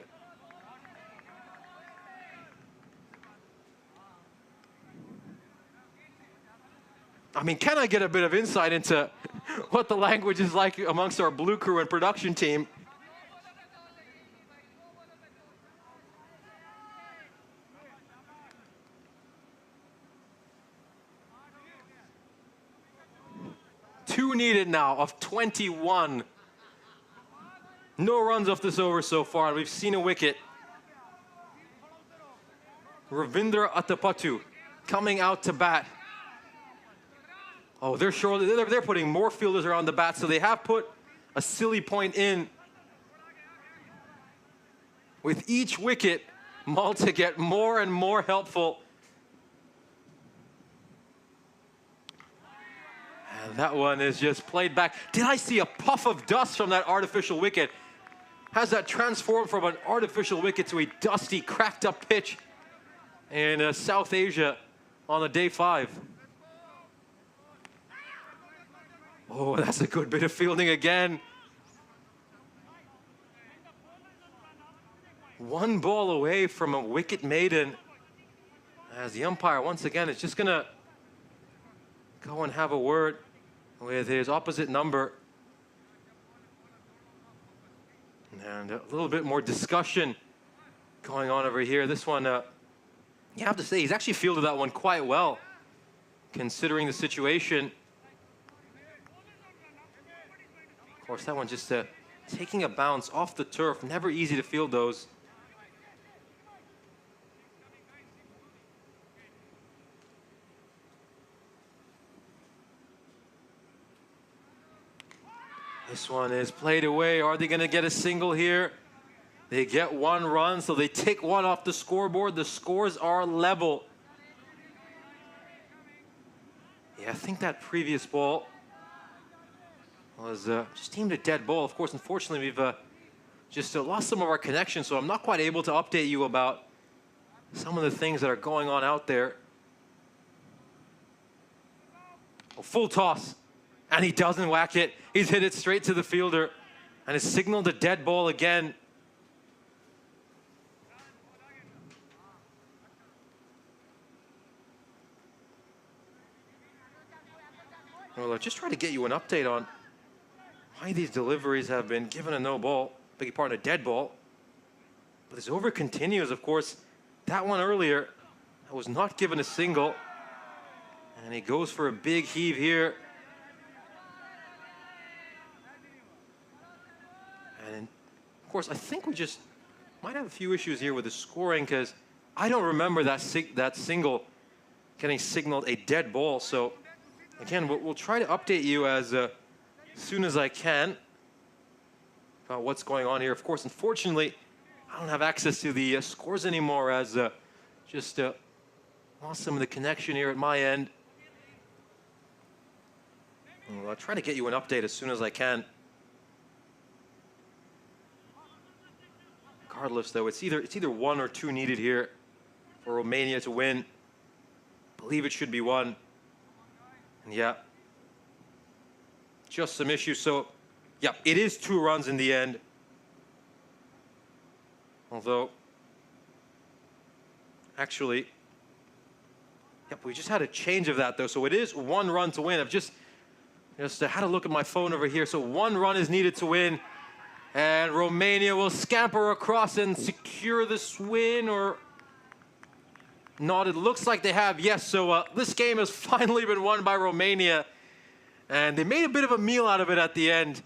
I mean, can I get a bit of insight into what the language is like amongst our blue crew and production team? Two needed now of 21. No runs off this over so far. We've seen a wicket. Ravindra Atapattu coming out to bat. Oh, they're putting more fielders around the bat, so they have put a silly point in. With each wicket, Malta get more and more helpful. And that one is just played back. Did I see a puff of dust from that artificial wicket? Has that transformed from an artificial wicket to a dusty, cracked up pitch in South Asia on a day 5? Oh, that's a good bit of fielding again. One ball away from a wicket maiden. As the umpire, once again, is just going to go and have a word with his opposite number. And a little bit more discussion going on over here. This one, you have to say, he's actually fielded that one quite well, considering the situation. Of course, that one just taking a bounce off the turf. Never easy to field those. This one is played away. Are they going to get a single here? They get 1 run, so they take 1 off the scoreboard. The scores are level. Yeah, I think that previous ball was just deemed a dead ball. Of course, unfortunately, we've just lost some of our connection, so I'm not quite able to update you about some of the things that are going on out there. Oh, full toss, and he doesn't whack it. He's hit it straight to the fielder, and it's signaled a dead ball again. Well, I'll just try to get you an update on why these deliveries have been given a no ball, beg your pardon, a dead ball. But this over continues, of course. That one earlier, that was not given a single. And he goes for a big heave here. And of course, I think we just might have a few issues here with the scoring, because I don't remember that single getting signaled a dead ball. So again, we'll try to update you as soon as I can about what's going on here. Of course, unfortunately, I don't have access to the scores anymore, as just lost some of the connection here at my end. I'll try to get you an update as soon as I can. Regardless, though, it's either 1 or 2 needed here for Romania to win. I believe it should be 1. And yeah, just some issues. So, yeah, it is 2 runs in the end. Although, actually, yep, we just had a change of that, though. So it is 1 run to win. I've just had a look at my phone over here. So 1 run is needed to win. And Romania will scamper across and secure this win, or not. It looks like they have, yes. So this game has finally been won by Romania. And they made a bit of a meal out of it at the end,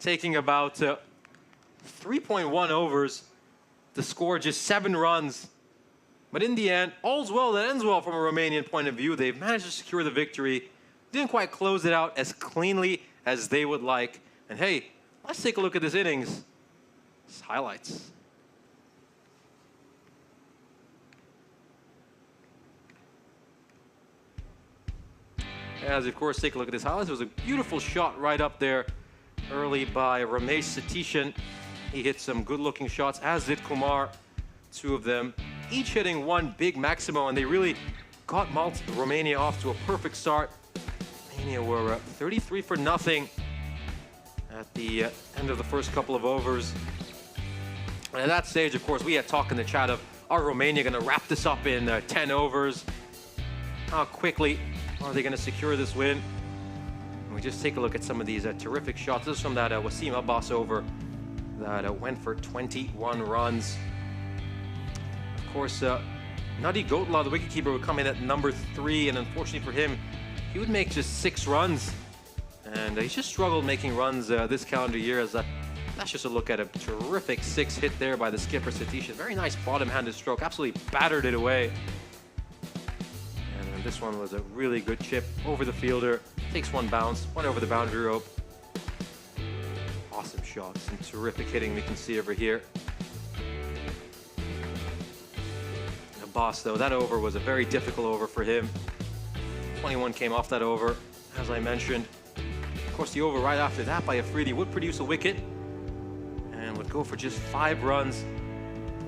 taking about 3.1 overs to score just 7 runs. But in the end, all's well that ends well from a Romanian point of view. They've managed to secure the victory. Didn't quite close it out as cleanly as they would like. And hey, let's take a look at this innings. It's highlights. As, of course, take a look at this highlights. It was a beautiful shot right up there early by Ramesh Satishan. He hit some good-looking shots, as did Kumar. 2 of them, each hitting 1 big maximo, and they really got Romania off to a perfect start. Romania were 33 for nothing at the end of the first couple of overs. And at that stage, of course, we had talk in the chat of, are Romania going to wrap this up in 10 overs? How quickly are they going to secure this win? And we just take a look at some of these terrific shots. This is from that Wasim Abbas over that went for 21 runs. Of course, Nadi Gotla, the wicketkeeper, would come in at number 3, and unfortunately for him, he would make just 6 runs. And he's just struggled making runs this calendar year, as that's just a look at a terrific 6 hit there by the skipper, Satishan. Very nice bottom-handed stroke, absolutely battered it away. And then this one was a really good chip over the fielder. Takes 1 bounce, 1 over the boundary rope. Awesome shots, some terrific hitting we can see over here. Boss, though, that over was a very difficult over for him. 21 came off that over, as I mentioned. Of course, the over right after that by Afridi would produce a wicket and would go for just 5 runs.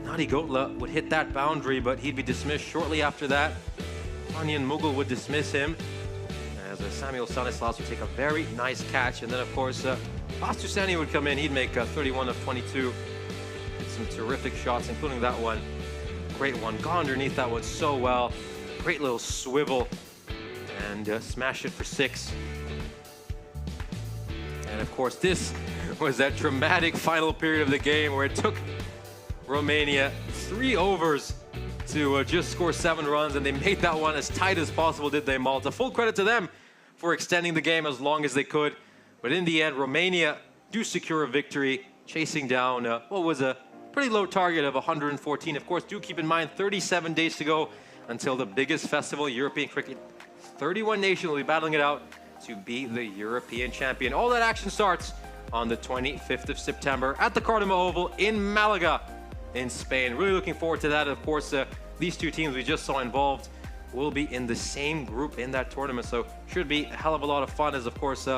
Nadi Gotla would hit that boundary, but he'd be dismissed shortly after that. Anyan Mughal would dismiss him, as Samuel Stanislas would take a very nice catch. And then, of course, Vastu Sani would come in. He'd make 31 of 22. Hit some terrific shots, including that one. Great one. Got underneath that one so well. Great little swivel. And smash it for 6. And of course, this was that dramatic final period of the game where it took Romania 3 overs to just score 7 runs, and they made that one as tight as possible, did they, Malta? Full credit to them for extending the game as long as they could. But in the end, Romania do secure a victory, chasing down what was a pretty low target of 114. Of course, do keep in mind, 37 days to go until the biggest festival in European cricket. 31 nations will be battling it out to be the European champion. All that action starts on the 25th of September at the Cardama Oval in Malaga in Spain. Really looking forward to that. Of course, these 2 teams we just saw involved will be in the same group in that tournament, so should be a hell of a lot of fun. As of course,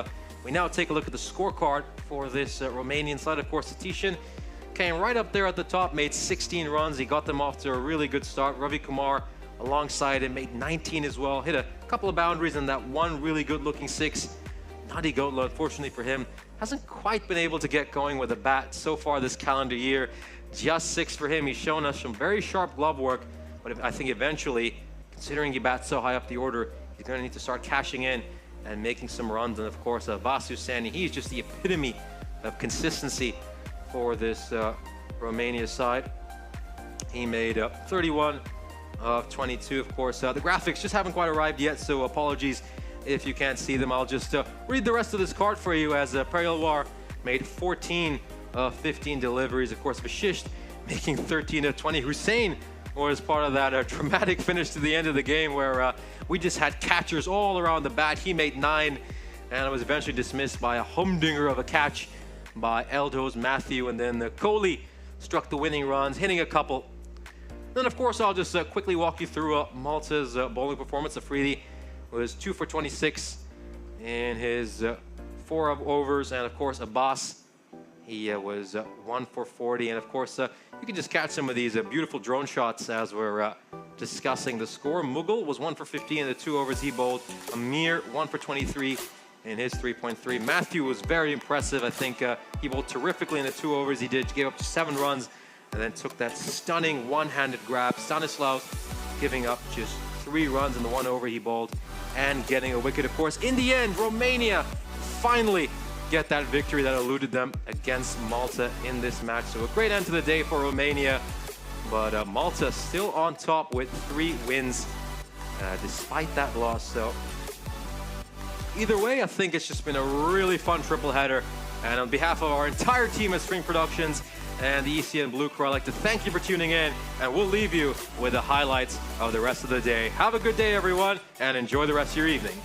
we now take a look at the scorecard for this Romanian side. Of course, Satishan came right up there at the top, made 16 runs. He got them off to a really good start. Ravi Kumar alongside him made 19 as well. Hit a couple of boundaries and that one really good looking 6. Nadi Gotla, unfortunately for him, hasn't quite been able to get going with a bat so far this calendar year. Just 6 for him. He's shown us some very sharp glove work, but I think eventually, considering he bats so high up the order, he's going to need to start cashing in and making some runs. And of course, Vasu Sani, he's just the epitome of consistency for this Romania side. He made 31 of 22. Of course, the graphics just haven't quite arrived yet, so apologies if you can't see them. I'll just read the rest of this card for you, as Perielwar made 14 of 15 deliveries. Of course, Vashisht making 13 of 20. Hussein was part of that dramatic finish to the end of the game where we just had catchers all around the bat. He made 9, and it was eventually dismissed by a humdinger of a catch by Eldo's Matthew, and then Kohli struck the winning runs, hitting a couple. Then, of course, I'll just quickly walk you through Malta's bowling performance. Afridi was 2 for 26 in his 4 overs, and of course, Abbas, he was 1 for 40, and of course, you can just catch some of these beautiful drone shots as we're discussing the score. Mughal was 1 for 15 in the 2 overs he bowled. Amir 1 for 23 in his 3.3. Matthew was very impressive. I think he bowled terrifically in the 2 overs he did. Gave up 7 runs and then took that stunning one-handed grab. Stanislaus giving up just 3 runs in the 1 over he bowled and getting a wicket. Of course, in the end, Romania finally get that victory that eluded them against Malta in this match. So a great end to the day for Romania, but Malta still on top with 3 wins despite that loss. So either way, I think it's just been a really fun triple header. And on behalf of our entire team at String Productions and the ECN Blue Crew, I'd like to thank you for tuning in, and we'll leave you with the highlights of the rest of the day. Have a good day, everyone, and enjoy the rest of your evening.